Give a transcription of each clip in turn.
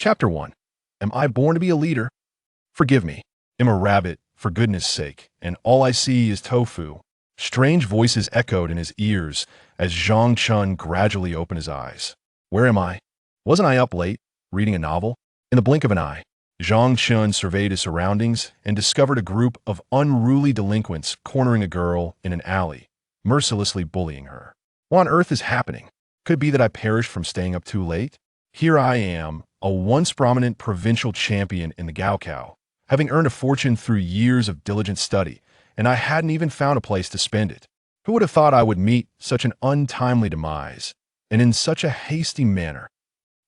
Chapter 1. Am I born to be a leader? Forgive me. I'm a rabbit, for goodness sake, and all I see is tofu. Strange voices echoed in his ears as Zhang Chen gradually opened his eyes. Where am I? Wasn't I up late, reading a novel? In the blink of an eye, Zhang Chen surveyed his surroundings and discovered a group of unruly delinquents cornering a girl in an alley, mercilessly bullying her. What on earth is happening? Could it be that I perished from staying up too late? Here I am, a once prominent provincial champion in the Gaokao, having earned a fortune through years of diligent study, and I hadn't even found a place to spend it. Who would have thought I would meet such an untimely demise, and in such a hasty manner?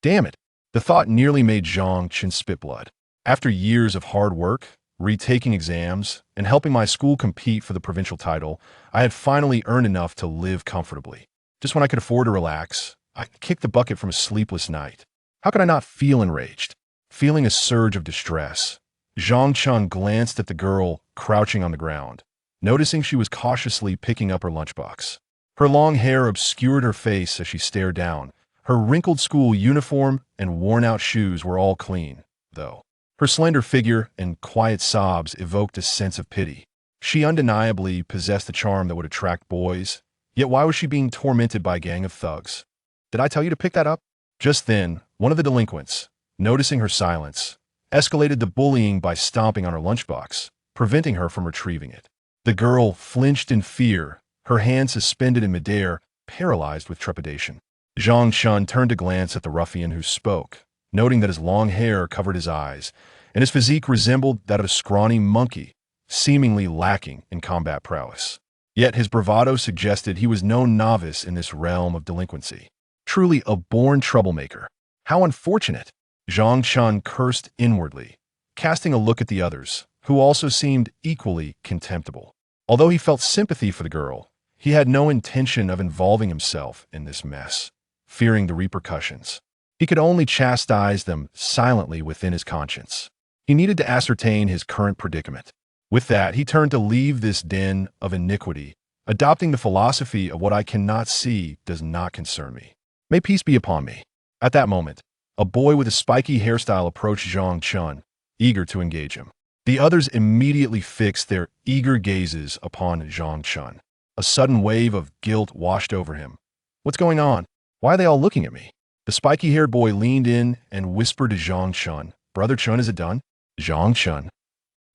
Damn it! The thought nearly made Zhang Chen spit blood. After years of hard work, retaking exams, and helping my school compete for the provincial title, I had finally earned enough to live comfortably. Just when I could afford to relax, I kicked the bucket from a sleepless night. How could I not feel enraged? Feeling a surge of distress, Zhang Chen glanced at the girl crouching on the ground, noticing she was cautiously picking up her lunchbox. Her long hair obscured her face as she stared down. Her wrinkled school uniform and worn-out shoes were all clean, though. Her slender figure and quiet sobs evoked a sense of pity. She undeniably possessed a charm that would attract boys, yet why was she being tormented by a gang of thugs? Did I tell you to pick that up? Just then, one of the delinquents, noticing her silence, escalated the bullying by stomping on her lunchbox, preventing her from retrieving it. The girl flinched in fear, her hand suspended in midair, paralyzed with trepidation. Zhang Chen turned to glance at the ruffian who spoke, noting that his long hair covered his eyes, and his physique resembled that of a scrawny monkey, seemingly lacking in combat prowess. Yet his bravado suggested he was no novice in this realm of delinquency. Truly a born troublemaker. How unfortunate! Zhang Chen cursed inwardly, casting a look at the others, who also seemed equally contemptible. Although he felt sympathy for the girl, he had no intention of involving himself in this mess, fearing the repercussions. He could only chastise them silently within his conscience. He needed to ascertain his current predicament. With that, he turned to leave this den of iniquity, adopting the philosophy of what I cannot see does not concern me. May peace be upon me. At that moment, a boy with a spiky hairstyle approached Zhang Chen, eager to engage him. The others immediately fixed their eager gazes upon Zhang Chen. A sudden wave of guilt washed over him. What's going on? Why are they all looking at me? The spiky-haired boy leaned in and whispered to Zhang Chen, "Brother Chen, is it done?" Zhang Chen.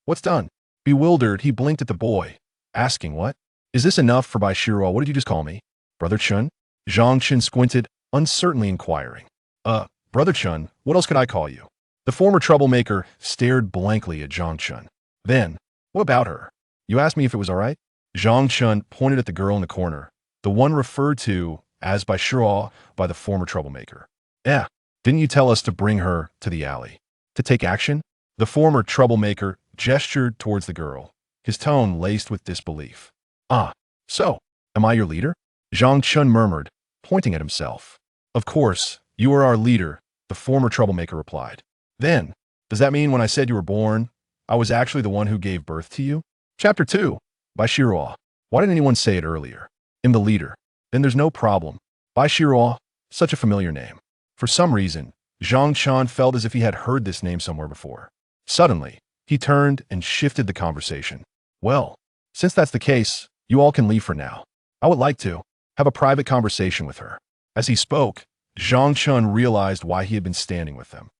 "What's done?" Bewildered, he blinked at the boy, asking, "What? Is this enough for Bai Shiro? What did you just call me? Brother Chen?" Zhang Chen squinted, uncertainly inquiring. Brother Chen, what else could I call you?" The former troublemaker stared blankly at Zhang Chen. Then, "What about her? You asked me if it was all right?" Zhang Chen pointed at the girl in the corner, the one referred to as Bai Shiro by the former troublemaker. "Yeah, didn't you tell us to bring her to the alley? To take action?" The former troublemaker gestured towards the girl, his tone laced with disbelief. "Ah, so, am I your leader?" Zhang Chen murmured, pointing at himself. "Of course, you are our leader," the former troublemaker replied. "Then, does that mean when I said you were born, I was actually the one who gave birth to you?" Chapter 2. Bai Shiro. Why didn't anyone say it earlier? I'm the leader. Then there's no problem. Bai Shiro, such a familiar name. For some reason, Zhang Chen felt as if he had heard this name somewhere before. Suddenly, he turned and shifted the conversation. "Well, since that's the case, you all can leave for now. I would like to have a private conversation with her." As he spoke, Zhang Chen realized why he had been standing with them.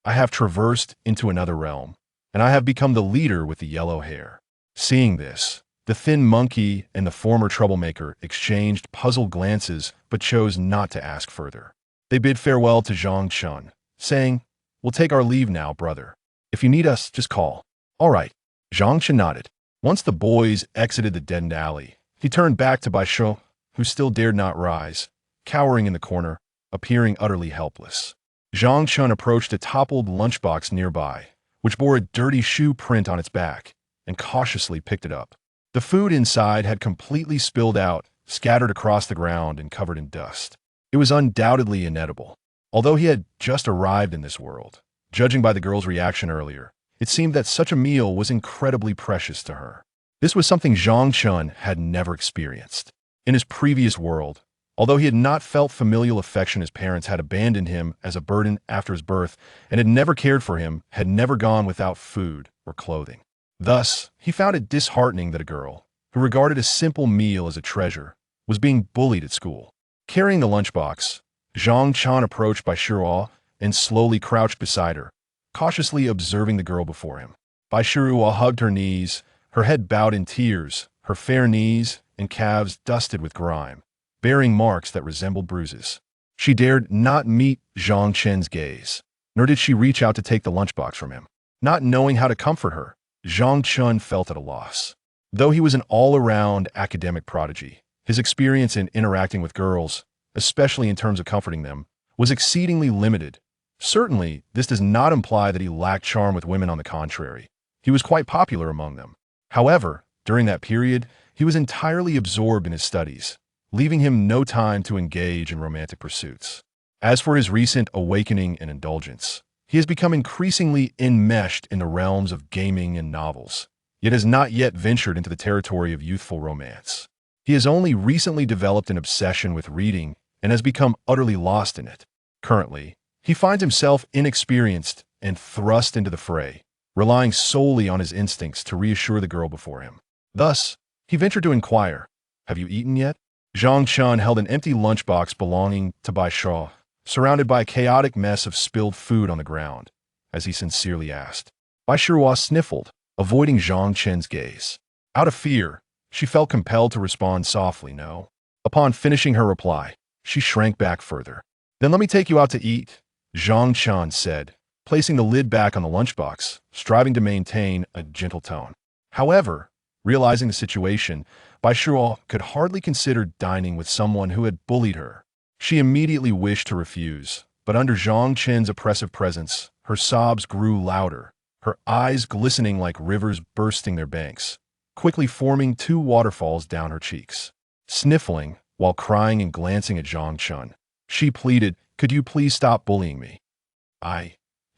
I have traversed into another realm, and I have become the leader with the yellow hair." Seeing this, the thin monkey and the former troublemaker exchanged puzzled glances but chose not to ask further. They bid farewell to Zhang Chen, saying, "We'll take our leave now, brother. If you need us, just call." "All right." Zhang Chen nodded. Once the boys exited the deadened alley, he turned back to Bai Shiro, who still dared not rise, cowering in the corner, appearing utterly helpless. Zhang Chen approached a toppled lunchbox nearby, which bore a dirty shoe print on its back, and cautiously picked it up. The food inside had completely spilled out, scattered across the ground and covered in dust. It was undoubtedly inedible. Although he had just arrived in this world, judging by the girl's reaction earlier, it seemed that such a meal was incredibly precious to her. This was something Zhang Chen had never experienced. In his previous world, Although he had not felt familial affection, his parents had abandoned him as a burden after his birth and had never cared for him, had never gone without food or clothing. Thus, he found it disheartening that a girl, who regarded a simple meal as a treasure, was being bullied at school. Carrying the lunchbox, Zhang Chen approached Bai Shiruo and slowly crouched beside her, cautiously observing the girl before him. Bai Shiruo hugged her knees, her head bowed in tears, her fair knees and calves dusted with grime, bearing marks that resembled bruises. She dared not meet Zhang Chen's gaze, nor did she reach out to take the lunchbox from him. Not knowing how to comfort her, Zhang Chen felt at a loss. Though he was an all-around academic prodigy, his experience in interacting with girls, especially in terms of comforting them, was exceedingly limited. Certainly, this does not imply that he lacked charm with women. On the contrary, he was quite popular among them. However, during that period, he was entirely absorbed in his studies, leaving him no time to engage in romantic pursuits. As for his recent awakening and indulgence, he has become increasingly enmeshed in the realms of gaming and novels, yet has not yet ventured into the territory of youthful romance. He has only recently developed an obsession with reading and has become utterly lost in it. Currently, he finds himself inexperienced and thrust into the fray, relying solely on his instincts to reassure the girl before him. Thus, he ventured to inquire, "Have you eaten yet?" Zhang Chen held an empty lunchbox belonging to Bai Shiruo, surrounded by a chaotic mess of spilled food on the ground, as he sincerely asked. Bai Shiruo sniffled, avoiding Zhang Chen's gaze. Out of fear, she felt compelled to respond softly, "No." Upon finishing her reply, she shrank back further. "Then let me take you out to eat," Zhang Chen said, placing the lid back on the lunchbox, striving to maintain a gentle tone. However, realizing the situation, Bai Shiruo could hardly consider dining with someone who had bullied her. She immediately wished to refuse, but under Zhang Chen's oppressive presence, her sobs grew louder, her eyes glistening like rivers bursting their banks, quickly forming two waterfalls down her cheeks. Sniffling, while crying and glancing at Zhang Chen, she pleaded, "Could you please stop bullying me?"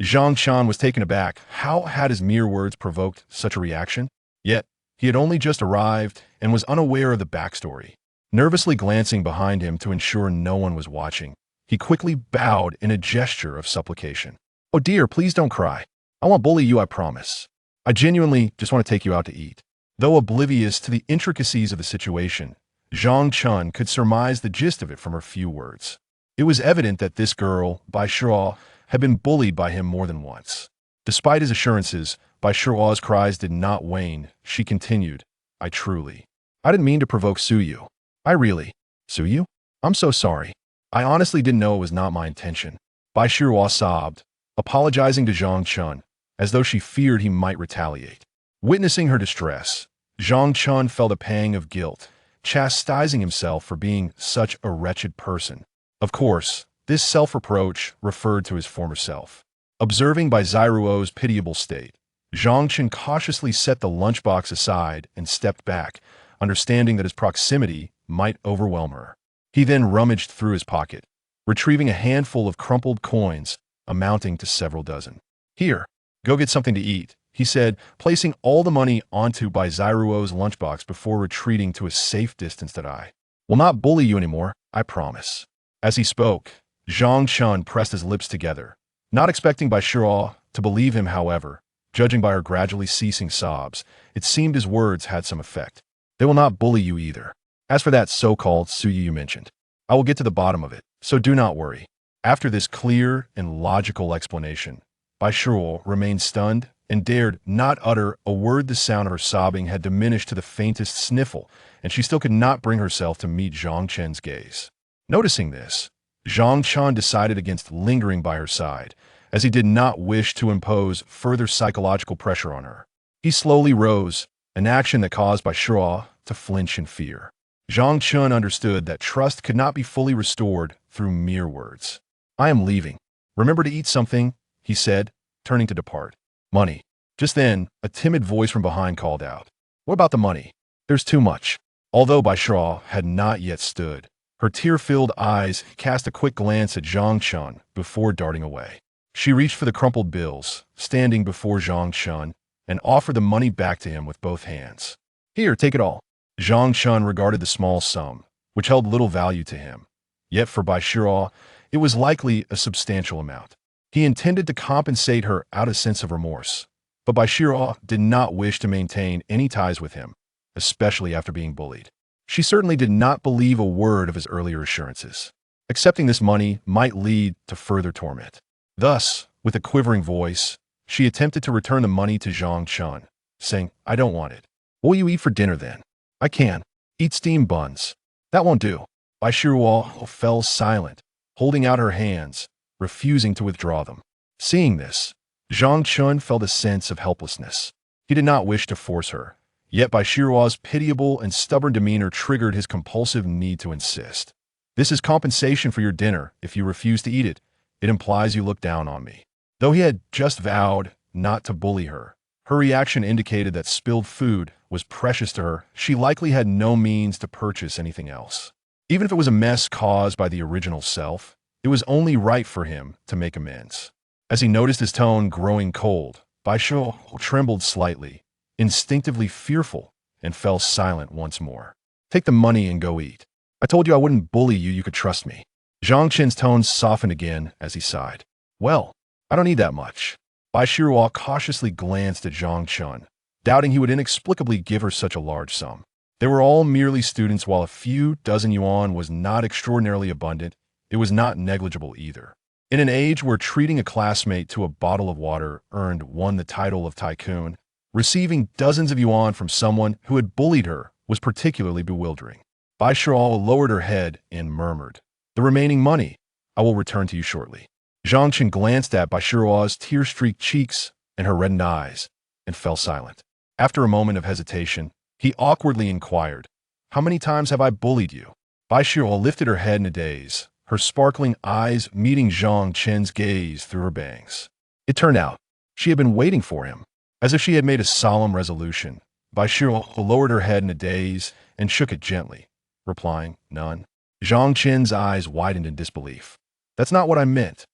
Zhang Chen was taken aback. How had his mere words provoked such a reaction? Yet, he had only just arrived and was unaware of the backstory. Nervously glancing behind him to ensure no one was watching, he quickly bowed in a gesture of supplication. "Oh dear, please don't cry. I won't bully you, I promise. I genuinely just want to take you out to eat." Though oblivious to the intricacies of the situation, Zhang Chen could surmise the gist of it from her few words. It was evident that this girl, Bai Shiruo, had been bullied by him more than once. Despite his assurances, Bai Shiruo's cries did not wane. She continued, I didn't mean to provoke Suyu. Suyu? I'm so sorry. I honestly didn't know it was not my intention." Bai Shiruo sobbed, apologizing to Zhang Chen, as though she feared he might retaliate. Witnessing her distress, Zhang Chen felt a pang of guilt, chastising himself for being such a wretched person. Of course, this self-reproach referred to his former self. Observing Bai Shiruo's pitiable state, Zhang Chen cautiously set the lunchbox aside and stepped back, understanding that his proximity might overwhelm her. He then rummaged through his pocket, retrieving a handful of crumpled coins amounting to several dozen. "Here, go get something to eat," he said, placing all the money onto Bai Shiruo's lunchbox before retreating to a safe distance. "That I will not bully you anymore, I promise." As he spoke, Zhang Chen pressed his lips together, not expecting Bai Shiruo to believe him. However, judging by her gradually ceasing sobs, it seemed his words had some effect. "They will not bully you either. As for that so-called Suyu you mentioned, I will get to the bottom of it, so do not worry." After this clear and logical explanation, Bai Shiruo remained stunned and dared not utter a word. The sound of her sobbing had diminished to the faintest sniffle, and she still could not bring herself to meet Zhang Chen's gaze. Noticing this, Zhang Chen decided against lingering by her side, as he did not wish to impose further psychological pressure on her. He slowly rose, an action that caused Bai Shiruo to flinch in fear. Zhang Chen understood that trust could not be fully restored through mere words. "I am leaving. Remember to eat something," he said, turning to depart. "Money." Just then, a timid voice from behind called out, "What about the money?" "There's too much." Although Bai Shiruo had not yet stood, her tear-filled eyes cast a quick glance at Zhang Chen before darting away. She reached for the crumpled bills, standing before Zhang Chen, and offered the money back to him with both hands. "Here, take it all." Zhang Chen regarded the small sum, which held little value to him, Yet for Baishiro, it was likely a substantial amount. He intended to compensate her out of sense of remorse, but Baishiro did not wish to maintain any ties with him, especially after being bullied. She certainly did not believe a word of his earlier assurances. Accepting this money might lead to further torment. Thus, with a quivering voice, she attempted to return the money to Zhang Chen, saying, "I don't want it. What will you eat for dinner then?" "I can. Eat steamed buns." "That won't do." Baishiro fell silent, holding out her hands, refusing to withdraw them. Seeing this, Zhang Chen felt a sense of helplessness. He did not wish to force her, yet Baishiro's pitiable and stubborn demeanor triggered his compulsive need to insist. "This is compensation for your dinner. If you refuse to eat it, it implies you look down on me." Though he had just vowed not to bully her, her reaction indicated that spilled food was precious to her. She likely had no means to purchase anything else. Even if it was a mess caused by the original self, it was only right for him to make amends. As he noticed his tone growing cold, Baishiro trembled slightly, instinctively fearful, and fell silent once more. "Take the money and go eat. I told you I wouldn't bully you, you could trust me." Zhang Chen's tone softened again as he sighed. "Well, I don't need that much." Baishiro cautiously glanced at Zhang Chen, doubting he would inexplicably give her such a large sum. They were all merely students. While a few dozen yuan was not extraordinarily abundant, it was not negligible either. In an age where treating a classmate to a bottle of water earned one the title of tycoon, receiving dozens of yuan from someone who had bullied her was particularly bewildering. Baishiro lowered her head and murmured, "The remaining money, I will return to you shortly." Zhang Chen glanced at Baishiro's tear-streaked cheeks and her reddened eyes, and fell silent. After a moment of hesitation, he awkwardly inquired, "How many times have I bullied you?" Baishiro lifted her head in a daze, her sparkling eyes meeting Zhang Chen's gaze through her bangs. It turned out she had been waiting for him. As if she had made a solemn resolution, Baishiro lowered her head in a daze and shook it gently, replying, "None." Zhang Chen's eyes widened in disbelief. "That's not what I meant."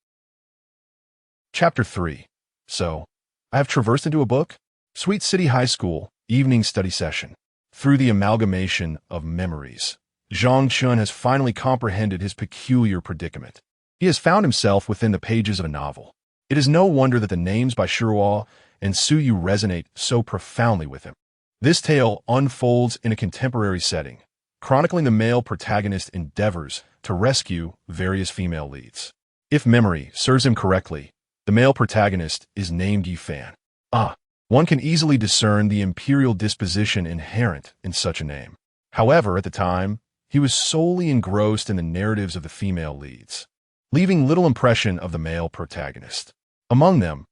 Chapter 3. So, I have traversed into a book? Sweet City High School, evening study session. Through the amalgamation of memories, Zhang Chen has finally comprehended his peculiar predicament. He has found himself within the pages of a novel. It is no wonder that the names Baishiro and Suyu resonate so profoundly with him. This tale unfolds in a contemporary setting, chronicling the male protagonist's endeavors to rescue various female leads. If memory serves him correctly, the male protagonist is named Yifan. One can easily discern the imperial disposition inherent in such a name. However, at the time, he was solely engrossed in the narratives of the female leads, leaving little impression of the male protagonist. Among them,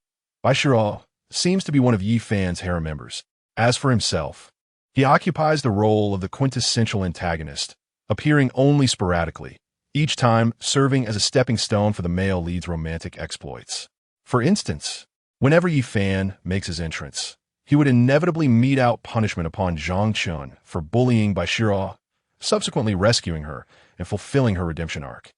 Baishiro seems to be one of Yifan's harem members. As for himself, he occupies the role of the quintessential antagonist, appearing only sporadically, each time serving as a stepping stone for the male lead's romantic exploits. For instance, whenever Yifan makes his entrance, he would inevitably mete out punishment upon Zhang Chen for bullying Baishiro, subsequently rescuing her and fulfilling her redemption arc.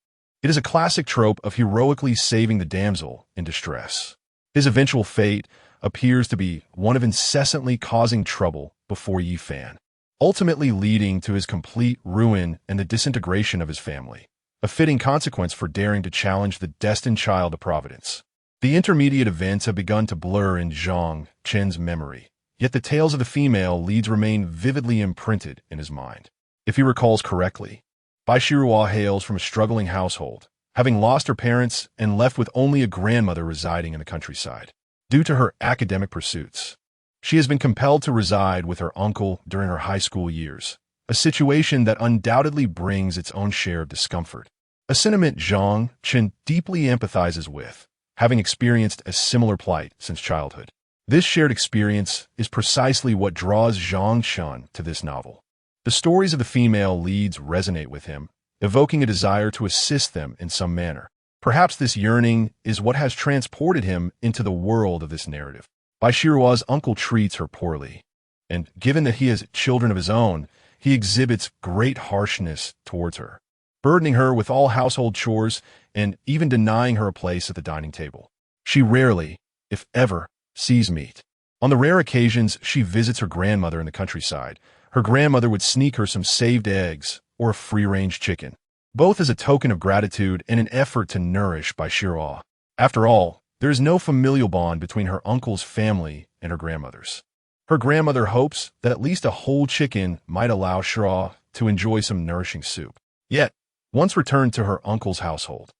It is a classic trope of heroically saving the damsel in distress. His eventual fate appears to be one of incessantly causing trouble before Yifan, ultimately leading to his complete ruin and the disintegration of his family, a fitting consequence for daring to challenge the destined child of Providence. The intermediate events have begun to blur in Zhang Chen's memory, yet the tales of the female leads remain vividly imprinted in his mind. If he recalls correctly, Baishiro hails from a struggling household, having lost her parents and left with only a grandmother residing in the countryside. Due to her academic pursuits, she has been compelled to reside with her uncle during her high school years, a situation that undoubtedly brings its own share of discomfort. A sentiment Zhang Chen deeply empathizes with, having experienced a similar plight since childhood. This shared experience is precisely what draws Zhang Chen to this novel. The stories of the female leads resonate with him, evoking a desire to assist them in some manner. Perhaps this yearning is what has transported him into the world of this narrative. Baishiro's uncle treats her poorly, and given that he has children of his own, he exhibits great harshness towards her, burdening her with all household chores and even denying her a place at the dining table. She rarely, if ever, sees meat. On the rare occasions she visits her grandmother in the countryside, her grandmother would sneak her some saved eggs or a free-range chicken. both as a token of gratitude and an effort to nourish Bai Shiro. After all, there is no familial bond between her uncle's family and her grandmother's. Her grandmother hopes that at least a whole chicken might allow Shiro to enjoy some nourishing soup. Yet, once returned to her uncle's household,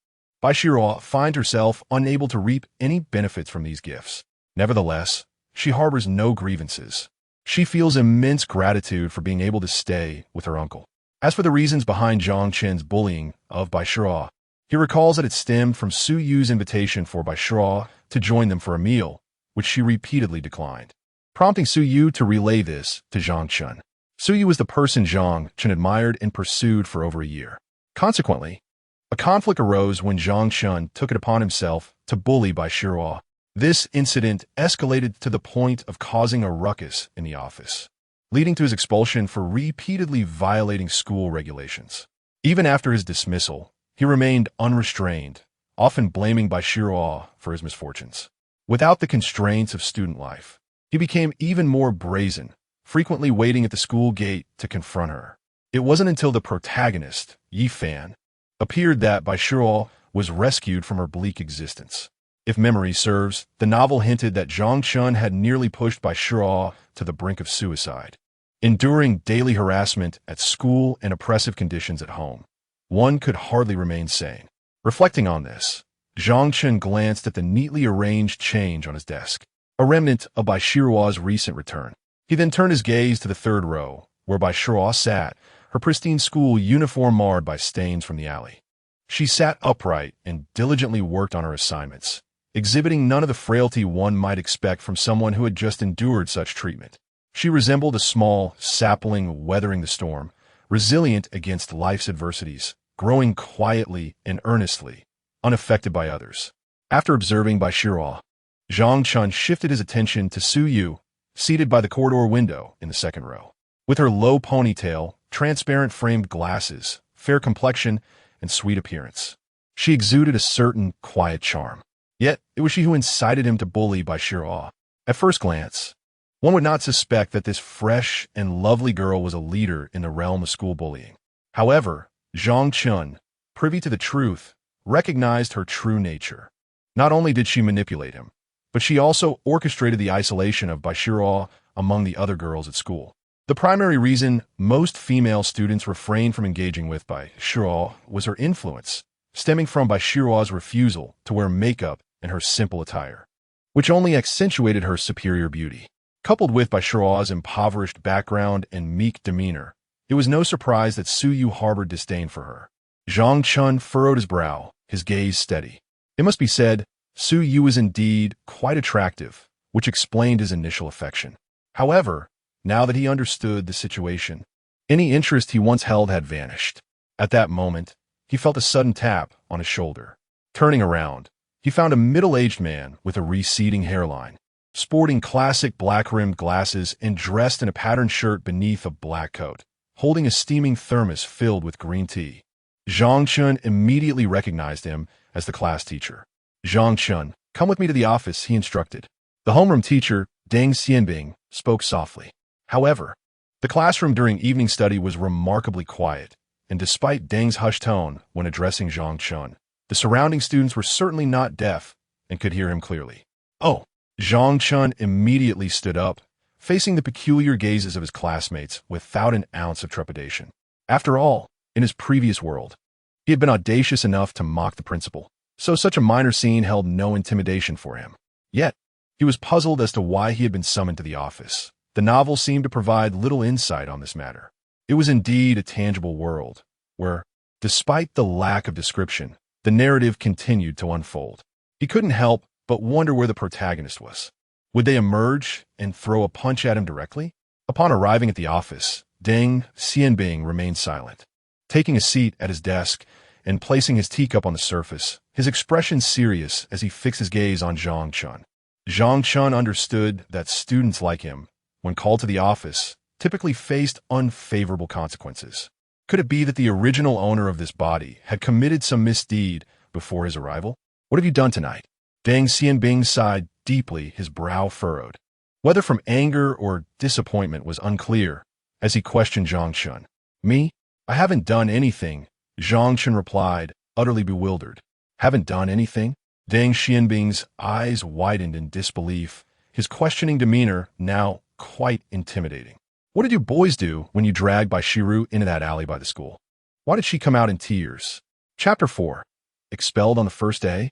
Bai Shiro finds herself unable to reap any benefits from these gifts. Nevertheless, she harbors no grievances. She feels immense gratitude for being able to stay with her uncle. As for the reasons behind Zhang Chen's bullying of Bai Shiro, he recalls that it stemmed from Su Yu's invitation for Bai Shiro to join them for a meal, which she repeatedly declined, prompting Su Yu to relay this to Zhang Chen. Su Yu was the person Zhang Chen admired and pursued for over a year. Consequently, a conflict arose when Zhang Chen took it upon himself to bully Bai Shiro. This incident escalated to the point of causing a ruckus in the office, leading to his expulsion for repeatedly violating school regulations. Even after his dismissal, he remained unrestrained, often blaming Bai Shiro for his misfortunes. Without the constraints of student life, he became even more brazen, frequently waiting at the school gate to confront her. It wasn't until the protagonist, Yi Fan, appeared that Bai Shiro was rescued from her bleak existence. If memory serves, the novel hinted that Zhang Chen had nearly pushed Bai Shiro to the brink of suicide. Enduring daily harassment at school and oppressive conditions at home, one could hardly remain sane. Reflecting on this, Zhang Chen glanced at the neatly arranged change on his desk, a remnant of Bai Shiro's recent return. He then turned his gaze to the third row, where Bai Shiro sat, her pristine school uniform marred by stains from the alley. She sat upright and diligently worked on her assignments, exhibiting none of the frailty one might expect from someone who had just endured such treatment. She resembled a small sapling weathering the storm, resilient against life's adversities, growing quietly and earnestly, unaffected by others. After observing Bai Shiro, Zhang Chen shifted his attention to Su Yu, seated by the corridor window in the second row. With her low ponytail, transparent framed glasses, fair complexion, and sweet appearance, she exuded a certain quiet charm. Yet, it was she who incited him to bully Bai Shiro. At first glance, one would not suspect that this fresh and lovely girl was a leader in the realm of school bullying. However, Zhang Chen, privy to the truth, recognized her true nature. Not only did she manipulate him, but she also orchestrated the isolation of Bai Shiro among the other girls at school. The primary reason most female students refrained from engaging with Bai Shiro was her influence, stemming from Bai Shiro's refusal to wear makeup and her simple attire, which only accentuated her superior beauty. Coupled with Bai Shiro's impoverished background and meek demeanor, it was no surprise that Su Yu harbored disdain for her. Zhang Chen furrowed his brow, his gaze steady. It must be said, Su Yu was indeed quite attractive, which explained his initial affection. However, now that he understood the situation, any interest he once held had vanished. At that moment, he felt a sudden tap on his shoulder. Turning around, he found a middle-aged man with a receding hairline, sporting classic black-rimmed glasses and dressed in a patterned shirt beneath a black coat, holding a steaming thermos filled with green tea. Zhang Chen immediately recognized him as the class teacher. "Zhang Chen, come with me to the office," he instructed. The homeroom teacher, Deng Xianbing, spoke softly. However, the classroom during evening study was remarkably quiet, and despite Deng's hushed tone when addressing Zhang Chen, the surrounding students were certainly not deaf and could hear him clearly. "Oh!" Zhang Chen immediately stood up, facing the peculiar gazes of his classmates without an ounce of trepidation. After all, in his previous world, he had been audacious enough to mock the principal, so such a minor scene held no intimidation for him. Yet, he was puzzled as to why he had been summoned to the office. The novel seemed to provide little insight on this matter. It was indeed a tangible world, where, despite the lack of description, the narrative continued to unfold. He couldn't help but wonder where the protagonist was. Would they emerge and throw a punch at him directly? Upon arriving at the office, Deng Xianbing remained silent. Taking a seat at his desk and placing his teacup on the surface, his expression serious as he fixed his gaze on Zhang Chen. Zhang Chen understood that students like him, when called to the office, typically faced unfavorable consequences. Could it be that the original owner of this body had committed some misdeed before his arrival? "What have you done tonight?" Deng Xianbing sighed deeply, his brow furrowed. Whether from anger or disappointment was unclear as he questioned Zhang Chen. "Me? I haven't done anything," Zhang Chen replied, utterly bewildered. Haven't done anything? Deng Xianbing's eyes widened in disbelief, his questioning demeanor now quite intimidating. What did you boys do when you dragged Bai Shiru into that alley by the school? Why did she come out in tears? Chapter 4. Expelled on the first day?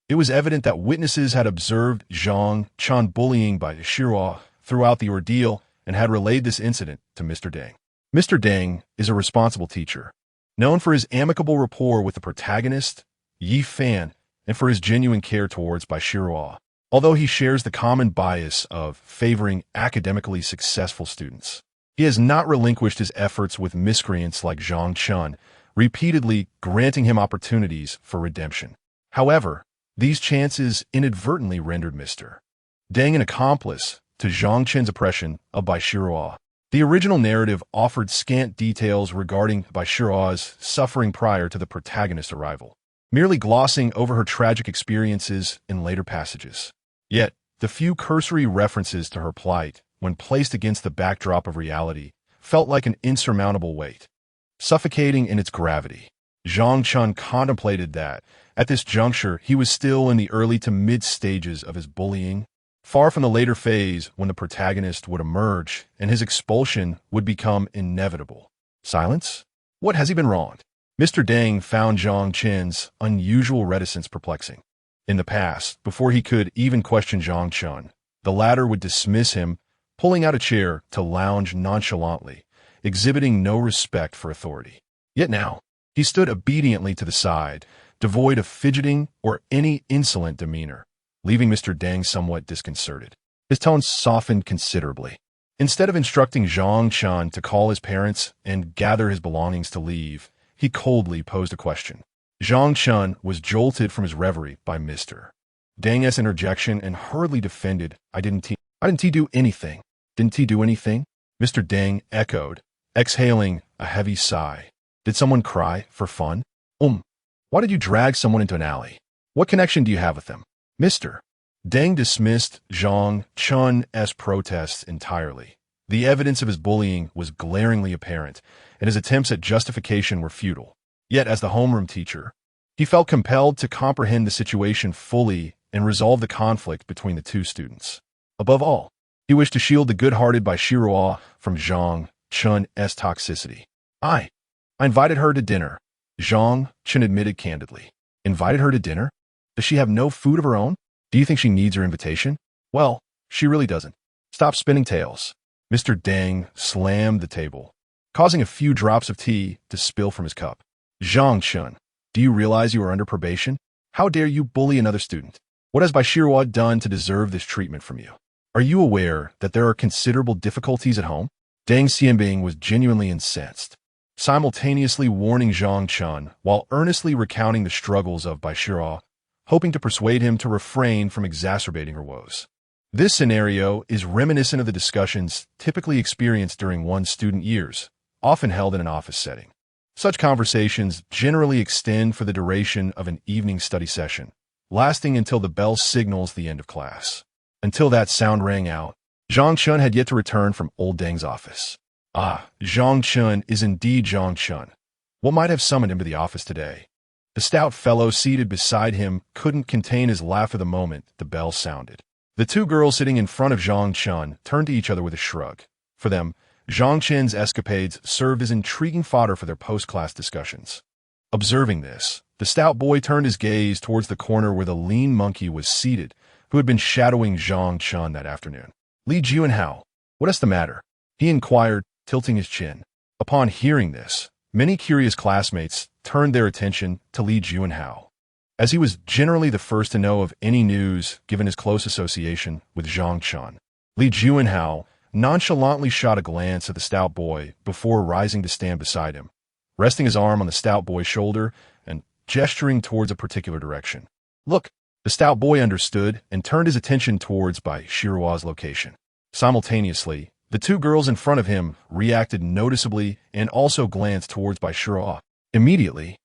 It was evident that witnesses had observed Zhang Chen bullying Bai Shiru throughout the ordeal and had relayed this incident to Mr. Deng. Mr. Deng is a responsible teacher, known for his amicable rapport with the protagonist, Yi Fan, and for his genuine care towards Bai Shiru, although he shares the common bias of favoring academically successful students. He has not relinquished his efforts with miscreants like Zhang Chen, repeatedly granting him opportunities for redemption. However, these chances inadvertently rendered Mr. Deng an accomplice to Zhang Chen's oppression of Bai Shiru. The original narrative offered scant details regarding Bai Shiru's suffering prior to the protagonist's arrival, merely glossing over her tragic experiences in later passages. Yet, the few cursory references to her plight, when placed against the backdrop of reality, felt like an insurmountable weight, suffocating in its gravity. Zhang Chen contemplated that, at this juncture, he was still in the early to mid stages of his bullying, far from the later phase when the protagonist would emerge and his expulsion would become inevitable. Silence? What has he been wronged? Mr. Deng found Zhang Chen's unusual reticence perplexing. In the past, before he could even question Zhang Chen, the latter would dismiss him, pulling out a chair to lounge nonchalantly, exhibiting no respect for authority. Yet now, he stood obediently to the side, devoid of fidgeting or any insolent demeanor, leaving Mr. Deng somewhat disconcerted. His tone softened considerably. Instead of instructing Zhang Chen to call his parents and gather his belongings to leave, he coldly posed a question. Zhang Chen was jolted from his reverie by Mr. Deng's interjection and hurriedly defended, I didn't do anything. Didn't he do anything? Mr. Deng echoed, exhaling a heavy sigh. Did someone cry for fun? Why did you drag someone into an alley? What connection do you have with them? Mr. Deng dismissed Zhang Chen's protests entirely. The evidence of his bullying was glaringly apparent, and his attempts at justification were futile. Yet, as the homeroom teacher, he felt compelled to comprehend the situation fully and resolve the conflict between the two students. Above all, he wished to shield the good-hearted Bai Shiru from Zhang Chen's toxicity. I invited her to dinner, Zhang Chen admitted candidly. Invited her to dinner? Does she have no food of her own? Do you think she needs your invitation? Well, she really doesn't. Stop spinning tales. Mr. Deng slammed the table, causing a few drops of tea to spill from his cup. Zhang Chen, do you realize you are under probation? How dare you bully another student? What has Bai Shiru done to deserve this treatment from you? Are you aware that there are considerable difficulties at home? Deng Xianbing was genuinely incensed, simultaneously warning Zhang Chen while earnestly recounting the struggles of Bai Shiru, hoping to persuade him to refrain from exacerbating her woes. This scenario is reminiscent of the discussions typically experienced during one's student years, often held in an office setting. Such conversations generally extend for the duration of an evening study session, lasting until the bell signals the end of class. Until that sound rang out, Zhang Chen had yet to return from old Deng's office. Zhang Chen is indeed Zhang Chen. What might have summoned him to the office today? The stout fellow seated beside him couldn't contain his laugh at the moment the bell sounded. The two girls sitting in front of Zhang Chen turned to each other with a shrug. For them, Zhang Chen's escapades served as intriguing fodder for their post-class discussions. Observing this, the stout boy turned his gaze towards the corner where the lean monkey was seated, who had been shadowing Zhang Chen that afternoon. Li Juanhao, what is the matter? He inquired, tilting his chin. Upon hearing this, many curious classmates turned their attention to Li Juanhao, as he was generally the first to know of any news given his close association with Zhang Chen. Li Juanhao nonchalantly shot a glance at the stout boy before rising to stand beside him, resting his arm on the stout boy's shoulder and gesturing towards a particular direction. Look, the stout boy understood and turned his attention towards Bai Shiru's location. Simultaneously, the two girls in front of him reacted noticeably and also glanced towards Bai Shiru. Immediately,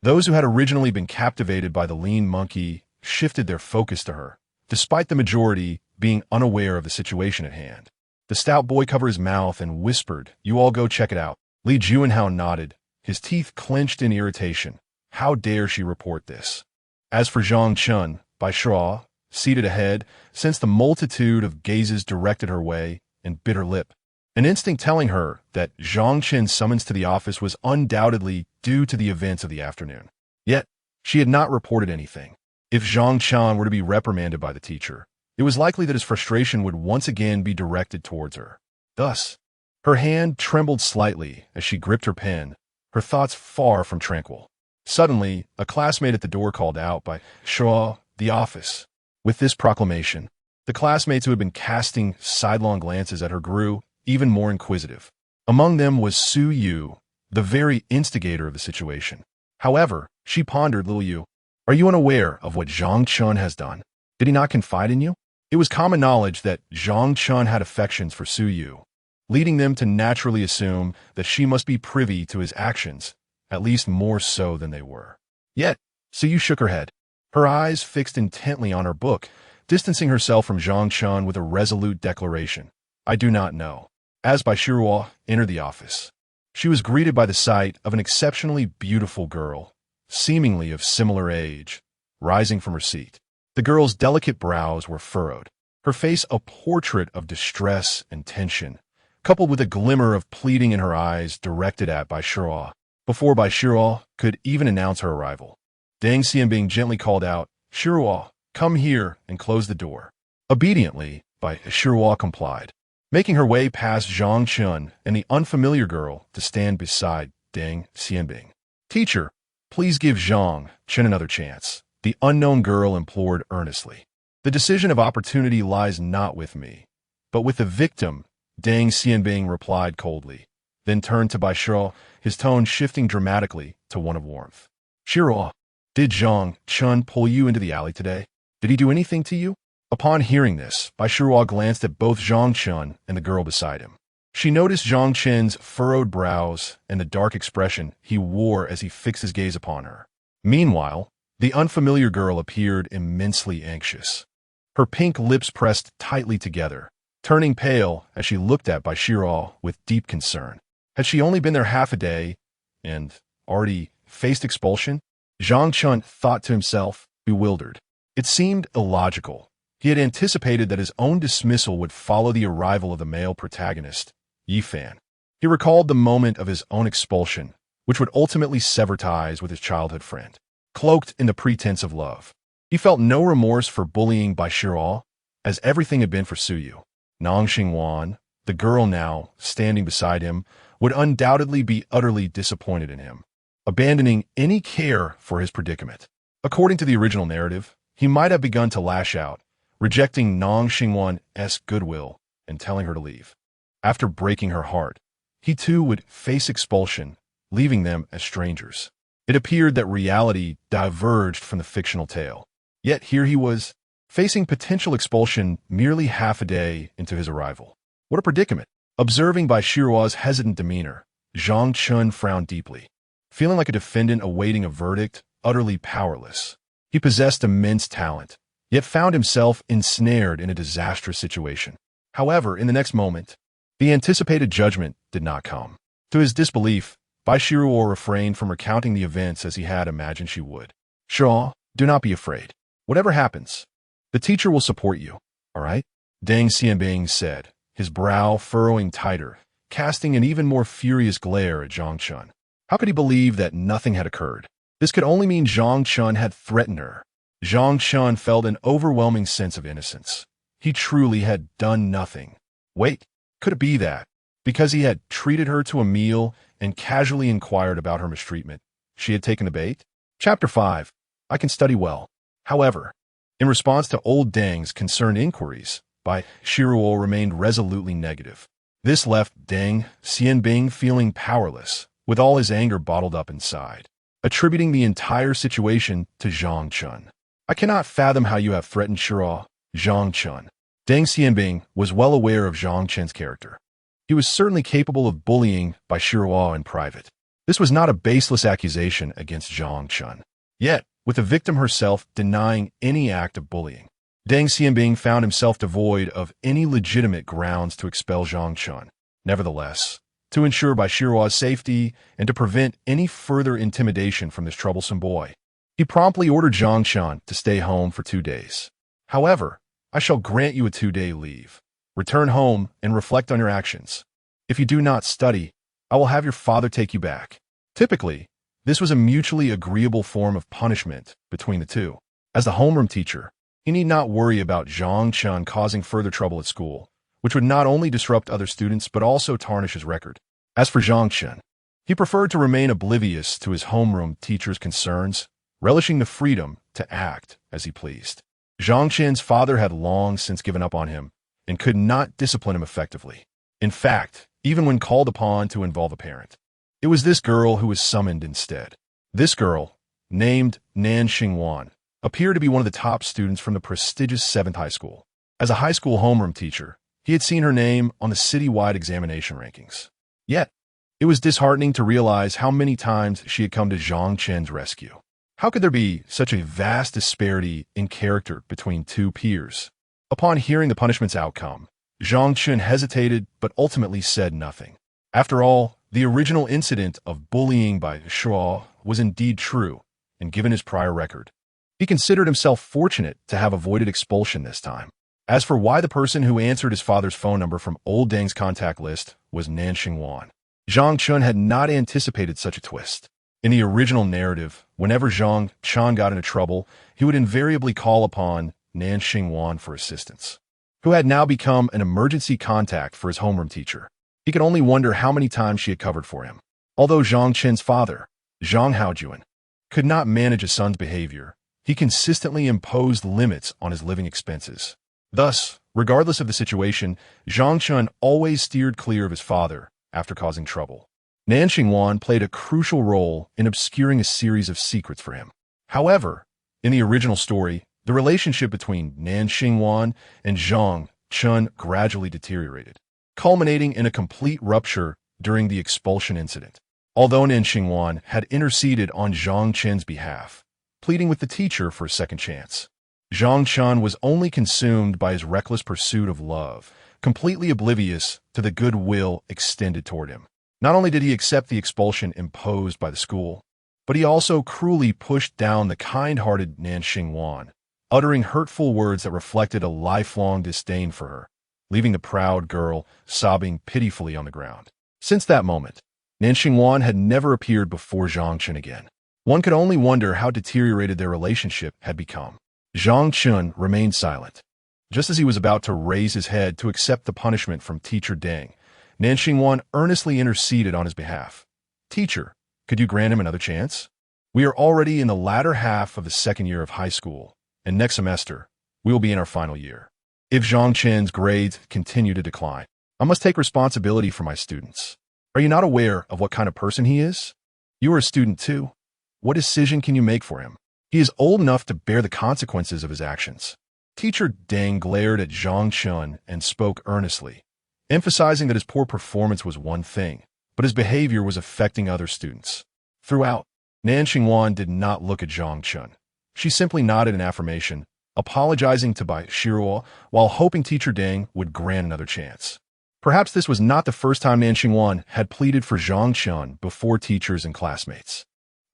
those who had originally been captivated by the lean monkey shifted their focus to her, despite the majority being unaware of the situation at hand. The stout boy covered his mouth and whispered, "You all go check it out." Li Juanhao nodded, his teeth clenched in irritation. How dare she report this? As for Zhang Chen, by Shaw, seated ahead, sensed the multitude of gazes directed her way and bit her lip, an instinct telling her that Zhang Chen's summons to the office was undoubtedly due to the events of the afternoon. Yet, she had not reported anything. If Zhang Chen were to be reprimanded by the teacher, it was likely that his frustration would once again be directed towards her. Thus, her hand trembled slightly as she gripped her pen, her thoughts far from tranquil. Suddenly, a classmate at the door called out by Shaw, the office. With this proclamation, the classmates who had been casting sidelong glances at her grew even more inquisitive. Among them was Su Yu, the very instigator of the situation. However, she pondered, "Little Yu, are you unaware of what Zhang Chen has done? Did he not confide in you?" It was common knowledge that Zhang Chen had affections for Su Yu, leading them to naturally assume that she must be privy to his actions, at least more so than they were. Yet, Su Yu shook her head, her eyes fixed intently on her book, distancing herself from Zhang Chen with a resolute declaration. "I do not know." As Bai Shiruo entered the office, she was greeted by the sight of an exceptionally beautiful girl, seemingly of similar age, rising from her seat. The girl's delicate brows were furrowed, her face a portrait of distress and tension, coupled with a glimmer of pleading in her eyes directed at Bai Shiruo. Before Bai Shiruo could even announce her arrival, Deng Xianbing gently called out, "Shiruo, come here," and closed the door. Obediently, Bai Shiruo complied, making her way past Zhang Chen and the unfamiliar girl to stand beside Deng Xianbing. "Teacher, please give Zhang Chen another chance," the unknown girl implored earnestly. "The decision of opportunity lies not with me, but with the victim," Deng Xianbing replied coldly, then turned to Bai Shiruo, his tone shifting dramatically to one of warmth. "Shiruo, did Zhang Chen pull you into the alley today? Did he do anything to you?" Upon hearing this, Bai Shiruo glanced at both Zhang Chen and the girl beside him. She noticed Zhang Chen's furrowed brows and the dark expression he wore as he fixed his gaze upon her. Meanwhile, the unfamiliar girl appeared immensely anxious. Her pink lips pressed tightly together, turning pale as she looked at Bai Shiruo with deep concern. Had she only been there half a day and already faced expulsion? Zhang Chen thought to himself, bewildered. It seemed illogical. He had anticipated that his own dismissal would follow the arrival of the male protagonist, Yifan. He recalled the moment of his own expulsion, which would ultimately sever ties with his childhood friend, cloaked in the pretense of love. He felt no remorse for bullying Bai Shiruo, as everything had been for Su Yu. Nang Xingwan, the girl now standing beside him, would undoubtedly be utterly disappointed in him, abandoning any care for his predicament. According to the original narrative, he might have begun to lash out, rejecting Nang Xingwan's goodwill and telling her to leave. After breaking her heart, he too would face expulsion, leaving them as strangers. It appeared that reality diverged from the fictional tale. Yet here he was, facing potential expulsion merely half a day into his arrival. What a predicament! Observing Bai Shiruo's hesitant demeanor, Zhang Chen frowned deeply. Feeling like a defendant awaiting a verdict, utterly powerless. He possessed immense talent, yet found himself ensnared in a disastrous situation. However, in the next moment, the anticipated judgment did not come. To his disbelief, Bai Shiruo refrained from recounting the events as he had imagined she would. "Shaw, do not be afraid. Whatever happens, the teacher will support you, all right?" Deng Xianbing said, his brow furrowing tighter, casting an even more furious glare at Zhang Chen. How could he believe that nothing had occurred? This could only mean Zhang Chen had threatened her. Zhang Chen felt an overwhelming sense of innocence. He truly had done nothing. Wait, could it be that, because he had treated her to a meal and casually inquired about her mistreatment, she had taken the bait? Chapter 5. I can study well. However, in response to old Deng's concerned inquiries, Bai Shiruo remained resolutely negative. This left Deng Xianbing feeling powerless, with all his anger bottled up inside, attributing the entire situation to Zhang Chen. "I cannot fathom how you have threatened Shiruo, Zhang Chen." Deng Xianbing was well aware of Zhang Chen's character. He was certainly capable of bullying Bai Shiruo in private. This was not a baseless accusation against Zhang Chen. Yet, with the victim herself denying any act of bullying, Deng Xianbing found himself devoid of any legitimate grounds to expel Zhang Chen. Nevertheless, to ensure Baishirua's safety and to prevent any further intimidation from this troublesome boy. He promptly ordered Zhang Chen to stay home for 2 days. However, I shall grant you a 2-day leave. Return home and reflect on your actions. If you do not study, I will have your father take you back. Typically, this was a mutually agreeable form of punishment between the two. As the homeroom teacher, he need not worry about Zhang Chen causing further trouble at school, which would not only disrupt other students but also tarnish his record. As for Zhang Chen, he preferred to remain oblivious to his homeroom teacher's concerns, relishing the freedom to act as he pleased. Zhang Chen's father had long since given up on him and could not discipline him effectively. In fact, even when called upon to involve a parent, it was this girl who was summoned instead. This girl, named Nan Xingwan, appeared to be one of the top students from the prestigious 7th high school. As a high school homeroom teacher, he had seen her name on the citywide examination rankings. Yet, it was disheartening to realize how many times she had come to Zhang Chen's rescue. How could there be such a vast disparity in character between two peers? Upon hearing the punishment's outcome, Zhang Chen hesitated but ultimately said nothing. After all, the original incident of bullying by Shuo was indeed true, and given his prior record, he considered himself fortunate to have avoided expulsion this time. As for why the person who answered his father's phone number from old Deng's contact list was Nan Xingwan, Zhang Chen had not anticipated such a twist. In the original narrative, whenever Zhang Chen got into trouble, he would invariably call upon Nan Xingwan for assistance, who had now become an emergency contact for his homeroom teacher. He could only wonder how many times she had covered for him. Although Zhang Chen's father, Zhang Haojuan, could not manage his son's behavior, he consistently imposed limits on his living expenses. Thus, regardless of the situation, Zhang Chen always steered clear of his father after causing trouble. Nan Xingwan played a crucial role in obscuring a series of secrets for him. However, in the original story, the relationship between Nan Xingwan and Zhang Chen gradually deteriorated, culminating in a complete rupture during the expulsion incident. Although Nan Xingwan had interceded on Zhang Chen's behalf, pleading with the teacher for a second chance, Zhang Chen was only consumed by his reckless pursuit of love, completely oblivious to the goodwill extended toward him. Not only did he accept the expulsion imposed by the school, but he also cruelly pushed down the kind-hearted Nan Xingwan, uttering hurtful words that reflected a lifelong disdain for her, leaving the proud girl sobbing pitifully on the ground. Since that moment, Nan Xingwan had never appeared before Zhang Chen again. One could only wonder how deteriorated their relationship had become. Zhang Chen remained silent. Just as he was about to raise his head to accept the punishment from Teacher Deng, Nan Xingwan earnestly interceded on his behalf. "Teacher, could you grant him another chance? We are already in the latter half of the 2nd year of high school, and next semester, we will be in our final year. If Zhang Chen's grades continue to decline, I must take responsibility for my students. Are you not aware of what kind of person he is? You are a student too. What decision can you make for him? He is old enough to bear the consequences of his actions." Teacher Deng glared at Zhang Chen and spoke earnestly, emphasizing that his poor performance was one thing, but his behavior was affecting other students. Throughout, Nan Xingwan did not look at Zhang Chen. She simply nodded in affirmation, apologizing to Bai Shiruo while hoping Teacher Deng would grant another chance. Perhaps this was not the first time Nan Xingwan had pleaded for Zhang Chen before teachers and classmates.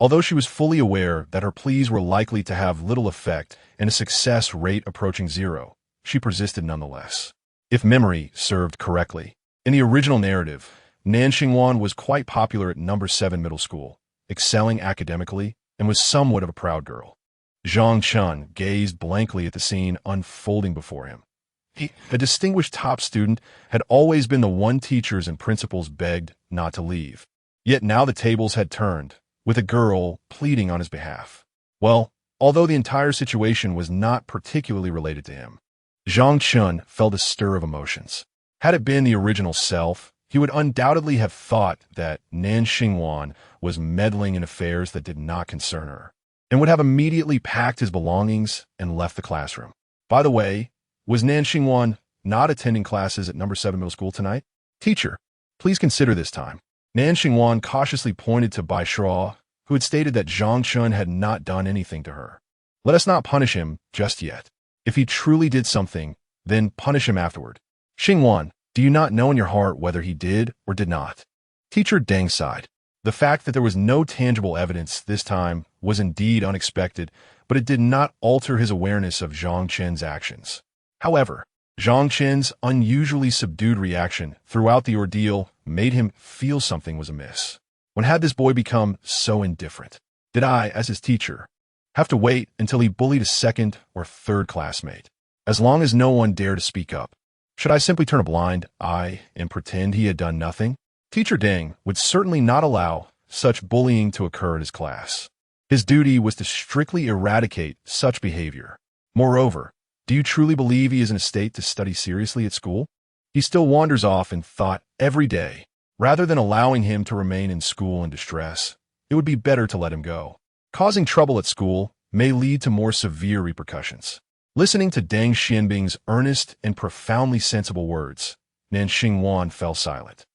Although she was fully aware that her pleas were likely to have little effect and a success rate approaching 0, she persisted nonetheless. If memory served correctly, in the original narrative, Nan Xingwan was quite popular at No. 7 middle school, excelling academically, and was somewhat of a proud girl. Zhang Chen gazed blankly at the scene unfolding before him. He, a distinguished top student, had always been the one teachers and principals begged not to leave. Yet now the tables had turned, with a girl pleading on his behalf. Well, although the entire situation was not particularly related to him, Zhang Chen felt a stir of emotions. Had it been the original self, he would undoubtedly have thought that Nan Xingwan was meddling in affairs that did not concern her, and would have immediately packed his belongings and left the classroom. By the way, was Nan Xingwan not attending classes at No. 7 middle school tonight? "Teacher, please consider this time." Nan Xingwan cautiously pointed to Bai Shiruo, who had stated that Zhang Chen had not done anything to her. "Let us not punish him just yet. If he truly did something, then punish him afterward. Xingwan, do you not know in your heart whether he did or did not?" Teacher Deng sighed. The fact that there was no tangible evidence this time was indeed unexpected, but it did not alter his awareness of Zhang Chen's actions. However, Zhang Chen's unusually subdued reaction throughout the ordeal made him feel something was amiss. When had this boy become so indifferent? Did I, as his teacher, have to wait until he bullied a second or third classmate? As long as no one dared to speak up, should I simply turn a blind eye and pretend he had done nothing? Teacher Deng would certainly not allow such bullying to occur in his class. His duty was to strictly eradicate such behavior. Moreover, do you truly believe he is in a state to study seriously at school? He still wanders off in thought every day. Rather than allowing him to remain in school in distress, it would be better to let him go. Causing trouble at school may lead to more severe repercussions. Listening to Deng Xianbing's earnest and profoundly sensible words, Nan Xingwan fell silent.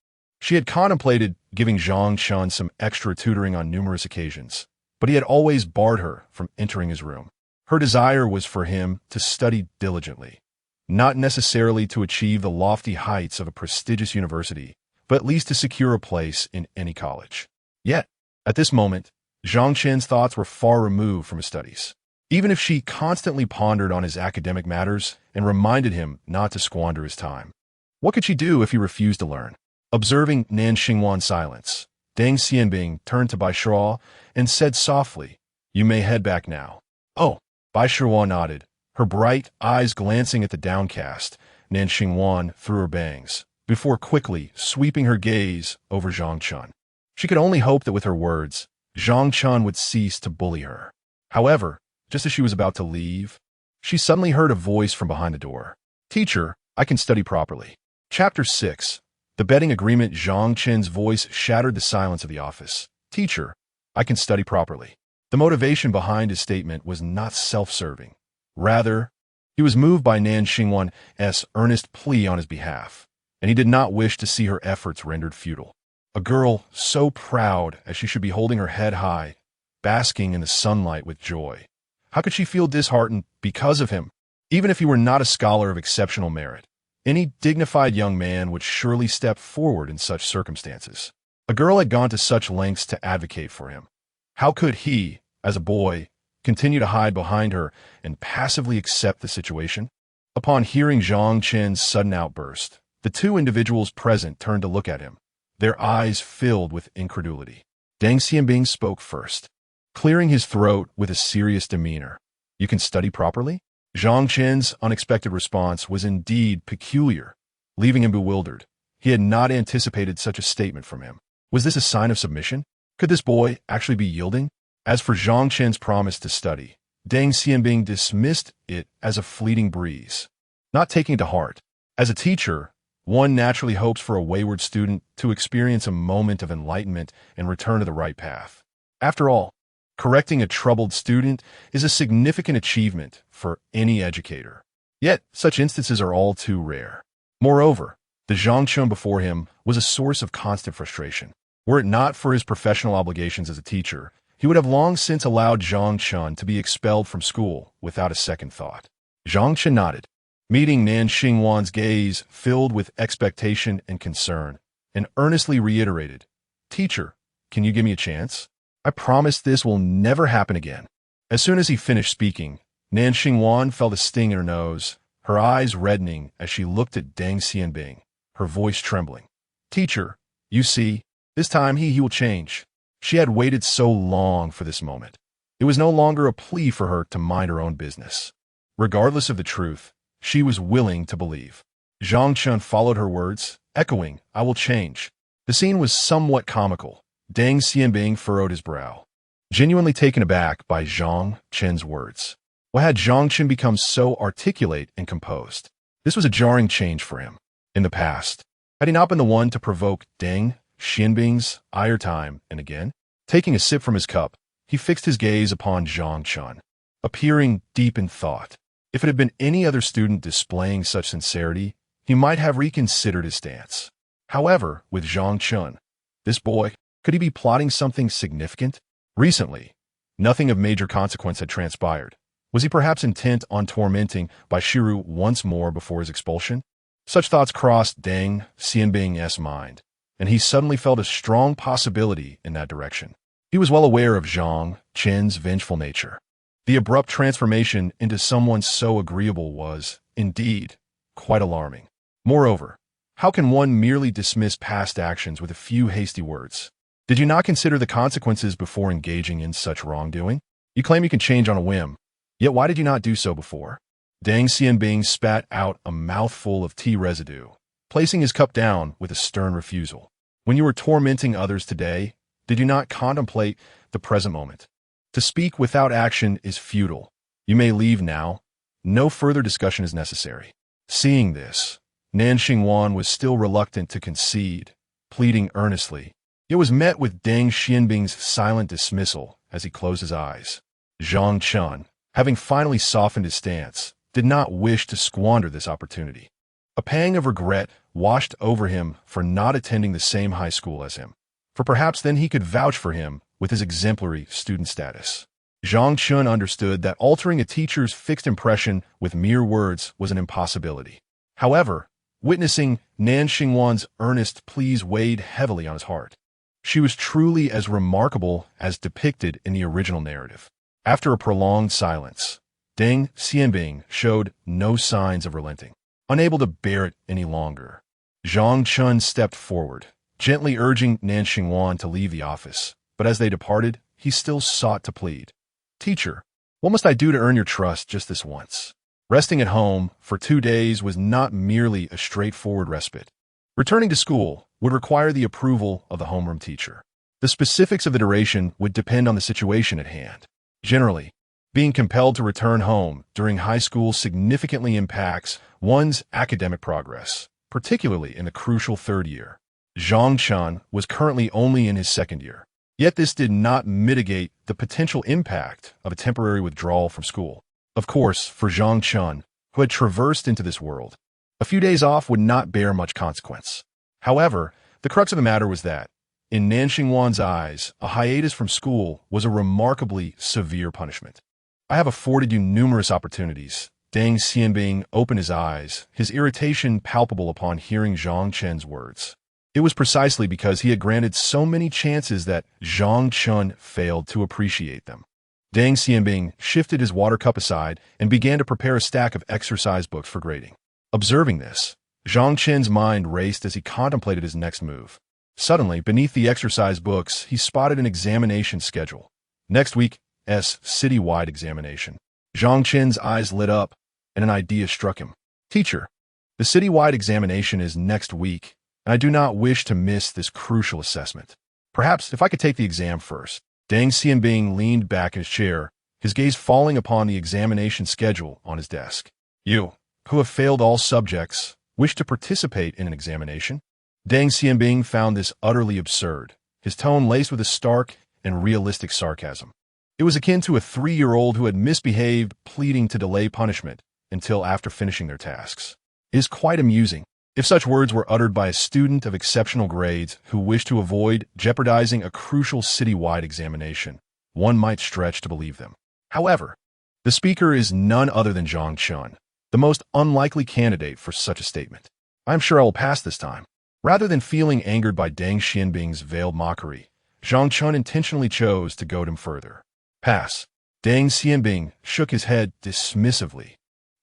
She had contemplated giving Zhang Chen some extra tutoring on numerous occasions, but he had always barred her from entering his room. Her desire was for him to study diligently, not necessarily to achieve the lofty heights of a prestigious university, but at least to secure a place in any college. Yet, at this moment, Zhang Chen's thoughts were far removed from his studies. Even if she constantly pondered on his academic matters and reminded him not to squander his time, what could she do if he refused to learn? Observing Nan Xingwan's silence, Deng Xianbing turned to Bai Shuo and said softly, "You may head back now." "Oh," Bai Shuo nodded, her bright eyes glancing at the downcast Nan Xingwan through her bangs, before quickly sweeping her gaze over Zhang Chen. She could only hope that with her words, Zhang Chen would cease to bully her. However, just as she was about to leave, she suddenly heard a voice from behind the door. "Teacher, I can study properly." Chapter 6. The betting agreement. Zhang Chen's voice shattered the silence of the office. "Teacher, I can study properly." The motivation behind his statement was not self-serving. Rather, he was moved by Nan Xingwan's earnest plea on his behalf, and he did not wish to see her efforts rendered futile. A girl so proud as she should be holding her head high, basking in the sunlight with joy. How could she feel disheartened because of him? Even if he were not a scholar of exceptional merit, any dignified young man would surely step forward in such circumstances. A girl had gone to such lengths to advocate for him. How could he, as a boy, continue to hide behind her and passively accept the situation? Upon hearing Zhang Chen's sudden outburst, the two individuals present turned to look at him, their eyes filled with incredulity. Deng Xianbing spoke first, clearing his throat with a serious demeanor. "You can study properly?" Zhang Chen's unexpected response was indeed peculiar, leaving him bewildered. He had not anticipated such a statement from him. Was this a sign of submission? Could this boy actually be yielding? As for Zhang Chen's promise to study, Deng Xianbing dismissed it as a fleeting breeze, not taking it to heart. As a teacher, one naturally hopes for a wayward student to experience a moment of enlightenment and return to the right path. After all, correcting a troubled student is a significant achievement for any educator. Yet, such instances are all too rare. Moreover, the Zhang Chen before him was a source of constant frustration. Were it not for his professional obligations as a teacher, he would have long since allowed Zhang Chen to be expelled from school without a second thought. Zhang Chen nodded, meeting Nan Xingwan's gaze filled with expectation and concern, and earnestly reiterated, "Teacher, can you give me a chance? I promise this will never happen again." As soon as he finished speaking, Nan Xingwan felt a sting in her nose, her eyes reddening as she looked at Deng Xianbing, her voice trembling. "Teacher, you see, this time he will change." She had waited so long for this moment. It was no longer a plea for her to mind her own business. Regardless of the truth, she was willing to believe. Zhang Chen followed her words, echoing, "I will change." The scene was somewhat comical. Deng Xianbing furrowed his brow, genuinely taken aback by Zhang Chen's words. Why had Zhang Chen become so articulate and composed? This was a jarring change for him. In the past, had he not been the one to provoke Deng Xianbing's ire time and again? Taking a sip from his cup, he fixed his gaze upon Zhang Chen, appearing deep in thought. If it had been any other student displaying such sincerity, he might have reconsidered his stance. However, with Zhang Chen, this boy, could he be plotting something significant? Recently, nothing of major consequence had transpired. Was he perhaps intent on tormenting Bai Shiru once more before his expulsion? Such thoughts crossed Deng Xianbing's mind, and he suddenly felt a strong possibility in that direction. He was well aware of Zhang Chen's vengeful nature. The abrupt transformation into someone so agreeable was, indeed, quite alarming. Moreover, how can one merely dismiss past actions with a few hasty words? Did you not consider the consequences before engaging in such wrongdoing? You claim you can change on a whim, yet why did you not do so before? Deng Xianbing spat out a mouthful of tea residue, placing his cup down with a stern refusal. When you were tormenting others today, did you not contemplate the present moment? To speak without action is futile. You may leave now. No further discussion is necessary. Seeing this, Nan Xingwan was still reluctant to concede, pleading earnestly. It was met with Deng Xianbing's silent dismissal as he closed his eyes. Zhang Chen, having finally softened his stance, did not wish to squander this opportunity. A pang of regret washed over him for not attending the same high school as him, for perhaps then he could vouch for him with his exemplary student status. Zhang Chen understood that altering a teacher's fixed impression with mere words was an impossibility. However, witnessing Nan Xingwan's earnest pleas weighed heavily on his heart. She was truly as remarkable as depicted in the original narrative. After a prolonged silence, Deng Xianbing showed no signs of relenting. Unable to bear it any longer, Zhang Chen stepped forward, gently urging Nan Xingwan to leave the office. But as they departed, he still sought to plead. Teacher, what must I do to earn your trust just this once? Resting at home for 2 days was not merely a straightforward respite. Returning to school would require the approval of the homeroom teacher. The specifics of the duration would depend on the situation at hand. Generally, being compelled to return home during high school significantly impacts one's academic progress, particularly in the crucial 3rd year. Zhang Chen was currently only in his 2nd year. Yet this did not mitigate the potential impact of a temporary withdrawal from school. Of course, for Zhang Chen, who had traversed into this world, a few days off would not bear much consequence. However, the crux of the matter was that, in Nan Xingwan's eyes, a hiatus from school was a remarkably severe punishment. I have afforded you numerous opportunities. Deng Xianbing opened his eyes, his irritation palpable upon hearing Zhang Chen's words. It was precisely because he had granted so many chances that Zhang Chen failed to appreciate them. Deng Xianbing shifted his water cup aside and began to prepare a stack of exercise books for grading. Observing this, Zhang Chen's mind raced as he contemplated his next move. Suddenly, beneath the exercise books, he spotted an examination schedule. Next week's citywide examination. Zhang Chen's eyes lit up, and an idea struck him. Teacher, the citywide examination is next week, and I do not wish to miss this crucial assessment. Perhaps if I could take the exam first. Deng Xianbing leaned back in his chair, his gaze falling upon the examination schedule on his desk. You, who have failed all subjects, wish to participate in an examination? Deng Xianbing found this utterly absurd, his tone laced with a stark and realistic sarcasm. It was akin to a 3-year-old who had misbehaved pleading to delay punishment until after finishing their tasks. It is quite amusing. If such words were uttered by a student of exceptional grades who wished to avoid jeopardizing a crucial citywide examination, one might stretch to believe them. However, the speaker is none other than Zhang Chen, the most unlikely candidate for such a statement. I am sure I will pass this time. Rather than feeling angered by Deng Xianbing's veiled mockery, Zhang Chen intentionally chose to goad him further. Pass. Deng Xianbing shook his head dismissively,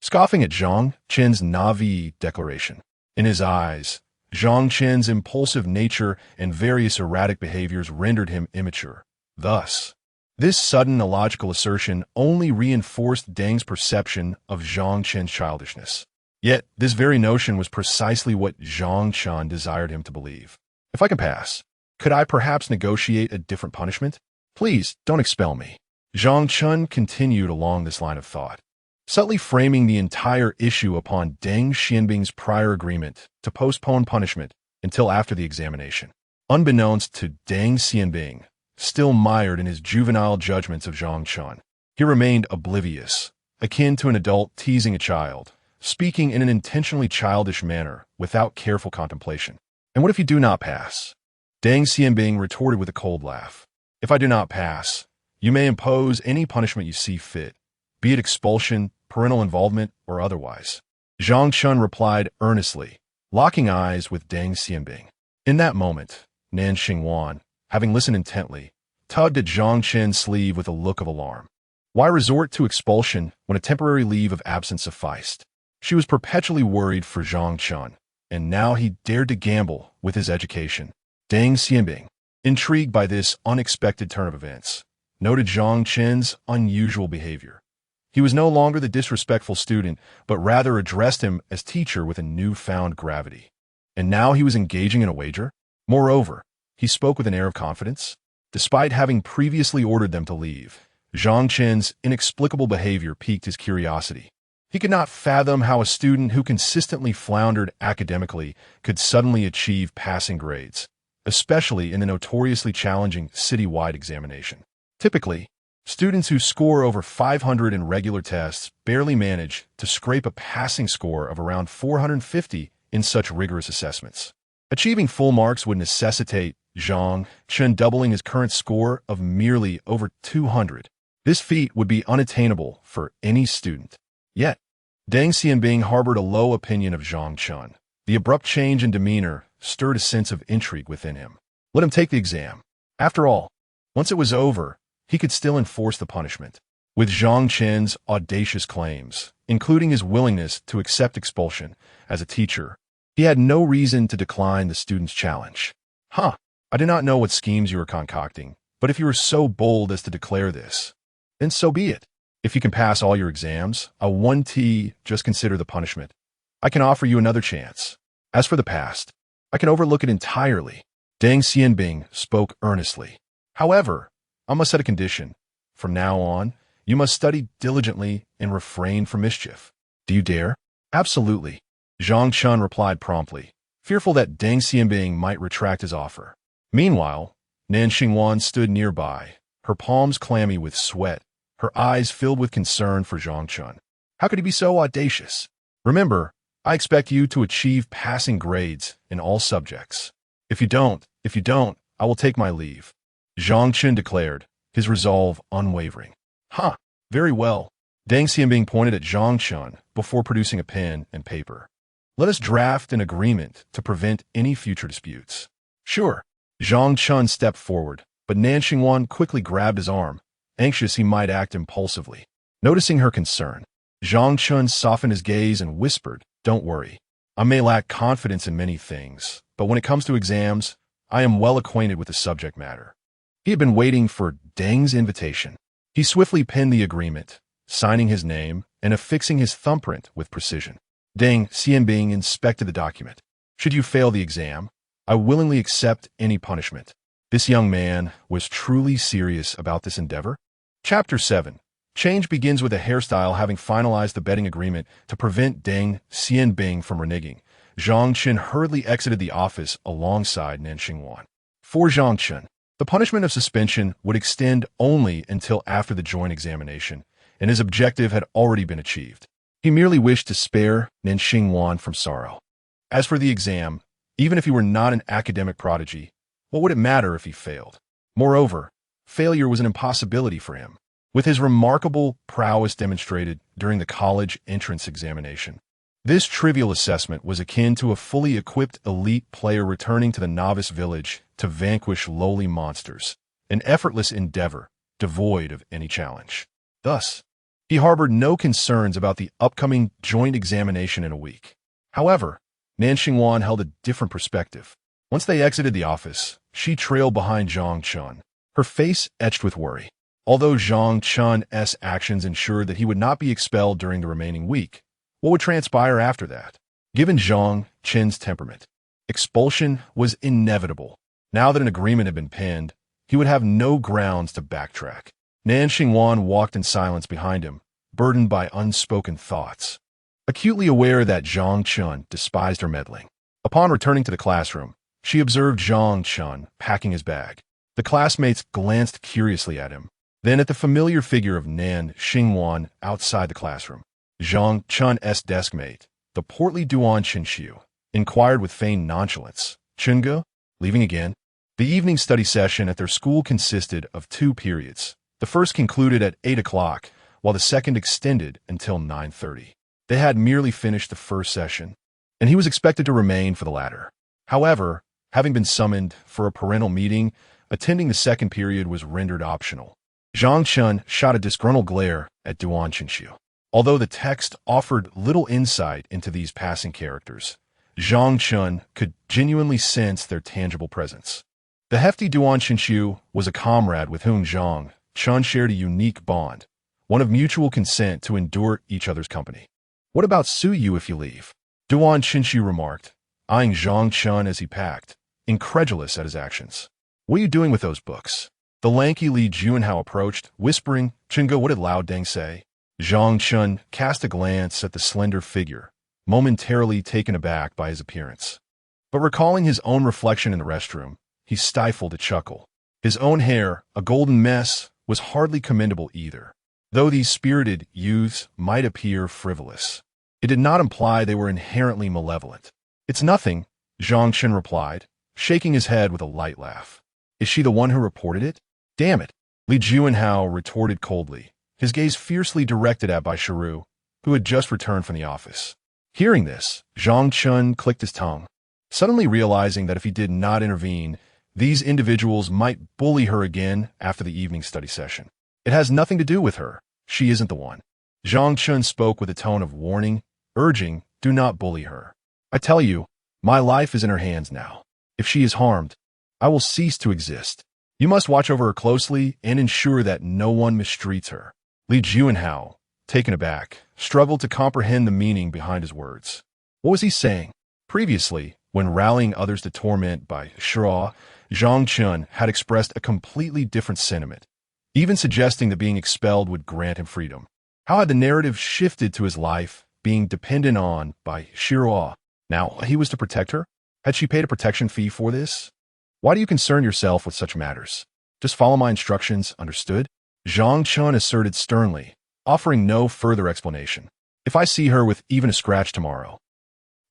scoffing at Zhang Chen's naive declaration. In his eyes, Zhang Chen's impulsive nature and various erratic behaviors rendered him immature. Thus, this sudden illogical assertion only reinforced Deng's perception of Zhang Chen's childishness. Yet, this very notion was precisely what Zhang Chen desired him to believe. If I can pass, could I perhaps negotiate a different punishment? Please, don't expel me. Zhang Chen continued along this line of thought, subtly framing the entire issue upon Deng Xianbing's prior agreement to postpone punishment until after the examination. Unbeknownst to Deng Xianbing, still mired in his juvenile judgments of Zhang Chen, he remained oblivious, akin to an adult teasing a child, speaking in an intentionally childish manner without careful contemplation. And what if you do not pass? Deng Xianbing retorted with a cold laugh. If I do not pass, you may impose any punishment you see fit, be it expulsion, parental involvement, or otherwise. Zhang Chen replied earnestly, locking eyes with Deng Xianbing. In that moment, Nan Xingwan, having listened intently, tugged at Zhang Chen's sleeve with a look of alarm. Why resort to expulsion when a temporary leave of absence sufficed? She was perpetually worried for Zhang Chen, and now he dared to gamble with his education. Deng Xianbing, intrigued by this unexpected turn of events, noted Zhang Chen's unusual behavior. He was no longer the disrespectful student, but rather addressed him as teacher with a newfound gravity. And now he was engaging in a wager? Moreover, he spoke with an air of confidence. Despite having previously ordered them to leave, Zhang Chen's inexplicable behavior piqued his curiosity. He could not fathom how a student who consistently floundered academically could suddenly achieve passing grades, especially in the notoriously challenging citywide examination. Typically, students who score over 500 in regular tests barely manage to scrape a passing score of around 450 in such rigorous assessments. Achieving full marks would necessitate Zhang Chen doubling his current score of merely over 200. This feat would be unattainable for any student. Yet, Deng Xianbing harbored a low opinion of Zhang Chen. The abrupt change in demeanor stirred a sense of intrigue within him. Let him take the exam. After all, once it was over, he could still enforce the punishment. With Zhang Chen's audacious claims, including his willingness to accept expulsion as a teacher, he had no reason to decline the student's challenge. I do not know what schemes you are concocting, but if you are so bold as to declare this, then so be it. If you can pass all your exams, a 1T, just consider the punishment. I can offer you another chance. As for the past, I can overlook it entirely. Deng Xianbing spoke earnestly. However, I must set a condition. From now on, you must study diligently and refrain from mischief. Do you dare? Absolutely. Zhang Chen replied promptly, fearful that Deng Xianbing might retract his offer. Meanwhile, Nan Xingwan stood nearby, her palms clammy with sweat, her eyes filled with concern for Zhang Chen. How could he be so audacious? Remember, I expect you to achieve passing grades in all subjects. If you don't, I will take my leave. Zhang Chen declared, his resolve unwavering. Very well. Deng Xianbing pointed at Zhang Chen before producing a pen and paper. Let us draft an agreement to prevent any future disputes. Sure. Zhang Chen stepped forward, but Nan Xingwan quickly grabbed his arm, anxious he might act impulsively. Noticing her concern, Zhang Chen softened his gaze and whispered, Don't worry. I may lack confidence in many things, but when it comes to exams, I am well acquainted with the subject matter. He had been waiting for Deng's invitation. He swiftly penned the agreement, signing his name and affixing his thumbprint with precision. Deng Xianbing inspected the document. Should you fail the exam, I willingly accept any punishment. This young man was truly serious about this endeavor. Chapter 7. Change begins with a hairstyle having finalized the betting agreement to prevent Deng Xianbing from reneging. Zhang Chen hurriedly exited the office alongside Nan Xingwan. For Zhang Chen, the punishment of suspension would extend only until after the joint examination, and his objective had already been achieved. He merely wished to spare Nan Xingwan from sorrow. As for the exam, even if he were not an academic prodigy, what would it matter if he failed? Moreover, failure was an impossibility for him, with his remarkable prowess demonstrated during the college entrance examination. This trivial assessment was akin to a fully equipped elite player returning to the novice village to vanquish lowly monsters, an effortless endeavor devoid of any challenge. Thus, he harbored no concerns about the upcoming joint examination in a week. However, Nan Xingwan held a different perspective. Once they exited the office, she trailed behind Zhang Chen, her face etched with worry. Although Zhang Chen's actions ensured that he would not be expelled during the remaining week, what would transpire after that? Given Zhang Chen's temperament, expulsion was inevitable. Now that an agreement had been penned, he would have no grounds to backtrack. Nan Xingwan walked in silence behind him, burdened by unspoken thoughts, acutely aware that Zhang Chen despised her meddling. Upon returning to the classroom, she observed Zhang Chen packing his bag. The classmates glanced curiously at him, then at the familiar figure of Nan Xingwan outside the classroom. Zhang Chen's deskmate, the portly Duan Chenxiu, inquired with feigned nonchalance, Chunge, leaving again? The evening study session at their school consisted of 2 periods. The first concluded at 8 o'clock, while the second extended until 9:30. They had merely finished the first session, and he was expected to remain for the latter. However, Having been summoned for a parental meeting, attending the second period was rendered optional. Zhang Chen shot a disgruntled glare at Duan Qinshu. Although the text offered little insight into these passing characters, Zhang Chen could genuinely sense their tangible presence. The hefty Duan Qinshu was a comrade with whom Zhang Chen shared a unique bond, one of mutual consent to endure each other's company. "What about Su Yu if you leave?" Duan Qinshu remarked, eyeing Zhang Chen as he packed, incredulous at his actions. "What are you doing with those books?" The lanky Li Junhao approached, whispering, "Chingo, what did Lao Deng say?" Zhang Chen cast a glance at the slender figure, momentarily taken aback by his appearance. But recalling his own reflection in the restroom, he stifled a chuckle. His own hair, a golden mess, was hardly commendable either. Though these spirited youths might appear frivolous, it did not imply they were inherently malevolent. "It's nothing," Zhang Chen replied, shaking his head with a light laugh. "Is she the one who reported it?" "Damn it," Li Junhao retorted coldly, his gaze fiercely directed at Bai Shiru, who had just returned from the office. Hearing this, Zhang Chen clicked his tongue, suddenly realizing that if he did not intervene, these individuals might bully her again after the evening study session. "It has nothing to do with her. She isn't the one." Zhang Chen spoke with a tone of warning, urging, "Do not bully her. I tell you, my life is in her hands now. If she is harmed, I will cease to exist. You must watch over her closely and ensure that no one mistreats her." Li Junhao, taken aback, struggled to comprehend the meaning behind his words. What was he saying? Previously, when rallying others to torment by Shira, Zhang Chen had expressed a completely different sentiment, even suggesting that being expelled would grant him freedom. How had the narrative shifted to his life being dependent on by Shira? Now he was to protect her? Had she paid a protection fee for this? "Why do you concern yourself with such matters? Just follow my instructions, understood?" Zhang Chen asserted sternly, offering no further explanation. "If I see her with even a scratch tomorrow,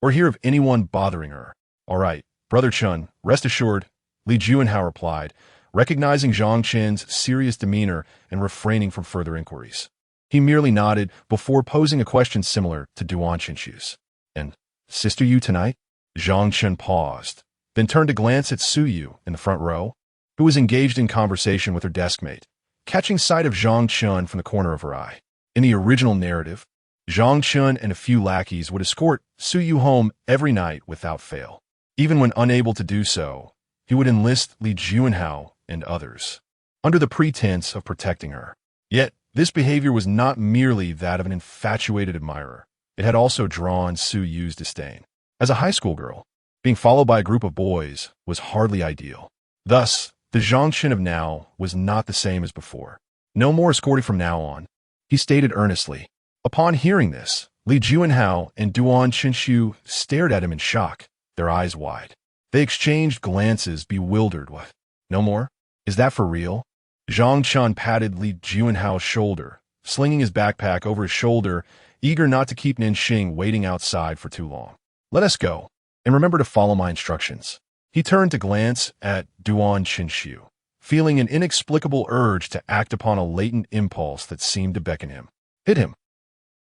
or hear of anyone bothering her—" "All right, Brother Chen, rest assured," Li Junhao replied, recognizing Zhang Chen's serious demeanor and refraining from further inquiries. He merely nodded before posing a question similar to Duan Qinshu's. "And Sister Yu tonight?" Zhang Chen paused, then turned to glance at Su Yu in the front row, who was engaged in conversation with her deskmate, catching sight of Zhang Chen from the corner of her eye. In the original narrative, Zhang Chen and a few lackeys would escort Su Yu home every night without fail. Even when unable to do so, he would enlist Li Junhao and others, under the pretense of protecting her. Yet, this behavior was not merely that of an infatuated admirer. It had also drawn Su Yu's disdain. As a high school girl, being followed by a group of boys was hardly ideal. Thus, the Zhang Chen of now was not the same as before. "No more escorting from now on," he stated earnestly. Upon hearing this, Li Junhao and Duan Qinshu stared at him in shock, their eyes wide. They exchanged glances, bewildered. "What? No more? Is that for real?" Zhang Chen patted Li Junhao's shoulder, slinging his backpack over his shoulder, eager not to keep Ningxing waiting outside for too long. "Let us go, and remember to follow my instructions." He turned to glance at Duan Qinshu, feeling an inexplicable urge to act upon a latent impulse that seemed to beckon him. "Hit him,"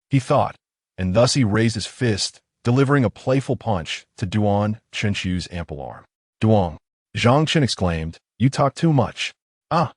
he thought, and thus he raised his fist, delivering a playful punch to Duan Qinshu's ample arm. "Duan," Zhang Chen exclaimed, "you talk too much." "Ah,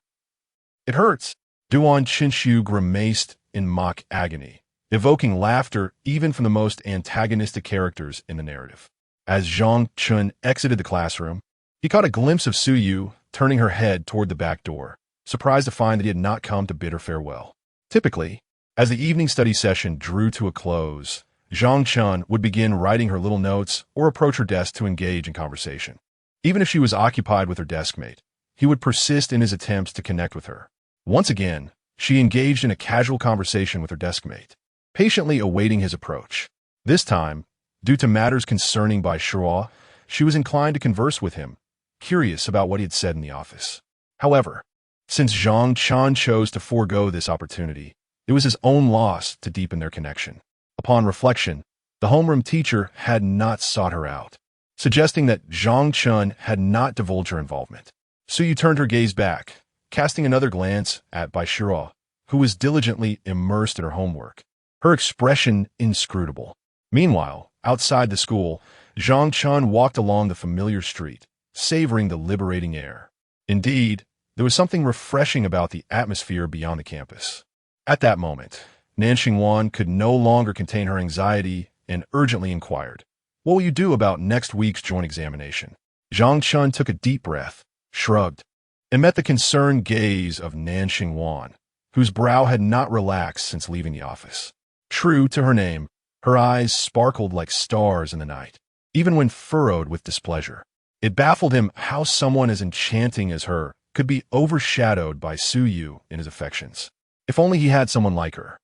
it hurts." Duan Qinshu grimaced in mock agony, evoking laughter even from the most antagonistic characters in the narrative. As Zhang Chen exited the classroom, he caught a glimpse of Su Yu turning her head toward the back door, surprised to find that he had not come to bid her farewell. Typically, as the evening study session drew to a close, Zhang Chen would begin writing her little notes or approach her desk to engage in conversation. Even if she was occupied with her deskmate, he would persist in his attempts to connect with her. Once again, she engaged in a casual conversation with her deskmate, patiently awaiting his approach. This time, due to matters concerning Bai Shira, she was inclined to converse with him, curious about what he had said in the office. However, since Zhang Chen chose to forego this opportunity, it was his own loss to deepen their connection. Upon reflection, the homeroom teacher had not sought her out, suggesting that Zhang Chen had not divulged her involvement. Su Yu turned her gaze back, casting another glance at Bai Shira, who was diligently immersed in her homework, her expression inscrutable. Meanwhile, outside the school, Zhang Chen walked along the familiar street, savoring the liberating air. Indeed, there was something refreshing about the atmosphere beyond the campus. At that moment, Nanxingwan could no longer contain her anxiety and urgently inquired, "What will you do about next week's joint examination?" Zhang Chen took a deep breath, shrugged, and met the concerned gaze of Nanxingwan, whose brow had not relaxed since leaving the office. True to her name, her eyes sparkled like stars in the night, even when furrowed with displeasure. It baffled him how someone as enchanting as her could be overshadowed by Su Yu in his affections. If only he had someone like her.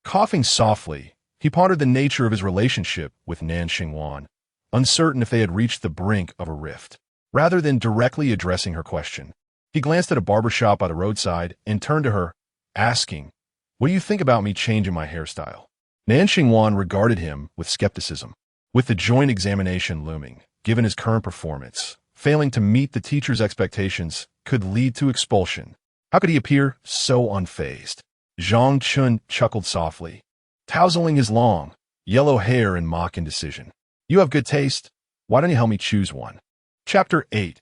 Coughing softly, he pondered the nature of his relationship with Nanxingwan, uncertain if they had reached the brink of a rift. Rather than directly addressing her question, he glanced at a barber shop by the roadside and turned to her, asking, "What do you think about me changing my hairstyle?" Nanxingwan regarded him with skepticism. With the joint examination looming, given his current performance, failing to meet the teacher's expectations could lead to expulsion. How could he appear so unfazed? Zhang Chen chuckled softly, tousling his long, yellow hair in mock indecision. "You have good taste. Why don't you help me choose one?" Chapter 8.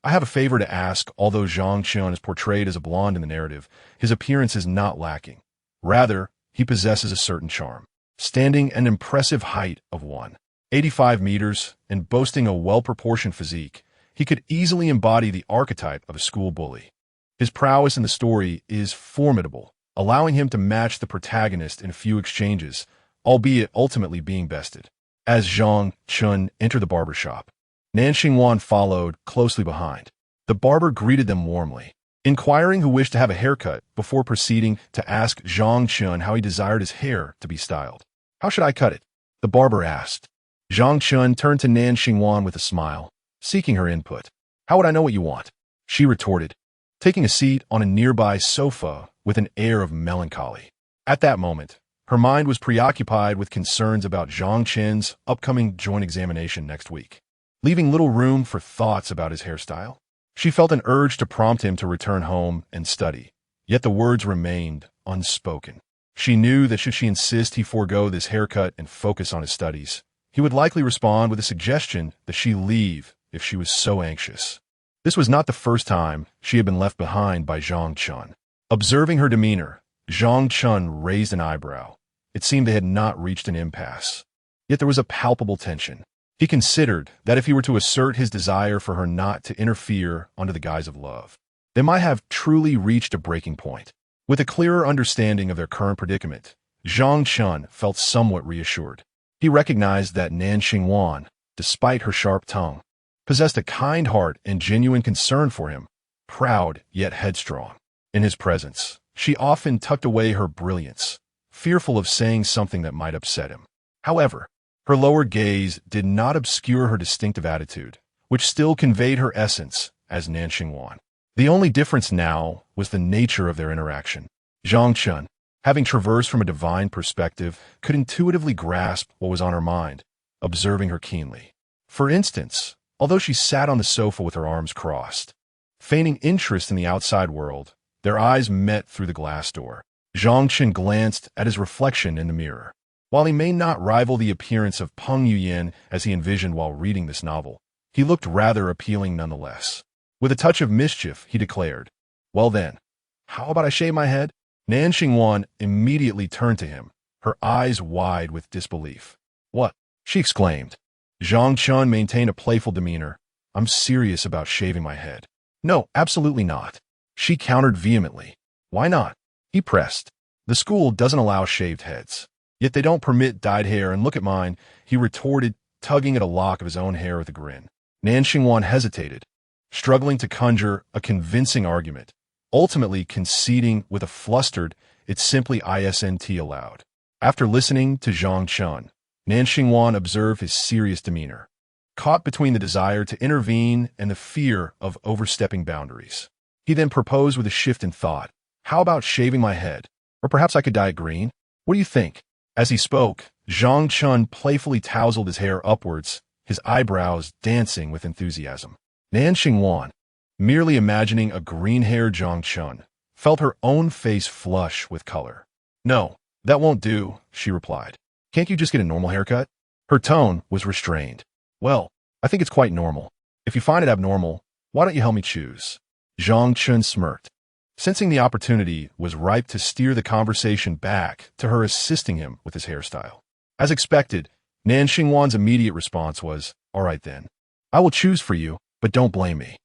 I have a favor to ask. Although Zhang Chen is portrayed as a blonde in the narrative, his appearance is not lacking. Rather, he possesses a certain charm. Standing an impressive height of 185 meters and boasting a well-proportioned physique, he could easily embody the archetype of a school bully. His prowess in the story is formidable, allowing him to match the protagonist in a few exchanges, albeit ultimately being bested. As Zhang Chen entered the barber shop, Nanxingwan followed closely behind. The barber greeted them warmly, inquiring who wished to have a haircut before proceeding to ask Zhang Chen how he desired his hair to be styled. "How should I cut it?" the barber asked. Zhang Chen turned to Nanxingwan with a smile, seeking her input. "How would I know what you want?" she retorted, taking a seat on a nearby sofa with an air of melancholy. At that moment, her mind was preoccupied with concerns about Zhang Chen's upcoming joint examination next week, leaving little room for thoughts about his hairstyle. She felt an urge to prompt him to return home and study, yet the words remained unspoken. She knew that should she insist he forego this haircut and focus on his studies, he would likely respond with a suggestion that she leave if she was so anxious. This was not the first time she had been left behind by Zhang Chen. Observing her demeanor, Zhang Chen raised an eyebrow. It seemed they had not reached an impasse. Yet there was a palpable tension. He considered that if he were to assert his desire for her not to interfere under the guise of love, they might have truly reached a breaking point. With a clearer understanding of their current predicament, Zhang Chen felt somewhat reassured. He recognized that Nanxingwan, despite her sharp tongue, possessed a kind heart and genuine concern for him, proud yet headstrong. In his presence, she often tucked away her brilliance, fearful of saying something that might upset him. However, her lower gaze did not obscure her distinctive attitude, which still conveyed her essence as Nanxingwan. The only difference now was the nature of their interaction. Zhang Chen, having traversed from a divine perspective, could intuitively grasp what was on her mind, observing her keenly. For instance, although she sat on the sofa with her arms crossed, feigning interest in the outside world, their eyes met through the glass door. Zhang Chen glanced at his reflection in the mirror. While he may not rival the appearance of Peng Yuyan as he envisioned while reading this novel, he looked rather appealing nonetheless. With a touch of mischief, he declared, "Well then, how about I shave my head?" Nanxingwan immediately turned to him, her eyes wide with disbelief. "What?" she exclaimed. Zhang Chen maintained a playful demeanor. "I'm serious about shaving my head." "No, absolutely not," she countered vehemently. "Why not?" he pressed. "The school doesn't allow shaved heads. Yet they don't permit dyed hair, and look at mine," he retorted, tugging at a lock of his own hair with a grin. Nanxingwan hesitated, struggling to conjure a convincing argument, ultimately conceding with a flustered, "It's simply isn't allowed." After listening to Zhang Chen, Nanxingwan observed his serious demeanor, caught between the desire to intervene and the fear of overstepping boundaries. He then proposed with a shift in thought, "How about shaving my head? Or perhaps I could dye it green? What do you think?" As he spoke, Zhang Chen playfully tousled his hair upwards, his eyebrows dancing with enthusiasm. Nanxingwan, merely imagining a green-haired Zhang Chen, felt her own face flush with color. "No, that won't do," she replied. "Can't you just get a normal haircut?" Her tone was restrained. "Well, I think it's quite normal. If you find it abnormal, why don't you help me choose? Zhang Chen smirked, sensing the opportunity was ripe to steer the conversation back to her assisting him with his hairstyle. As expected, Nan Xingwan's immediate response was, "All right then. I will choose for you, but don't blame me."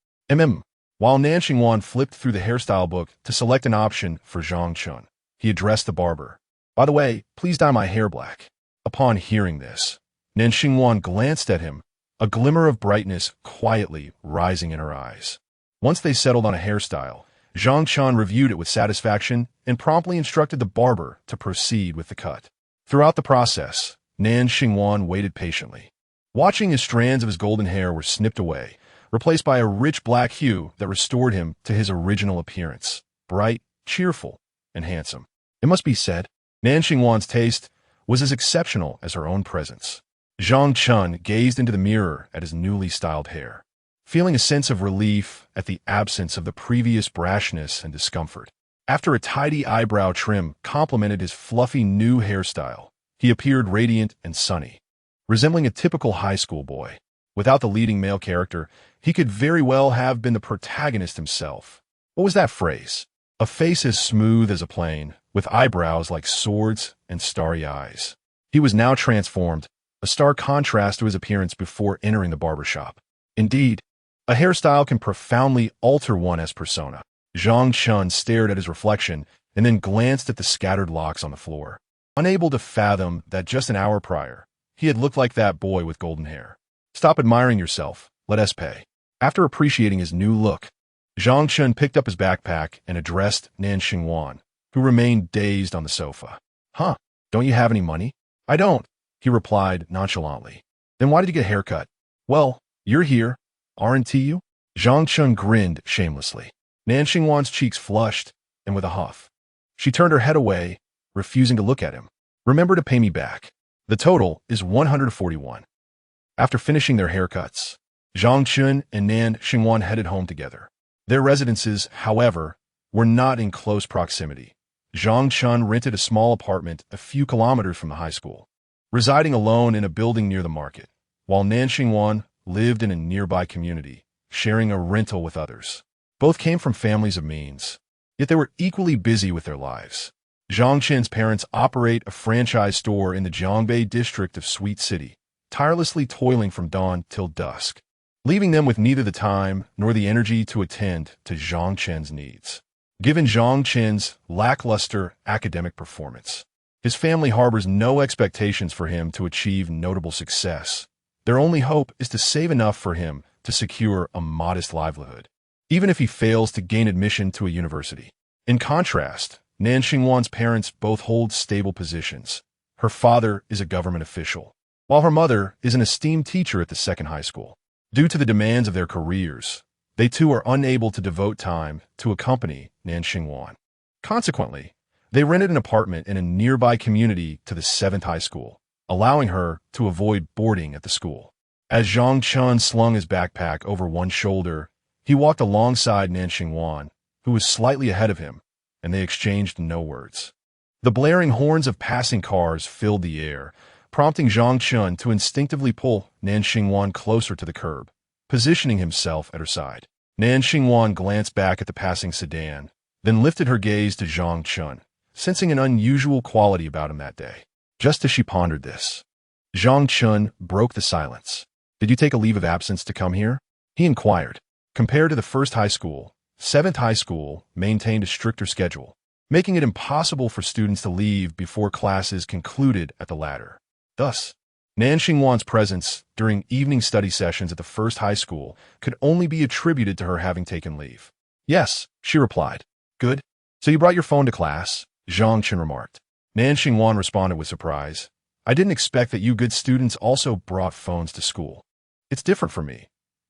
While Nan Xingwan flipped through the hairstyle book to select an option for Zhang Chen, he addressed the barber. "By the way, please dye my hair black." Upon hearing this, Nan Xingwan glanced at him, a glimmer of brightness quietly rising in her eyes. Once they settled on a hairstyle, Zhang Chen reviewed it with satisfaction and promptly instructed the barber to proceed with the cut. Throughout the process, Nan Xingwan waited patiently, watching as strands of his golden hair were snipped away, replaced by a rich black hue that restored him to his original appearance, bright, cheerful, and handsome. It must be said, Nan Xingwan's taste was as exceptional as her own presence. Zhang Chen gazed into the mirror at his newly styled hair, feeling a sense of relief at the absence of the previous brashness and discomfort. After a tidy eyebrow trim complemented his fluffy new hairstyle, he appeared radiant and sunny, resembling a typical high school boy. Without the leading male character, he could very well have been the protagonist himself. What was that phrase? A face as smooth as a plane, with eyebrows like swords and starry eyes. He was now transformed, a stark contrast to his appearance before entering the barbershop. Indeed, a hairstyle can profoundly alter one's persona. Zhang Chen stared at his reflection and then glanced at the scattered locks on the floor, unable to fathom that just an hour prior, he had looked like that boy with golden hair. "Stop admiring yourself, let us pay." After appreciating his new look, Zhang Chen picked up his backpack and addressed Nan Xingwan, who remained dazed on the sofa. "Huh, don't you have any money?" "I don't," he replied nonchalantly. "Then why did you get a haircut?" "Well, you're here, aren't you?" Zhang Chen grinned shamelessly. Nan Xingwan's cheeks flushed, and with a huff, she turned her head away, refusing to look at him. "Remember to pay me back. The total is 141. After finishing their haircuts, Zhang Chen and Nan Xingwan headed home together. Their residences, however, were not in close proximity. Zhang Chen rented a small apartment a few kilometers from the high school, residing alone in a building near the market, while Nan Xingwan lived in a nearby community, sharing a rental with others. Both came from families of means, yet they were equally busy with their lives. Zhang Chen's parents operate a franchise store in the Jiangbei district of Sweet City, tirelessly toiling from dawn till dusk, leaving them with neither the time nor the energy to attend to Zhang Chen's needs. Given Zhang Chen's lackluster academic performance, his family harbors no expectations for him to achieve notable success. Their only hope is to save enough for him to secure a modest livelihood, even if he fails to gain admission to a university. In contrast, Nan Xingwan's parents both hold stable positions. Her father is a government official, while her mother is an esteemed teacher at the second high school. Due to the demands of their careers, they too are unable to devote time to accompany Nan Xingwan. Consequently, they rented an apartment in a nearby community to the 7th high school, allowing her to avoid boarding at the school. As Zhang Chen slung his backpack over one shoulder, he walked alongside Nan Xingwan, who was slightly ahead of him, and they exchanged no words. The blaring horns of passing cars filled the air, prompting Zhang Chen to instinctively pull Nan Xingwan closer to the curb, positioning himself at her side. Nan Xingwan glanced back at the passing sedan, then lifted her gaze to Zhang Chen, sensing an unusual quality about him that day. Just as she pondered this, Zhang Chen broke the silence. "Did you take a leave of absence to come here?" he inquired. Compared to the 1st high school, 7th high school maintained a stricter schedule, making it impossible for students to leave before classes concluded at the latter. Thus, Nan Xingwan's presence during evening study sessions at the 1st high school could only be attributed to her having taken leave. "Yes," she replied. "Good. So you brought your phone to class," Zhang Chen remarked. Nan Xingwan responded with surprise. "I didn't expect that you good students also brought phones to school. It's different for me.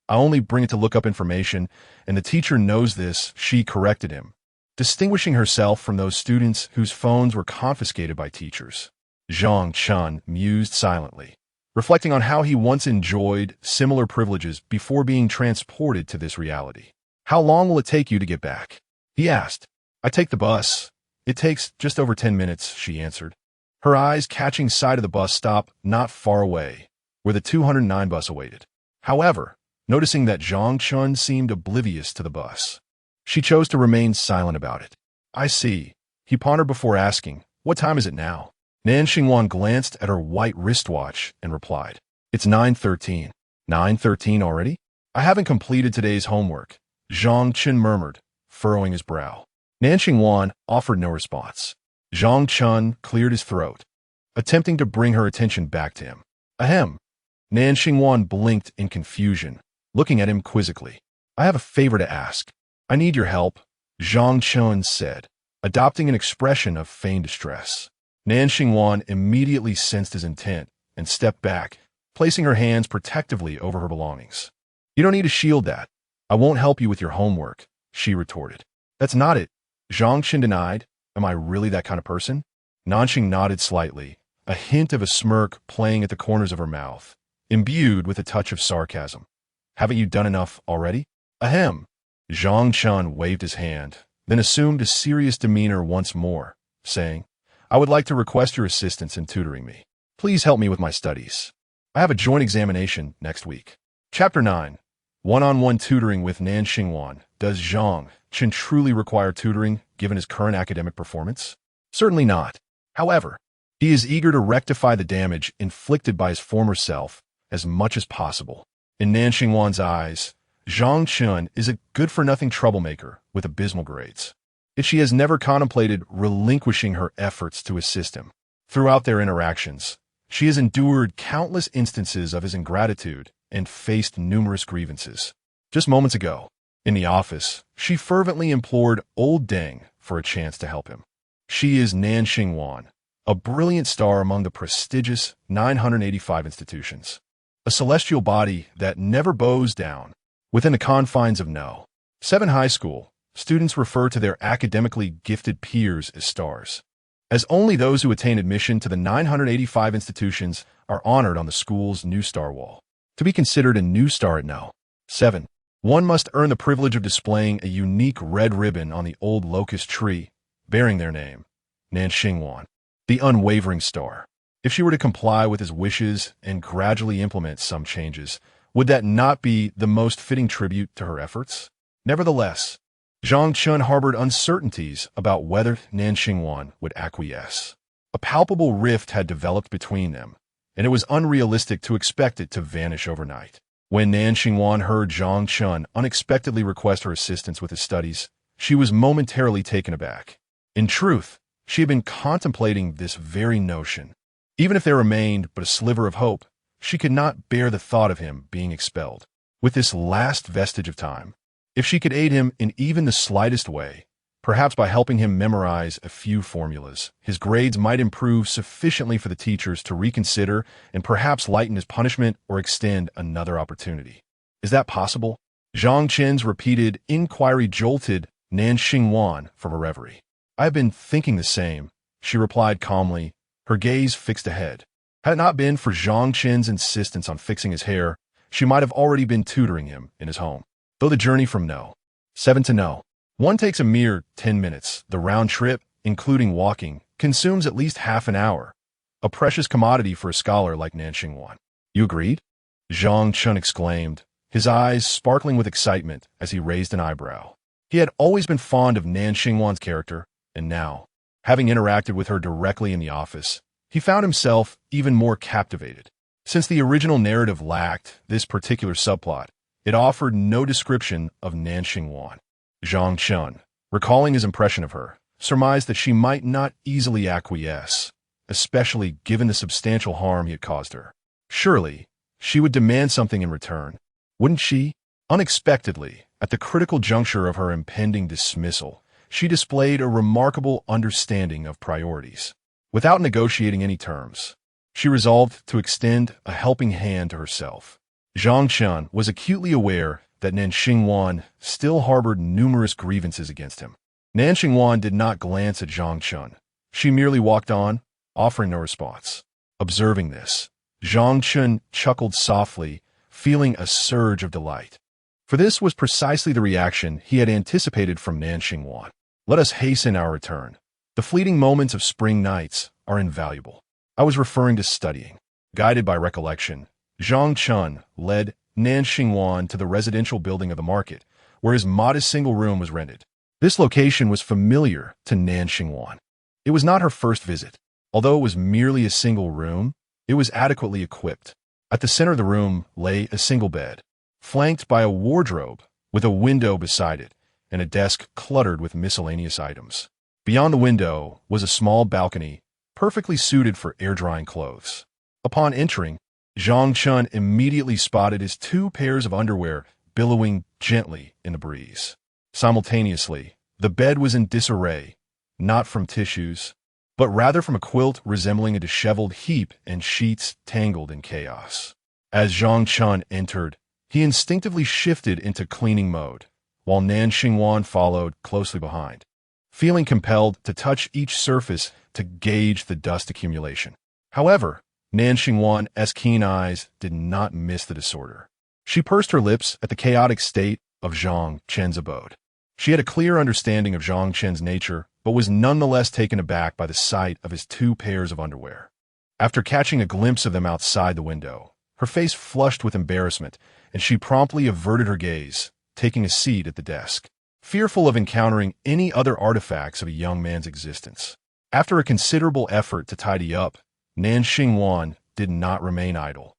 I only bring it to look up information, and the teacher knows this," she corrected him, distinguishing herself from those students whose phones were confiscated by teachers. Zhang Chen mused silently, reflecting on how he once enjoyed similar privileges before being transported to this reality. "How long will it take you to get back?" he asked. "I take the bus. It takes just over 10 minutes, she answered, her eyes catching sight of the bus stop not far away, where the 209 bus awaited. However, noticing that Zhang Chen seemed oblivious to the bus. She chose to remain silent about it. I see. He pondered before asking, what time is it now? Nan Xingwan glanced at her white wristwatch and replied, it's 9:13. 9:13 already? I haven't completed today's homework, Zhang Chen murmured, furrowing his brow. Nan Xingwan offered no response. Zhang Chen cleared his throat, attempting to bring her attention back to him. Ahem. Nan Xingwan blinked in confusion, looking at him quizzically. I have a favor to ask. I need your help, Zhang Chen said, adopting an expression of feigned distress. Nan Xingwan immediately sensed his intent and stepped back, placing her hands protectively over her belongings. You don't need to shield that. I won't help you with your homework, she retorted. That's not it, Zhang Chen denied. Am I really that kind of person? Nanxing nodded slightly, a hint of a smirk playing at the corners of her mouth, imbued with a touch of sarcasm. Haven't you done enough already? Ahem. Zhang Chen waved his hand, then assumed a serious demeanor once more, saying, I would like to request your assistance in tutoring me. Please help me with my studies. I have a joint examination next week. Chapter 9. One-on-one tutoring with Nan Xingwan. Does Zhang Chen truly require tutoring given his current academic performance? Certainly not. However, he is eager to rectify the damage inflicted by his former self as much as possible. In Nan Xingwan's eyes, Zhang Chen is a good-for-nothing troublemaker with abysmal grades. Yet she has never contemplated relinquishing her efforts to assist him. Throughout their interactions, she has endured countless instances of his ingratitude and faced numerous grievances. Just moments ago, in the office, she fervently implored old Deng for a chance to help him. She is Nan Xingwan, a brilliant star among the prestigious 985 institutions, a celestial body that never bows down. Within the confines of No. 7 High School, students refer to their academically gifted peers as stars, as only those who attain admission to the 985 institutions are honored on the school's new star wall. To be considered a new star at No. 7, one must earn the privilege of displaying a unique red ribbon on the old locust tree, bearing their name, Nan Xingwan, the unwavering star. If she were to comply with his wishes and gradually implement some changes, would that not be the most fitting tribute to her efforts? Nevertheless, Zhang Chen harbored uncertainties about whether Nan Xingwan would acquiesce. A palpable rift had developed between them, and it was unrealistic to expect it to vanish overnight. When Nan Xingwan heard Zhang Chen unexpectedly request her assistance with his studies, she was momentarily taken aback. In truth, she had been contemplating this very notion. Even if there remained but a sliver of hope, she could not bear the thought of him being expelled. With this last vestige of time, if she could aid him in even the slightest way, perhaps by helping him memorize a few formulas, his grades might improve sufficiently for the teachers to reconsider and perhaps lighten his punishment or extend another opportunity. Is that possible? Zhang Chen's repeated inquiry jolted Nan Xingwan from a reverie. I have been thinking the same, she replied calmly, her gaze fixed ahead. Had it not been for Zhang Chen's insistence on fixing his hair, she might have already been tutoring him in his home. Though the journey from No. 7 to No. 1 takes a mere 10 minutes, the round trip, including walking, consumes at least half an hour, a precious commodity for a scholar like Nan Xingwan. You agreed? Zhang Chen exclaimed, his eyes sparkling with excitement as he raised an eyebrow. He had always been fond of Nan Xingwan's character, and now, having interacted with her directly in the office, he found himself even more captivated. Since the original narrative lacked this particular subplot, it offered no description of Nan Xingwan. Zhang Chen, recalling his impression of her, surmised that she might not easily acquiesce, especially given the substantial harm he had caused her. Surely, she would demand something in return, wouldn't she? Unexpectedly, at the critical juncture of her impending dismissal, she displayed a remarkable understanding of priorities. Without negotiating any terms, she resolved to extend a helping hand to herself. Zhang Chen was acutely aware that Nan Xingwan still harbored numerous grievances against him. Nan Xingwan did not glance at Zhang Chen. She merely walked on, offering no response. Observing this, Zhang Chen chuckled softly, feeling a surge of delight. For this was precisely the reaction he had anticipated from Nan Xingwan. Let us hasten our return. The fleeting moments of spring nights are invaluable. I was referring to studying. Guided by recollection, Zhang Chen led Nan Xingwan to the residential building of the market, where his modest single room was rented. This location was familiar to Nan Xingwan. It was not her first visit. Although it was merely a single room, it was adequately equipped. At the center of the room lay a single bed, flanked by a wardrobe with a window beside it and a desk cluttered with miscellaneous items. Beyond the window was a small balcony, perfectly suited for air-drying clothes. Upon entering, Zhang Chen immediately spotted his 2 pairs of underwear billowing gently in the breeze. Simultaneously, the bed was in disarray, not from tissues, but rather from a quilt resembling a disheveled heap and sheets tangled in chaos. As Zhang Chen entered, he instinctively shifted into cleaning mode, while Nan Xingwan followed closely behind, feeling compelled to touch each surface to gauge the dust accumulation. However, Nan Xingwan's keen eyes did not miss the disorder. She pursed her lips at the chaotic state of Zhang Chen's abode. She had a clear understanding of Zhang Chen's nature, but was nonetheless taken aback by the sight of his 2 pairs of underwear. After catching a glimpse of them outside the window, her face flushed with embarrassment, and she promptly averted her gaze, taking a seat at the desk, fearful of encountering any other artifacts of a young man's existence. After a considerable effort to tidy up, Nan Xingwan did not remain idle.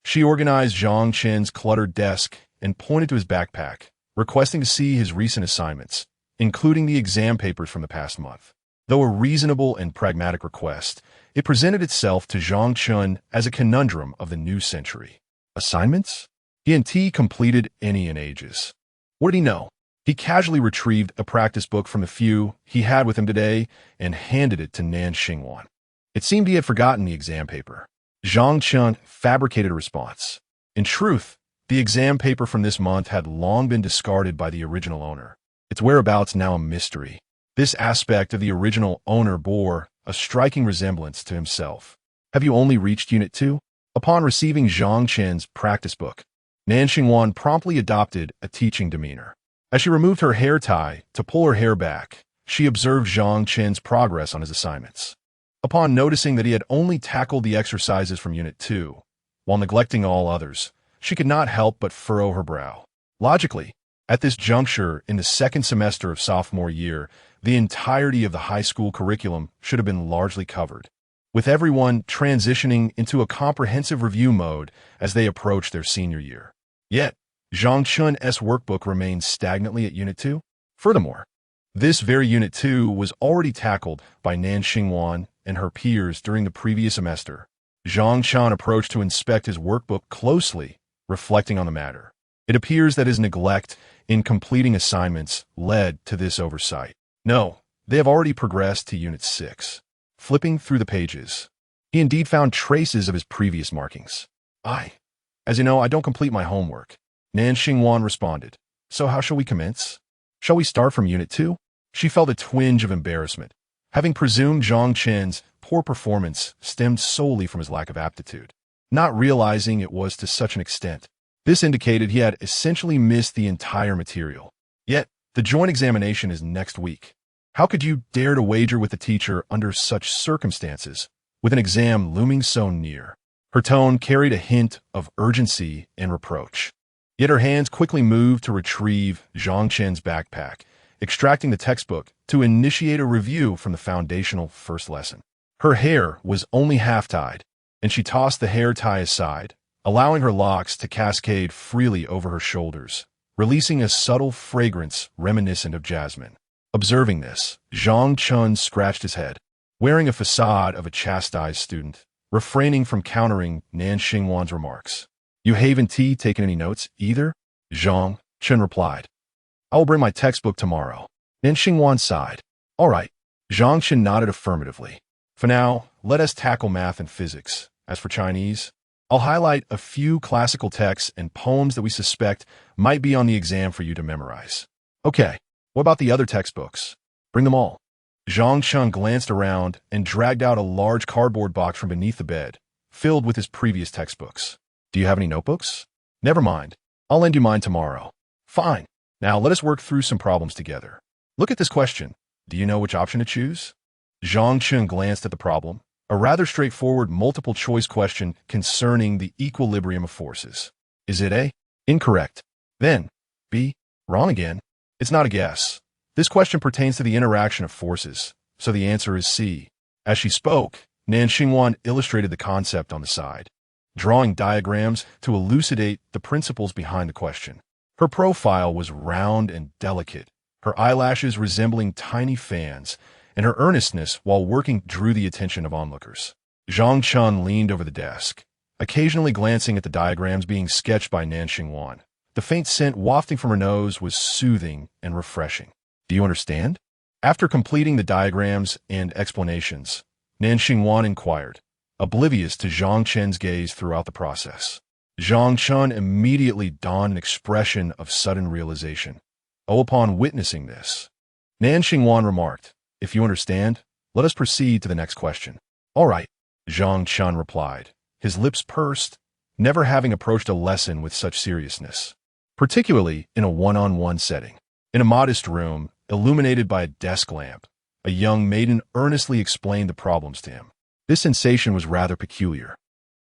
She organized Zhang Chen's cluttered desk and pointed to his backpack, requesting to see his recent assignments, including the exam papers from the past month. Though a reasonable and pragmatic request, it presented itself to Zhang Chen as a conundrum of the new century. Assignments? He and T completed any in ages. What did he know? He casually retrieved a practice book from the few he had with him today and handed it to Nan Xingwan. It seemed he had forgotten the exam paper. Zhang Chen fabricated a response. In truth, the exam paper from this month had long been discarded by the original owner. Its whereabouts now a mystery. This aspect of the original owner bore a striking resemblance to himself. Have you only reached Unit 2? Upon receiving Zhang Chen's practice book, Nan Xingwan promptly adopted a teaching demeanor. As she removed her hair tie to pull her hair back, she observed Zhang Chen's progress on his assignments. Upon noticing that he had only tackled the exercises from Unit 2, while neglecting all others, she could not help but furrow her brow. Logically, at this juncture in the 2nd semester of sophomore year, the entirety of the high school curriculum should have been largely covered, with everyone transitioning into a comprehensive review mode as they approached their senior year. Yet, Zhang Chen's workbook remained stagnantly at Unit 2. Furthermore, this very Unit 2 was already tackled by Nan Xingwan and her peers during the previous semester. Zhang Chen approached to inspect his workbook closely, reflecting on the matter. It appears that his neglect in completing assignments led to this oversight. No, they have already progressed to Unit 6. Flipping through the pages, he indeed found traces of his previous markings. As you know, I don't complete my homework. Nan Xingwan responded. So how shall we commence? Shall we start from Unit 2? She felt a twinge of embarrassment, having presumed Zhang Chen's poor performance stemmed solely from his lack of aptitude, not realizing it was to such an extent. This indicated he had essentially missed the entire material. Yet, the joint examination is next week. How could you dare to wager with the teacher under such circumstances, with an exam looming so near? Her tone carried a hint of urgency and reproach. Yet her hands quickly moved to retrieve Zhang Chen's backpack, extracting the textbook to initiate a review from the foundational first lesson. Her hair was only half-tied, and she tossed the hair tie aside, allowing her locks to cascade freely over her shoulders, releasing a subtle fragrance reminiscent of jasmine. Observing this, Zhang Chen scratched his head, wearing a facade of a chastised student, refraining from countering Nan Xingwan's remarks. You haven't taken any notes either? Zhang Chen replied. I will bring my textbook tomorrow. Nan Xingwan sighed. All right. Zhang Chen nodded affirmatively. For now, let us tackle math and physics. As for Chinese, I'll highlight a few classical texts and poems that we suspect might be on the exam for you to memorize. Okay, what about the other textbooks? Bring them all. Zhang Chen glanced around and dragged out a large cardboard box from beneath the bed, filled with his previous textbooks. Do you have any notebooks? Never mind. I'll lend you mine tomorrow. Fine. Now let us work through some problems together. Look at this question. Do you know which option to choose? Zhang Chen glanced at the problem, a rather straightforward multiple-choice question concerning the equilibrium of forces. Is it A, Incorrect. Then, B. Wrong again. It's not a guess. This question pertains to the interaction of forces, so the answer is C. As she spoke, Nan Xingwan illustrated the concept on the side, drawing diagrams to elucidate the principles behind the question. Her profile was round and delicate, her eyelashes resembling tiny fans, and her earnestness while working drew the attention of onlookers. Zhang Chen leaned over the desk, occasionally glancing at the diagrams being sketched by Nan Xingwan. The faint scent wafting from her nose was soothing and refreshing. Do you understand? After completing the diagrams and explanations, Nan Xingwan inquired, oblivious to Zhang Chen's gaze throughout the process. Zhang Chen immediately donned an expression of sudden realization. Upon witnessing this, Nan Xingwan remarked, "If you understand, let us proceed to the next question." "All right," Zhang Chen replied, his lips pursed, never having approached a lesson with such seriousness, particularly in a one-on-one setting. In a modest room, illuminated by a desk lamp, a young maiden earnestly explained the problems to him. This sensation was rather peculiar.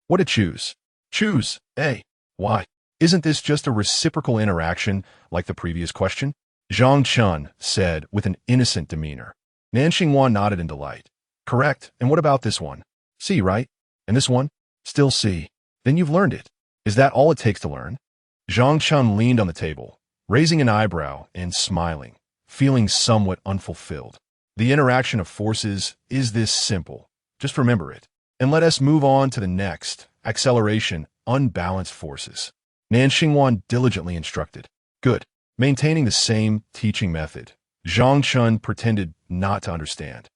What to choose? Choose A. Why? Isn't this just a reciprocal interaction like the previous question? Zhang Chen said with an innocent demeanor. Nan Xingwan nodded in delight. Correct. And what about this one? C, right? And this one? Still C. Then you've learned it. Is that all it takes to learn? Zhang Chen leaned on the table, raising an eyebrow and smiling, feeling somewhat unfulfilled. The interaction of forces is this simple. Just remember it. And let us move on to the next. Acceleration, unbalanced forces. Nan Xingwan diligently instructed. Good. Maintaining the same teaching method, Zhang Chen pretended not to understand.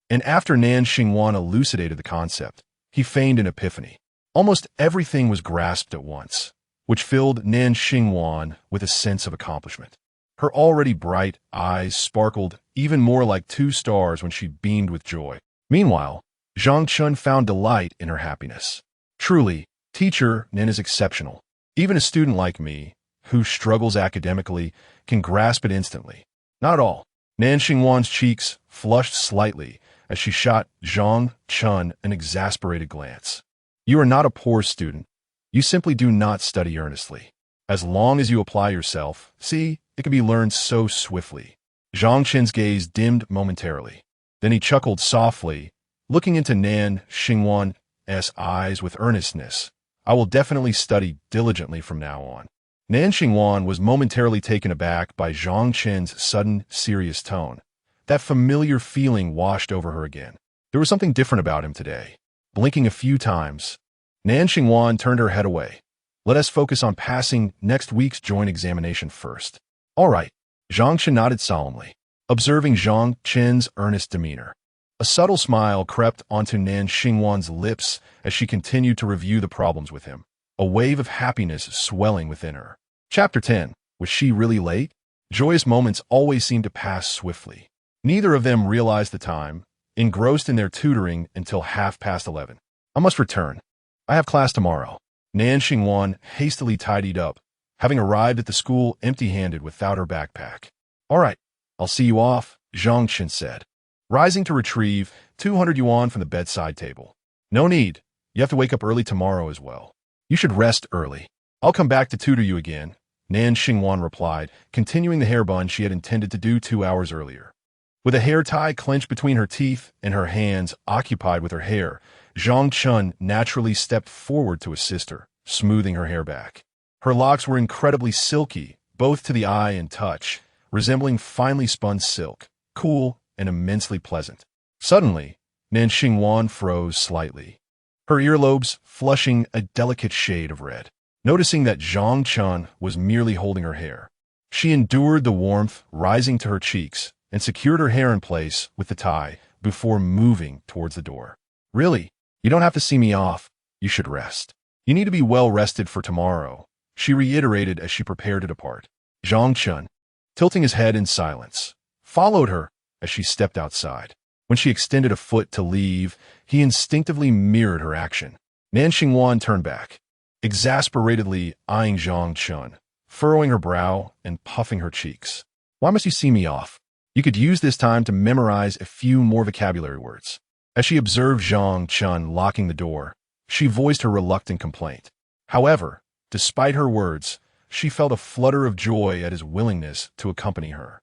And after Nan Xingwan elucidated the concept, he feigned an epiphany. Almost everything was grasped at once, which filled Nan Xingwan with a sense of accomplishment. Her already bright eyes sparkled even more like two stars when she beamed with joy. Meanwhile, Zhang Chen found delight in her happiness. Truly, teacher Nan is exceptional. Even a student like me, who struggles academically, can grasp it instantly. Not at all. Nan Xingwan's cheeks flushed slightly as she shot Zhang Chen an exasperated glance. You are not a poor student. You simply do not study earnestly. As long as you apply yourself, see, it can be learned so swiftly. Zhang Chen's gaze dimmed momentarily. Then he chuckled softly, looking into Nan Xingwan's eyes with earnestness. I will definitely study diligently from now on. Nan Xingwan was momentarily taken aback by Zhang Chen's sudden, serious tone. That familiar feeling washed over her again. There was something different about him today. Blinking a few times, Nan Xingwan turned her head away. Let us focus on passing next week's joint examination first. All right. Zhang Chen nodded solemnly, observing Zhang Chen's earnest demeanor. A subtle smile crept onto Nan Xingwan's lips as she continued to review the problems with him, a wave of happiness swelling within her. Chapter 10. Was she really late? Joyous moments always seem to pass swiftly. Neither of them realized the time, engrossed in their tutoring until 11:30. I must return. I have class tomorrow. Nan Xingwan hastily tidied up, having arrived at the school empty-handed without her backpack. All right, I'll see you off, Zhang Chen said, rising to retrieve 200 yuan from the bedside table. No need. You have to wake up early tomorrow as well. You should rest early. I'll come back to tutor you again, Nan Xingwan replied, continuing the hair bun she had intended to do 2 hours earlier. With a hair tie clenched between her teeth and her hands occupied with her hair, Zhang Chen naturally stepped forward to assist her, smoothing her hair back. Her locks were incredibly silky, both to the eye and touch, resembling finely spun silk, cool and immensely pleasant. Suddenly, Nan Xingwan froze slightly, her earlobes flushing a delicate shade of red. Noticing that Zhang Chen was merely holding her hair, she endured the warmth rising to her cheeks and secured her hair in place with the tie before moving towards the door. Really, you don't have to see me off. You should rest. You need to be well rested for tomorrow, she reiterated as she prepared to depart. Zhang Chen, tilting his head in silence, followed her as she stepped outside. When she extended a foot to leave, he instinctively mirrored her action. Nan Xingwan turned back, exasperatedly eyeing Zhang Chen, furrowing her brow and puffing her cheeks. Why must you see me off? You could use this time to memorize a few more vocabulary words. As she observed Zhang Chen locking the door, she voiced her reluctant complaint. However, despite her words, she felt a flutter of joy at his willingness to accompany her.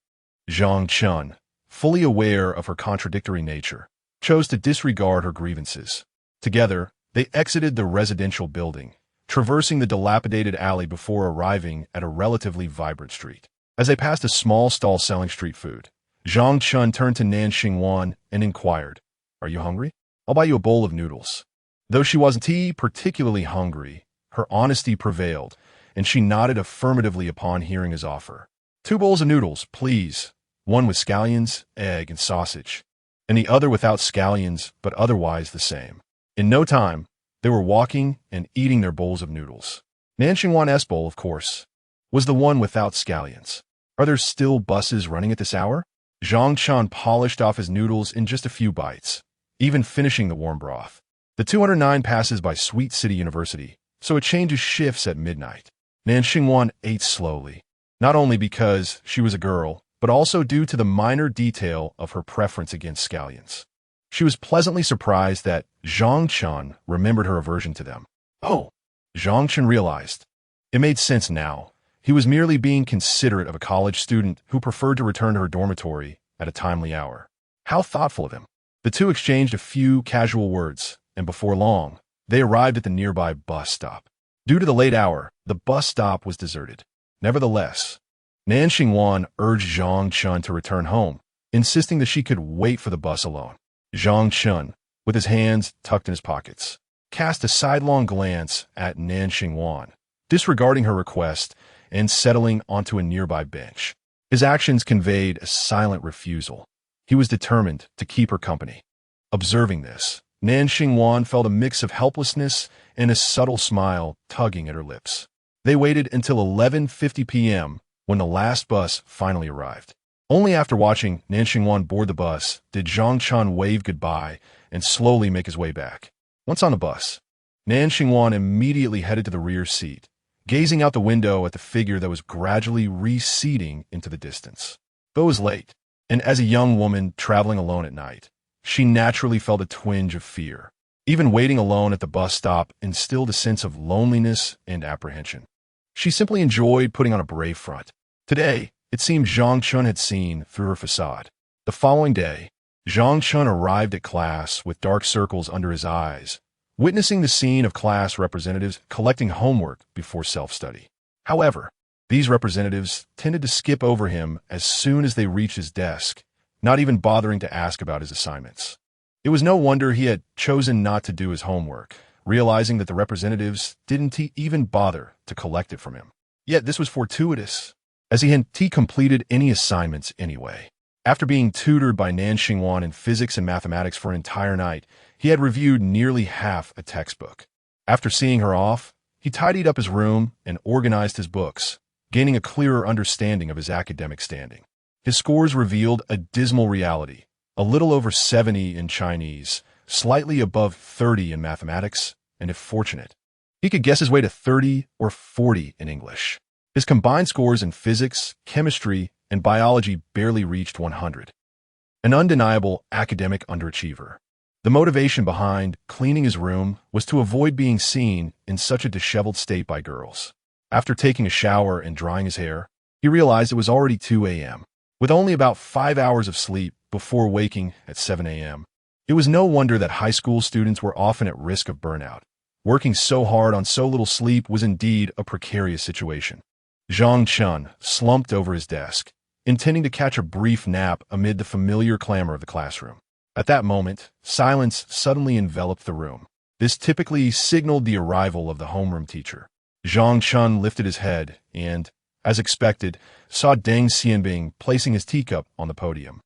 Zhang Chen, fully aware of her contradictory nature, chose to disregard her grievances. Together, they exited the residential building, traversing the dilapidated alley before arriving at a relatively vibrant street. As they passed a small stall selling street food, Zhang Chen turned to Nan Xingwan and inquired, "Are you hungry? I'll buy you a bowl of noodles." Though she wasn't particularly hungry, her honesty prevailed, and she nodded affirmatively upon hearing his offer. "2 bowls of noodles, please. One with scallions, egg, and sausage, and the other without scallions, but otherwise the same." In no time, they were walking and eating their bowls of noodles. Nan Xingwan's bowl, of course, was the one without scallions. "Are there still buses running at this hour?" Zhang Chen polished off his noodles in just a few bites, even finishing the warm broth. The 209 passes by Sweet City University, so it changes shifts at midnight. Nan Xingwan ate slowly, not only because she was a girl, but also due to the minor detail of her preference against scallions. She was pleasantly surprised that Zhang Chen remembered her aversion to them. Oh, Zhang Chen realized. It made sense now. He was merely being considerate of a college student who preferred to return to her dormitory at a timely hour. How thoughtful of him. The two exchanged a few casual words, and before long, they arrived at the nearby bus stop. Due to the late hour, the bus stop was deserted. Nevertheless, Nan Xingwan urged Zhang Chen to return home, insisting that she could wait for the bus alone. Zhang Chen, with his hands tucked in his pockets, cast a sidelong glance at Nan Xingwan, disregarding her request and settling onto a nearby bench. His actions conveyed a silent refusal. He was determined to keep her company. Observing this, Nan Xingwan felt a mix of helplessness and a subtle smile tugging at her lips. They waited until 11:50 p.m. when the last bus finally arrived. Only after watching Nan Xingwan board the bus did Zhang Chen wave goodbye and slowly make his way back. Once on the bus, Nan Xingwan immediately headed to the rear seat, gazing out the window at the figure that was gradually receding into the distance. Though it was late, and as a young woman traveling alone at night, she naturally felt a twinge of fear. Even waiting alone at the bus stop instilled a sense of loneliness and apprehension. She simply enjoyed putting on a brave front. Today, it seemed Zhang Chen had seen through her facade. The following day, Zhang Chen arrived at class with dark circles under his eyes, witnessing the scene of class representatives collecting homework before self-study. However, these representatives tended to skip over him as soon as they reached his desk, not even bothering to ask about his assignments. It was no wonder he had chosen not to do his homework, realizing that the representatives didn't even bother to collect it from him. Yet this was fortuitous, as he hadn't completed any assignments anyway. After being tutored by Nan Xingwan in physics and mathematics for an entire night, he had reviewed nearly half a textbook. After seeing her off, he tidied up his room and organized his books, gaining a clearer understanding of his academic standing. His scores revealed a dismal reality, a little over 70 in Chinese, slightly above 30 in mathematics, and if fortunate, he could guess his way to 30 or 40 in English. His combined scores in physics, chemistry, and biology barely reached 100. An undeniable academic underachiever. The motivation behind cleaning his room was to avoid being seen in such a disheveled state by girls. After taking a shower and drying his hair, he realized it was already 2 a.m. With only about 5 hours of sleep before waking at 7 a.m., it was no wonder that high school students were often at risk of burnout. Working so hard on so little sleep was indeed a precarious situation. Zhang Chen slumped over his desk, intending to catch a brief nap amid the familiar clamor of the classroom. At that moment, silence suddenly enveloped the room. This typically signaled the arrival of the homeroom teacher. Zhang Chen lifted his head and, as expected, saw Deng Xianbing placing his teacup on the podium.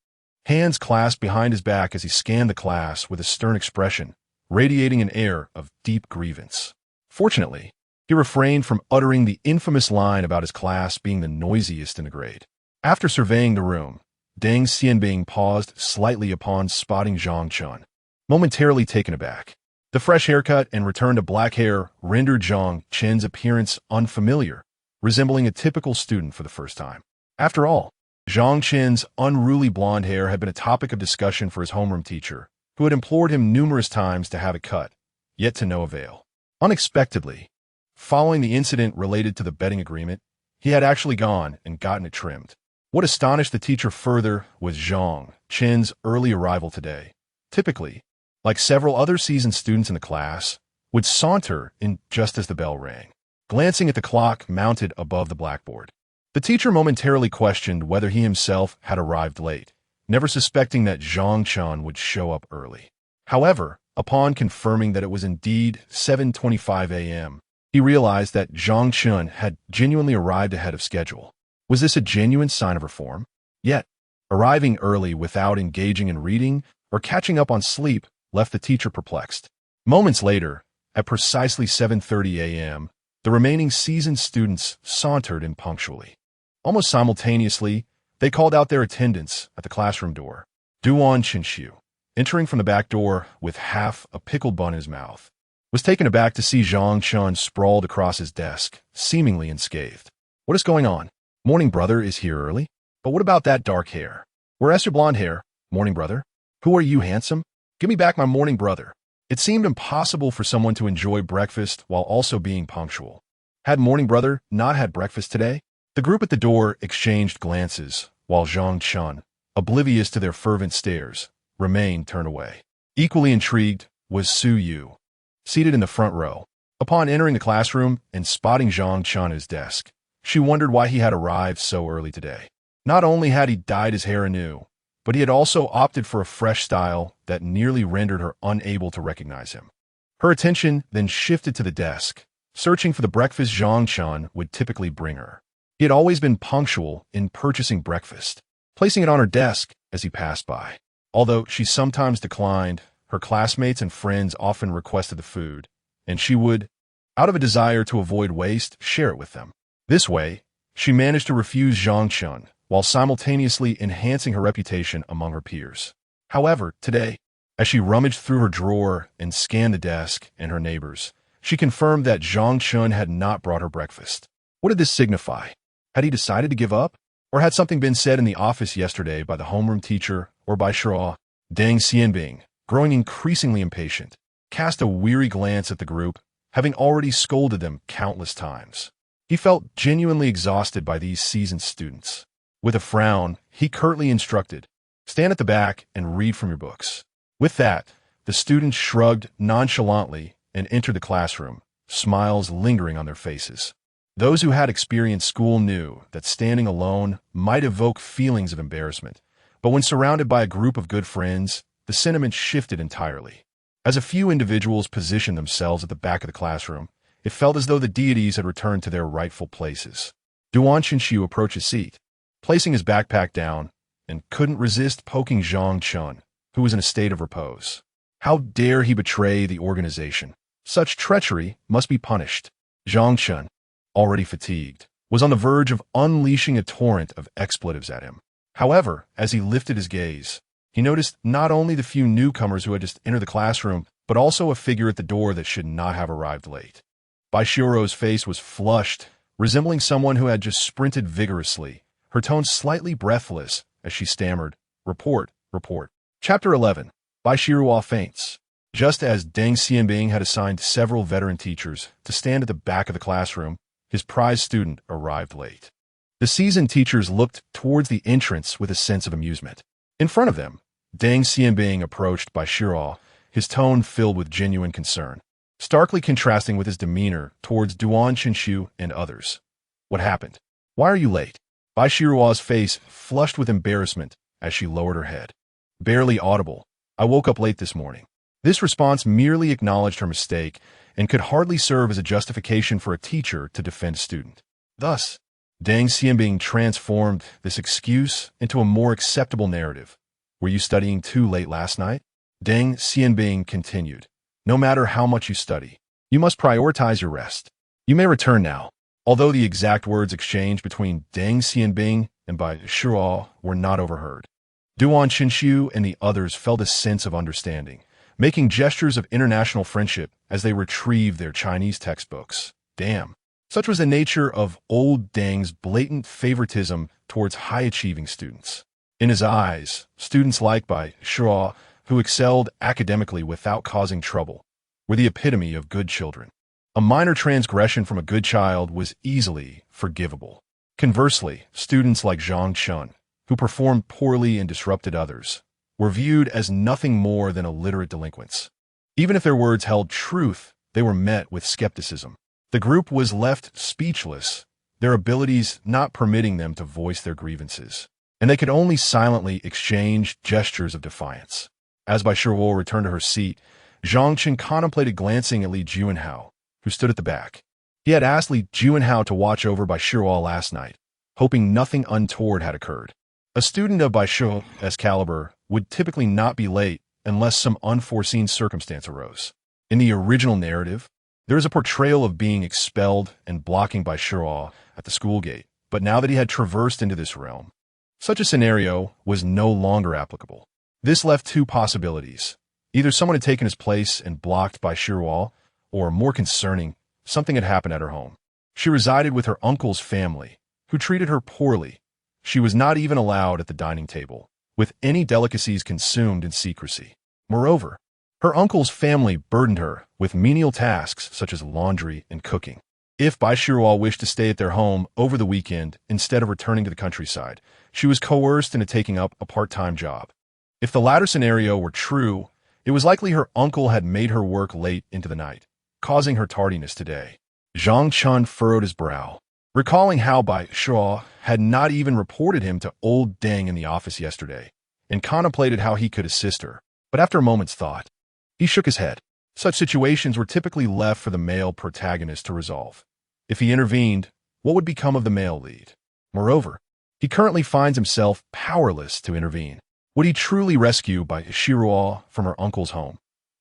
Hands clasped behind his back as he scanned the class with a stern expression, radiating an air of deep grievance. Fortunately, he refrained from uttering the infamous line about his class being the noisiest in the grade. After surveying the room, Deng Xianbing paused slightly upon spotting Zhang Chen, momentarily taken aback. The fresh haircut and return to black hair rendered Zhang Chen's appearance unfamiliar, resembling a typical student for the first time. After all, Zhang Chen's unruly blonde hair had been a topic of discussion for his homeroom teacher, who had implored him numerous times to have it cut, yet to no avail. Unexpectedly, following the incident related to the betting agreement, He had actually gone and gotten it trimmed. What astonished the teacher further was Zhang Chen's early arrival today. Typically, like several other seasoned students in the class, would saunter in just as the bell rang, glancing at the clock mounted above the blackboard. The teacher momentarily questioned whether he himself had arrived late, never suspecting that Zhang Chen would show up early. However, upon confirming that it was indeed 7:25 a.m., he realized that Zhang Chen had genuinely arrived ahead of schedule. Was this a genuine sign of reform? Yet, arriving early without engaging in reading or catching up on sleep left the teacher perplexed. Moments later, at precisely 7:30 a.m., the remaining seasoned students sauntered in punctually. Almost simultaneously, they called out their attendants at the classroom door. Duan Chinxiu, entering from the back door with half a pickled bun in his mouth, was taken aback to see Zhang Chen sprawled across his desk, seemingly unscathed. What is going on? Morning brother is here early? But what about that dark hair? Where's your blonde hair, morning brother? Who are you, handsome? Give me back my morning brother. It seemed impossible for someone to enjoy breakfast while also being punctual. Had morning brother not had breakfast today? The group at the door exchanged glances, while Zhang Chen, oblivious to their fervent stares, remained turned away. Equally intrigued was Su Yu, seated in the front row. Upon entering the classroom and spotting Zhang Chen at his desk, she wondered why he had arrived so early today. Not only had he dyed his hair anew, but he had also opted for a fresh style that nearly rendered her unable to recognize him. Her attention then shifted to the desk, searching for the breakfast Zhang Chen would typically bring her. He had always been punctual in purchasing breakfast, placing it on her desk as he passed by. Although she sometimes declined, her classmates and friends often requested the food, and she would, out of a desire to avoid waste, share it with them. This way, she managed to refuse Zhang Chen, while simultaneously enhancing her reputation among her peers. However, today, as she rummaged through her drawer and scanned the desk and her neighbors, she confirmed that Zhang Chen had not brought her breakfast. What did this signify? Had he decided to give up? Or had something been said in the office yesterday by the homeroom teacher or by Shira? Deng Xianbing, growing increasingly impatient, cast a weary glance at the group, having already scolded them countless times. He felt genuinely exhausted by these seasoned students. With a frown, he curtly instructed, "Stand at the back and read from your books." With that, the students shrugged nonchalantly and entered the classroom, smiles lingering on their faces. Those who had experienced school knew that standing alone might evoke feelings of embarrassment, but when surrounded by a group of good friends, the sentiment shifted entirely. As a few individuals positioned themselves at the back of the classroom, it felt as though the deities had returned to their rightful places. Duan Chinxiu approached his seat, placing his backpack down, and couldn't resist poking Zhang Chen, who was in a state of repose. How dare he betray the organization? Such treachery must be punished. Zhang Chen, already fatigued, was on the verge of unleashing a torrent of expletives at him. However, as he lifted his gaze, he noticed not only the few newcomers who had just entered the classroom, but also a figure at the door that should not have arrived late. Baishiro's face was flushed, resembling someone who had just sprinted vigorously, her tone slightly breathless as she stammered, "Report, report." Chapter 11. Baishiro faints. Just as Deng Xianbing had assigned several veteran teachers to stand at the back of the classroom, his prize student arrived late. The seasoned teachers looked towards the entrance with a sense of amusement. In front of them, Deng Xianbing approached Baishiro, his tone filled with genuine concern, starkly contrasting with his demeanor towards Duan Chinxiu and others. "What happened? Why are you late?" Baishiro's face flushed with embarrassment as she lowered her head. Barely audible, "I woke up late this morning." This response merely acknowledged her mistake and could hardly serve as a justification for a teacher to defend a student. Thus, Deng Xianbing transformed this excuse into a more acceptable narrative. "Were you studying too late last night?" Deng Xianbing continued, "No matter how much you study, you must prioritize your rest. You may return now." Although the exact words exchanged between Deng Xianbing and Baishiro were not overheard, Duan Chinxiu and the others felt a sense of understanding, making gestures of international friendship as they retrieved their Chinese textbooks. Damn. Such was the nature of old Deng's blatant favoritism towards high-achieving students. In his eyes, students like Baishiro, who excelled academically without causing trouble, were the epitome of good children. A minor transgression from a good child was easily forgivable. Conversely, students like Zhang Chen, who performed poorly and disrupted others, were viewed as nothing more than illiterate delinquents. Even if their words held truth, they were met with skepticism. The group was left speechless, their abilities not permitting them to voice their grievances, and they could only silently exchange gestures of defiance. As Bai Shiruo returned to her seat, Zhang Chen contemplated glancing at Li Juanhao, who stood at the back. He had asked Li Juanhao to watch over Bai Shiruo last night, hoping nothing untoward had occurred. A student of Bai Shiruo's caliber would typically not be late unless some unforeseen circumstance arose. In the original narrative, there is a portrayal of being expelled and blocking Bai Shiruo at the school gate, but now that he had traversed into this realm, such a scenario was no longer applicable. This left two possibilities. Either someone had taken his place and blocked Bai Shiruo, or, more concerning, something had happened at her home. She resided with her uncle's family, who treated her poorly. She was not even allowed at the dining table, with any delicacies consumed in secrecy. Moreover, her uncle's family burdened her with menial tasks such as laundry and cooking. If Bai Shiruo wished to stay at their home over the weekend instead of returning to the countryside, she was coerced into taking up a part-time job. If the latter scenario were true, it was likely her uncle had made her work late into the night, causing her tardiness today. Zhang Chen furrowed his brow, recalling how Bai Shiruo had not even reported him to old Deng in the office yesterday, and contemplated how he could assist her. But after a moment's thought, he shook his head. Such situations were typically left for the male protagonist to resolve. If he intervened, what would become of the male lead? Moreover, he currently finds himself powerless to intervene. Would he truly rescue Bai Shiruo from her uncle's home,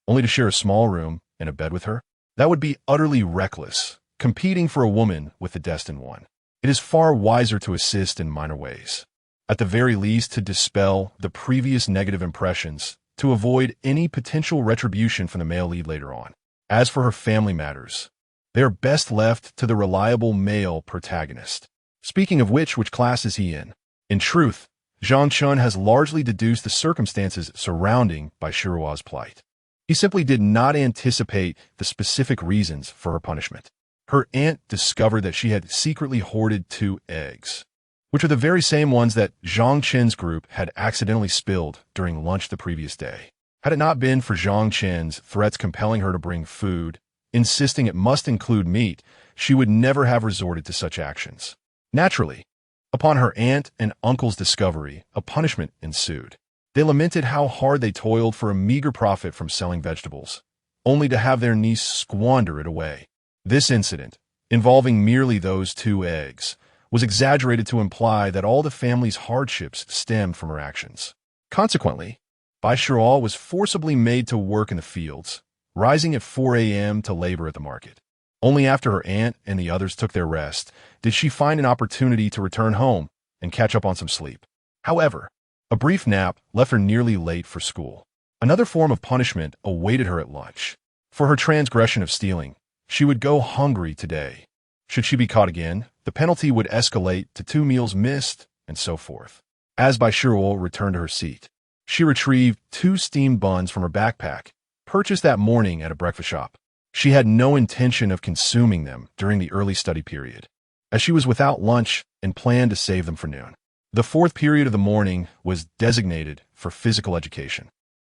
only to share a small room and a bed with her? That would be utterly reckless, competing for a woman with the destined one. It is far wiser to assist in minor ways. At the very least, to dispel the previous negative impressions, to avoid any potential retribution from the male lead later on. As for her family matters, they are best left to the reliable male protagonist. Speaking of which class is he in? In truth, Zhang Chen has largely deduced the circumstances surrounding Bai Shiruo's plight. He simply did not anticipate the specific reasons for her punishment. Her aunt discovered that she had secretly hoarded 2 eggs, which are the very same ones that Zhang Chen's group had accidentally spilled during lunch the previous day. Had it not been for Zhang Chen's threats compelling her to bring food, insisting it must include meat, she would never have resorted to such actions. Naturally, upon her aunt and uncle's discovery, a punishment ensued. They lamented how hard they toiled for a meager profit from selling vegetables, only to have their niece squander it away. This incident, involving merely those 2 eggs, was exaggerated to imply that all the family's hardships stemmed from her actions. Consequently, Bai Shiruo was forcibly made to work in the fields, rising at 4 a.m. to labor at the market. Only after her aunt and the others took their rest did she find an opportunity to return home and catch up on some sleep. However, a brief nap left her nearly late for school. Another form of punishment awaited her at lunch. For her transgression of stealing, she would go hungry today. Should she be caught again, the penalty would escalate to 2 meals missed, and so forth. As Bai Shiruo returned to her seat, she retrieved 2 steamed buns from her backpack, purchased that morning at a breakfast shop. She had no intention of consuming them during the early study period, as she was without lunch and planned to save them for noon. The 4th period of the morning was designated for physical education.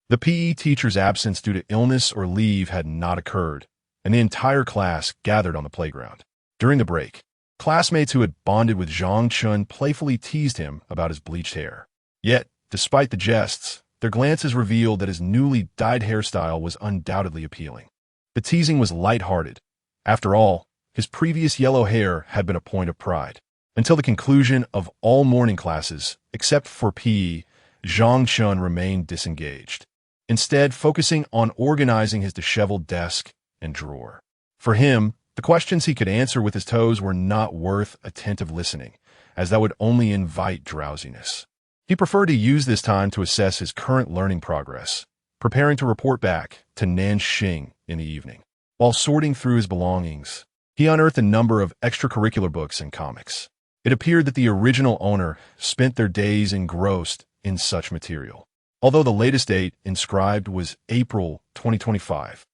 The PE teacher's absence due to illness or leave had not occurred, and the entire class gathered on the playground. During the break, classmates who had bonded with Zhang Chen playfully teased him about his bleached hair. Yet, despite the jests, their glances revealed that his newly dyed hairstyle was undoubtedly appealing. The teasing was light-hearted. After all, his previous yellow hair had been a point of pride. Until the conclusion of all morning classes, except for PE, Zhang Chen remained disengaged, instead focusing on organizing his disheveled desk and drawer. For him, the questions he could answer with his toes were not worth attentive listening, as that would only invite drowsiness. He preferred to use this time to assess his current learning progress, preparing to report back to Nanxing in the evening. While sorting through his belongings, he unearthed a number of extracurricular books and comics. It appeared that the original owner spent their days engrossed in such material. Although the latest date inscribed was April 2025,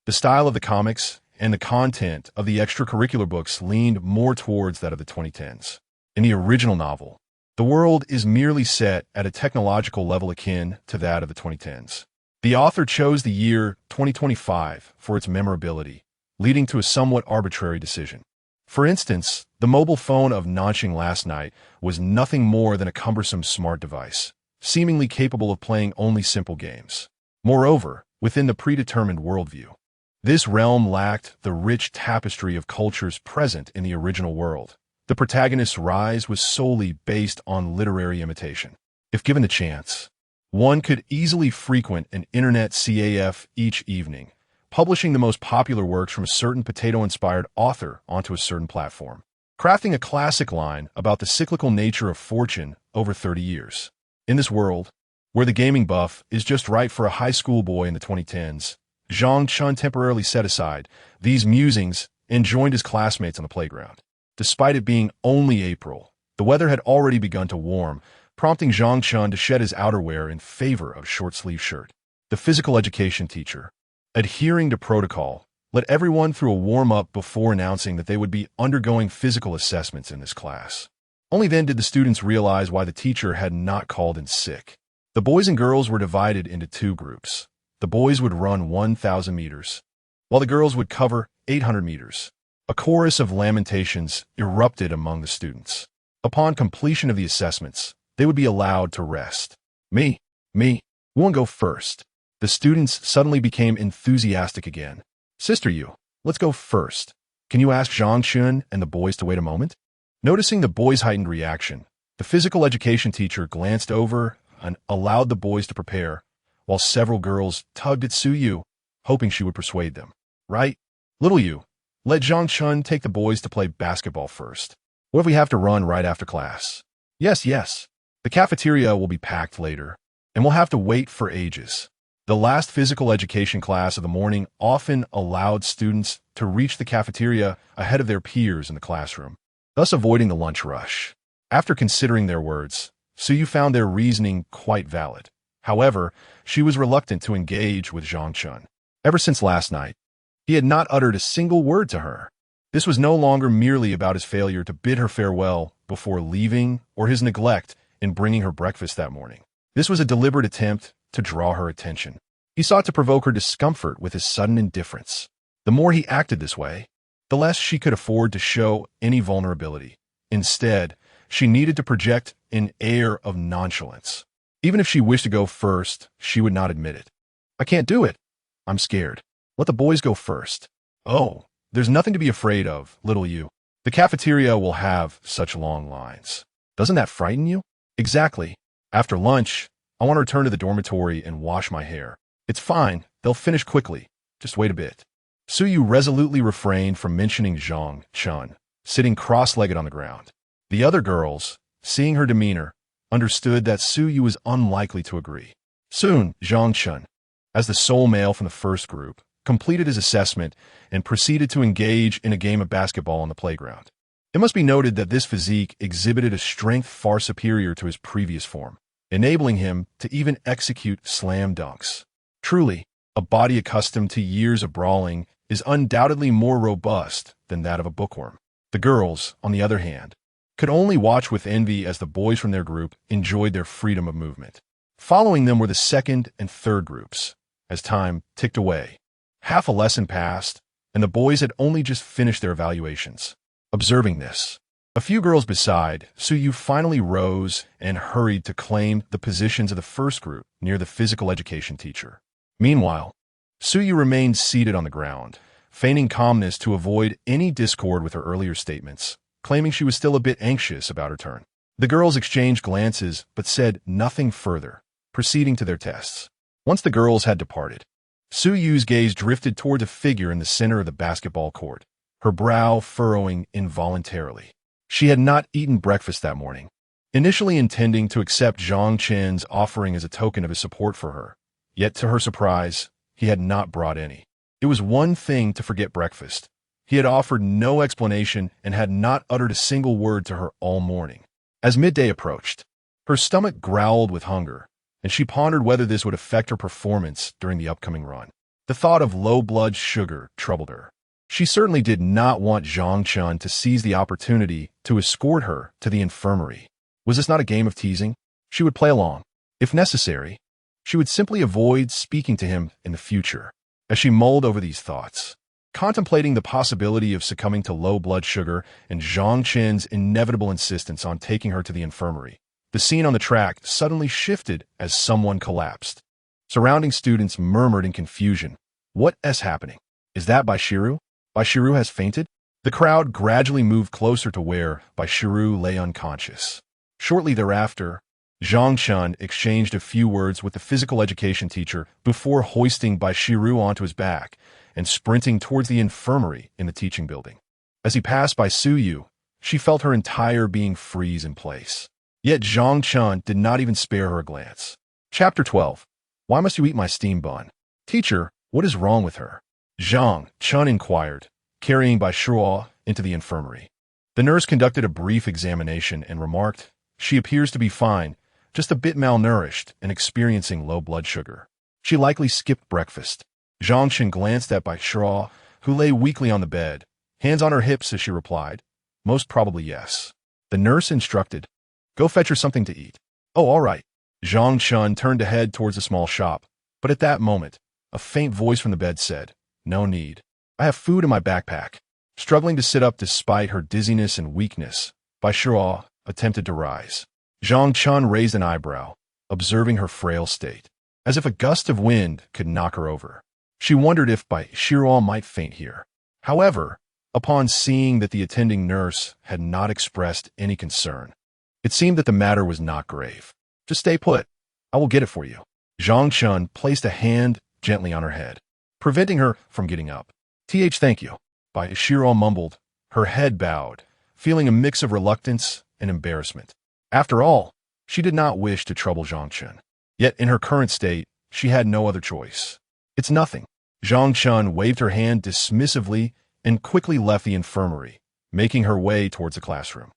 the style of the comics and the content of the extracurricular books leaned more towards that of the 2010s. In the original novel, the world is merely set at a technological level akin to that of the 2010s. The author chose the year 2025 for its memorability, leading to a somewhat arbitrary decision. For instance, the mobile phone of Zhang Chen last night was nothing more than a cumbersome smart device, seemingly capable of playing only simple games. Moreover, within the predetermined worldview, this realm lacked the rich tapestry of cultures present in the original world. The protagonist's rise was solely based on literary imitation. If given the chance, one could easily frequent an internet CAF each evening, publishing the most popular works from a certain potato-inspired author onto a certain platform, crafting a classic line about the cyclical nature of fortune over 30 years. In this world, where the gaming buff is just right for a high school boy in the 2010s, Zhang Chen temporarily set aside these musings and joined his classmates on the playground. Despite it being only April, the weather had already begun to warm, prompting Zhang Chen to shed his outerwear in favor of a short-sleeve shirt. The physical education teacher, adhering to protocol, let everyone through a warm-up before announcing that they would be undergoing physical assessments in this class. Only then did the students realize why the teacher had not called in sick. The boys and girls were divided into two groups. The boys would run 1,000 meters, while the girls would cover 800 meters. A chorus of lamentations erupted among the students. Upon completion of the assessments, they would be allowed to rest. Me, we won't go first. The students suddenly became enthusiastic again. Sister you, let's go first. Can you ask Zhang Chen and the boys to wait a moment? Noticing the boys' heightened reaction, the physical education teacher glanced over and allowed the boys to prepare, while several girls tugged at Su Yu, hoping she would persuade them. Right, little you, let Zhang Chen take the boys to play basketball first. What if we have to run right after class? Yes. The cafeteria will be packed later, and we'll have to wait for ages. The last physical education class of the morning often allowed students to reach the cafeteria ahead of their peers in the classroom, thus avoiding the lunch rush. After considering their words, Su Yu found their reasoning quite valid. However, she was reluctant to engage with Zhang Chen. Ever since last night, he had not uttered a single word to her. This was no longer merely about his failure to bid her farewell before leaving or his neglect in bringing her breakfast that morning. This was a deliberate attempt to draw her attention. He sought to provoke her discomfort with his sudden indifference. The more he acted this way, the less she could afford to show any vulnerability. Instead, she needed to project an air of nonchalance. Even if she wished to go first, she would not admit it. I can't do it. I'm scared. Let the boys go first. Oh, there's nothing to be afraid of, little you. The cafeteria will have such long lines. Doesn't that frighten you? Exactly. After lunch, I want to return to the dormitory and wash my hair. It's fine. They'll finish quickly. Just wait a bit. Su Yu resolutely refrained from mentioning Zhang Chen, sitting cross-legged on the ground. The other girls, seeing her demeanor, understood that Su Yu was unlikely to agree. Soon, Zhang Chen, as the sole male from the first group, completed his assessment and proceeded to engage in a game of basketball on the playground. It must be noted that this physique exhibited a strength far superior to his previous form, enabling him to even execute slam dunks. Truly, a body accustomed to years of brawling is undoubtedly more robust than that of a bookworm. The girls, on the other hand, could only watch with envy as the boys from their group enjoyed their freedom of movement. Following them were the second and third groups. As time ticked away, half a lesson passed, and the boys had only just finished their evaluations. Observing this, a few girls beside Su Yu finally rose and hurried to claim the positions of the first group near the physical education teacher. Meanwhile, Su Yu remained seated on the ground, feigning calmness to avoid any discord with her earlier statements, claiming she was still a bit anxious about her turn. The girls exchanged glances but said nothing further, proceeding to their tests. Once the girls had departed, Su Yu's gaze drifted toward the figure in the center of the basketball court, her brow furrowing involuntarily. She had not eaten breakfast that morning, initially intending to accept Zhang Chen's offering as a token of his support for her. Yet to her surprise, he had not brought any. It was one thing to forget breakfast. He had offered no explanation and had not uttered a single word to her all morning. As midday approached, her stomach growled with hunger, and she pondered whether this would affect her performance during the upcoming run. The thought of low blood sugar troubled her. She certainly did not want Zhang Chen to seize the opportunity to escort her to the infirmary. Was this not a game of teasing? She would play along. If necessary, she would simply avoid speaking to him in the future. As she mulled over these thoughts, contemplating the possibility of succumbing to low blood sugar and Zhang Chen's inevitable insistence on taking her to the infirmary, the scene on the track suddenly shifted as someone collapsed. Surrounding students murmured in confusion. What is happening? Is that Baishiru? Baishiru has fainted? The crowd gradually moved closer to where Baishiru lay unconscious. Shortly thereafter, Zhang Chen exchanged a few words with the physical education teacher before hoisting Baishiru onto his back and sprinting towards the infirmary in the teaching building. As he passed by Suyu, she felt her entire being freeze in place. Yet Zhang Chen did not even spare her a glance. Chapter 12. Why must you eat my steam bun? Teacher, what is wrong with her? Zhang Chen inquired, carrying Baishiru into the infirmary. The nurse conducted a brief examination and remarked, "She appears to be fine, just a bit malnourished and experiencing low blood sugar. She likely skipped breakfast." Zhang Chen glanced at Baishiru, who lay weakly on the bed, hands on her hips as she replied, "Most probably yes." The nurse instructed, "Go fetch her something to eat." "Oh, all right." Zhang Chen turned to head towards a small shop, but at that moment, a faint voice from the bed said, "No need. I have food in my backpack." Struggling to sit up despite her dizziness and weakness, Baishiru attempted to rise. Zhang Chen raised an eyebrow, observing her frail state, as if a gust of wind could knock her over. She wondered if Baishiru might faint here. However, upon seeing that the attending nurse had not expressed any concern, it seemed that the matter was not grave. "Just stay put. I will get it for you." Zhang Chen placed a hand gently on her head, preventing her from getting up. Thank you." Baishiru mumbled, her head bowed, feeling a mix of reluctance and embarrassment. After all, she did not wish to trouble Zhang Chen. Yet in her current state, she had no other choice. "It's nothing." Zhang Chen waved her hand dismissively and quickly left the infirmary, making her way towards the classroom.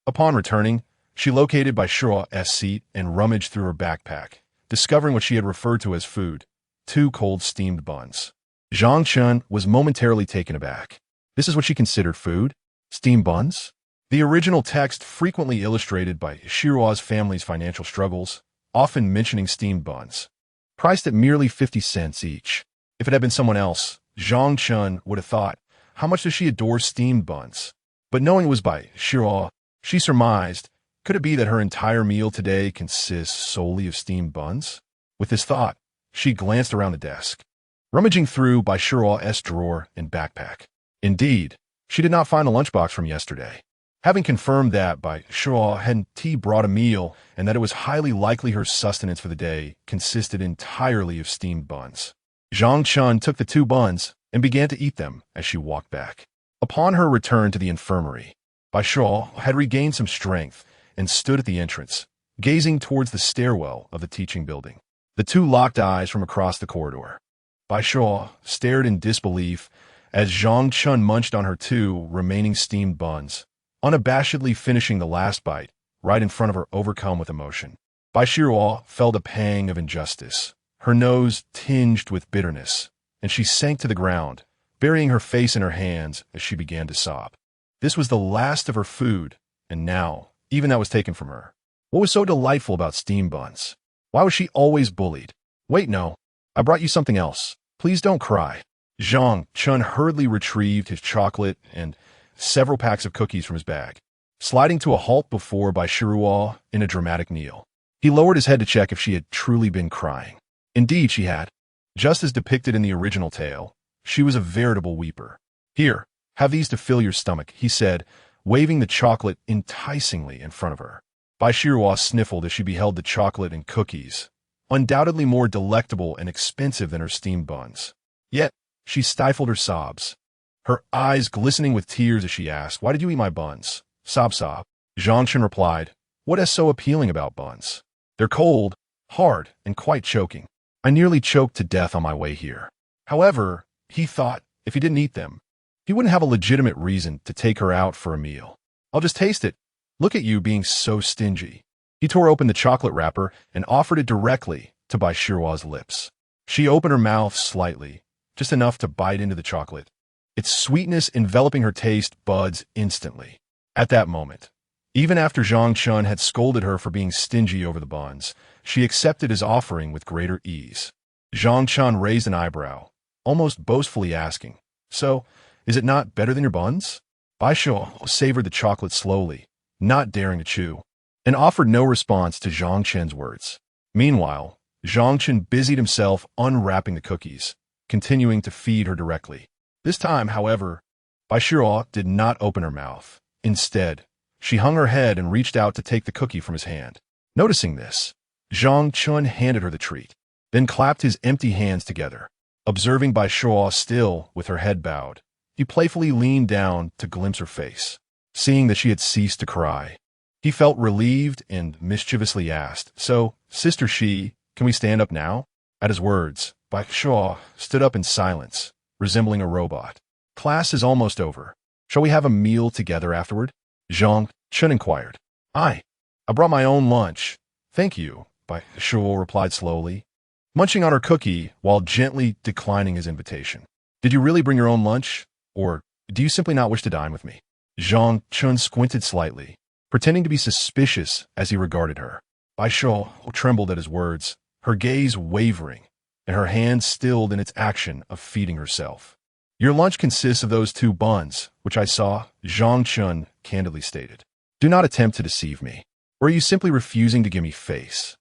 Upon returning, she located Baishiru's seat and rummaged through her backpack, discovering what she had referred to as food, 2 cold steamed buns. Zhang Chen was momentarily taken aback. This is what she considered food? Steamed buns? The original text frequently illustrated Baishiru's family's financial struggles, often mentioning steamed buns, priced at merely 50 cents each. If it had been someone else, Zhang Chen would have thought, how much does she adore steamed buns? But knowing it was Baishiru, she surmised, could it be that her entire meal today consists solely of steamed buns? With this thought, she glanced around the desk, rummaging through Baishiru's drawer and backpack. Indeed, she did not find a lunchbox from yesterday. Having confirmed that Baishiru hadn't brought a meal and that it was highly likely her sustenance for the day consisted entirely of steamed buns, Zhang Chen took the 2 buns and began to eat them as she walked back. Upon her return to the infirmary, Baishiru had regained some strength and stood at the entrance, gazing towards the stairwell of the teaching building. The 2 locked eyes from across the corridor. Baishiru stared in disbelief as Zhang Chen munched on her 2 remaining steamed buns, unabashedly finishing the last bite right in front of her, overcome with emotion. Baishiru felt a pang of injustice, her nose tinged with bitterness, and she sank to the ground, burying her face in her hands as she began to sob. This was the last of her food, and now, even that was taken from her. What was so delightful about steamed buns? Why was she always bullied? Wait, no. I brought you something else. Please don't cry. Zhang Chen hurriedly retrieved his chocolate and several packs of cookies from his bag, sliding to a halt before Baishiru in a dramatic kneel. He lowered his head to check if she had truly been crying. Indeed, she had. Just as depicted in the original tale, she was a veritable weeper. "Here, have these to fill your stomach," he said, waving the chocolate enticingly in front of her. Baishiru sniffled as she beheld the chocolate and cookies, undoubtedly more delectable and expensive than her steamed buns. Yet, she stifled her sobs, her eyes glistening with tears as she asked, "Why did you eat my buns?" Sob. Zhang Chen replied, "What is so appealing about buns? They're cold, hard, and quite choking. I nearly choked to death on my way here." However, he thought if he didn't eat them, he wouldn't have a legitimate reason to take her out for a meal. "I'll just taste it. Look at you being so stingy." He tore open the chocolate wrapper and offered it directly to Baishiru's lips. She opened her mouth slightly, just enough to bite into the chocolate, its sweetness enveloping her taste buds instantly. At that moment, even after Zhang Chen had scolded her for being stingy over the buns, she accepted his offering with greater ease. Zhang Chen raised an eyebrow, almost boastfully asking, "So, is it not better than your buns?" Bai Shuo savored the chocolate slowly, not daring to chew, and offered no response to Zhang Chen's words. Meanwhile, Zhang Chen busied himself unwrapping the cookies, continuing to feed her directly. This time, however, Bai Shuo did not open her mouth. Instead, she hung her head and reached out to take the cookie from his hand. Noticing this, Zhang Chen handed her the treat, then clapped his empty hands together. Observing Bai Shuo still with her head bowed, he playfully leaned down to glimpse her face. Seeing that she had ceased to cry, he felt relieved and mischievously asked, "So, Sister Shi, can we stand up now?" At his words, Bai Shuo stood up in silence, resembling a robot. "Class is almost over. Shall we have a meal together afterward?" Zhang Chen inquired. I brought my own lunch. Thank you," Bai Shuo replied slowly, munching on her cookie while gently declining his invitation. "Did you really bring your own lunch? Or do you simply not wish to dine with me?" Zhang Chen squinted slightly, pretending to be suspicious as he regarded her. Bai Shuo trembled at his words, her gaze wavering, and her hand stilled in its action of feeding herself. "Your lunch consists of those 2 buns, which I saw," Zhang Chen candidly stated. "Do not attempt to deceive me. Or are you simply refusing to give me face?"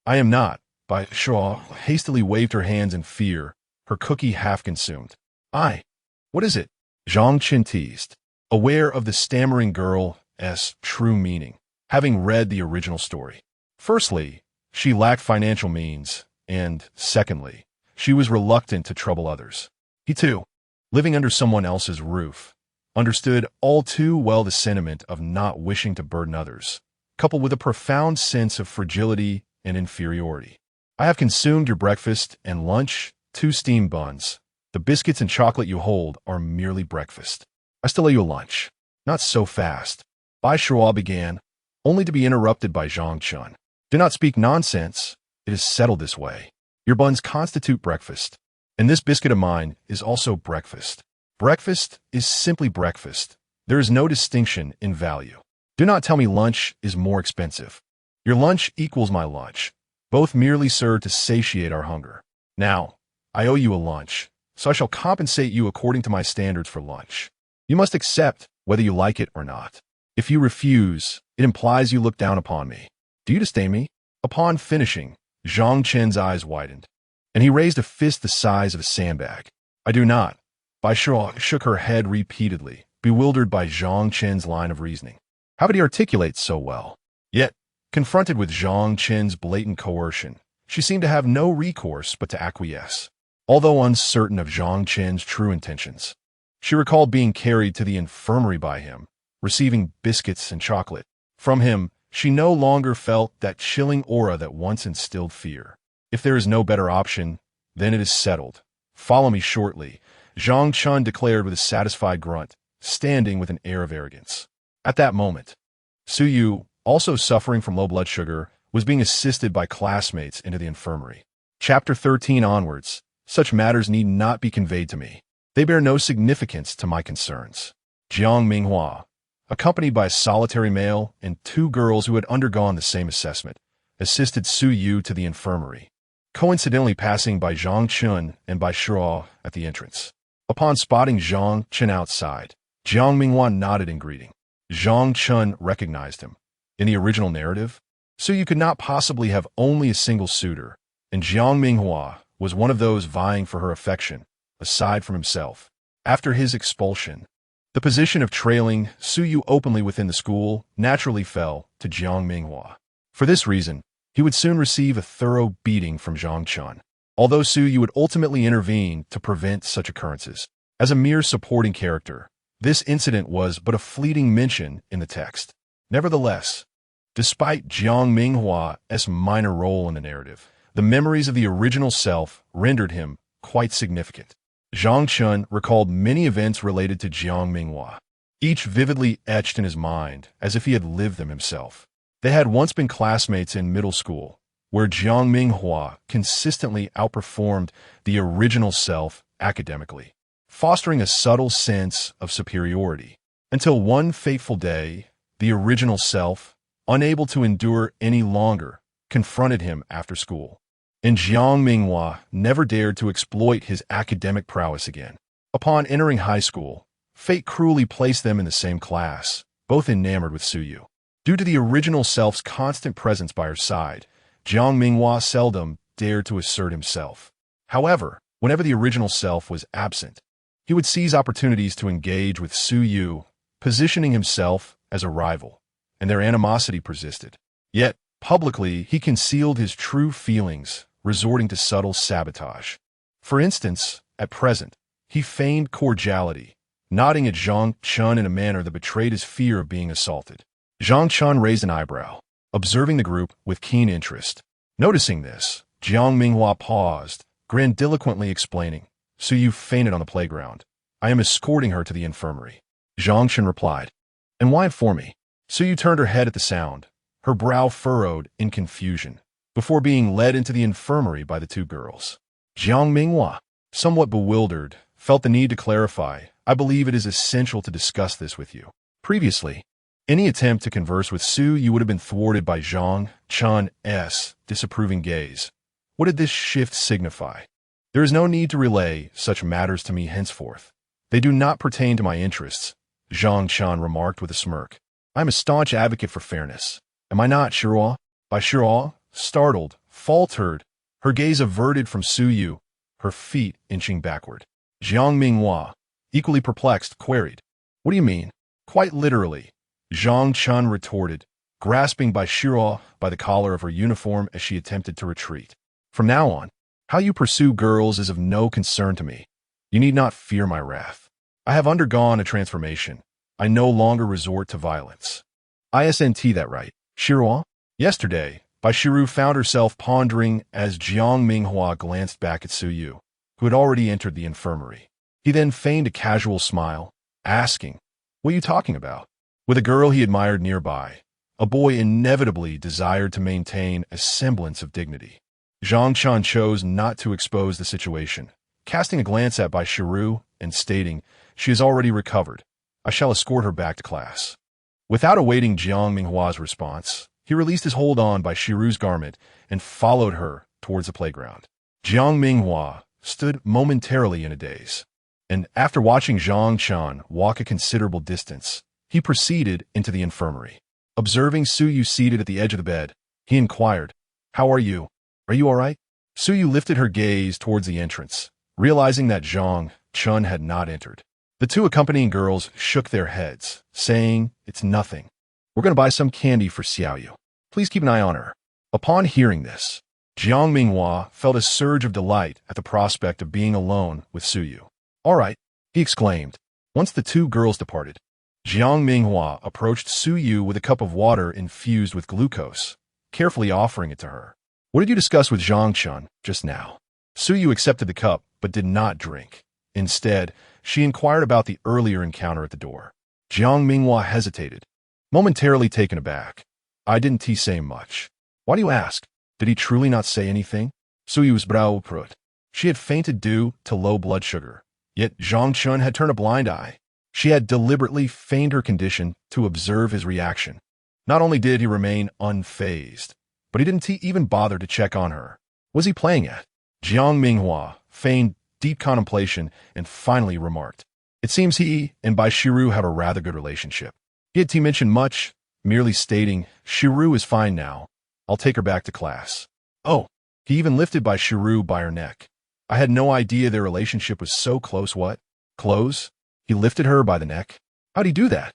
"I am not." Bai Shuo hastily waved her hands in fear, her cookie half consumed. What is it?" Zhang Chen teased, aware of the stammering girl's true meaning, having read the original story. Firstly, she lacked financial means, and secondly, she was reluctant to trouble others. He too, living under someone else's roof, understood all too well the sentiment of not wishing to burden others, coupled with a profound sense of fragility and inferiority. "I have consumed your breakfast and lunch, 2 steamed buns. The biscuits and chocolate you hold are merely breakfast. I still owe you a lunch." "Not so fast," Bai Shuo began, only to be interrupted by Zhang Chen. "Do not speak nonsense. It is settled this way. Your buns constitute breakfast, and this biscuit of mine is also breakfast. Breakfast is simply breakfast. There is no distinction in value. Do not tell me lunch is more expensive. Your lunch equals my lunch. Both merely serve to satiate our hunger. Now, I owe you a lunch, so I shall compensate you according to my standards for lunch. You must accept whether you like it or not. If you refuse, it implies you look down upon me. Do you disdain me?" Upon finishing, Zhang Chen's eyes widened, and he raised a fist the size of a sandbag. "I do not." Bai Shuo shook her head repeatedly, bewildered by Zhang Chen's line of reasoning. How could he articulate so well? Yet, confronted with Zhang Chen's blatant coercion, she seemed to have no recourse but to acquiesce. Although uncertain of Zhang Chen's true intentions, she recalled being carried to the infirmary by him, receiving biscuits and chocolate. From him, she no longer felt that chilling aura that once instilled fear. If there is no better option, then it is settled. "Follow me shortly," Zhang Chen declared with a satisfied grunt, standing with an air of arrogance. At that moment, Su Yu, also suffering from low blood sugar, was being assisted by classmates into the infirmary. Chapter 13 onwards, such matters need not be conveyed to me. They bear no significance to my concerns. Jiang Minghua, accompanied by a solitary male and 2 girls who had undergone the same assessment, assisted Su Yu to the infirmary, coincidentally passing by Zhang Chen and Bai Shuo at the entrance. Upon spotting Zhang Chen outside, Jiang Minghua nodded in greeting. Zhang Chen recognized him. In the original narrative, Su Yu could not possibly have only a single suitor, and Jiang Minghua was one of those vying for her affection, aside from himself. After his expulsion, the position of trailing Su Yu openly within the school naturally fell to Jiang Minghua. For this reason, he would soon receive a thorough beating from Zhang Chen, although Su Yu would ultimately intervene to prevent such occurrences. As a mere supporting character, this incident was but a fleeting mention in the text. Nevertheless, despite Jiang Minghua's minor role in the narrative, the memories of the original self rendered him quite significant. Zhang Chen recalled many events related to Jiang Minghua, each vividly etched in his mind as if he had lived them himself. They had once been classmates in middle school, where Jiang Minghua consistently outperformed the original self academically. fostering a subtle sense of superiority. Until one fateful day, the original self, unable to endure any longer, confronted him after school. And Jiang Minghua never dared to exploit his academic prowess again. Upon entering high school, fate cruelly placed them in the same class, both enamored with Suyu. Due to the original self's constant presence by her side, Jiang Minghua seldom dared to assert himself. However, whenever the original self was absent, he would seize opportunities to engage with Suyu, positioning himself as a rival, and their animosity persisted. Yet, publicly, he concealed his true feelings, resorting to subtle sabotage. For instance, at present, he feigned cordiality, nodding at Zhang Chen in a manner that betrayed his fear of being assaulted. Zhang Chen raised an eyebrow, observing the group with keen interest. Noticing this, Jiang Minghua paused, grandiloquently explaining, "Suyu fainted on the playground. I am escorting her to the infirmary." Zhang Chen replied, "And why inform me?" Suyu turned her head at the sound, her brow furrowed in confusion, before being led into the infirmary by the two girls. Jiang Minghua, somewhat bewildered, felt the need to clarify, "I believe it is essential to discuss this with you." Previously, any attempt to converse with Suyu would have been thwarted by Zhang Chen's disapproving gaze. What did this shift signify? There is no need to relay such matters to me henceforth. They do not pertain to my interests, Zhang Chen remarked with a smirk. I am a staunch advocate for fairness. Am I not, Shiro? By Shiro, startled, faltered, her gaze averted from Suyu, her feet inching backward. Jiang Minghua, equally perplexed, queried, "What do you mean?" "Quite literally," Zhang Chen retorted, grasping by Shiro by the collar of her uniform as she attempted to retreat. "From now on, how you pursue girls is of no concern to me. You need not fear my wrath. I have undergone a transformation. I no longer resort to violence." Isn't that right, Shiro? Yesterday, Baishiru found herself pondering as Jiang Minghua glanced back at Suyu, who had already entered the infirmary. He then feigned a casual smile, asking, "What are you talking about?" With a girl he admired nearby, a boy inevitably desired to maintain a semblance of dignity. Zhang Chen chose not to expose the situation, casting a glance at Baishiru and stating, "She has already recovered. I shall escort her back to class." Without awaiting Jiang Minghua's response, he released his hold on Baishiru's garment and followed her towards the playground. Jiang Minghua stood momentarily in a daze, and after watching Zhang Chen walk a considerable distance, he proceeded into the infirmary. Observing Suyu seated at the edge of the bed, he inquired, "How are you? Are you all right?" Suyu lifted her gaze towards the entrance, realizing that Zhang Chen had not entered. The two accompanying girls shook their heads, saying, "It's nothing. We're going to buy some candy for Xiaoyu. Please keep an eye on her." Upon hearing this, Jiang Minghua felt a surge of delight at the prospect of being alone with Suyu. "All right," he exclaimed. Once the two girls departed, Jiang Minghua approached Suyu with a cup of water infused with glucose, carefully offering it to her. "What did you discuss with Zhang Chen just now?" Suyu accepted the cup but did not drink. Instead, she inquired about the earlier encounter at the door. Jiang Minghua hesitated, momentarily taken aback. "I didn't say much." "Why do you ask? Did he truly not say anything?" Suyu's brow prut. She had fainted due to low blood sugar, yet Zhang Chen had turned a blind eye. She had deliberately feigned her condition to observe his reaction. Not only did he remain unfazed, but he didn't even bother to check on her. Was he playing at? Jiang Minghua feigned deep contemplation and finally remarked, "It seems he and Baishiru have a rather good relationship." He had mentioned much, merely stating, "Shiru is fine now. I'll take her back to class." Oh, he even lifted Baishiru by her neck. I had no idea their relationship was so close. What? Close? He lifted her by the neck? How'd he do that?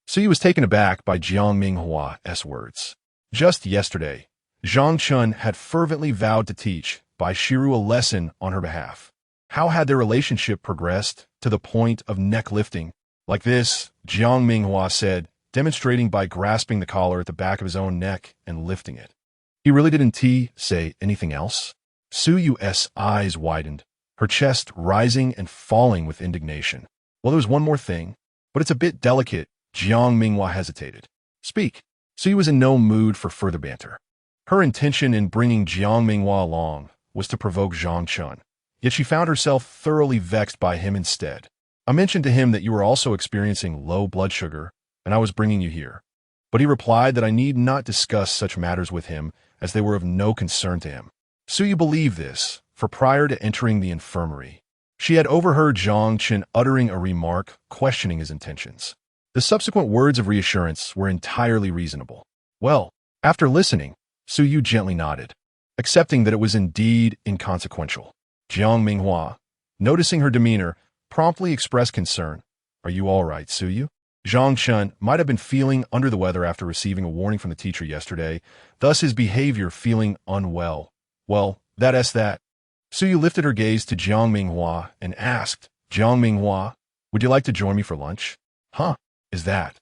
So he was taken aback by Jiang Minghua's words. Just yesterday, Zhang Chen had fervently vowed to teach Baishiru a lesson on her behalf. How had their relationship progressed to the point of neck lifting? Like this, Jiang Minghua said, demonstrating by grasping the collar at the back of his own neck and lifting it. He really didn't say anything else? Suyu's eyes widened, her chest rising and falling with indignation. Well, there was one more thing, but it's a bit delicate. Jiang Minghua hesitated. "Speak." Suyu was in no mood for further banter. Her intention in bringing Jiang Minghua along was to provoke Zhang Chen, yet she found herself thoroughly vexed by him instead. I mentioned to him that you were also experiencing low blood sugar, and I was bringing you here. But he replied that I need not discuss such matters with him, as they were of no concern to him. Suyu believed this, for prior to entering the infirmary, she had overheard Zhang Chen uttering a remark questioning his intentions. The subsequent words of reassurance were entirely reasonable. Well, after listening, Suyu gently nodded, accepting that it was indeed inconsequential. Jiang Minghua, noticing her demeanor, promptly expressed concern. Are you all right, Suyu? Zhang Chen might have been feeling under the weather after receiving a warning from the teacher yesterday, thus his behavior feeling unwell. Well, that's that. Suyu lifted her gaze to Jiang Minghua and asked, Jiang Minghua, would you like to join me for lunch? Huh, is that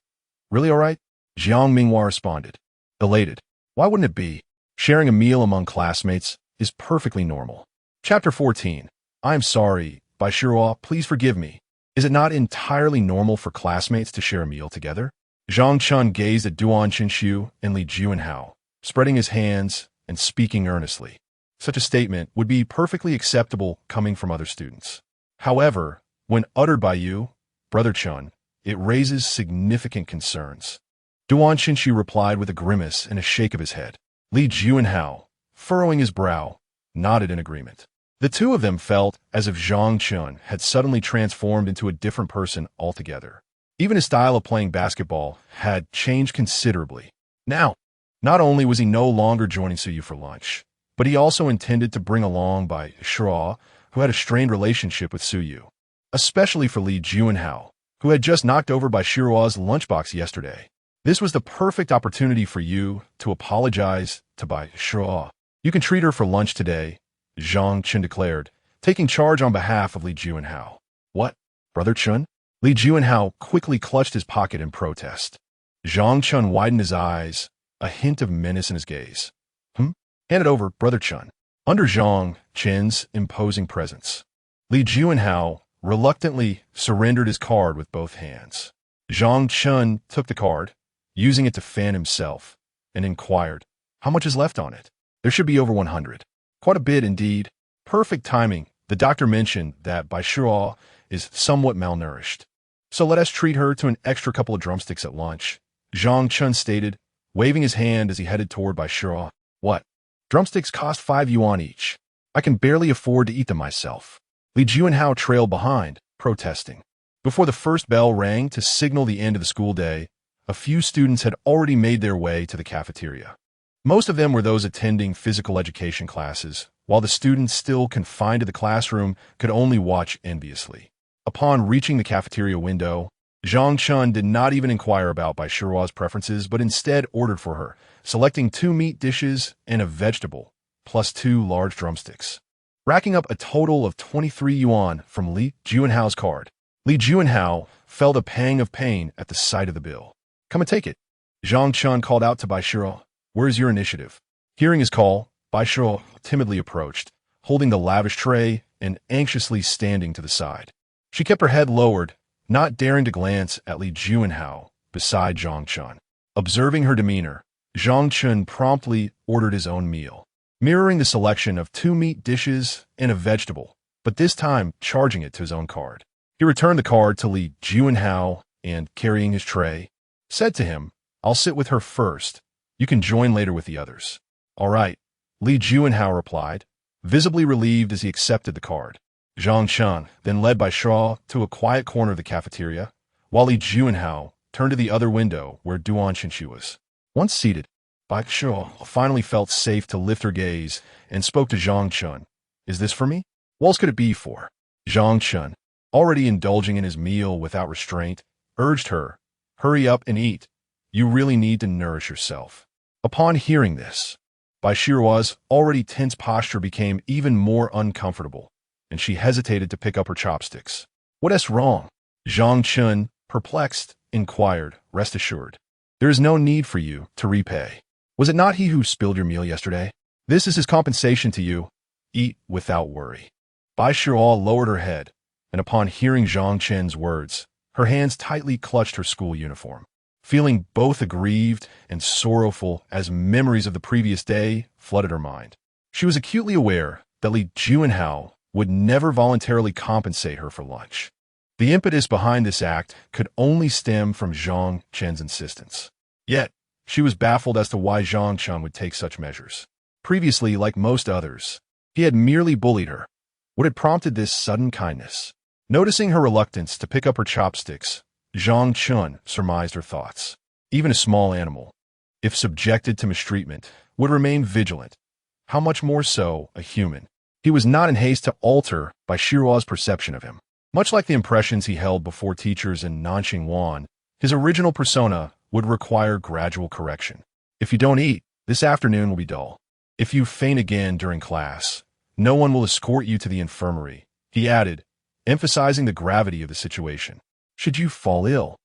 really all right? Jiang Minghua responded, elated. Why wouldn't it be? Sharing a meal among classmates is perfectly normal. Chapter 14. I am sorry, by Shirua, please forgive me. Is it not entirely normal for classmates to share a meal together? Zhang Chen gazed at Duan Qinshu and Li Juanhao, spreading his hands and speaking earnestly. Such a statement would be perfectly acceptable coming from other students. However, when uttered by you, Brother Chun, it raises significant concerns. Duan Qinshu replied with a grimace and a shake of his head. Li Juanhao, furrowing his brow, nodded in agreement. The two of them felt as if Zhang Chen had suddenly transformed into a different person altogether. Even his style of playing basketball had changed considerably. Now, not only was he no longer joining Suyu for lunch, but he also intended to bring along by Shira, who had a strained relationship with Suyu, especially for Li Juanhao, who had just knocked over by Shirua's lunchbox yesterday. This was the perfect opportunity for you to apologize to Bai Shira. You can treat her for lunch today, Zhang Chen declared, taking charge on behalf of Li Juanhao. What, Brother Chun? Li Juanhao quickly clutched his pocket in protest. Zhang Chen widened his eyes, a hint of menace in his gaze. Hand it over, Brother Chun. Under Zhang Chen's imposing presence, Li Juanhao reluctantly surrendered his card with both hands. Zhang Chen took the card, using it to fan himself, and inquired, how much is left on it? There should be over 100. Quite a bit indeed. Perfect timing. The doctor mentioned that Bai Shira is somewhat malnourished. So let us treat her to an extra couple of drumsticks at lunch, Zhang Chen stated, waving his hand as he headed toward Bai Shira. What? Drumsticks cost 5 yuan each. I can barely afford to eat them myself. Li Juanhao trailed behind, protesting. Before the first bell rang to signal the end of the school day, a few students had already made their way to the cafeteria. Most of them were those attending physical education classes, while the students still confined to the classroom could only watch enviously. Upon reaching the cafeteria window, Zhang Chen did not even inquire about Bai Shirua's preferences, but instead ordered for her, selecting 2 meat dishes and a vegetable, plus 2 large drumsticks, racking up a total of 23 yuan from Li Juanhao's card. Li Juanhao felt a pang of pain at the sight of the bill. Come and take it. Zhang Chen called out to Bai Shira. Where's your initiative? Hearing his call, Bai Shira timidly approached, holding the lavish tray and anxiously standing to the side. She kept her head lowered, not daring to glance at Li Juanhao beside Zhang Chen. Observing her demeanor, Zhang Chen promptly ordered his own meal, mirroring the selection of 2 meat dishes and a vegetable, but this time charging it to his own card. He returned the card to Li Juanhao and, carrying his tray, said to him, I'll sit with her first. You can join later with the others. All right, Li Juanhao replied, visibly relieved as he accepted the card. Zhang Chen then led Bai Shira to a quiet corner of the cafeteria, while Li Juanhao turned to the other window where Duan Qinshu was. Once seated, Bai Shira finally felt safe to lift her gaze and spoke to Zhang Chen. Is this for me? What else could it be for? Zhang Chen, already indulging in his meal without restraint, urged her, hurry up and eat. You really need to nourish yourself. Upon hearing this, Bai Shirua's already tense posture became even more uncomfortable, and she hesitated to pick up her chopsticks. What's wrong? Zhang Chen, perplexed, inquired, rest assured. There is no need for you to repay. Was it not he who spilled your meal yesterday? This is his compensation to you. Eat without worry. Bai Shira lowered her head, and upon hearing Zhang Chen's words, her hands tightly clutched her school uniform. Feeling both aggrieved and sorrowful as memories of the previous day flooded her mind. She was acutely aware that Li Juanhao would never voluntarily compensate her for lunch. The impetus behind this act could only stem from Zhang Chen's insistence. Yet, she was baffled as to why Zhang Chen would take such measures. Previously, like most others, he had merely bullied her. What had prompted this sudden kindness? Noticing her reluctance to pick up her chopsticks, Zhang Chen surmised her thoughts. Even a small animal, if subjected to mistreatment, would remain vigilant. How much more so a human? He was not in haste to alter Baishiruo's perception of him. Much like the impressions he held before teachers in Nanxingwan, his original persona would require gradual correction. If you don't eat, this afternoon will be dull. If you faint again during class, no one will escort you to the infirmary, he added, emphasizing the gravity of the situation. Should you fall ill?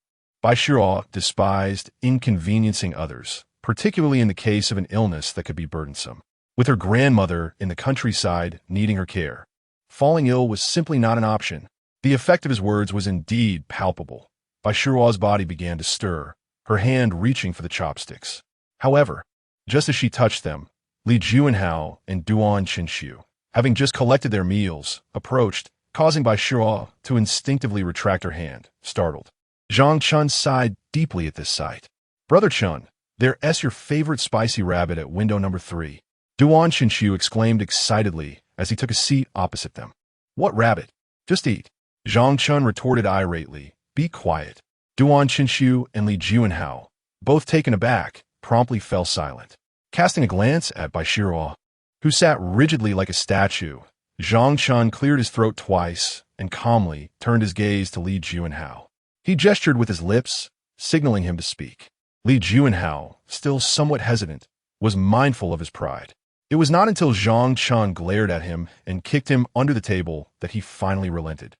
Baishiruo despised inconveniencing others, particularly in the case of an illness that could be burdensome. With her grandmother in the countryside needing her care, falling ill was simply not an option. The effect of his words was indeed palpable. Baishiruo's body began to stir, her hand reaching for the chopsticks. However, just as she touched them, Li Juanhao and Duan Qinshu, having just collected their meals, approached, causing Baishiruo to instinctively retract her hand, startled. Zhang Chen sighed deeply at this sight. Brother Chen, there's your favorite spicy rabbit at window number 3. Duan Qinshu exclaimed excitedly as he took a seat opposite them. What rabbit? Just eat. Zhang Chen retorted irately. Be quiet. Duan Qinshu and Li Juanhao, both taken aback, promptly fell silent. Casting a glance at Baishiruo, who sat rigidly like a statue, Zhang Chen cleared his throat twice and calmly turned his gaze to Li Juanhao. He gestured with his lips, signaling him to speak. Li Juanhao, still somewhat hesitant, was mindful of his pride. It was not until Zhang Chen glared at him and kicked him under the table that he finally relented.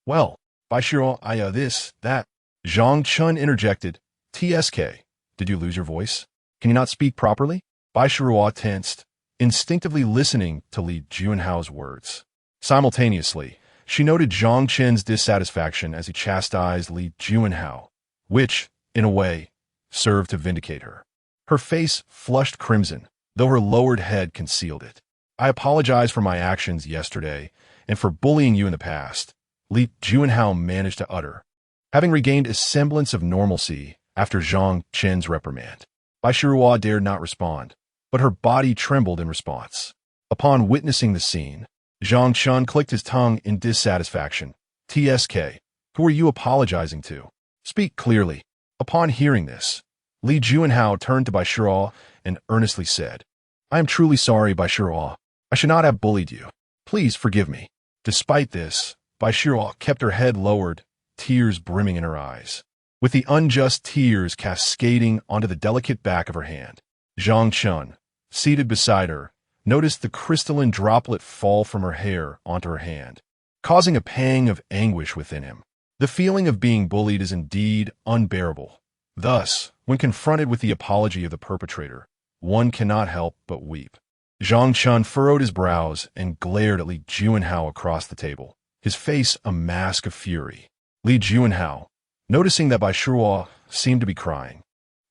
Well, Baishiruo, that. Zhang Chen interjected. TSK, did you lose your voice? Can you not speak properly? Baishiruo tensed, instinctively listening to Li Juanhao's words. Simultaneously, she noted Zhang Chen's dissatisfaction as he chastised Li Juanhao, which, in a way, served to vindicate her. Her face flushed crimson, though her lowered head concealed it. I apologize for my actions yesterday and for bullying you in the past, Li Juanhao managed to utter, having regained a semblance of normalcy after Zhang Chen's reprimand. Baishiruo dared not respond, but her body trembled in response. Upon witnessing the scene, Zhang Chen clicked his tongue in dissatisfaction. TSK, who are you apologizing to? Speak clearly. Upon hearing this, Li Juanhao turned to Baishiruo and earnestly said, I am truly sorry, Baishiruo. I should not have bullied you. Please forgive me. Despite this, Baishiruo kept her head lowered, tears brimming in her eyes, with the unjust tears cascading onto the delicate back of her hand. Zhang Chen, seated beside her, noticed the crystalline droplet fall from her hair onto her hand, causing a pang of anguish within him. The feeling of being bullied is indeed unbearable. Thus, when confronted with the apology of the perpetrator, one cannot help but weep. Zhang Chen furrowed his brows and glared at Li Juanhao across the table, his face a mask of fury. Li Juanhao, noticing that Baishiruo seemed to be crying,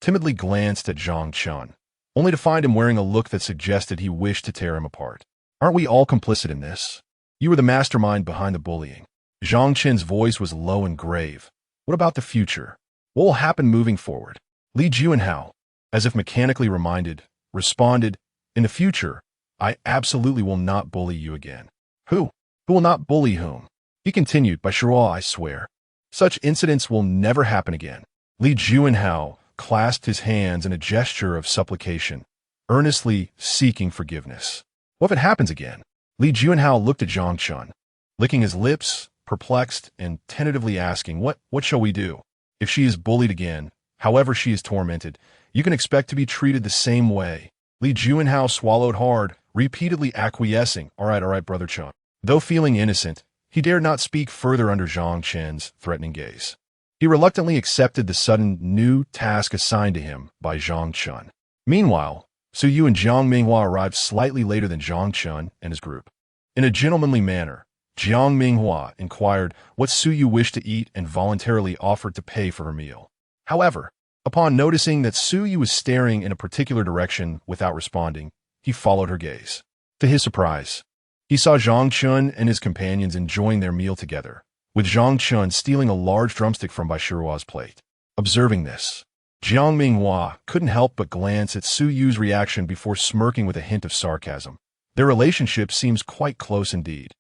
timidly glanced at Zhang Chen, only to find him wearing a look that suggested he wished to tear him apart. Aren't we all complicit in this? You were the mastermind behind the bullying. Zhang Chen's voice was low and grave. What about the future? What will happen moving forward? Li Juanhao, as if mechanically reminded, responded, in the future, I absolutely will not bully you again. Who? Who will not bully whom? He continued, Baishiruo, I swear. Such incidents will never happen again. Li Juanhao clasped his hands in a gesture of supplication, earnestly seeking forgiveness. What if it happens again? Li Juanhao looked at Zhang Chen, licking his lips, perplexed and tentatively asking, What shall we do? If she is bullied again, however she is tormented, you can expect to be treated the same way. Li Juanhao swallowed hard, repeatedly acquiescing, All right, Brother Chen. Though feeling innocent, he dared not speak further under Zhang Chen's threatening gaze. He reluctantly accepted the sudden new task assigned to him by Zhang Chen. Meanwhile, Su Yu and Jiang Minghua arrived slightly later than Zhang Chen and his group. In a gentlemanly manner, Jiang Minghua inquired what Su Yu wished to eat and voluntarily offered to pay for her meal. However, upon noticing that Su Yu was staring in a particular direction without responding, he followed her gaze. To his surprise, He saw Zhang Chen and his companions enjoying their meal together, with Zhang Chen stealing a large drumstick from Bai Shiruo's plate. Observing this, Jiang Minghua couldn't help but glance at Su Yu's reaction before smirking with a hint of sarcasm. Their relationship seems quite close indeed.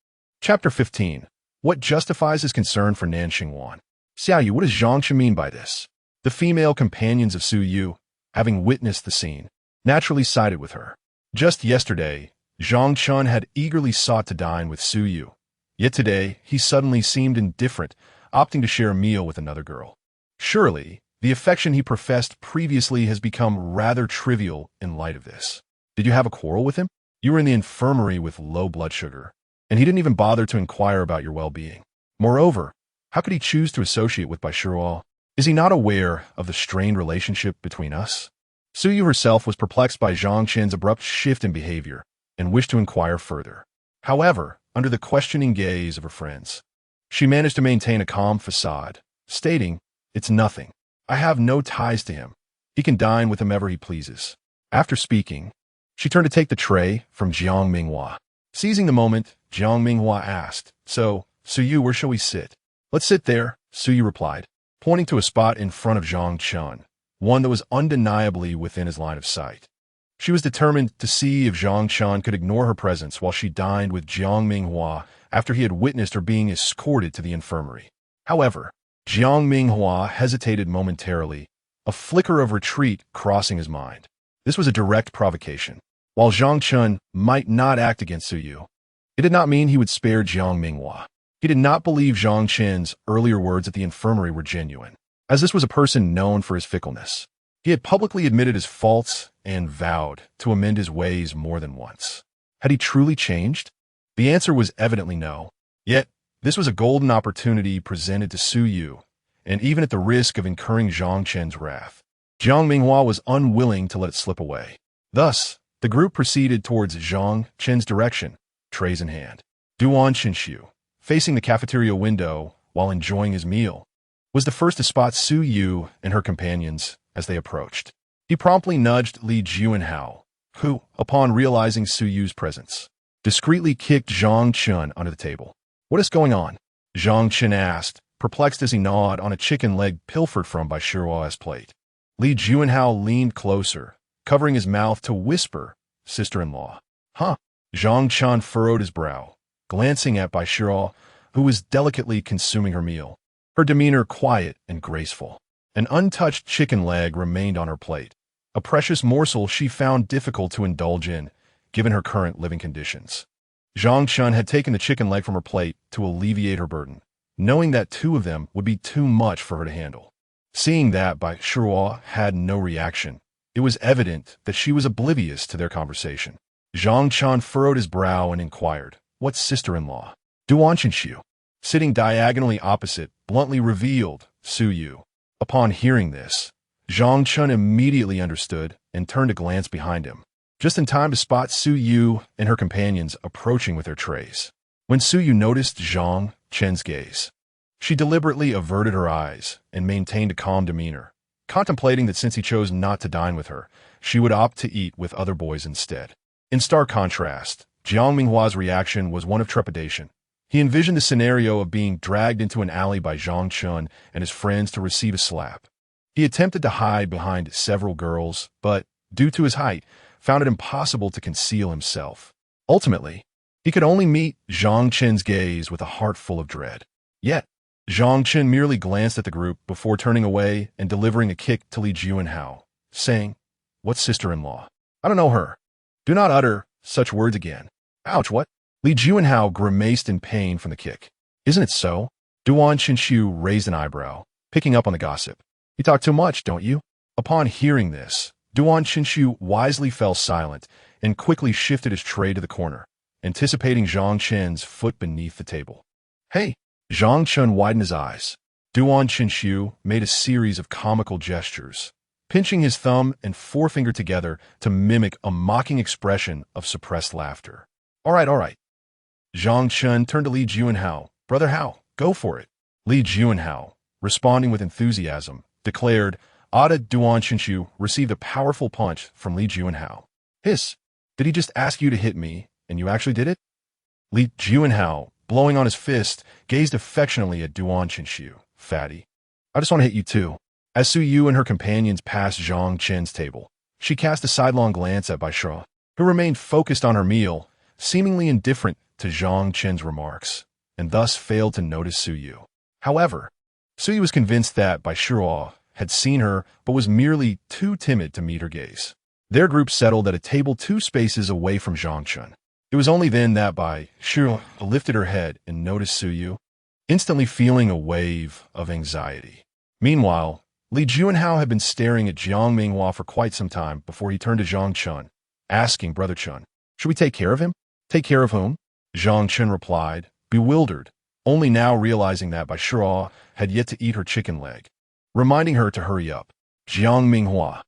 Chapter 15. What justifies his concern for Nan Xingwan? Xiaoyu, what does Zhang Chen mean by this? The female companions of Su Yu, having witnessed the scene, naturally sided with her. Just yesterday, Zhang Chen had eagerly sought to dine with Su Yu. Yet today, he suddenly seemed indifferent, opting to share a meal with another girl. Surely, the affection he professed previously has become rather trivial in light of this. Did you have a quarrel with him? You were in the infirmary with low blood sugar, and he didn't even bother to inquire about your well-being. Moreover, how could he choose to associate with Bai Shiruo? Is he not aware of the strained relationship between us? Su Yu herself was perplexed by Zhang Chen's abrupt shift in behavior and wished to inquire further. However, under the questioning gaze of her friends, she managed to maintain a calm facade, stating, "It's nothing. I have no ties to him. He can dine with whomever he pleases." After speaking, she turned to take the tray from Jiang Minghua. Seizing the moment, Jiang Minghua asked, "So, Su Yu, where shall we sit?" "Let's sit there," Su Yu replied, pointing to a spot in front of Zhang Chen, one that was undeniably within his line of sight. She was determined to see if Zhang Chen could ignore her presence while she dined with Jiang Minghua after he had witnessed her being escorted to the infirmary. However, Jiang Minghua hesitated momentarily, a flicker of retreat crossing his mind. This was a direct provocation. While Zhang Chen might not act against Su Yu, it did not mean he would spare Jiang Minghua. He did not believe Zhang Chen's earlier words at the infirmary were genuine, as this was a person known for his fickleness. He had publicly admitted his faults and vowed to amend his ways more than once. Had he truly changed? The answer was evidently no. Yet, this was a golden opportunity presented to Su Yu, and even at the risk of incurring Zhang Chen's wrath, Jiang Minghua was unwilling to let it slip away. Thus, the group proceeded towards Zhang Chen's direction, trays in hand. Duan Qinshu, facing the cafeteria window while enjoying his meal, was the first to spot Su Yu and her companions as they approached. He promptly nudged Li Juanhao, who, upon realizing Su Yu's presence, discreetly kicked Zhang Chen under the table. "What is going on?" Zhang Chen asked, perplexed as he gnawed on a chicken leg pilfered from Bai Shiruo's plate. Li Juanhao leaned closer, covering his mouth to whisper, "Sister-in-law." "Huh?" Zhang Chen furrowed his brow, glancing at Bai Shiruo, who was delicately consuming her meal, her demeanor quiet and graceful. An untouched chicken leg remained on her plate, a precious morsel she found difficult to indulge in, given her current living conditions. Zhang Chen had taken the chicken leg from her plate to alleviate her burden, knowing that two of them would be too much for her to handle. Seeing that Bai Shiruo had no reaction, it was evident that she was oblivious to their conversation. Zhang Chen furrowed his brow and inquired, "What sister-in-law?" Duan Qinshu, sitting diagonally opposite, bluntly revealed, "Su Yu." Upon hearing this, Zhang Chen immediately understood and turned to glance behind him, just in time to spot Su Yu and her companions approaching with their trays. When Su Yu noticed Zhang Chen's gaze, she deliberately averted her eyes and maintained a calm demeanor, contemplating that since he chose not to dine with her, she would opt to eat with other boys instead. In stark contrast, Jiang Minghua's reaction was one of trepidation. He envisioned the scenario of being dragged into an alley by Zhang Chen and his friends to receive a slap. He attempted to hide behind several girls, but, due to his height, found it impossible to conceal himself. Ultimately, he could only meet Zhang Chen's gaze with a heart full of dread. Yet, Zhang Chen merely glanced at the group before turning away and delivering a kick to Li Juanhao, saying, "What sister-in-law? I don't know her. Do not utter such words again." "Ouch, what?" Li Juanhao grimaced in pain from the kick. "Isn't it so?" Duan Qinshu raised an eyebrow, picking up on the gossip. "You talk too much, don't you?" Upon hearing this, Duan Qinshu wisely fell silent and quickly shifted his tray to the corner, anticipating Zhang Chen's foot beneath the table. "Hey!" Zhang Chen widened his eyes. Duan Qinshu made a series of comical gestures, pinching his thumb and forefinger together to mimic a mocking expression of suppressed laughter. All right. Zhang Chen turned to Li Juanhao. "Brother Hao, go for it." Li Juanhao, responding with enthusiasm, declared, "Ada." Duan Qinshu received a powerful punch from Li Juanhao. "Hiss, did he just ask you to hit me, and you actually did it?" Li Juanhao, blowing on his fist, gazed affectionately at Duan Qinshu. Fatty. I just want to hit you too. As Su Yu and her companions passed Zhang Chen's table, she cast a sidelong glance at Bai Shuo, who remained focused on her meal, seemingly indifferent to Zhang Chen's remarks, and thus failed to notice Su Yu. However, Su Yu was convinced that Bai Shuo had seen her but was merely too timid to meet her gaze. Their group settled at a table 2 spaces away from Zhang Chen. It was only then that Bai Shuo lifted her head and noticed Su Yu, instantly feeling a wave of anxiety. Meanwhile, Li Juanhao had been staring at Jiang Minghua for quite some time before he turned to Zhang Chen, asking Brother Chen, "Should we take care of him?" "Take care of whom?" Zhang Chen replied, bewildered, only now realizing that Bai Shuo had yet to eat her chicken leg, reminding her to hurry up. "Jiang Minghua,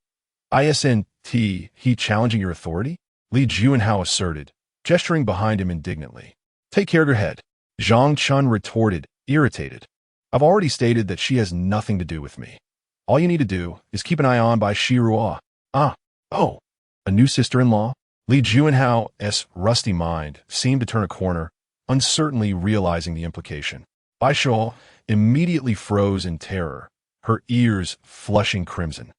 isn't he challenging your authority?" Li Juanhao asserted, gesturing behind him indignantly. "Take care of your head," Zhang Chen retorted, irritated. "I've already stated that she has nothing to do with me. All you need to do is keep an eye on Bai Shiruo." Oh, a new sister-in-law? Li Juanhao's rusty mind seemed to turn a corner, uncertainly realizing the implication. Bai Shuo immediately froze in terror, her ears flushing crimson.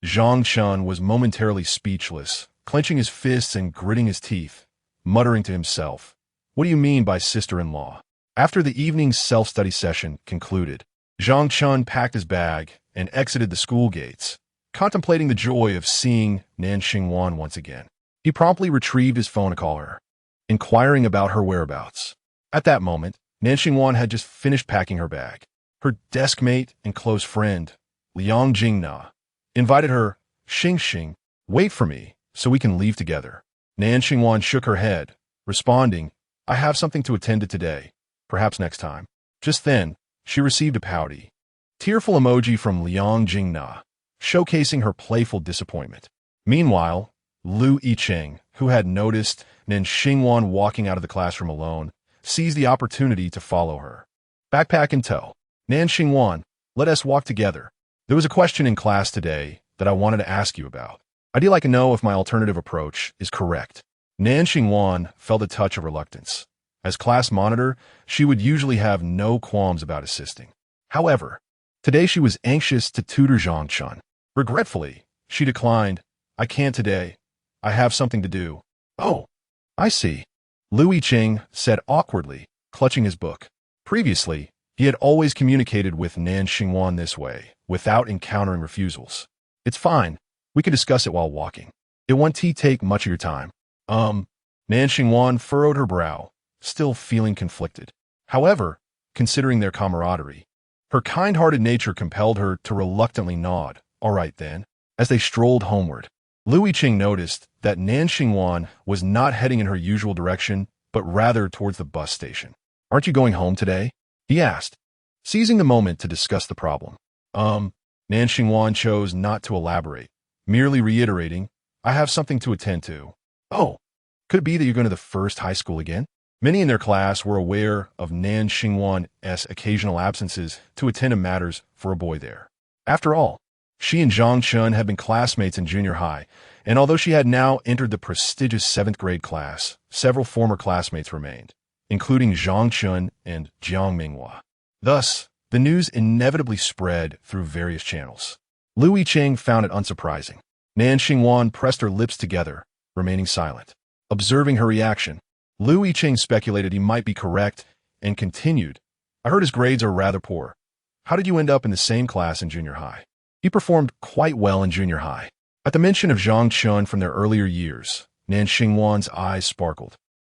Zhang Chen was momentarily speechless, clenching his fists and gritting his teeth, muttering to himself, "What do you mean by sister-in-law?" After the evening's self-study session concluded, Zhang Chen packed his bag and exited the school gates, contemplating the joy of seeing Nan Xingwan once again. He promptly retrieved his phone to call her, inquiring about her whereabouts. At that moment, Nan Xingwan had just finished packing her bag. Her desk mate and close friend, Liang Jingna, invited her, "Xing, wait for me so we can leave together." Nan Xingwan shook her head, responding, "I have something to attend to today, perhaps next time." Just then, she received a pouty, tearful emoji from Liang Jingna, showcasing her playful disappointment. Meanwhile, Lu Yicheng, who had noticed Nan Xingwan walking out of the classroom alone, seized the opportunity to follow her. Backpack in tow. "Nan Xingwan, let us walk together. There was a question in class today that I wanted to ask you about. I'd like to know if my alternative approach is correct." Nan Xingwan felt a touch of reluctance. As class monitor, she would usually have no qualms about assisting. However, today she was anxious to tutor Zhang Chen. Regretfully, she declined, "I can't today. I have something to do." "Oh, I see," Lu Yicheng said awkwardly, clutching his book. Previously, he had always communicated with Nan Xingwan this way, without encountering refusals. "It's fine. We can discuss it while walking. It won't take much of your time." Nan Xingwan furrowed her brow, still feeling conflicted. However, considering their camaraderie, her kind-hearted nature compelled her to reluctantly nod. "All right then." As they strolled homeward, Lu Yicheng noticed that Nan Xingwan was not heading in her usual direction, but rather towards the bus station. "Aren't you going home today?" he asked, seizing the moment to discuss the problem. Nan Xingwan chose not to elaborate, merely reiterating, "I have something to attend to." "Oh, could it be that you're going to the first high school again?" Many in their class were aware of Nan Xingwan's occasional absences to attend to matters for a boy there. After all, she and Zhang Chen had been classmates in junior high, and although she had now entered the prestigious 7th grade class, several former classmates remained, including Zhang Chen and Jiang Minghua. Thus, the news inevitably spread through various channels. Lu Yicheng found it unsurprising. Nan Xingwan pressed her lips together, remaining silent. Observing her reaction, Lu Yicheng speculated he might be correct and continued, "I heard his grades are rather poor. How did you end up in the same class in junior high?" He performed quite well in junior high. At the mention of Zhang Chen from their earlier years, Nan Xingwan's eyes sparkled,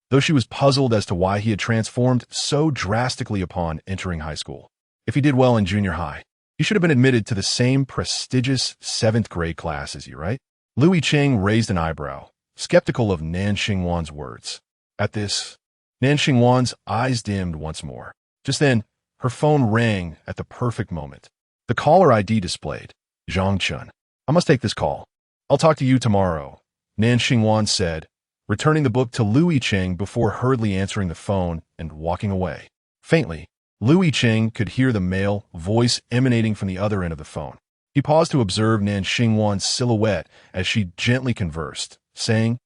though she was puzzled as to why he had transformed so drastically upon entering high school. If he did well in junior high, he should have been admitted to the same prestigious 7th grade class as you, right? Lu Yicheng raised an eyebrow, skeptical of Nan Xingwan's words. At this, Nan Xingwan's eyes dimmed once more. Just then, her phone rang at the perfect moment. The caller ID displayed, Zhang Chen. "I must take this call. I'll talk to you tomorrow," Nan Xingwan said, returning the book to Lu Yicheng before hurriedly answering the phone and walking away. Faintly, Lu Yicheng could hear the male voice emanating from the other end of the phone. He paused to observe Nan Xingwan's silhouette as she gently conversed, saying,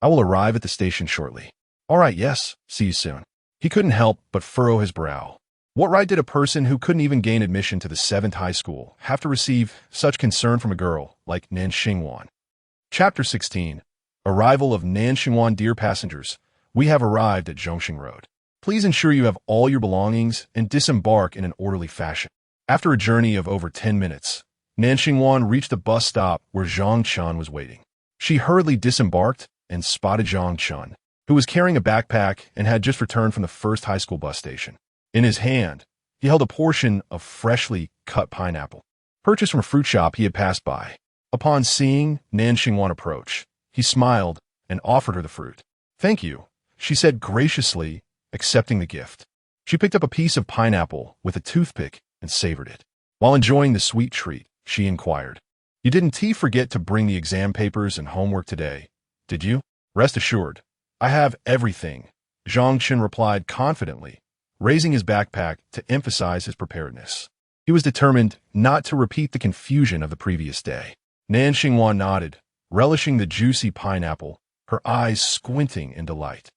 "I will arrive at the station shortly." "All right, yes, see you soon." He couldn't help but furrow his brow. What right did a person who couldn't even gain admission to the 7th high school have to receive such concern from a girl like Nan Xingwan? Chapter 16. Arrival of Nan Xingwan. Dear passengers, we have arrived at Zhongxing Road. Please ensure you have all your belongings and disembark in an orderly fashion. After a journey of over 10 minutes, Nan Xingwan reached the bus stop where Zhang Chen was waiting. She hurriedly disembarked and spotted Zhang Chen, who was carrying a backpack and had just returned from the first high school bus station. In his hand, he held a portion of freshly cut pineapple, purchased from a fruit shop he had passed by. Upon seeing Nan Xingwan approach, he smiled and offered her the fruit. "Thank you," she said graciously, accepting the gift. She picked up a piece of pineapple with a toothpick and savored it. While enjoying the sweet treat, she inquired, "You didn't forget to bring the exam papers and homework today, did you?" "Rest assured, I have everything," Zhang Chen replied confidently, raising his backpack to emphasize his preparedness. He was determined not to repeat the confusion of the previous day. Nan Xingwan nodded, relishing the juicy pineapple, her eyes squinting in delight.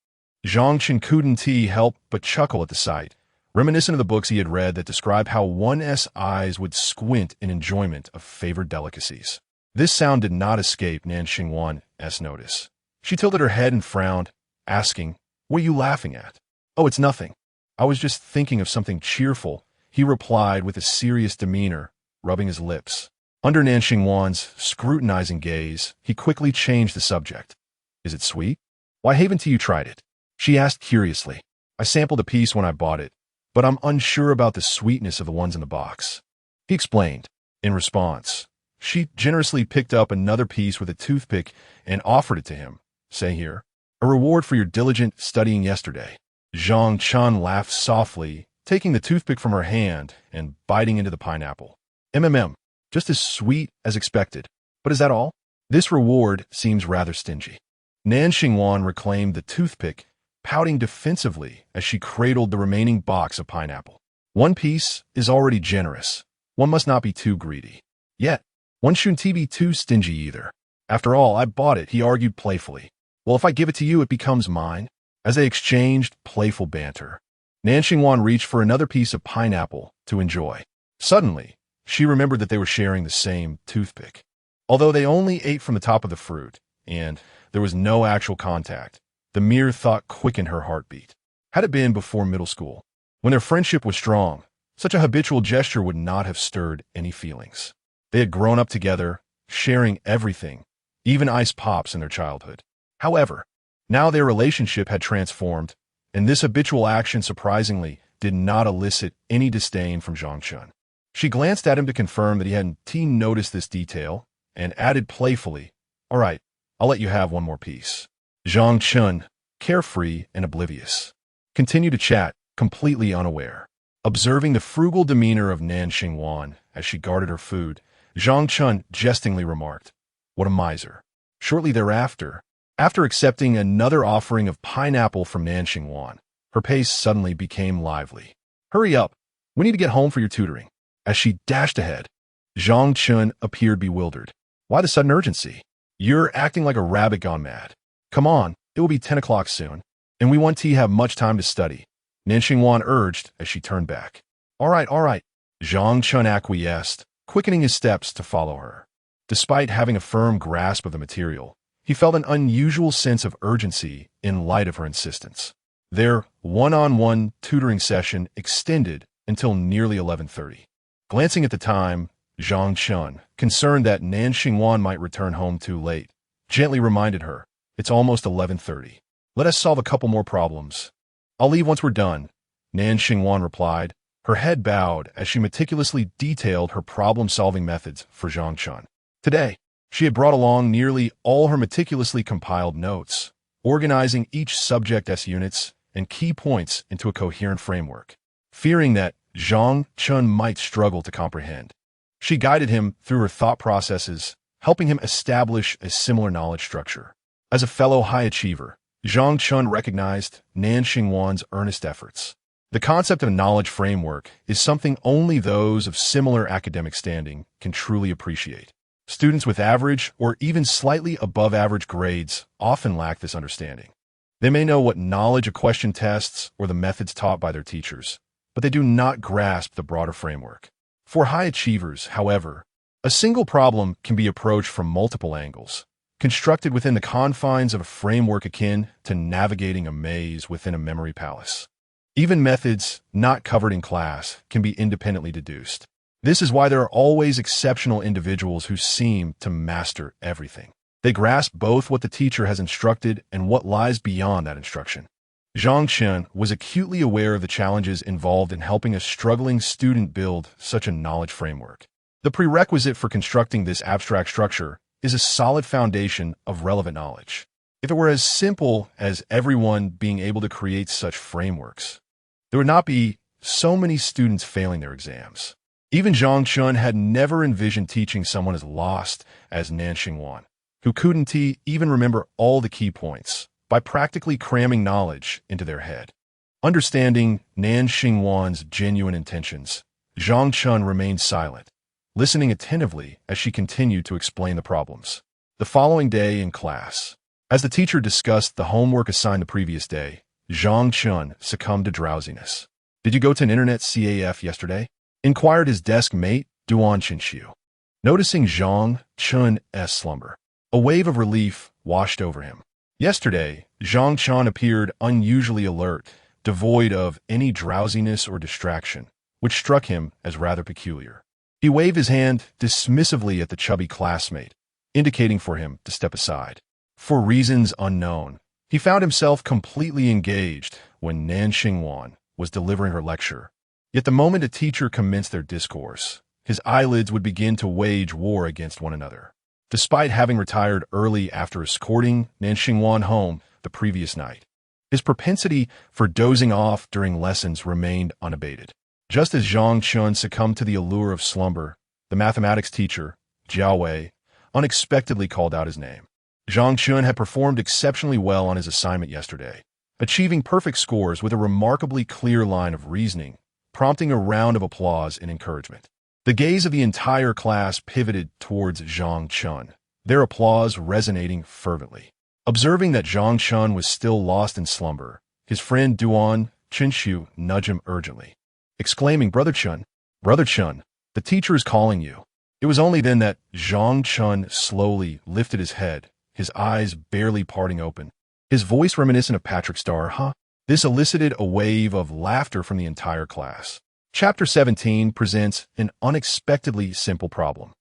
Zhang Chen couldn't help but chuckle at the sight, reminiscent of the books he had read that describe how one's eyes would squint in enjoyment of favored delicacies. This sound did not escape Nan Xingwan's notice. She tilted her head and frowned, asking, "What are you laughing at?" "Oh, it's nothing. I was just thinking of something cheerful," he replied with a serious demeanor, rubbing his lips. Under Nan Xingwan's scrutinizing gaze, he quickly changed the subject. "Is it sweet? Why haven't you tried it?" she asked curiously. "I sampled a piece when I bought it, but I'm unsure about the sweetness of the ones in the box," he explained. In response, she generously picked up another piece with a toothpick and offered it to him. "Say here, a reward for your diligent studying yesterday." Zhang Chen laughed softly, taking the toothpick from her hand and biting into the pineapple. Just as sweet as expected. But is that all? This reward seems rather stingy." Nan Xingwan reclaimed the toothpick, pouting defensively as she cradled the remaining box of pineapple. "One piece is already generous. One must not be too greedy. Yet, one shouldn't be too stingy either. After all, I bought it," he argued playfully. "Well, if I give it to you, it becomes mine." As they exchanged playful banter, Nan Xingwan reached for another piece of pineapple to enjoy. Suddenly, she remembered that they were sharing the same toothpick. Although they only ate from the top of the fruit, and there was no actual contact, the mere thought quickened her heartbeat. Had it been before middle school, when their friendship was strong, such a habitual gesture would not have stirred any feelings. They had grown up together, sharing everything, even ice pops in their childhood. However, now their relationship had transformed, and this habitual action surprisingly did not elicit any disdain from Zhang Chen. She glanced at him to confirm that he hadn't noticed this detail, and added playfully, "All right, I'll let you have one more piece." Zhang Chen, carefree and oblivious, continued to chat, completely unaware. Observing the frugal demeanor of Nan Xingwan as she guarded her food, Zhang Chen jestingly remarked, "What a miser." Shortly thereafter, after accepting another offering of pineapple from Nan Xingwan, her pace suddenly became lively. "Hurry up, we need to get home for your tutoring." As she dashed ahead, Zhang Chen appeared bewildered. "Why the sudden urgency? You're acting like a rabbit gone mad. Come on, it will be 10 o'clock soon, and we want to have much time to study," Nan Xingwan urged as she turned back. All right, Zhang Chen acquiesced, quickening his steps to follow her. Despite having a firm grasp of the material, he felt an unusual sense of urgency in light of her insistence. Their one-on-one tutoring session extended until nearly 11:30. Glancing at the time, Zhang Chen, concerned that Nan Xingwan might return home too late, gently reminded her, "It's almost 11:30. Let us solve a couple more problems." "I'll leave once we're done," Nan Xingwan replied, her head bowed as she meticulously detailed her problem-solving methods for Zhang Chen. Today, she had brought along nearly all her meticulously compiled notes, organizing each subject units and key points into a coherent framework. Fearing that Zhang Chen might struggle to comprehend, she guided him through her thought processes, helping him establish a similar knowledge structure. As a fellow high achiever, Zhang Chen recognized Nan Xingwan's earnest efforts. The concept of a knowledge framework is something only those of similar academic standing can truly appreciate. Students with average or even slightly above average grades often lack this understanding. They may know what knowledge a question tests or the methods taught by their teachers, but they do not grasp the broader framework. For high achievers, however, a single problem can be approached from multiple angles, constructed within the confines of a framework akin to navigating a maze within a memory palace. Even methods not covered in class can be independently deduced. This is why there are always exceptional individuals who seem to master everything. They grasp both what the teacher has instructed and what lies beyond that instruction. Zhang Chen was acutely aware of the challenges involved in helping a struggling student build such a knowledge framework. The prerequisite for constructing this abstract structure is a solid foundation of relevant knowledge. If it were as simple as everyone being able to create such frameworks, there would not be so many students failing their exams. Even Zhang Chen had never envisioned teaching someone as lost as Nanxing Wan, who couldn't even remember all the key points, by practically cramming knowledge into their head. Understanding Nanxing Wan's genuine intentions, Zhang Chen remained silent, listening attentively as she continued to explain the problems. The following day in class, as the teacher discussed the homework assigned the previous day, Zhang Chen succumbed to drowsiness. "Did you go to an internet CAF yesterday?" inquired his desk mate, Duan Chinxiu. Noticing Zhang Chen's slumber, a wave of relief washed over him. Yesterday, Zhang Chen appeared unusually alert, devoid of any drowsiness or distraction, which struck him as rather peculiar. He waved his hand dismissively at the chubby classmate, indicating for him to step aside. For reasons unknown, he found himself completely engaged when Nanxing Wan was delivering her lecture. Yet the moment a teacher commenced their discourse, his eyelids would begin to wage war against one another. Despite having retired early after escorting Nanxing Wan home the previous night, his propensity for dozing off during lessons remained unabated. Just as Zhang Chen succumbed to the allure of slumber, the mathematics teacher, Jiao Wei, unexpectedly called out his name. Zhang Chen had performed exceptionally well on his assignment yesterday, achieving perfect scores with a remarkably clear line of reasoning, prompting a round of applause and encouragement. The gaze of the entire class pivoted towards Zhang Chen, their applause resonating fervently. Observing that Zhang Chen was still lost in slumber, his friend Duan Chinxiu nudged him urgently, exclaiming, Brother Chen, the teacher is calling you." It was only then that Zhang Chen slowly lifted his head, his eyes barely parting open, his voice reminiscent of Patrick Star, "Huh?" This elicited a wave of laughter from the entire class. Chapter 17 presents an unexpectedly simple problem,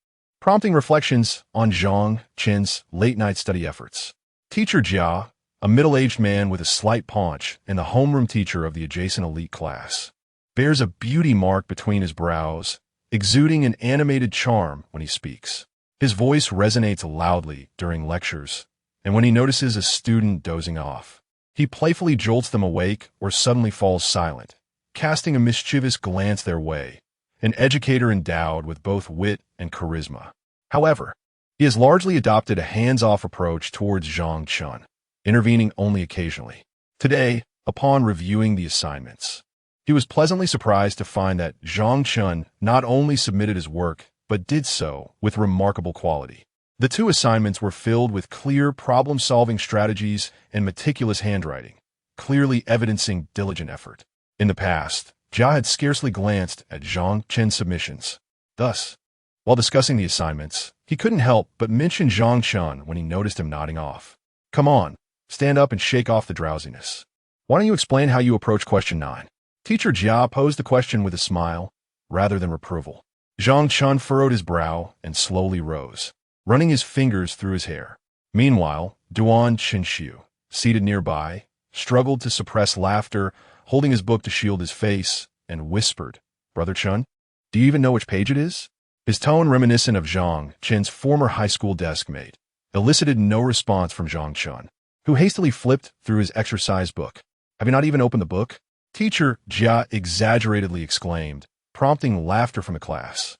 prompting reflections on Zhang Chen's late-night study efforts. Teacher Jia, a middle-aged man with a slight paunch and the homeroom teacher of the adjacent elite class, bears a beauty mark between his brows, exuding an animated charm when he speaks. His voice resonates loudly during lectures, and when he notices a student dozing off, he playfully jolts them awake or suddenly falls silent, casting a mischievous glance their way, an educator endowed with both wit and charisma. However, he has largely adopted a hands-off approach towards Zhang Chen, intervening only occasionally. Today, upon reviewing the assignments, he was pleasantly surprised to find that Zhang Chen not only submitted his work, but did so with remarkable quality. The two assignments were filled with clear problem-solving strategies and meticulous handwriting, clearly evidencing diligent effort. In the past, Jia had scarcely glanced at Zhang Chen's submissions. Thus, while discussing the assignments, he couldn't help but mention Zhang Chen when he noticed him nodding off. "Come on, stand up and shake off the drowsiness. Why don't you explain how you approach question 9? Teacher Jia posed the question with a smile, rather than reproval. Zhang Chen furrowed his brow and slowly rose, running his fingers through his hair. Meanwhile, Duan Chinxiu, seated nearby, struggled to suppress laughter, holding his book to shield his face, and whispered, "Brother Chen, do you even know which page it is?" His tone, reminiscent of Zhang Chen's former high school desk mate, elicited no response from Zhang Chen, who hastily flipped through his exercise book. "Have you not even opened the book?" Teacher Jia exaggeratedly exclaimed, prompting laughter from the class.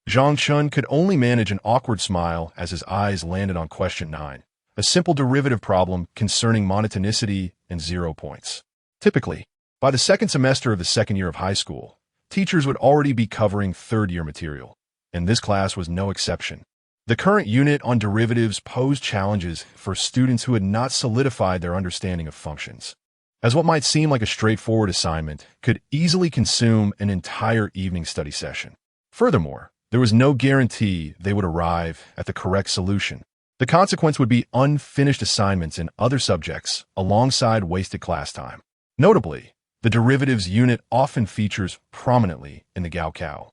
Zhang Chen could only manage an awkward smile as his eyes landed on question 9, a simple derivative problem concerning monotonicity and 0 points. Typically, by the second semester of the second year of high school, teachers would already be covering third-year material, and this class was no exception. The current unit on derivatives posed challenges for students who had not solidified their understanding of functions, as what might seem like a straightforward assignment could easily consume an entire evening study session. Furthermore, there was no guarantee they would arrive at the correct solution. The consequence would be unfinished assignments in other subjects alongside wasted class time. Notably, the derivatives unit often features prominently in the Gaokao,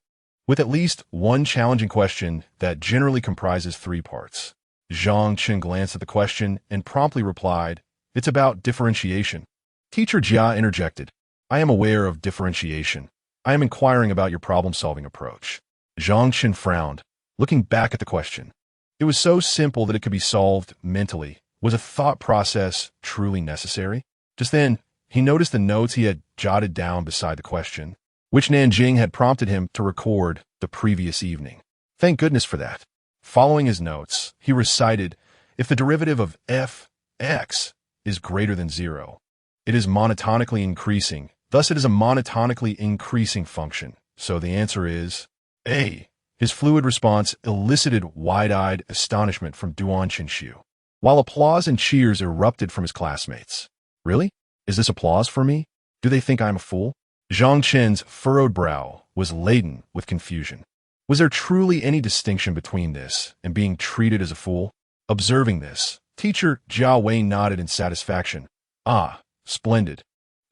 with at least one challenging question that generally comprises 3 parts. Zhang Chen glanced at the question and promptly replied, "It's about differentiation." Teacher Jia interjected, "I am aware of differentiation. I am inquiring about your problem-solving approach." Zhang Chen frowned, looking back at the question. It was so simple that it could be solved mentally. Was a thought process truly necessary? Just then, he noticed the notes he had jotted down beside the question, which Nanjing had prompted him to record the previous evening. Thank goodness for that. Following his notes, he recited, if the derivative of f(x) is greater than 0, it is monotonically increasing. Thus, it is a monotonically increasing function. So the answer is A. His fluid response elicited wide-eyed astonishment from Duan Qinshu, while applause and cheers erupted from his classmates. Really? Is this applause for me? Do they think I'm a fool? Zhang Chen's furrowed brow was laden with confusion. Was there truly any distinction between this and being treated as a fool? Observing this, teacher Jiao Wei nodded in satisfaction. Ah, splendid.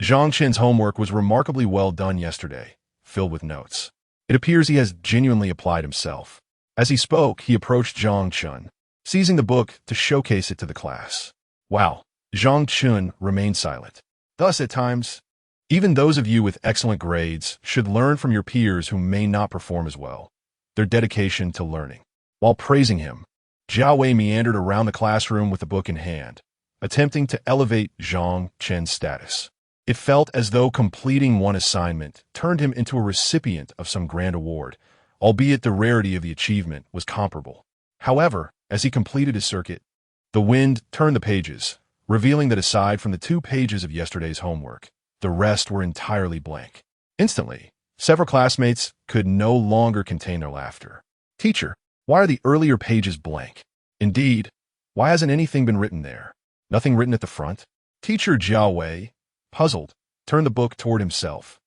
Zhang Chen's homework was remarkably well done yesterday, filled with notes. It appears he has genuinely applied himself. As he spoke, he approached Zhang Chen, seizing the book to showcase it to the class. Wow. Zhang Chen remained silent. Thus, at times, even those of you with excellent grades should learn from your peers who may not perform as well. Their dedication to learning. While praising him, Jiao Wei meandered around the classroom with the book in hand, attempting to elevate Zhang Chen's status. It felt as though completing one assignment turned him into a recipient of some grand award, albeit the rarity of the achievement was comparable. However, as he completed his circuit, the wind turned the pages, revealing that aside from the 2 pages of yesterday's homework, the rest were entirely blank. Instantly, several classmates could no longer contain their laughter. Teacher, why are the earlier pages blank? Indeed, why hasn't anything been written there? Nothing written at the front? Teacher Jiao Wei, puzzled, turned the book toward himself,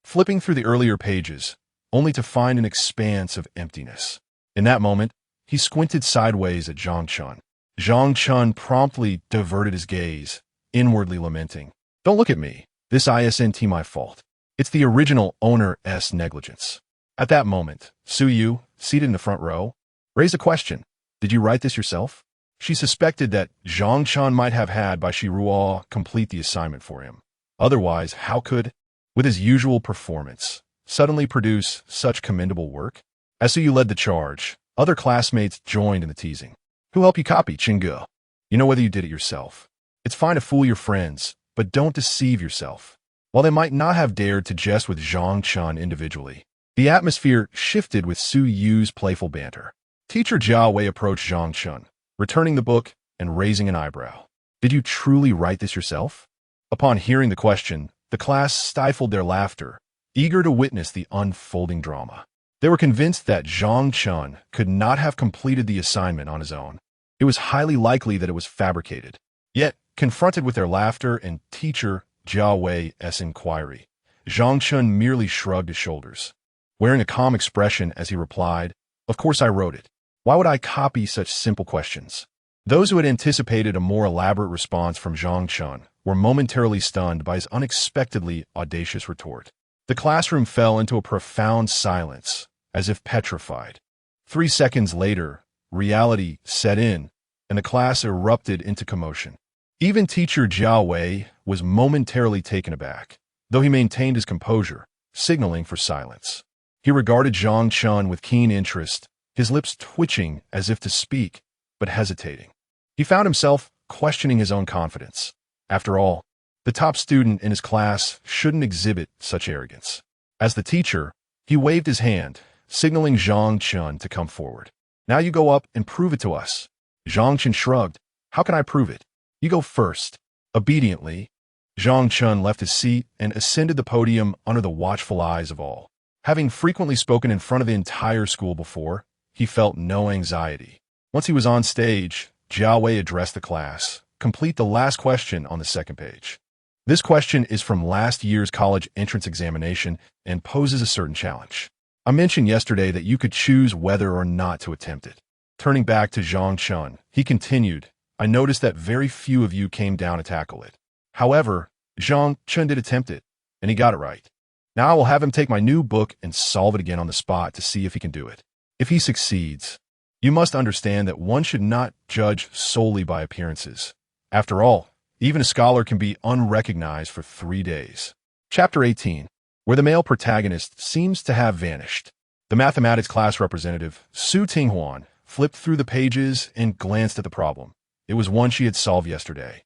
flipping through the earlier pages, only to find an expanse of emptiness. In that moment, he squinted sideways at Zhang Chen. Zhang Chen promptly diverted his gaze, inwardly lamenting, "Don't look at me. This isn't my fault. It's the original owner's negligence." At that moment, Su Yu, seated in the front row, raised a question. "Did you write this yourself?" She suspected that Zhang Chen might have had Bai Shiruo complete the assignment for him. Otherwise, how could, with his usual performance, suddenly produce such commendable work? As Su Yu led the charge, other classmates joined in the teasing. "Who helped you copy, Qingge? You know whether you did it yourself. It's fine to fool your friends, but don't deceive yourself." While they might not have dared to jest with Zhang Chen individually, the atmosphere shifted with Su Yu's playful banter. Teacher Jiao Wei approached Zhang Chen, returning the book and raising an eyebrow. "Did you truly write this yourself?" Upon hearing the question, the class stifled their laughter, eager to witness the unfolding drama. They were convinced that Zhang Chen could not have completed the assignment on his own. It was highly likely that it was fabricated. Yet, confronted with their laughter and teacher Jiao Wei's inquiry, Zhang Chen merely shrugged his shoulders, wearing a calm expression as he replied, "Of course I wrote it. Why would I copy such simple questions?" Those who had anticipated a more elaborate response from Zhang Chen were momentarily stunned by his unexpectedly audacious retort. The classroom fell into a profound silence, as if petrified. 3 seconds later, reality set in, and the class erupted into commotion. Even teacher Jiao Wei was momentarily taken aback, though he maintained his composure, signaling for silence. He regarded Zhang Chen with keen interest, his lips twitching as if to speak, but hesitating. He found himself questioning his own confidence. After all, the top student in his class shouldn't exhibit such arrogance. As the teacher, he waved his hand, signaling Zhang Chen to come forward. "Now you go up and prove it to us." Zhang Chen shrugged. "How can I prove it? You go first." Obediently, Zhang Chen left his seat and ascended the podium under the watchful eyes of all. Having frequently spoken in front of the entire school before, he felt no anxiety. Once he was on stage, Jia Wei addressed the class. Complete the last question on the second page. This question is from last year's college entrance examination and poses a certain challenge. I mentioned yesterday that you could choose whether or not to attempt it. Turning back to Zhang Chen, he continued, I noticed that very few of you came down to tackle it. However, Zhang Chen did attempt it, and he got it right. Now I will have him take my new book and solve it again on the spot to see if he can do it. If he succeeds, you must understand that one should not judge solely by appearances. After all, even a scholar can be unrecognized for 3 days. Chapter 18, where the male protagonist seems to have vanished. The mathematics class representative, Su Tinghuan, flipped through the pages and glanced at the problem. It was one she had solved yesterday.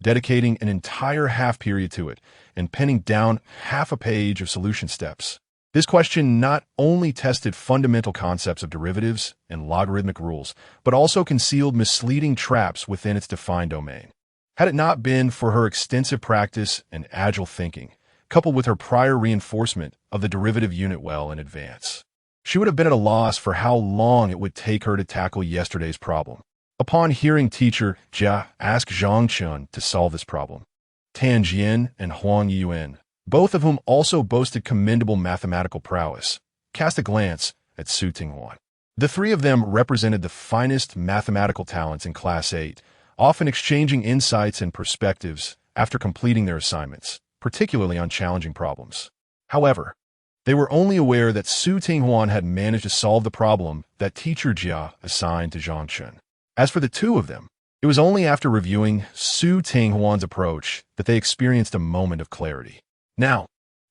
Dedicating an entire half period to it and penning down half a page of solution steps. This question not only tested fundamental concepts of derivatives and logarithmic rules, but also concealed misleading traps within its defined domain. Had it not been for her extensive practice and agile thinking, coupled with her prior reinforcement of the derivative unit well in advance, she would have been at a loss for how long it would take her to tackle yesterday's problem. Upon hearing teacher Jia ask Zhang Chen to solve this problem, Tan Jian and Huang Yuan, both of whom also boasted commendable mathematical prowess, cast a glance at Su Tinghuan. The three of them represented the finest mathematical talents in Class 8, often exchanging insights and perspectives after completing their assignments, particularly on challenging problems. However, they were only aware that Su Tinghuan had managed to solve the problem that teacher Jia assigned to Zhang Chen. As for the two of them, it was only after reviewing Su Tinghuan's approach that they experienced a moment of clarity. Now,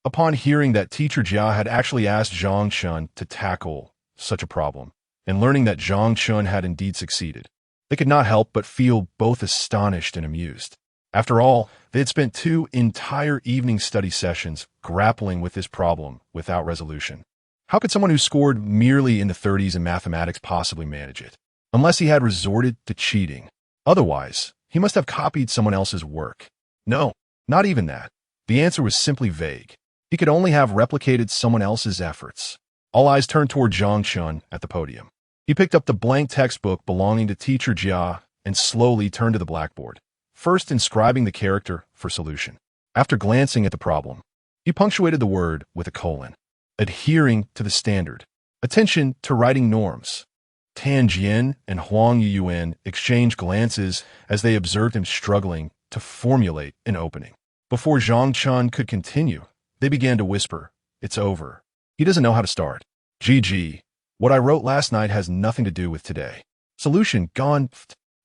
upon hearing that teacher Jia had actually asked Zhang Chen to tackle such a problem, and learning that Zhang Chen had indeed succeeded, they could not help but feel both astonished and amused. After all, they had spent 2 entire evening study sessions grappling with this problem without resolution. How could someone who scored merely in the 30s in mathematics possibly manage it? Unless he had resorted to cheating. Otherwise, he must have copied someone else's work. No, not even that. The answer was simply vague. He could only have replicated someone else's efforts. All eyes turned toward Zhang Chen at the podium. He picked up the blank textbook belonging to teacher Jia and slowly turned to the blackboard, first inscribing the character for solution. After glancing at the problem, he punctuated the word with a colon. Adhering to the standard. Attention to writing norms. Tan Jian and Huang Yuan exchanged glances as they observed him struggling to formulate an opening. Before Zhang Chen could continue, they began to whisper, It's over. He doesn't know how to start. GG. What I wrote last night has nothing to do with today. Solution gone.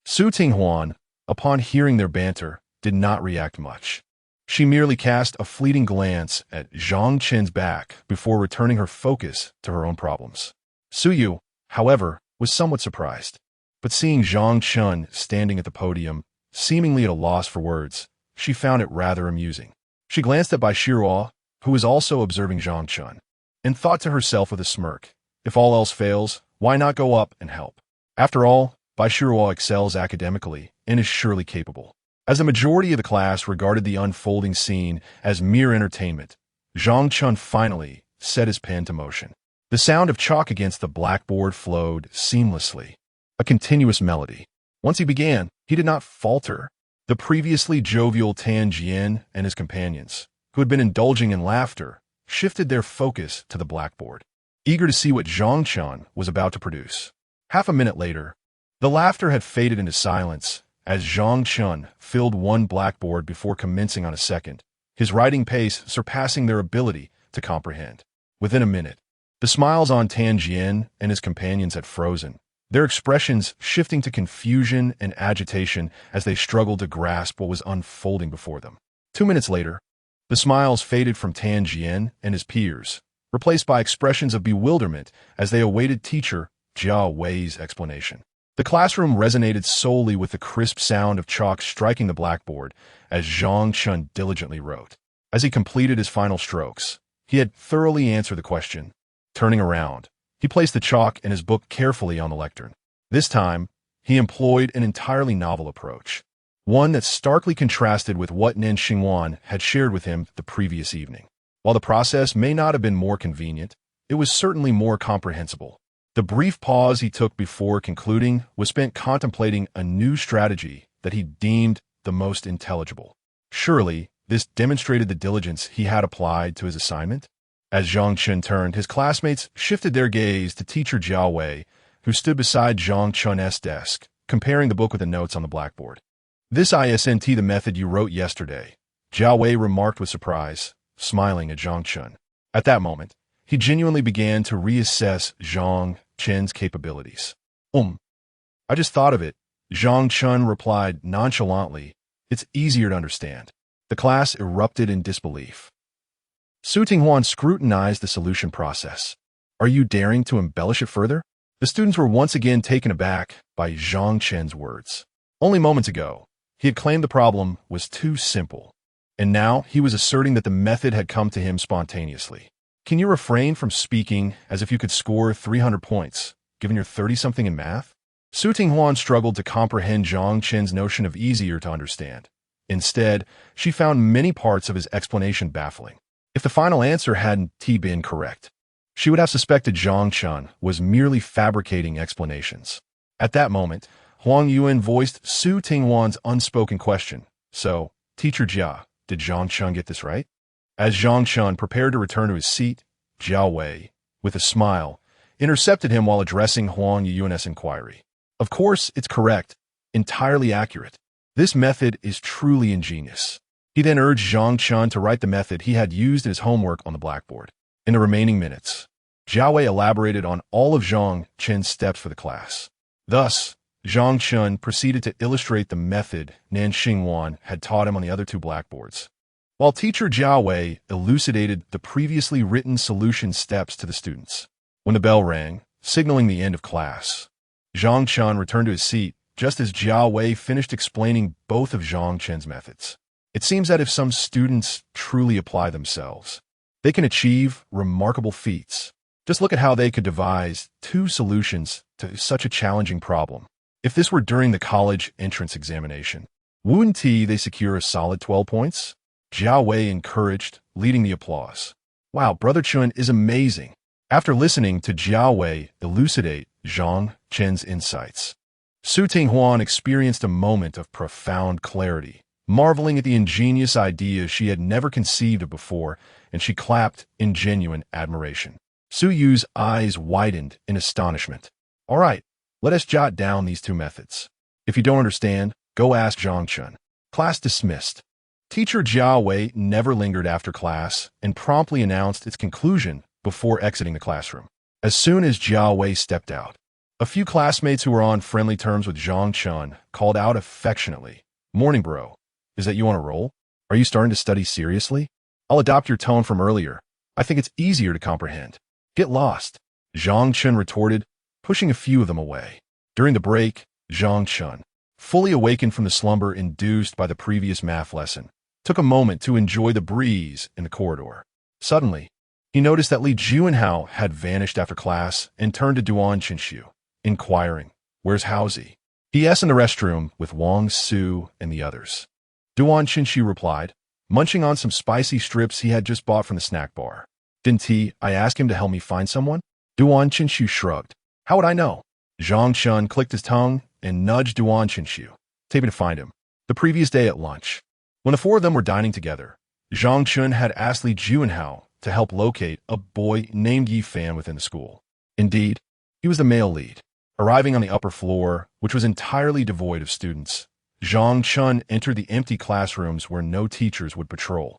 Su Tinghuan, upon hearing their banter, did not react much. She merely cast a fleeting glance at Zhang Chen's back before returning her focus to her own problems. Su Yu, however, was somewhat surprised, but seeing Zhang Chen standing at the podium, seemingly at a loss for words, she found it rather amusing. She glanced at Bai Shiruo, who was also observing Zhang Chen, and thought to herself with a smirk, if all else fails, why not go up and help? After all, Bai Shiruo excels academically and is surely capable. As the majority of the class regarded the unfolding scene as mere entertainment, Zhang Chen finally set his pen to motion. The sound of chalk against the blackboard flowed seamlessly, a continuous melody. Once he began, he did not falter. The previously jovial Tan Jian and his companions, who had been indulging in laughter, shifted their focus to the blackboard, eager to see what Zhang Chen was about to produce. Half a minute later, the laughter had faded into silence as Zhang Chen filled one blackboard before commencing on a second, his writing pace surpassing their ability to comprehend. Within a minute, the smiles on Tan Jian and his companions had frozen, their expressions shifting to confusion and agitation as they struggled to grasp what was unfolding before them. 2 minutes later, the smiles faded from Tan Jian and his peers, replaced by expressions of bewilderment as they awaited teacher Jia Wei's explanation. The classroom resonated solely with the crisp sound of chalk striking the blackboard as Zhang Chen diligently wrote. As he completed his final strokes, he had thoroughly answered the question. Turning around, he placed the chalk and his book carefully on the lectern. This time, he employed an entirely novel approach, one that starkly contrasted with what Nen Xingwan had shared with him the previous evening. While the process may not have been more convenient, it was certainly more comprehensible. The brief pause he took before concluding was spent contemplating a new strategy that he deemed the most intelligible. Surely, this demonstrated the diligence he had applied to his assignment? As Zhang Chen turned, his classmates shifted their gaze to teacher Jiao Wei, who stood beside Zhang Chen's desk, comparing the book with the notes on the blackboard. "This isn't the method you wrote yesterday," Jiao Wei remarked with surprise, smiling at Zhang Chen. At that moment, he genuinely began to reassess Zhang Chen's capabilities. I just thought of it," Zhang Chen replied nonchalantly. "It's easier to understand." The class erupted in disbelief. Su Tinghuan scrutinized the solution process. "Are you daring to embellish it further?" The students were once again taken aback by Zhang Chen's words. Only moments ago, he had claimed the problem was too simple, and now he was asserting that the method had come to him spontaneously. "Can you refrain from speaking as if you could score 300 points, given you're 30-something in math?" Su Tinghuan struggled to comprehend Zhang Chen's notion of easier to understand. Instead, she found many parts of his explanation baffling. If the final answer hadn't been correct, she would have suspected Zhang Chen was merely fabricating explanations. At that moment, Huang Yuan voiced Su Tinghuan's unspoken question. "So, Teacher Jia, did Zhang Chen get this right?" As Zhang Chen prepared to return to his seat, Jiao Wei, with a smile, intercepted him while addressing Huang Yuan's inquiry. "Of course, it's correct, entirely accurate. This method is truly ingenious." He then urged Zhang Chen to write the method he had used in his homework on the blackboard. In the remaining minutes, Jiao Wei elaborated on all of Zhang Chen's steps for the class. Thus, Zhang Chen proceeded to illustrate the method Nan Xingwan had taught him on the other two blackboards, while teacher Jiao Wei elucidated the previously written solution steps to the students. When the bell rang, signaling the end of class, Zhang Chen returned to his seat just as Jiao Wei finished explaining both of Zhang Chen's methods. It seems that if some students truly apply themselves, they can achieve remarkable feats. Just look at how they could devise two solutions to such a challenging problem. If this were during the college entrance examination, wouldn't they secure a solid 12 points? Jiao Wei encouraged, leading the applause. "Wow, Brother Chun is amazing." After listening to Jiao Wei elucidate Zhang Chen's insights, Su Tinghuan experienced a moment of profound clarity, marveling at the ingenious idea she had never conceived of before, and she clapped in genuine admiration. Su Yu's eyes widened in astonishment. "All right, let us jot down these two methods. If you don't understand, go ask Zhang Chen." Class dismissed. Teacher Jiao Wei never lingered after class and promptly announced its conclusion before exiting the classroom. As soon as Jiao Wei stepped out, a few classmates who were on friendly terms with Zhang Chen called out affectionately, "Morning, bro. Is that you on a roll? Are you starting to study seriously? I'll adopt your tone from earlier. I think it's easier to comprehend." "Get lost," Zhang Chen retorted, pushing a few of them away. During the break, Zhang Chen, fully awakened from the slumber induced by the previous math lesson, took a moment to enjoy the breeze in the corridor. Suddenly, he noticed that Li Juanhao had vanished after class and turned to Duan Qinshu, inquiring, "Where's Haozi?" "He's in the restroom with Wang Su and the others," Duan Qinshu replied, munching on some spicy strips he had just bought from the snack bar. "Didn't I ask him to help me find someone?" Duan Qinshu shrugged. "How would I know?" Zhang Chen clicked his tongue and nudged Duan Qinshu, taping to find him. The previous day at lunch, when the four of them were dining together, Zhang Chen had asked Li Juanhao to help locate a boy named Yi Fan within the school. Indeed, he was the male lead. Arriving on the upper floor, which was entirely devoid of students, Zhang Chen entered the empty classrooms where no teachers would patrol.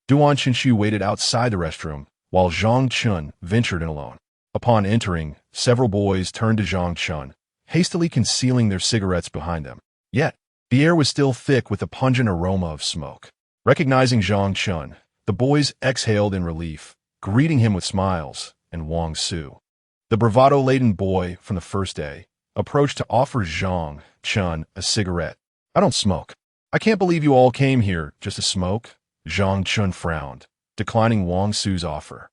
Duan Qinshu waited outside the restroom, while Zhang Chen ventured in alone. Upon entering, several boys turned to Zhang Chen, hastily concealing their cigarettes behind them. Yet, the air was still thick with the pungent aroma of smoke. Recognizing Zhang Chen, the boys exhaled in relief, greeting him with smiles, and Wang Su, the bravado-laden boy from the first day, approached to offer Zhang Chen a cigarette. "I don't smoke." "I can't believe you all came here just to smoke." Zhang Chen frowned, declining Wang Su's offer.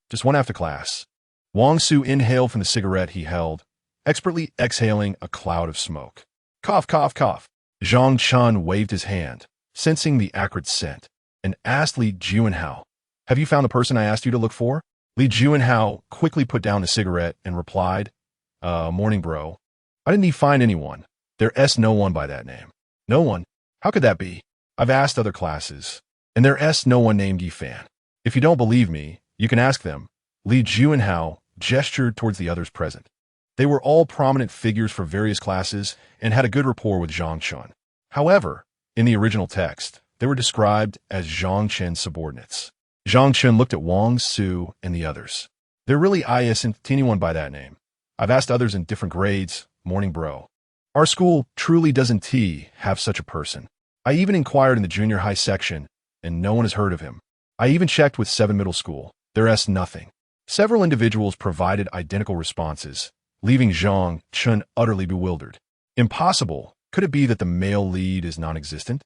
Just one after class." Wang Su inhaled from the cigarette he held, expertly exhaling a cloud of smoke. "Cough, cough, cough." Zhang Chen waved his hand, sensing the acrid scent, and asked Li Juanhao, "Have you found the person I asked you to look for?" Li Juanhao quickly put down the cigarette and replied, morning, bro. I didn't find anyone. There's no one by that name. No one? How could that be? I've asked other classes, and there's no one named Yi Fan. If you don't believe me, you can ask them. Li Juanhao gestured towards the others present. They were all prominent figures for various classes and had a good rapport with Zhang Chen. However, in the original text, they were described as Zhang Chen's subordinates. Zhang Chen looked at Wang Su and the others. There really isn't anyone by that name. I've asked others in different grades, morning bro. Our school truly doesn't have such a person. I even inquired in the junior high section, and no one has heard of him. I even checked with 7 middle school. There's nothing. Several individuals provided identical responses, leaving Zhang Chen utterly bewildered. Impossible. Could it be that the male lead is non-existent?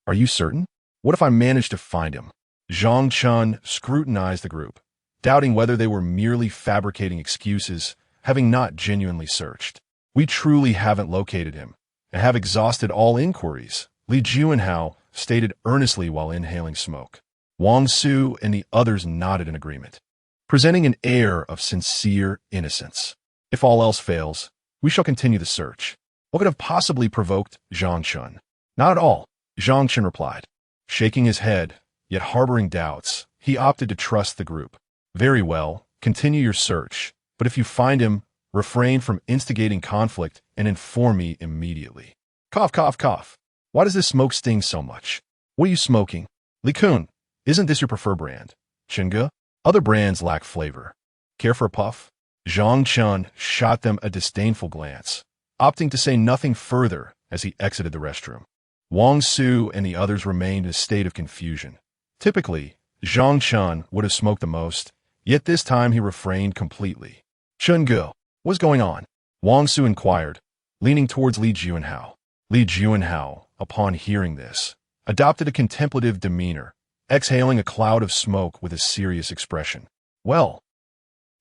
Are you certain? What if I manage to find him? Zhang Chen scrutinized the group, doubting whether they were merely fabricating excuses, having not genuinely searched. We truly haven't located him, and have exhausted all inquiries, Li Juanhao stated earnestly while inhaling smoke. Wang Su and the others nodded in agreement, presenting an air of sincere innocence. If all else fails, we shall continue the search. What could have possibly provoked Zhang Chen? Not at all, Zhang Chen replied. Shaking his head, yet harboring doubts, he opted to trust the group. Very well, continue your search, but if you find him, refrain from instigating conflict and inform me immediately. Cough, cough, cough. Why does this smoke sting so much? What are you smoking? Li Kun, isn't this your preferred brand? Chinga? Other brands lack flavor. Care for a puff? Zhang Chen shot them a disdainful glance, opting to say nothing further as he exited the restroom. Wang Su and the others remained in a state of confusion. Typically, Zhang Chen would have smoked the most, yet this time he refrained completely. Chunge, what's going on? Wang Su inquired, leaning towards Li Juanhao. Li Juanhao, upon hearing this, adopted a contemplative demeanor, exhaling a cloud of smoke with a serious expression. Well,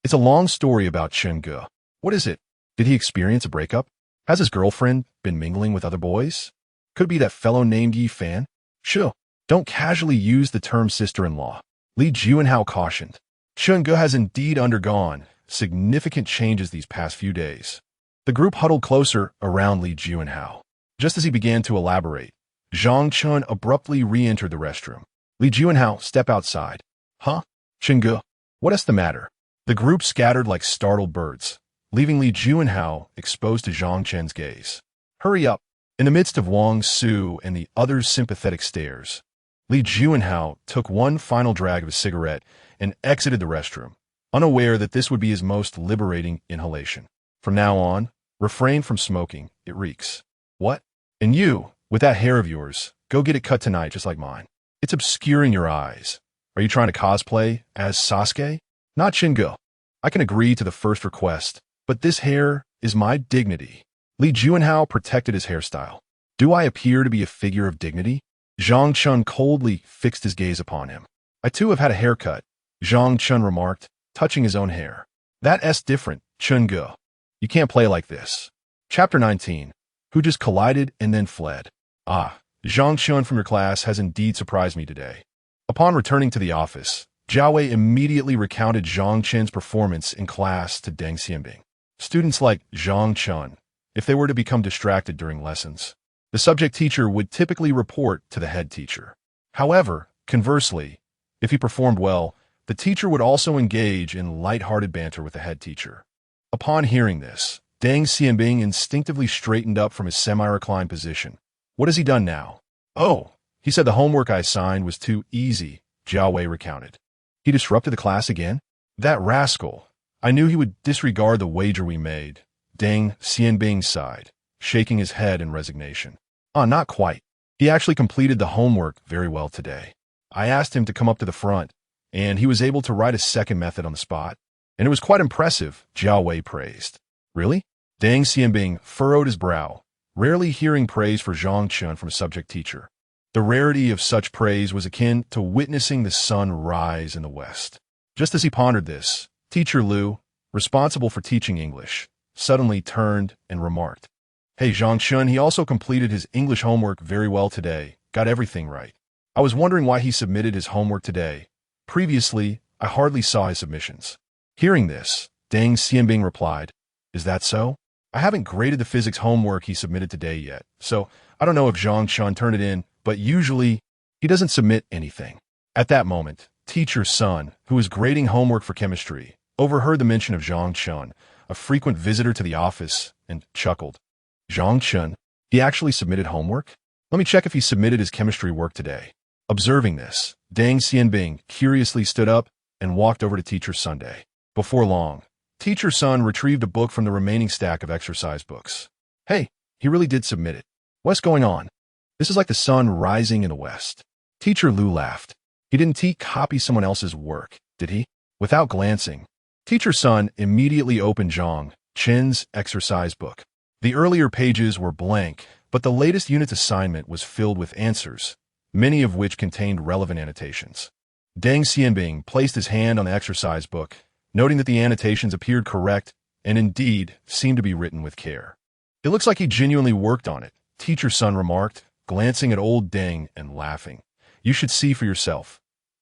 it's a long story about Chunge. What is it? Did he experience a breakup? Has his girlfriend been mingling with other boys? Could it be that fellow named Yi Fan? Sure, don't casually use the term sister-in-law. Li Juanhao cautioned. Chunge has indeed undergone significant changes these past few days. The group huddled closer around Li Juanhao. Just as he began to elaborate, Zhang Chen abruptly re-entered the restroom. Li Juanhao, step outside. Huh? Chunge, what is the matter? The group scattered like startled birds, leaving Li Juanhao exposed to Zhang Chen's gaze. Hurry up. In the midst of Wang Su and the others' sympathetic stares, Li Juanhao took one final drag of his cigarette and exited the restroom, unaware that this would be his most liberating inhalation. From now on, refrain from smoking. It reeks. What? And you, with that hair of yours, go get it cut tonight just like mine. It's obscuring your eyes. Are you trying to cosplay as Sasuke? Not Shingo. I can agree to the first request, but this hair is my dignity. Li Juanhao protected his hairstyle. Do I appear to be a figure of dignity? Zhang Chen coldly fixed his gaze upon him. I too have had a haircut, Zhang Chen remarked, touching his own hair. That's different, Chunge. You can't play like this. Chapter 19. Who just collided and then fled. Ah, Zhang Chen from your class has indeed surprised me today. Upon returning to the office, Jiao Wei immediately recounted Zhang Chen's performance in class to Deng Xianbing. Students like Zhang Chen, if they were to become distracted during lessons, the subject teacher would typically report to the head teacher. However, conversely, if he performed well, the teacher would also engage in light-hearted banter with the head teacher. Upon hearing this, Deng Xianbing instinctively straightened up from his semi-reclined position. What has he done now? Oh, he said the homework I assigned was too easy, Jiao Wei recounted. He disrupted the class again? That rascal. I knew he would disregard the wager we made. Deng Xianbing sighed, shaking his head in resignation. Not quite. He actually completed the homework very well today. I asked him to come up to the front, and he was able to write a second method on the spot. And it was quite impressive, Jiao Wei praised. Really? Deng Xianbing furrowed his brow, rarely hearing praise for Zhang Chen from a subject teacher. The rarity of such praise was akin to witnessing the sun rise in the west. Just as he pondered this, Teacher Liu, responsible for teaching English, suddenly turned and remarked, Hey, Zhang Chen, he also completed his English homework very well today, got everything right. I was wondering why he submitted his homework today. Previously, I hardly saw his submissions. Hearing this, Deng Xianbing replied, "Is that so? I haven't graded the physics homework he submitted today yet, so I don't know if Zhang Chen turned it in, but usually he doesn't submit anything." At that moment, Teacher Sun, who was grading homework for chemistry, overheard the mention of Zhang Chen, a frequent visitor to the office, and chuckled. "Zhang Chen? He actually submitted homework? Let me check if he submitted his chemistry work today." Observing this, Deng Xianbing curiously stood up and walked over to Teacher Sunday. Before long, Teacher Sun retrieved a book from the remaining stack of exercise books. "Hey, he really did submit it. What's going on? This is like the sun rising in the west." Teacher Lu laughed. "He didn't copy someone else's work, did he?" Without glancing, Teacher Sun immediately opened Zhang Chen's exercise book. The earlier pages were blank, but the latest unit's assignment was filled with answers, many of which contained relevant annotations. Deng Xianbing placed his hand on the exercise book, noting that the annotations appeared correct and indeed seemed to be written with care. "It looks like he genuinely worked on it," Teacher Sun remarked, glancing at old Deng and laughing. "You should see for yourself."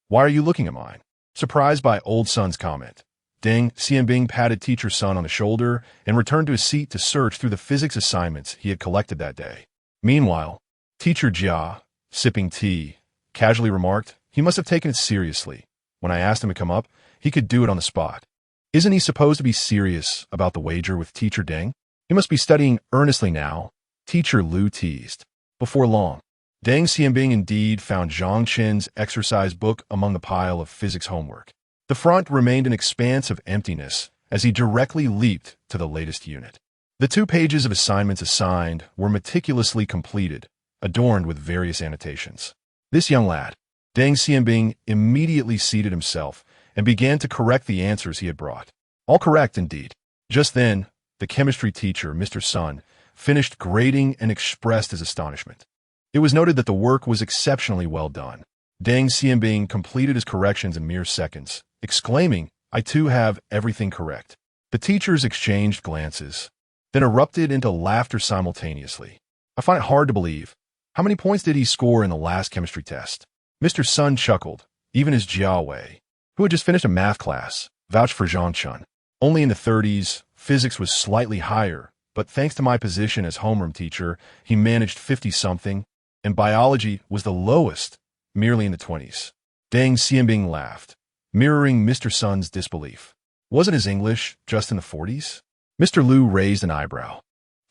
"Why are you looking at mine?" Surprised by old Sun's comment, Deng Xianbing patted Teacher Sun on the shoulder and returned to his seat to search through the physics assignments he had collected that day. Meanwhile, Teacher Jia, sipping tea, casually remarked, "He must have taken it seriously. When I asked him to come up, he could do it on the spot. Isn't he supposed to be serious about the wager with Teacher Deng? He must be studying earnestly now," Teacher Lu teased. Before long, Deng Xianbing indeed found Zhang Chen's exercise book among the pile of physics homework. The front remained an expanse of emptiness as he directly leaped to the latest unit. The 2 pages of assignments assigned were meticulously completed, adorned with various annotations. This young lad, Deng Xianbing, immediately seated himself and began to correct the answers he had brought. All correct, indeed. Just then, the chemistry teacher, Mr. Sun, finished grading and expressed his astonishment. It was noted that the work was exceptionally well done. Deng Xianbing completed his corrections in mere seconds, exclaiming, "I too have everything correct." The teachers exchanged glances, then erupted into laughter simultaneously. "I find it hard to believe. How many points did he score in the last chemistry test?" Mr. Sun chuckled. Even his Jiawei, who had just finished a math class, vouched for Zhang Chen. "Only in the 30s, physics was slightly higher, but thanks to my position as homeroom teacher, he managed 50-something, and biology was the lowest, merely in the 20s. Deng Xianbing laughed, mirroring Mr. Sun's disbelief. "Wasn't his English just in the 40s? Mr. Lu raised an eyebrow.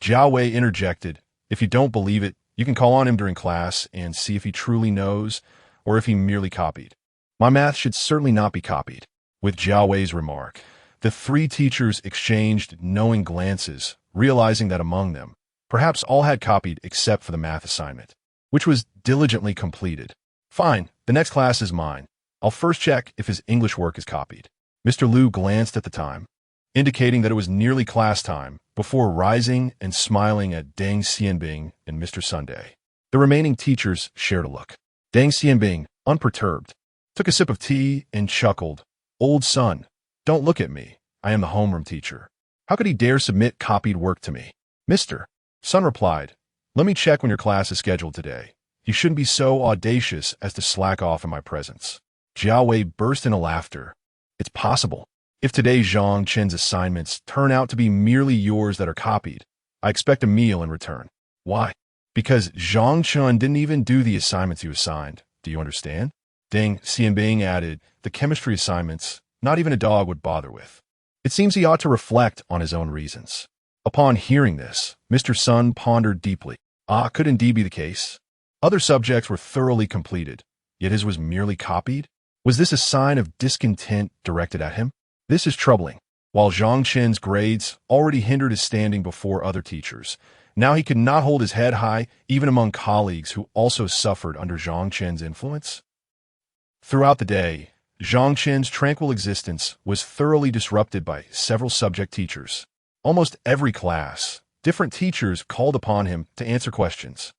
Jiawei interjected, "If you don't believe it, you can call on him during class and see if he truly knows or if he merely copied." "My math should certainly not be copied." With Jiawei's remark, the 3 teachers exchanged knowing glances, realizing that among them, perhaps all had copied except for the math assignment, which was diligently completed. "Fine, the next class is mine. I'll first check if his English work is copied." Mr. Lu glanced at the time, indicating that it was nearly class time, before rising and smiling at Deng Xianbing and Mr. Sunday. The remaining teachers shared a look. Deng Xianbing, unperturbed, took a sip of tea and chuckled. "Old Sun, don't look at me. I am the homeroom teacher. How could he dare submit copied work to me?" "Mr. Sun replied, let me check when your class is scheduled today. You shouldn't be so audacious as to slack off in my presence." Jiawei burst into laughter. "It's possible. If today Zhang Chen's assignments turn out to be merely yours that are copied, I expect a meal in return." "Why?" "Because Zhang Chen didn't even do the assignments you assigned. Do you understand?" Deng Xianbing added, "The chemistry assignments, not even a dog would bother with. It seems he ought to reflect on his own reasons." Upon hearing this, Mr. Sun pondered deeply. Could indeed be the case. Other subjects were thoroughly completed, yet his was merely copied? Was this a sign of discontent directed at him? This is troubling. While Zhang Chen's grades already hindered his standing before other teachers, now he could not hold his head high even among colleagues who also suffered under Zhang Chen's influence. Throughout the day, Zhang Chen's tranquil existence was thoroughly disrupted by several subject teachers. Almost every class, different teachers called upon him to answer questions.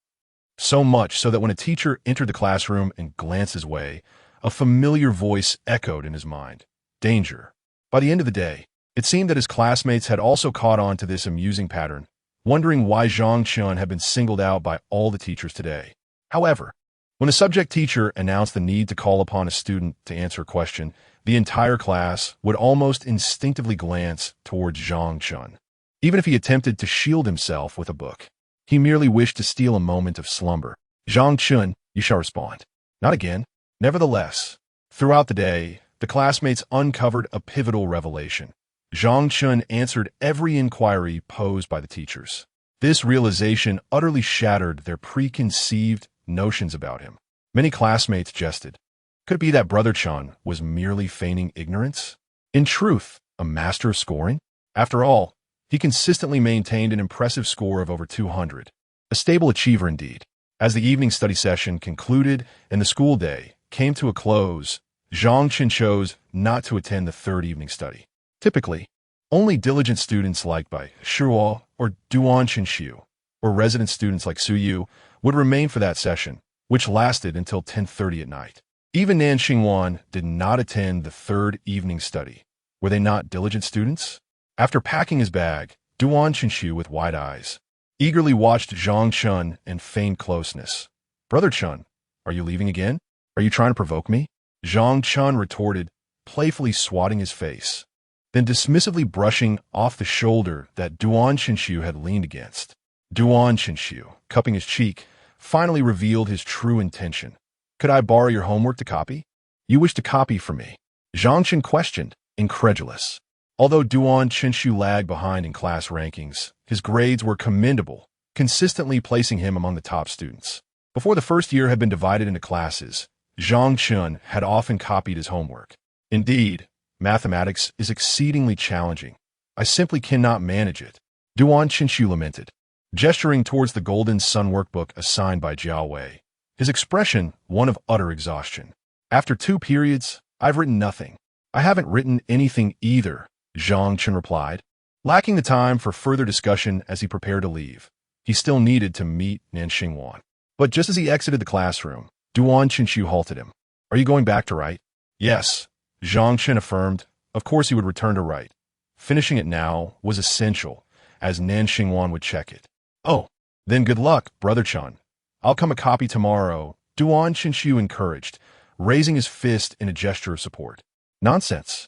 So much so that when a teacher entered the classroom and glanced his way, a familiar voice echoed in his mind. Danger. By the end of the day, it seemed that his classmates had also caught on to this amusing pattern, wondering why Zhang Chen had been singled out by all the teachers today. However, When the subject teacher announced the need to call upon a student to answer a question, the entire class would almost instinctively glance towards Zhang Chen. Even if he attempted to shield himself with a book, he merely wished to steal a moment of slumber. Zhang Chen, you shall respond. Not again. Nevertheless, throughout the day, the classmates uncovered a pivotal revelation. Zhang Chen answered every inquiry posed by the teachers. This realization utterly shattered their preconceived notions about him. Many classmates jested. Could it be that Brother Chen was merely feigning ignorance? In truth, a master of scoring? After all, he consistently maintained an impressive score of over 200. A stable achiever indeed. As the evening study session concluded and the school day came to a close, Zhang Chen chose not to attend the third evening study. Typically, only diligent students liked by Shuo or Duan Chenxiu, or resident students like Su Yu, would remain for that session, which lasted until 10:30 at night. Even Nan Xingwan did not attend the third evening study. Were they not diligent students? After packing his bag, Duan Chenxiu, with wide eyes, eagerly watched Zhang Chen and feigned closeness. Brother Chen, are you leaving again? Are you trying to provoke me? Zhang Chen retorted, playfully swatting his face, then dismissively brushing off the shoulder that Duan Chenxiu had leaned against. Duan Chenxiu, cupping his cheek, finally revealed his true intention. Could I borrow your homework to copy? You wish to copy from me? Zhang Chen questioned, incredulous. Although Duan Chenxiu lagged behind in class rankings, his grades were commendable, consistently placing him among the top students. Before the first year had been divided into classes, Zhang Chen had often copied his homework. Indeed, mathematics is exceedingly challenging. I simply cannot manage it, Duan Chenxiu lamented, gesturing towards the Golden Sun workbook assigned by Jiao Wei, his expression one of utter exhaustion. After 2 periods, I've written nothing. I haven't written anything either, Zhang Chen replied, lacking the time for further discussion as he prepared to leave. He still needed to meet Nan Xingwan. But just as he exited the classroom, Duan Chenxiu halted him. Are you going back to write? Yes, Zhang Chen affirmed. Of course he would return to write. Finishing it now was essential, as Nan Xingwan would check it. Oh, then good luck, Brother Chen. I'll come a copy tomorrow, Duan Chenxiu encouraged, raising his fist in a gesture of support. Nonsense.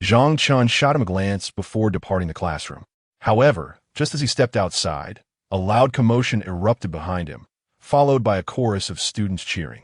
Zhang Chen shot him a glance before departing the classroom. However, just as he stepped outside, a loud commotion erupted behind him, followed by a chorus of students cheering.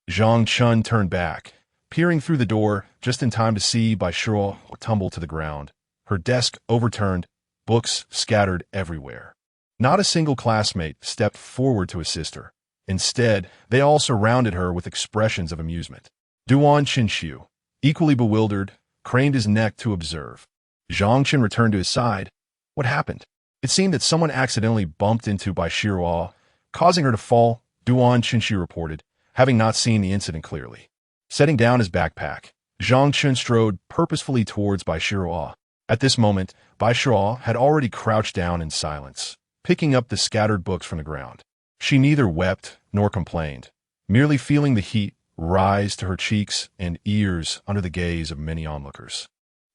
Zhang Chen turned back, peering through the door just in time to see Bai Shuo tumble to the ground, her desk overturned, books scattered everywhere. Not a single classmate stepped forward to assist her. Instead, they all surrounded her with expressions of amusement. Duan Chenxiu, equally bewildered, craned his neck to observe. Zhang Chen returned to his side. What happened? It seemed that someone accidentally bumped into Bai Shuo, causing her to fall, Duan Chenxiu reported, having not seen the incident clearly. Setting down his backpack, Zhang Chen strode purposefully towards Bai Shuo. At this moment, Bai Shuo had already crouched down in silence, picking up the scattered books from the ground. She neither wept nor complained, merely feeling the heat rise to her cheeks and ears under the gaze of many onlookers.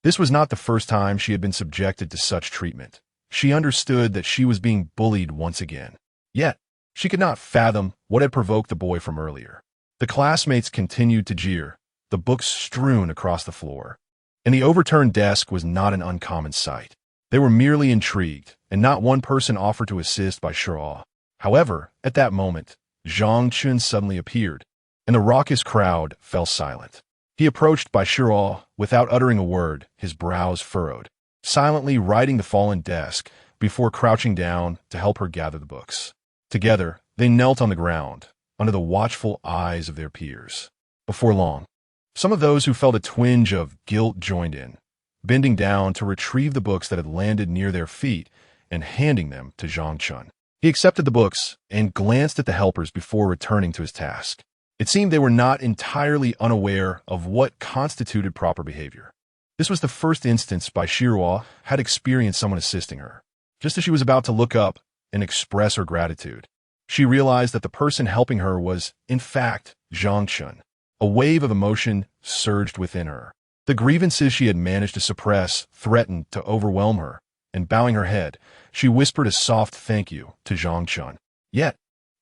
This was not the first time she had been subjected to such treatment. She understood that she was being bullied once again. Yet, she could not fathom what had provoked the boy from earlier. The classmates continued to jeer, the books strewn across the floor. And the overturned desk was not an uncommon sight. They were merely intrigued, and not one person offered to assist Bai Shuo. However, at that moment, Zhang Chen suddenly appeared, and the raucous crowd fell silent. He approached Bai Shuo without uttering a word, his brows furrowed, silently righting the fallen desk before crouching down to help her gather the books. Together, they knelt on the ground, under the watchful eyes of their peers. Before long, some of those who felt a twinge of guilt joined in, bending down to retrieve the books that had landed near their feet and handing them to Zhang Chen. He accepted the books and glanced at the helpers before returning to his task. It seemed they were not entirely unaware of what constituted proper behavior. This was the first instance Bai Shuo had experienced someone assisting her. Just as she was about to look up and express her gratitude, she realized that the person helping her was, in fact, Zhang Chen. A wave of emotion surged within her. The grievances she had managed to suppress threatened to overwhelm her, and bowing her head, she whispered a soft thank you to Zhang Chen. Yet,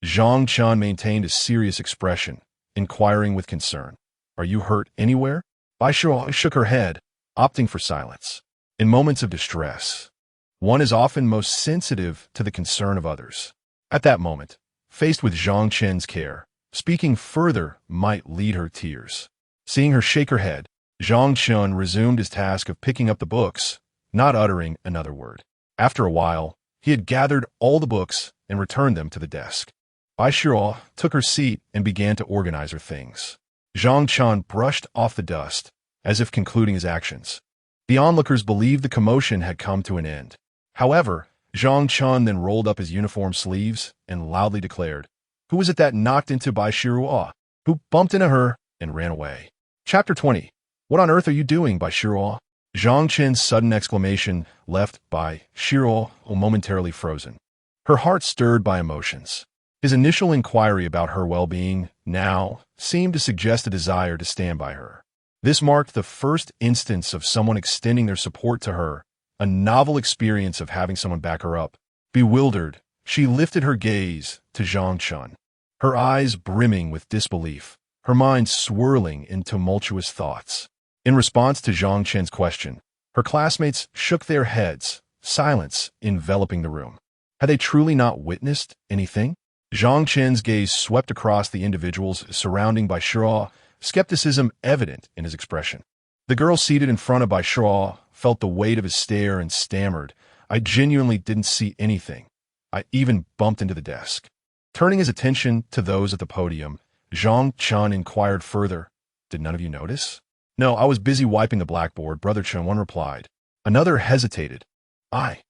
Zhang Chen maintained a serious expression, inquiring with concern. Are you hurt anywhere? Bai Shuo shook her head, opting for silence. In moments of distress, one is often most sensitive to the concern of others. At that moment, faced with Zhang Chen's care, speaking further might lead her tears. Seeing her shake her head, Zhang Chen resumed his task of picking up the books, not uttering another word. After a while, he had gathered all the books and returned them to the desk. Bai Shuo took her seat and began to organize her things. Zhang Chen brushed off the dust, as if concluding his actions. The onlookers believed the commotion had come to an end. However, Zhang Chen then rolled up his uniform sleeves and loudly declared, "Who was it that knocked into Bai Shuo? Who bumped into her and ran away?" Chapter 20. What on earth are you doing, Bai Shuo? Zhang Chen's sudden exclamation left Bai Shuo momentarily frozen, her heart stirred by emotions. His initial inquiry about her well-being now seemed to suggest a desire to stand by her. This marked the first instance of someone extending their support to her, a novel experience of having someone back her up. Bewildered, she lifted her gaze to Zhang Chen, her eyes brimming with disbelief, her mind swirling in tumultuous thoughts. In response to Zhang Chen's question, her classmates shook their heads, silence enveloping the room. Had they truly not witnessed anything? Zhang Chen's gaze swept across the individuals surrounding Bai Shuo, skepticism evident in his expression. The girl seated in front of Bai Shuo felt the weight of his stare and stammered, "I genuinely didn't see anything. I even bumped into the desk." Turning his attention to those at the podium, Zhang Chen inquired further, "Did none of you notice?" "No, I was busy wiping the blackboard," Brother Chen one replied. Another hesitated. "I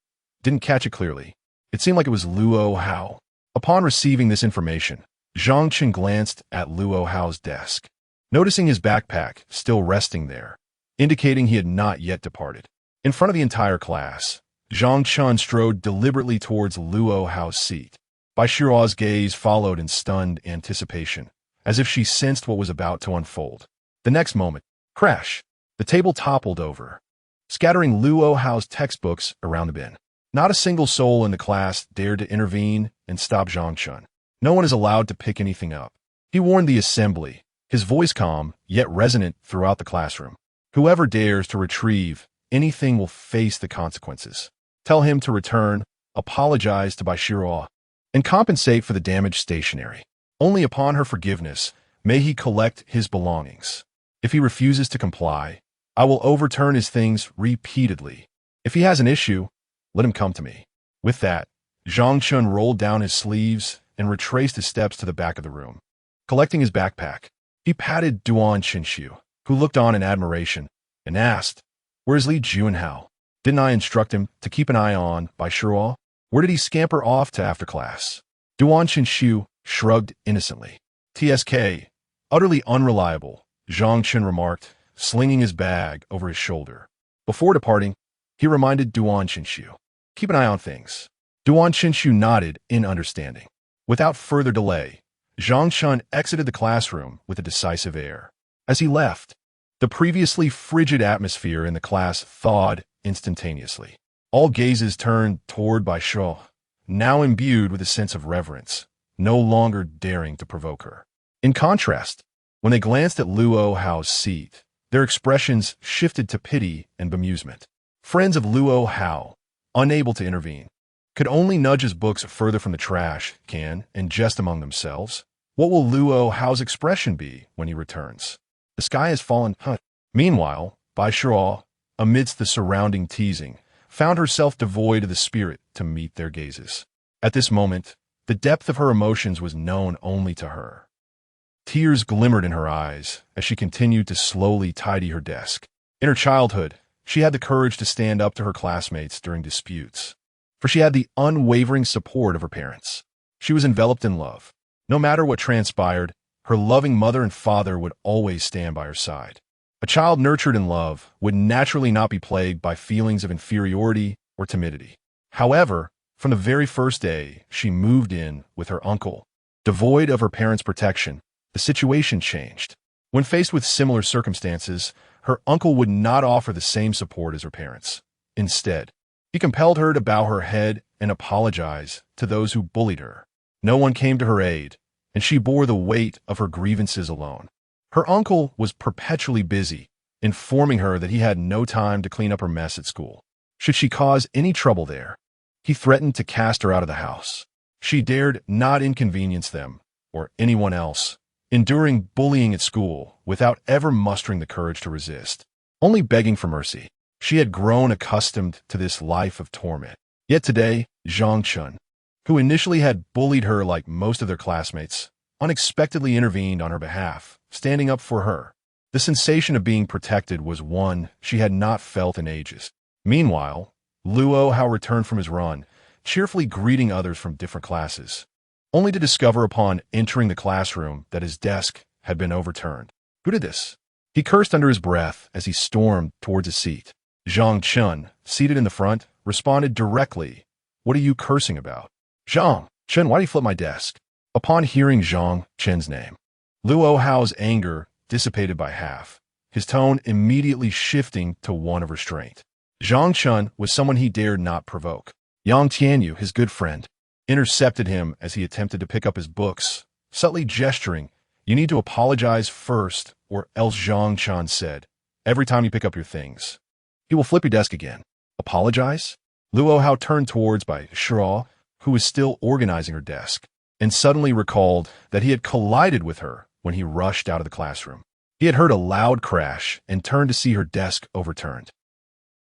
didn't catch it clearly. It seemed like it was Luo Hao." Upon receiving this information, Zhang Chen glanced at Luo Hao's desk, noticing his backpack still resting there, indicating he had not yet departed. In front of the entire class, Zhang Chen strode deliberately towards Luo Hao's seat. Bai Shuo's gaze followed in stunned anticipation, as if she sensed what was about to unfold. The next moment, crash! The table toppled over, scattering Luo Hao's textbooks around the bin. Not a single soul in the class dared to intervene and stop Zhang Chen. No one is allowed to pick anything up. He warned the assembly, his voice calm, yet resonant throughout the classroom. Whoever dares to retrieve anything will face the consequences. Tell him to return, apologize to Bai Shuo, and compensate for the damaged stationery. Only upon her forgiveness may he collect his belongings. If he refuses to comply, I will overturn his things repeatedly. If he has an issue, let him come to me. With that, Zhang Chen rolled down his sleeves and retraced his steps to the back of the room. Collecting his backpack, he patted Duan Qinshu, who looked on in admiration, and asked, "Where's Li Junhao? Didn't I instruct him to keep an eye on Bai Shuo? Where did he scamper off to after class?" Duan Qinshu shrugged innocently. "TSK, utterly unreliable," Zhang Chen remarked, slinging his bag over his shoulder. Before departing, he reminded Duan Qinshu, "Keep an eye on things." Duan Qinshu nodded in understanding. Without further delay, Zhang Chen exited the classroom with a decisive air. As he left, the previously frigid atmosphere in the class thawed instantaneously. All gazes turned toward Bai Shuo, now imbued with a sense of reverence, no longer daring to provoke her. In contrast, when they glanced at Luo Hao's seat, their expressions shifted to pity and bemusement. Friends of Luo Hao, unable to intervene, could only nudge his books further from the trash can and jest among themselves. What will Luo Hao's expression be when he returns? The sky has fallen. Meanwhile, Bai Shuo, amidst the surrounding teasing, found herself devoid of the spirit to meet their gazes. At this moment, the depth of her emotions was known only to her. Tears glimmered in her eyes as she continued to slowly tidy her desk. In her childhood, she had the courage to stand up to her classmates during disputes, for she had the unwavering support of her parents. She was enveloped in love. No matter what transpired, her loving mother and father would always stand by her side. A child nurtured in love would naturally not be plagued by feelings of inferiority or timidity. However, from the very first day she moved in with her uncle, devoid of her parents' protection, the situation changed. When faced with similar circumstances, her uncle would not offer the same support as her parents. Instead, he compelled her to bow her head and apologize to those who bullied her. No one came to her aid, and she bore the weight of her grievances alone. Her uncle was perpetually busy, informing her that he had no time to clean up her mess at school. Should she cause any trouble there, he threatened to cast her out of the house. She dared not inconvenience them or anyone else, enduring bullying at school without ever mustering the courage to resist, only begging for mercy. She had grown accustomed to this life of torment. Yet today, Zhang Chen, who initially had bullied her like most of their classmates, unexpectedly intervened on her behalf, standing up for her. The sensation of being protected was one she had not felt in ages. Meanwhile, Luo Hao returned from his run, cheerfully greeting others from different classes, only to discover upon entering the classroom that his desk had been overturned. Who did this? He cursed under his breath as he stormed towards his seat. Zhang Chen, seated in the front, responded directly, "What are you cursing about?" "Zhang Chen, why do you flip my desk?" Upon hearing Zhang Chen's name, Luo Hao's anger dissipated by half, his tone immediately shifting to one of restraint. Zhang Chen was someone he dared not provoke. Yang Tianyu, his good friend, intercepted him as he attempted to pick up his books, subtly gesturing, "You need to apologize first, or else," Zhang Chen said, "every time you pick up your things, he will flip your desk again." "Apologize?" Luo Hao turned towards Bai Shira, who was still organizing her desk, and suddenly recalled that he had collided with her when he rushed out of the classroom. He had heard a loud crash and turned to see her desk overturned.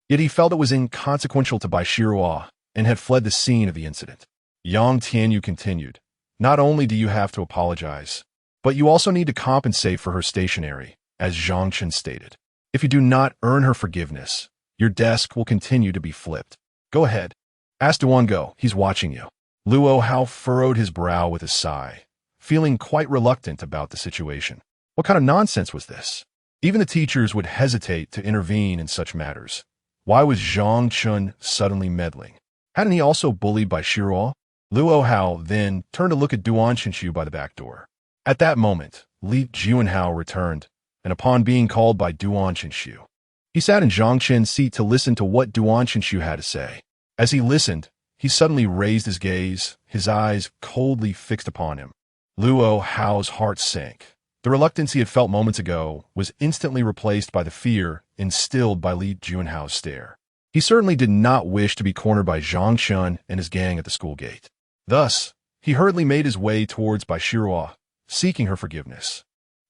Yet he felt it was inconsequential to Bai Shira and had fled the scene of the incident. Yang Tianyu continued, "Not only do you have to apologize, but you also need to compensate for her stationery," as Zhang Chen stated. "If you do not earn her forgiveness, your desk will continue to be flipped. Go ahead. Ask Duan Go, he's watching you." Luo Hao furrowed his brow with a sigh, feeling quite reluctant about the situation. What kind of nonsense was this? Even the teachers would hesitate to intervene in such matters. Why was Zhang Chen suddenly meddling? Hadn't he also bullied Bai Shira? Luo Hao then turned to look at Duan Qinshu by the back door. At that moment, Li Juanhao returned, and upon being called by Duan Qinshu, he sat in Zhang Chen's seat to listen to what Duan Qinshu had to say. As he listened, he suddenly raised his gaze, his eyes coldly fixed upon him. Luo Hao's heart sank. The reluctance he had felt moments ago was instantly replaced by the fear instilled by Li Juanhao's stare. He certainly did not wish to be cornered by Zhang Chen and his gang at the school gate. Thus, he hurriedly made his way towards Bai Shira, seeking her forgiveness.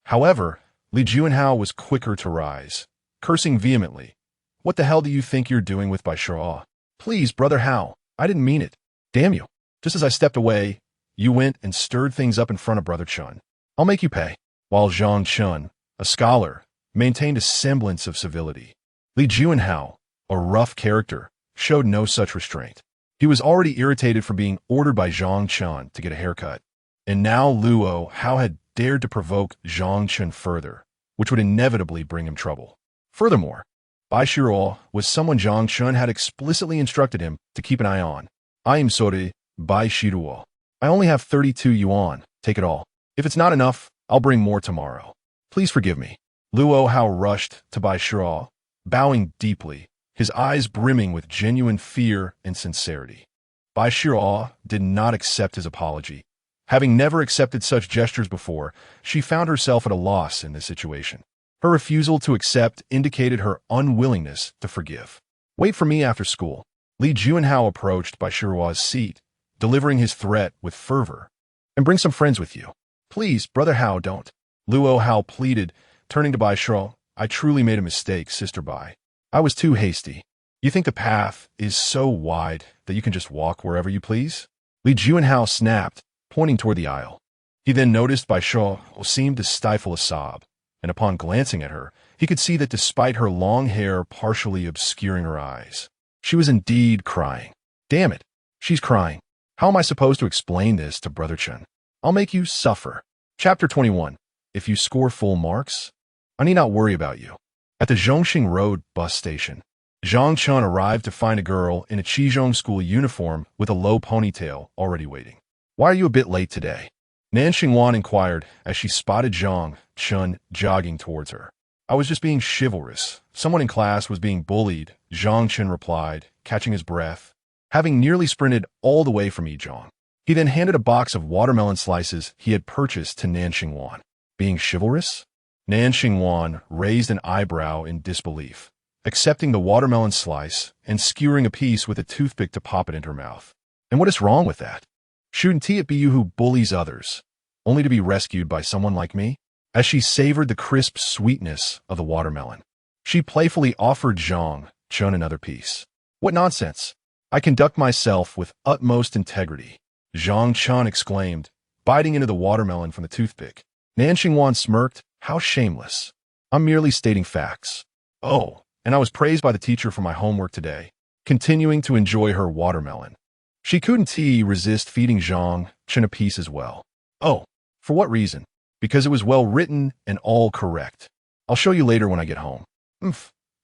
However, Li Juanhao was quicker to rise, cursing vehemently. "What the hell do you think you're doing with Bai Shira? Please, Brother Hao, I didn't mean it. Damn you. Just as I stepped away, you went and stirred things up in front of Brother Chen. I'll make you pay." While Zhang Chen, a scholar, maintained a semblance of civility, Li Juanhao, a rough character, showed no such restraint. He was already irritated from being ordered by Zhang Chen to get a haircut, and now Luo Hao had dared to provoke Zhang Chen further, which would inevitably bring him trouble. Furthermore, Bai Shira was someone Zhang Chen had explicitly instructed him to keep an eye on. "I am sorry, Bai Shira. I only have 32 yuan. Take it all. If it's not enough, I'll bring more tomorrow. Please forgive me." Luo Hao rushed to Bai Shira, bowing deeply, his eyes brimming with genuine fear and sincerity. Bai Shira did not accept his apology. Having never accepted such gestures before, she found herself at a loss in this situation. Her refusal to accept indicated her unwillingness to forgive. "Wait for me after school." Li Juanhao approached Bai Shira's seat, delivering his threat with fervor. "And bring some friends with you. Please, Brother Hao, don't." Luo Hao pleaded, turning to Bai Shira. "I truly made a mistake, Sister Bai. I was too hasty. You think the path is so wide that you can just walk wherever you please?" Li Juanhao snapped, pointing toward the aisle. He then noticed Bai Shira seemed to stifle a sob, and upon glancing at her, he could see that despite her long hair partially obscuring her eyes, she was indeed crying. "Damn it, she's crying. How am I supposed to explain this to Brother Chen? I'll make you suffer." Chapter 21. If you score full marks, I need not worry about you. At the Zhongxing Road bus station, Zhang Chen arrived to find a girl in a Qizhong school uniform with a low ponytail already waiting. "Why are you a bit late today?" Nan Xingwan inquired as she spotted Zhang Chen jogging towards her. "I was just being chivalrous. Someone in class was being bullied," Zhang Chen replied, catching his breath, having nearly sprinted all the way from Yizhong. He then handed a box of watermelon slices he had purchased to Nan Xingwan. Being chivalrous? Nan Xingwan raised an eyebrow in disbelief, accepting the watermelon slice and skewering a piece with a toothpick to pop it into her mouth. And what is wrong with that? Shouldn't it be you who bullies others, only to be rescued by someone like me? As she savored the crisp sweetness of the watermelon, she playfully offered Zhang Chen another piece. What nonsense! I conduct myself with utmost integrity, Zhang Chen exclaimed, biting into the watermelon from the toothpick. Nan Xingwan smirked. How shameless. I'm merely stating facts. Oh, and I was praised by the teacher for my homework today, continuing to enjoy her watermelon. She couldn't resist feeding Zhang Chen a piece as well. Oh, for what reason? Because it was well written and all correct. I'll show you later when I get home.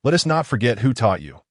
Let us not forget who taught you,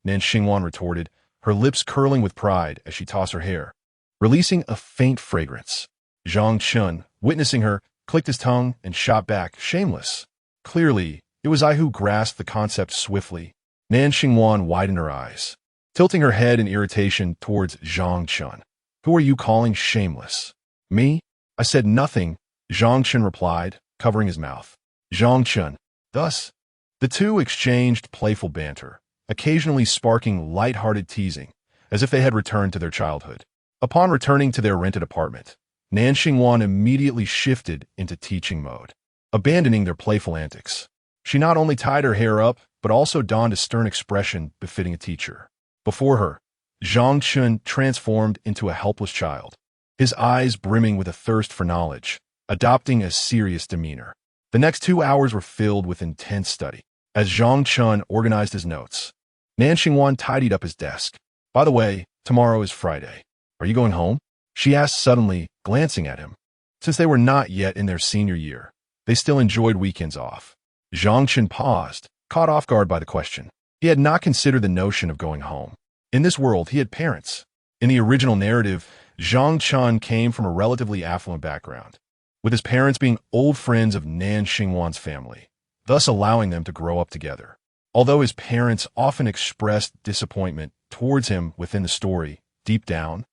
Nan Xingwan retorted, her lips curling with pride as she tossed her hair, releasing a faint fragrance. Zhang Chen, witnessing her, clicked his tongue and shot back, shameless. Clearly, it was I who grasped the concept swiftly. Nan Xingwan widened her eyes, tilting her head in irritation towards Zhang Chen. Who are you calling shameless? Me? I said nothing, Zhang Chen replied, covering his mouth. Zhang Chen. Thus, the two exchanged playful banter, occasionally sparking light-hearted teasing, as if they had returned to their childhood. Upon returning to their rented apartment, Nan Xingwan immediately shifted into teaching mode, abandoning their playful antics. She not only tied her hair up, but also donned a stern expression befitting a teacher. Before her, Zhang Chen transformed into a helpless child, his eyes brimming with a thirst for knowledge, adopting a serious demeanor. The next 2 hours were filled with intense study. As Zhang Chen organized his notes, Nan Xingwan tidied up his desk. By the way, tomorrow is Friday. Are you going home? She asked suddenly, glancing at him. Since they were not yet in their senior year, they still enjoyed weekends off. Zhang Chen paused, caught off guard by the question. He had not considered the notion of going home. In this world, he had parents. In the original narrative, Zhang Chen came from a relatively affluent background, with his parents being old friends of Nan Xingwan's family, thus allowing them to grow up together. Although his parents often expressed disappointment towards him within the story, deep down,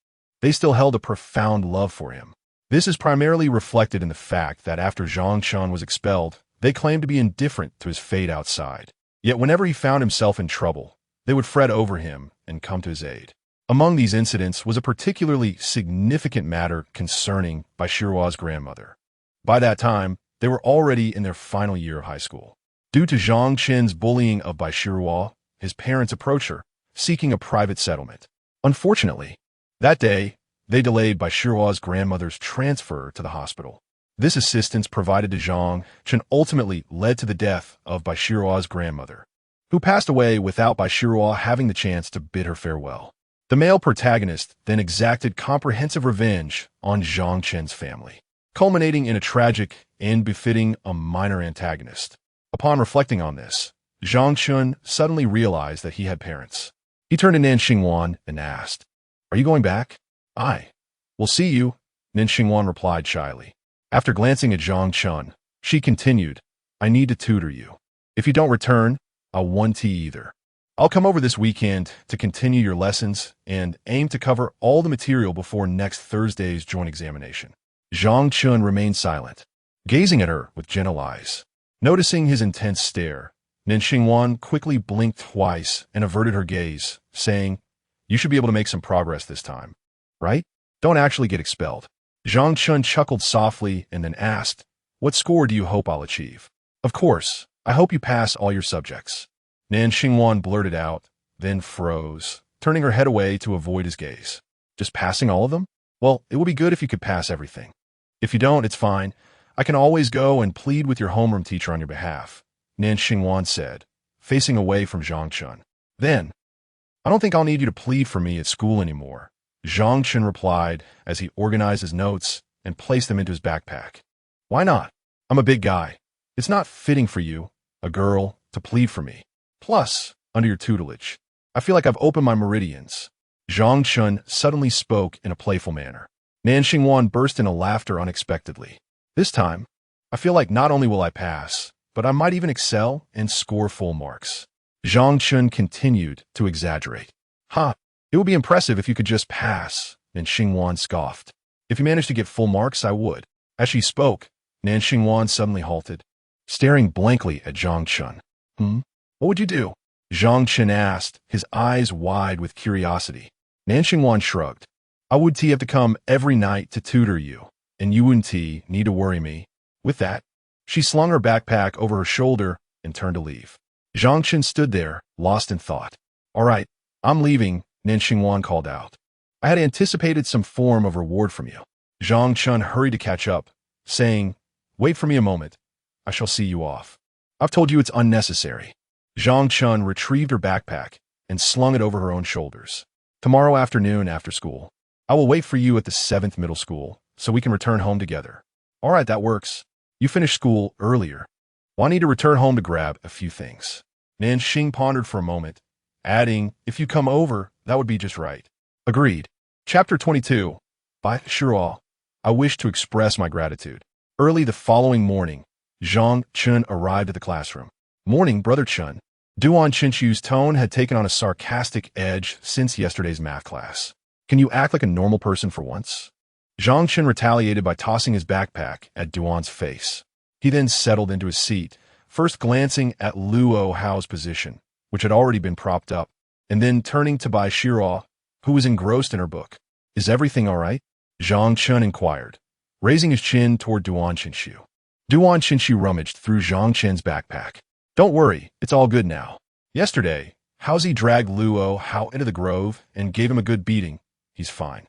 they still held a profound love for him. This is primarily reflected in the fact that after Zhang Chen was expelled, they claimed to be indifferent to his fate outside. Yet whenever he found himself in trouble, they would fret over him and come to his aid. Among these incidents was a particularly significant matter concerning Baishirua's grandmother. By that time, they were already in their final year of high school. Due to Zhang Chen's bullying of Baishirua, his parents approached her, seeking a private settlement. Unfortunately, that day, they delayed Baishirua's grandmother's transfer to the hospital. This assistance provided to Zhang Chen ultimately led to the death of Baishirua's grandmother, who passed away without Baishirua having the chance to bid her farewell. The male protagonist then exacted comprehensive revenge on Zhang Chen's family, culminating in a tragic end befitting a minor antagonist. Upon reflecting on this, Zhang Chen suddenly realized that he had parents. He turned to Nan Xingwan and asked, "Are you going back?" "Aye. We'll see you," Nan Xingwan replied shyly. After glancing at Zhang Chen, she continued, "I need to tutor you. If you don't return, I'll 1T either. I'll come over this weekend to continue your lessons and aim to cover all the material before next Thursday's joint examination." Zhang Chen remained silent, gazing at her with gentle eyes. Noticing his intense stare, Nan Xingwan quickly blinked twice and averted her gaze, saying, "You should be able to make some progress this time, right? Don't actually get expelled." Zhang Chen chuckled softly and then asked, "What score do you hope I'll achieve?" "Of course, I hope you pass all your subjects," Nan Xingwan blurted out, then froze, turning her head away to avoid his gaze. "Just passing all of them? Well, it would be good if you could pass everything. If you don't, it's fine. I can always go and plead with your homeroom teacher on your behalf," Nan Xingwan said, facing away from Zhang Chen. "Then, I don't think I'll need you to plead for me at school anymore," Zhang Chen replied as he organized his notes and placed them into his backpack. "Why not? I'm a big guy. It's not fitting for you, a girl, to plead for me. Plus, under your tutelage, I feel like I've opened my meridians." Zhang Chen suddenly spoke in a playful manner. Nan Xingwan burst into laughter unexpectedly. "This time, I feel like not only will I pass, but I might even excel and score full marks." Zhang Chen continued to exaggerate. "Ha! It would be impressive if you could just pass, Nan Xingwan scoffed. If you managed to get full marks, I would. As she spoke, Nan Xingwan suddenly halted, staring blankly at Zhang Chen. What would you do? Zhang Chen asked, his eyes wide with curiosity. Nan Xingwan shrugged. I would have to come every night to tutor you, and you wouldn't need to worry me. With that, she slung her backpack over her shoulder and turned to leave. Zhang Chen stood there, lost in thought. All right, I'm leaving, Nan Xingwan called out. I had anticipated some form of reward from you. Zhang Chen hurried to catch up, saying, Wait for me a moment. I shall see you off. I've told you it's unnecessary. Zhang Chen retrieved her backpack and slung it over her own shoulders. Tomorrow afternoon after school, I will wait for you at the 7th middle school so we can return home together. All right, that works. You finished school earlier. Well, I need to return home to grab a few things. Nan Xing pondered for a moment, adding, If you come over, that would be just right. Agreed. Chapter 22. By Shiro. I wish to express my gratitude. Early the following morning, Zhang Chen arrived at the classroom. Morning, Brother Chen. Duan Chinchu's tone had taken on a sarcastic edge since yesterday's math class. Can you act like a normal person for once? Zhang Chen retaliated by tossing his backpack at Duan's face. He then settled into his seat, first glancing at Luo Hao's position, which had already been propped up, and then turning to Bai Shiro, who was engrossed in her book. Is everything all right? Zhang Chen inquired, raising his chin toward Duan Chinchu. Duan Chinchu rummaged through Zhang Chen's backpack. Don't worry, it's all good now. Yesterday, Haozi dragged Luo Hao into the grove and gave him a good beating. He's fine.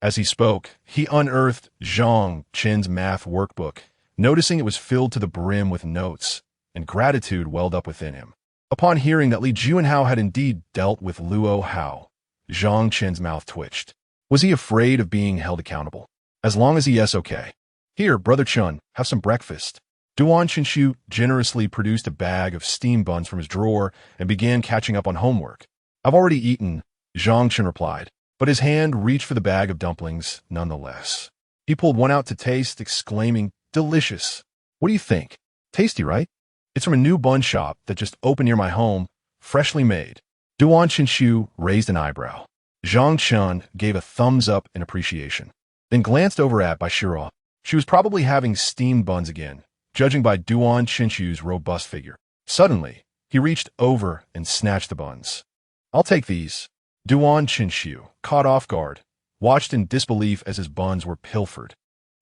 As he spoke, he unearthed Zhang Chen's math workbook, noticing it was filled to the brim with notes, and gratitude welled up within him. Upon hearing that Li Juanhao had indeed dealt with Luo Hao, Zhang Chen's mouth twitched. Was he afraid of being held accountable? As long as he yes, okay. Here, Brother Chen, have some breakfast. Duan Chinchu generously produced a bag of steam buns from his drawer and began catching up on homework. I've already eaten, Zhang Chen replied, but his hand reached for the bag of dumplings nonetheless. He pulled one out to taste, exclaiming, Delicious. What do you think? Tasty, right? It's from a new bun shop that just opened near my home, freshly made. Duan Chinchu raised an eyebrow. Zhang Chen gave a thumbs up in appreciation, then glanced over at Bai Shiro. She was probably having steamed buns again, judging by Duan Chinchu's robust figure. Suddenly, he reached over and snatched the buns. I'll take these. Duan Chinchu, caught off guard, watched in disbelief as his buns were pilfered.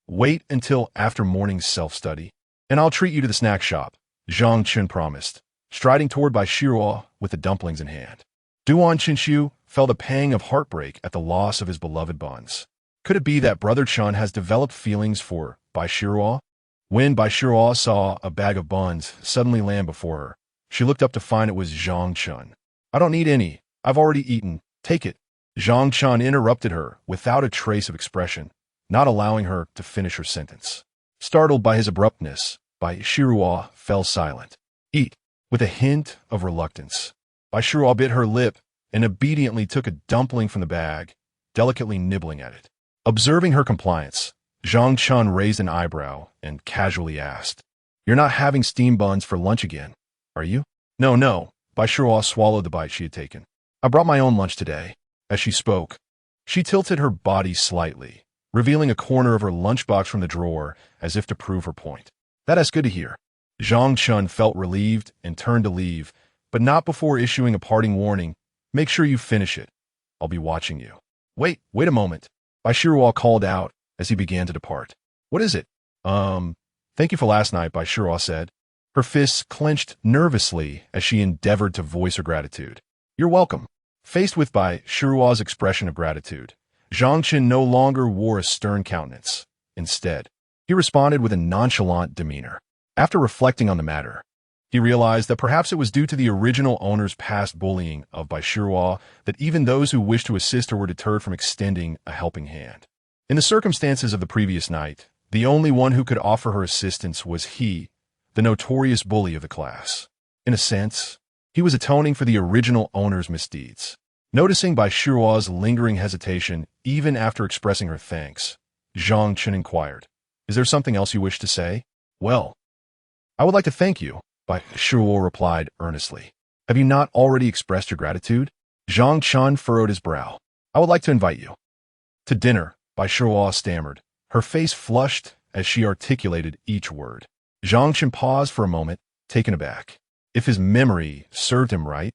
Wait until after morning's self-study, and I'll treat you to the snack shop, Zhang Chen promised, striding toward Bai Shiro with the dumplings in hand. Duan Chinchu felt a pang of heartbreak at the loss of his beloved buns. Could it be that Brother Chen has developed feelings for Bai Shiro? When Bai Shiro saw a bag of buns suddenly land before her, she looked up to find it was Zhang Chen. I don't need any. I've already eaten. Take it. Zhang Chen interrupted her without a trace of expression, not allowing her to finish her sentence. Startled by his abruptness, Bai Shiro fell silent. Eat, with a hint of reluctance. Bai Shiro bit her lip and obediently took a dumpling from the bag, delicately nibbling at it. Observing her compliance, Zhang Chen raised an eyebrow and casually asked, You're not having steam buns for lunch again, are you? No. Bai Shiro swallowed the bite she had taken. I brought my own lunch today. As she spoke, she tilted her body slightly, revealing a corner of her lunchbox from the drawer as if to prove her point. That's good to hear. Zhang Chen felt relieved and turned to leave, but not before issuing a parting warning. Make sure you finish it. I'll be watching you. Wait a moment. Bai Shiro called out as he began to depart. What is it? Thank you for last night, Bai Shiro said. Her fists clenched nervously as she endeavored to voice her gratitude. You're welcome. Faced with Bai Shiro's expression of gratitude, Zhang Chen no longer wore a stern countenance. Instead, he responded with a nonchalant demeanor. After reflecting on the matter, he realized that perhaps it was due to the original owner's past bullying of Bai Shiro that even those who wished to assist her were deterred from extending a helping hand. In the circumstances of the previous night, the only one who could offer her assistance was he, the notorious bully of the class. In a sense, he was atoning for the original owner's misdeeds. Noticing Bai Shiro's lingering hesitation even after expressing her thanks, Zhang Chen inquired, Is there something else you wish to say? Well, I would like to thank you, Bai Shiro replied earnestly. Have you not already expressed your gratitude? Zhang Chen furrowed his brow. I would like to invite you. To dinner, Bai Shuo stammered, her face flushed as she articulated each word. Zhang Chen paused for a moment, taken aback. If his memory served him right,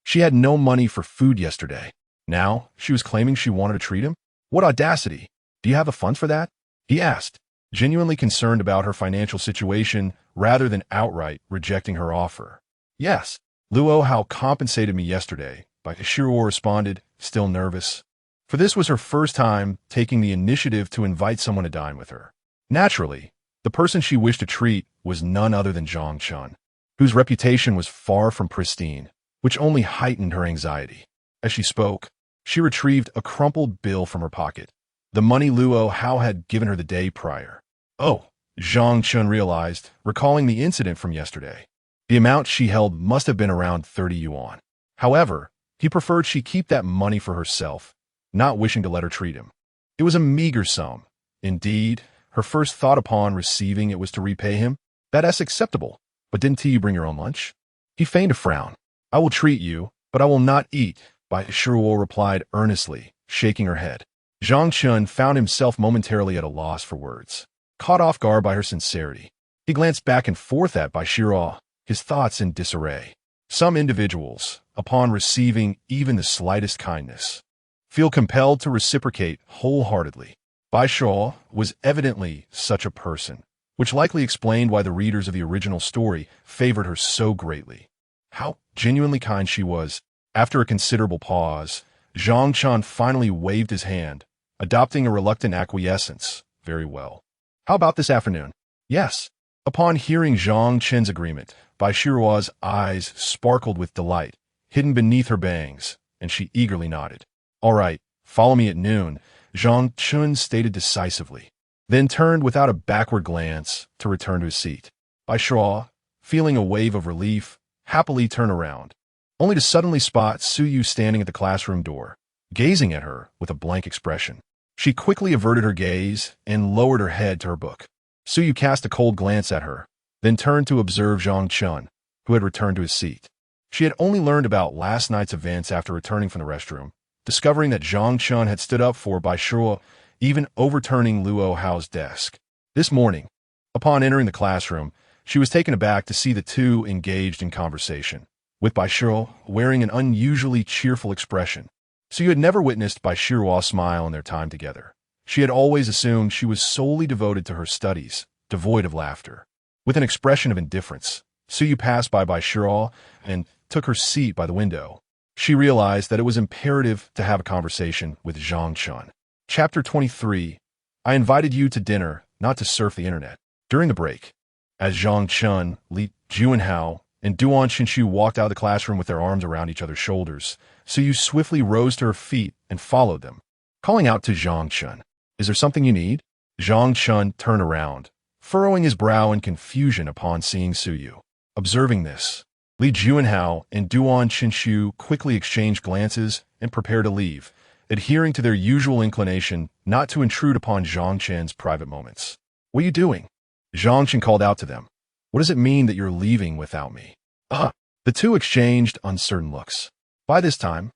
she had no money for food yesterday. Now, she was claiming she wanted to treat him? What audacity! Do you have the funds for that? He asked, genuinely concerned about her financial situation rather than outright rejecting her offer. Yes, Luo Hao compensated me yesterday, Bai Shuo responded, still nervous. For this was her first time taking the initiative to invite someone to dine with her. Naturally, the person she wished to treat was none other than Zhang Chen, whose reputation was far from pristine, which only heightened her anxiety. As she spoke, she retrieved a crumpled bill from her pocket, the money Luo Hao had given her the day prior. Oh, Zhang Chen realized, recalling the incident from yesterday. The amount she held must have been around 30 yuan. However, he preferred she keep that money for herself, not wishing to let her treat him. It was a meager sum. Indeed, her first thought upon receiving it was to repay him. That's acceptable, but didn't you bring your own lunch? He feigned a frown. I will treat you, but I will not eat, Bai Shuo replied earnestly, shaking her head. Zhang Chen found himself momentarily at a loss for words, caught off guard by her sincerity. He glanced back and forth at Bai Shuo, his thoughts in disarray. Some individuals, upon receiving even the slightest kindness, feel compelled to reciprocate wholeheartedly. Bai Shuo was evidently such a person, which likely explained why the readers of the original story favored her so greatly. How genuinely kind she was. After a considerable pause, Zhang Chen finally waved his hand, adopting a reluctant acquiescence. Very well. How about this afternoon? Yes. Upon hearing Zhang Chen's agreement, Bai Shuo's eyes sparkled with delight, hidden beneath her bangs, and she eagerly nodded. All right, follow me at noon, Zhang Chen stated decisively, then turned without a backward glance to return to his seat. Bai Shuo, feeling a wave of relief, happily turned around, only to suddenly spot Suyu standing at the classroom door, gazing at her with a blank expression. She quickly averted her gaze and lowered her head to her book. Suyu cast a cold glance at her, then turned to observe Zhang Chen, who had returned to his seat. She had only learned about last night's events after returning from the restroom, discovering that Zhang Chen had stood up for Bai Shuo, even overturning Luo Hao's desk. This morning, upon entering the classroom, she was taken aback to see the two engaged in conversation, with Bai Shuo wearing an unusually cheerful expression. Suyu had never witnessed Bai Shuo smile in their time together. She had always assumed she was solely devoted to her studies, devoid of laughter. With an expression of indifference, Suyu passed by Bai Shuo and took her seat by the window. She realized that it was imperative to have a conversation with Zhang Chen. Chapter 23. I invited you to dinner, not to surf the internet. During the break, as Zhang Chen, Li Juanhao, and Duan Xinshu walked out of the classroom with their arms around each other's shoulders, Suyu swiftly rose to her feet and followed them, calling out to Zhang Chen. Is there something you need? Zhang Chen turned around, furrowing his brow in confusion upon seeing Suyu. Observing this, Li Juanhao and Duan Xinshu quickly exchanged glances and prepared to leave, adhering to their usual inclination not to intrude upon Zhang Chen's private moments. What are you doing? Zhang Chen called out to them. What does it mean that you're leaving without me? The two exchanged uncertain looks. By this time,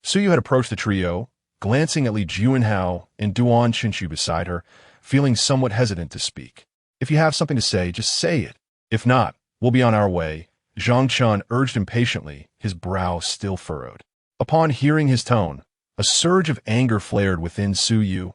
Suyu had approached the trio, glancing at Li Juanhao and Duan Xinshu beside her, feeling somewhat hesitant to speak. If you have something to say, just say it. If not, we'll be on our way, Zhang Chen urged impatiently, his brow still furrowed. Upon hearing his tone, a surge of anger flared within Suyu,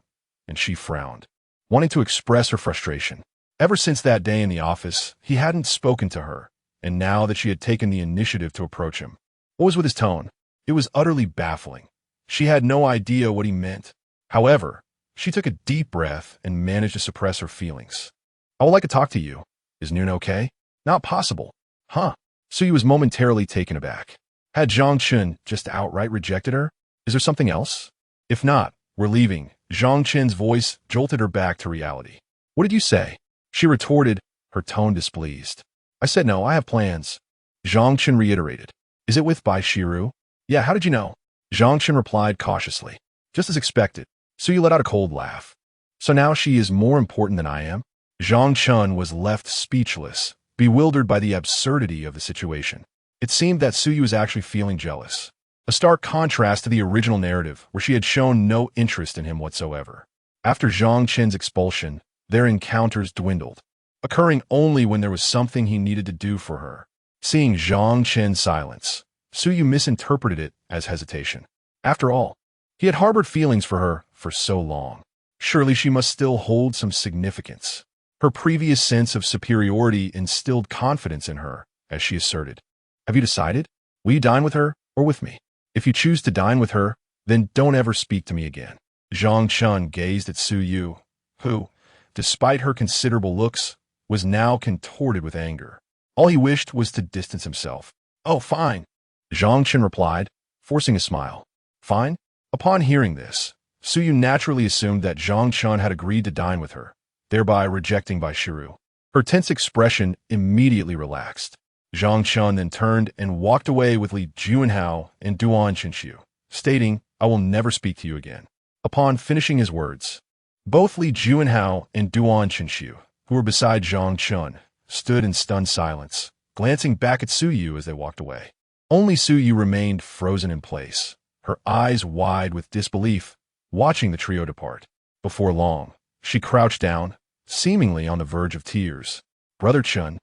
and she frowned, wanting to express her frustration. Ever since that day in the office, he hadn't spoken to her, and now that she had taken the initiative to approach him. What was with his tone? It was utterly baffling. She had no idea what he meant. However, she took a deep breath and managed to suppress her feelings. I would like to talk to you. Is noon okay? Not possible. Huh? Suyu was momentarily taken aback. Had Zhang Chen just outright rejected her? Is there something else? If not, we're leaving. Zhang Chen's voice jolted her back to reality. What did you say? She retorted, her tone displeased. I said no, I have plans. Zhang Chen reiterated. Is it with Bai Shiru? Yeah, how did you know? Zhang Chen replied cautiously. Just as expected. Suyu let out a cold laugh. So now she is more important than I am? Zhang Chen was left speechless, bewildered by the absurdity of the situation. It seemed that Suyu was actually feeling jealous. a stark contrast to the original narrative where she had shown no interest in him whatsoever. After Zhang Chen's expulsion, their encounters dwindled, occurring only when there was something he needed to do for her. Seeing Zhang Chen's silence, Suyu misinterpreted it as hesitation. After all, he had harbored feelings for her for so long. Surely she must still hold some significance. Her previous sense of superiority instilled confidence in her, as she asserted, "Have you decided? Will you dine with her or with me? If you choose to dine with her, then don't ever speak to me again." Zhang Chen gazed at Suyu, who, despite her considerable looks, was now contorted with anger. All he wished was to distance himself. "Oh, fine," Zhang Chen replied, forcing a smile. "Fine?" Upon hearing this, Suyu naturally assumed that Zhang Chen had agreed to dine with her, thereby rejecting Bai Shiru. Her tense expression immediately relaxed. Zhang Chen then turned and walked away with Li Junhao and Duan Chenxiu, stating, "I will never speak to you again." Upon finishing his words, both Li Junhao and Duan Chenxiu, who were beside Zhang Chen, stood in stunned silence, glancing back at Suyu as they walked away. Only Suyu remained frozen in place, her eyes wide with disbelief, watching the trio depart. Before long, she crouched down, seemingly on the verge of tears. "Brother Chen,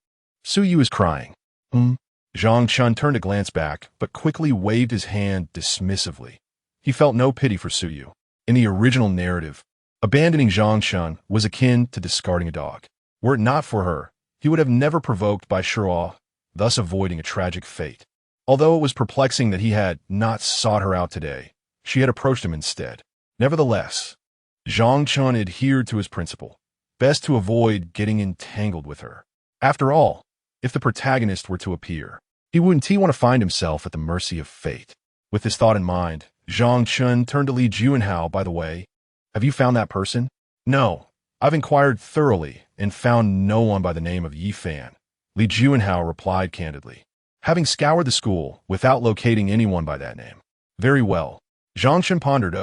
Suyu is crying." Zhang Chen turned to glance back, but quickly waved his hand dismissively. He felt no pity for Suyu. In the original narrative, abandoning Zhang Chen was akin to discarding a dog. Were it not for her, he would have never provoked Bai Shiru, thus avoiding a tragic fate. Although it was perplexing that he had not sought her out today, she had approached him instead. Nevertheless, Zhang Chen adhered to his principle, best to avoid getting entangled with her. After all, if the protagonist were to appear, he wouldn't want to find himself at the mercy of fate. With this thought in mind, Zhang Chen turned to Li Junhao. "By the way, have you found that person?" "No, I've inquired thoroughly and found no one by the name of Yi Fan," Li Junhao replied candidly, having scoured the school without locating anyone by that name. "Very well." Zhang Chen pondered,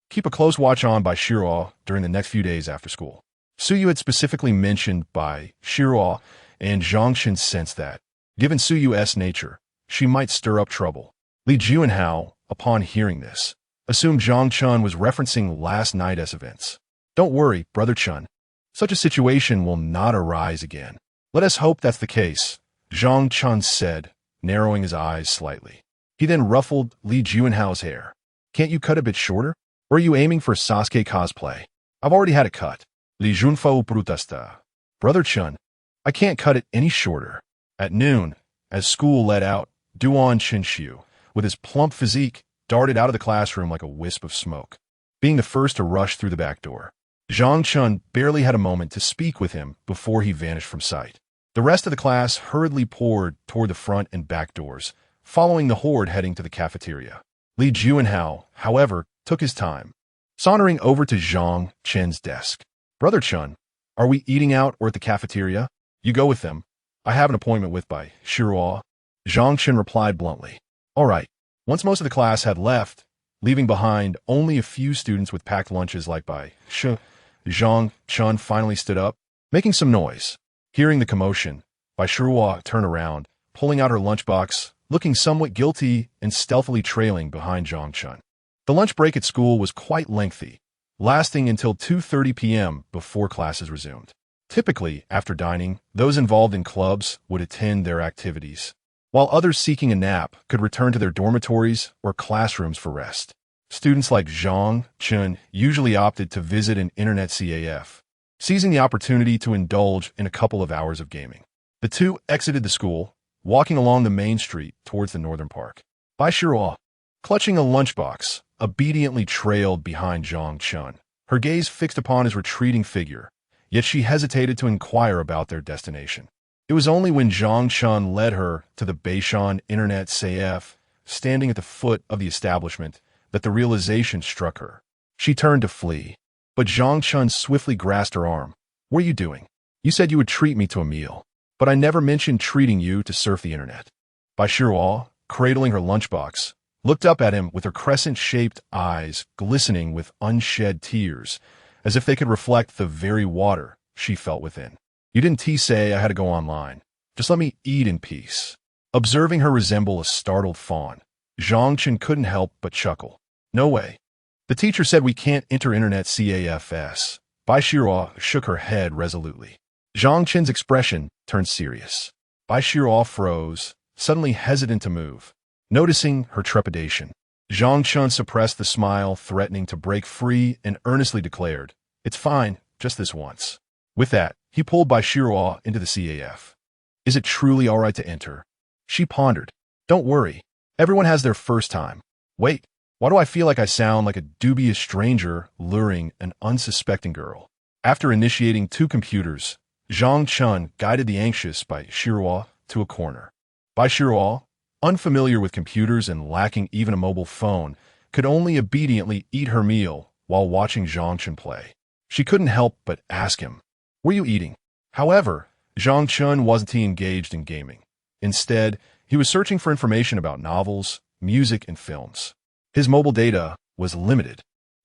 keep a close watch on Bai Shiru during the next few days after school. Suyu had specifically mentioned Bai Shiru, and Zhang Chen sensed that, given Suyu's nature, she might stir up trouble. Li Junhao, upon hearing this, assumed Zhang Chen was referencing last night's events. "Don't worry, Brother Chen. Such a situation will not arise again." "Let us hope that's the case," Zhang Chen said, narrowing his eyes slightly. He then ruffled Li Junhao's hair. "Can't you cut a bit shorter? Or are you aiming for a Sasuke cosplay? I've already had it cut." Li Junfo protesta. "Brother Chen, I can't cut it any shorter." At noon, as school let out, Duan Chenxiu, with his plump physique, darted out of the classroom like a wisp of smoke, being the first to rush through the back door. Zhang Chen barely had a moment to speak with him before he vanished from sight. The rest of the class hurriedly poured toward the front and back doors, following the horde heading to the cafeteria. Li Junhao, however, took his time, sauntering over to Zhang Chen's desk. "Brother Chen, are we eating out or at the cafeteria?" "You go with them. I have an appointment with Bai Shiru," Zhang Chen replied bluntly. "All right." Once most of the class had left, leaving behind only a few students with packed lunches like Bai Shiru, Zhang Chen finally stood up, making some noise. Hearing the commotion, Bai Shiru turned around, pulling out her lunchbox, looking somewhat guilty and stealthily trailing behind Zhang Chen. The lunch break at school was quite lengthy, lasting until 2:30 p.m. before classes resumed. Typically, after dining, those involved in clubs would attend their activities, while others seeking a nap could return to their dormitories or classrooms for rest. Students like Zhang Chen usually opted to visit an internet CAF, seizing the opportunity to indulge in a couple of hours of gaming. The two exited the school, walking along the main street towards the northern park. Bai Shiru, clutching a lunchbox, obediently trailed behind Zhang Chen, her gaze fixed upon his retreating figure, yet she hesitated to inquire about their destination. It was only when Zhang Chen led her to the Beishan Internet CAF, standing at the foot of the establishment, that the realization struck her. She turned to flee, but Zhang Chen swiftly grasped her arm. "What are you doing? You said you would treat me to a meal, but I never mentioned treating you to surf the internet." Bai Shiru, cradling her lunchbox, looked up at him with her crescent-shaped eyes glistening with unshed tears, as if they could reflect the very water she felt within. "You didn't say I had to go online. Just let me eat in peace." Observing her resemble a startled fawn, Zhang Chen couldn't help but chuckle. No way. The teacher said we can't enter internet CAFS. Bai Shiruo shook her head resolutely. Zhang Chen's expression turned serious. Bai Shiruo froze, suddenly hesitant to move. Noticing her trepidation, Zhang Chen suppressed the smile, threatening to break free, and earnestly declared, "It's fine, just this once." With that, he pulled Bai Shiruo into the CAF. "Is it truly all right to enter?" She pondered. "Don't worry. Everyone has their first time. Wait, why do I feel like I sound like a dubious stranger luring an unsuspecting girl?" After initiating 2 computers, Zhang Chen guided the anxious Bai Shiruo to a corner. Bai Shiruo, unfamiliar with computers and lacking even a mobile phone, could only obediently eat her meal while watching Zhang Chen play. She couldn't help but ask him, "Were you eating?" However, Zhang Chen wasn't engaged in gaming. Instead, he was searching for information about novels, music, and films. His mobile data was limited,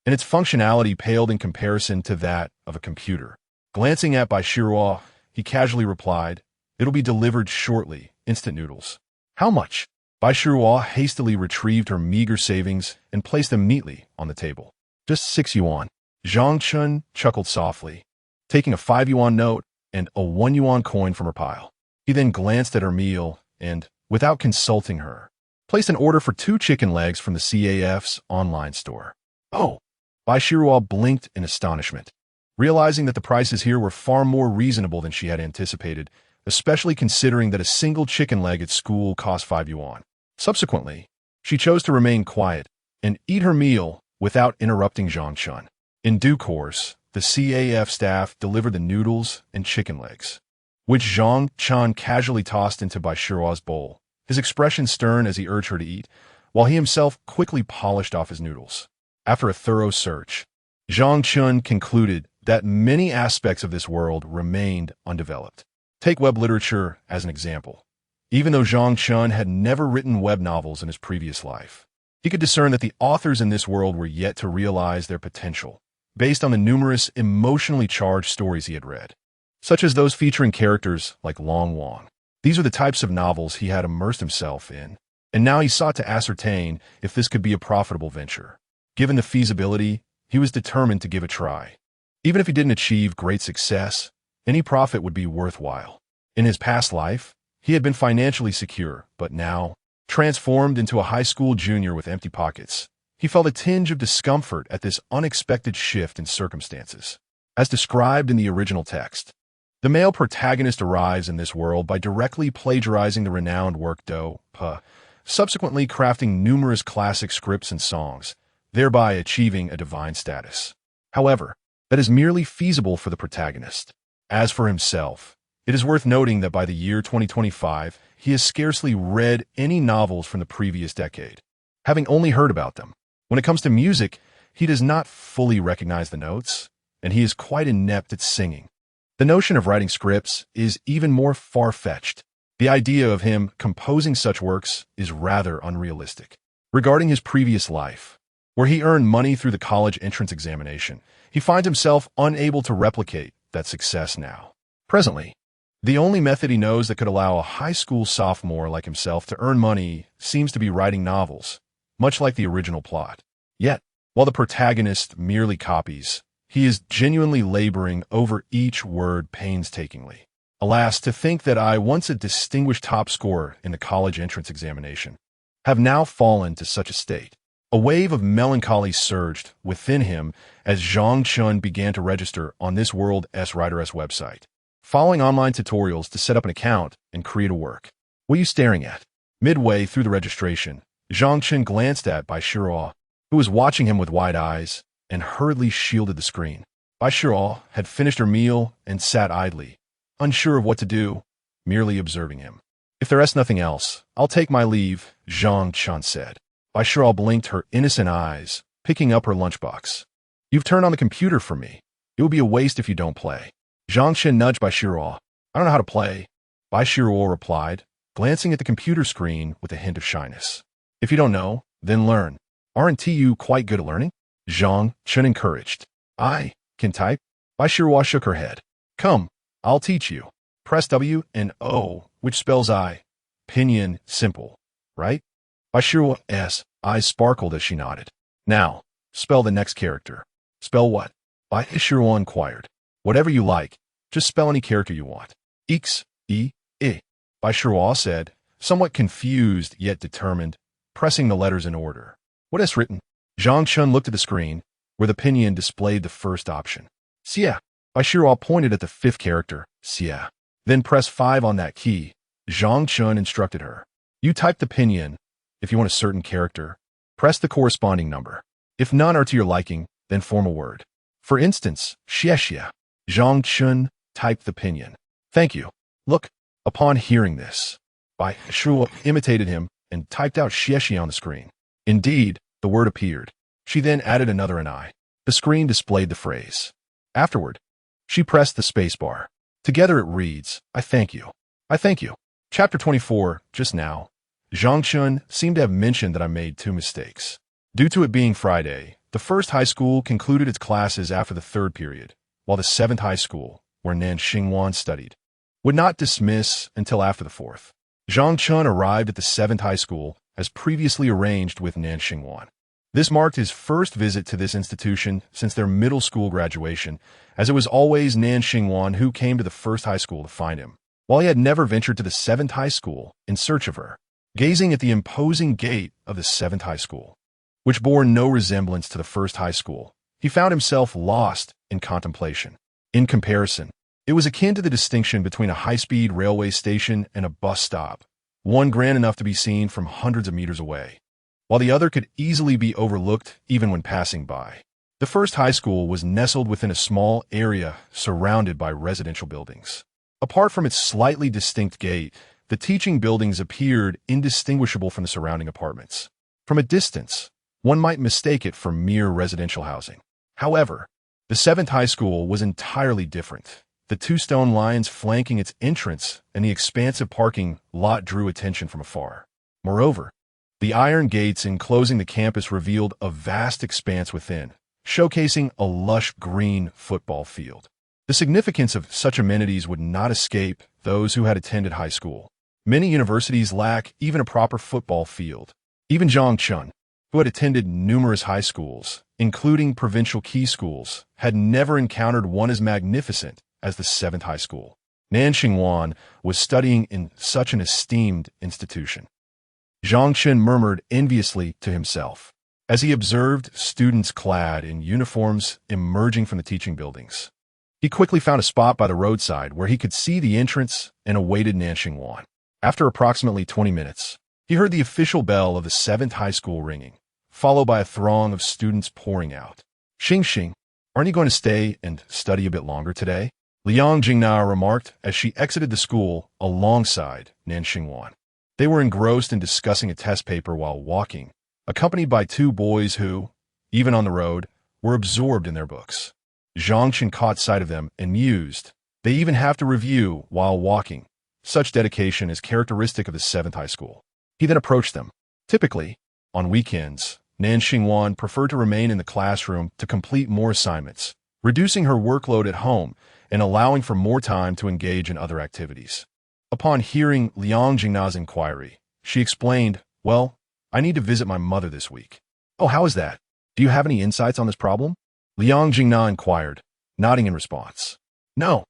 and its functionality paled in comparison to that of a computer. Glancing at Bai Shiruo, he casually replied, "It'll be delivered shortly, instant noodles." "How much?" Bai Shiruo hastily retrieved her meager savings and placed them neatly on the table. "Just 6 yuan. Zhang Chen chuckled softly, taking a 5 yuan note and a 1 yuan coin from her pile. He then glanced at her meal and, without consulting her, placed an order for 2 chicken legs from the CAF's online store. "Oh!" Bai Shiruo blinked in astonishment, realizing that the prices here were far more reasonable than she had anticipated, especially considering that a single chicken leg at school cost 5 yuan. Subsequently, she chose to remain quiet and eat her meal without interrupting Zhang Chen. In due course, the CAF staff delivered the noodles and chicken legs, which Zhang Chen casually tossed into Bai Shiruo's bowl, his expression stern as he urged her to eat, while he himself quickly polished off his noodles. After a thorough search, Zhang Chen concluded that many aspects of this world remained undeveloped. Take web literature as an example. Even though Zhang Chen had never written web novels in his previous life, he could discern that the authors in this world were yet to realize their potential, based on the numerous emotionally charged stories he had read, such as those featuring characters like Long Wang. These are the types of novels he had immersed himself in, and now he sought to ascertain if this could be a profitable venture. Given the feasibility, he was determined to give it a try. Even if he didn't achieve great success, any profit would be worthwhile. In his past life, he had been financially secure, but now, transformed into a high school junior with empty pockets, he felt a tinge of discomfort at this unexpected shift in circumstances. As described in the original text, the male protagonist arrives in this world by directly plagiarizing the renowned work Do Pa, subsequently crafting numerous classic scripts and songs, thereby achieving a divine status. However, that is merely feasible for the protagonist. As for himself, it is worth noting that by the year 2025, he has scarcely read any novels from the previous decade, having only heard about them. When it comes to music, he does not fully recognize the notes, and he is quite inept at singing. The notion of writing scripts is even more far-fetched. The idea of him composing such works is rather unrealistic. Regarding his previous life, where he earned money through the college entrance examination, he finds himself unable to replicate that success now. Presently, the only method he knows that could allow a high school sophomore like himself to earn money seems to be writing novels, much like the original plot. Yet, while the protagonist merely copies, he is genuinely laboring over each word painstakingly. Alas, to think that I, once a distinguished top scorer in the college entrance examination, have now fallen to such a state. A wave of melancholy surged within him as Zhang Chen began to register on this World's Writer's website, following online tutorials to set up an account and create a work. "What are you staring at?" Midway through the registration, Zhang Chen glanced at Bai Shiruo, who was watching him with wide eyes, and hurriedly shielded the screen. Bai Shiruo had finished her meal and sat idly, unsure of what to do, merely observing him. "If there is nothing else, I'll take my leave," Zhang Chen said. Bai Shiruo blinked her innocent eyes, picking up her lunchbox. "You've turned on the computer for me. It would be a waste if you don't play." Zhang Chen nudged Bai Shiruo. "I don't know how to play," Bai Shiruo replied, glancing at the computer screen with a hint of shyness. "If you don't know, then learn. Aren't you quite good at learning?" Zhang Chen encouraged. "I can type." Bai Shiruo shook her head. "Come, I'll teach you. Press W and O, which spells I. Pinyin, simple, right?" Bai Shiruo's eyes sparkled as she nodded. Now, spell the next character. Spell what? Bai Shiruo inquired. Whatever you like. Just spell any character you want. X, E, I. Bai Shiruo said, somewhat confused yet determined, pressing the letters in order. What is written? Zhang Chen looked at the screen, where the pinyin displayed the first option. Xia. Bai Shiruo pointed at the fifth character, Xia. Then press 5 on that key. Zhang Chen instructed her. You type the pinyin. If you want a certain character, press the corresponding number. If none are to your liking, then form a word. For instance, Xia. Zhang Chen typed the pinyin. Thank you. Look. Upon hearing this, Bai Shiruo imitated him and typed out Xie on the screen. Indeed, the word appeared. She then added another "I." The screen displayed the phrase. Afterward, she pressed the spacebar. Together it reads, I thank you. I thank you. Chapter 24, just now. Zhang Chen seemed to have mentioned that I made 2 mistakes. Due to it being Friday, the first high school concluded its classes after the 3rd period, while the 7th high school, where Nan Xingwan studied, would not dismiss until after the 4th. Zhang Chen arrived at the 7th high school as previously arranged with Nan Xingwan. This marked his first visit to this institution since their middle school graduation, as it was always Nan Xingwan who came to the 1st high school to find him, while he had never ventured to the 7th high school in search of her. Gazing at the imposing gate of the 7th high school, which bore no resemblance to the 1st high school, he found himself lost in contemplation. In comparison, it was akin to the distinction between a high-speed railway station and a bus stop, one grand enough to be seen from hundreds of meters away, while the other could easily be overlooked even when passing by. The 1st high school was nestled within a small area surrounded by residential buildings. Apart from its slightly distinct gate, the teaching buildings appeared indistinguishable from the surrounding apartments. From a distance, one might mistake it for mere residential housing. However, the 7th high school was entirely different. The 2 stone lions flanking its entrance and the expansive parking lot drew attention from afar. Moreover, the iron gates enclosing the campus revealed a vast expanse within, showcasing a lush green football field. The significance of such amenities would not escape those who had attended high school. Many universities lack even a proper football field. Even Zhang Chen, who had attended numerous high schools, including provincial key schools, had never encountered one as magnificent as the 7th high school. Nan Xingwan was studying in such an esteemed institution. Zhang Chen murmured enviously to himself as he observed students clad in uniforms emerging from the teaching buildings. He quickly found a spot by the roadside where he could see the entrance and awaited Nan Xingwan. After approximately 20 minutes, he heard the official bell of the 7th high school ringing, followed by a throng of students pouring out. Xing, aren't you going to stay and study a bit longer today? Liang Jingna remarked as she exited the school alongside Nan Xingwan. They were engrossed in discussing a test paper while walking, accompanied by 2 boys who, even on the road, were absorbed in their books. Zhang Chen caught sight of them and mused. They even have to review while walking. Such dedication is characteristic of the 7th high school. He then approached them. Typically, on weekends, Nan Xingwan preferred to remain in the classroom to complete more assignments, reducing her workload at home and allowing for more time to engage in other activities. Upon hearing Liang Jingna's inquiry, she explained, well, I need to visit my mother this week. Oh, how is that? Do you have any insights on this problem? Liang Jingna inquired, nodding in response. No.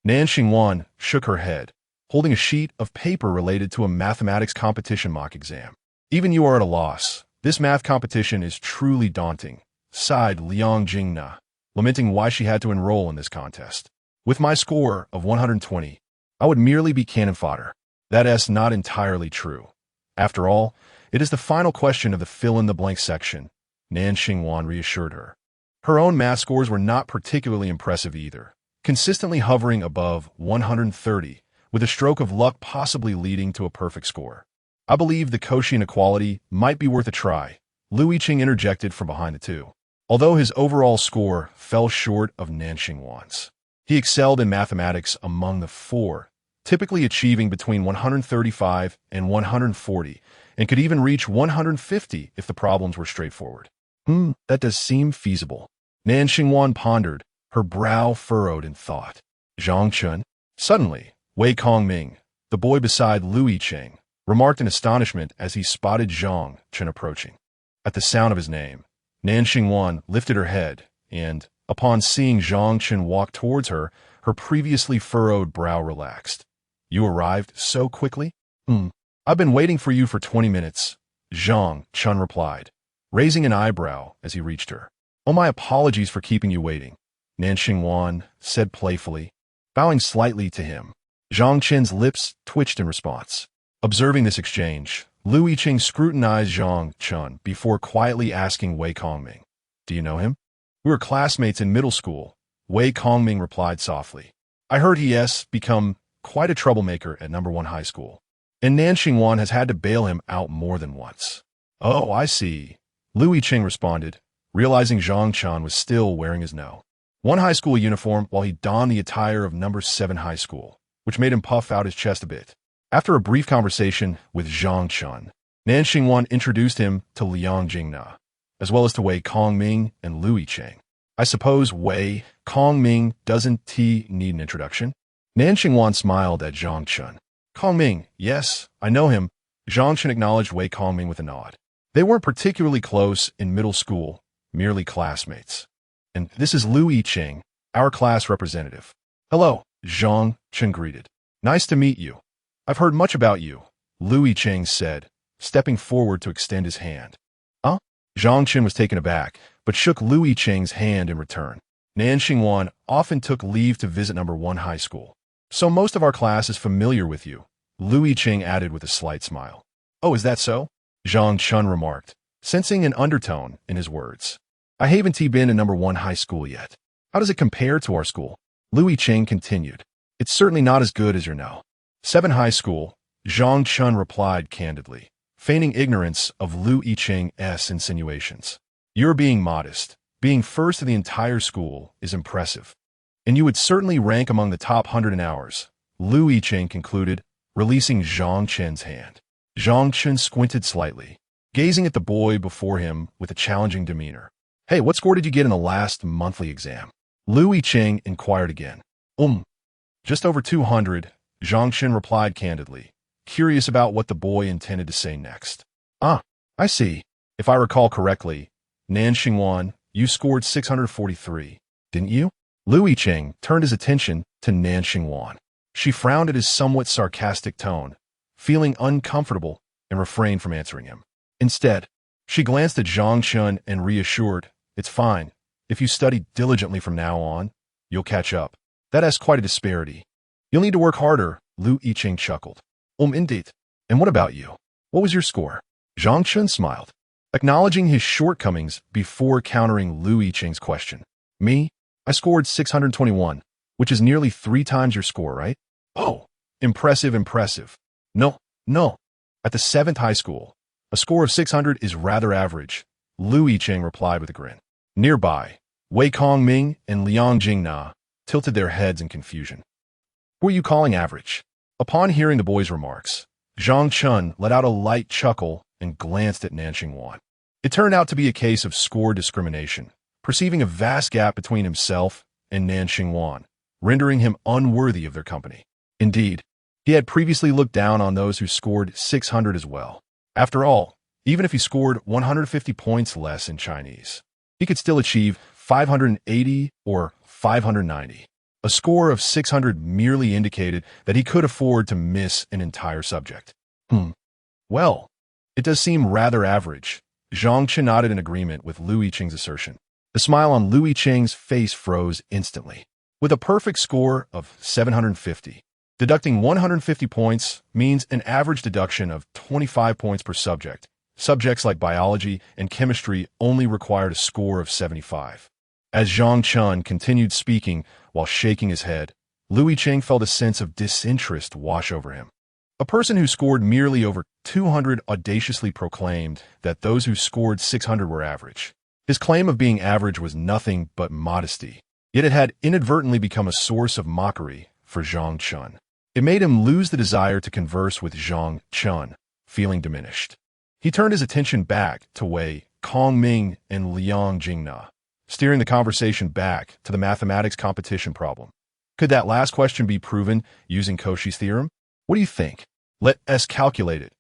Nan Xingwan shook her head, holding a sheet of paper related to a mathematics competition mock exam. Even you are at a loss. This math competition is truly daunting, sighed Liang Jingna, lamenting why she had to enroll in this contest. With my score of 120, I would merely be cannon fodder. That is not entirely true. After all, it is the final question of the fill-in-the-blank section, Nan Xingwan reassured her. Her own math scores were not particularly impressive either, consistently hovering above 130, with a stroke of luck possibly leading to a perfect score. I believe the Cauchy inequality might be worth a try, Lu Yiqing interjected from behind the 2. Although his overall score fell short of Nan Xingwan's, he excelled in mathematics among the 4, typically achieving between 135 and 140, and could even reach 150 if the problems were straightforward. That does seem feasible. Nan Xingwan pondered, her brow furrowed in thought. Zhang Chen. Suddenly, Wei Kongming, the boy beside Lu Yiqing, remarked in astonishment as he spotted Zhang Chen approaching. At the sound of his name, Nan Xingwan lifted her head, and, upon seeing Zhang Chen walk towards her, her previously furrowed brow relaxed. "You arrived so quickly?" "I've been waiting for you for 20 minutes, Zhang Chen replied, raising an eyebrow as he reached her. "Oh, my apologies for keeping you waiting," Nan Xingwan said playfully, bowing slightly to him. Zhang Chen's lips twitched in response. Observing this exchange, Lu Yiqing scrutinized Zhang Chen before quietly asking Wei Kongming, "Do you know him?" "We were classmates in middle school," Wei Kongming replied softly. "I heard he has become quite a troublemaker at number 1 high school, and Nan Xingwan has had to bail him out more than once." "Oh, I see," Lu Yiqing responded, realizing Zhang Chen was still wearing his No. 1 high school uniform while he donned the attire of number 7 high school, which made him puff out his chest a bit. After a brief conversation with Zhang Chen, Nan Xingwan introduced him to Liang Jingna, as well as to Wei Kongming and Lu Yiqing. "I suppose Wei Kongming doesn't need an introduction?" Nan Xingwan smiled at Zhang Chen. "Kongming, yes, I know him." Zhang Chen acknowledged Wei Kongming with a nod. They weren't particularly close in middle school, merely classmates. "And this is Lu Yiqing, our class representative." "Hello," Zhang Chen greeted. "Nice to meet you. I've heard much about you," Lu Yiqing said, stepping forward to extend his hand. "Huh?" Zhang Chen was taken aback, but shook Lu Yiqing's hand in return. "Nan Xingwan often took leave to visit number 1 high school, so most of our class is familiar with you," Lu Yiqing added with a slight smile. "Oh, is that so?" Zhang Chen remarked, sensing an undertone in his words. "I haven't been in number 1 high school yet. How does it compare to our school?" Lu Yiqing continued. "It's certainly not as good as your No. 7 high school," Zhang Chen replied candidly, feigning ignorance of Lu Yiqing's insinuations. "You're being modest. Being first in the entire school is impressive, and you would certainly rank among the top 100 in ours," Lu Yiqing concluded, releasing Zhang Chen's hand. Zhang Chen squinted slightly, gazing at the boy before him with a challenging demeanor. "Hey, what score did you get in the last monthly exam?" Lu Yiqing inquired again. Just over 200, Zhang Chen replied candidly, curious about what the boy intended to say next. "Ah, I see. If I recall correctly, Nan Xingwan, you scored 643, didn't you?" Lu Yiqing turned his attention to Nan Xingwan. She frowned at his somewhat sarcastic tone, feeling uncomfortable, and refrained from answering him. Instead, she glanced at Zhang Chen and reassured, "It's fine. If you study diligently from now on, you'll catch up. That has quite a disparity. You'll need to work harder," Lu Yiqing chuckled. Indeed. And what about you? What was your score?" Zhang Chen smiled, acknowledging his shortcomings before countering Lu Yiqing's question. "Me? I scored 621, which is nearly 3 times your score, right?" "Oh, impressive. No. At the 7th high school, a score of 600 is rather average," Lu Yiqing replied with a grin. Nearby, Wei Kongming and Liang Jingna tilted their heads in confusion. "Who are you calling average?" Upon hearing the boy's remarks, Zhang Chen let out a light chuckle and glanced at Nan Xingwan. It turned out to be a case of score discrimination, perceiving a vast gap between himself and Nan Xingwan, rendering him unworthy of their company. Indeed, he had previously looked down on those who scored 600 as well. After all, even if he scored 150 points less in Chinese, he could still achieve 580 or 590. A score of 600 merely indicated that he could afford to miss an entire subject. Well, it does seem rather average." Zhang Chen nodded in agreement with Lu Yiqing's assertion. The smile on Lu Yiqing's face froze instantly. With a perfect score of 750, deducting 150 points means an average deduction of 25 points per subject. Subjects like biology and chemistry only required a score of 75. As Zhang Chen continued speaking while shaking his head, Lu Yiqing felt a sense of disinterest wash over him. A person who scored merely over 200 audaciously proclaimed that those who scored 600 were average. His claim of being average was nothing but modesty, yet it had inadvertently become a source of mockery for Zhang Chen. It made him lose the desire to converse with Zhang Chen, feeling diminished. He turned his attention back to Wei Kongming and Liang Jingna, steering the conversation back to the mathematics competition problem. Could that last question be proven using Cauchy's theorem? "What do you think? Let us calculate it,"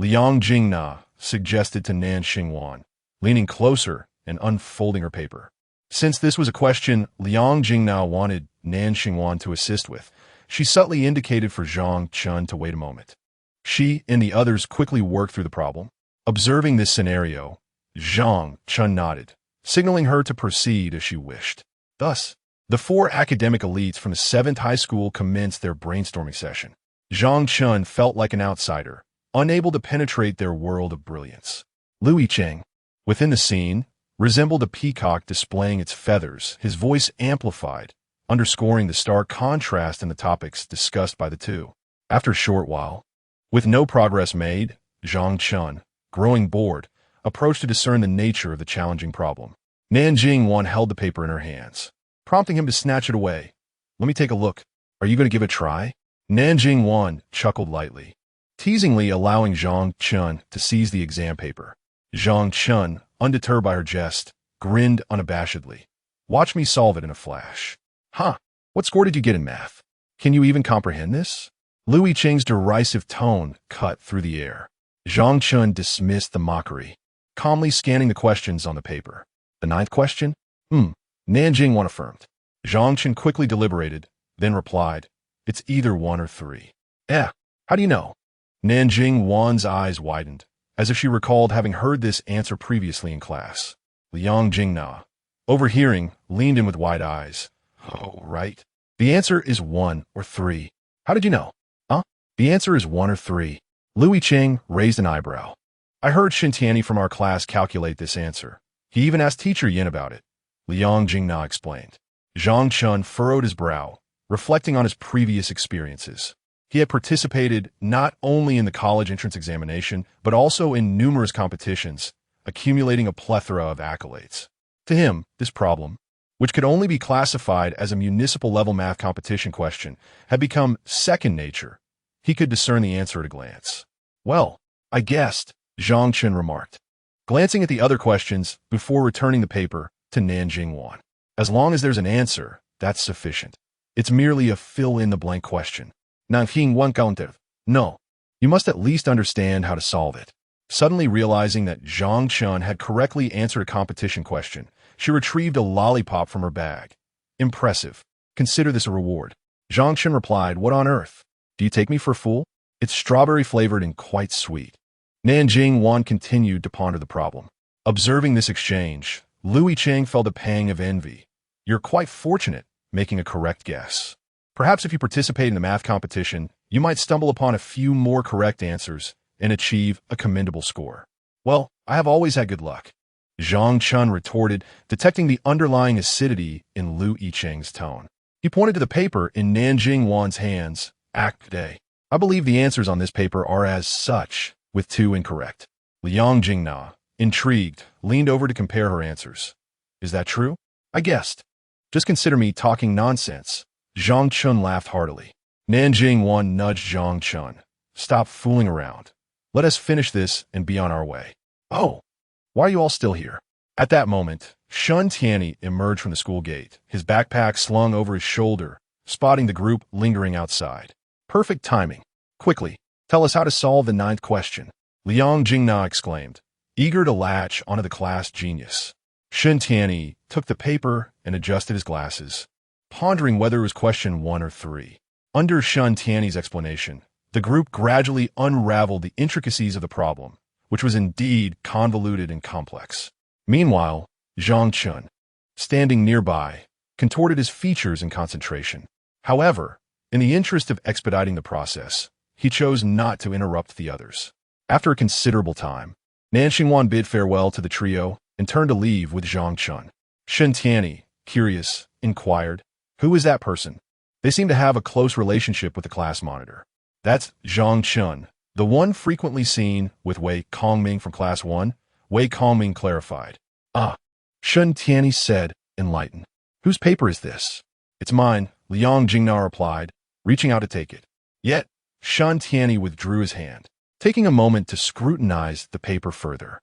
Liang Jingna suggested to Nan Xingwan, leaning closer and unfolding her paper. Since this was a question Liang Jingna wanted Nan Xingwan to assist with, she subtly indicated for Zhang Chen to wait a moment. She and the others quickly worked through the problem. Observing this scenario, Zhang Chen nodded, signaling her to proceed as she wished. Thus, the four academic elites from the 7th high school commenced their brainstorming session. Zhang Chen felt like an outsider, unable to penetrate their world of brilliance. Lu Yicheng, within the scene, resembled a peacock displaying its feathers, his voice amplified, underscoring the stark contrast in the topics discussed by the two. After a short while, with no progress made, Zhang Chen, growing bored, approached to discern the nature of the challenging problem. Nan Jingwan held the paper in her hands, prompting him to snatch it away. "Let me take a look. Are you going to give it a try?" Nan Jingwan chuckled lightly, teasingly allowing Zhang Chen to seize the exam paper. Zhang Chen, undeterred by her jest, grinned unabashedly. "Watch me solve it in a flash." "Huh, what score did you get in math? Can you even comprehend this?" Lu Yicheng's derisive tone cut through the air. Zhang Chen dismissed the mockery, calmly scanning the questions on the paper. "The 9th question? Nan Jingwan affirmed. Zhang Chen quickly deliberated, then replied, "It's either 1 or 3. How do you know?" Nan Jingwan's eyes widened, as if she recalled having heard this answer previously in class. Liang Jingna, overhearing, leaned in with wide eyes. "Oh, right. The answer is 1 or 3. How did you know?" "Huh? The answer is 1 or 3. Lu Yicheng raised an eyebrow. "I heard Shintiani from our class calculate this answer. He even asked Teacher Yin about it," Liang Jingna explained. Zhang Chen furrowed his brow, reflecting on his previous experiences. He had participated not only in the college entrance examination, but also in numerous competitions, accumulating a plethora of accolades. To him, this problem, which could only be classified as a municipal-level math competition question, had become second nature. He could discern the answer at a glance. "Well, I guessed," Zhang Chen remarked, glancing at the other questions before returning the paper to Nan Jingwan. "As long as there's an answer, that's sufficient. It's merely a fill-in-the-blank question. Nanjing one counter. No, you must at least understand how to solve it." Suddenly realizing that Zhang Chen had correctly answered a competition question, she retrieved a lollipop from her bag. "Impressive. Consider this a reward." Zhang Chen replied, "What on earth? Do you take me for a fool? It's strawberry-flavored and quite sweet." Nan Jingwan continued to ponder the problem. Observing this exchange, Lu Yicheng felt a pang of envy. "You're quite fortunate, making a correct guess. Perhaps if you participate in the math competition, you might stumble upon a few more correct answers and achieve a commendable score." "Well, I have always had good luck," Zhang Chen retorted, detecting the underlying acidity in Lu Yicheng's tone. He pointed to the paper in Nan Jingwan's hands. "Act day. I believe the answers on this paper are as such, with 2 incorrect." Liang Jingna, intrigued, leaned over to compare her answers. "Is that true?" "I guessed. Just consider me talking nonsense." Zhang Chen laughed heartily. Nan Jingwan nudged Zhang Chen. "Stop fooling around. Let us finish this and be on our way." "Oh, why are you all still here?" At that moment, Shun Tianyi emerged from the school gate, his backpack slung over his shoulder, spotting the group lingering outside. "Perfect timing. Quickly, tell us how to solve the 9th question," Liang Jingna exclaimed, eager to latch onto the class genius. Shun Tianyi took the paper and adjusted his glasses, pondering whether it was question 1 or 3. Under Shun Tianyi's explanation, the group gradually unraveled the intricacies of the problem, which was indeed convoluted and complex. Meanwhile, Zhang Chen, standing nearby, contorted his features in concentration. However, in the interest of expediting the process, he chose not to interrupt the others. After a considerable time, Nan Xingwan bid farewell to the trio and turned to leave with Zhang Chen. Shun Tianyi, curious, inquired, "Who is that person?" They seem to have a close relationship with the class monitor. "That's Zhang Chen, the one frequently seen with Wei Kongming from Class 1, Wei Kongming clarified. "Ah," Shun Tianyi said, enlightened. "Whose paper is this?" "It's mine," Liang Jingna replied, reaching out to take it. Yet, Shun Tianyi withdrew his hand, taking a moment to scrutinize the paper further.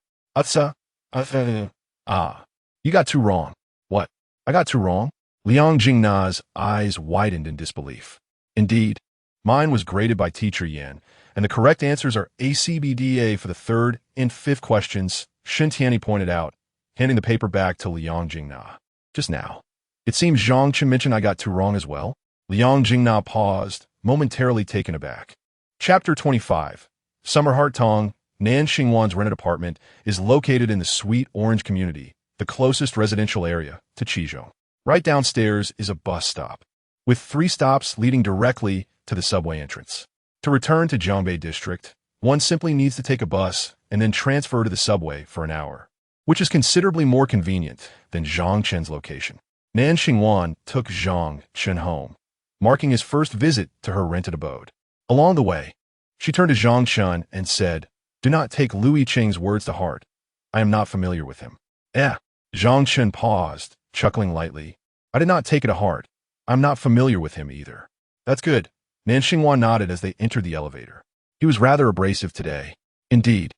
You got 2 wrong." "What? I got 2 wrong?" Liang Jingna's eyes widened in disbelief. "Indeed, mine was graded by Teacher Yan And the correct answers are ACBDA for the third and fifth questions, Shen Tianyi pointed out, handing the paper back to Liang Jingna. Just now. It seems Zhang Chen mentioned I got two wrong as well. Liang Jingna paused, momentarily taken aback. Chapter 25. Summer Heart Tong, Nan Xingwan's rented apartment, is located in the Sweet Orange community, the closest residential area to Qizhou. Right downstairs is a bus stop, with 3 stops leading directly to the subway entrance. To return to Zhongbei District, one simply needs to take a bus and then transfer to the subway for an hour, which is considerably more convenient than Zhang Chen's location. Nan Xingwan took Zhang Chen home, marking his first visit to her rented abode. Along the way, she turned to Zhang Chen and said, "Do not take Louis Qing's words to heart. I am not familiar with him." Zhang Chen paused, chuckling lightly. "I did not take it to heart. I'm not familiar with him either." "That's good." Nan Xingwan nodded as they entered the elevator. "He was rather abrasive today." "Indeed,"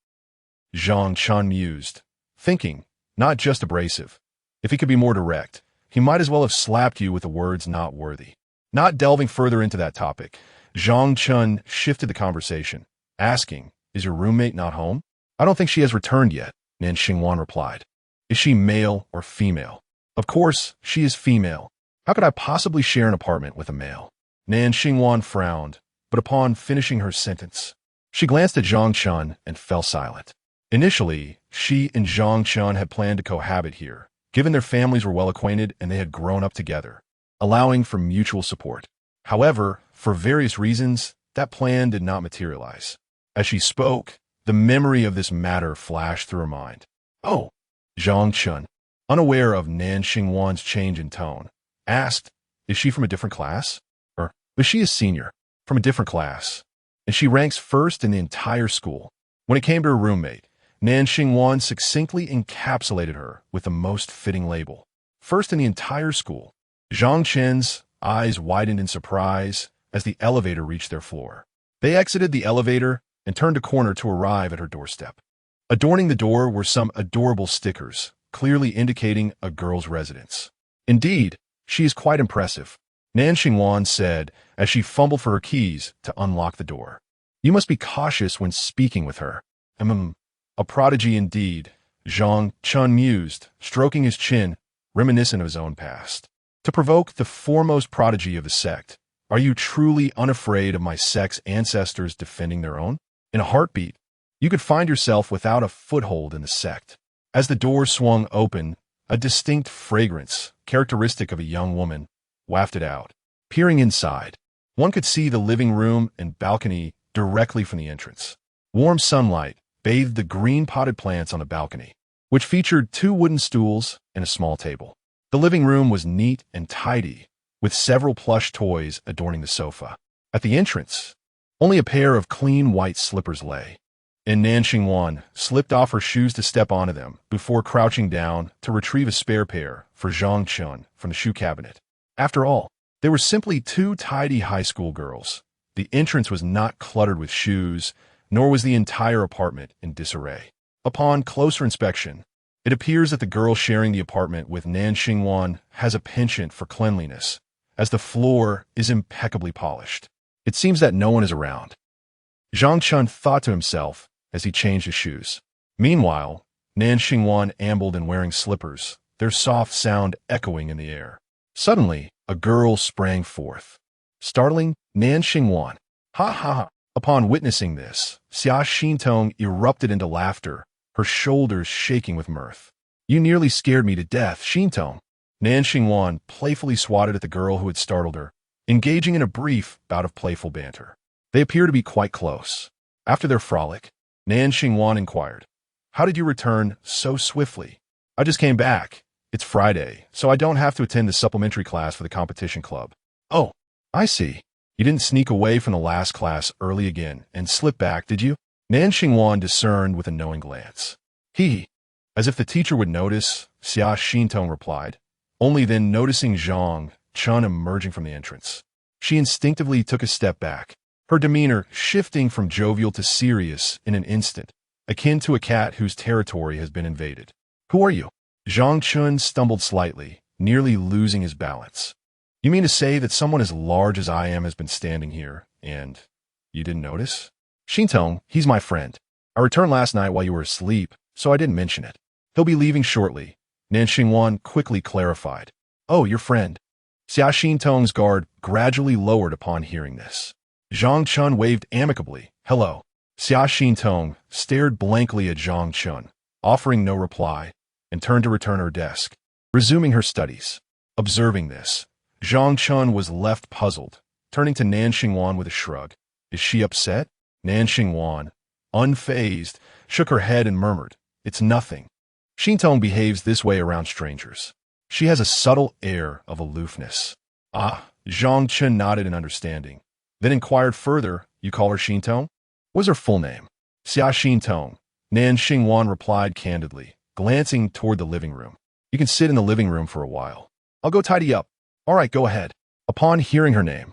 Zhang Chen mused, thinking, "not just abrasive. If he could be more direct, he might as well have slapped you with the words not worthy." Not delving further into that topic, Zhang Chen shifted the conversation, asking, "Is your roommate not home?" "I don't think she has returned yet," Nan Xingwan replied. "Is she male or female?" "Of course, she is female. How could I possibly share an apartment with a male?" Nan Xingwan frowned, but upon finishing her sentence, she glanced at Zhang Chen and fell silent. Initially, she and Zhang Chen had planned to cohabit here, given their families were well acquainted and they had grown up together, allowing for mutual support. However, for various reasons, that plan did not materialize. As she spoke, the memory of this matter flashed through her mind. "Oh," Zhang Chen, unaware of Nan Xingwan's change in tone, asked, "Is she from a different class?" "But she is senior, from a different class, and she ranks first in the entire school." When it came to her roommate, Nan Xingwan succinctly encapsulated her with the most fitting label. First in the entire school. Zhang Chen's eyes widened in surprise as the elevator reached their floor. They exited the elevator and turned a corner to arrive at her doorstep. Adorning the door were some adorable stickers, clearly indicating a girl's residence. "Indeed, she is quite impressive," Nan Xingwan said as she fumbled for her keys to unlock the door. "You must be cautious when speaking with her." A prodigy indeed," Zhang Chen mused, stroking his chin, reminiscent of his own past. "To provoke the foremost prodigy of the sect, are you truly unafraid of my sect's ancestors defending their own? In a heartbeat, you could find yourself without a foothold in the sect." As the door swung open, a distinct fragrance, characteristic of a young woman, wafted out. Peering inside, one could see the living room and balcony directly from the entrance. Warm sunlight bathed the green potted plants on the balcony, which featured 2 wooden stools and a small table. The living room was neat and tidy, with several plush toys adorning the sofa. At the entrance, only a pair of clean white slippers lay, and Nan Xingwan slipped off her shoes to step onto them before crouching down to retrieve a spare pair for Zhang Chen from the shoe cabinet. After all, they were simply 2 tidy high school girls. The entrance was not cluttered with shoes, nor was the entire apartment in disarray. Upon closer inspection, it appears that the girl sharing the apartment with Nan Xingwan has a penchant for cleanliness, as the floor is impeccably polished. It seems that no one is around, Zhang Chen thought to himself as he changed his shoes. Meanwhile, Nan Xingwan ambled in wearing slippers, their soft sound echoing in the air. Suddenly, a girl sprang forth, startling Nan Xingwan. "Ha ha ha!" Upon witnessing this, Xia Xintong erupted into laughter, her shoulders shaking with mirth. "You nearly scared me to death, Xintong." Nan Xingwan playfully swatted at the girl who had startled her, engaging in a brief bout of playful banter. They appear to be quite close. After their frolic, Nan Xingwan inquired, "How did you return so swiftly?" "I just came back. It's Friday, so I don't have to attend the supplementary class for the competition club." "Oh, I see. You didn't sneak away from the last class early again and slip back, did you?" Nan Xingwan discerned with a knowing glance. As if the teacher would notice, Xia Xintong replied, only then noticing Zhang Chen emerging from the entrance. She instinctively took a step back, her demeanor shifting from jovial to serious in an instant, akin to a cat whose territory has been invaded. "Who are you?" Zhang Chen stumbled slightly, nearly losing his balance. "You mean to say that someone as large as I am has been standing here, and you didn't notice?" Xintong, he's my friend. I returned last night while you were asleep, so I didn't mention it. He'll be leaving shortly. Nan Xingwan quickly clarified. Oh, your friend. Xia Xintong's guard gradually lowered upon hearing this. Zhang Chen waved amicably. Hello. Xia Xintong stared blankly at Zhang Chen, offering no reply, and turned to return her desk, resuming her studies. Observing this, Zhang Chen was left puzzled, turning to Nan Xingwan with a shrug. Is she upset? Nan Xingwan, unfazed, shook her head and murmured, It's nothing. Xintong behaves this way around strangers. She has a subtle air of aloofness. Ah, Zhang Chen nodded in understanding, then inquired further, You call her Xintong? What's her full name? Xia Xintong, Nan Xingwan replied candidly, glancing toward the living room. You can sit in the living room for a while. I'll go tidy up. All right, go ahead. Upon hearing her name,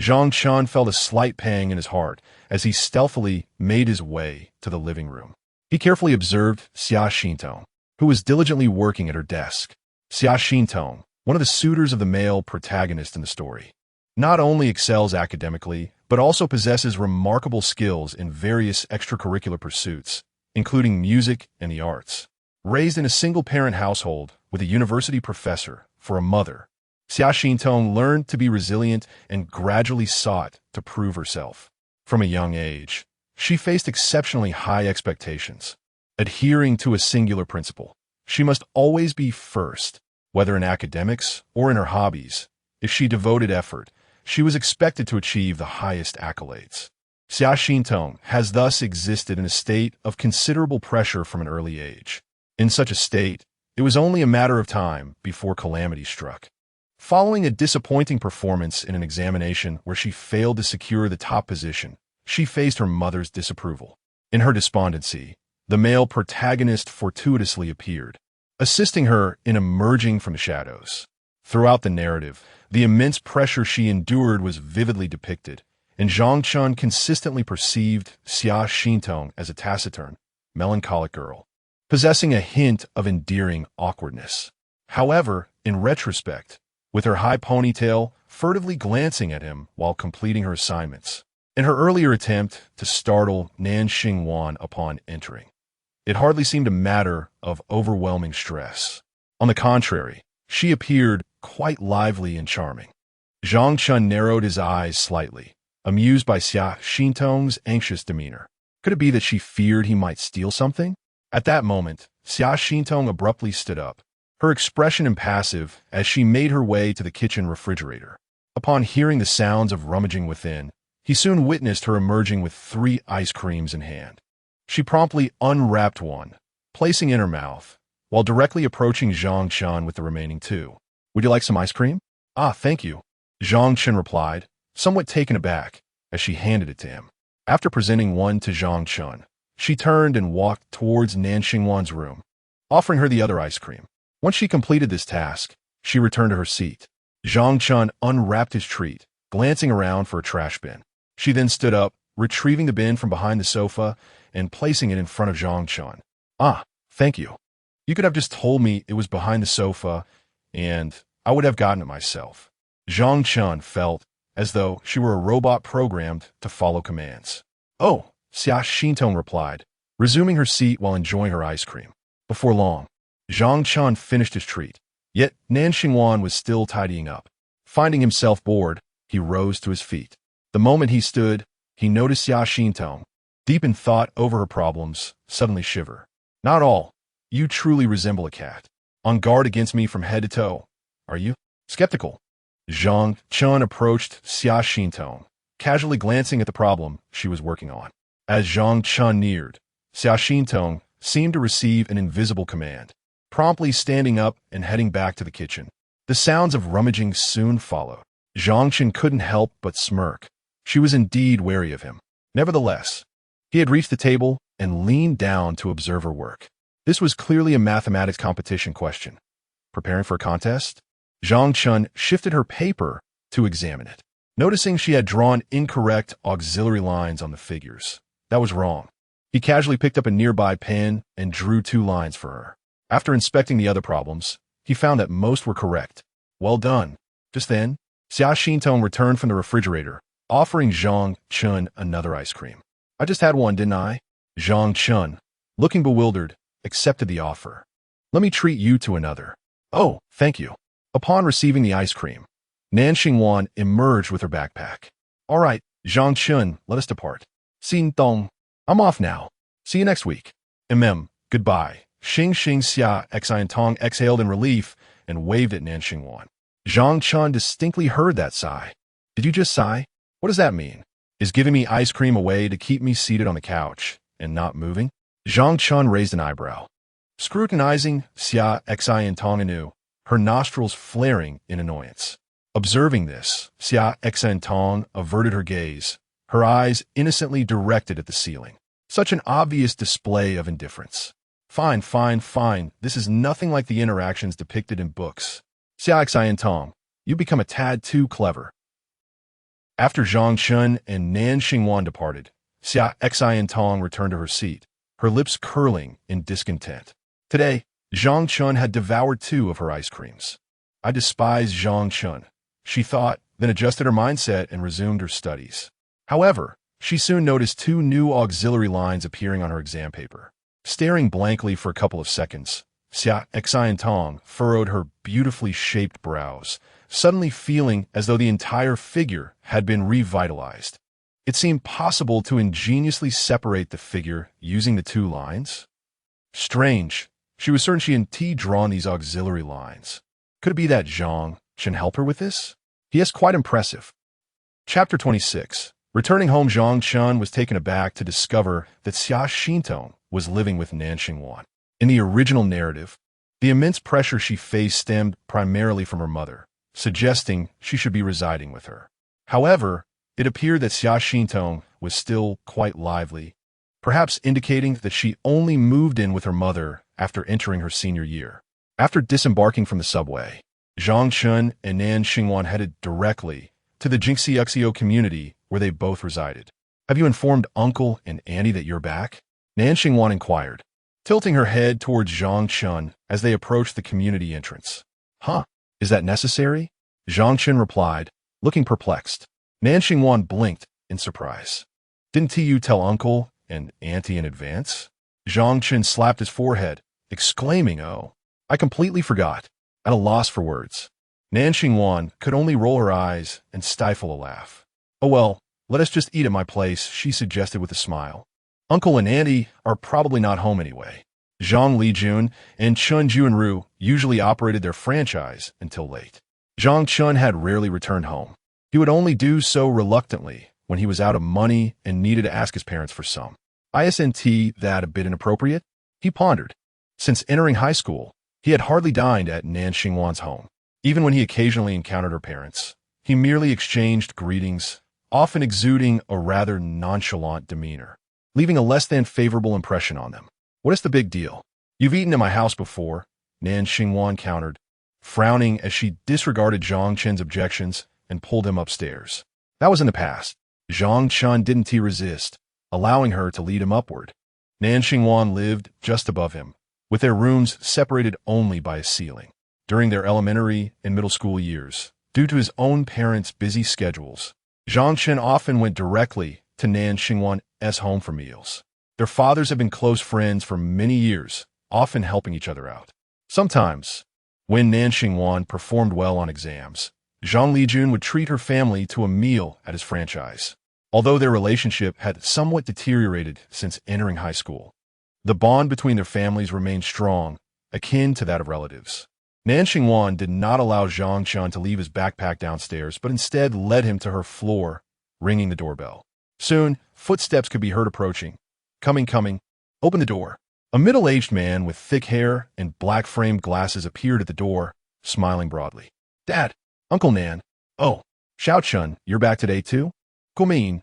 Zhang Chen felt a slight pang in his heart as he stealthily made his way to the living room. He carefully observed Xia Xintong, who was diligently working at her desk. Xia Xintong, one of the suitors of the male protagonist in the story, not only excels academically, but also possesses remarkable skills in various extracurricular pursuits, including music and the arts. Raised in a single-parent household with a university professor for a mother, Xia Xintong learned to be resilient and gradually sought to prove herself. From a young age, she faced exceptionally high expectations. Adhering to a singular principle, she must always be first, whether in academics or in her hobbies. If she devoted effort, she was expected to achieve the highest accolades. Xia Xintong has thus existed in a state of considerable pressure from an early age. In such a state, it was only a matter of time before calamity struck. Following a disappointing performance in an examination where she failed to secure the top position, she faced her mother's disapproval. In her despondency, the male protagonist fortuitously appeared, assisting her in emerging from the shadows. Throughout the narrative, the immense pressure she endured was vividly depicted, and Zhang Chen consistently perceived Xia Xintong as a taciturn, melancholic girl, possessing a hint of endearing awkwardness. However, in retrospect, with her high ponytail furtively glancing at him while completing her assignments, in her earlier attempt to startle Nan Xingwan upon entering, it hardly seemed a matter of overwhelming stress. On the contrary, she appeared quite lively and charming. Zhang Chen narrowed his eyes slightly, amused by Xia Xintong's anxious demeanor. Could it be that she feared he might steal something? At that moment, Xia Xintong abruptly stood up, her expression impassive as she made her way to the kitchen refrigerator. Upon hearing the sounds of rummaging within, he soon witnessed her emerging with 3 ice creams in hand. She promptly unwrapped one, placing it in her mouth, while directly approaching Zhang Chen with the remaining 2. Would you like some ice cream? Ah, thank you, Zhang Chen replied, somewhat taken aback, as she handed it to him. After presenting one to Zhang Chen, she turned and walked towards Nan Xingwan's room, offering her the other ice cream. Once she completed this task, she returned to her seat. Zhang Chen unwrapped his treat, glancing around for a trash bin. She then stood up, retrieving the bin from behind the sofa and placing it in front of Zhang Chen. Ah, thank you. You could have just told me it was behind the sofa, and I would have gotten it myself. Zhang Chen felt as though she were a robot programmed to follow commands. Oh, Xia Xintong replied, resuming her seat while enjoying her ice cream. Before long, Zhang Chen finished his treat, yet Nan Xingwan was still tidying up. Finding himself bored, he rose to his feet. The moment he stood, he noticed Xia Xintong, deep in thought over her problems, suddenly shiver. Not all. You truly resemble a cat. On guard against me from head to toe. Are you? Skeptical. Zhang Chen approached Xia Xintong, casually glancing at the problem she was working on. As Zhang Chen neared, Xia Xintong seemed to receive an invisible command, promptly standing up and heading back to the kitchen. The sounds of rummaging soon followed. Zhang Chen couldn't help but smirk. She was indeed wary of him. Nevertheless, he had reached the table and leaned down to observe her work. This was clearly a mathematics competition question. Preparing for a contest? Zhang Chen shifted her paper to examine it, noticing she had drawn incorrect auxiliary lines on the figures. That was wrong. He casually picked up a nearby pen and drew 2 lines for her. After inspecting the other problems, he found that most were correct. Well done. Just then, Xia Xintong returned from the refrigerator, offering Zhang Chen another ice cream. I just had one, didn't I? Zhang Chen, looking bewildered, accepted the offer. Let me treat you to another. Oh, thank you. Upon receiving the ice cream, Nan Xingwan emerged with her backpack. All right, Zhang Chen, let us depart. Xin Dong, I'm off now. See you next week. Goodbye. Xing Xia Xian Tong exhaled in relief and waved at Nan Xingwan. Zhang Chen distinctly heard that sigh. Did you just sigh? What does that mean? Is giving me ice cream a way to keep me seated on the couch and not moving? Zhang Chen raised an eyebrow. Scrutinizing Xia Xian Tong anew, her nostrils flaring in annoyance. Observing this, Xia Xian Tong averted her gaze, her eyes innocently directed at the ceiling. Such an obvious display of indifference. Fine. This is nothing like the interactions depicted in books. Xia Xian Tong, you become a tad too clever. After Zhang Chen and Nan Xingwan departed, Xia Xian Tong returned to her seat, her lips curling in discontent. Today, Zhang Chen had devoured 2 of her ice creams. I despise Zhang Chen, she thought, then adjusted her mindset and resumed her studies. However, she soon noticed 2 new auxiliary lines appearing on her exam paper. Staring blankly for a couple of seconds, Xia Xian Tong furrowed her beautifully shaped brows, suddenly feeling as though the entire figure had been revitalized. It seemed possible to ingeniously separate the figure using the 2 lines. Strange. She was certain she had drawn these auxiliary lines. Could it be that Zhang Chen helped her with this? Yes, quite impressive. Chapter 26. Returning home, Zhang Chen was taken aback to discover that Xia Xintong was living with Nan Xingwan. In the original narrative, the immense pressure she faced stemmed primarily from her mother, suggesting she should be residing with her. However, it appeared that Xia Xintong was still quite lively, perhaps indicating that she only moved in with her mother after entering her senior year. After disembarking from the subway, Zhang Chen and Nan Xingwan headed directly to the Jingxiuxiu community where they both resided. Have you informed Uncle and Auntie that you're back? Nan Xingwan inquired, tilting her head towards Zhang Chen as they approached the community entrance. Huh? Is that necessary? Zhang Chen replied, looking perplexed. Nan Xingwan blinked in surprise. Didn't you tell Uncle and Auntie in advance? Zhang Chen slapped his forehead, exclaiming, Oh, I completely forgot, at a loss for words. Nan Xingwan could only roll her eyes and stifle a laugh. Oh well, let us just eat at my place, she suggested with a smile. Uncle and Auntie are probably not home anyway. Zhang Lijun and Chun Juanru usually operated their franchise until late. Zhang Chen had rarely returned home. He would only do so reluctantly when he was out of money and needed to ask his parents for some. Isn't that a bit inappropriate? He pondered. Since entering high school, he had hardly dined at Nan Xingwan's home. Even when he occasionally encountered her parents, he merely exchanged greetings, often exuding a rather nonchalant demeanor, leaving a less than favorable impression on them. What is the big deal? You've eaten at my house before, Nan Xingwan countered, frowning as she disregarded Zhang Chen's objections and pulled him upstairs. That was in the past. Zhang Chen didn't resist, allowing her to lead him upward. Nan Xingwan lived just above him, with their rooms separated only by a ceiling. During their elementary and middle school years, due to his own parents' busy schedules, Zhang Chen often went directly to Nan Xingwan's home for meals. Their fathers had been close friends for many years, often helping each other out. Sometimes, when Nan Xingwan performed well on exams, Zhang Lijun would treat her family to a meal at his franchise. Although their relationship had somewhat deteriorated since entering high school, the bond between their families remained strong, akin to that of relatives. Nan Xingwan did not allow Zhang Chen to leave his backpack downstairs, but instead led him to her floor, ringing the doorbell. Soon, footsteps could be heard approaching. Coming. Open the door. A middle-aged man with thick hair and black-framed glasses appeared at the door, smiling broadly. Dad, Uncle Nan. Oh, Xiao Chun, you're back today too? Come in.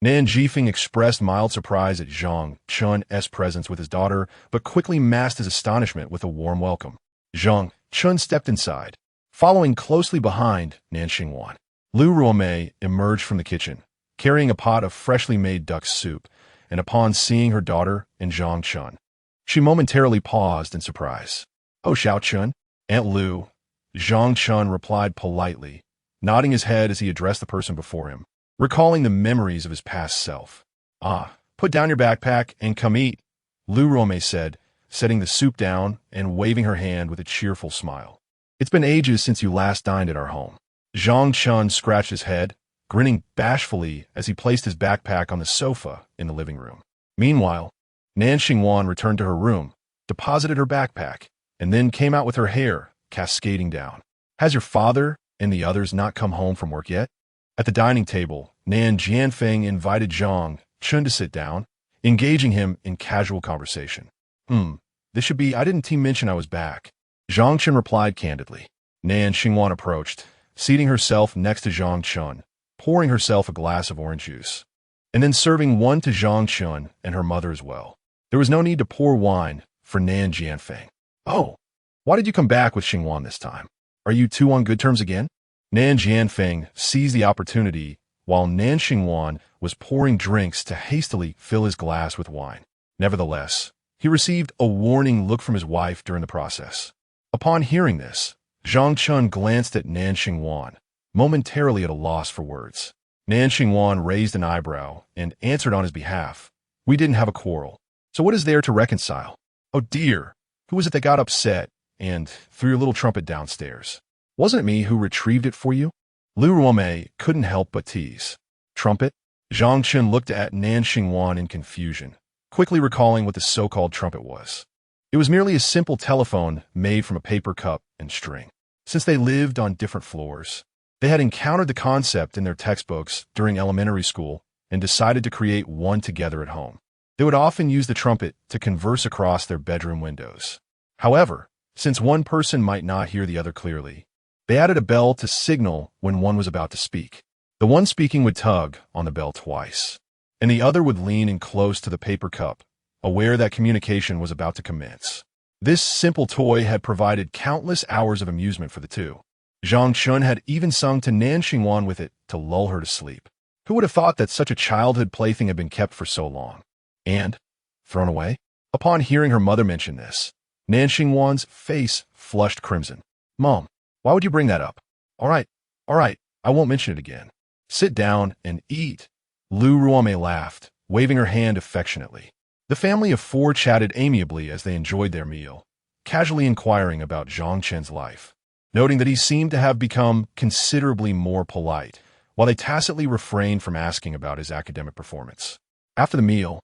Nan Jifeng expressed mild surprise at Zhang Chun's presence with his daughter, but quickly masked his astonishment with a warm welcome. Zhang Chun stepped inside, following closely behind Nan Xingwan. Lu Ruomei emerged from the kitchen, carrying a pot of freshly made duck soup, and upon seeing her daughter and Zhang Chun, she momentarily paused in surprise. Oh, Xiao Chun, Aunt Lu. Zhang Chun replied politely, nodding his head as he addressed the person before him, recalling the memories of his past self. Ah, put down your backpack and come eat, Lu Ruomei said, setting the soup down and waving her hand with a cheerful smile. It's been ages since you last dined at our home. Zhang Chen scratched his head, grinning bashfully as he placed his backpack on the sofa in the living room. Meanwhile, Nan Xingwan returned to her room, deposited her backpack, and then came out with her hair cascading down. Has your father and the others not come home from work yet? At the dining table, Nan Jianfeng invited Zhang Chen to sit down, engaging him in casual conversation. This should be, I didn't mention I was back. Zhang Chen replied candidly. Nan Xingwan approached, seating herself next to Zhang Chen, pouring herself a glass of orange juice, and then serving one to Zhang Chen and her mother as well. There was no need to pour wine for Nan Jianfeng. Oh, why did you come back with Xingwan this time? Are you two on good terms again? Nan Jianfeng seized the opportunity while Nan Xingwan was pouring drinks to hastily fill his glass with wine. Nevertheless, he received a warning look from his wife during the process. Upon hearing this, Zhang Chen glanced at Nan Xingwan, momentarily at a loss for words. Nan Xingwan raised an eyebrow and answered on his behalf. We didn't have a quarrel, so what is there to reconcile? Oh dear, who was it that got upset and threw your little trumpet downstairs? Wasn't it me who retrieved it for you? Lu Ruomei couldn't help but tease. Trumpet? Zhang Chen looked at Nan Xingwan in confusion, quickly recalling what the so-called trumpet was. It was merely a simple telephone made from a paper cup and string. Since they lived on different floors, they had encountered the concept in their textbooks during elementary school and decided to create one together at home. They would often use the trumpet to converse across their bedroom windows. However, since one person might not hear the other clearly, they added a bell to signal when one was about to speak. The one speaking would tug on the bell twice, and the other would lean in close to the paper cup, aware that communication was about to commence. This simple toy had provided countless hours of amusement for the two. Zhang Chen had even sung to Nan Xingwan with it to lull her to sleep. Who would have thought that such a childhood plaything had been kept for so long? And thrown away? Upon hearing her mother mention this, Nan Xingwan's face flushed crimson. Mom, why would you bring that up? All right, I won't mention it again. Sit down and eat. Lu Ruomei laughed, waving her hand affectionately. The family of four chatted amiably as they enjoyed their meal, casually inquiring about Zhang Chen's life, noting that he seemed to have become considerably more polite, while they tacitly refrained from asking about his academic performance. After the meal,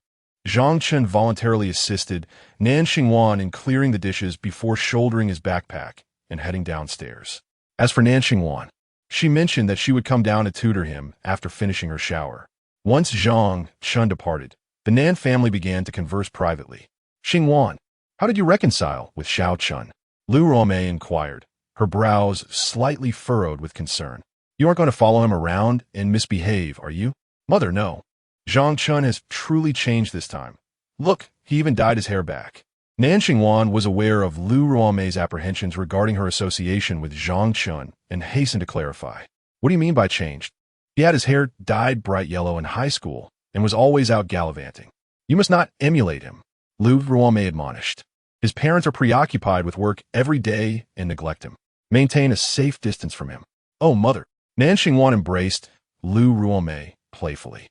Zhang Chen voluntarily assisted Nan Xingwan in clearing the dishes before shouldering his backpack and heading downstairs. As for Nan Xingwan, she mentioned that she would come down to tutor him after finishing her shower. Once Zhang Chen departed, the Nan family began to converse privately. Xingwan, how did you reconcile with Xiao Chun? Lu Ruomei inquired, her brows slightly furrowed with concern. You aren't going to follow him around and misbehave, are you? Mother, no. Zhang Chen has truly changed this time. Look, he even dyed his hair back. Nan Xingwan was aware of Lu Ruomei's apprehensions regarding her association with Zhang Chen and hastened to clarify. What do you mean by changed? He had his hair dyed bright yellow in high school and was always out gallivanting. You must not emulate him, Lu Ruomei admonished. His parents are preoccupied with work every day and neglect him. Maintain a safe distance from him. Oh, mother. Nan Xingwan embraced Lu Ruomei playfully.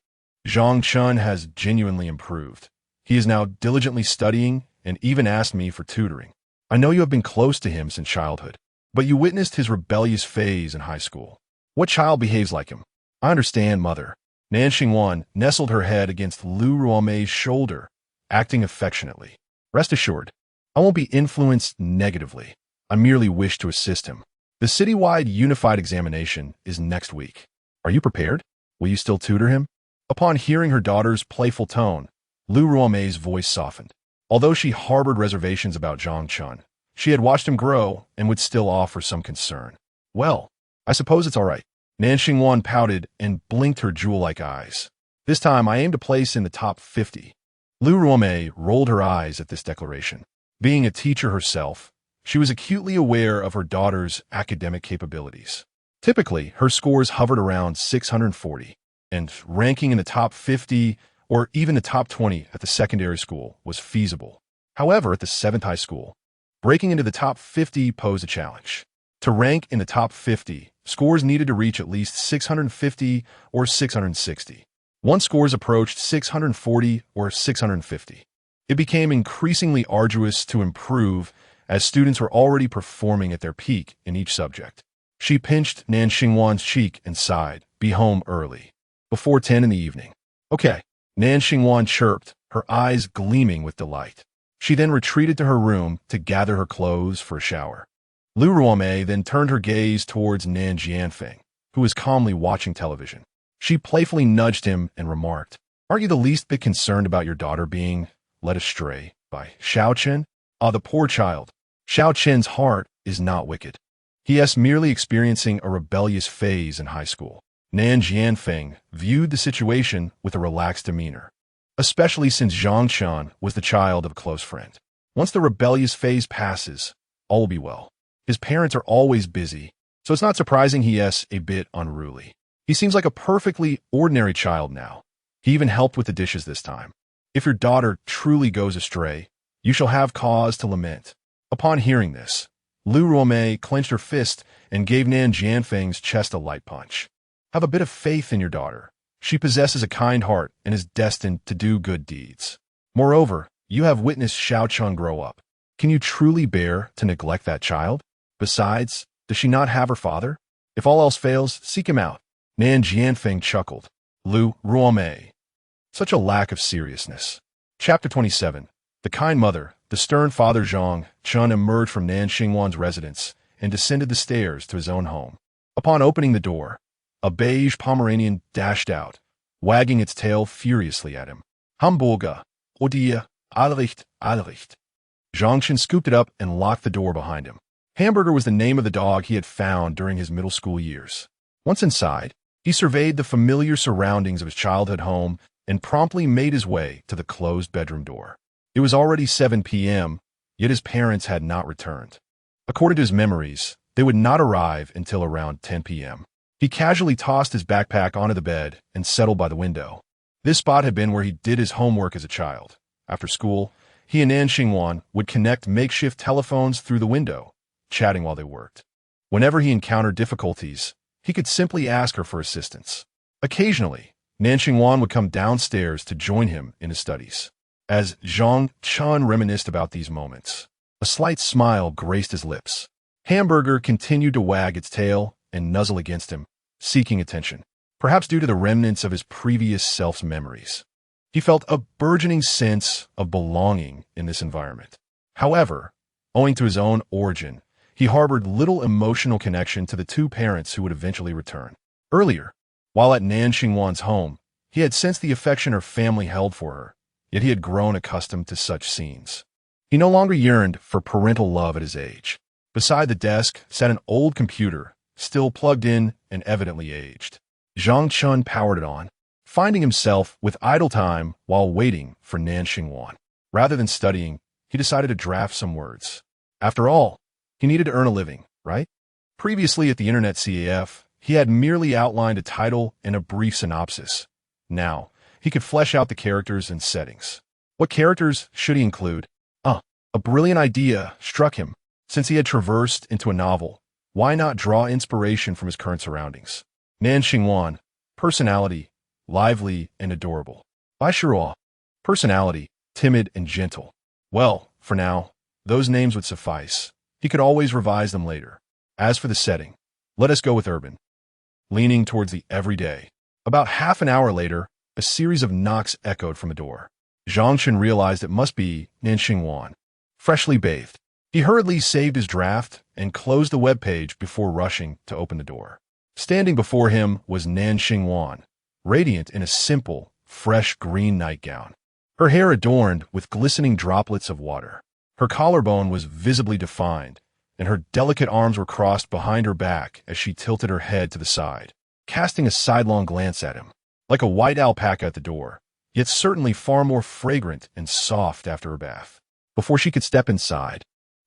Zhang Chen has genuinely improved. He is now diligently studying and even asked me for tutoring. I know you have been close to him since childhood, but you witnessed his rebellious phase in high school. What child behaves like him? I understand, mother. Nan Xingwan nestled her head against Lu Ruomei's shoulder, acting affectionately. Rest assured, I won't be influenced negatively. I merely wish to assist him. The citywide unified examination is next week. Are you prepared? Will you still tutor him? Upon hearing her daughter's playful tone, Lu Ruomei's voice softened. Although she harbored reservations about Zhang Chen, she had watched him grow and would still offer some concern. Well, I suppose it's all right. Nan Xingwan pouted and blinked her jewel-like eyes. This time I aim to place in the top 50. Lu Ruomei rolled her eyes at this declaration. Being a teacher herself, she was acutely aware of her daughter's academic capabilities. Typically, her scores hovered around 640, and ranking in the top 50 or even the top 20 at the secondary school was feasible. However, at the 7th high school, breaking into the top 50 posed a challenge. To rank in the top 50, scores needed to reach at least 650 or 660. Once scores approached 640 or 650, it became increasingly arduous to improve as students were already performing at their peak in each subject. She pinched Nan Xingwan's cheek and sighed, "Be home early. Before 10 in the evening." "Okay," Nan Xingwan chirped, her eyes gleaming with delight. She then retreated to her room to gather her clothes for a shower. Lu Ruomei then turned her gaze towards Nan Jianfeng, who was calmly watching television. She playfully nudged him and remarked, "Aren't you the least bit concerned about your daughter being led astray by Zhang Chen? Ah, the poor child. Zhang Chen's heart is not wicked. He is merely experiencing a rebellious phase in high school." Nan Jianfeng viewed the situation with a relaxed demeanor, especially since Zhang Chen was the child of a close friend. Once the rebellious phase passes, all will be well. His parents are always busy, so it's not surprising he is a bit unruly. He seems like a perfectly ordinary child now. He even helped with the dishes this time. If your daughter truly goes astray, you shall have cause to lament. Upon hearing this, Lu Ruomei clenched her fist and gave Nan Jianfeng's chest a light punch. "Have a bit of faith in your daughter. She possesses a kind heart and is destined to do good deeds. Moreover, you have witnessed Zhao Chun grow up. Can you truly bear to neglect that child? Besides, does she not have her father? If all else fails, seek him out." Nan Jianfeng chuckled. Lu Ruomei. Such a lack of seriousness. Chapter 27. The kind mother, the stern father Zhang Chen emerged from Nan Xingwan's residence and descended the stairs to his own home. Upon opening the door, a beige Pomeranian dashed out, wagging its tail furiously at him. "Hamburger, Odia, Allricht, Allricht." Zhang Chen scooped it up and locked the door behind him. Hamburger was the name of the dog he had found during his middle school years. Once inside, he surveyed the familiar surroundings of his childhood home and promptly made his way to the closed bedroom door. It was already 7 p.m., yet his parents had not returned. According to his memories, they would not arrive until around 10 p.m. He casually tossed his backpack onto the bed and settled by the window. This spot had been where he did his homework as a child. After school, he and Nan Xingwan would connect makeshift telephones through the window, chatting while they worked. Whenever he encountered difficulties, he could simply ask her for assistance. Occasionally, Nan Xingwan would come downstairs to join him in his studies. As Zhang Chen reminisced about these moments, a slight smile graced his lips. Hamburger continued to wag its tail and nuzzle against him, seeking attention, perhaps due to the remnants of his previous self's memories. He felt a burgeoning sense of belonging in this environment. However, owing to his own origin, he harbored little emotional connection to the two parents who would eventually return. Earlier, while at Nan Xingwan's home, he had sensed the affection her family held for her, yet he had grown accustomed to such scenes. He no longer yearned for parental love at his age. Beside the desk sat an old computer, still plugged in and evidently aged. Zhang Chen powered it on, finding himself with idle time while waiting for Nan Xingwan. Rather than studying, he decided to draft some words. After all, he needed to earn a living, right? Previously at the Internet CAF, he had merely outlined a title and a brief synopsis. Now, he could flesh out the characters and settings. What characters should he include? A brilliant idea struck him. Since he had traversed into a novel, why not draw inspiration from his current surroundings? Nan Xingwan, personality, lively and adorable. Bai Shiruo, personality, timid and gentle. Well, for now, those names would suffice. He could always revise them later. As for the setting, let us go with urban, leaning towards the everyday. About half an hour later, a series of knocks echoed from a door. Zhang Chen realized it must be Nan Xingwan. Freshly bathed, he hurriedly saved his draft and closed the web page before rushing to open the door. Standing before him was Nan Xingwan, radiant in a simple, fresh green nightgown. Her hair adorned with glistening droplets of water. Her collarbone was visibly defined, and her delicate arms were crossed behind her back as she tilted her head to the side, casting a sidelong glance at him. Like a white alpaca at the door, yet certainly far more fragrant and soft after her bath. Before she could step inside,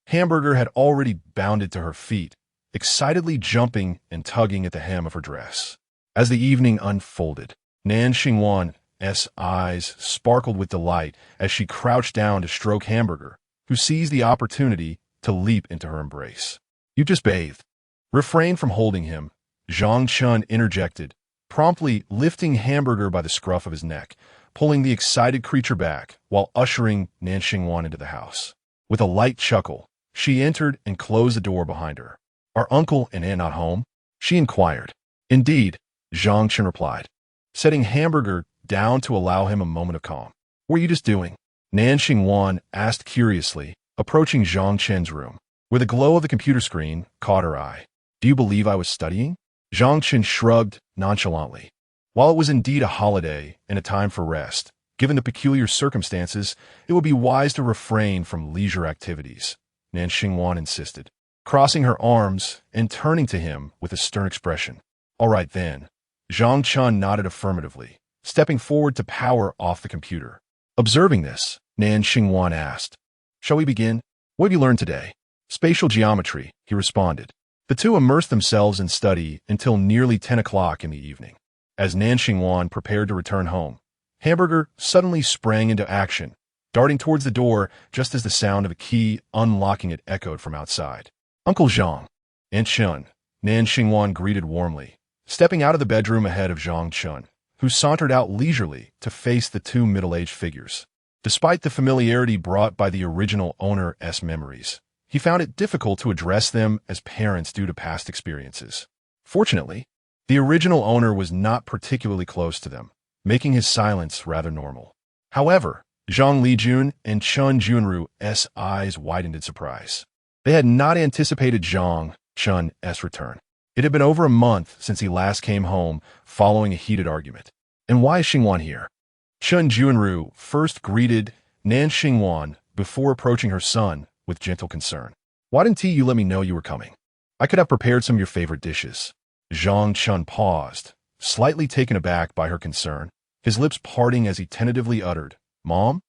Hamburger had already bounded to her feet, excitedly jumping and tugging at the hem of her dress. As the evening unfolded, Nan Xingwan's eyes sparkled with delight as she crouched down to stroke Hamburger, who seized the opportunity to leap into her embrace. "You just bathed." Refrain from holding him, Zhang Chen interjected, promptly lifting Hamburger by the scruff of his neck, pulling the excited creature back while ushering Nan Xingwan into the house. With a light chuckle, she entered and closed the door behind her. "Are uncle and aunt not home?" she inquired. "Indeed," Zhang Chen replied, setting Hamburger down to allow him a moment of calm. "What were you just doing?" Nan Xingwan asked curiously, approaching Zhang Chen's room, where the glow of the computer screen caught her eye. "Do you believe I was studying?" Zhang Chen shrugged nonchalantly. While it was indeed a holiday and a time for rest, given the peculiar circumstances, it would be wise to refrain from leisure activities, Nan Xingwan insisted, crossing her arms and turning to him with a stern expression. "All right then." Zhang Chen nodded affirmatively, stepping forward to power off the computer. Observing this, Nan Xingwan asked, "Shall we begin? What have you learned today?" "Spatial geometry," he responded. The two immersed themselves in study until nearly 10 o'clock in the evening. As Nan Xingwan prepared to return home, Hamburger suddenly sprang into action, darting towards the door just as the sound of a key unlocking it echoed from outside. "Uncle Zhang." "Aunt Chen," Nan Xingwan greeted warmly, stepping out of the bedroom ahead of Zhang Chen, who sauntered out leisurely to face the two middle-aged figures. Despite the familiarity brought by the original owner's memories, he found it difficult to address them as parents due to past experiences. Fortunately, the original owner was not particularly close to them, making his silence rather normal. However, Zhang Lijun and Chen Junru's eyes widened in surprise. They had not anticipated Zhang Chen's return. It had been over a month since he last came home following a heated argument. "And why is Xingwan here?" Chen Junru first greeted Nan Xingwan before approaching her son with gentle concern. "Why didn't you let me know you were coming? I could have prepared some of your favorite dishes." Zhang Chen paused, slightly taken aback by her concern, his lips parting as he tentatively uttered, "Mom?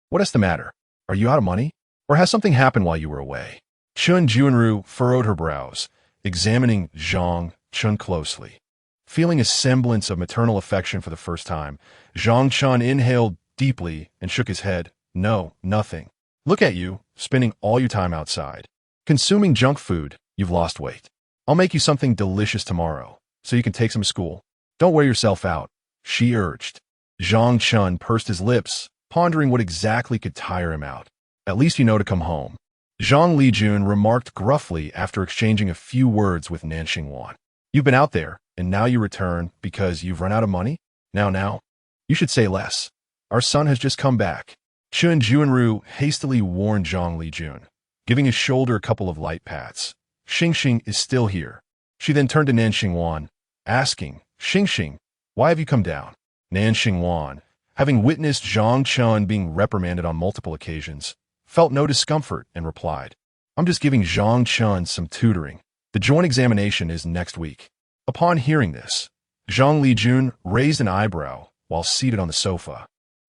What is the matter? Are you out of money? Or has something happened while you were away?" Chen Junru furrowed her brows, examining Zhang Chen closely. Feeling a semblance of maternal affection for the first time, Zhang Chen inhaled deeply and shook his head. "No, nothing. Look at you, spending all your time outside. Consuming junk food, you've lost weight. I'll make you something delicious tomorrow, so you can take some to school. Don't wear yourself out," she urged. Zhang Chen pursed his lips, pondering what exactly could tire him out. "At least you know to come home," Zhang Lijun remarked gruffly after exchanging a few words with Nan Xingwan. "You've been out there, and now you return because you've run out of money? Now, you should say less. Our son has just come back." Chen Junru hastily warned Zhang Lijun, giving his shoulder a couple of light pats. "Xingxing is still here." She then turned to Nan Xingwan, asking, "Xingxing, why have you come down?" Nan Xingwan, having witnessed Zhang Chen being reprimanded on multiple occasions, felt no discomfort and replied, "I'm just giving Zhang Chen some tutoring. The joint examination is next week." Upon hearing this, Zhang Lijun raised an eyebrow while seated on the sofa.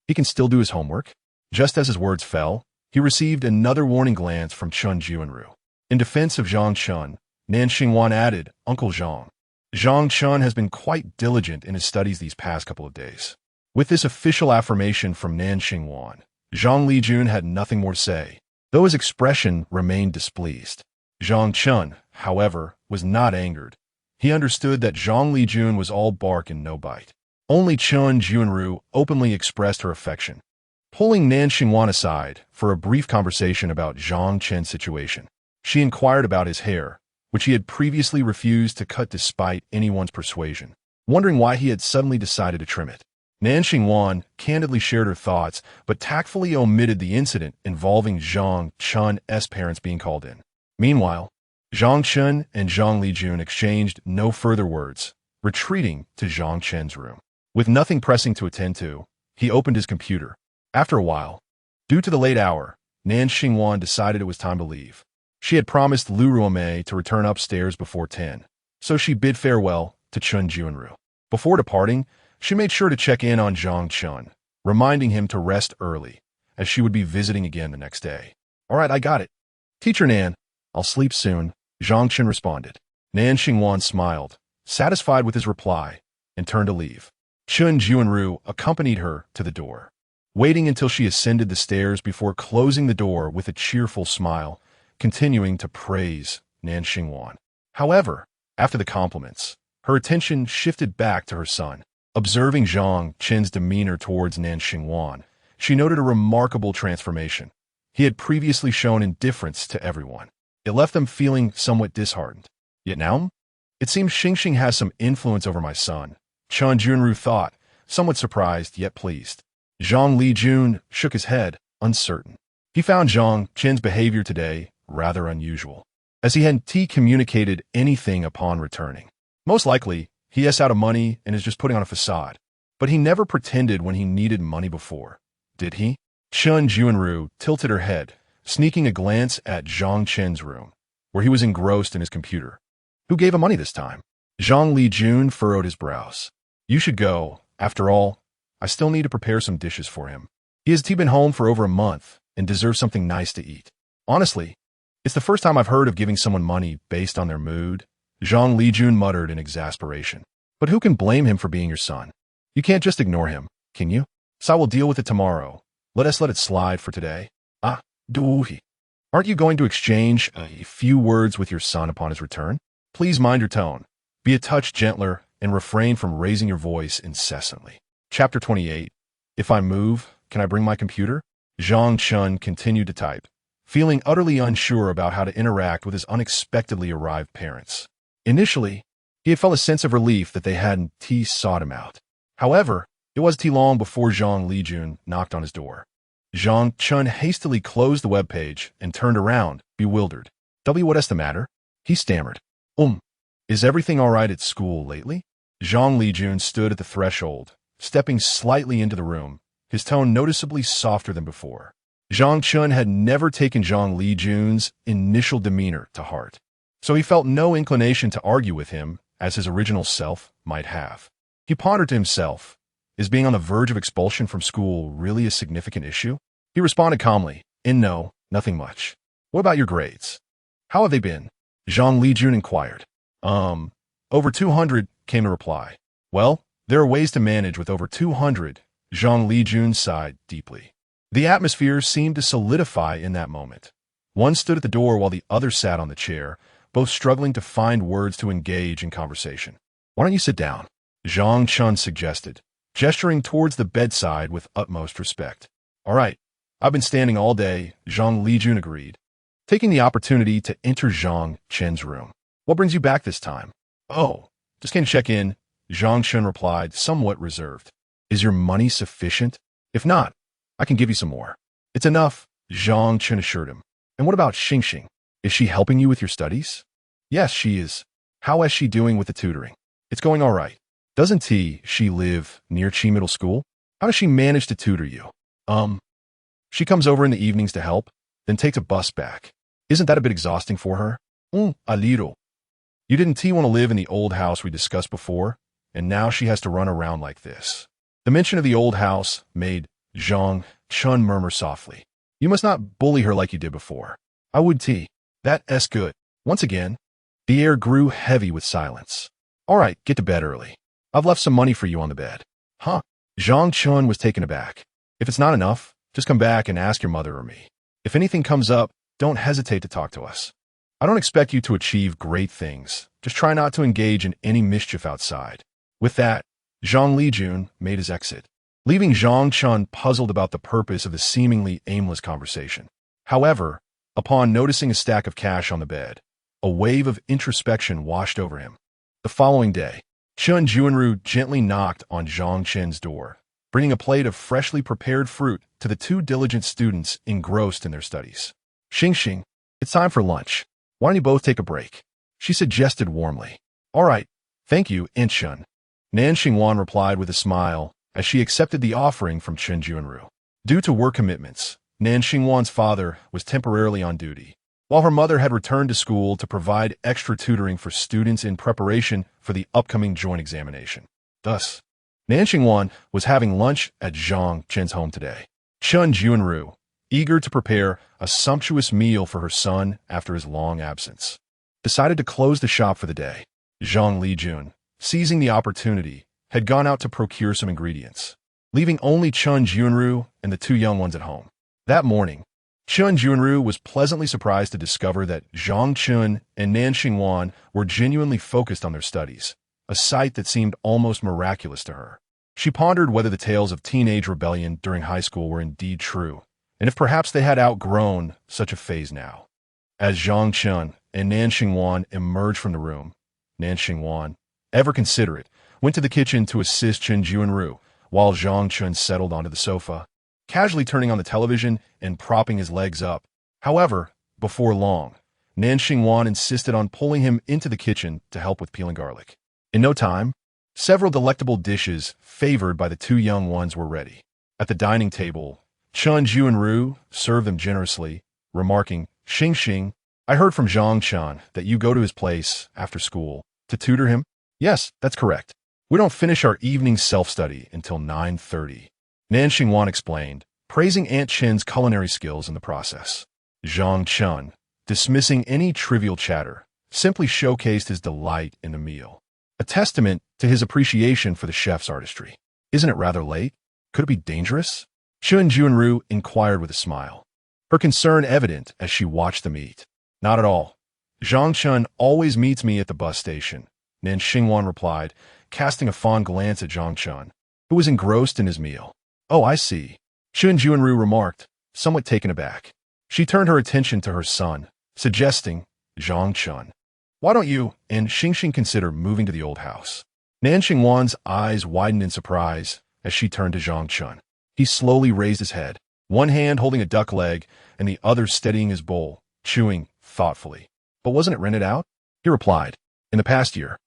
He can still do his homework? Just as his words fell, he received another warning glance from Chen Junru. In defense of Zhang Chen, Nan Xingwan added, "Uncle Zhang. Zhang Chen has been quite diligent in his studies these past couple of days." With this official affirmation from Nan Xingwan, Zhang Lijun had nothing more to say, though his expression remained displeased. Zhang Chen, however, was not angered. He understood that Zhang Lijun was all bark and no bite. Only Chen Junru openly expressed her affection. Pulling Nan Xingwan aside for a brief conversation about Zhang Chen's situation, she inquired about his hair, which he had previously refused to cut despite anyone's persuasion, wondering why he had suddenly decided to trim it. Nan Xingwan candidly shared her thoughts, but tactfully omitted the incident involving Zhang Chen's parents being called in. Meanwhile, Zhang Chen and Zhang Lijun exchanged no further words, retreating to Zhang Chen's room. With nothing pressing to attend to, he opened his computer. After a while, due to the late hour, Nan Xingwan decided it was time to leave. She had promised Lu Ruomei to return upstairs before 10, so she bid farewell to Chen Junru. Before departing, she made sure to check in on Zhang Chen, reminding him to rest early, as she would be visiting again the next day. "All right, I got it. Teacher Nan, I'll sleep soon," Zhang Chen responded. Nan Xingwan smiled, satisfied with his reply, and turned to leave. Chen Junru accompanied her to the door, waiting until she ascended the stairs before closing the door with a cheerful smile, continuing to praise Nan Xingwan. However, after the compliments, her attention shifted back to her son. Observing Zhang Chen's demeanor towards Nan Xingwan, she noted a remarkable transformation. He had previously shown indifference to everyone. It left them feeling somewhat disheartened. Yet now, it seems Xingxing has some influence over my son, Chen Junru thought, somewhat surprised yet pleased. Zhang Lijun shook his head, uncertain. He found Zhang Chen's behavior today rather unusual, as he hadn't communicated anything upon returning. Most likely, he is out of money and is just putting on a facade. But he never pretended when he needed money before, did he? Chen Junru tilted her head, sneaking a glance at Zhang Chen's room, where he was engrossed in his computer. Who gave him money this time? Zhang Lijun furrowed his brows. You should go. After all, I still need to prepare some dishes for him. He has been home for over a month and deserves something nice to eat. Honestly, it's the first time I've heard of giving someone money based on their mood, Zhang Lijun muttered in exasperation. But who can blame him for being your son? You can't just ignore him, can you? So I will deal with it tomorrow. Let it slide for today. Doohi. Aren't you going to exchange a few words with your son upon his return? Please mind your tone. Be a touch gentler and refrain from raising your voice incessantly. Chapter 28. If I move, can I bring my computer? Zhang Chen continued to type, feeling utterly unsure about how to interact with his unexpectedly arrived parents. Initially, he had felt a sense of relief that they hadn't sought him out. However, it wasn't long before Zhang Lijun knocked on his door. Zhang Chen hastily closed the web page and turned around, bewildered. What is the matter? He stammered. Is everything all right at school lately? Zhang Lijun stood at the threshold, stepping slightly into the room, his tone noticeably softer than before. Zhang Chen had never taken Zhang Lijun's initial demeanor to heart, so he felt no inclination to argue with him as his original self might have. He pondered to himself, is being on the verge of expulsion from school really a significant issue? He responded calmly, no, nothing much. What about your grades? How have they been? Zhang Lijun inquired. Over 200, came the reply. Well, there are ways to manage with over 200, Zhang Lijun sighed deeply. The atmosphere seemed to solidify in that moment. One stood at the door while the other sat on the chair, both struggling to find words to engage in conversation. Why don't you sit down? Zhang Chen suggested, gesturing towards the bedside with utmost respect. All right, I've been standing all day, Zhang Lijun agreed, taking the opportunity to enter Zhang Chen's room. What brings you back this time? Oh, just came to check in, Zhang Chen replied, somewhat reserved. Is your money sufficient? If not, I can give you some more. It's enough, Zhang Chen assured him. And what about Xingxing? Is she helping you with your studies? Yes, she is. How is she doing with the tutoring? It's going all right. Doesn't she live near Chi Middle School? How does she manage to tutor you? She comes over in the evenings to help, then takes a bus back. Isn't that a bit exhausting for her? A little. You didn't want to live in the old house we discussed before, and now she has to run around like this. The mention of the old house made Zhang Chen murmur softly. You must not bully her like you did before. I would That's good. Once again, the air grew heavy with silence. All right, get to bed early. I've left some money for you on the bed. Huh? Zhang Chen was taken aback. If it's not enough, just come back and ask your mother or me. If anything comes up, don't hesitate to talk to us. I don't expect you to achieve great things. Just try not to engage in any mischief outside. With that, Zhang Lijun made his exit, leaving Zhang Chen puzzled about the purpose of the seemingly aimless conversation. However, upon noticing a stack of cash on the bed, a wave of introspection washed over him. The following day, Chen Junru gently knocked on Zhang Chen's door, bringing a plate of freshly prepared fruit to the two diligent students engrossed in their studies. Xingxing, it's time for lunch. Why don't you both take a break? She suggested warmly. All right, thank you, Chen. Nan Xingwan replied with a smile as she accepted the offering from Chen Junru. Due to work commitments, Nan Xingwan's father was temporarily on duty, while her mother had returned to school to provide extra tutoring for students in preparation for the upcoming joint examination. Thus, Nan Xingwan was having lunch at Zhang Chen's home today. Chen Junru, eager to prepare a sumptuous meal for her son after his long absence, decided to close the shop for the day. Zhang Lijun, seizing the opportunity, had gone out to procure some ingredients, leaving only Chen Junru and the two young ones at home. That morning, Chen Junru was pleasantly surprised to discover that Zhang Chen and Nan Xingwan were genuinely focused on their studies, a sight that seemed almost miraculous to her. She pondered whether the tales of teenage rebellion during high school were indeed true, and if perhaps they had outgrown such a phase now. As Zhang Chen and Nan Xingwan emerged from the room, Nan Xingwan, ever considerate, went to the kitchen to assist Chen Juanru, while Zhang Chen settled onto the sofa, casually turning on the television and propping his legs up. However, before long, Nan Xingwan insisted on pulling him into the kitchen to help with peeling garlic. In no time, several delectable dishes favored by the two young ones were ready. At the dining table, Chen Juanru served them generously, remarking, "Xing Xing, I heard from Zhang Chen that you go to his place after school to tutor him?" "Yes, that's correct. We don't finish our evening self-study until 9:30. Nan Xingwan explained, praising Aunt Chen's culinary skills in the process. Zhang Chen, dismissing any trivial chatter, simply showcased his delight in the meal, a testament to his appreciation for the chef's artistry. "Isn't it rather late? Could it be dangerous?" Chen Juanru inquired with a smile, her concern evident as she watched them eat. "Not at all. Zhang Chen always meets me at the bus station," Nan Xingwan replied, casting a fond glance at Zhang Chen, who was engrossed in his meal. "Oh, I see," Chen Juanru remarked, somewhat taken aback. She turned her attention to her son, suggesting, "Zhang Chen, why don't you and Xingxing consider moving to the old house?" Nan Xingwan's eyes widened in surprise as she turned to Zhang Chen. He slowly raised his head, one hand holding a duck leg and the other steadying his bowl, chewing thoughtfully. "But wasn't it rented out?" He replied, "In the past year."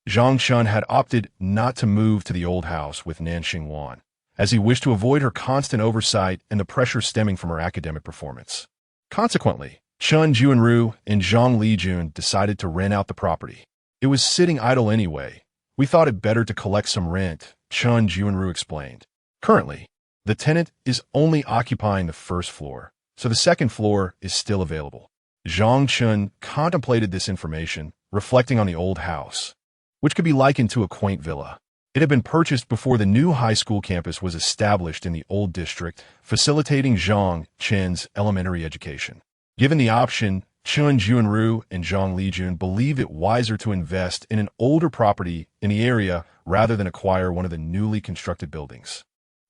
Zhang Chen had opted not to move to the old house with Nan Xingwan, as he wished to avoid her constant oversight and the pressure stemming from her academic performance. Consequently, Chen Juanru and Zhang Lijun decided to rent out the property. "It was sitting idle anyway. We thought it better to collect some rent," Chen Juanru explained. "Currently, the tenant is only occupying the first floor, so the second floor is still available." Zhang Chen contemplated this information, reflecting on the old house, which could be likened to a quaint villa. It had been purchased before the new high school campus was established in the old district, facilitating Zhang Chen's elementary education. Given the option, Chen Juanru and Zhang Lijun believed it wiser to invest in an older property in the area rather than acquire one of the newly constructed buildings.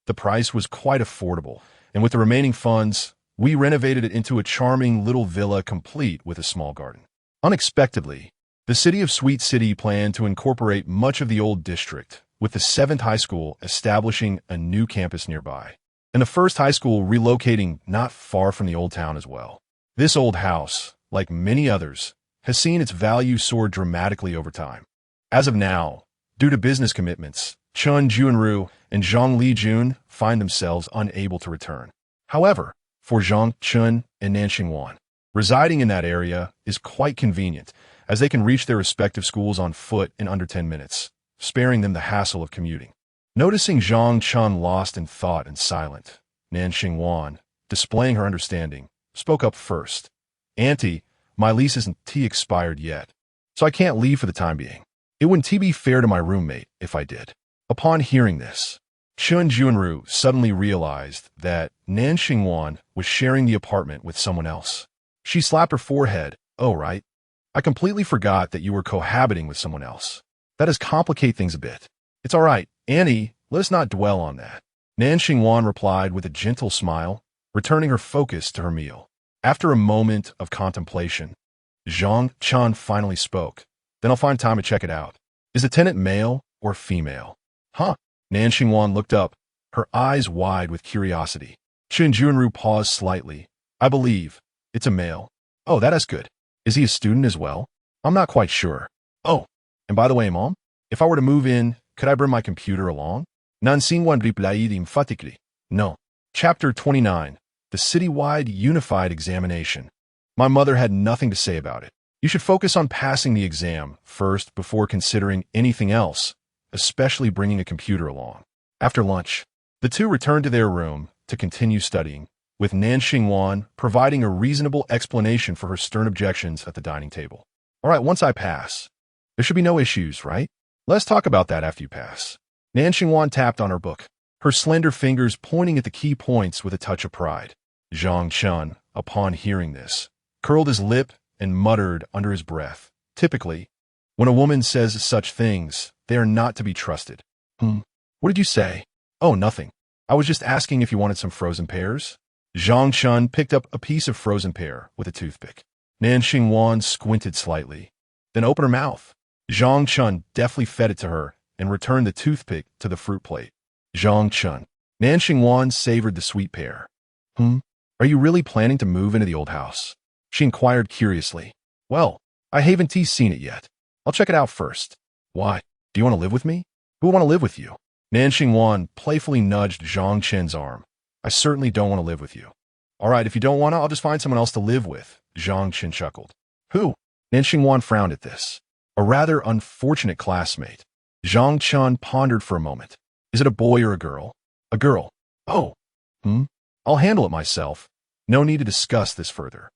The price was quite affordable, and with the remaining funds, we renovated it into a charming little villa complete with a small garden. Unexpectedly, the city of Sweet City planned to incorporate much of the old district, with the 7th high school establishing a new campus nearby, and the 1st high school relocating not far from the old town as well. This old house, like many others, has seen its value soar dramatically over time. As of now, due to business commitments, Chen Juanru and Zhang Lijun find themselves unable to return. However, for Zhang Chen and Nan Xingwan, residing in that area is quite convenient, as they can reach their respective schools on foot in under 10 minutes, sparing them the hassle of commuting. Noticing Zhang Chen lost in thought and silent, Nan Xingwan, displaying her understanding, spoke up first. "Auntie, my lease isn't expired yet, so I can't leave for the time being. It wouldn't be fair to my roommate if I did." Upon hearing this, Chen Juanru suddenly realized that Nan Xingwan was sharing the apartment with someone else. She slapped her forehead. "Oh, right. I completely forgot that you were cohabiting with someone else. That does complicate things a bit." "It's all right, Annie, let us not dwell on that," Nan Xingwan replied with a gentle smile, returning her focus to her meal. After a moment of contemplation, Zhang Chen finally spoke. "Then I'll find time to check it out. Is the tenant male or female?" "Huh?" Nan Xingwan looked up, her eyes wide with curiosity. Chen Juanru paused slightly. "I believe it's a male." "Oh, that is good. Is he a student as well?" "I'm not quite sure." "Oh, and by the way, Mom, if I were to move in, could I bring my computer along?" Nan Xingwan replied emphatically. "No." Chapter 29. The Citywide Unified Examination. My mother had nothing to say about it. You should focus on passing the exam first before considering anything else, especially bringing a computer along. After lunch, the two returned to their room to continue studying, with Nan Xingwan providing a reasonable explanation for her stern objections at the dining table. "All right, once I pass, there should be no issues, right? Let's talk about that after you pass." Nan Xingwan tapped on her book, her slender fingers pointing at the key points with a touch of pride. Zhang Chen, upon hearing this, curled his lip and muttered under his breath, "Typically, When a woman says such things, they are not to be trusted. What did you say? Oh, nothing. I was just asking if you wanted some frozen pears. Zhang Chen picked up a piece of frozen pear with a toothpick. Nan Xingwan squinted slightly, then opened her mouth. Zhang Chen deftly fed it to her and returned the toothpick to the fruit plate. Zhang Chen. Nan Xingwan savored the sweet pear. Are you really planning to move into the old house? She inquired curiously. Well, I haven't seen it yet. I'll check it out first. Why? Do you want to live with me? Who will want to live with you? Nan Xingwan playfully nudged Zhang Chen's arm. I certainly don't want to live with you. All right, if you don't want to, I'll just find someone else to live with, Zhang Chen chuckled. Who? Nan Xingwan frowned at this. A rather unfortunate classmate. Zhang Chen pondered for a moment. Is it a boy or a girl? A girl. Oh. I'll handle it myself. No need to discuss this further.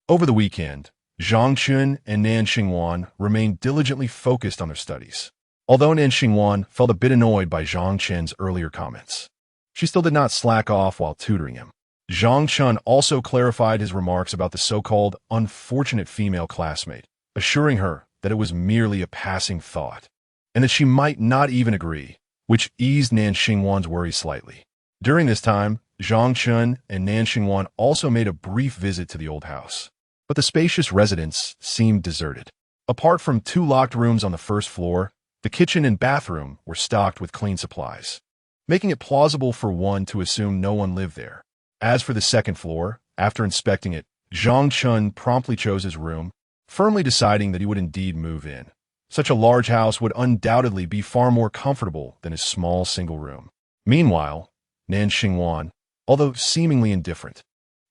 Over the weekend, Zhang Chen and Nan Xingwan remained diligently focused on their studies. Although Nan Xingwan felt a bit annoyed by Zhang Chen's earlier comments, she still did not slack off while tutoring him. Zhang Chen also clarified his remarks about the so-called unfortunate female classmate, assuring her that it was merely a passing thought, and that she might not even agree, which eased Nan Xingwan's worry slightly. During this time, Zhang Chen and Nan Xingwan also made a brief visit to the old house, but the spacious residence seemed deserted. Apart from 2 locked rooms on the first floor, the kitchen and bathroom were stocked with clean supplies, making it plausible for one to assume no one lived there. As for the second floor, after inspecting it, Zhang Chen promptly chose his room, firmly deciding that he would indeed move in. Such a large house would undoubtedly be far more comfortable than his small single room. Meanwhile, Nan Xingwan, although seemingly indifferent,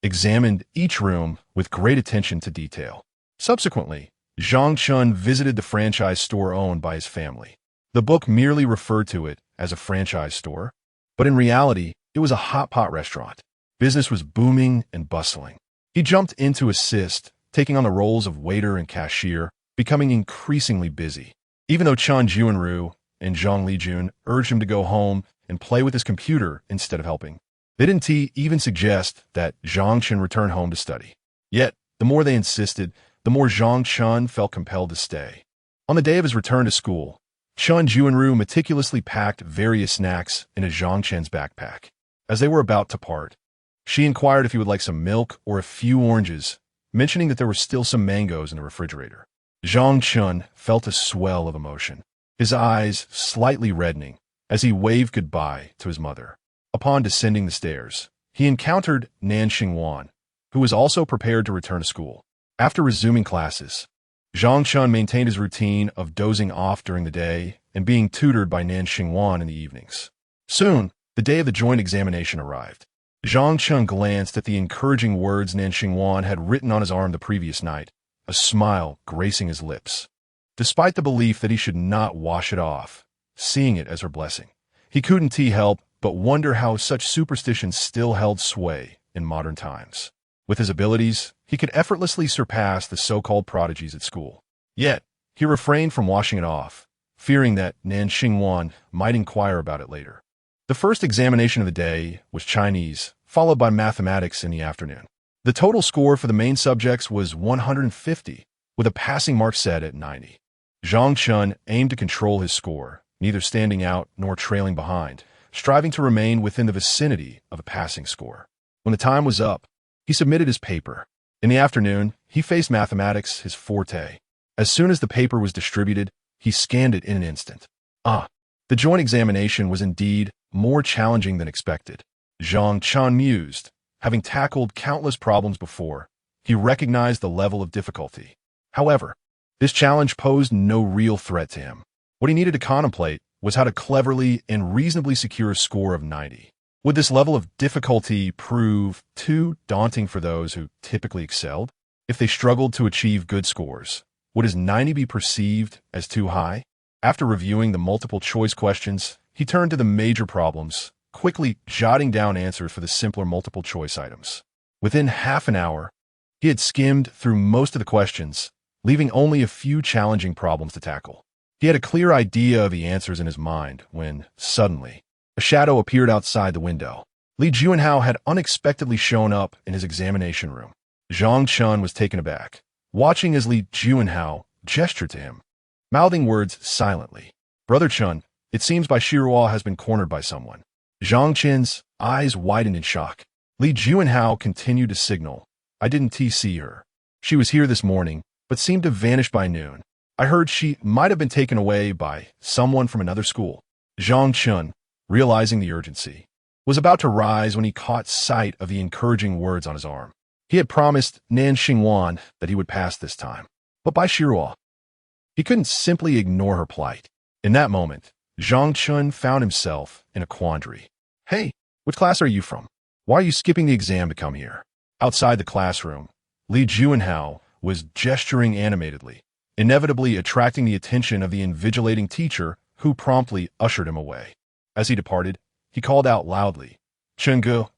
examined each room with great attention to detail. Subsequently, Zhang Chen visited the franchise store owned by his family. The book merely referred to it as a franchise store, but in reality, it was a hot pot restaurant. Business was booming and bustling. He jumped in to assist, taking on the roles of waiter and cashier, becoming increasingly busy. Even though Chan Juanru and Zhang Lijun urged him to go home and play with his computer instead of helping, they didn't even suggest that Zhang Chen return home to study. Yet, the more they insisted, the more Zhang Chen felt compelled to stay. On the day of his return to school, Chan Juanru meticulously packed various snacks into Zhang Chen's backpack. As they were about to part, she inquired if he would like some milk or a few oranges, mentioning that there were still some mangoes in the refrigerator. Zhang Chen felt a swell of emotion, his eyes slightly reddening as he waved goodbye to his mother. Upon descending the stairs, he encountered Nan Xingwan, who was also prepared to return to school. After resuming classes, Zhang Chen maintained his routine of dozing off during the day and being tutored by Nan Xingwan in the evenings. Soon, the day of the joint examination arrived. Zhang Chen glanced at the encouraging words Nan Xingwan had written on his arm the previous night, a smile gracing his lips. Despite the belief that he should not wash it off, seeing it as her blessing, he couldn't help but wonder how such superstitions still held sway in modern times. With his abilities, he could effortlessly surpass the so-called prodigies at school. Yet, he refrained from washing it off, fearing that Nan Xingwan might inquire about it later. The first examination of the day was Chinese, followed by mathematics in the afternoon. The total score for the main subjects was 150, with a passing mark set at 90. Zhang Chen aimed to control his score, neither standing out nor trailing behind, striving to remain within the vicinity of a passing score. When the time was up, he submitted his paper. In the afternoon, he faced mathematics, his forte. As soon as the paper was distributed, he scanned it in an instant. The joint examination was indeed more challenging than expected. Zhang Chen mused. Having tackled countless problems before, he recognized the level of difficulty. However, this challenge posed no real threat to him. What he needed to contemplate was how to cleverly and reasonably secure a score of 90. Would this level of difficulty prove too daunting for those who typically excelled? If they struggled to achieve good scores, would his 90 be perceived as too high? After reviewing the multiple choice questions, he turned to the major problems, quickly jotting down answers for the simpler multiple choice items. Within half an hour, he had skimmed through most of the questions, leaving only a few challenging problems to tackle. He had a clear idea of the answers in his mind when, suddenly, a shadow appeared outside the window. Li Juanhao had unexpectedly shown up in his examination room. Zhang Chen was taken aback, watching as Li Juanhao gestured to him. mouthing words silently. Brother Chun, it seems Bai Shiruo has been cornered by someone. Zhang Chen's eyes widened in shock. Li Juanhao continued to signal. I didn't see her. She was here this morning, but seemed to vanish by noon. I heard she might have been taken away by someone from another school. Zhang Chen, realizing the urgency, was about to rise when he caught sight of the encouraging words on his arm. He had promised Nan Xingwan that he would pass this time. But Bai Shiruo, he couldn't simply ignore her plight. In that moment, Zhang Chen found himself in a quandary. Hey, which class are you from? Why are you skipping the exam to come here? Outside the classroom, Li Juanhao was gesturing animatedly, inevitably attracting the attention of the invigilating teacher, who promptly ushered him away. As he departed, he called out loudly, Chenggu,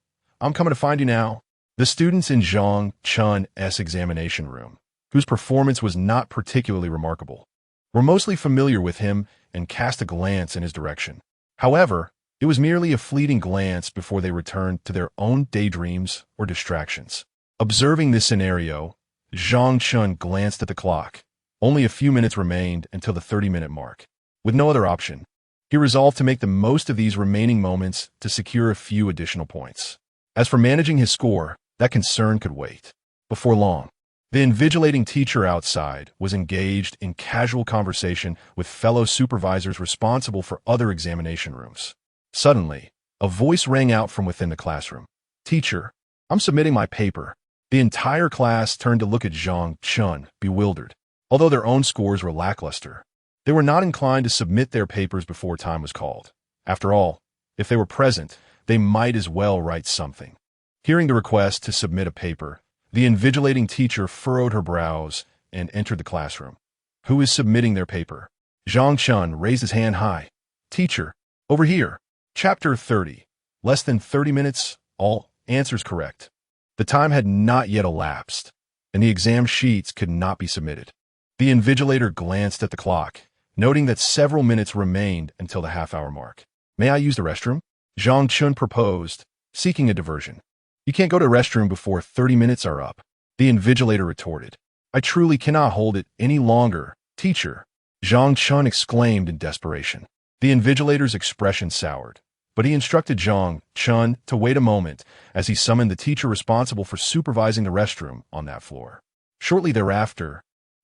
I'm coming to find you now. The students in Zhang Chen's examination room, whose performance was not particularly remarkable, were mostly familiar with him and cast a glance in his direction. However, it was merely a fleeting glance before they returned to their own daydreams or distractions. Observing this scenario, Zhang Chen glanced at the clock. Only a few minutes remained until the 30-minute mark. With no other option, he resolved to make the most of these remaining moments to secure a few additional points. As for managing his score, that concern could wait. Before long, the invigilating teacher outside was engaged in casual conversation with fellow supervisors responsible for other examination rooms. Suddenly, a voice rang out from within the classroom. Teacher, I'm submitting my paper. The entire class turned to look at Zhang Chen, bewildered. Although their own scores were lackluster, they were not inclined to submit their papers before time was called. After all, if they were present, they might as well write something. Hearing the request to submit a paper, the invigilating teacher furrowed her brows and entered the classroom. Who is submitting their paper? Zhang Chen raised his hand high. Teacher, over here. Chapter 30. Less than 30 minutes, all answers correct. The time had not yet elapsed, and the exam sheets could not be submitted. The invigilator glanced at the clock, noting that several minutes remained until the half-hour mark. May I use the restroom? Zhang Chen proposed, seeking a diversion. You can't go to the restroom before 30 minutes are up. The invigilator retorted. I truly cannot hold it any longer, teacher. Zhang Chen exclaimed in desperation. The invigilator's expression soured, but he instructed Zhang Chen to wait a moment as he summoned the teacher responsible for supervising the restroom on that floor. Shortly thereafter,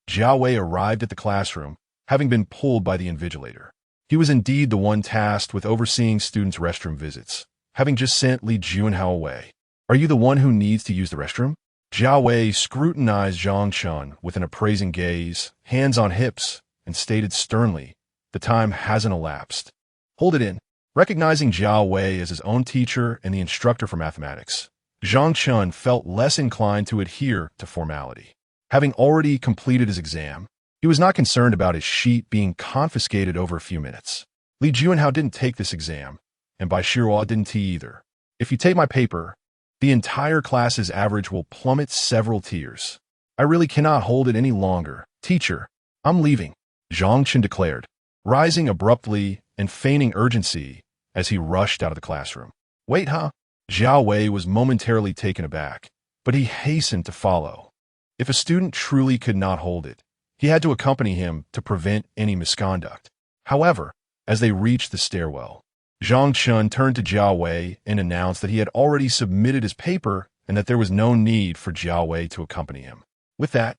Jiao Wei arrived at the classroom, having been pulled by the invigilator. He was indeed the one tasked with overseeing students' restroom visits, having just sent Li Juanhao away. Are you the one who needs to use the restroom? Jiao Wei scrutinized Zhang Chen with an appraising gaze, hands on hips, and stated sternly, the time hasn't elapsed. Hold it in. Recognizing Jiao Wei as his own teacher and the instructor for mathematics, Zhang Chen felt less inclined to adhere to formality. Having already completed his exam, he was not concerned about his sheet being confiscated over a few minutes. Li Juanhao didn't take this exam, and Bai Shiruo didn't either. If you take my paper, the entire class's average will plummet several tiers. I really cannot hold it any longer. Teacher, I'm leaving, Zhang Chen declared, rising abruptly and feigning urgency as he rushed out of the classroom. Wait, huh? Jiao Wei was momentarily taken aback, but he hastened to follow. If a student truly could not hold it, he had to accompany him to prevent any misconduct. However, as they reached the stairwell, Zhang Chen turned to Jiao Wei and announced that he had already submitted his paper and that there was no need for Jiao Wei to accompany him. With that,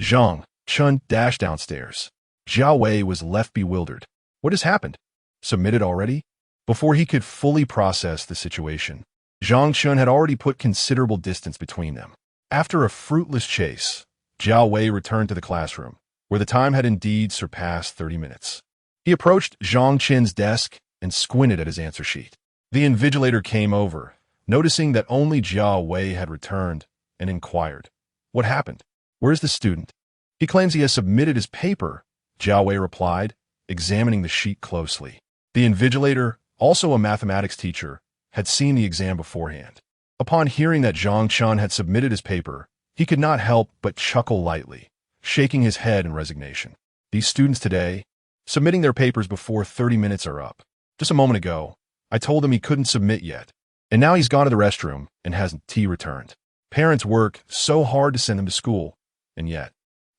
Zhang Chen dashed downstairs. Jiao Wei was left bewildered. What has happened? Submitted already? Before he could fully process the situation, Zhang Chen had already put considerable distance between them. After a fruitless chase, Jiao Wei returned to the classroom, where the time had indeed surpassed 30 minutes. He approached Zhang Chen's desk and squinted at his answer sheet. The invigilator came over, noticing that only Jiao Wei had returned, and inquired, What happened? Where's the student? He claims he has submitted his paper, Jiao Wei replied, examining the sheet closely. The invigilator, also a mathematics teacher, had seen the exam beforehand. Upon hearing that Zhang Chen had submitted his paper, he could not help but chuckle lightly, shaking his head in resignation. These students today, submitting their papers before 30 minutes are up. Just a moment ago, I told him he couldn't submit yet, and now he's gone to the restroom and hasn't returned. Parents work so hard to send them to school, and yet,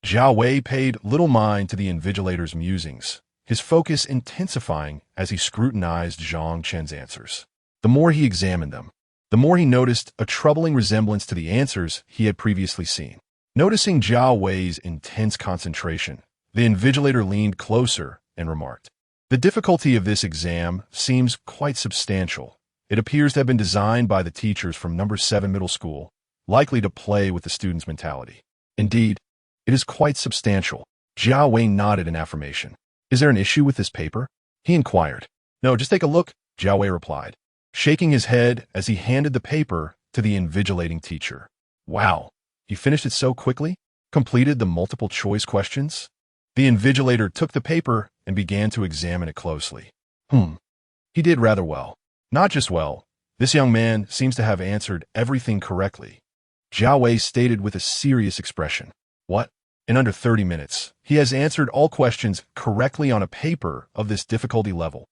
Zhao Wei paid little mind to the invigilator's musings, his focus intensifying as he scrutinized Zhang Chen's answers. The more he examined them, the more he noticed a troubling resemblance to the answers he had previously seen. Noticing Zhao Wei's intense concentration, the invigilator leaned closer and remarked, "The difficulty of this exam seems quite substantial. It appears to have been designed by the teachers from number 7 middle school, likely to play with the student's mentality." "Indeed, it is quite substantial." Zhao Wei nodded in affirmation. "Is there an issue with this paper?" he inquired. "No, just take a look," Zhao Wei replied, shaking his head as he handed the paper to the invigilating teacher. "Wow, you finished it so quickly? Completed the multiple choice questions?" The invigilator took the paper and began to examine it closely. He did rather well. Not just well, this young man seems to have answered everything correctly," Zhao Wei stated with a serious expression. "What? In under 30 minutes, he has answered all questions correctly on a paper of this difficulty level."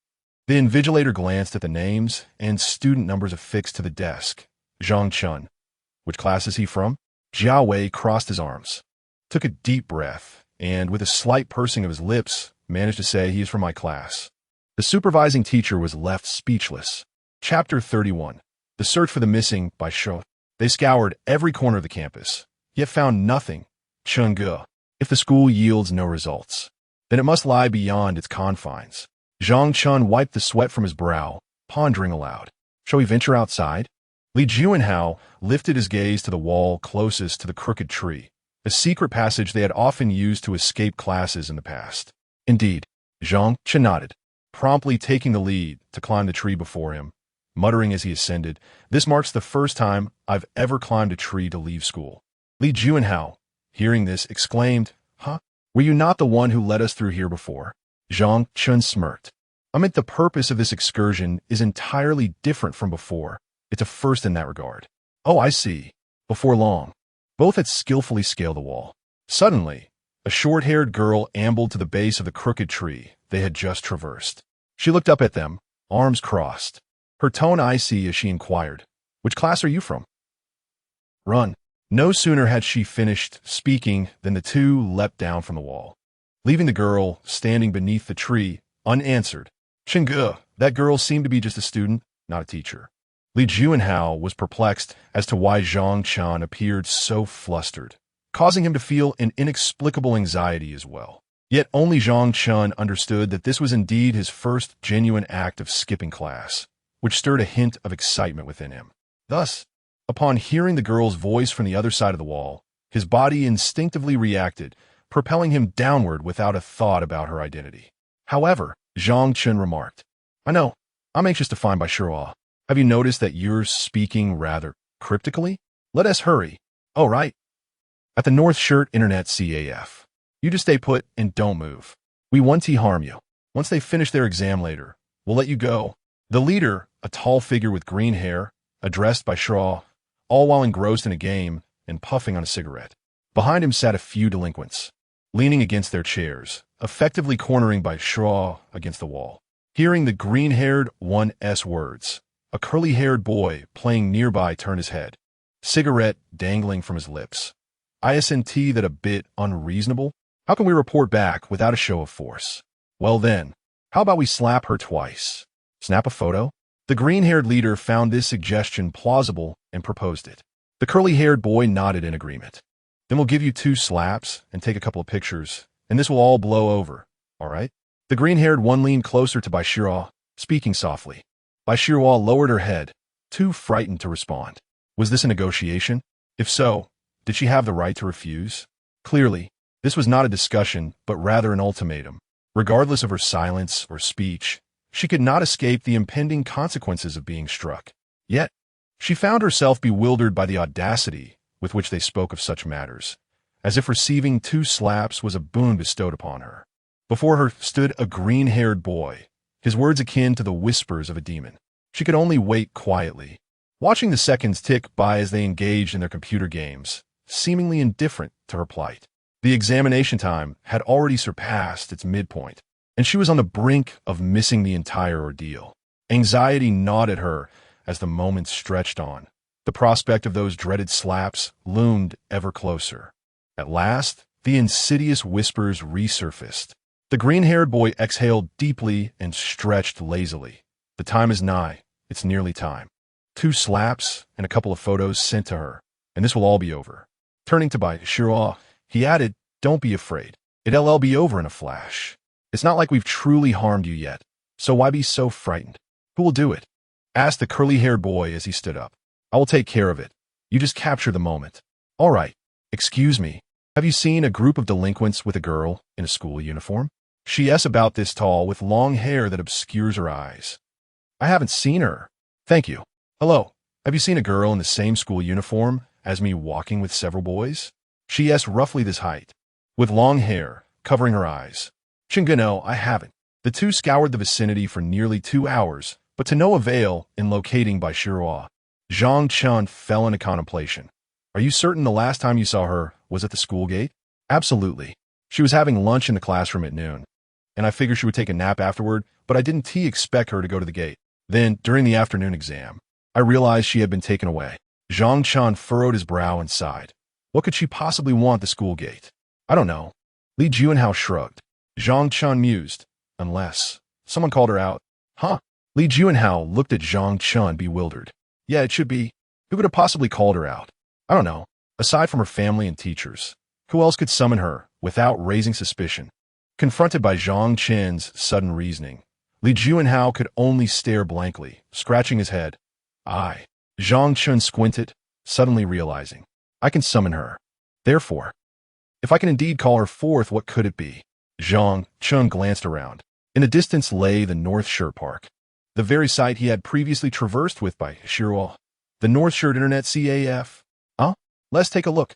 The invigilator glanced at the names and student numbers affixed to the desk. Zhang Chen. "Which class is he from?" Zhao Wei crossed his arms, took a deep breath, and with a slight pursing of his lips, managed to say, "He is from my class." The supervising teacher was left speechless. Chapter 31. The Search for the Missing by Shu. They scoured every corner of the campus, yet found nothing. Chengge. If the school yields no results, then it must lie beyond its confines. Zhang Chen wiped the sweat from his brow, pondering aloud. Shall we venture outside? Li Juanhao lifted his gaze to the wall closest to the crooked tree, a secret passage they had often used to escape classes in the past. Indeed, Zhang Chen nodded, promptly taking the lead to climb the tree before him, muttering as he ascended, "This marks the first time I've ever climbed a tree to leave school." Li Juanhao, hearing this, exclaimed, "Huh? Were you not the one who led us through here before?" Zhang Chen smirked. "I meant the purpose of this excursion is entirely different from before. It's a first in that regard." "Oh, I see." Before long, both had skillfully scaled the wall. Suddenly, a short-haired girl ambled to the base of the crooked tree they had just traversed. She looked up at them, arms crossed, her tone icy as she inquired, "Which class are you from?" "Run." No sooner had she finished speaking than the two leapt down from the wall, leaving the girl standing beneath the tree, unanswered. Chengge, that girl seemed to be just a student, not a teacher. Li Juanhao was perplexed as to why Zhang Chen appeared so flustered, causing him to feel an inexplicable anxiety as well. Yet only Zhang Chen understood that this was indeed his first genuine act of skipping class, which stirred a hint of excitement within him. Thus, upon hearing the girl's voice from the other side of the wall, his body instinctively reacted, propelling him downward without a thought about her identity. However, Zhang Chen remarked, "I know, I'm anxious to find Baishua. Have you noticed that you're speaking rather cryptically? Let us hurry." "Oh, right. At the North Shirt Internet CAF. You just stay put and don't move. We won't harm you. Once they finish their exam later, we'll let you go." The leader, a tall figure with green hair, addressed by Shaw, all while engrossed in a game and puffing on a cigarette. Behind him sat a few delinquents, leaning against their chairs, effectively cornering by Shaw against the wall. Hearing the green-haired 1's words, a curly-haired boy playing nearby turned his head, cigarette dangling from his lips. "Isn't that a bit unreasonable? How can we report back without a show of force?" "Well then, how about we slap her twice? Snap a photo?" The green-haired leader found this suggestion plausible and proposed it. The curly-haired boy nodded in agreement. "Then we'll give you 2 slaps and take a couple of pictures, and this will all blow over, all right?" The green-haired one leaned closer to Baishua, speaking softly. Baishua lowered her head, too frightened to respond. Was this a negotiation? If so, did she have the right to refuse? Clearly, this was not a discussion, but rather an ultimatum. Regardless of her silence or speech, she could not escape the impending consequences of being struck. Yet, she found herself bewildered by the audacity with which they spoke of such matters, as if receiving 2 slaps was a boon bestowed upon her. Before her stood a green-haired boy, his words akin to the whispers of a demon. She could only wait quietly, watching the seconds tick by as they engaged in their computer games, seemingly indifferent to her plight. The examination time had already surpassed its midpoint, and she was on the brink of missing the entire ordeal. Anxiety gnawed at her as the moments stretched on. The prospect of those dreaded slaps loomed ever closer. At last, the insidious whispers resurfaced. The green-haired boy exhaled deeply and stretched lazily. The time is nigh. It's nearly time. 2 slaps and a couple of photos sent to her, and this will all be over. Turning to Bai Shiro, he added, "Don't be afraid. It'll be over in a flash. It's not like we've truly harmed you yet, so why be so frightened? Who will do it?" asked the curly-haired boy as he stood up. "I will take care of it. You just capture the moment." "All right. Excuse me. Have you seen a group of delinquents with a girl in a school uniform?" She is about this tall with long hair that obscures her eyes. "I haven't seen her. Thank you. Hello. Have you seen a girl in the same school uniform as me walking with several boys?" She is roughly this height, with long hair covering her eyes. "Chingano, I haven't." The two scoured the vicinity for nearly 2 hours, but to no avail in locating Bai Shiro. Zhang Chen fell into contemplation. "Are you certain the last time you saw her was at the school gate?" "Absolutely. She was having lunch in the classroom at noon, and I figured she would take a nap afterward, but I didn't expect her to go to the gate. Then, during the afternoon exam, I realized she had been taken away." Zhang Chen furrowed his brow and sighed. What could she possibly want the school gate? "I don't know." Li Juanhao shrugged. Zhang Chen mused. "Unless someone called her out." "Huh?" Li Juanhao looked at Zhang Chen bewildered. "Yeah, it should be. Who could have possibly called her out?" "I don't know. Aside from her family and teachers, who else could summon her without raising suspicion?" Confronted by Zhang Chen's sudden reasoning, Li Juanhao could only stare blankly, scratching his head. "I." Zhang Chen squinted, suddenly realizing. "I can summon her. Therefore, if I can indeed call her forth, what could it be?" Zhang Chen glanced around. In the distance lay the North Shirt Park, the very site he had previously traversed with Bai Shiro. The North Shirt Internet CAF. Let's take a look.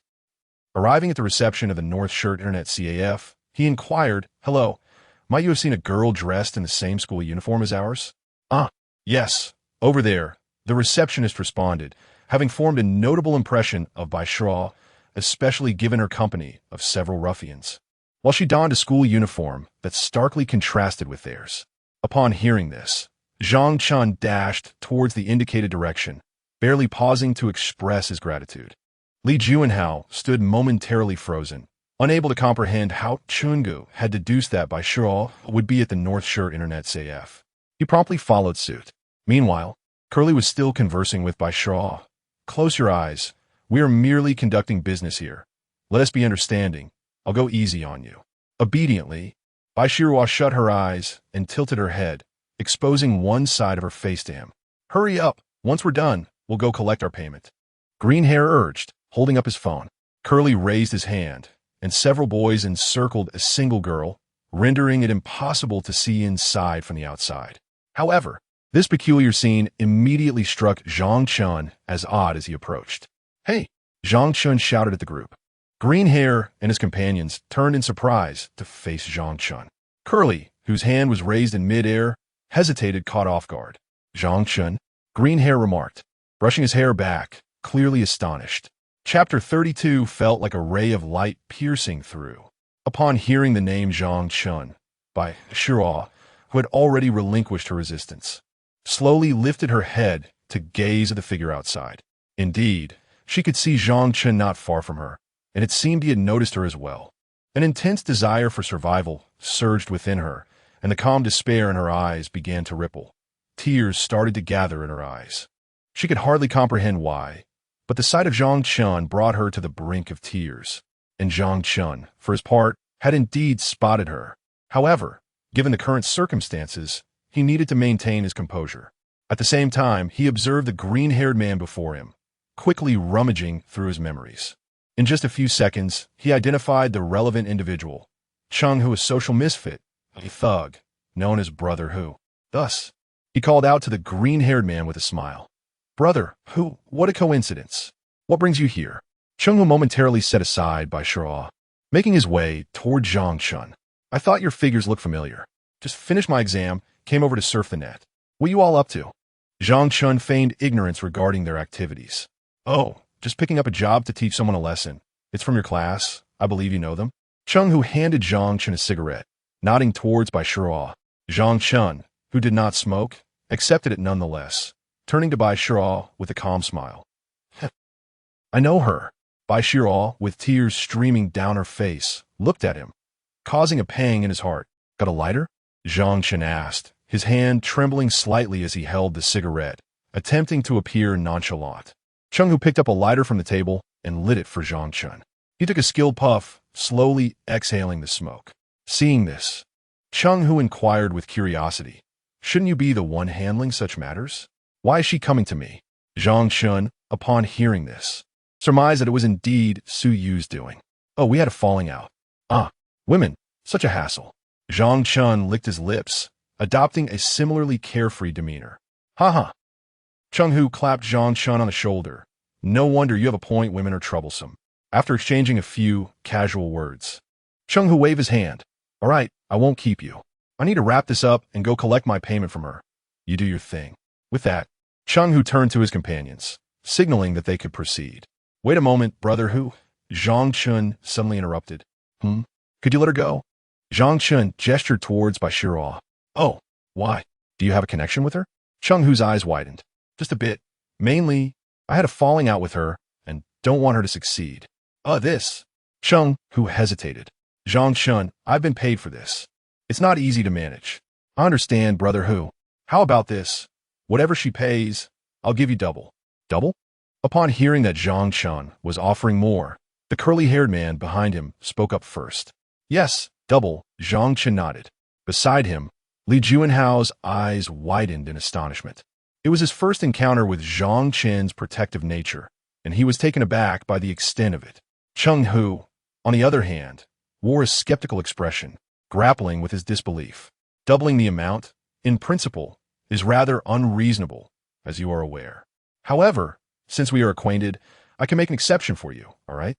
Arriving at the reception of the North Shirt Internet CAF, he inquired, "Hello, might you have seen a girl dressed in the same school uniform as ours?" Yes, over there," the receptionist responded, having formed a notable impression of Bai Shiro, especially given her company of several ruffians, while she donned a school uniform that starkly contrasted with theirs. Upon hearing this, Zhang Chen dashed towards the indicated direction, barely pausing to express his gratitude. Li Juanhao stood momentarily frozen, unable to comprehend how Chungu had deduced that Bai Shiro would be at the North Shirt Internet CAF. He promptly followed suit. Meanwhile, Curly was still conversing with Bai Shiro. "Close your eyes. We are merely conducting business here. Let us be understanding. I'll go easy on you." Obediently, Bai Shiro shut her eyes and tilted her head, exposing one side of her face to him. "Hurry up. Once we're done, we'll go collect our payment." Green Hair urged, holding up his phone. Curly raised his hand, and several boys encircled a single girl, rendering it impossible to see inside from the outside. However, this peculiar scene immediately struck Zhang Chen as odd as he approached. "Hey!" Zhang Chen shouted at the group. Green Hair and his companions turned in surprise to face Zhang Chen. Curly, whose hand was raised in midair, hesitated, caught off guard. "Zhang Chen," Green Hair remarked, brushing his hair back, clearly astonished. Chapter 32 felt like a ray of light piercing through. Upon hearing the name Zhang Chen, Bai Shiro, who had already relinquished her resistance, slowly lifted her head to gaze at the figure outside. Indeed, she could see Zhang Chen not far from her, and it seemed he had noticed her as well. An intense desire for survival surged within her, and the calm despair in her eyes began to ripple. Tears started to gather in her eyes. She could hardly comprehend why, but the sight of Zhang Chen brought her to the brink of tears, and Zhang Chen, for his part, had indeed spotted her. However, given the current circumstances, he needed to maintain his composure. At the same time, he observed the green-haired man before him, quickly rummaging through his memories. In just a few seconds, he identified the relevant individual, Chung, who was a social misfit, a thug, known as Brother Hu. Thus, he called out to the green-haired man with a smile. "Brother Hu, what a coincidence. What brings you here?" Chung, who momentarily set aside Bai Shiro, making his way toward Zhang Chen. "I thought your figures looked familiar. Just finished my exam, came over to surf the net. What you all up to?" Zhang Chen feigned ignorance regarding their activities. "Oh, just picking up a job to teach someone a lesson. It's from your class. I believe you know them." Chung, who handed Zhang Chen a cigarette, nodding towards Bai Shiro. Zhang Chen, who did not smoke, accepted it nonetheless, turning to Bai Shiro with a calm smile. "I know her. Bai Shiro, with tears streaming down her face, looked at him, causing a pang in his heart. Got a lighter? Zhang Chen asked, his hand trembling slightly as he held the cigarette, attempting to appear nonchalant. Cheng-Hu picked up a lighter from the table and lit it for Zhang Chen. He took a skilled puff, slowly exhaling the smoke. Seeing this, Cheng-Hu inquired with curiosity, "Shouldn't you be the one handling such matters? Why is she coming to me?" Zhang Chen, upon hearing this, surmised that it was indeed Su Yu's doing. "Oh, we had a falling out. Ah, women, such a hassle." Zhang Chen licked his lips, adopting a similarly carefree demeanor. "Ha ha." Cheng-Hu clapped Zhang Chen on the shoulder. "No wonder you have a point, women are troublesome." After exchanging a few casual words, Cheng-Hu waved his hand. "All right, I won't keep you. I need to wrap this up and go collect my payment from her. You do your thing." With that, Cheng-Hu turned to his companions, signaling that they could proceed. "Wait a moment, brother Hu," Zhang Chen suddenly interrupted. Could you let her go?" Zhang Chen gestured towards Bai Shiro. "Oh, why? Do you have a connection with her?" Cheng-Hu's eyes widened. "Just a bit. Mainly, I had a falling out with her and don't want her to succeed." This." Cheng-Hu hesitated. "Zhang Chen, I've been paid for this. It's not easy to manage. I understand, brother Hu. How about this? Whatever she pays, I'll give you double." "Double?" Upon hearing that Zhang Chen was offering more, the curly-haired man behind him spoke up first. "Yes, double," Zhang Chen nodded. Beside him, Li Juanhao's eyes widened in astonishment. It was his first encounter with Zhang Chen's protective nature, and he was taken aback by the extent of it. Cheng-Hu, on the other hand, wore a skeptical expression, grappling with his disbelief. "Doubling the amount, in principle, is rather unreasonable, as you are aware. However, since we are acquainted, I can make an exception for you, all right?"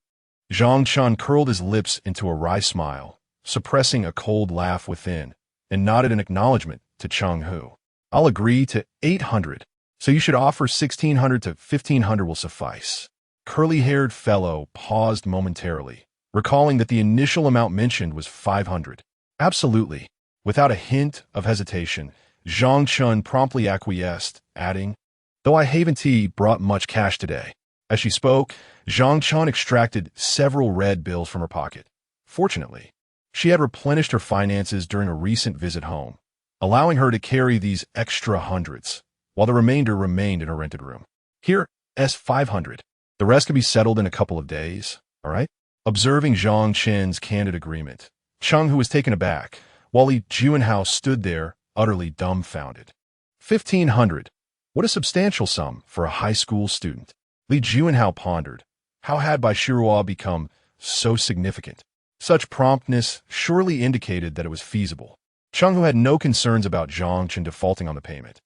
Zhang Chen curled his lips into a wry smile, suppressing a cold laugh within, and nodded in acknowledgement to Cheng-Hu. "I'll agree to 800, so you should offer 1,600 to 1,500 will suffice." Curly-haired fellow paused momentarily, recalling that the initial amount mentioned was 500. "Absolutely." Without a hint of hesitation, Zhang Chen promptly acquiesced, adding, "Though I haven't brought much cash today." As she spoke, Zhang Chen extracted several red bills from her pocket. Fortunately, she had replenished her finances during a recent visit home, allowing her to carry these extra hundreds, while the remainder remained in her rented room. "Here, S500. The rest can be settled in a couple of days, all right?" Observing Zhang Chen's candid agreement, Cheng-Hu was taken aback, while Li Juanhao stood there, utterly dumbfounded. 1,500. What a substantial sum for a high school student. Li Juanhao pondered. How had Bai Shiro become so significant? Such promptness surely indicated that it was feasible. Cheng-Hu had no concerns about Zhang Chen defaulting on the payment.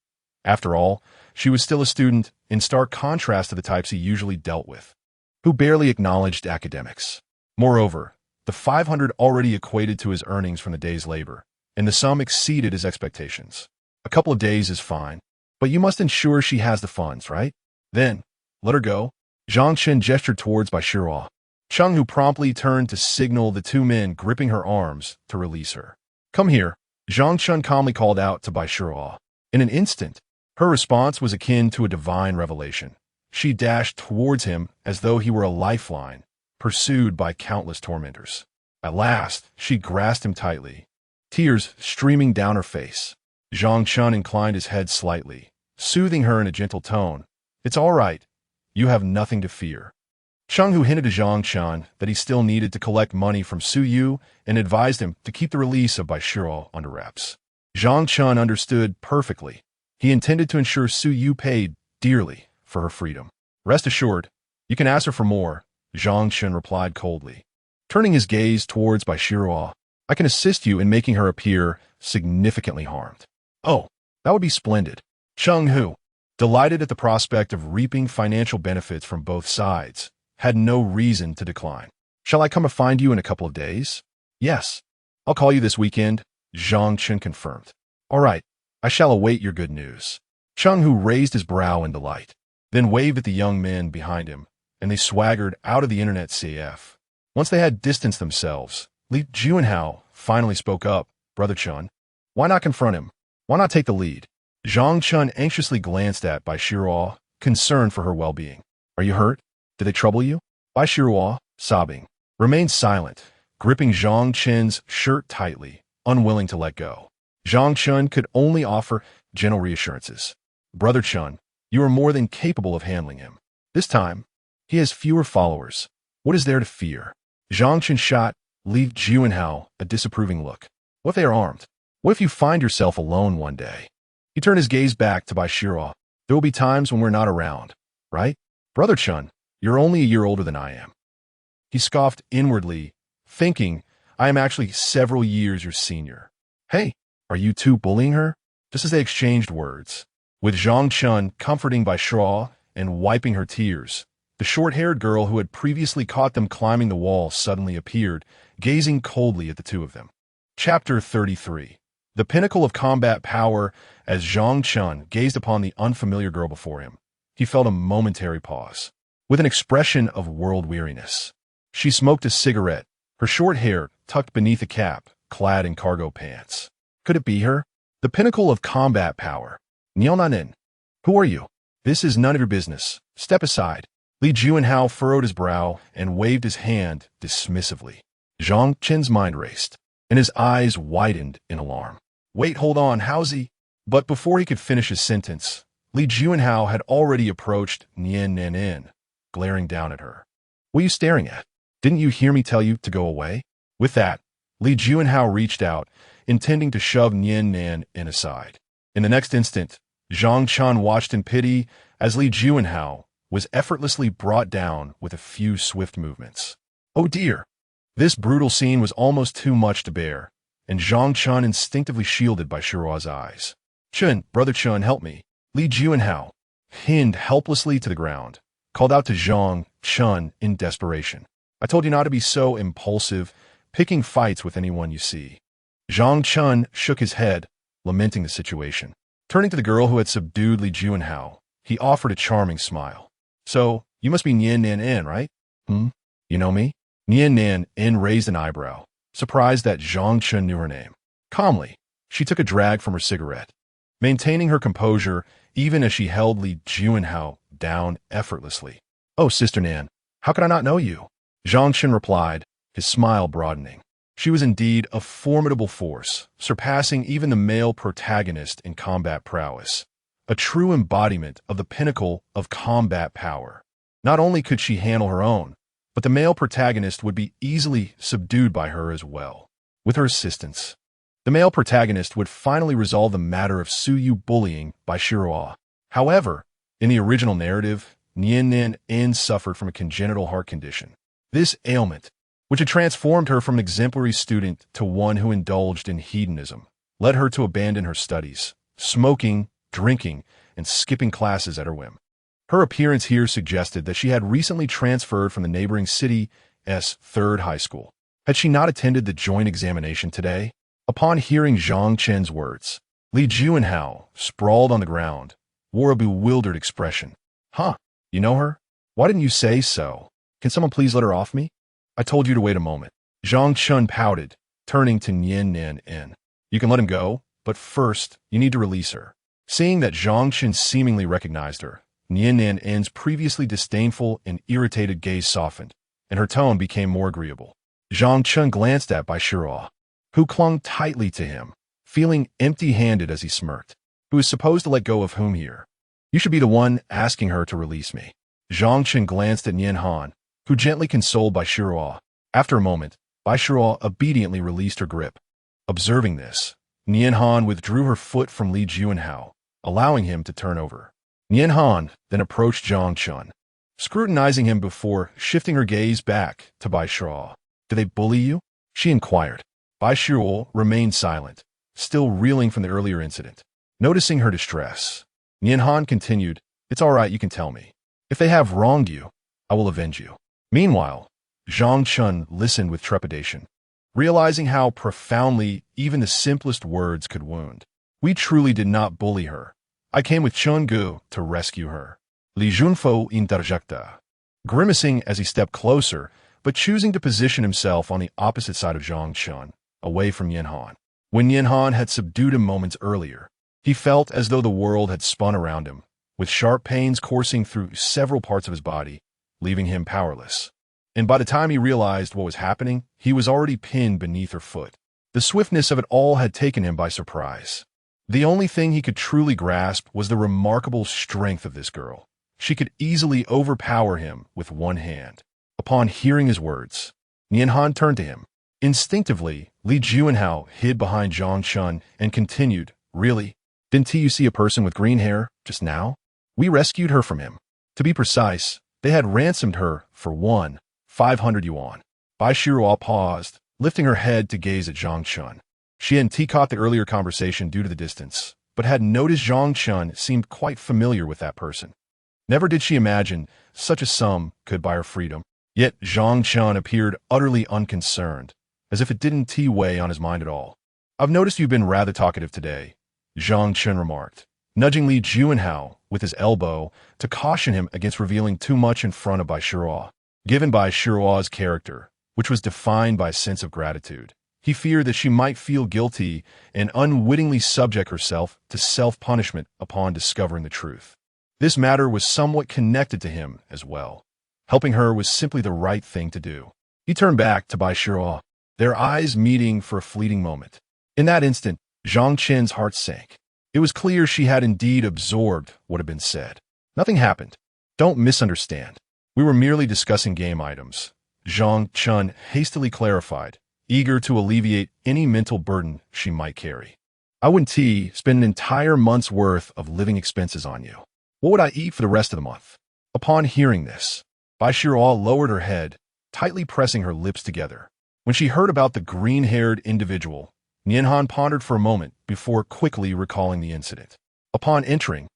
After all, she was still a student, in stark contrast to the types he usually dealt with, who barely acknowledged academics. Moreover, the 500 already equated to his earnings from the day's labor, and the sum exceeded his expectations. "A couple of days is fine, but you must ensure she has the funds, right? Then, let her go." Zhang Chen gestured towards Bai Shiro. Cheng-Hu promptly turned to signal the two men gripping her arms to release her. "Come here," Zhang Chen calmly called out to Bai Shiro. In an instant, her response was akin to a divine revelation. She dashed towards him as though he were a lifeline, pursued by countless tormentors. At last, she grasped him tightly, tears streaming down her face. Zhang Chen inclined his head slightly, soothing her in a gentle tone. "It's all right. You have nothing to fear." Cheng-Hu hinted to Zhang Chen that he still needed to collect money from Su Yu and advised him to keep the release of Bai Shiro under wraps. Zhang Chen understood perfectly. He intended to ensure Su Yu paid dearly for her freedom. "Rest assured, you can ask her for more," Zhang Chen replied coldly. Turning his gaze towards Bai Shiro, "I can assist you in making her appear significantly harmed." "Oh, that would be splendid." Cheng-Hu, delighted at the prospect of reaping financial benefits from both sides, had no reason to decline. "Shall I come and find you in a couple of days?" "Yes. I'll call you this weekend," Zhang Chen confirmed. "All right. I shall await your good news." Cheng-Hu raised his brow in delight, then waved at the young men behind him, and they swaggered out of the internet CF. Once they had distanced themselves, Li Juanhao finally spoke up. "Brother Chen, why not confront him? Why not take the lead?" Zhang Chen anxiously glanced at Bai Shiro, concerned for her well-being. "Are you hurt? Did they trouble you?" Bai Shiruo, sobbing, remained silent, gripping Zhang Chen's shirt tightly, unwilling to let go. Zhang Chen could only offer gentle reassurances. Brother Chen, you are more than capable of handling him. This time, he has fewer followers. What is there to fear? Zhang Chen shot Li Juanhao a disapproving look. What if they are armed? What if you find yourself alone one day? He turned his gaze back to Bai Shiruo. There will be times when we're not around, right? Brother Chen, you're only a year older than I am. He scoffed inwardly, thinking, I am actually several years your senior. Hey, are you two bullying her? Just as they exchanged words, with Zhang Chen comforting Bai Shiruo and wiping her tears, the short-haired girl who had previously caught them climbing the wall suddenly appeared, gazing coldly at the two of them. Chapter 33. The pinnacle of combat power. As Zhang Chen gazed upon the unfamiliar girl before him, he felt a momentary pause, with an expression of world-weariness. She smoked a cigarette, her short hair tucked beneath a cap, clad in cargo pants. Could it be her? The pinnacle of combat power. Nielnanin. Who are you? This is none of your business. Step aside. Li Juanhao furrowed his brow and waved his hand dismissively. Zhang Chen's mind raced, and his eyes widened in alarm. Wait, hold on, how's he? But before he could finish his sentence, Li Juanhao had already approached Nian, glaring down at her. What are you staring at? Didn't you hear me tell you to go away? With that, Li Juanhao reached out, intending to shove Nian aside. In the next instant, Zhang Chen watched in pity as Li Juanhao was effortlessly brought down with a few swift movements. Oh dear! This brutal scene was almost too much to bear, and Zhang Chen instinctively shielded Bai Shiruo's eyes. Chen, brother Chen, help me. Li Juanhao, pinned helplessly to the ground, called out to Zhang Chen in desperation. I told you not to be so impulsive, picking fights with anyone you see. Zhang Chen shook his head, lamenting the situation. Turning to the girl who had subdued Li Juanhao, he offered a charming smile. So, you must be Nian, right? You know me? Nian raised an eyebrow, surprised that Zhang Chen knew her name. Calmly, she took a drag from her cigarette, maintaining her composure even as she held Li Juanhao down effortlessly. Oh, Sister Nan, how could I not know you? Zhang Chen replied, his smile broadening. She was indeed a formidable force, surpassing even the male protagonist in combat prowess, a true embodiment of the pinnacle of combat power. Not only could she handle her own, but the male protagonist would be easily subdued by her as well. With her assistance, the male protagonist would finally resolve the matter of Suyu bullying Bai Shiruo. However, in the original narrative, Nian suffered from a congenital heart condition. This ailment, which had transformed her from an exemplary student to one who indulged in hedonism, led her to abandon her studies, smoking, drinking, and skipping classes at her whim. Her appearance here suggested that she had recently transferred from the neighboring city's third high school. Had she not attended the joint examination today? Upon hearing Zhang Chen's words, Li Juanhao, sprawled on the ground, wore a bewildered expression. Huh, you know her? Why didn't you say so? Can someone please let her off me? I told you to wait a moment. Zhang Chen pouted, turning to Nian. You can let him go, but first, you need to release her. Seeing that Zhang Chen seemingly recognized her, Nian's previously disdainful and irritated gaze softened, and her tone became more agreeable. Zhang Chen glanced at Bai Shiruo, who clung tightly to him, feeling empty-handed as he smirked. Who is supposed to let go of whom here? You should be the one asking her to release me. Zhang Chen glanced at Nian Han, who gently consoled Bai Shiruo. After a moment, Bai Shiruo obediently released her grip. Observing this, Nian Han withdrew her foot from Li Juanhao, allowing him to turn over. Nian Han then approached Zhang Chen, scrutinizing him before shifting her gaze back to Bai Shiruo. Do they bully you? She inquired. Bai Shiruo remained silent, still reeling from the earlier incident. Noticing her distress, Nian Han continued, It's all right, you can tell me. If they have wronged you, I will avenge you. Meanwhile, Zhang Chen listened with trepidation, realizing how profoundly even the simplest words could wound. We truly did not bully her. I came with Chen Gu to rescue her. Li Junfo interjecta, grimacing as he stepped closer, but choosing to position himself on the opposite side of Zhang Chen, away from Nian Han. When Nian Han had subdued him moments earlier, he felt as though the world had spun around him, with sharp pains coursing through several parts of his body, leaving him powerless. and by the time he realized what was happening, he was already pinned beneath her foot. The swiftness of it all had taken him by surprise. The only thing he could truly grasp was the remarkable strength of this girl. She could easily overpower him with one hand. Upon hearing his words, Nianhan turned to him. Instinctively, Li Juanhao hid behind Zhang Chen and continued, "Really? Didn't you see a person with green hair just now? We rescued her from him. To be precise, they had ransomed her for 500 yuan. Bai Shiruo paused, lifting her head to gaze at Zhang Chen. She hadn't caught the earlier conversation due to the distance, but had noticed Zhang Chen seemed quite familiar with that person. Never did she imagine such a sum could buy her freedom. Yet Zhang Chen appeared utterly unconcerned, as if it didn't weigh on his mind at all. "I've noticed you've been rather talkative today," Zhang Chen remarked, nudging Li Juanhao with his elbow to caution him against revealing too much in front of Bai Shiruo. Given Bai Shiruo's character, which was defined by a sense of gratitude, he feared that she might feel guilty and unwittingly subject herself to self-punishment upon discovering the truth. This matter was somewhat connected to him as well. Helping her was simply the right thing to do. He turned back to Bai Shiruo, their eyes meeting for a fleeting moment. In that instant, Zhang Chen's heart sank. It was clear she had indeed absorbed what had been said. "Nothing happened. Don't misunderstand. We were merely discussing game items," Zhang Chen hastily clarified, eager to alleviate any mental burden she might carry. "I wouldn't spend an entire month's worth of living expenses on you. What would I eat for the rest of the month?" Upon hearing this, Bai Shiruo lowered her head, tightly pressing her lips together. When she heard about the green-haired individual, Nianhan pondered for a moment before quickly recalling the incident. Upon entering,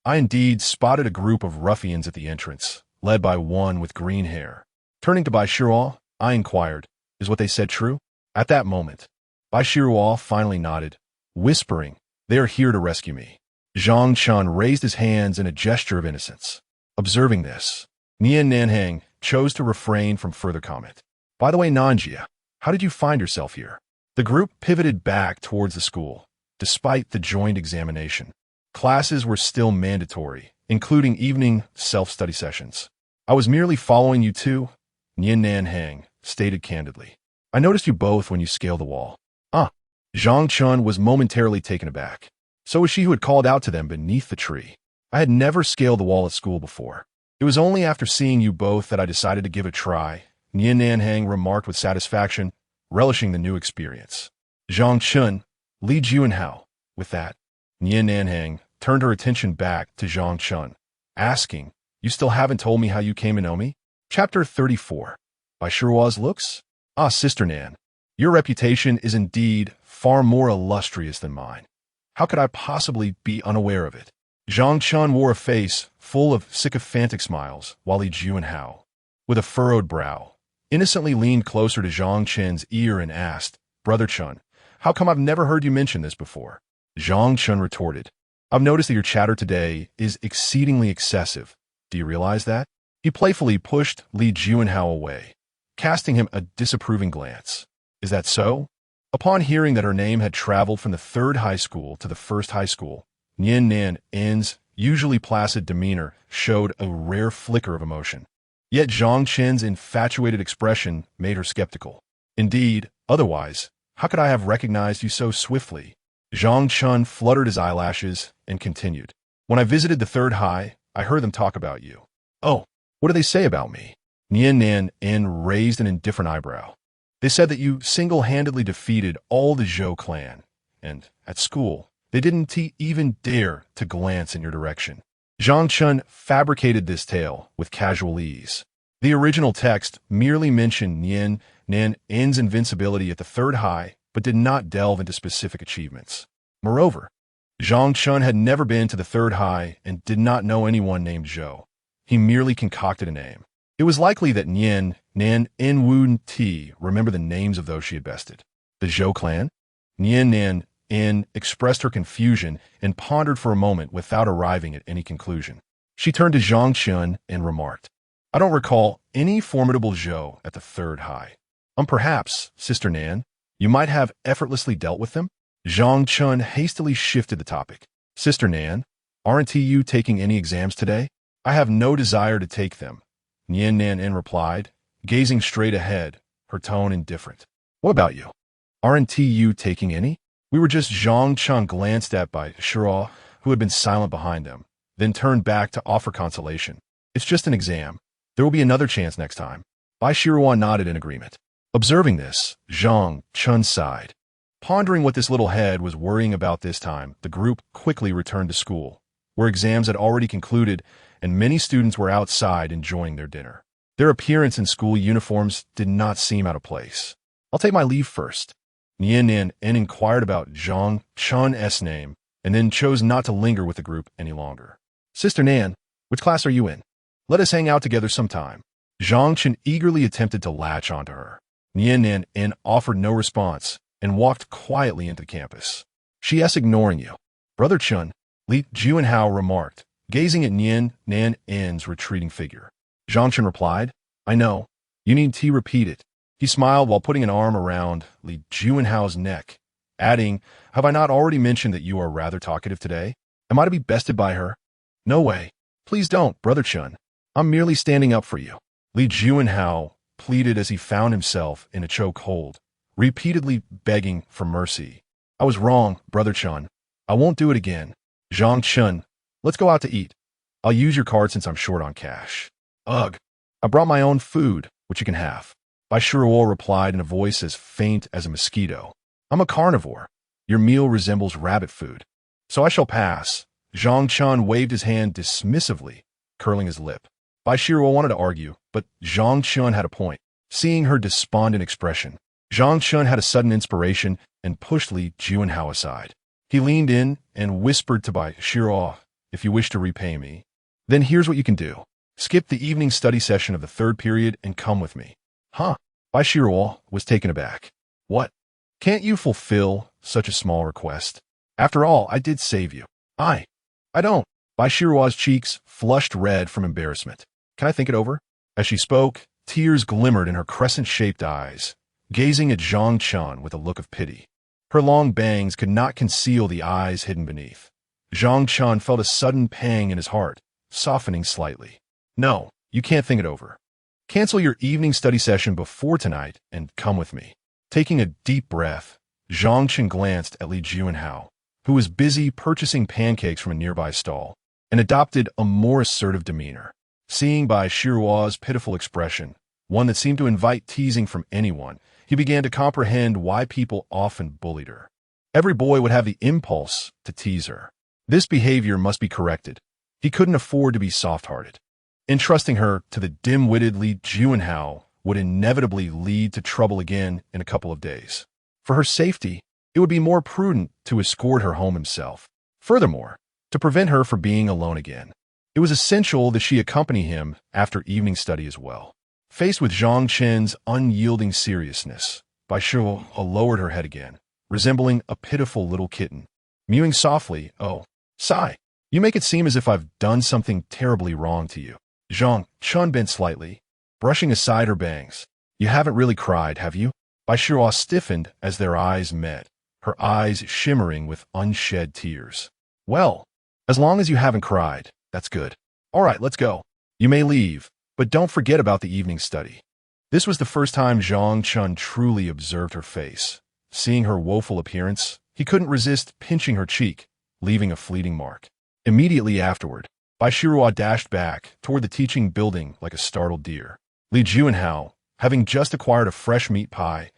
I indeed spotted a group of ruffians at the entrance, led by one with green hair. Turning to Bai Shiruo, I inquired, "Is what they said true?" At that moment, Bai Shiruo finally nodded, whispering, "They are here to rescue me." Zhang Chen raised his hands in a gesture of innocence. Observing this, Nian Nanhang chose to refrain from further comment. "By the way, Nanjia, how did you find yourself here?" The group pivoted back towards the school, despite the joint examination. Classes were still mandatory, including evening self-study sessions. "I was merely following you too," Nian Nanhang stated candidly. "I noticed you both when you scaled the wall." Zhang Chen was momentarily taken aback. So was she who had called out to them beneath the tree. I had never scaled the wall at school before. "It was only after seeing you both that I decided to give it a try," Nian Nanhang remarked with satisfaction, relishing the new experience. Zhang Chen, Li Juanhao. With that, Nian Nanhang turned her attention back to Zhang Chen, asking, "You still haven't told me how you came to know me?" Chapter 34. By Shiruo's looks? Sister Nan, your reputation is indeed far more illustrious than mine. How could I possibly be unaware of it? Zhang Chen wore a face full of sycophantic smiles, while Li Juanhao, with a furrowed brow, innocently leaned closer to Zhang Chen's ear and asked, "Brother Chen, how come I've never heard you mention this before?" Zhang Chen retorted, "I've noticed that your chatter today is exceedingly excessive. Do you realize that?" He playfully pushed Li Juanhao away, casting him a disapproving glance. "Is that so?" Upon hearing that her name had traveled from the third high school to the first high school, Nian Nan's usually placid demeanor showed a rare flicker of emotion. Yet Zhang Chen's infatuated expression made her skeptical. "Indeed, otherwise, how could I have recognized you so swiftly?" Zhang Chen fluttered his eyelashes and continued, "When I visited the third high, I heard them talk about you." "Oh, what do they say about me?" Nian Nan raised an indifferent eyebrow. "They said that you single-handedly defeated all the Zhou clan, and, at school, they didn't even dare to glance in your direction." Zhang Chen fabricated this tale with casual ease. The original text merely mentioned Nian Nan's invincibility at the third high, but did not delve into specific achievements. Moreover, Zhang Chen had never been to the third high and did not know anyone named Zhou. He merely concocted a name. It was likely that Nian Nan remembered the names of those she had bested. The Zhou clan? Nian Nan expressed her confusion and pondered for a moment without arriving at any conclusion. She turned to Zhang Chen and remarked, "I don't recall any formidable Zhou at the third high. Perhaps, Sister Nan, you might have effortlessly dealt with them?" Zhang Chen hastily shifted the topic. "Sister Nan, aren't you taking any exams today?" "I have no desire to take them," Nian Nan replied, gazing straight ahead, her tone indifferent. What about you? Aren't you taking any? We were just. Zhang Chen glanced at by Shiro, who had been silent behind them, then turned back to offer consolation. It's just an exam. There will be another chance next time. Bai Shiruan nodded in agreement. Observing this, Zhang Chen sighed. Pondering what this little head was worrying about this time, the group quickly returned to school, where exams had already concluded and many students were outside enjoying their dinner. Their appearance in school uniforms did not seem out of place. I'll take my leave first. Nian inquired about Zhang Chen's name and then chose not to linger with the group any longer. Sister Nan, which class are you in? Let us hang out together sometime. Zhang Chen eagerly attempted to latch onto her. Nian offered no response and walked quietly into the campus. She's ignoring you. Brother Chun, Li Juanhao remarked, gazing at Nan's retreating figure. Zhang Chen replied, I know. You need to repeat it. He smiled while putting an arm around Li Juanhao's neck, adding, have I not already mentioned that you are rather talkative today? Am I to be bested by her? No way. Please don't, Brother Chun. I'm merely standing up for you. Li Juanhao pleaded as he found himself in a chokehold, repeatedly begging for mercy. I was wrong, Brother Chun. I won't do it again. Zhang Chen, let's go out to eat. I'll use your card since I'm short on cash. Ugh. I brought my own food, which you can have. Bai Shiruo replied in a voice as faint as a mosquito. I'm a carnivore. Your meal resembles rabbit food. So I shall pass. Zhang Chen waved his hand dismissively, curling his lip. Bai Shiruo wanted to argue, but Zhang Chen had a point. Seeing her despondent expression, Zhang Chen had a sudden inspiration and pushed Li Juanhao aside. He leaned in and whispered to Bai Shiruo, if you wish to repay me, then here's what you can do. Skip the evening study session of the third period and come with me. Huh? Bai Shiruo was taken aback. What? Can't you fulfill such a small request? After all, I did save you. I don't. Bai Shiruo's cheeks flushed red from embarrassment. Can I think it over? As she spoke, tears glimmered in her crescent-shaped eyes, gazing at Zhang Chen with a look of pity. Her long bangs could not conceal the eyes hidden beneath. Zhang Chen felt a sudden pang in his heart, softening slightly. No, you can't think it over. Cancel your evening study session before tonight and come with me. Taking a deep breath, Zhang Chen glanced at Li Juanhao, who was busy purchasing pancakes from a nearby stall, and adopted a more assertive demeanor. Seeing Bai Shiruo's pitiful expression, one that seemed to invite teasing from anyone, he began to comprehend why people often bullied her. Every boy would have the impulse to tease her. This behavior must be corrected. He couldn't afford to be soft-hearted. Entrusting her to the dim-witted Li Juanhao would inevitably lead to trouble again in a couple of days. For her safety, it would be more prudent to escort her home himself. Furthermore, to prevent her from being alone again, it was essential that she accompany him after evening study as well. Faced with Zhang Chen's unyielding seriousness, Bai Shiruo lowered her head again, resembling a pitiful little kitten. Mewing softly, oh, sigh, you make it seem as if I've done something terribly wrong to you. Zhang Chen bent slightly, brushing aside her bangs. You haven't really cried, have you? Bai Shiruo stiffened as their eyes met, her eyes shimmering with unshed tears. Well, as long as you haven't cried, that's good. All right, let's go. You may leave, but don't forget about the evening study. This was the first time Zhang Chen truly observed her face. Seeing her woeful appearance, he couldn't resist pinching her cheek, leaving a fleeting mark. Immediately afterward, Bai Shiruo dashed back toward the teaching building like a startled deer. Li Juanhao, having just acquired a fresh meat pie,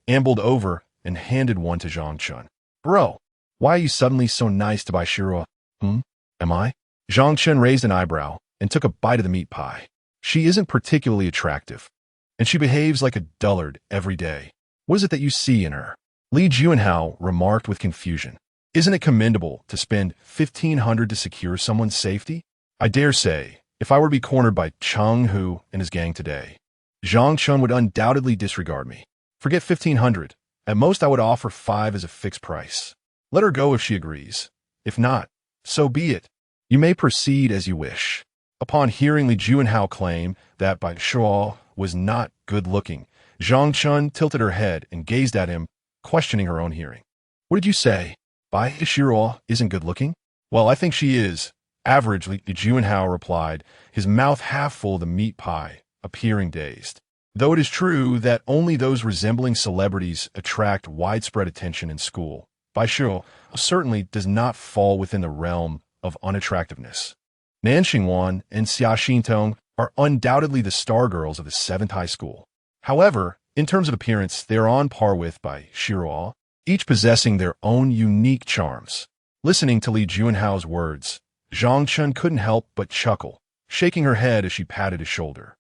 ambled over and handed one to Zhang Chen. Bro, why are you suddenly so nice to Bai Shiruo? Am I? Zhang Chen raised an eyebrow and took a bite of the meat pie. She isn't particularly attractive, and she behaves like a dullard every day. What is it that you see in her? Li Juanhao remarked with confusion. Isn't it commendable to spend 1,500 to secure someone's safety? I dare say, if I were to be cornered by Cheng Hu and his gang today, Zhang Chen would undoubtedly disregard me. Forget 1,500. At most, I would offer 5 as a fixed price. Let her go if she agrees. If not, so be it. You may proceed as you wish. Upon hearing Li Juanhao claim that Bai Shiruo was not good-looking, Zhang Chen tilted her head and gazed at him, questioning her own hearing. What did you say? Bai Shiruo isn't good-looking? Well, I think she is. Average, Li Juanhao replied, his mouth half full of the meat pie, appearing dazed. Though it is true that only those resembling celebrities attract widespread attention in school, Bai Shiruo certainly does not fall within the realm of unattractiveness. Nan Xingwan and Xia Xintong are undoubtedly the star girls of the 7th high school. However, in terms of appearance, they are on par with Bai Shiruo, each possessing their own unique charms. Listening to Li Junhao's words, Zhang Chen couldn't help but chuckle, shaking her head as she patted his shoulder.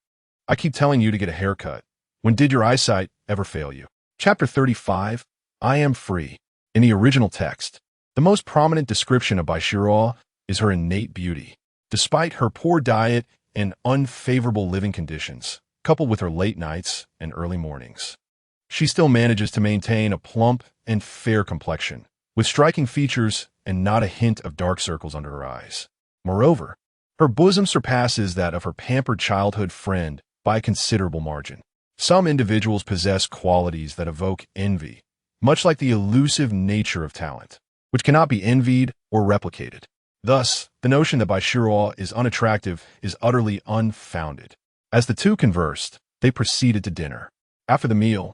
I keep telling you to get a haircut. When did your eyesight ever fail you? Chapter 35, I Am Free. In the original text, the most prominent description of Bai Shiruo is her innate beauty. Despite her poor diet and unfavorable living conditions, coupled with her late nights and early mornings, she still manages to maintain a plump and fair complexion, with striking features and not a hint of dark circles under her eyes. Moreover, her bosom surpasses that of her pampered childhood friend by a considerable margin. Some individuals possess qualities that evoke envy, much like the elusive nature of talent, which cannot be envied or replicated. Thus, the notion that Bai Shiruo is unattractive is utterly unfounded. As the two conversed, they proceeded to dinner. After the meal,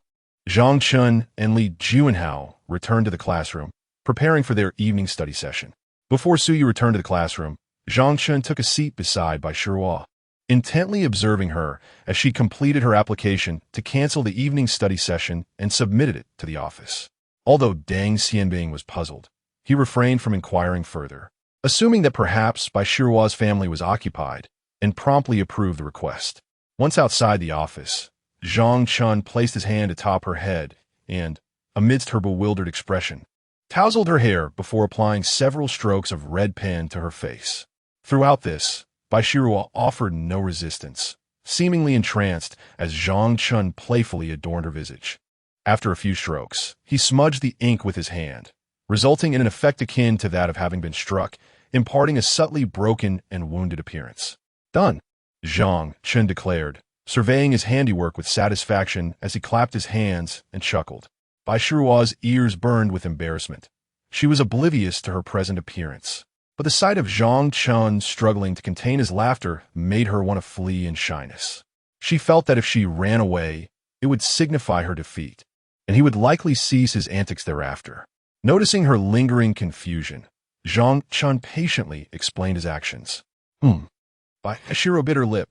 Zhang Chen and Li Junhao returned to the classroom, preparing for their evening study session. Before Suyu returned to the classroom, Zhang Chen took a seat beside Bai Shiruo, intently observing her as she completed her application to cancel the evening study session and submitted it to the office. Although Deng Xianbing was puzzled, he refrained from inquiring further, assuming that perhaps Bai Shiruo's family was occupied, and promptly approved the request. Once outside the office, Zhang Chen placed his hand atop her head and, amidst her bewildered expression, tousled her hair before applying several strokes of red pen to her face. Throughout this, Bai Shiruo offered no resistance, seemingly entranced as Zhang Chen playfully adorned her visage. After a few strokes, he smudged the ink with his hand, resulting in an effect akin to that of having been struck, imparting a subtly broken and wounded appearance. Done, Zhang Chen declared, surveying his handiwork with satisfaction as he clapped his hands and chuckled. Bai Shiruo's ears burned with embarrassment. She was oblivious to her present appearance, but the sight of Zhang Chen struggling to contain his laughter made her want to flee in shyness. She felt that if she ran away, it would signify her defeat, and he would likely cease his antics thereafter. Noticing her lingering confusion, Zhang Chen patiently explained his actions. Bai Shiruo bit her lip,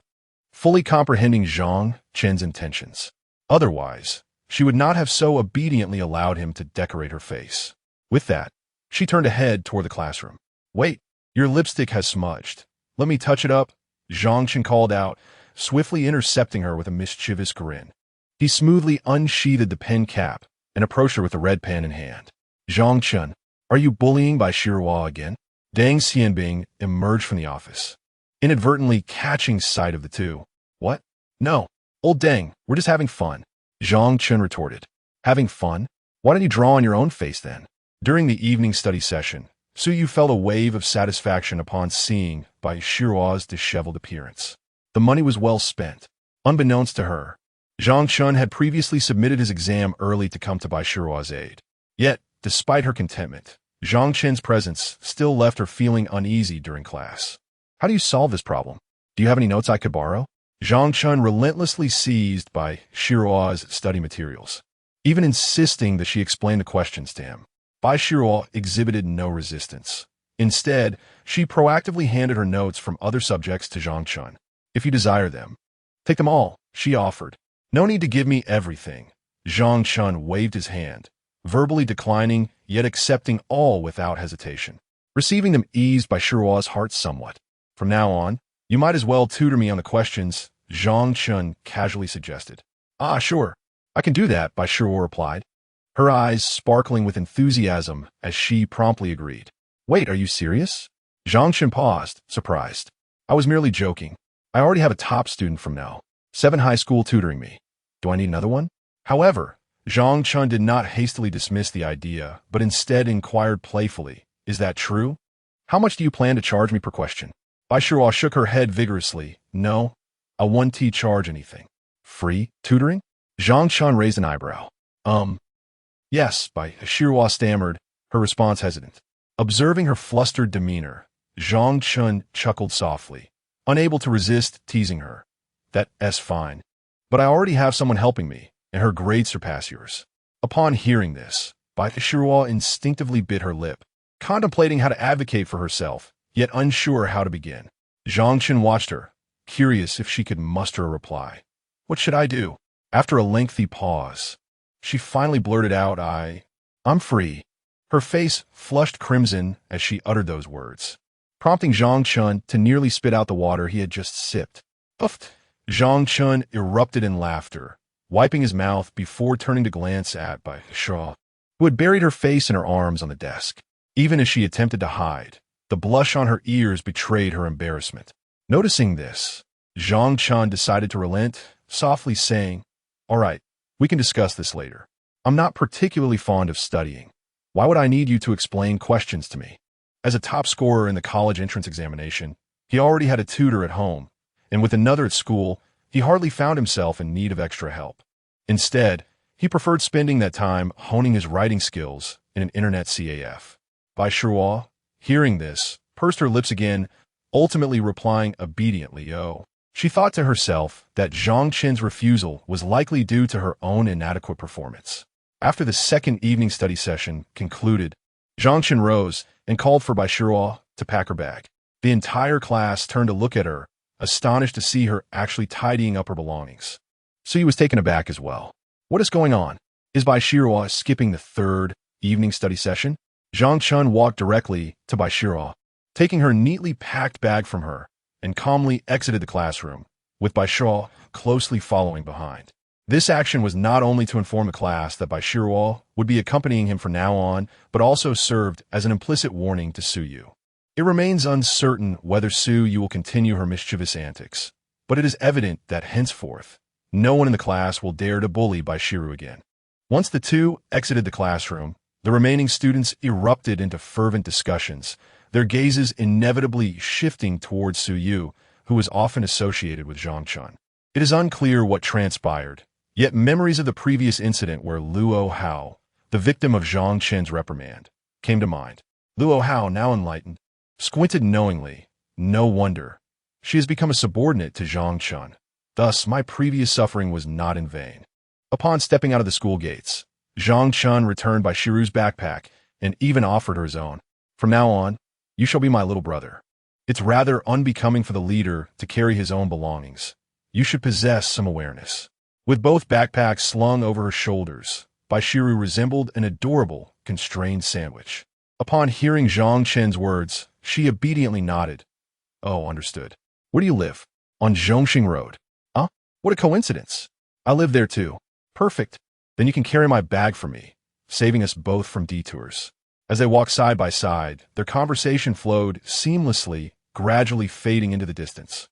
fully comprehending Zhang Chen's intentions. Otherwise, she would not have so obediently allowed him to decorate her face. With that, she turned ahead toward the classroom. Wait, your lipstick has smudged. Let me touch it up, Zhang Chen called out, swiftly intercepting her with a mischievous grin. He smoothly unsheathed the pen cap and approached her with the red pen in hand. Zhang Chen, are you bullying Bai Shiruo again? Deng Xianbing emerged from the office, inadvertently catching sight of the two. What? No, old Deng, we're just having fun, Zhang Chen retorted. Having fun? Why don't you draw on your own face then? During the evening study session, Suyu felt a wave of satisfaction upon seeing Bai Shiruo's disheveled appearance. The money was well spent. Unbeknownst to her, Zhang Chen had previously submitted his exam early to come to Bai Shiruo's aid. Yet, despite her contentment, Zhang Chen's presence still left her feeling uneasy during class. How do you solve this problem? Do you have any notes I could borrow? Zhang Chen relentlessly seized Bai Shiruo's study materials, even insisting that she explain the questions to him. Bai Shiruo exhibited no resistance. Instead, she proactively handed her notes from other subjects to Zhang Chen. If you desire them, take them all, she offered. No need to give me everything. Zhang Chen waved his hand, verbally declining, yet accepting all without hesitation. Receiving them eased Bai Shiruo's heart somewhat. From now on, you might as well tutor me on the questions, Zhang Chen casually suggested. Ah, sure. I can do that, Bai Shiruo replied, her eyes sparkling with enthusiasm as she promptly agreed. Wait, are you serious? Zhang Chen paused, surprised. I was merely joking. I already have a top student from now, 7 high school tutoring me. Do I need another one? However, Zhang Chen did not hastily dismiss the idea, but instead inquired playfully, is that true? How much do you plan to charge me per question? Bai Shiruo shook her head vigorously. No, I won't charge anything. Free tutoring? Zhang Chen raised an eyebrow. Yes, Bai Shiruo stammered, her response hesitant. Observing her flustered demeanor, Zhang Chen chuckled softly, unable to resist teasing her. That's fine. But I already have someone helping me, and her grades surpass yours. Upon hearing this, Bai Shiruo instinctively bit her lip, contemplating how to advocate for herself, yet unsure how to begin. Zhang Chen watched her, curious if she could muster a reply. What should I do? After a lengthy pause, she finally blurted out, I'm free. Her face flushed crimson as she uttered those words, prompting Zhang Chen to nearly spit out the water he had just sipped. Puffed. Zhang Chen erupted in laughter, wiping his mouth before turning to glance at Bai Shiruo, who had buried her face in her arms on the desk. Even as she attempted to hide, the blush on her ears betrayed her embarrassment. Noticing this, Zhang Chen decided to relent, softly saying, All right, we can discuss this later. I'm not particularly fond of studying. Why would I need you to explain questions to me? As a top scorer in the college entrance examination, he already had a tutor at home, and with another at school, he hardly found himself in need of extra help. Instead, he preferred spending that time honing his writing skills in an internet CAF. Bai Shiruo, hearing this, pursed her lips again, ultimately replying obediently, She thought to herself that Zhang Chen's refusal was likely due to her own inadequate performance. After the second evening study session concluded, Zhang Chen rose and called for Bai Shiruo to pack her bag. The entire class turned to look at her, astonished to see her actually tidying up her belongings. So he was taken aback as well. What is going on? Is Bai Shiruo skipping the third evening study session? Zhang Chen walked directly to Bai Shiruo, taking her neatly packed bag from her, and calmly exited the classroom, with Bai Shiruo closely following behind. This action was not only to inform the class that Bai Shiruo would be accompanying him from now on, but also served as an implicit warning to Su Yu. It remains uncertain whether Su Yu will continue her mischievous antics, but it is evident that henceforth, no one in the class will dare to bully Bai Shiru again. Once the two exited the classroom, the remaining students erupted into fervent discussions, their gazes inevitably shifting towards Su Yu, who was often associated with Zhang Chen. It is unclear what transpired, yet memories of the previous incident where Luo Hao, the victim of Zhang Chen's reprimand, came to mind. Luo Hao, now enlightened, squinted knowingly. No wonder. She has become a subordinate to Zhang Chen. Thus, my previous suffering was not in vain. Upon stepping out of the school gates, Zhang Chen returned Bai Shiru's backpack and even offered her his own. From now on, you shall be my little brother. It's rather unbecoming for the leader to carry his own belongings. You should possess some awareness. With both backpacks slung over her shoulders, Bai Shiru resembled an adorable, constrained sandwich. Upon hearing Zhang Chen's words, she obediently nodded. Oh, understood. Where do you live? On Zhongxing Road. Huh? What a coincidence. I live there too. Perfect. Then you can carry my bag for me, saving us both from detours. As they walked side by side, their conversation flowed seamlessly, gradually fading into the distance.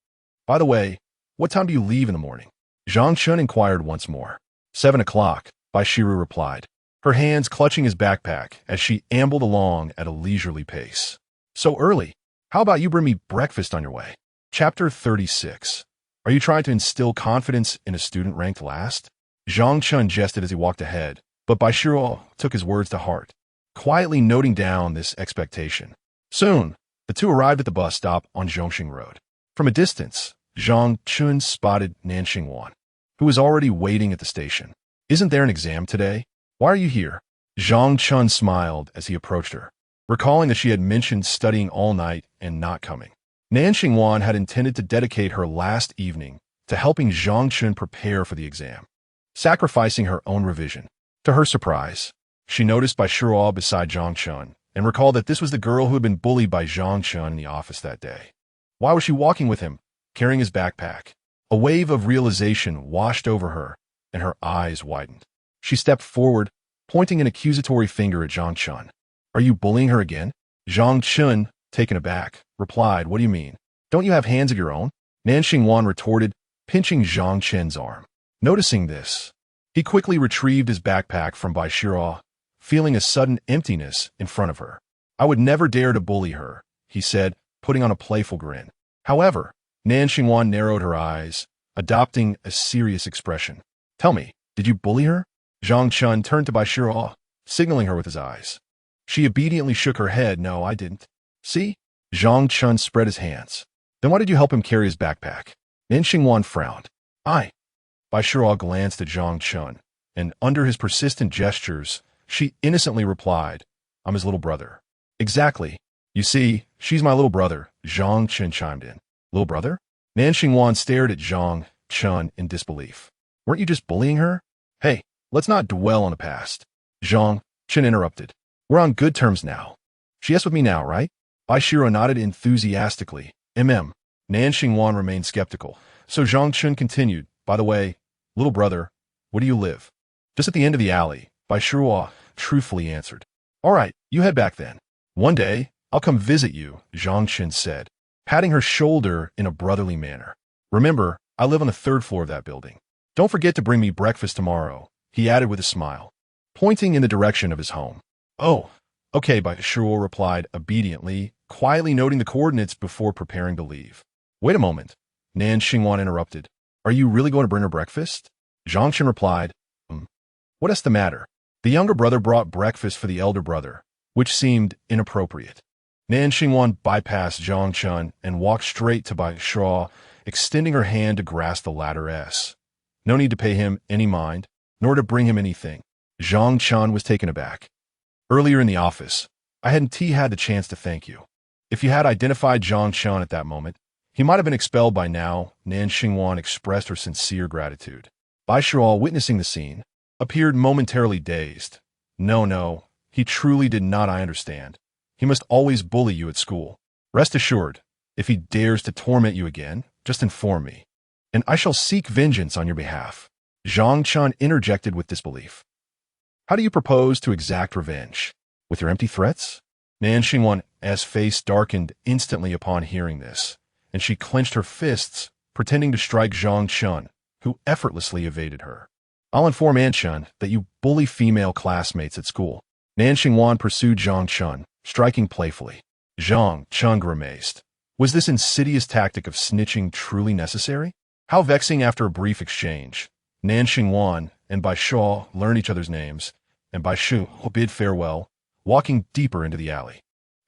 By the way, what time do you leave in the morning? Zhang Chen inquired once more. 7 o'clock, Bai Shiru replied, her hands clutching his backpack as she ambled along at a leisurely pace. So early. How about you bring me breakfast on your way? Chapter 36. Are you trying to instill confidence in a student ranked last? Zhang Chen jested as he walked ahead, but Bai Shiru took his words to heart, quietly noting down this expectation. Soon, the two arrived at the bus stop on Zhongxing Road. From a distance, Zhang Chen spotted Nanxing Wan, who was already waiting at the station. Isn't there an exam today? Why are you here? Zhang Chen smiled as he approached her, recalling that she had mentioned studying all night and not coming. Nanxing Wan had intended to dedicate her last evening to helping Zhang Chen prepare for the exam, sacrificing her own revision. To her surprise, she noticed Bai Shiruo beside Zhang Chen and recalled that this was the girl who had been bullied by Zhang Chen in the office that day. Why was she walking with him, carrying his backpack? A wave of realization washed over her, and her eyes widened. She stepped forward, pointing an accusatory finger at Zhang Chen. Are you bullying her again? Zhang Chen, taken aback, replied, What do you mean? Don't you have hands of your own? Nanxing Wan retorted, pinching Zhang Chen's arm. Noticing this, he quickly retrieved his backpack from Bai Shiruo, feeling a sudden emptiness in front of her. I would never dare to bully her, he said, putting on a playful grin. However, Nanxing Wan narrowed her eyes, adopting a serious expression. Tell me, did you bully her? Zhang Chen turned to Bai Shiruo, signaling her with his eyes. She obediently shook her head. No, I didn't. See? Zhang Chen spread his hands. Then why did you help him carry his backpack? Nanxing Wan frowned. Bai Bai Shuo glanced at Zhang Chen, and under his persistent gestures, she innocently replied, "I'm his little brother." "Exactly. You see, she's my little brother," Zhang Chen chimed in. "Little brother?" Nan Xingwan stared at Zhang Chen in disbelief. "Weren't you just bullying her?" "Hey, let's not dwell on the past." Zhang Chen interrupted. "We're on good terms now. She is with me now, right?" Bai Shuo nodded enthusiastically. Nan Xingwan remained skeptical, so Zhang Chen continued, "By the way, little brother, where do you live?" "Just at the end of the alley," Bai Shuo truthfully answered. "All right, you head back then. One day, I'll come visit you," Zhang Chen said, patting her shoulder in a brotherly manner. "Remember, I live on the 3rd floor of that building. Don't forget to bring me breakfast tomorrow," he added with a smile, pointing in the direction of his home. "Oh, okay," Bai Shuo replied obediently, quietly noting the coordinates before preparing to leave. "Wait a moment," Nan Xingwan interrupted. "Are you really going to bring her breakfast?" Zhang Chen replied, "What is the matter?" The younger brother brought breakfast for the elder brother, which seemed inappropriate. Nan Xingwan bypassed Zhang Chen and walked straight to Bai Shuo, extending her hand to grasp the latter's. No need to pay him any mind, nor to bring him anything. Zhang Chen was taken aback. "Earlier in the office, I hadn't had the chance to thank you. If you had identified Zhang Chen at that moment, he might have been expelled by now." Nan Xingwan expressed her sincere gratitude. Bai Shuo, witnessing the scene, appeared momentarily dazed. No, he truly did not. "I understand. He must always bully you at school. Rest assured, if he dares to torment you again, just inform me, and I shall seek vengeance on your behalf." Zhang Chen interjected with disbelief. "How do you propose to exact revenge? With your empty threats?" Nan Xingwan's face darkened instantly upon hearing this, and she clenched her fists, pretending to strike Zhang Chen, who effortlessly evaded her. "I'll inform Aunt Chen that you bully female classmates at school." Nan Xingwan pursued Zhang Chen, striking playfully. Zhang Chen grimaced. Was this insidious tactic of snitching truly necessary? How vexing. After a brief exchange, Nan Xingwan and Bai Shuo learned each other's names, and Bai Shuo bid farewell, walking deeper into the alley.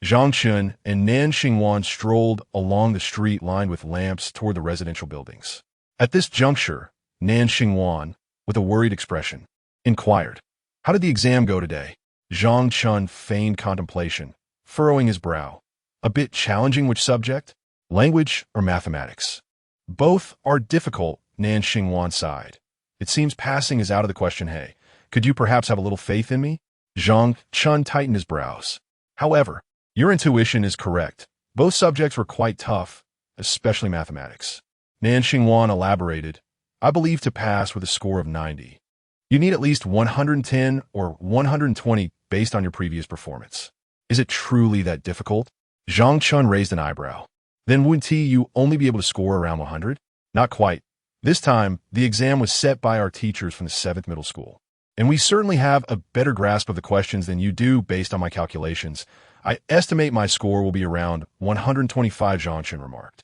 Zhang Chen and Nan Xingwan strolled along the street lined with lamps toward the residential buildings. At this juncture, Nan Xingwan, with a worried expression, inquired, "How did the exam go today?" Zhang Chen feigned contemplation, furrowing his brow. "A bit challenging. Which subject? Language or mathematics?" "Both are difficult," Nan Xingwan sighed. "It seems passing is out of the question. Hey, could you perhaps have a little faith in me?" Zhang Chen tightened his brows. "However, your intuition is correct. Both subjects were quite tough, especially mathematics." Nan Xingwan elaborated, "I believe to pass with a score of 90. You need at least 110 or 120 based on your previous performance." "Is it truly that difficult?" Zhang Chen raised an eyebrow. "Then wouldn't you only be able to score around 100? "Not quite. This time, the exam was set by our teachers from the 7th middle school, and we certainly have a better grasp of the questions than you do based on my calculations. I estimate my score will be around 125, Zhang Chen remarked.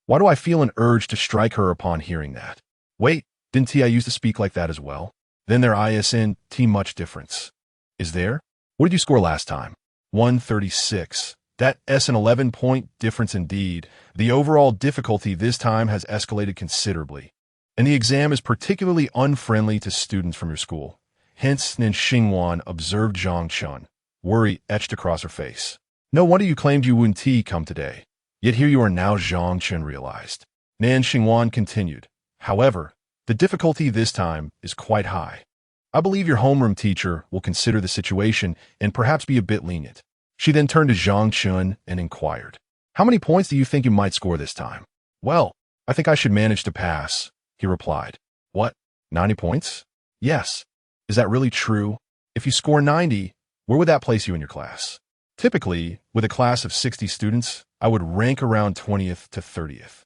"Why do I feel an urge to strike her upon hearing that? Wait, didn't I used to speak like that as well? Then there isn't much difference. Is there? What did you score last time?" 136. That's an 11-point difference indeed. The overall difficulty this time has escalated considerably, and the exam is particularly unfriendly to students from your school. Hence, Nan Xingwan observed Zhang Chen, worry etched across her face. "No wonder you claimed you wouldn't come today. Yet here you are now," Zhang Chen realized. Nan Xingwan continued, "However, the difficulty this time is quite high. I believe your homeroom teacher will consider the situation and perhaps be a bit lenient." She then turned to Zhang Chen and inquired, "How many points do you think you might score this time?" "Well, I think I should manage to pass," he replied. "What, 90 points?" "Yes." "Is that really true? If you score 90, where would that place you in your class?" "Typically, with a class of 60 students, I would rank around 20th to 30th.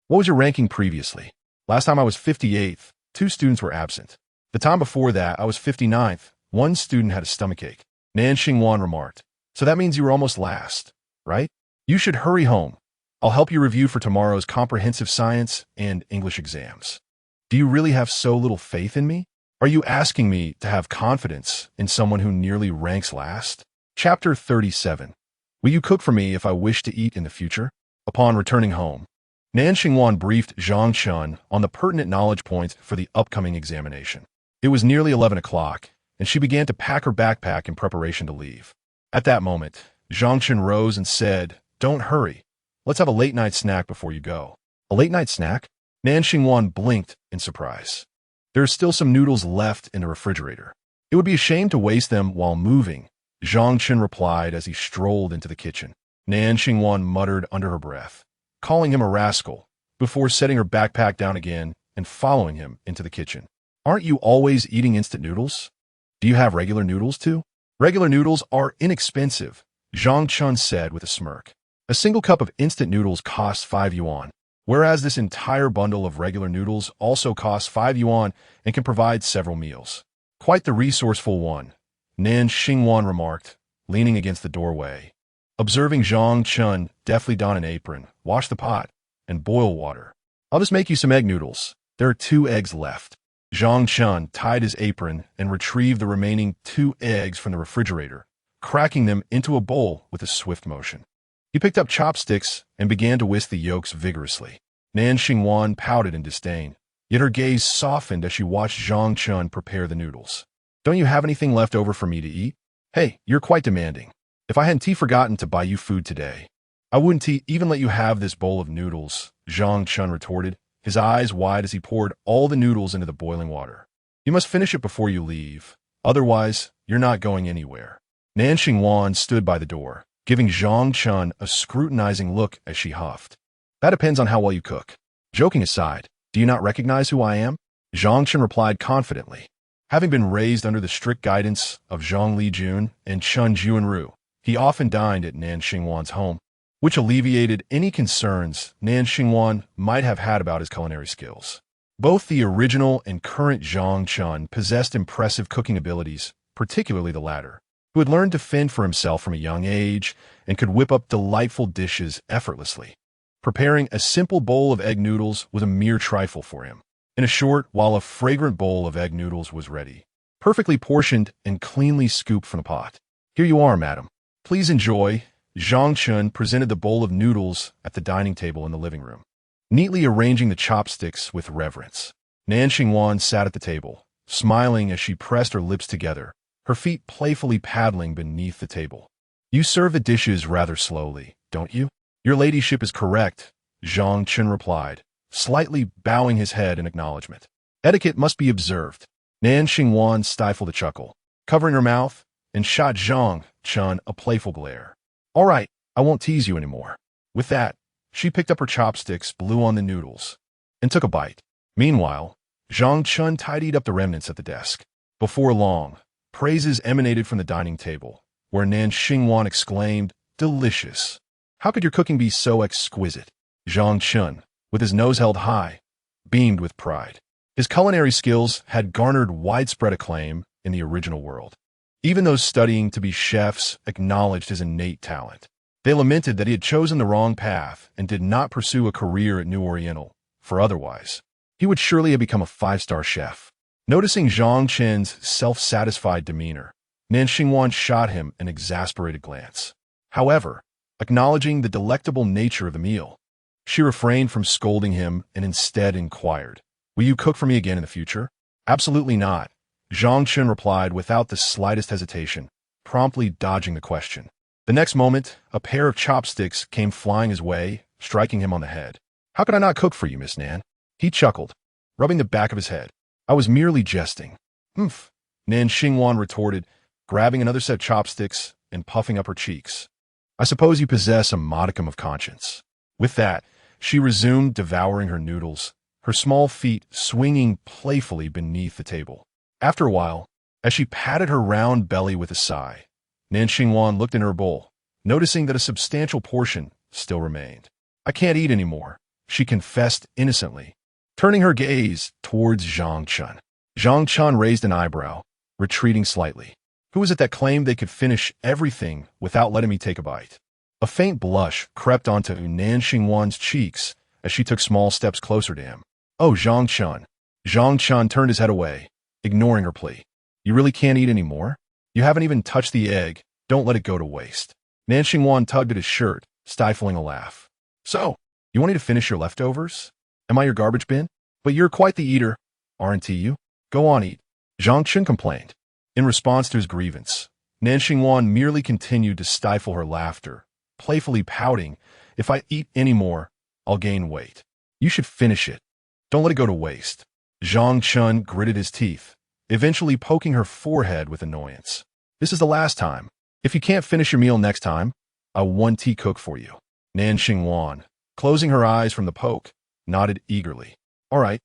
"What was your ranking previously?" "Last time I was 58th. 2 students were absent. The time before that, I was 59th. 1 student had a stomachache," Nan Xingwan remarked. "So that means you were almost last, right? You should hurry home. I'll help you review for tomorrow's comprehensive science and English exams." "Do you really have so little faith in me? Are you asking me to have confidence in someone who nearly ranks last?" Chapter 37. Will you cook for me if I wish to eat in the future? Upon returning home, Nan Xingwan briefed Zhang Chen on the pertinent knowledge points for the upcoming examination. It was nearly 11 o'clock, and she began to pack her backpack in preparation to leave. At that moment, Zhang Chen rose and said, "Don't hurry. Let's have a late-night snack before you go." "A late-night snack?" Nan Xingwan blinked in surprise. "There are still some noodles left in the refrigerator. It would be a shame to waste them while moving," Zhang Chen replied as he strolled into the kitchen. Nan Xingwan muttered under her breath, calling him a rascal, before setting her backpack down again and following him into the kitchen. "Aren't you always eating instant noodles? Do you have regular noodles too?" "Regular noodles are inexpensive," Zhang Chen said with a smirk. "A single cup of instant noodles costs 5 yuan, whereas this entire bundle of regular noodles also costs 5 yuan and can provide several meals." "Quite the resourceful one," Nan Xingwan remarked, leaning against the doorway. Observing Zhang Chen deftly don an apron, wash the pot, and boil water. "I'll just make you some egg noodles. There are 2 eggs left." Zhang Chen tied his apron and retrieved the remaining 2 eggs from the refrigerator, cracking them into a bowl with a swift motion. He picked up chopsticks and began to whisk the yolks vigorously. Nan Xingwan pouted in disdain, yet her gaze softened as she watched Zhang Chen prepare the noodles. "Don't you have anything left over for me to eat? Hey, you're quite demanding. If I hadn't forgotten to buy you food today, I wouldn't even let you have this bowl of noodles," Zhang Chen retorted, his eyes wide as he poured all the noodles into the boiling water. "You must finish it before you leave. Otherwise, you're not going anywhere." Nan Xingwan stood by the door, giving Zhang Chen a scrutinizing look as she huffed. "That depends on how well you cook. Joking aside, do you not recognize who I am?" Zhang Chen replied confidently. Having been raised under the strict guidance of Zhang Lijun and Chen Juanru, he often dined at Nan Xingwan's home, which alleviated any concerns Nan Xingwan might have had about his culinary skills. Both the original and current Zhang Chen possessed impressive cooking abilities, particularly the latter, who had learned to fend for himself from a young age and could whip up delightful dishes effortlessly. Preparing a simple bowl of egg noodles was a mere trifle for him. In a short while, a fragrant bowl of egg noodles was ready, perfectly portioned and cleanly scooped from the pot. "Here you are, madam. Please enjoy." Zhang Chen presented the bowl of noodles at the dining table in the living room, neatly arranging the chopsticks with reverence. Nan Xingwan sat at the table, smiling as she pressed her lips together, her feet playfully paddling beneath the table. "You serve the dishes rather slowly, don't you?" "Your ladyship is correct," Zhang Chen replied, slightly bowing his head in acknowledgement. "Etiquette must be observed." Nan Xingwan stifled a chuckle, covering her mouth, and shot Zhang Chen a playful glare. "All right, I won't tease you anymore." With that, she picked up her chopsticks, blew on the noodles, and took a bite. Meanwhile, Zhang Chen tidied up the remnants at the desk. Before long, praises emanated from the dining table, where Nan Xingwan exclaimed, "Delicious! How could your cooking be so exquisite?" Zhang Chen, with his nose held high, beamed with pride. His culinary skills had garnered widespread acclaim in the original world. Even those studying to be chefs acknowledged his innate talent. They lamented that he had chosen the wrong path and did not pursue a career at New Oriental, for otherwise, he would surely have become a 5-star chef. Noticing Zhang Chen's self-satisfied demeanor, Nan Xingwan shot him an exasperated glance. However, acknowledging the delectable nature of the meal, she refrained from scolding him and instead inquired, "Will you cook for me again in the future?" "Absolutely not," Zhang Chen replied without the slightest hesitation, promptly dodging the question. The next moment, a pair of chopsticks came flying his way, striking him on the head. "How could I not cook for you, Miss Nan?" He chuckled, rubbing the back of his head. "I was merely jesting." "Humph," Nan Xingwan retorted, grabbing another set of chopsticks and puffing up her cheeks. "I suppose you possess a modicum of conscience." With that, she resumed devouring her noodles, her small feet swinging playfully beneath the table. After a while, as she patted her round belly with a sigh, Nan Xingwan looked in her bowl, noticing that a substantial portion still remained. "I can't eat anymore," she confessed innocently, turning her gaze towards Zhang Chen. Zhang Chen raised an eyebrow, retreating slightly. Who was it that claimed they could finish everything without letting me take a bite? A faint blush crept onto Nan Xingwan's cheeks as she took small steps closer to him. "Oh, Zhang Chen." Zhang Chen turned his head away, ignoring her plea. "You really can't eat anymore? You haven't even touched the egg. Don't let it go to waste." Nan Xingwan tugged at his shirt, stifling a laugh. "So, You want me to finish your leftovers? Am I your garbage bin? But you're quite the eater, aren't you? Go on, eat. Zhang Chen complained. In response to his grievance, Nan Xingwan merely continued to stifle her laughter, playfully pouting, "If I eat any more, I'll gain weight. You should finish it. Don't let it go to waste." Zhang Chen gritted his teeth, eventually poking her forehead with annoyance. "This is the last time. If you can't finish your meal next time, I won't cook for you." Nan Xingwan, closing her eyes from the poke, nodded eagerly. "All right,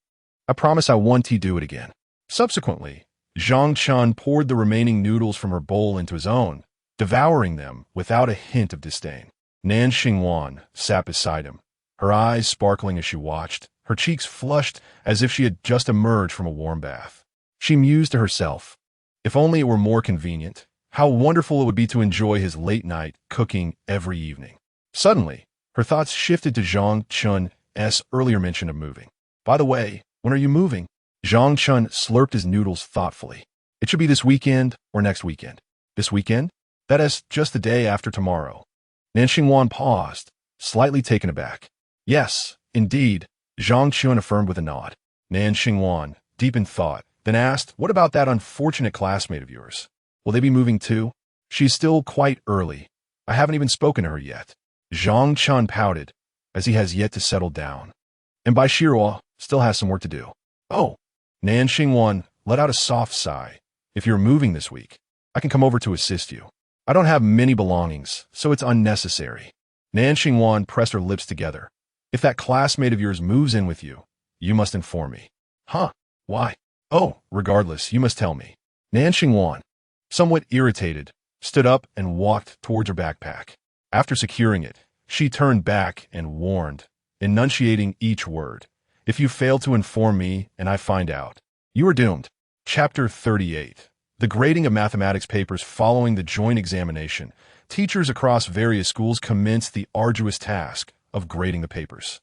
I promise I won't do it again." Subsequently, Zhang Chen poured the remaining noodles from her bowl into his own, devouring them without a hint of disdain. Nan Xingwan sat beside him, her eyes sparkling as she watched, her cheeks flushed as if she had just emerged from a warm bath. She mused to herself, if only it were more convenient, how wonderful it would be to enjoy his late-night cooking every evening. Suddenly, her thoughts shifted to Zhang Chen's earlier mention of moving. "By the way, when are you moving?" Zhang Chen slurped his noodles thoughtfully. "It should be this weekend or next weekend." "This weekend? That is just the day after tomorrow." Nan Xingwan paused, slightly taken aback. "Yes, indeed," Zhang Chen affirmed with a nod. Nan Xingwan, deep in thought, then asked, "What about that unfortunate classmate of yours? Will they be moving too? She's still quite early. I haven't even spoken to her yet." Zhang Chen pouted, as he has yet to settle down. And by Shiro, still has some work to do. "Oh." Nan Xingwan let out a soft sigh. "If you're moving this week, I can come over to assist you. I don't have many belongings, so it's unnecessary." Nan Xingwan pressed her lips together. "If that classmate of yours moves in with you, you must inform me." "Huh? Why?" "Oh, regardless, you must tell me." Nan Xingwan, somewhat irritated, stood up and walked towards her backpack. After securing it, she turned back and warned, enunciating each word, "If you fail to inform me and I find out, you are doomed." Chapter 38. The grading of mathematics papers following the joint examination. Teachers across various schools commenced the arduous task of grading the papers.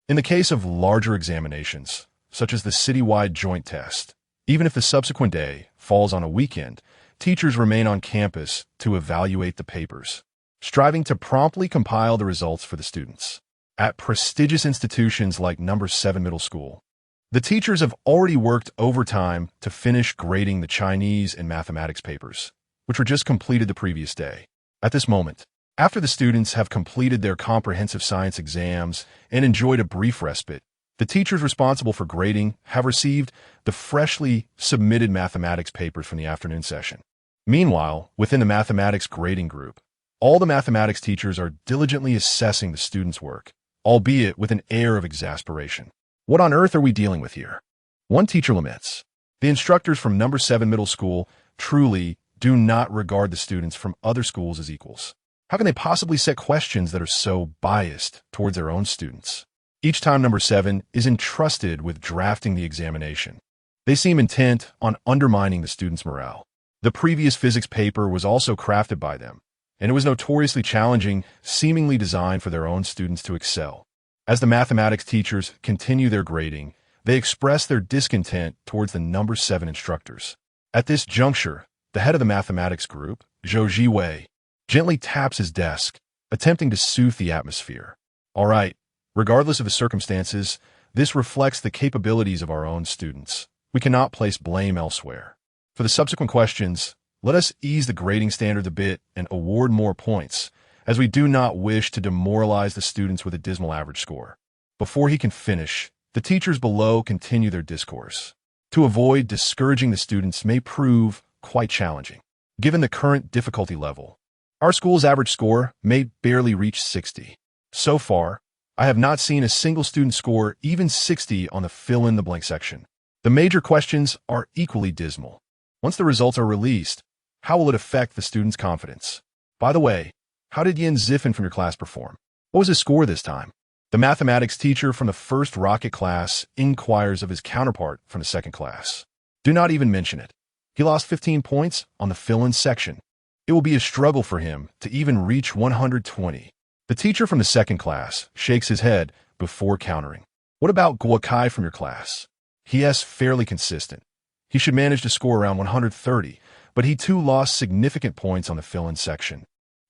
In the case of larger examinations, such as the citywide joint test, even if the subsequent day falls on a weekend, teachers remain on campus to evaluate the papers, striving to promptly compile the results for the students. At prestigious institutions like No. 7 Middle School, the teachers have already worked overtime to finish grading the Chinese and mathematics papers, which were just completed the previous day. At this moment, after the students have completed their comprehensive science exams and enjoyed a brief respite, the teachers responsible for grading have received the freshly submitted mathematics papers from the afternoon session. Meanwhile, within the mathematics grading group, all the mathematics teachers are diligently assessing the students' work, albeit with an air of exasperation. "What on earth are we dealing with here?" one teacher laments. "The instructors from No. 7 Middle School truly do not regard the students from other schools as equals. How can they possibly set questions that are so biased towards their own students?" Each time No. 7 is entrusted with drafting the examination, they seem intent on undermining the students' morale. The previous physics paper was also crafted by them, and it was notoriously challenging, seemingly designed for their own students to excel. As the mathematics teachers continue their grading, they express their discontent towards the No. 7 instructors. At this juncture, the head of the mathematics group, Zhou Jiwei, gently taps his desk, attempting to soothe the atmosphere. "All right, regardless of the circumstances, this reflects the capabilities of our own students. We cannot place blame elsewhere. For the subsequent questions, let us ease the grading standard a bit and award more points, as we do not wish to demoralize the students with a dismal average score." Before he can finish, the teachers below continue their discourse. To avoid discouraging the students may prove quite challenging, given the current difficulty level. Our school's average score may barely reach 60. So far, I have not seen a single student score even 60 on the fill-in-the-blank section. The major questions are equally dismal. Once the results are released, how will it affect the students' confidence? By the way, how did Yin Ziffin from your class perform? What was his score this time? The mathematics teacher from the first rocket class inquires of his counterpart from the second class. Do not even mention it. He lost 15 points on the fill-in section. It will be a struggle for him to even reach 120. The teacher from the second class shakes his head before countering. What about Guo Kai from your class? He is fairly consistent. He should manage to score around 130, but he too lost significant points on the fill-in section.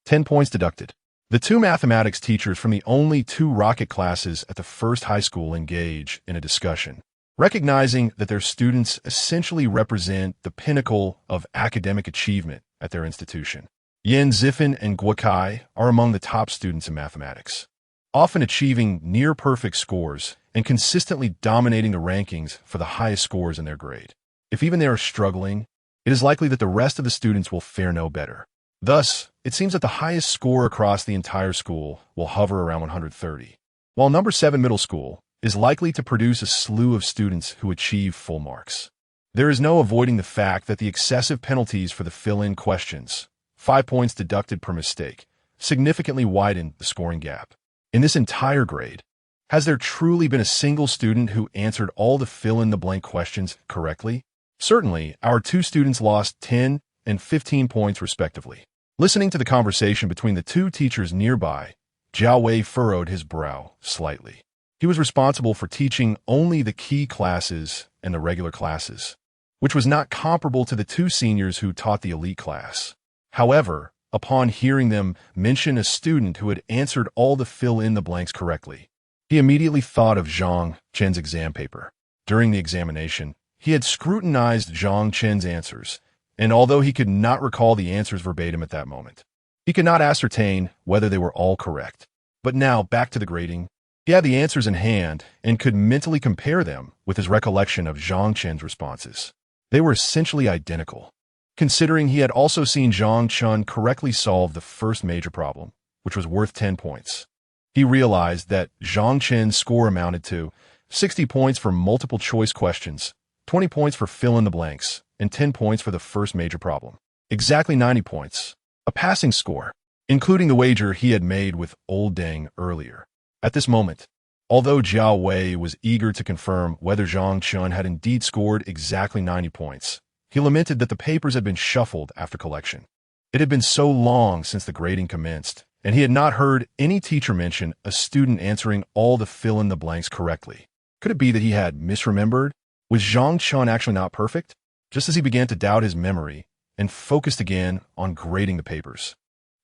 10 points deducted. The two mathematics teachers from the only two rocket classes at the first high school engage in a discussion, recognizing that their students essentially represent the pinnacle of academic achievement at their institution. Yan Zifan and Guokai are among the top students in mathematics, often achieving near-perfect scores and consistently dominating the rankings for the highest scores in their grade. If even they are struggling, it is likely that the rest of the students will fare no better. Thus, it seems that the highest score across the entire school will hover around 130, while number 7 middle school is likely to produce a slew of students who achieve full marks. There is no avoiding the fact that the excessive penalties for the fill-in questions, 5 points deducted per mistake, significantly widen the scoring gap. In this entire grade, has there truly been a single student who answered all the fill-in-the-blank questions correctly? Certainly, our two students lost 10 and 15 points respectively. Listening to the conversation between the two teachers nearby, Jiao Wei furrowed his brow slightly. He was responsible for teaching only the key classes and the regular classes, which was not comparable to the two seniors who taught the elite class. However, upon hearing them mention a student who had answered all the fill-in-the-blanks correctly, he immediately thought of Zhang Chen's exam paper. During the examination, he had scrutinized Zhang Chen's answers, and although he could not recall the answers verbatim at that moment, he could not ascertain whether they were all correct. But now, back to the grading, he had the answers in hand and could mentally compare them with his recollection of Zhang Chen's responses. They were essentially identical, considering he had also seen Zhang Chen correctly solve the first major problem, which was worth 10 points. He realized that Zhang Chen's score amounted to 60 points for multiple choice questions, 20 points for fill-in-the-blanks, and 10 points for the first major problem. Exactly 90 points, a passing score, including the wager he had made with Old Deng earlier. At this moment, although Jiao Wei was eager to confirm whether Zhang Chen had indeed scored exactly 90 points, he lamented that the papers had been shuffled after collection. It had been so long since the grading commenced, and he had not heard any teacher mention a student answering all the fill-in-the-blanks correctly. Could it be that he had misremembered? Was Zhang Chen actually not perfect? Just as he began to doubt his memory and focused again on grading the papers,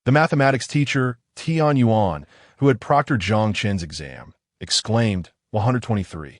the mathematics teacher, Tian Yuan, who had proctored Zhang Chen's exam, exclaimed, 123.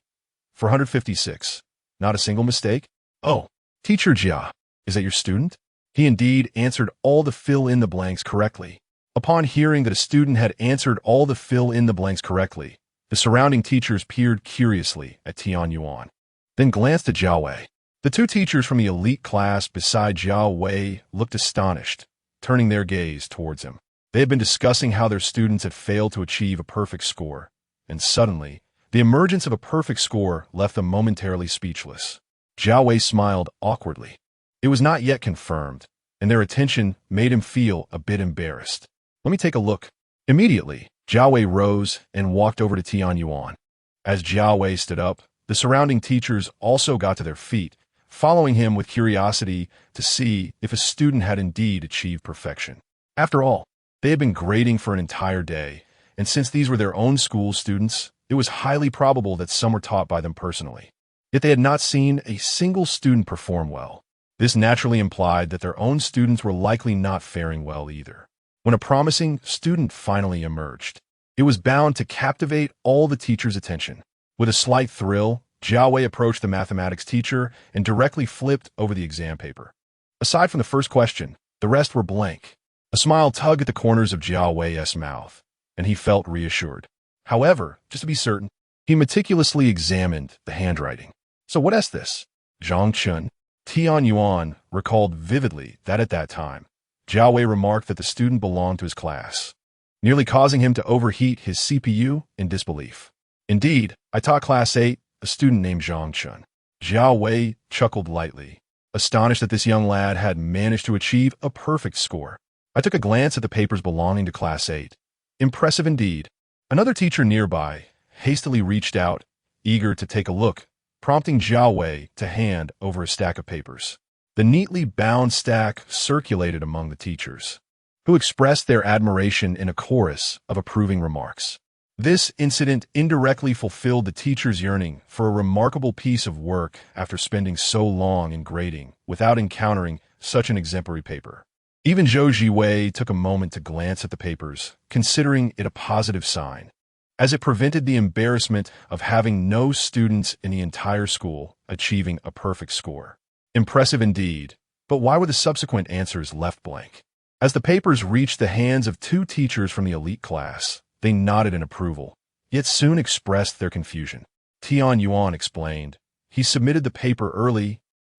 For 156. Not a single mistake? Oh, Teacher Jia, is that your student? He indeed answered all the fill-in-the-blanks correctly. Upon hearing that a student had answered all the fill-in-the-blanks correctly, the surrounding teachers peered curiously at Tian Yuan, then glanced at Jiao Wei. The two teachers from the elite class beside Jiao Wei looked astonished, turning their gaze towards him. They had been discussing how their students had failed to achieve a perfect score, and suddenly, the emergence of a perfect score left them momentarily speechless. Jiao Wei smiled awkwardly. It was not yet confirmed, and their attention made him feel a bit embarrassed. Let me take a look. Immediately, Jiao Wei rose and walked over to Tian Yuan. As Jiao Wei stood up, the surrounding teachers also got to their feet, following him with curiosity to see if a student had indeed achieved perfection. After all, they had been grading for an entire day, and since these were their own school students, it was highly probable that some were taught by them personally. Yet they had not seen a single student perform well. This naturally implied that their own students were likely not faring well either. When a promising student finally emerged, it was bound to captivate all the teachers' attention. With a slight thrill, Jiao Wei approached the mathematics teacher and directly flipped over the exam paper. Aside from the first question, the rest were blank. A smile tugged at the corners of Jiao Wei's mouth, and he felt reassured. However, just to be certain, he meticulously examined the handwriting. So what is this? Zhang Chen. Tian Yuan recalled vividly that at that time, Jiao Wei remarked that the student belonged to his class, nearly causing him to overheat his CPU in disbelief. Indeed, I taught class 8, a student named Zhang Chen. Jiao Wei chuckled lightly, astonished that this young lad had managed to achieve a perfect score. I took a glance at the papers belonging to class 8. Impressive indeed. Another teacher nearby hastily reached out, eager to take a look, prompting Jiao Wei to hand over a stack of papers. The neatly bound stack circulated among the teachers, who expressed their admiration in a chorus of approving remarks. This incident indirectly fulfilled the teacher's yearning for a remarkable piece of work after spending so long in grading without encountering such an exemplary paper. Even Zhou Jiwei took a moment to glance at the papers, considering it a positive sign, as it prevented the embarrassment of having no students in the entire school achieving a perfect score. Impressive indeed, but why were the subsequent answers left blank? As the papers reached the hands of two teachers from the elite class, they nodded in approval, yet soon expressed their confusion. Tian Yuan explained, he submitted the paper early,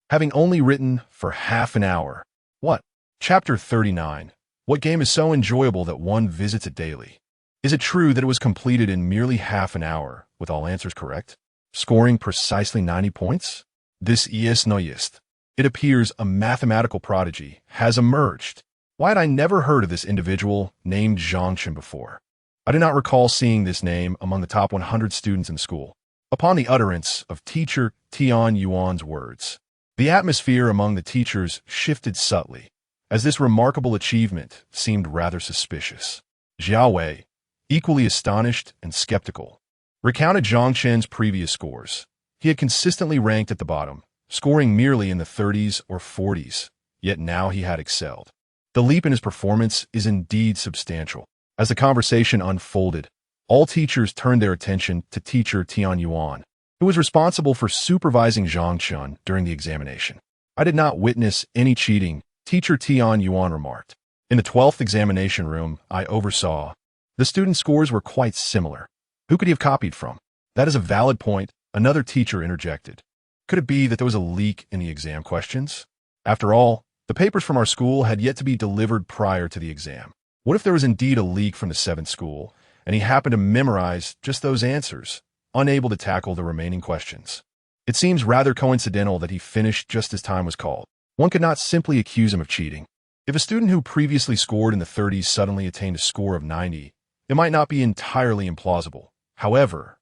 having only written for half an hour. What? Chapter 39. What game is so enjoyable that one visits it daily? Is it true that it was completed in merely half an hour, with all answers correct, scoring precisely 90 points? This is no ist. It appears a mathematical prodigy has emerged. Why had I never heard of this individual named Zhang Chen before? I do not recall seeing this name among the top 100 students in the school. Upon the utterance of teacher Tian Yuan's words, the atmosphere among the teachers shifted subtly, as this remarkable achievement seemed rather suspicious. Xiao Wei, equally astonished and skeptical, recounted Zhang Chen's previous scores. He had consistently ranked at the bottom, scoring merely in the 30s or 40s, yet now he had excelled. The leap in his performance is indeed substantial. As the conversation unfolded, all teachers turned their attention to teacher Tian Yuan, who was responsible for supervising Zhang Chen during the examination. I did not witness any cheating, teacher Tian Yuan remarked. In the 12th examination room I oversaw, the student scores were quite similar. Who could he have copied from? That is a valid point, another teacher interjected. Could it be that there was a leak in the exam questions? After all, the papers from our school had yet to be delivered prior to the exam. What if there was indeed a leak from the 7th school, and he happened to memorize just those answers, unable to tackle the remaining questions? It seems rather coincidental that he finished just as time was called. One could not simply accuse him of cheating. If a student who previously scored in the 30s suddenly attained a score of 90, it might not be entirely implausible. However,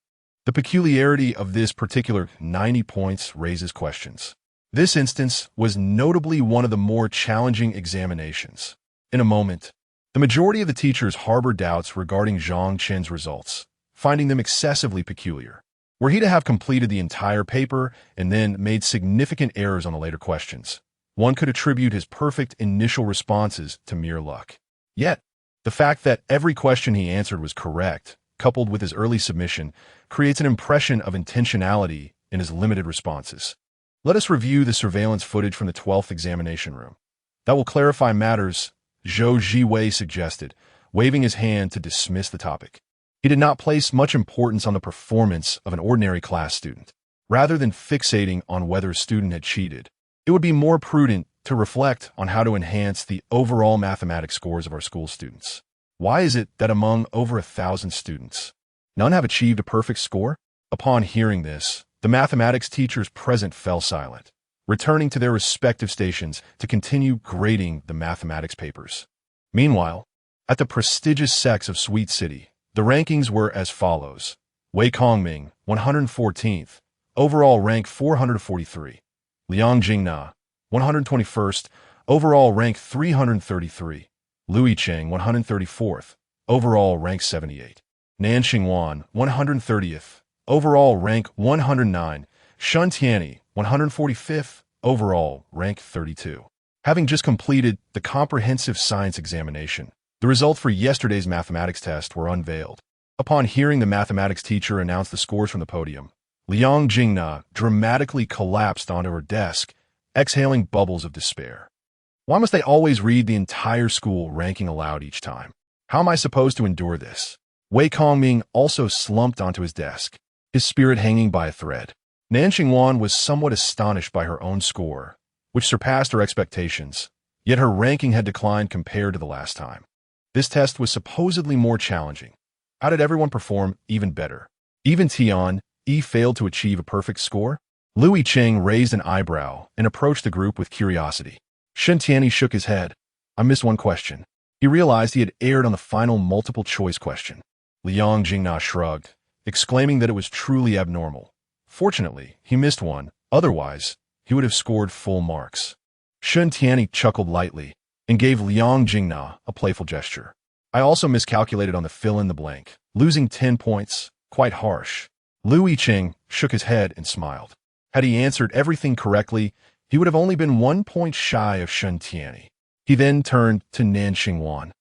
the peculiarity of this particular 90 points raises questions. This instance was notably one of the more challenging examinations. In a moment, the majority of the teachers harbored doubts regarding Zhang Chen's results, finding them excessively peculiar. Were he to have completed the entire paper and then made significant errors on the later questions, one could attribute his perfect initial responses to mere luck. Yet, the fact that every question he answered was correct, coupled with his early submission, creates an impression of intentionality in his limited responses. Let us review the surveillance footage from the 12th examination room. That will clarify matters, Zhou Jiwei suggested, waving his hand to dismiss the topic. He did not place much importance on the performance of an ordinary class student. Rather than fixating on whether a student had cheated, it would be more prudent to reflect on how to enhance the overall mathematics scores of our school students. Why is it that among over 1,000 students, none have achieved a perfect score? Upon hearing this, the mathematics teachers present fell silent, returning to their respective stations to continue grading the mathematics papers. Meanwhile, at the prestigious Sex of Sweet City, the rankings were as follows. Wei Kongming, 114th, overall rank 443. Liang Jingna, 121st, overall rank 333. Lui Cheng, 134th, overall rank 78. Nan Xingwan, 130th, overall rank 109. Shun Tianyi, 145th, overall rank 32. Having just completed the comprehensive science examination, the results for yesterday's mathematics test were unveiled. Upon hearing the mathematics teacher announce the scores from the podium, Liang Jingna dramatically collapsed onto her desk, exhaling bubbles of despair. Why must they always read the entire school ranking aloud each time? How am I supposed to endure this? Wei Kongming also slumped onto his desk, his spirit hanging by a thread. Nan Xingwan was somewhat astonished by her own score, which surpassed her expectations, yet her ranking had declined compared to the last time. This test was supposedly more challenging. How did everyone perform even better? Even Tian Yi failed to achieve a perfect score? Lui Cheng raised an eyebrow and approached the group with curiosity. Shen Tianyi shook his head. I missed one question. He realized he had erred on the final multiple-choice question. Liang Jingna shrugged, exclaiming that it was truly abnormal. Fortunately, he missed one. Otherwise, he would have scored full marks. Shen Tianyi chuckled lightly and gave Liang Jingna a playful gesture. I also miscalculated on the fill-in-the-blank, losing 10 points. Quite harsh. Lui Cheng shook his head and smiled. Had he answered everything correctly, he would have only been 1 point shy of Shen Tianyi. He then turned to Nan Xingwan,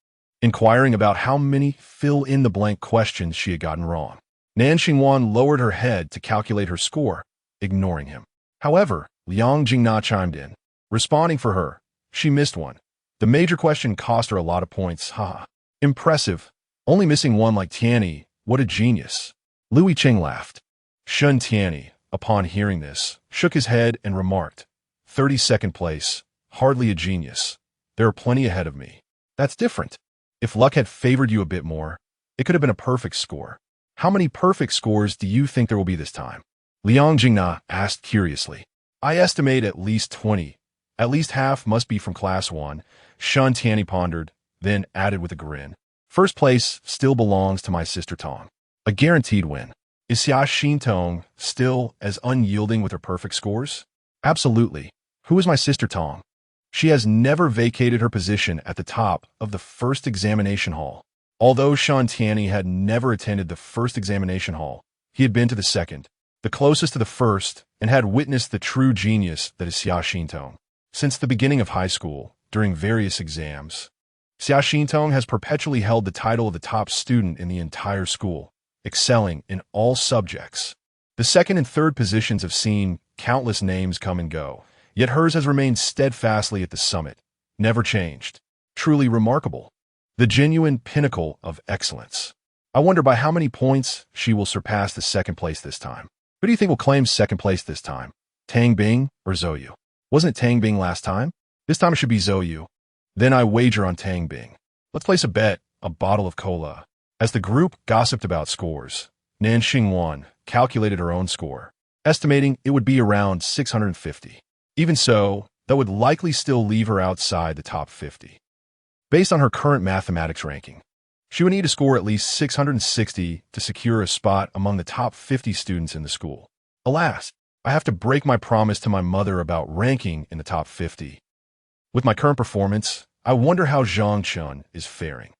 inquiring about how many fill-in-the-blank questions she had gotten wrong. Nan Xingwan lowered her head to calculate her score, ignoring him. However, Liang Jingna chimed in, responding for her. She missed one. The major question cost her a lot of points, haha. Impressive. Only missing one like Tianyi. What a genius. Louis Qing laughed. Shun Tianyi, upon hearing this, shook his head and remarked, 32nd place, hardly a genius. There are plenty ahead of me. That's different. If luck had favored you a bit more, it could have been a perfect score. How many perfect scores do you think there will be this time? Liang Jingna asked curiously. I estimate at least 20. At least half must be from Class 1, Shun Tianyi pondered, then added with a grin. First place still belongs to my sister Tong. A guaranteed win. Is Xia Xintong still as unyielding with her perfect scores? Absolutely. Who is my sister Tong? She has never vacated her position at the top of the first examination hall. Although Shun Tianyi had never attended the first examination hall, he had been to the second, the closest to the first, and had witnessed the true genius that is Xia Xintong. Since the beginning of high school, during various exams, Xia Xintong has perpetually held the title of the top student in the entire school, excelling in all subjects. The second and third positions have seen countless names come and go, yet hers has remained steadfastly at the summit, never changed. Truly remarkable. The genuine pinnacle of excellence. I wonder by how many points she will surpass the second place this time. Who do you think will claim second place this time? Tang Bing or Zhou Yu? Wasn't it Tang Bing last time? This time it should be Zhou Yu. Then I wager on Tang Bing. Let's place a bet, a bottle of cola. As the group gossiped about scores, Nan Xingwan calculated her own score, estimating it would be around 650. Even so, that would likely still leave her outside the top 50. Based on her current mathematics ranking, she would need to score at least 660 to secure a spot among the top 50 students in the school. Alas, I have to break my promise to my mother about ranking in the top 50. With my current performance, I wonder how Zhang Chen is faring.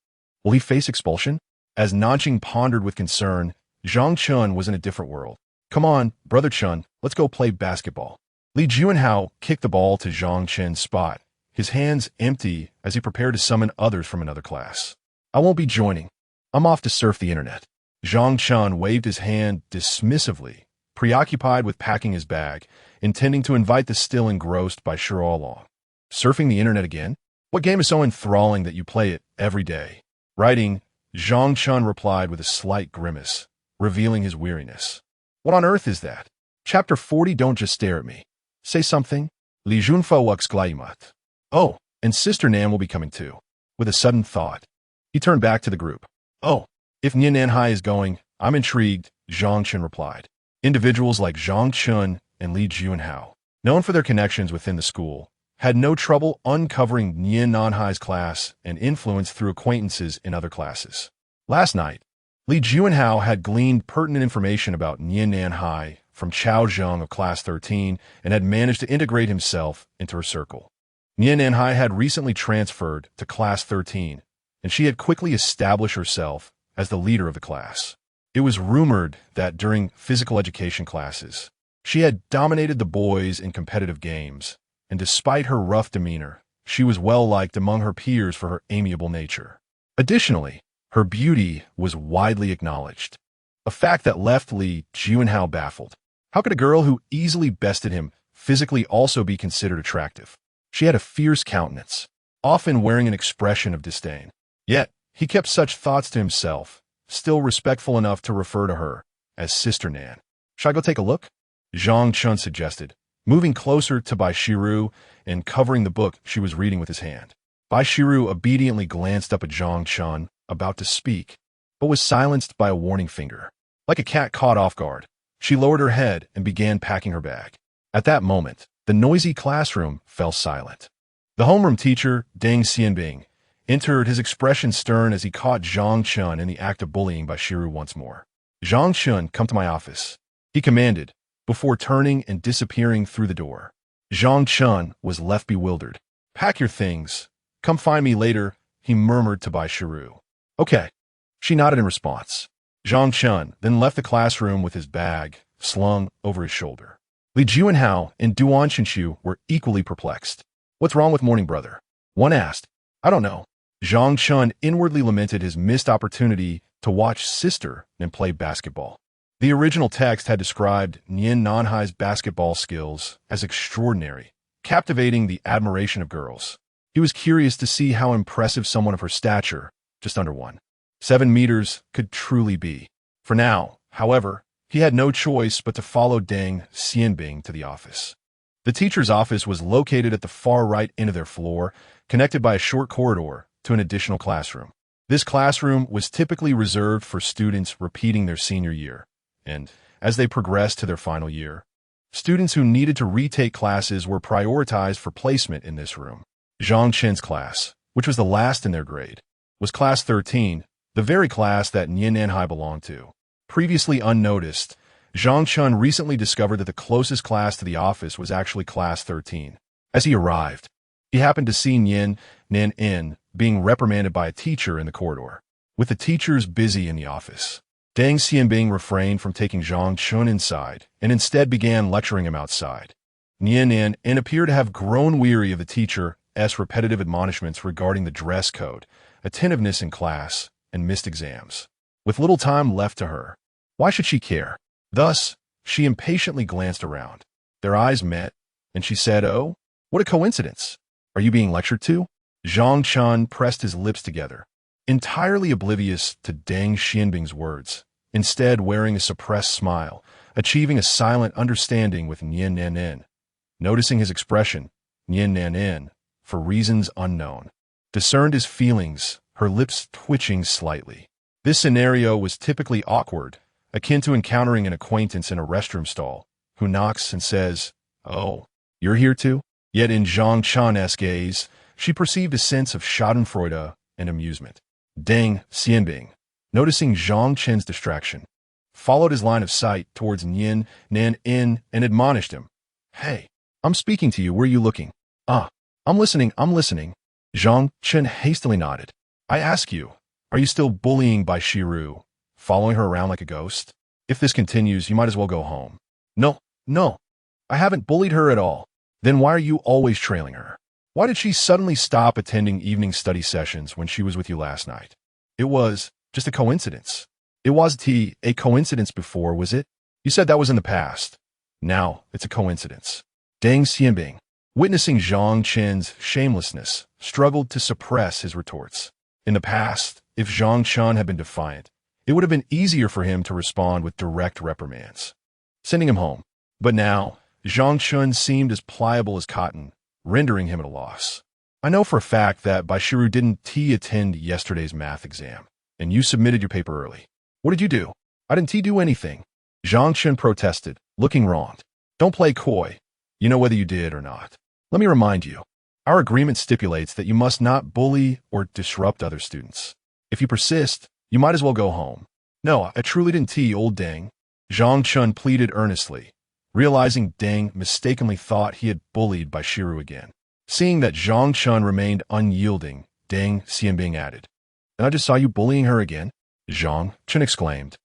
Will he face expulsion? As Nanqing pondered with concern, Zhang Chen was in a different world. Come on, Brother Chen, let's go play basketball. Li Juanhao kicked the ball to Zhang Chen's spot, his hands empty as he prepared to summon others from another class. I won't be joining. I'm off to surf the internet. Zhang Chen waved his hand dismissively, preoccupied with packing his bag, intending to invite the still engrossed by Sure along. Surfing the internet again? What game is so enthralling that you play it every day? Writing, Zhang Chen replied with a slight grimace, revealing his weariness. What on earth is that? Chapter 40. Don't just stare at me. Say something. Li Junfo exclaimed. Oh, and Sister Nan will be coming too. With a sudden thought, he turned back to the group. Oh, if Nian Nanhai is going, I'm intrigued, Zhang Chen replied. Individuals like Zhang Chen and Li Juanhao, known for their connections within the school, had no trouble uncovering Nian Nanhai's class and influence through acquaintances in other classes. Last night, Li Juanhao had gleaned pertinent information about Nian Nanhai from Chao Zheng of Class 13 and had managed to integrate himself into her circle. Nian Nanhai had recently transferred to Class 13, and she had quickly established herself as the leader of the class. It was rumored that during physical education classes, she had dominated the boys in competitive games, and despite her rough demeanor, she was well-liked among her peers for her amiable nature. Additionally, her beauty was widely acknowledged, a fact that left Li Juanhao baffled. How could a girl who easily bested him physically also be considered attractive? She had a fierce countenance, often wearing an expression of disdain. Yet, he kept such thoughts to himself, still respectful enough to refer to her as Sister Nan. Shall I go take a look? Zhang Chen suggested, moving closer to Bai Shiru and covering the book she was reading with his hand. Bai Shiru obediently glanced up at Zhang Chen, about to speak, but was silenced by a warning finger. Like a cat caught off guard, she lowered her head and began packing her bag. At that moment, the noisy classroom fell silent. The homeroom teacher, Deng Xianbing, entered, his expression stern as he caught Zhang Chen in the act of bullying Bai Shiru once more. Zhang Chen, come to my office, he commanded, before turning and disappearing through the door. Zhang Chen was left bewildered. Pack your things. Come find me later, he murmured to Bai Shiru. Okay. She nodded in response. Zhang Chen then left the classroom with his bag slung over his shoulder. Li Juanhao and Duan Qinshu were equally perplexed. What's wrong with Morning Brother? One asked. I don't know. Zhang Chen inwardly lamented his missed opportunity to watch sister and play basketball. The original text had described Nian Nanhai's basketball skills as extraordinary, captivating the admiration of girls. He was curious to see how impressive someone of her stature, just under 1.7 meters, could truly be. For now, however, he had no choice but to follow Deng Xianbing to the office. The teacher's office was located at the far right end of their floor, connected by a short corridor to an additional classroom. This classroom was typically reserved for students repeating their senior year, and as they progressed to their final year, students who needed to retake classes were prioritized for placement in this room. Zhang Chen's class, which was the last in their grade, was Class 13, the very class that Nian Nanhai belonged to. Previously unnoticed, Zhang Chen recently discovered that the closest class to the office was actually Class 13. As he arrived, he happened to see Nian Nan being reprimanded by a teacher in the corridor. With the teachers busy in the office, Deng Xianbing refrained from taking Zhang Chen inside and instead began lecturing him outside. Nian Nan appeared to have grown weary of the teacher's repetitive admonishments regarding the dress code, attentiveness in class, and missed exams. With little time left to her, why should she care? Thus, she impatiently glanced around. Their eyes met, and she said, "Oh, what a coincidence. Are you being lectured to?" Zhang Chen pressed his lips together, entirely oblivious to Deng Xianbing's words, instead wearing a suppressed smile, achieving a silent understanding with Nian Nan. Noticing his expression, Nian Nan, for reasons unknown, discerned his feelings, her lips twitching slightly. This scenario was typically awkward, akin to encountering an acquaintance in a restroom stall, who knocks and says, "Oh, you're here too?" Yet in Zhang Chen's gaze, she perceived a sense of schadenfreude and amusement. Deng Xianbing, noticing Zhang Chen's distraction, followed his line of sight towards Nian Nan and admonished him. "Hey, I'm speaking to you. Where are you looking?" "Ah, I'm listening. Zhang Chen hastily nodded. "I ask you, are you still bullying by Shiru, following her around like a ghost? If this continues, you might as well go home." No, I haven't bullied her at all." "Then why are you always trailing her? Why did she suddenly stop attending evening study sessions when she was with you last night?" "It was just a coincidence." "It wasn't a coincidence before, was it? You said that was in the past. Now it's a coincidence." Deng Xianbing, witnessing Zhang Chen's shamelessness, struggled to suppress his retorts. In the past, if Zhang Chen had been defiant, it would have been easier for him to respond with direct reprimands, sending him home. But now, Zhang Chen seemed as pliable as cotton, rendering him at a loss. "I know for a fact that Baishiru didn't attend yesterday's math exam, and you submitted your paper early. What did you do?" "I didn't do anything," Zhang Chen protested, looking wronged. "Don't play coy. You know whether you did or not. Let me remind you, our agreement stipulates that you must not bully or disrupt other students. If you persist, you might as well go home." "No, I truly didn't old Deng," Zhang Chen pleaded earnestly, realizing Deng mistakenly thought he had bullied by Shiru again. Seeing that Zhang Chen remained unyielding, Deng Xianbing added, "And I just saw you bullying her again?" Zhang Chen exclaimed.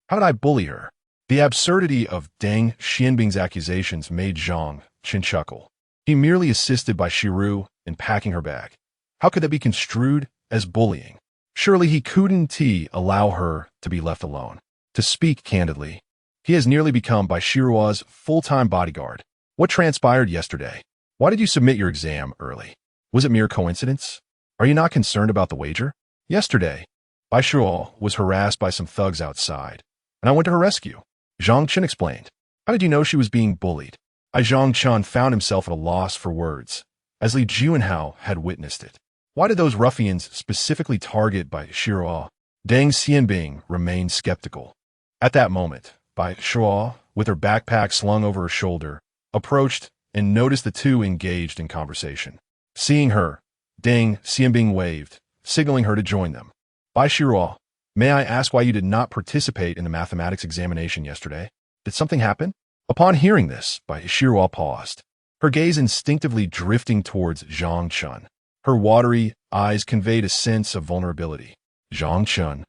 "How did I bully her?" The absurdity of Deng Xianbing's accusations made Zhang Chen chuckle. He merely assisted by Shiru in packing her bag. How could that be construed as bullying? Surely he couldn't allow her to be left alone. To speak candidly, he has nearly become by Shirua's full-time bodyguard. What transpired yesterday? Why did you submit your exam early? Was it mere coincidence? Are you not concerned about the wager? Yesterday, Bai Shirua was harassed by some thugs outside, and I went to her rescue. Zhang Chen explained. How did you know she was being bullied? Zhang Chen found himself at a loss for words, as Li Juanhao had witnessed it. Why did those ruffians specifically target Bai Shirua? Deng Xianbing remained skeptical. At that moment, Bai Shirua, with her backpack slung over her shoulder, approached and noticed the two engaged in conversation. Seeing her, Deng Xianbing waved, signaling her to join them. Bai Shirua, may I ask why you did not participate in the mathematics examination yesterday? Did something happen? Upon hearing this, Bai Shirua paused, her gaze instinctively drifting towards Zhang Chen. Her watery eyes conveyed a sense of vulnerability. Zhang Chen.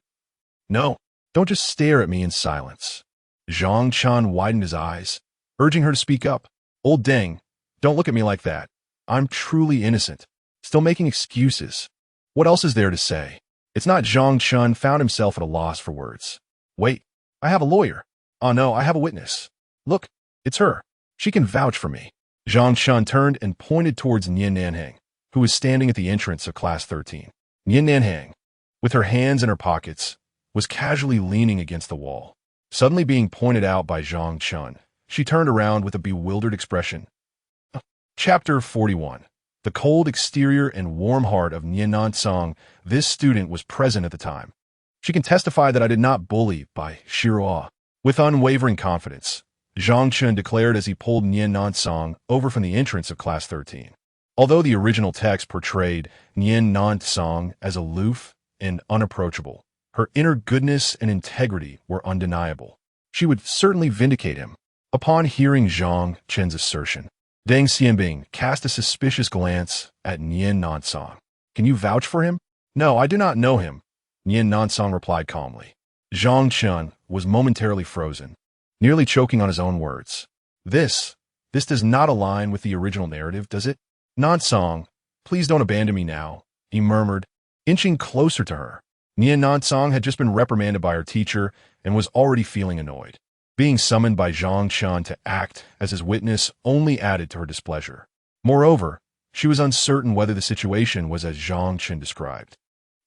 No, don't just stare at me in silence. Zhang Chen widened his eyes, urging her to speak up. Old Deng, don't look at me like that. I'm truly innocent. Still making excuses. What else is there to say? It's not. Zhang Chen found himself at a loss for words. Wait, I have a lawyer. Oh no, I have a witness. Look, it's her. She can vouch for me. Zhang Chen turned and pointed towards Nian Nanhang, who was standing at the entrance of Class 13. Nian Nanhang, with her hands in her pockets, was casually leaning against the wall. Suddenly being pointed out by Zhang Chen, she turned around with a bewildered expression. Chapter 41. The cold exterior and warm heart of Nian Nansong. This student was present at the time. She can testify that I did not bully by Shiroa. With unwavering confidence, Zhang Chen declared as he pulled Nian Nansong over from the entrance of Class 13. Although the original text portrayed Nian Nansong as aloof and unapproachable, her inner goodness and integrity were undeniable. She would certainly vindicate him. Upon hearing Zhang Chen's assertion, Deng Xianbing cast a suspicious glance at Nian Nansong. Can you vouch for him? No, I do not know him, Nian Nansong replied calmly. Zhang Chen was momentarily frozen, nearly choking on his own words. This does not align with the original narrative, does it? Nansong, please don't abandon me now, he murmured, inching closer to her. Nian Nansong had just been reprimanded by her teacher and was already feeling annoyed. Being summoned by Zhang Chen to act as his witness only added to her displeasure. Moreover, she was uncertain whether the situation was as Zhang Chen described.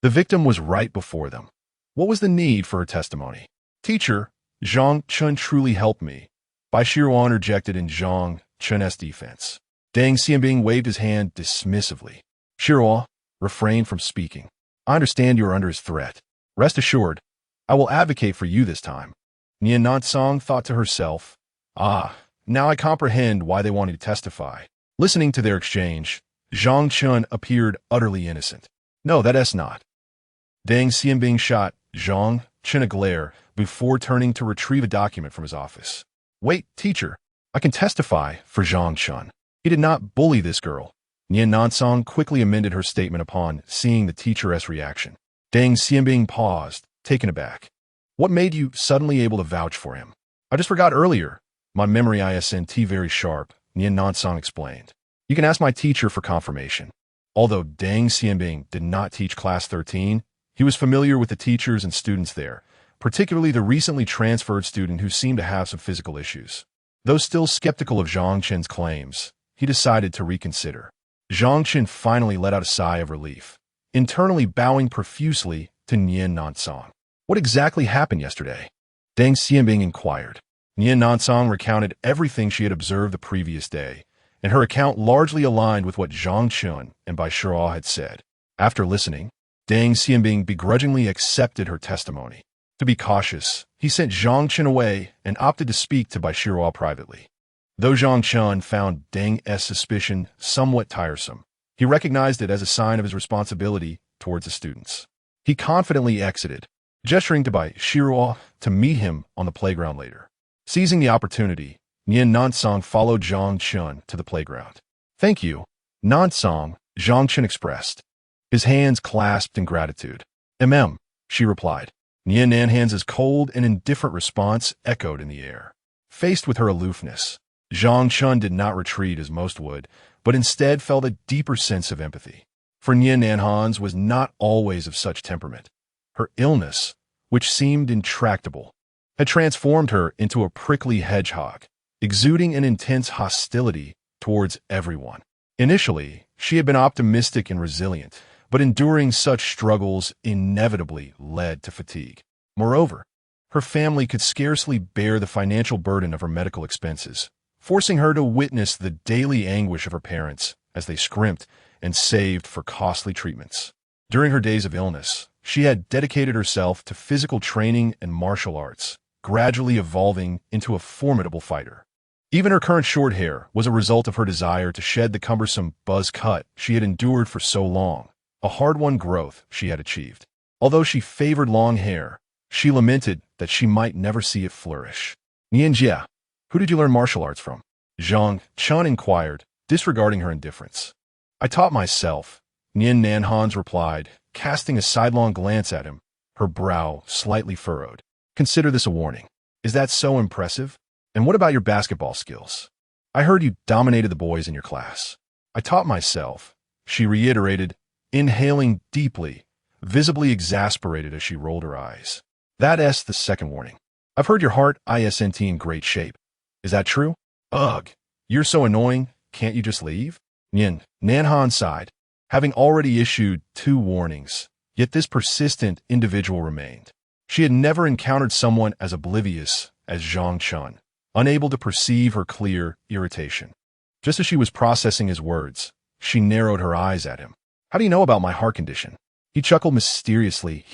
The victim was right before them. What was the need for her testimony? Teacher, Zhang Chen truly helped me. Bai Shiruan interjected in Zhang Chen's defense. Deng Xianbing waved his hand dismissively. Shiruan, refrain from speaking. I understand you are under his threat. Rest assured, I will advocate for you this time. Nian Nansong thought to herself, now I comprehend why they wanted to testify. Listening to their exchange, Zhang Chen appeared utterly innocent. No, that is not. Deng Xianbing shot Zhang Chen a glare before turning to retrieve a document from his office. Wait, teacher, I can testify for Zhang Chen. He did not bully this girl. Nian Nansong quickly amended her statement upon seeing the teacher's reaction. Deng Xianbing paused, taken aback. What made you suddenly able to vouch for him? I just forgot earlier. My memory isn't very sharp, Nian Nansong explained. You can ask my teacher for confirmation. Although Deng Xianbing did not teach Class 13, he was familiar with the teachers and students there, particularly the recently transferred student who seemed to have some physical issues. Though still skeptical of Zhang Chen's claims, he decided to reconsider. Zhang Chen finally let out a sigh of relief, internally bowing profusely to Nian Nansong. What exactly happened yesterday? Deng Xianbing inquired. Nian Nansong recounted everything she had observed the previous day, and her account largely aligned with what Zhang Chen and Bai Shiruo had said. After listening, Deng Xianbing begrudgingly accepted her testimony. To be cautious, he sent Zhang Chen away and opted to speak to Bai Shiruo privately. Though Zhang Chen found Deng's suspicion somewhat tiresome, he recognized it as a sign of his responsibility towards the students. He confidently exited, gesturing to Bai Shiruo to meet him on the playground later. Seizing the opportunity, Nian Nansong followed Zhang Chen to the playground. Thank you, Nansong, Zhang Chen expressed, his hands clasped in gratitude. She replied. Nian Nanhang's cold and indifferent response echoed in the air. Faced with her aloofness, Zhang Chen did not retreat as most would, but instead felt a deeper sense of empathy. For Nian Nanhang was not always of such temperament. Her illness, which seemed intractable, had transformed her into a prickly hedgehog, exuding an intense hostility towards everyone. Initially, she had been optimistic and resilient, but enduring such struggles inevitably led to fatigue. Moreover, her family could scarcely bear the financial burden of her medical expenses, forcing her to witness the daily anguish of her parents as they scrimped and saved for costly treatments. During her days of illness, she had dedicated herself to physical training and martial arts, gradually evolving into a formidable fighter. Even her current short hair was a result of her desire to shed the cumbersome buzz cut she had endured for so long, a hard-won growth she had achieved. Although she favored long hair, she lamented that she might never see it flourish. Nianjia, who did you learn martial arts from? Zhang Chen inquired, disregarding her indifference. I taught myself, Nian Nanhang replied, casting a sidelong glance at him, her brow slightly furrowed. Consider this a warning. Is that so impressive? And what about your basketball skills? I heard you dominated the boys in your class. I taught myself, she reiterated, inhaling deeply, visibly exasperated as she rolled her eyes. That's the second warning. I've heard your heart isn't in great shape. Is that true? Ugh, you're so annoying, can't you just leave? Nanhan sighed, having already issued 2 warnings, yet this persistent individual remained. She had never encountered someone as oblivious as Zhang Chen, unable to perceive her clear irritation. Just as she was processing his words, she narrowed her eyes at him. How do you know about my heart condition? He chuckled mysteriously.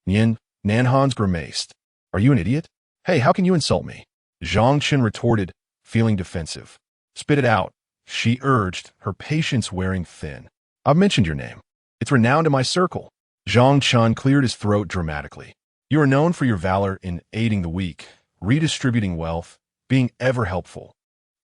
Nanhan's grimaced. Are you an idiot? Hey, how can you insult me? Zhang Chen retorted, feeling defensive. Spit it out, she urged, her patience wearing thin. I've mentioned your name. It's renowned in my circle. Zhang Chen cleared his throat dramatically. You are known for your valor in aiding the weak, redistributing wealth, being ever helpful,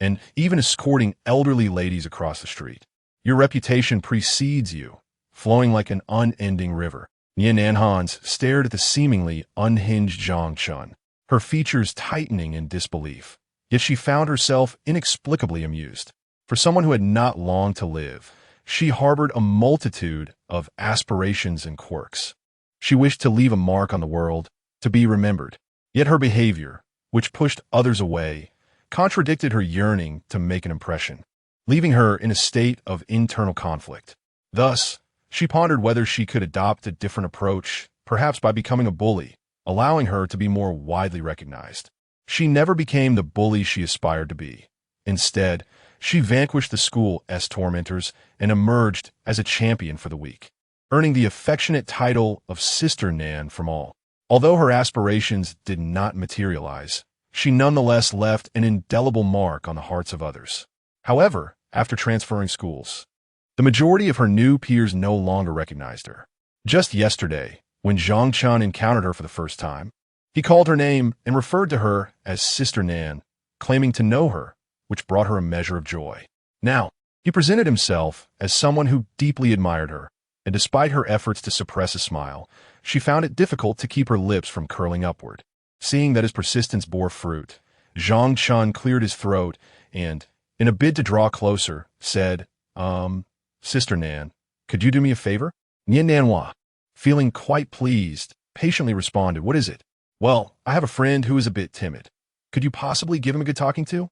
and even escorting elderly ladies across the street. Your reputation precedes you, flowing like an unending river. Nanhan stared at the seemingly unhinged Zhang Chen, her features tightening in disbelief. Yet she found herself inexplicably amused. For someone who had not long to live, she harbored a multitude of aspirations and quirks. She wished to leave a mark on the world, to be remembered. Yet her behavior, which pushed others away, contradicted her yearning to make an impression, leaving her in a state of internal conflict. Thus, she pondered whether she could adopt a different approach, perhaps by becoming a bully, allowing her to be more widely recognized. She never became the bully she aspired to be. Instead, she vanquished the school's tormentors and emerged as a champion for the weak, earning the affectionate title of Sister Nan from all. Although her aspirations did not materialize, she nonetheless left an indelible mark on the hearts of others. However, after transferring schools, the majority of her new peers no longer recognized her. Just yesterday, when Zhang Chen encountered her for the first time, he called her name and referred to her as Sister Nan, claiming to know her, which brought her a measure of joy. Now, he presented himself as someone who deeply admired her, and despite her efforts to suppress a smile, she found it difficult to keep her lips from curling upward. Seeing that his persistence bore fruit, Zhang Chen cleared his throat and, in a bid to draw closer, said, Sister Nan, could you do me a favor? Nian Nanhua, feeling quite pleased, patiently responded, What is it? Well, I have a friend who is a bit timid. Could you possibly give him a good talking to?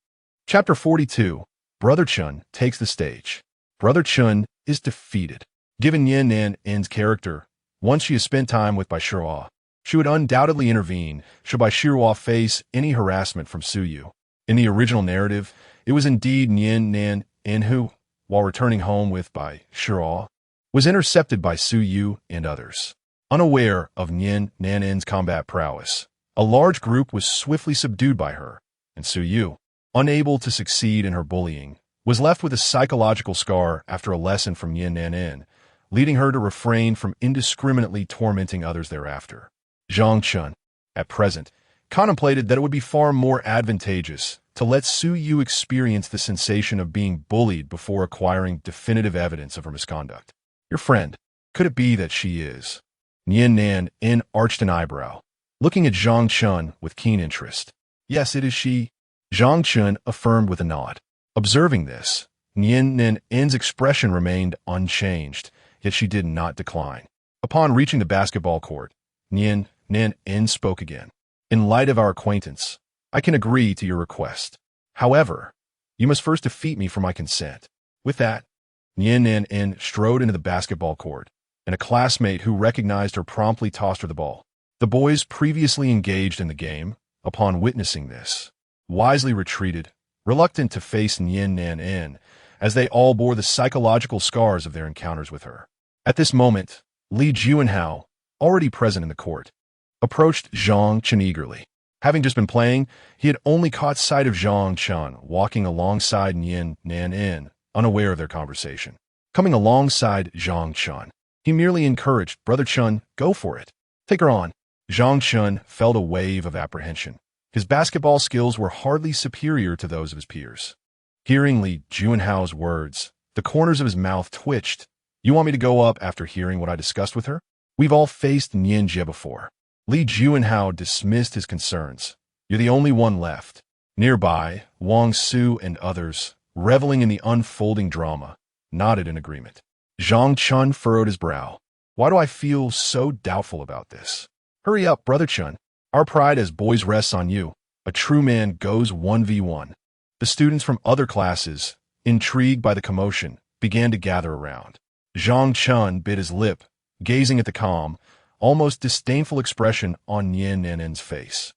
Chapter 42. Brother Chen takes the stage. Brother Chen is defeated. Given Yan Nan's character, one she has spent time with Bai Shihua, she would undoubtedly intervene should Bai Shihua face any harassment from Su Yu. In the original narrative, it was indeed Nian Nan who, while returning home with Bai Shihua, was intercepted by Su Yu and others. Unaware of Nian Nan's combat prowess, a large group was swiftly subdued by her, and Su Yu, unable to succeed in her bullying, was left with a psychological scar after a lesson from Nian Nan, leading her to refrain from indiscriminately tormenting others thereafter. Zhang Chen, at present, contemplated that it would be far more advantageous to let Su Yu experience the sensation of being bullied before acquiring definitive evidence of her misconduct. Your friend, could it be that she is? Nian Nan arched an eyebrow, looking at Zhang Chen with keen interest. Yes, it is she. Zhang Chen affirmed with a nod. Observing this, Nian Nan's expression remained unchanged, yet she did not decline. Upon reaching the basketball court, Nian Nan spoke again. In light of our acquaintance, I can agree to your request. However, you must first defeat me for my consent. With that, Nian Nan strode into the basketball court, and a classmate who recognized her promptly tossed her the ball. The boys previously engaged in the game, upon witnessing this, wisely retreated, reluctant to face Nian Nan, as they all bore the psychological scars of their encounters with her. At this moment, Li Juanhao, already present in the court, approached Zhang Chen eagerly. Having just been playing, he had only caught sight of Zhang Chen walking alongside Nian Nan, unaware of their conversation. Coming alongside Zhang Chen, he merely encouraged, Brother Chen, go for it. Take her on. Zhang Chen felt a wave of apprehension. His basketball skills were hardly superior to those of his peers. Hearing Li Juanhao's words, the corners of his mouth twitched. You want me to go up after hearing what I discussed with her? We've all faced Nian Jie before. Li Juanhao dismissed his concerns. You're the only one left. Nearby, Wang Su and others, reveling in the unfolding drama, nodded in agreement. Zhang Chen furrowed his brow. Why do I feel so doubtful about this? Hurry up, Brother Chen. Our pride as boys rests on you. A true man goes 1v1. The students from other classes, intrigued by the commotion, began to gather around. Zhang Chen bit his lip, gazing at the calm, almost disdainful expression on Nian Nan's face.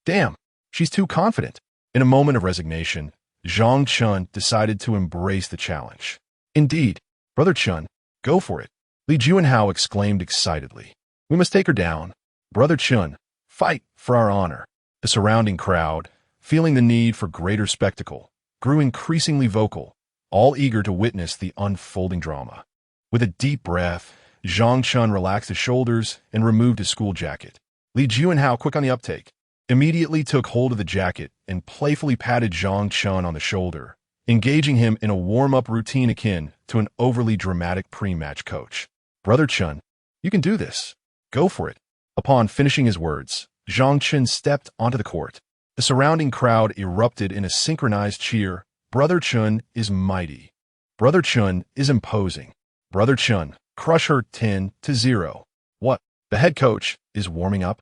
Damn, she's too confident. In a moment of resignation, Zhang Chen decided to embrace the challenge. Indeed, Brother Chen, go for it. Li Juanhao exclaimed excitedly. We must take her down. Brother Chen, fight for our honor. The surrounding crowd, feeling the need for greater spectacle, grew increasingly vocal, all eager to witness the unfolding drama. With a deep breath, Zhang Chen relaxed his shoulders and removed his school jacket. Li Juanhao, quick on the uptake, immediately took hold of the jacket and playfully patted Zhang Chen on the shoulder, engaging him in a warm-up routine akin to an overly dramatic pre-match coach. Brother Chen, you can do this. Go for it. Upon finishing his words, Zhang Chen stepped onto the court. The surrounding crowd erupted in a synchronized cheer. Brother Chen is mighty. Brother Chen is imposing. Brother Chen, crush her 10-0. What? The head coach is warming up?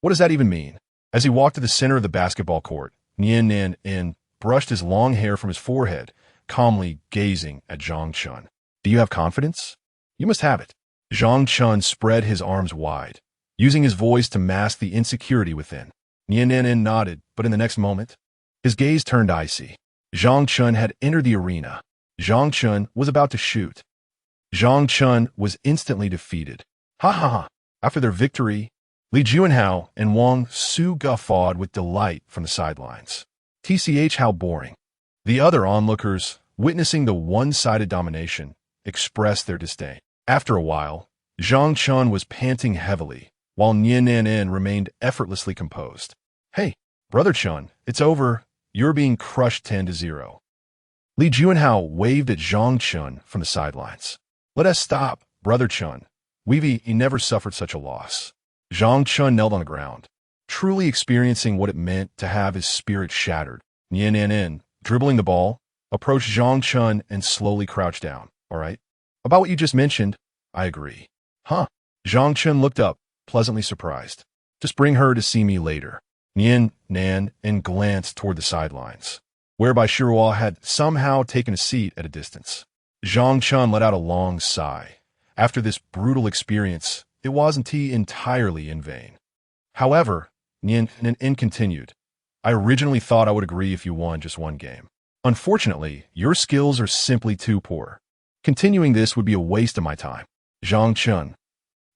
What does that even mean? As he walked to the center of the basketball court, Nian Nan brushed his long hair from his forehead, calmly gazing at Zhang Chen. Do you have confidence? You must have it. Zhang Chen spread his arms wide, using his voice to mask the insecurity within. Nian Nan nodded, but in the next moment, his gaze turned icy. Zhang Chen had entered the arena. Zhang Chen was about to shoot. Zhang Chen was instantly defeated. Ha ha ha. After their victory, Li Juanhao and Wang Su guffawed with delight from the sidelines. TCH, how boring. The other onlookers, witnessing the one-sided domination, expressed their disdain. After a while, Zhang Chen was panting heavily, while Nian Nan remained effortlessly composed. Hey, Brother Chen, it's over. You're being crushed 10-0. Li Juanhao waved at Zhang Chen from the sidelines. Let us stop, Brother Chen. We've never suffered such a loss. Zhang Chen knelt on the ground, truly experiencing what it meant to have his spirit shattered. Nian Nan, dribbling the ball, approached Zhang Chen and slowly crouched down. All right? About what you just mentioned, I agree. Huh? Zhang Chen looked up, pleasantly surprised. Just bring her to see me later. Nian Nan glanced toward the sidelines, whereby Shiruo had somehow taken a seat at a distance. Zhang Chen let out a long sigh. After this brutal experience, it wasn't entirely in vain. However, Nian Nan continued, I originally thought I would agree if you won just one game. Unfortunately, your skills are simply too poor. Continuing this would be a waste of my time. Zhang Chen.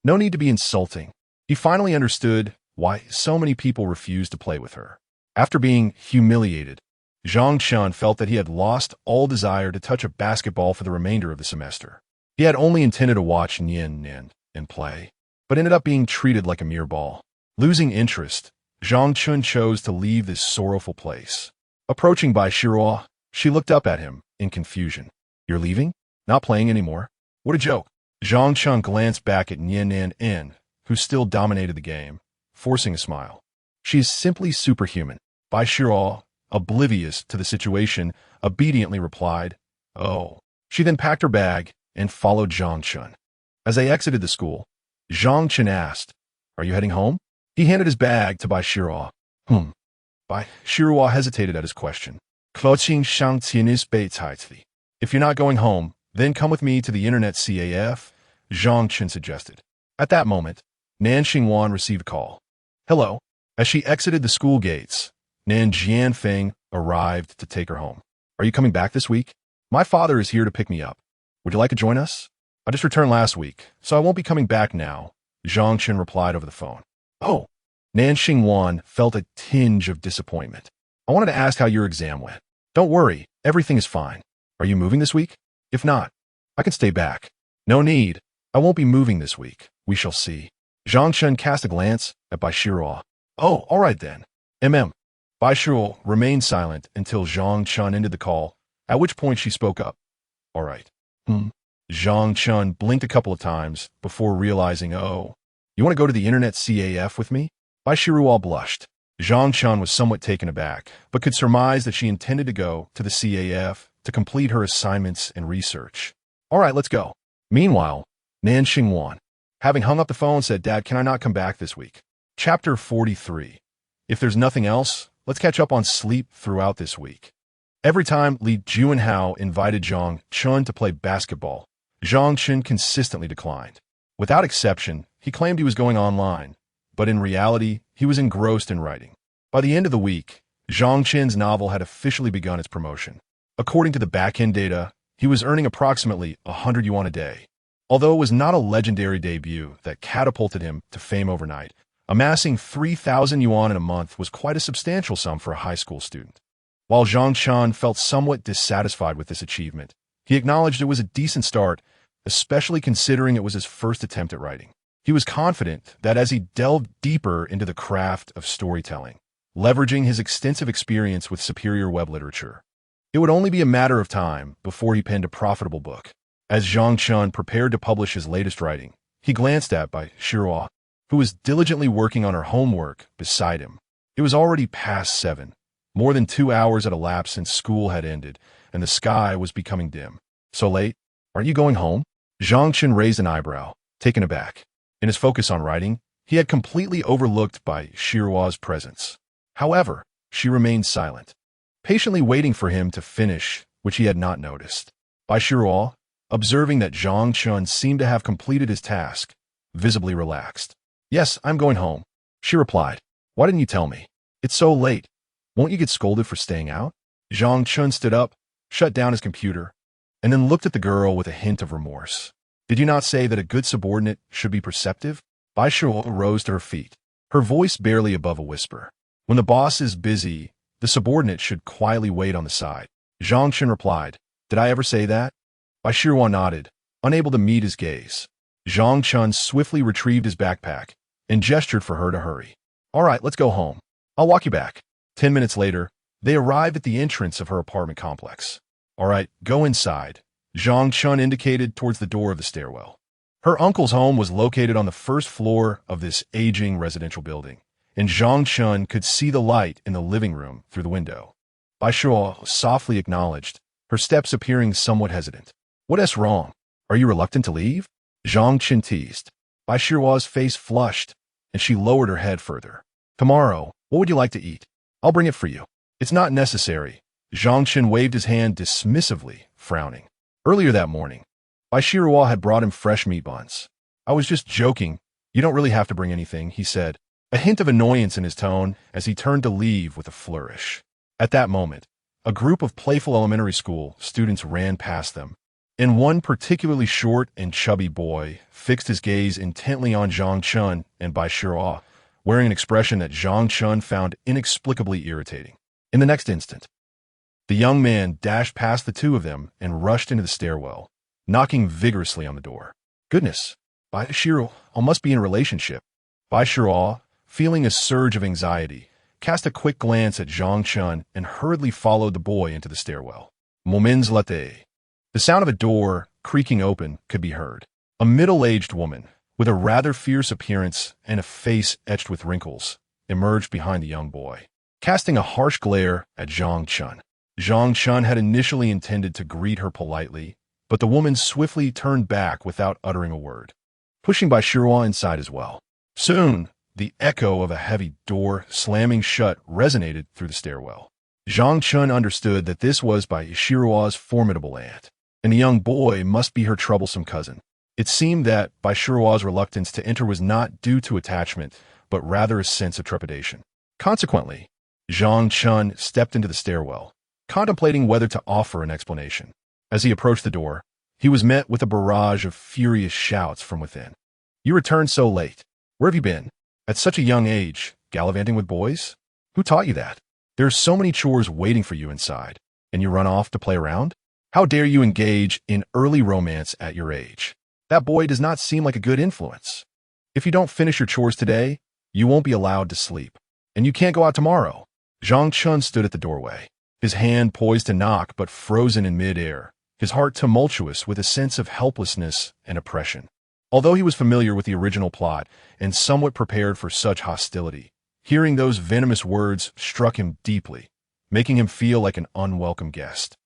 No need to be insulting. He finally understood why so many people refused to play with her. After being humiliated, Zhang Chen felt that he had lost all desire to touch a basketball for the remainder of the semester. He had only intended to watch Nian Nan play, but ended up being treated like a mere ball. Losing interest, Zhang Chen chose to leave this sorrowful place. Approaching Bai Shiruo, she looked up at him in confusion. You're leaving? Not playing anymore? What a joke. Zhang Chen glanced back at Nian Nan, who still dominated the game, forcing a smile. She is simply superhuman. Bai Shiruo, oblivious to the situation, obediently replied, Oh. She then packed her bag and followed Zhang Chen. As they exited the school, Zhang Chen asked, Are you heading home? He handed his bag to Bai Shiruo. Bai Shiruo hesitated at his question. If you're not going home, then come with me to the internet CAF, Zhang Chen suggested. At that moment, Nan Xingwan received a call. Hello. As she exited the school gates, Nan Jianfeng arrived to take her home. Are you coming back this week? My father is here to pick me up. Would you like to join us? I just returned last week, so I won't be coming back now, Zhang Chen replied over the phone. Oh. Nan Xingwan felt a tinge of disappointment. I wanted to ask how your exam went. Don't worry, everything is fine. Are you moving this week? If not, I can stay back. No need. I won't be moving this week. We shall see. Zhang Chen cast a glance at Bai Shiruo. Oh, all right then. Bai Shiruo remained silent until Zhang Chen ended the call, at which point she spoke up. All right. Zhang Chen blinked a couple of times before realizing, oh, you want to go to the internet CAF with me? Bai Shiruo blushed. Zhang Chen was somewhat taken aback, but could surmise that she intended to go to the CAF to complete her assignments and research. All right, let's go. Meanwhile, Nan Xingwan, having hung up the phone, said, "Dad, can I not come back this week?" Chapter 43. If there's nothing else, let's catch up on sleep throughout this week. Every time Li Juanhao invited Zhang Chen to play basketball, Zhang Chen consistently declined. Without exception, he claimed he was going online, but in reality, he was engrossed in writing. By the end of the week, Zhang Chen's novel had officially begun its promotion. According to the back-end data, he was earning approximately 100 yuan a day. Although it was not a legendary debut that catapulted him to fame overnight, amassing 3,000 yuan in a month was quite a substantial sum for a high school student. While Zhang Chen felt somewhat dissatisfied with this achievement, he acknowledged it was a decent start, especially considering it was his first attempt at writing. He was confident that as he delved deeper into the craft of storytelling, leveraging his extensive experience with superior web literature, it would only be a matter of time before he penned a profitable book. As Zhang Chen prepared to publish his latest writing, he glanced at Bai Shihua, who was diligently working on her homework beside him. It was already past 7. More than 2 hours had elapsed since school had ended, and the sky was becoming dim. "So late? Aren't you going home?" Zhang Chen raised an eyebrow, taken aback. In his focus on writing, he had completely overlooked Bai Shihua's presence. However, she remained silent, patiently waiting for him to finish, which he had not noticed. Bai Shihua, observing that Zhang Chen seemed to have completed his task, visibly relaxed. "Yes, I'm going home," she replied. "Why didn't you tell me? It's so late. Won't you get scolded for staying out?" Zhang Chen stood up, shut down his computer, and then looked at the girl with a hint of remorse. "Did you not say that a good subordinate should be perceptive?" Bai Shihua rose to her feet, her voice barely above a whisper. "When the boss is busy, the subordinate should quietly wait on the side." Zhang Chen replied, "Did I ever say that?" Bai Shihua nodded, unable to meet his gaze. Zhang Chen swiftly retrieved his backpack and gestured for her to hurry. "All right, let's go home. I'll walk you back." 10 minutes later, they arrived at the entrance of her apartment complex. "All right, go inside," Zhang Chen indicated towards the door of the stairwell. Her uncle's home was located on the first floor of this aging residential building, and Zhang Chen could see the light in the living room through the window. Bai Shihua softly acknowledged, her steps appearing somewhat hesitant. "What's wrong? Are you reluctant to leave?" Zhang Chen teased. Bai Shihua's face flushed, and she lowered her head further. "Tomorrow, what would you like to eat? I'll bring it for you." "It's not necessary." Zhang Chen waved his hand dismissively, frowning. Earlier that morning, Bai Shihua had brought him fresh meat buns. "I was just joking. You don't really have to bring anything," he said, a hint of annoyance in his tone as he turned to leave with a flourish. At that moment, a group of playful elementary school students ran past them, and one particularly short and chubby boy fixed his gaze intently on Zhang Chen and Bai Shihua, wearing an expression that Zhang Chen found inexplicably irritating. In the next instant, the young man dashed past the two of them and rushed into the stairwell, knocking vigorously on the door. "Goodness, Bai Shihua must be in a relationship." Bai Shihua, feeling a surge of anxiety, cast a quick glance at Zhang Chen and hurriedly followed the boy into the stairwell. Moments later, the sound of a door creaking open could be heard. A middle-aged woman, with a rather fierce appearance and a face etched with wrinkles, emerged behind the young boy, casting a harsh glare at Zhang Chen. Zhang Chen had initially intended to greet her politely, but the woman swiftly turned back without uttering a word, pushing Bai Shihua inside as well. Soon, the echo of a heavy door slamming shut resonated through the stairwell. Zhang Chen understood that this was Bai Shihua's formidable aunt, and the young boy must be her troublesome cousin. It seemed that Bai Shihua's reluctance to enter was not due to attachment, but rather a sense of trepidation. Consequently, Zhang Chen stepped into the stairwell, contemplating whether to offer an explanation. As he approached the door, he was met with a barrage of furious shouts from within. "You returned so late. Where have you been? At such a young age, gallivanting with boys? Who taught you that? There are so many chores waiting for you inside, and you run off to play around? How dare you engage in early romance at your age? That boy does not seem like a good influence. If you don't finish your chores today, you won't be allowed to sleep, and you can't go out tomorrow." Zhang Chen stood at the doorway, his hand poised to knock but frozen in mid-air, his heart tumultuous with a sense of helplessness and oppression. Although he was familiar with the original plot and somewhat prepared for such hostility, hearing those venomous words struck him deeply, making him feel like an unwelcome guest.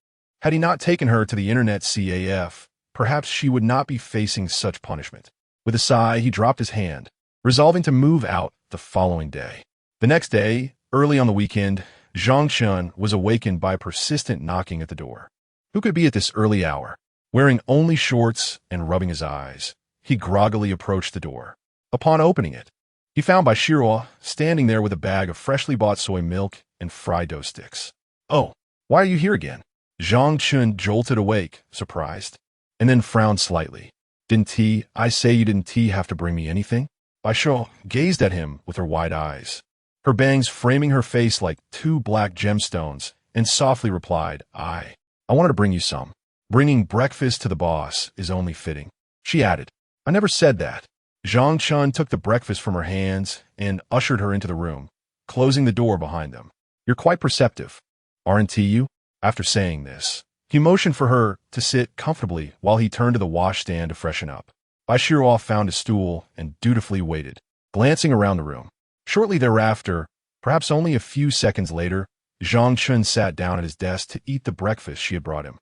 Had he not taken her to the internet CAF, perhaps she would not be facing such punishment. With a sigh, he dropped his hand, resolving to move out the following day. The next day, early on the weekend, Zhang Chen was awakened by persistent knocking at the door. Who could be at this early hour? Wearing only shorts and rubbing his eyes, he groggily approached the door. Upon opening it, he found Baishiro standing there with a bag of freshly bought soy milk and fried dough sticks. "Oh, why are you here again?" Zhang Chen jolted awake, surprised, and then frowned slightly. "Didn't I say you didn't have to bring me anything?" Baishiro gazed at him with her wide eyes, her bangs framing her face like two black gemstones, and softly replied, I wanted to bring you some. Bringing breakfast to the boss is only fitting." She added, "I never said that." Zhang Chen took the breakfast from her hands and ushered her into the room, closing the door behind them. "You're quite perceptive, aren't you?" After saying this, he motioned for her to sit comfortably while he turned to the washstand to freshen up. Baishiro found a stool and dutifully waited, glancing around the room. Shortly thereafter, perhaps only a few seconds later, Zhang Chen sat down at his desk to eat the breakfast she had brought him.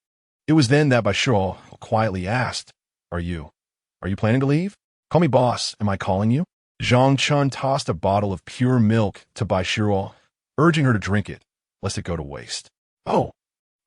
It was then that Baishiro quietly asked, Are you planning to leave? Call me boss, am I calling you?" Zhang Chen tossed a bottle of pure milk to Baishiro, urging her to drink it, lest it go to waste. "Oh."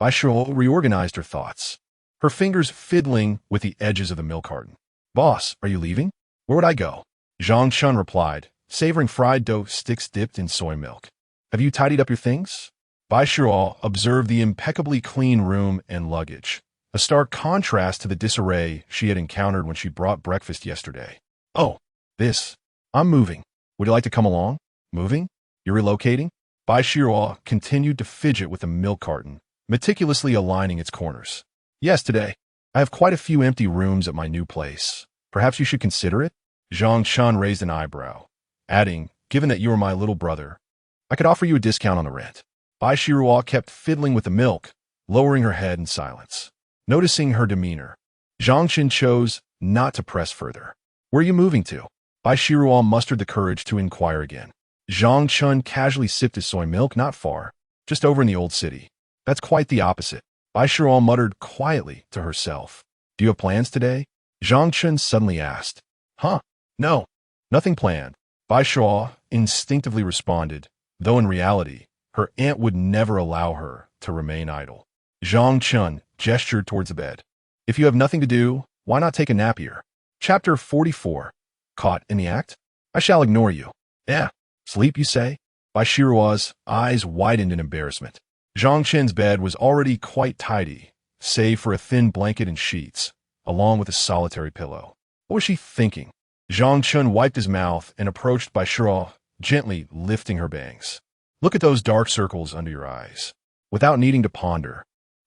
Baishiro reorganized her thoughts, her fingers fiddling with the edges of the milk carton. "Boss, are you leaving? Where would I go?" Zhang Chen replied, savoring fried dough sticks dipped in soy milk. "Have you tidied up your things?" Baishiro observed the impeccably clean room and luggage, a stark contrast to the disarray she had encountered when she brought breakfast yesterday. "Oh, I'm moving. Would you like to come along?" "Moving? You're relocating?" Baishiro continued to fidget with the milk carton, meticulously aligning its corners. "Yes, today. I have quite a few empty rooms at my new place. Perhaps you should consider it?" Zhang Chen raised an eyebrow, adding, "Given that you are my little brother, I could offer you a discount on the rent." Baishiro kept fiddling with the milk, lowering her head in silence. Noticing her demeanor, Zhang Chen chose not to press further. "Where are you moving to?" Baishiro mustered the courage to inquire again. Zhang Chen casually sipped his soy milk. "Not far, just over in the old city." "That's quite the opposite." Baishiro muttered quietly to herself. "Do you have plans today?" Zhang Chen suddenly asked. "Huh? No, nothing planned." Baishiro instinctively responded, though in reality, her aunt would never allow her to remain idle. Zhang Chen gestured towards the bed. "If you have nothing to do, why not take a nap here?" Chapter 44. Caught in the act? "I shall ignore you." "Yeah, sleep, you say?" Baishiro's eyes widened in embarrassment. Zhang Chen's bed was already quite tidy, save for a thin blanket and sheets, along with a solitary pillow. What was she thinking? Zhang Chen wiped his mouth and approached Baishiro, gently lifting her bangs. "Look at those dark circles under your eyes." Without needing to ponder,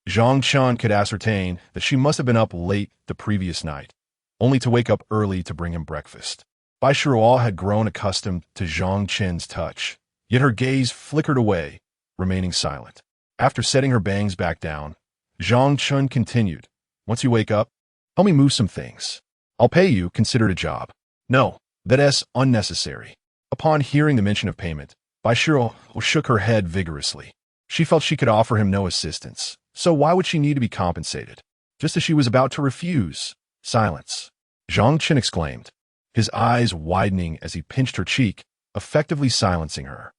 Zhang Chen could ascertain that she must have been up late the previous night, only to wake up early to bring him breakfast. Baishiro had grown accustomed to Zhang Chen's touch, yet her gaze flickered away, remaining silent. After setting her bangs back down, Zhang Chen continued, "Once you wake up, help me move some things. I'll pay you, consider it a job." "No, that's unnecessary." Upon hearing the mention of payment, Baishiro shook her head vigorously. She felt she could offer him no assistance, so why would she need to be compensated? Just as she was about to refuse, silence. Zhang Chen exclaimed, his eyes widening as he pinched her cheek, effectively silencing her.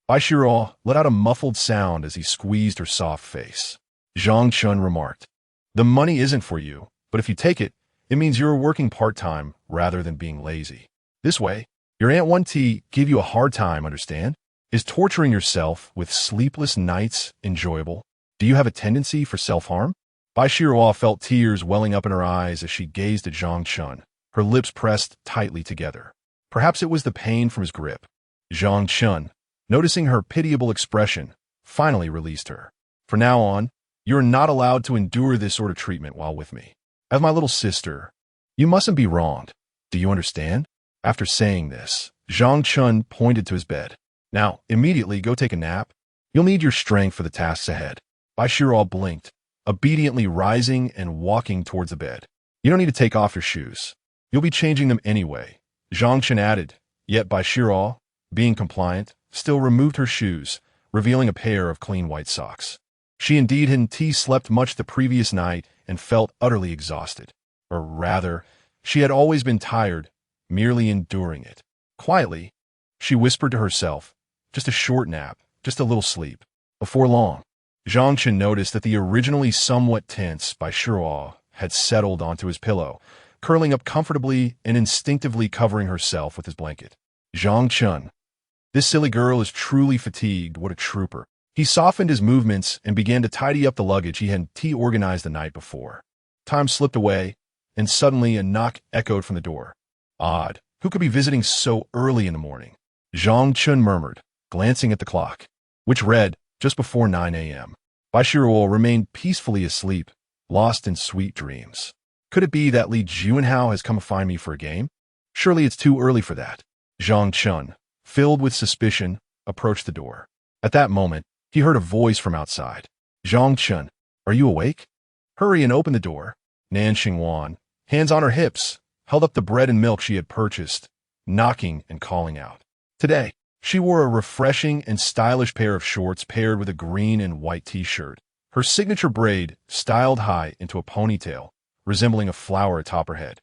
Baishiro let out a muffled sound as he squeezed her soft face. Zhang Chen remarked, "The money isn't for you, but if you take it, it means you're working part-time rather than being lazy. This way, your Aunt 1T give you a hard time, understand? Is torturing yourself with sleepless nights enjoyable? Do you have a tendency for self-harm?" Baishiro felt tears welling up in her eyes as she gazed at Zhang Chen, her lips pressed tightly together. Perhaps it was the pain from his grip. Zhang Chen, noticing her pitiable expression, finally released her. "From now on, you're not allowed to endure this sort of treatment while with me. As my little sister, you mustn't be wronged. Do you understand?" After saying this, Zhang Chen pointed to his bed. "Now, immediately go take a nap. You'll need your strength for the tasks ahead." Baishiro blinked, obediently rising and walking towards the bed. "You don't need to take off your shoes. You'll be changing them anyway," Zhang Chen added, yet Baishiro, being compliant, still removed her shoes, revealing a pair of clean white socks. She indeed hadn't slept much the previous night and felt utterly exhausted. Or rather, she had always been tired, merely enduring it. Quietly, she whispered to herself, just a short nap, just a little sleep. Before long, Zhang Chen noticed that the originally somewhat tense Bai Shiruo had settled onto his pillow, curling up comfortably and instinctively covering herself with his blanket. Zhang Chen. This silly girl is truly fatigued, what a trooper. He softened his movements and began to tidy up the luggage he had organized the night before. Time slipped away, and suddenly a knock echoed from the door. Odd. Who could be visiting so early in the morning? Zhang Chen murmured, glancing at the clock, which read just before 9 a.m. Bai Shiruo remained peacefully asleep, lost in sweet dreams. Could it be that Li Junhao has come to find me for a game? Surely it's too early for that. Zhang Chen, filled with suspicion, approached the door. At that moment, he heard a voice from outside. Zhang Chen, are you awake? Hurry and open the door. Nan Xingwan, hands on her hips, held up the bread and milk she had purchased, knocking and calling out. Today, she wore a refreshing and stylish pair of shorts paired with a green and white t-shirt. Her signature braid styled high into a ponytail, resembling a flower atop her head.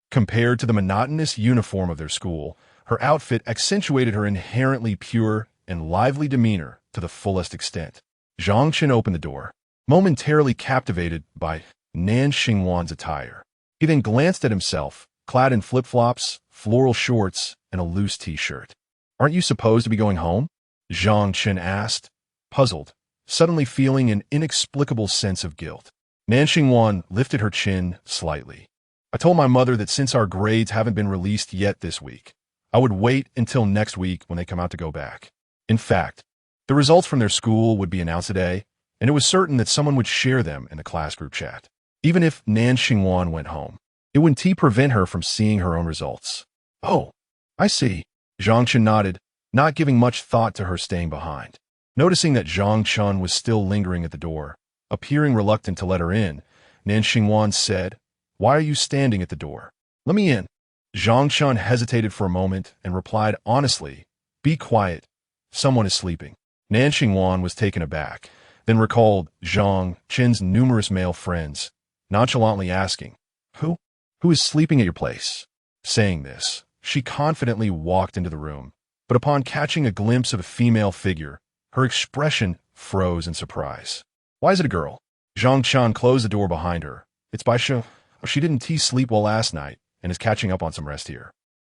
Compared to the monotonous uniform of their school, her outfit accentuated her inherently pure and lively demeanor to the fullest extent. Zhang Chen opened the door, momentarily captivated by Nan Xingwan's attire. He then glanced at himself, clad in flip-flops, floral shorts, and a loose t-shirt. Aren't you supposed to be going home? Zhang Chen asked, puzzled, suddenly feeling an inexplicable sense of guilt. Nan Xingwan lifted her chin slightly. I told my mother that since our grades haven't been released yet this week, I would wait until next week when they come out to go back. In fact, the results from their school would be announced today, and it was certain that someone would share them in the class group chat. Even if Nan Xingwan went home, it wouldn't prevent her from seeing her own results. Oh, I see. Zhang Chen nodded, not giving much thought to her staying behind. Noticing that Zhang Chen was still lingering at the door, appearing reluctant to let her in, Nan Xingwan said, Why are you standing at the door? Let me in. Zhang Chen hesitated for a moment and replied honestly, Be quiet. Someone is sleeping. Nan Xingwan was taken aback, then recalled Zhang Chen's numerous male friends, nonchalantly asking, Who is sleeping at your place? Saying this, she confidently walked into the room, but upon catching a glimpse of a female figure, her expression froze in surprise. Why is it a girl? Zhang Chen closed the door behind her. It's Bai Shi. She didn't sleep well last night and is catching up on some rest here.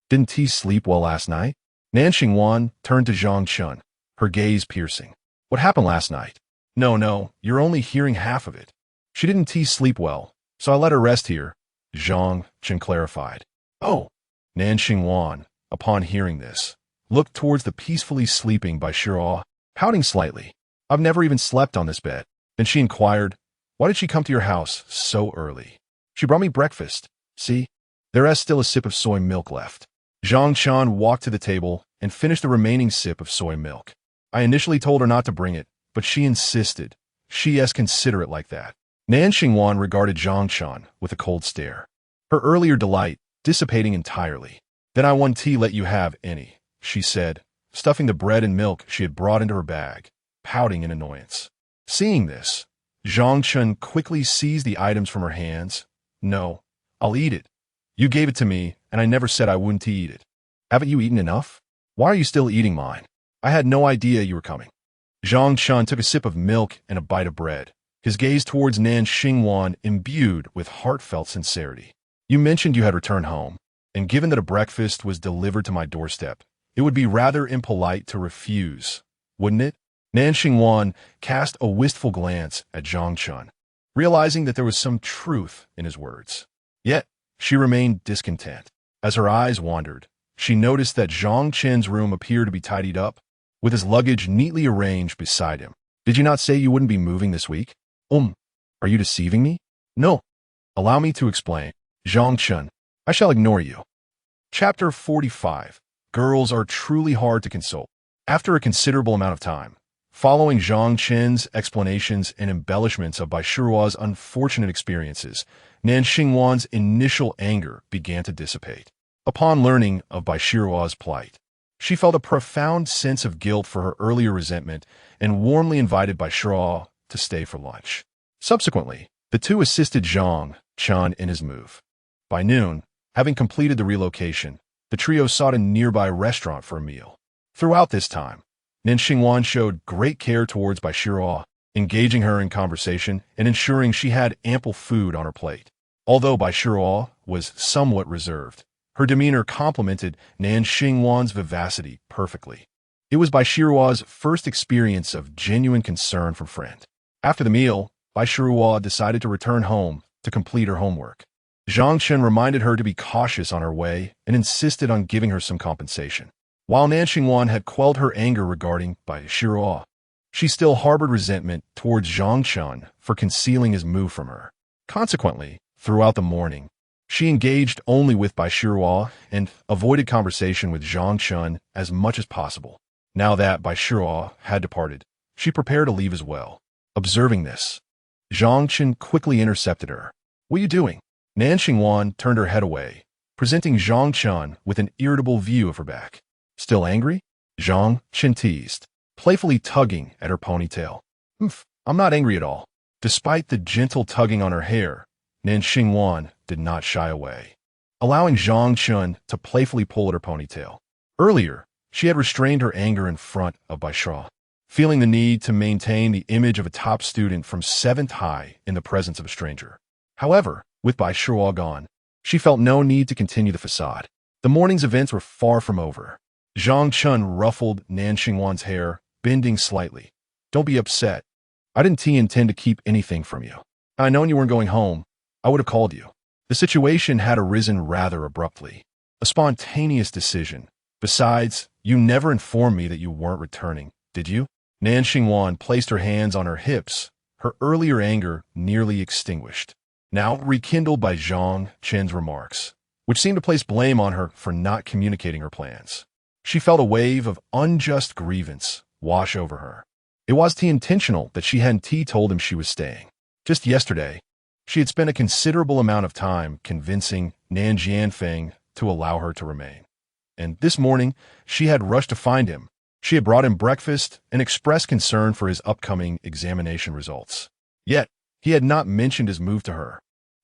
Didn't sleep well last night? Nan Xingwan turned to Zhang Chen, her gaze piercing. What happened last night? No, you're only hearing half of it. She didn't sleep well, so I let her rest here, Zhang Chen clarified. Oh. Nan Xingwan, upon hearing this, looked towards the peacefully sleeping Bai Shiruo, pouting slightly. I've never even slept on this bed. Then she inquired, Why did she come to your house so early? She brought me breakfast. See, there is still a sip of soy milk left. Zhang Chen walked to the table and finished the remaining sip of soy milk. I initially told her not to bring it, but she insisted. She is considerate like that. Nan Xingwan regarded Zhang Chen with a cold stare. Her earlier delight dissipating entirely. Then I won't let you have any, she said, stuffing the bread and milk she had brought into her bag, pouting in annoyance. Seeing this, Zhang Chen quickly seized the items from her hands. No, I'll eat it. You gave it to me, and I never said I wouldn't eat it. Haven't you eaten enough? Why are you still eating mine? I had no idea you were coming. Zhang Chen took a sip of milk and a bite of bread, his gaze towards Nan Xingwan imbued with heartfelt sincerity. You mentioned you had returned home, and given that a breakfast was delivered to my doorstep, it would be rather impolite to refuse, wouldn't it? Nan Xingwan cast a wistful glance at Zhang Chen, realizing that there was some truth in his words. Yet, she remained discontent. As her eyes wandered, she noticed that Zhang Chen's room appeared to be tidied up, with his luggage neatly arranged beside him. Did you not say you wouldn't be moving this week? Are you deceiving me? No. Allow me to explain. Zhang Chen, I shall ignore you. Chapter 45. Girls are truly hard to console. After a considerable amount of time, following Zhang Chen's explanations and embellishments of Bai Shiruo's unfortunate experiences, Nan Xingwan's initial anger began to dissipate. Upon learning of Bai Shiruo's plight, she felt a profound sense of guilt for her earlier resentment and warmly invited Bai Shiruo to stay for lunch. Subsequently, The two assisted Zhang Chen in his move. By noon, having completed the relocation, the trio sought a nearby restaurant for a meal. Throughout this time, Nen Xingwan showed great care towards Bai Shiruo, engaging her in conversation and ensuring she had ample food on her plate. Although Bai Shiruo was somewhat reserved, her demeanor complemented Nan Xingwan's vivacity perfectly. It was Bai Shiruo's first experience of genuine concern from friend. After the meal, Bai Shiruo decided to return home to complete her homework. Zhang Chen reminded her to be cautious on her way and insisted on giving her some compensation. While Nan Xingwan had quelled her anger regarding Bai Shiruo, she still harbored resentment towards Zhang Chen for concealing his move from her. Consequently, throughout the morning, she engaged only with Bai Shiruo and avoided conversation with Zhang Chen as much as possible. Now that Bai Shiruo had departed, she prepared to leave as well. Observing this, Zhang Chen quickly intercepted her. "What are you doing?" Nan Xingwan turned her head away, presenting Zhang Chen with an irritable view of her back. "Still angry?" Zhang Chen teased, playfully tugging at her ponytail. "I'm not angry at all." Despite the gentle tugging on her hair, Nan Xingwan did not shy away, allowing Zhang Chen to playfully pull at her ponytail. Earlier, she had restrained her anger in front of Bai Shiruo, feeling the need to maintain the image of a top student from 7th high in the presence of a stranger. However, with Bai Shiruo gone, she felt no need to continue the facade. The morning's events were far from over. Zhang Chen ruffled Nan Xingwan's hair, bending slightly. "Don't be upset. I didn't intend to keep anything from you. I known you weren't going home. I would have called you." The situation had arisen rather abruptly. A spontaneous decision. "Besides, you never informed me that you weren't returning, did you?" Nan Xingwan placed her hands on her hips, her earlier anger nearly extinguished, now rekindled by Zhang Chen's remarks, which seemed to place blame on her for not communicating her plans. She felt a wave of unjust grievance wash over her. It was intentional that she hadn't told him she was staying. Just yesterday, she had spent a considerable amount of time convincing Nan Jianfeng to allow her to remain. And this morning, she had rushed to find him. She had brought him breakfast and expressed concern for his upcoming examination results. Yet, he had not mentioned his move to her,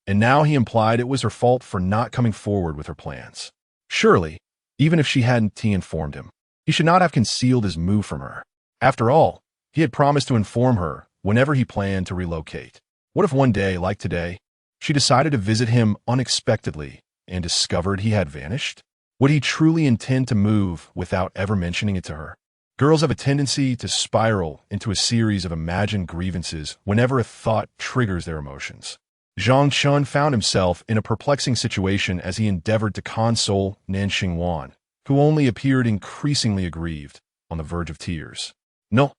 and now he implied it was her fault for not coming forward with her plans. Surely, even if she hadn't informed him, he should not have concealed his move from her. After all, he had promised to inform her whenever he planned to relocate. What if one day, like today, she decided to visit him unexpectedly and discovered he had vanished? Would he truly intend to move without ever mentioning it to her? Girls have a tendency to spiral into a series of imagined grievances whenever a thought triggers their emotions. Zhang Chen found himself in a perplexing situation as he endeavored to console Nan Xingwan, who only appeared increasingly aggrieved, on the verge of tears. No,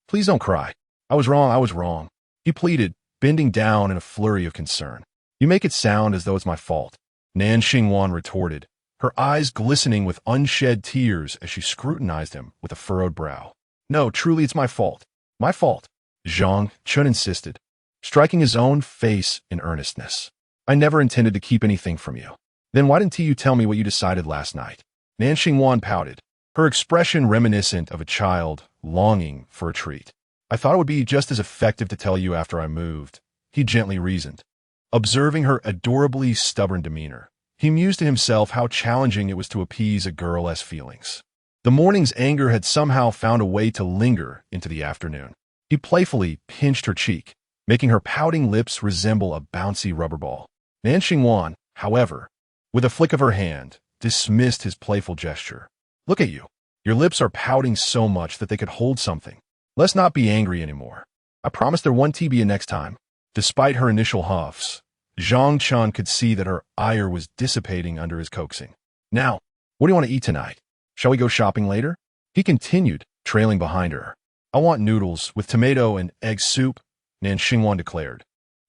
please don't cry. I was wrong, he pleaded, bending down in a flurry of concern. "You make it sound as though it's my fault," Nan Xingwan retorted, her eyes glistening with unshed tears as she scrutinized him with a furrowed brow. "No, truly it's my fault. My fault," Zhang Chen insisted, striking his own face in earnestness. "I never intended to keep anything from you." "Then why didn't you tell me what you decided last night?" Nan Xingwan pouted, her expression reminiscent of a child longing for a treat. "I thought it would be just as effective to tell you after I moved," he gently reasoned. Observing her adorably stubborn demeanor, he mused to himself how challenging it was to appease a girl's feelings. The morning's anger had somehow found a way to linger into the afternoon. He playfully pinched her cheek, making her pouting lips resemble a bouncy rubber ball. Nan Xingwan, however, with a flick of her hand, dismissed his playful gesture. "Look at you. Your lips are pouting so much that they could hold something. Let's not be angry anymore. I promise there won't be a next time." Despite her initial huffs, Zhang Chen could see that her ire was dissipating under his coaxing. "Now, what do you want to eat tonight? Shall we go shopping later?" he continued, trailing behind her. "I want noodles with tomato and egg soup," Nan Xingwan declared,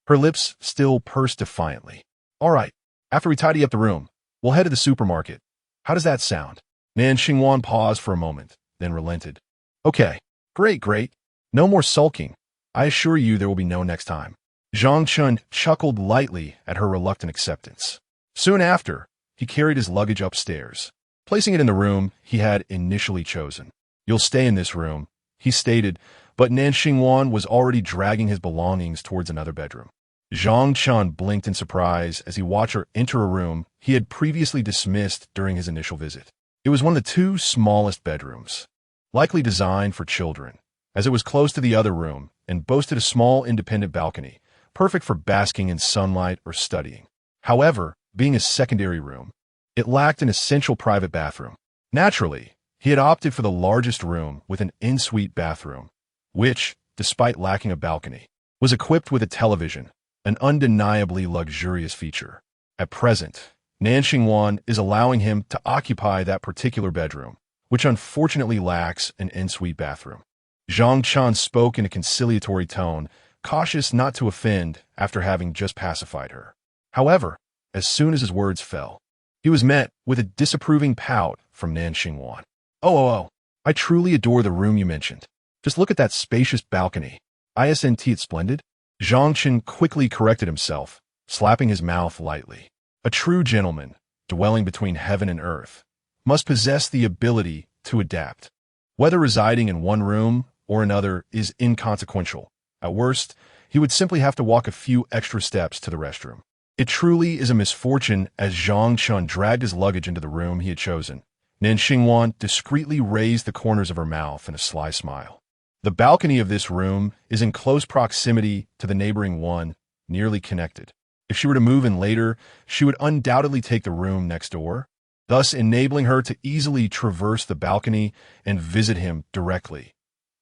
her lips still pursed defiantly. "All right, after we tidy up the room, we'll head to the supermarket. How does that sound?" Nan Xingwan paused for a moment, then relented. "Okay, great. No more sulking. I assure you there will be no next time." Zhang Chen chuckled lightly at her reluctant acceptance. Soon after, he carried his luggage upstairs, placing it in the room he had initially chosen. "You'll stay in this room," he stated, but Nan Xingwan was already dragging his belongings towards another bedroom. Zhang Chen blinked in surprise as he watched her enter a room he had previously dismissed during his initial visit. It was one of the two smallest bedrooms, likely designed for children, as it was close to the other room and boasted a small independent balcony, perfect for basking in sunlight or studying. However, being a secondary room, it lacked an essential private bathroom. Naturally, he had opted for the largest room with an en-suite bathroom, which, despite lacking a balcony, was equipped with a television, an undeniably luxurious feature. At present, Nan Xingwan is allowing him to occupy that particular bedroom, which unfortunately lacks an en-suite bathroom. Zhang Chen spoke in a conciliatory tone, cautious not to offend after having just pacified her. However, as soon as his words fell, he was met with a disapproving pout from Nan Xingwan. Oh, I truly adore the room you mentioned. Just look at that spacious balcony. Isn't it splendid? Zhang Chen quickly corrected himself, slapping his mouth lightly. A true gentleman, dwelling between heaven and earth, must possess the ability to adapt. Whether residing in one room or another is inconsequential. At worst, he would simply have to walk a few extra steps to the restroom. It truly is a misfortune. As Zhang Chen dragged his luggage into the room he had chosen, Nan Xingwan discreetly raised the corners of her mouth in a sly smile. The balcony of this room is in close proximity to the neighboring one, nearly connected. If she were to move in later, she would undoubtedly take the room next door, thus enabling her to easily traverse the balcony and visit him directly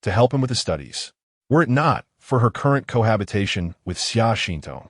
to help him with his studies, were it not for her current cohabitation with Xia Xintong.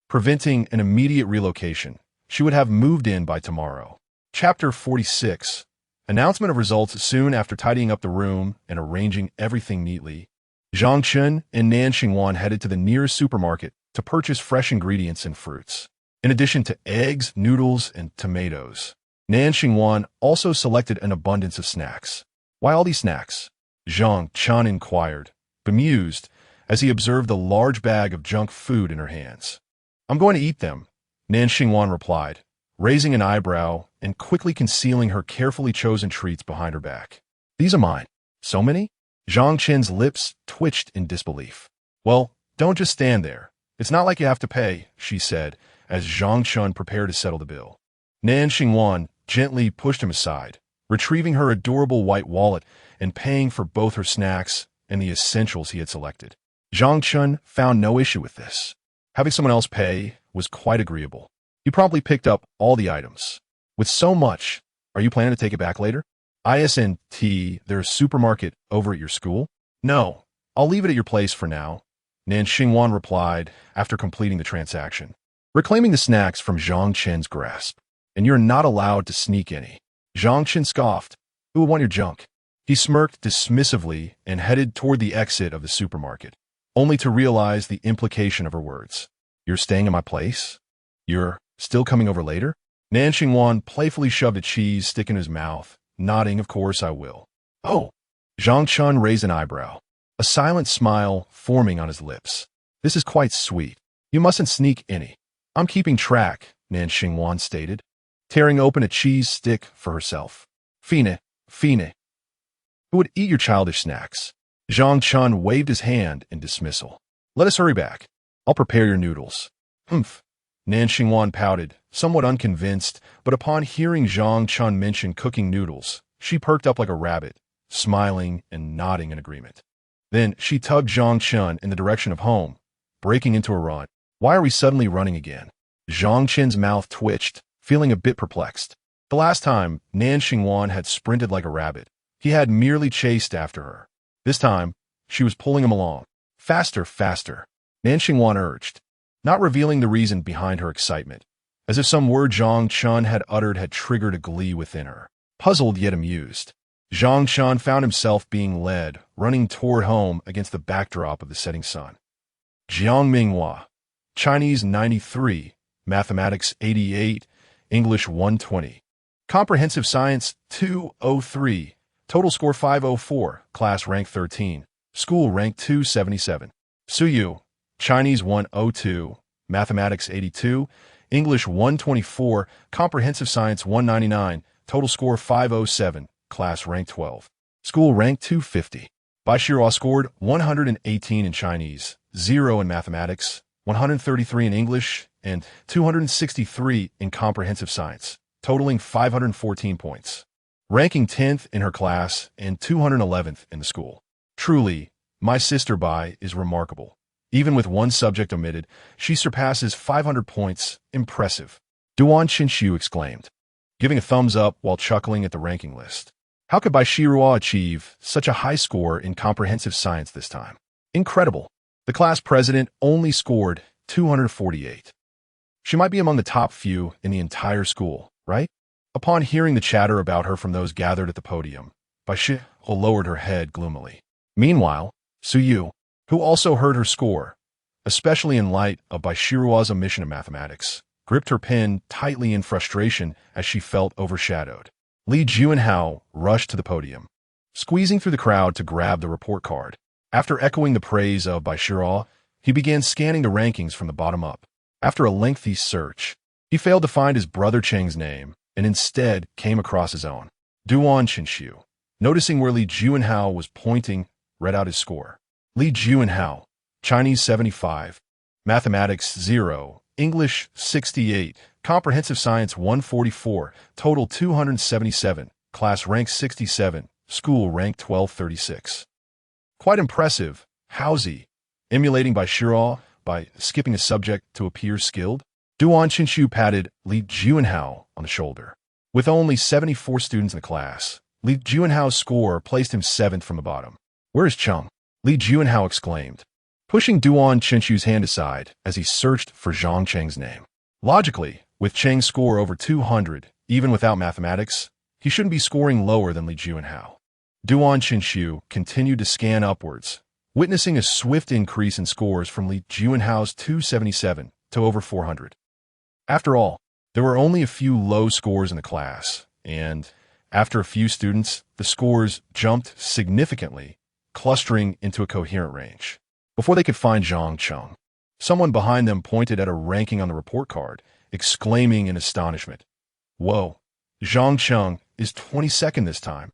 Preventing an immediate relocation, she would have moved in by tomorrow. Chapter 46. Announcement of results. Soon after tidying up the room and arranging everything neatly, Zhang Chen and Nan Xingwan headed to the nearest supermarket to purchase fresh ingredients and fruits. In addition to eggs, noodles, and tomatoes, Nan Xingwan also selected an abundance of snacks. Why all these snacks? Zhang Chen inquired, bemused, as he observed the large bag of junk food in her hands. I'm going to eat them, Nan Xingwan replied, raising an eyebrow and quickly concealing her carefully chosen treats behind her back. These are mine. So many? Zhang Chen's lips twitched in disbelief. Well, don't just stand there. It's not like you have to pay, she said, as Zhang Chen prepared to settle the bill. Nan Xingwan gently pushed him aside, retrieving her adorable white wallet and paying for both her snacks and the essentials he had selected. Zhang Chen found no issue with this. Having someone else pay was quite agreeable. He promptly picked up all the items. With so much, are you planning to take it back later? Isn't there a supermarket over at your school? No, I'll leave it at your place for now, Nan Xingwan replied after completing the transaction, reclaiming the snacks from Zhang Chen's grasp. And you're not allowed to sneak any. Zhang Chen scoffed. Who would want your junk? He smirked dismissively and headed toward the exit of the supermarket, only to realize the implication of her words. You're staying in my place? You're still coming over later? Nan Xingwan playfully shoved a cheese stick in his mouth, nodding, of course I will. Oh! Zhang Chen raised an eyebrow, a silent smile forming on his lips. This is quite sweet. You mustn't sneak any. I'm keeping track, Nan Xingwan stated, tearing open a cheese stick for herself. Fine. Who would eat your childish snacks? Zhang Chen waved his hand in dismissal. Let us hurry back. I'll prepare your noodles. Humph. Nan Xingwan pouted, somewhat unconvinced, but upon hearing Zhang Chen mention cooking noodles, she perked up like a rabbit, smiling and nodding in agreement. Then she tugged Zhang Chen in the direction of home, breaking into a run. Why are we suddenly running again? Zhang Chen's mouth twitched, feeling a bit perplexed. The last time Nan Xingwan had sprinted like a rabbit, he had merely chased after her. This time, she was pulling him along. Faster. Nan Xingwan urged, not revealing the reason behind her excitement, as if some word Zhang Chen had uttered had triggered a glee within her. Puzzled yet amused, Zhang Chen found himself being led, running toward home against the backdrop of the setting sun. Jiang Minghua, Chinese 93, Mathematics 88, English 120. Comprehensive Science 203, total score 504, class rank 13, school rank 277. Suyu, Chinese 102, Mathematics 82, English 124, Comprehensive Science 199, total score 507, class rank 12, school rank 250. Baishiro scored 118 in Chinese, 0 in Mathematics, 133 in English, and 263 in comprehensive science, totaling 514 points. Ranking 10th in her class and 211th in the school. Truly, my sister Bai is remarkable. Even with one subject omitted, she surpasses 500 points. Impressive. Duan Qinshu exclaimed, giving a thumbs up while chuckling at the ranking list. How could Bai Shirua achieve such a high score in comprehensive science this time? Incredible. The class president only scored 248. She might be among the top few in the entire school, right? Upon hearing the chatter about her from those gathered at the podium, Bai Shi lowered her head gloomily. Meanwhile, Su Yu, who also heard her score, especially in light of Bai Shirua's omission of mathematics, gripped her pen tightly in frustration as she felt overshadowed. Li Juanhao rushed to the podium, squeezing through the crowd to grab the report card. After echoing the praise of Bai Shirua, he began scanning the rankings from the bottom up. After a lengthy search, he failed to find his brother Cheng's name and instead came across his own. Duan Qinshu, noticing where Li Juanhao was pointing, read out his score. Li Juanhao, Chinese 75, Mathematics 0, English 68, Comprehensive Science 144, total 277, class rank 67, school rank 1236. Quite impressive. How's he? Emulating Bai Shirua by skipping a subject to appear skilled? Duan Qinshu patted Li Juanhao on the shoulder. With only 74 students in the class, Li Juanhao's score placed him 7th from the bottom. Where is Cheng? Li Juanhao exclaimed, pushing Duan Qinshu's hand aside as he searched for Zhang Chen's name. Logically, with Cheng's score over 200, even without mathematics, he shouldn't be scoring lower than Li Juanhao. Duan Qinshu continued to scan upwards, witnessing a swift increase in scores from Li Juanhao's 277 to over 400. After all, there were only a few low scores in the class, and after a few students, the scores jumped significantly, clustering into a coherent range. Before they could find Zhang Chen, someone behind them pointed at a ranking on the report card, exclaiming in astonishment, "Whoa, Zhang Chen is 22nd this time."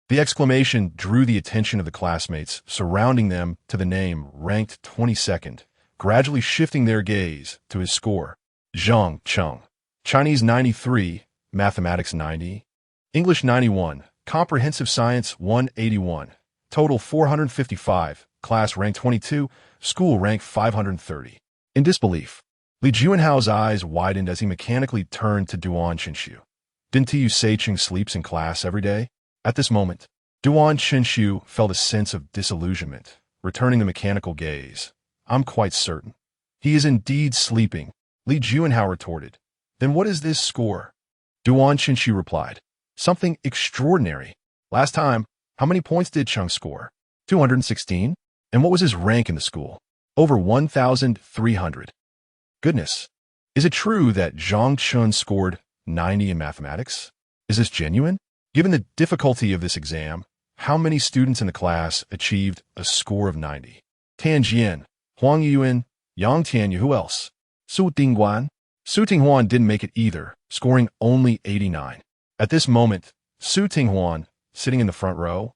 The exclamation drew the attention of the classmates surrounding them to the name ranked 22nd, gradually shifting their gaze to his score. Zhang Chen, Chinese 93, Mathematics 90, English 91, Comprehensive Science 181, total 455, class rank 22, school rank 530. In disbelief, Li Juanhao's eyes widened as he mechanically turned to Duan Qinshu. Didn't you say Cheng sleeps in class every day? At this moment, Duan Qinshu felt a sense of disillusionment, returning the mechanical gaze. I'm quite certain. He is indeed sleeping, Li Juanhao retorted. Then what is this score? Duan Qinshu replied, something extraordinary. Last time, how many points did Cheng score? 216? And what was his rank in the school? Over 1,300. Goodness. Is it true that Zhang Chen scored 90 in mathematics? Is this genuine? Given the difficulty of this exam, how many students in the class achieved a score of 90? Tan Jian, Huang Yuan, Yang Tianyu, who else? Su Tingguan? Su Tinghuan didn't make it either, scoring only 89. At this moment, Su Tinghuan, sitting in the front row,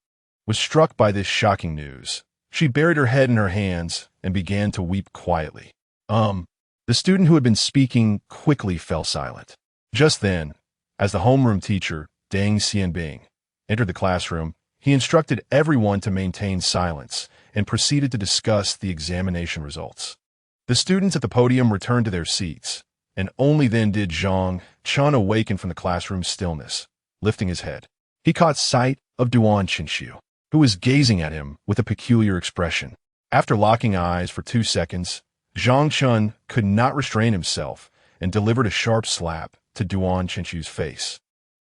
was struck by this shocking news. She buried her head in her hands and began to weep quietly. The student who had been speaking quickly fell silent. Just then, as the homeroom teacher, Deng Xianbing, entered the classroom, he instructed everyone to maintain silence and proceeded to discuss the examination results. The students at the podium returned to their seats, and only then did Zhang Chen awaken from the classroom's stillness, lifting his head. He caught sight of Duan Qinshu, who was gazing at him with a peculiar expression. After locking eyes for 2 seconds, Zhang Chen could not restrain himself and delivered a sharp slap to Duan Qinshu's face,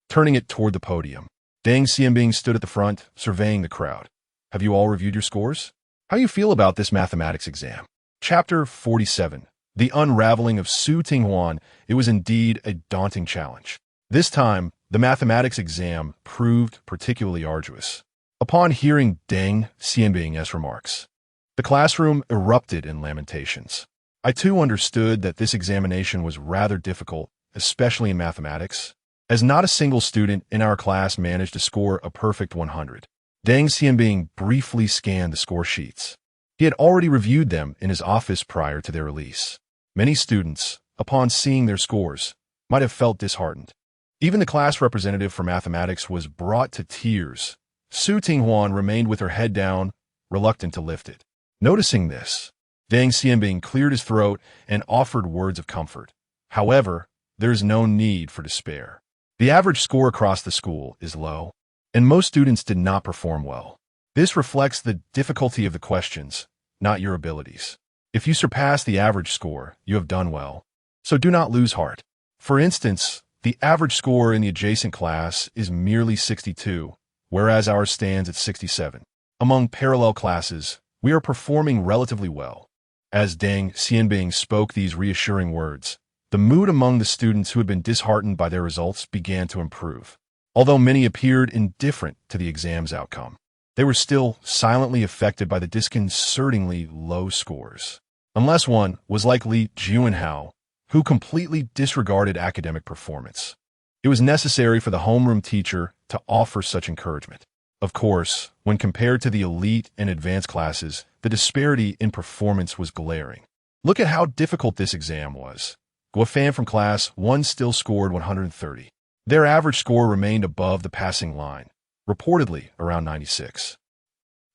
turning it toward the podium. Deng Xianbing stood at the front, surveying the crowd. Have you all reviewed your scores? How do you feel about this mathematics exam? Chapter 47. The Unraveling of Su Tinghuan. It was indeed a daunting challenge. This time, the mathematics exam proved particularly arduous. Upon hearing Deng Xianbing's remarks, the classroom erupted in lamentations. I too understood that this examination was rather difficult, especially in mathematics, as not a single student in our class managed to score a perfect 100. Deng Xianbing briefly scanned the score sheets. He had already reviewed them in his office prior to their release. Many students, upon seeing their scores, might have felt disheartened. Even the class representative for mathematics was brought to tears. Su Tinghuan remained with her head down, reluctant to lift it. Noticing this, Deng Xianbing cleared his throat and offered words of comfort. However, there is no need for despair. The average score across the school is low, and most students did not perform well. This reflects the difficulty of the questions, not your abilities. If you surpass the average score, you have done well. So do not lose heart. For instance, the average score in the adjacent class is merely 62, whereas ours stands at 67. Among parallel classes, we are performing relatively well. As Deng Xianbing spoke these reassuring words, the mood among the students who had been disheartened by their results began to improve. Although many appeared indifferent to the exam's outcome, they were still silently affected by the disconcertingly low scores. Unless one was like Li Juanhao, who completely disregarded academic performance. It was necessary for the homeroom teacher to offer such encouragement. Of course, when compared to the elite and advanced classes, the disparity in performance was glaring. Look at how difficult this exam was. Guofan from class 1 still scored 130. Their average score remained above the passing line, reportedly around 96.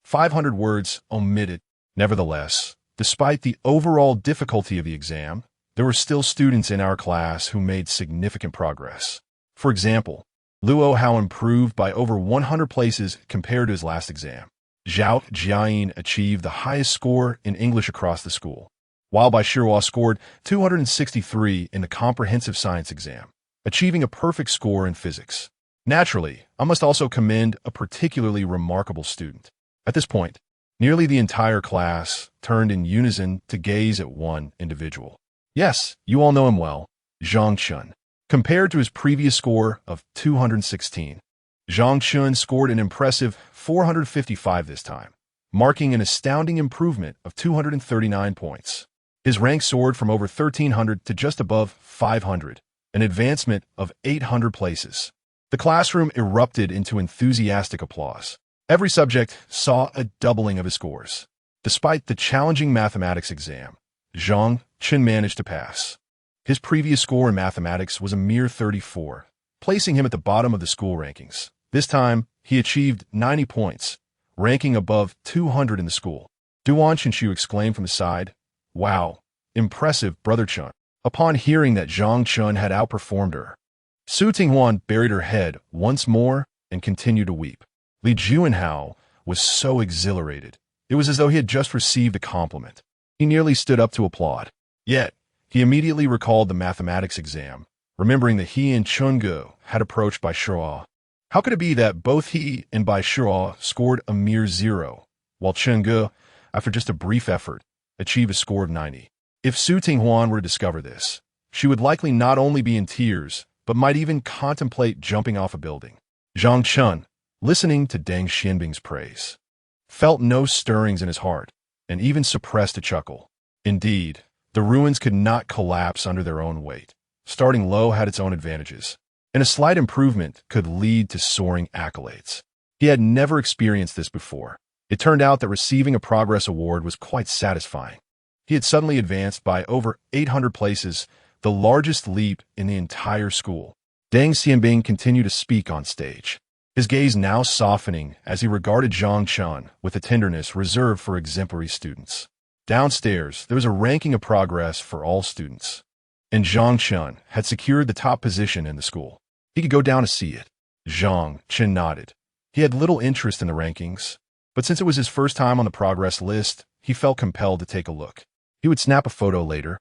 500 words omitted. Nevertheless, despite the overall difficulty of the exam, there were still students in our class who made significant progress. For example, Luo Hao improved by over 100 places compared to his last exam. Zhao Jiayin achieved the highest score in English across the school, while Bai Shihua scored 263 in the comprehensive science exam, achieving a perfect score in physics. Naturally, I must also commend a particularly remarkable student. At this point, nearly the entire class turned in unison to gaze at one individual. Yes, you all know him well, Zhang Chen. Compared to his previous score of 216, Zhang Chen scored an impressive 455 this time, marking an astounding improvement of 239 points. His rank soared from over 1,300 to just above 500, an advancement of 800 places. The classroom erupted into enthusiastic applause. Every subject saw a doubling of his scores. Despite the challenging mathematics exam, Zhang Chen managed to pass. His previous score in mathematics was a mere 34, placing him at the bottom of the school rankings. This time, he achieved 90 points, ranking above 200 in the school. Duan Qinshu exclaimed from the side, "Wow, impressive, Brother Chen." Upon hearing that Zhang Chen had outperformed her, Su Tinghuan buried her head once more and continued to weep. Li Juanhao was so exhilarated. It was as though he had just received a compliment. He nearly stood up to applaud. Yet, he immediately recalled the mathematics exam, remembering that he and Chunge had approached Bai Shihua. How could it be that both he and Bai Shihua scored a mere 0, while Chunge, after just a brief effort, achieved a score of 90? If Su Tinghuan were to discover this, she would likely not only be in tears, but might even contemplate jumping off a building. Zhang Chen, listening to Deng Xianbing's praise, felt no stirrings in his heart, and even suppressed a chuckle. Indeed, the ruins could not collapse under their own weight. Starting low had its own advantages, and a slight improvement could lead to soaring accolades. He had never experienced this before. It turned out that receiving a progress award was quite satisfying. He had suddenly advanced by over 800 places, the largest leap in the entire school. Deng Xianbing continued to speak on stage, his gaze now softening as he regarded Zhang Chen with a tenderness reserved for exemplary students. Downstairs, there was a ranking of progress for all students, and Zhang Chen had secured the top position in the school. He could go down to see it. Zhang Chen nodded. He had little interest in the rankings, but since it was his first time on the progress list, he felt compelled to take a look. He would snap a photo later,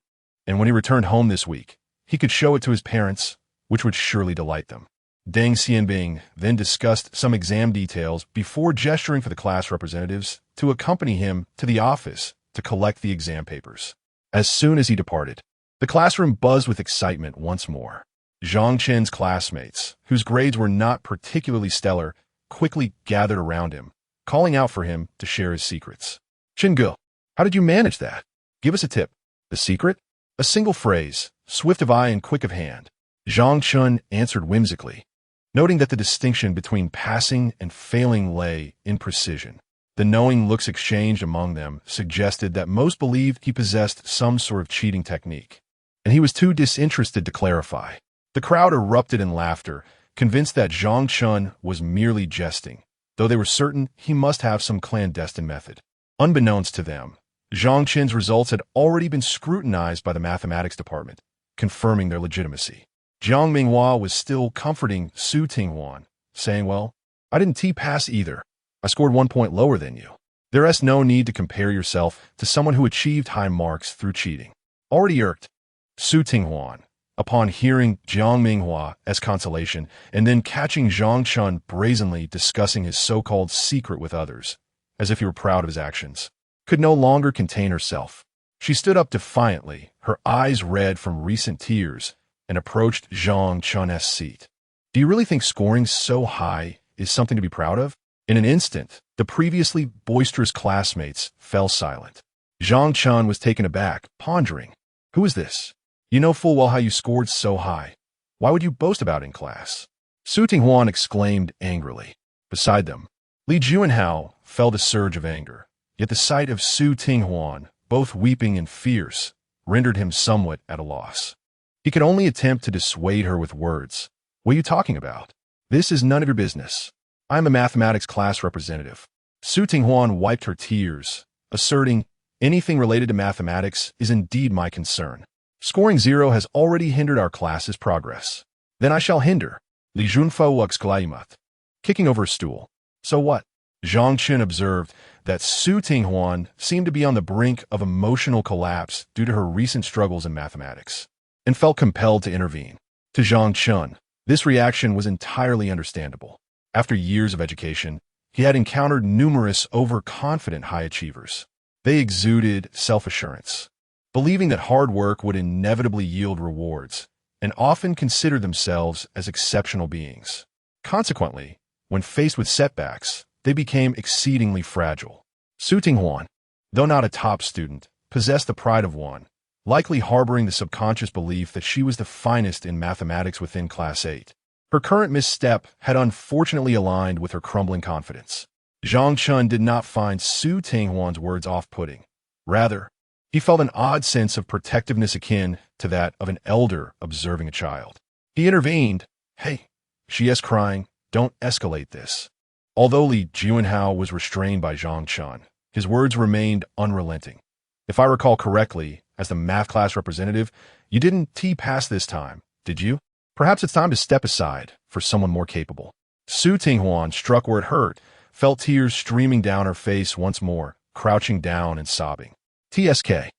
and when he returned home this week, he could show it to his parents, which would surely delight them. Deng Xianbing then discussed some exam details before gesturing for the class representatives to accompany him to the office to collect the exam papers. As soon as he departed, the classroom buzzed with excitement once more. Zhang Chen's classmates, whose grades were not particularly stellar, quickly gathered around him, calling out for him to share his secrets. "Chenge, how did you manage that? Give us a tip." "The secret? A single phrase, swift of eye and quick of hand," Zhang Chen answered whimsically, noting that the distinction between passing and failing lay in precision. The knowing looks exchanged among them suggested that most believed he possessed some sort of cheating technique, and he was too disinterested to clarify. The crowd erupted in laughter, convinced that Zhang Chen was merely jesting, though they were certain he must have some clandestine method. Unbeknownst to them, Zhang Chen's results had already been scrutinized by the mathematics department, confirming their legitimacy. Jiang Minghua was still comforting Su Tinghuan, saying, "Well, I didn't T-pass either. I scored 1 point lower than you. There is no need to compare yourself to someone who achieved high marks through cheating." Already irked, Su Tinghuan, upon hearing Jiang Minghua as consolation and then catching Zhang Chen brazenly discussing his so-called secret with others, as if he were proud of his actions, could no longer contain herself. She stood up defiantly, her eyes red from recent tears, and approached Zhang Chen's seat. "Do you really think scoring so high is something to be proud of?" In an instant, the previously boisterous classmates fell silent. Zhang Chen was taken aback, pondering, "Who is this? You know full well how you scored so high. Why would you boast about it in class?" Su Tinghuan exclaimed angrily. Beside them, Li Juanhao felt a surge of anger, yet the sight of Su Tinghuan, both weeping and fierce, rendered him somewhat at a loss. He could only attempt to dissuade her with words. "What are you talking about? This is none of your business. I am a mathematics class representative." Su Tinghuan wiped her tears, asserting, "Anything related to mathematics is indeed my concern. Scoring 0 has already hindered our class's progress. Then I shall hinder." Li Junfo exclaimed, kicking over a stool. "So what?" Zhang Chen observed that Su Tinghuan seemed to be on the brink of emotional collapse due to her recent struggles in mathematics, and felt compelled to intervene. To Zhang Chen, this reaction was entirely understandable. After years of education, he had encountered numerous overconfident high achievers. They exuded self-assurance, believing that hard work would inevitably yield rewards, and often considered themselves as exceptional beings. Consequently, when faced with setbacks, they became exceedingly fragile. Su Tinghuan, though not a top student, possessed the pride of one, likely harboring the subconscious belief that she was the finest in mathematics within Class 8. Her current misstep had unfortunately aligned with her crumbling confidence. Zhang Chen did not find Su Tinghuan's words off-putting. Rather, he felt an odd sense of protectiveness akin to that of an elder observing a child. He intervened. "Hey," she is crying, "don't escalate this." Although Li Juanhao was restrained by Zhang Chen, his words remained unrelenting. "If I recall correctly, as the math class representative, you didn't T-pass this time, did you? Perhaps it's time to step aside for someone more capable." Su Tinghuan, struck where it hurt, felt tears streaming down her face once more, crouching down and sobbing. "TSK.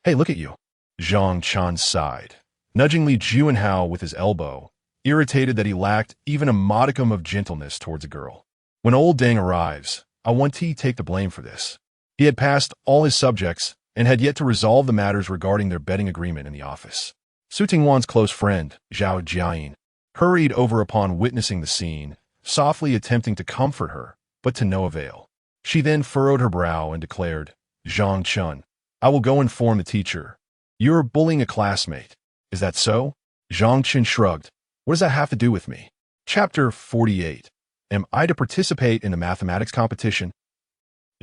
Hey, look at you." Zhang Chen sighed, nudging Li Juanhao with his elbow, irritated that he lacked even a modicum of gentleness towards a girl. "When old Deng arrives, I want to take the blame for this." He had passed all his subjects and had yet to resolve the matters regarding their betting agreement in the office. Su Tinghuan's close friend, Zhao Jiayin, hurried over upon witnessing the scene, softly attempting to comfort her, but to no avail. She then furrowed her brow and declared, "Zhang Chen, I will go inform the teacher. You're bullying a classmate. Is that so?" Zhang Chen shrugged. "What does that have to do with me?" Chapter 48. Am I to participate in the mathematics competition?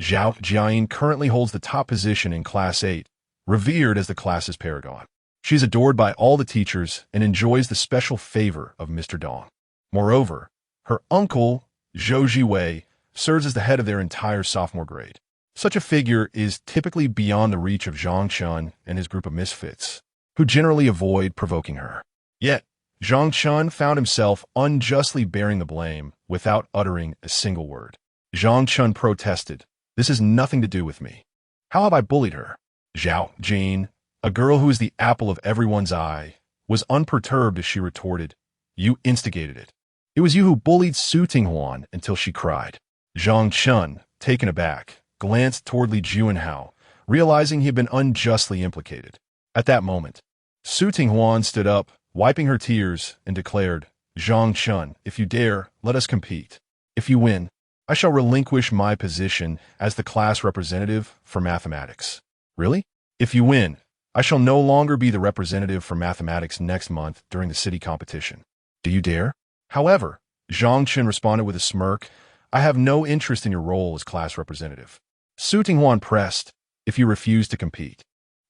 Zhao Jiayin currently holds the top position in Class 8, revered as the class's paragon. She is adored by all the teachers and enjoys the special favor of Mr. Dong. Moreover, her uncle, Zhou Jiwei, serves as the head of their entire sophomore grade. Such a figure is typically beyond the reach of Zhang Chen and his group of misfits, who generally avoid provoking her. Yet, Zhang Chen found himself unjustly bearing the blame without uttering a single word. Zhang Chen protested, "This has nothing to do with me. How have I bullied her?" Zhao Jin, a girl who is the apple of everyone's eye, was unperturbed as she retorted, "You instigated it. It was you who bullied Su Tinghuan until she cried." Zhang Chen, taken aback, glanced toward Li Juanhao, realizing he had been unjustly implicated. At that moment, Su Tinghuan stood up, wiping her tears, and declared, "Zhang Chen, if you dare, let us compete. If you win, I shall relinquish my position as the class representative for mathematics." "Really? If you win, I shall no longer be the representative for mathematics next month during the city competition. Do you dare?" However, Zhang Chen responded with a smirk, I have no interest in your role as class representative. Su Tinghuan pressed, if you refuse to compete.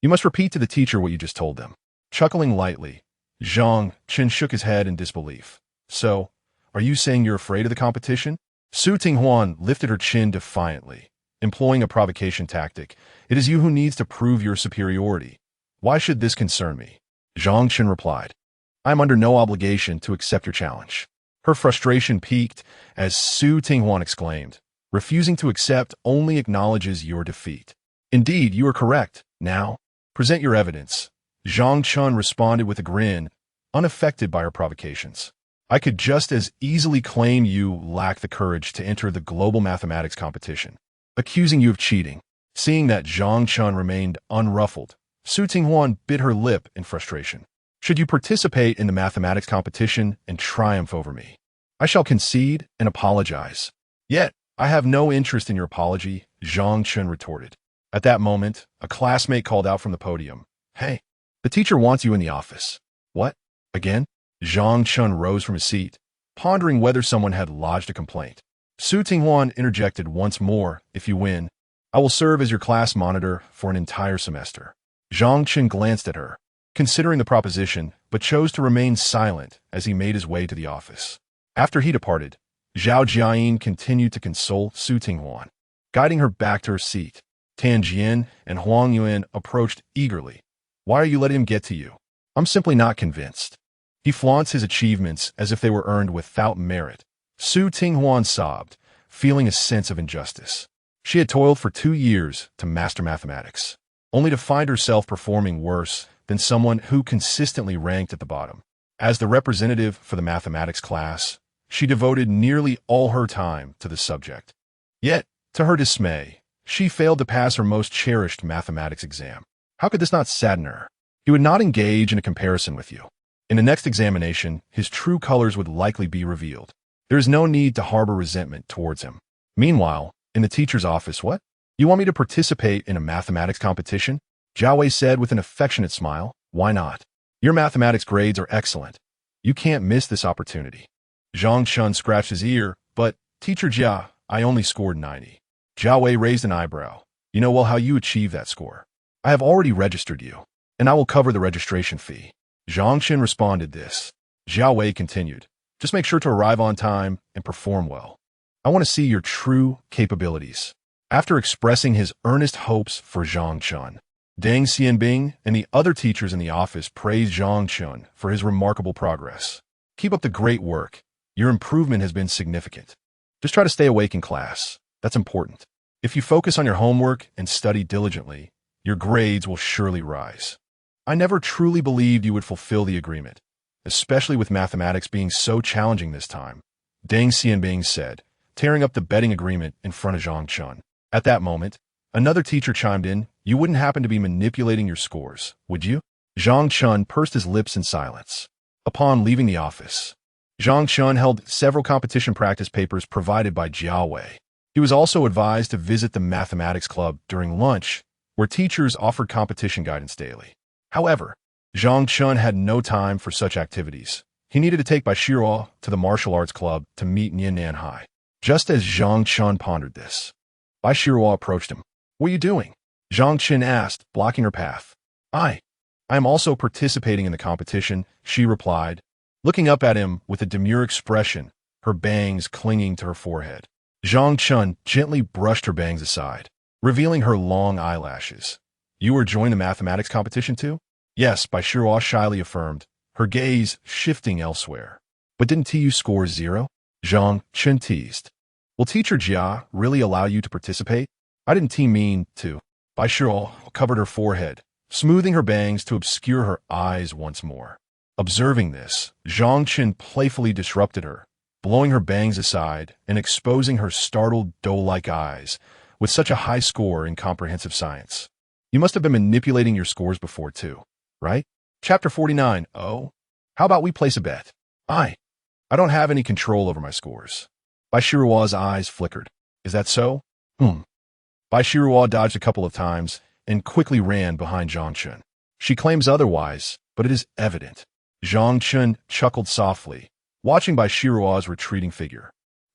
You must repeat to the teacher what you just told them. Chuckling lightly, Zhang Chen shook his head in disbelief. So, are you saying you're afraid of the competition? Su Tinghuan lifted her chin defiantly, employing a provocation tactic. It is you who needs to prove your superiority. Why should this concern me? Zhang Chen replied. I am under no obligation to accept your challenge. Her frustration peaked as Su Tinghuan exclaimed, refusing to accept only acknowledges your defeat. Indeed, you are correct. Now, present your evidence. Zhang Chen responded with a grin, unaffected by her provocations. I could just as easily claim you lack the courage to enter the global mathematics competition, accusing you of cheating. Seeing that Zhang Chen remained unruffled, Su Tinghuan bit her lip in frustration. Should you participate in the mathematics competition and triumph over me, I shall concede and apologize. Yet, I have no interest in your apology, Zhang Chen retorted. At that moment, a classmate called out from the podium. Hey, the teacher wants you in the office. What? Again? Zhang Chen rose from his seat, pondering whether someone had lodged a complaint. Su Tinghuan interjected once more, if you win, I will serve as your class monitor for an entire semester. Zhang Chen glanced at her, considering the proposition, but chose to remain silent as he made his way to the office. After he departed, Zhao Jiayin continued to console Su Tinghuan, guiding her back to her seat. Tan Jian and Huang Yuan approached eagerly. Why are you letting him get to you? I'm simply not convinced. He flaunts his achievements as if they were earned without merit. Su Tinghuan sobbed, feeling a sense of injustice. She had toiled for 2 years to master mathematics, only to find herself performing worse than someone who consistently ranked at the bottom. As the representative for the mathematics class, she devoted nearly all her time to the subject. Yet, to her dismay, she failed to pass her most cherished mathematics exam. How could this not sadden her? He would not engage in a comparison with you. In the next examination, his true colors would likely be revealed. There is no need to harbor resentment towards him. Meanwhile, in the teacher's office, what? You want me to participate in a mathematics competition? Zhao Wei said with an affectionate smile. Why not? Your mathematics grades are excellent. You can't miss this opportunity. Zhang Chen scratched his ear, but, Teacher Jia, I only scored 90. Zhao Wei raised an eyebrow. You know well how you achieved that score. I have already registered you, and I will cover the registration fee. Zhang Chen responded this. Zhao Wei continued. Just make sure to arrive on time and perform well. I want to see your true capabilities. After expressing his earnest hopes for Zhang Chen, Deng Xianbing and the other teachers in the office praised Zhang Chen for his remarkable progress. Keep up the great work. Your improvement has been significant. Just try to stay awake in class. That's important. If you focus on your homework and study diligently, your grades will surely rise. I never truly believed you would fulfill the agreement, especially with mathematics being so challenging this time, Deng Xianbing said, tearing up the betting agreement in front of Zhang Chen. At that moment, another teacher chimed in, you wouldn't happen to be manipulating your scores, would you? Zhang Chen pursed his lips in silence. Upon leaving the office, Zhang Chen held several competition practice papers provided by Jiao Wei. He was also advised to visit the mathematics club during lunch, where teachers offered competition guidance daily. However, Zhang Chen had no time for such activities. He needed to take Bai Shiruo to the martial arts club to meet Nian Nanhai. Just as Zhang Chen pondered this, Bai Shiruo approached him. What are you doing? Zhang Chen asked, blocking her path. I am also participating in the competition, she replied, looking up at him with a demure expression, her bangs clinging to her forehead. Zhang Chen gently brushed her bangs aside, revealing her long eyelashes. You are joining the mathematics competition too? Yes, Bai Shiruo shyly affirmed, her gaze shifting elsewhere. But didn't TU score 0? Zhang Chen teased. Will Teacher Jia really allow you to participate? I didn't mean to. Bai Shiruo covered her forehead, smoothing her bangs to obscure her eyes once more. Observing this, Zhang Chen playfully disrupted her, blowing her bangs aside and exposing her startled, doe-like eyes with such a high score in comprehensive science. You must have been manipulating your scores before too, right? Chapter 49. Oh, how about we place a bet? I don't have any control over my scores. Bai Shiruo's eyes flickered. Is that so? Bai Shiruo dodged a couple of times and quickly ran behind Zhang Chen. She claims otherwise, but it is evident. Zhang Chen chuckled softly, watching Bai Shiruo's retreating figure.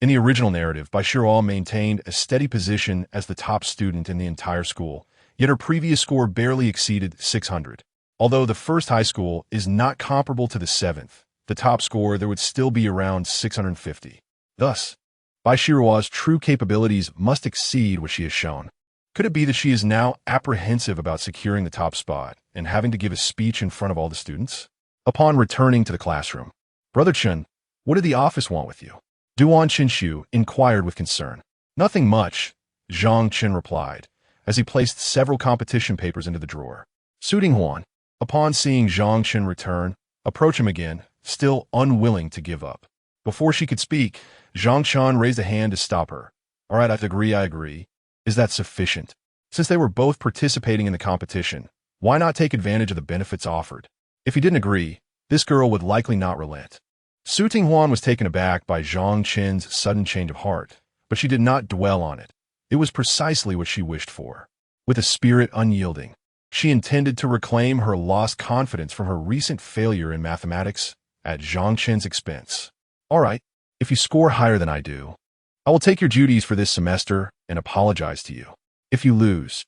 In the original narrative, Baishiro maintained a steady position as the top student in the entire school, yet her previous score barely exceeded 600. Although the first high school is not comparable to the seventh, the top score there would still be around 650. Thus, Baishiro's true capabilities must exceed what she has shown. Could it be that she is now apprehensive about securing the top spot and having to give a speech in front of all the students? Upon returning to the classroom, Brother Chen, what did the office want with you? Duan Qinshu inquired with concern. Nothing much, Zhang Chen replied, as he placed several competition papers into the drawer. Su Dinghuan, upon seeing Zhang Chen return, approached him again, still unwilling to give up. Before she could speak, Zhang Chen raised a hand to stop her. All right, I agree. Is that sufficient? Since they were both participating in the competition, why not take advantage of the benefits offered? If he didn't agree, this girl would likely not relent. Su Tinghuan was taken aback by Zhang Chen's sudden change of heart, but she did not dwell on it. It was precisely what she wished for. With a spirit unyielding, she intended to reclaim her lost confidence from her recent failure in mathematics at Zhang Chen's expense. All right, if you score higher than I do, I will take your duties for this semester and apologize to you. If you lose,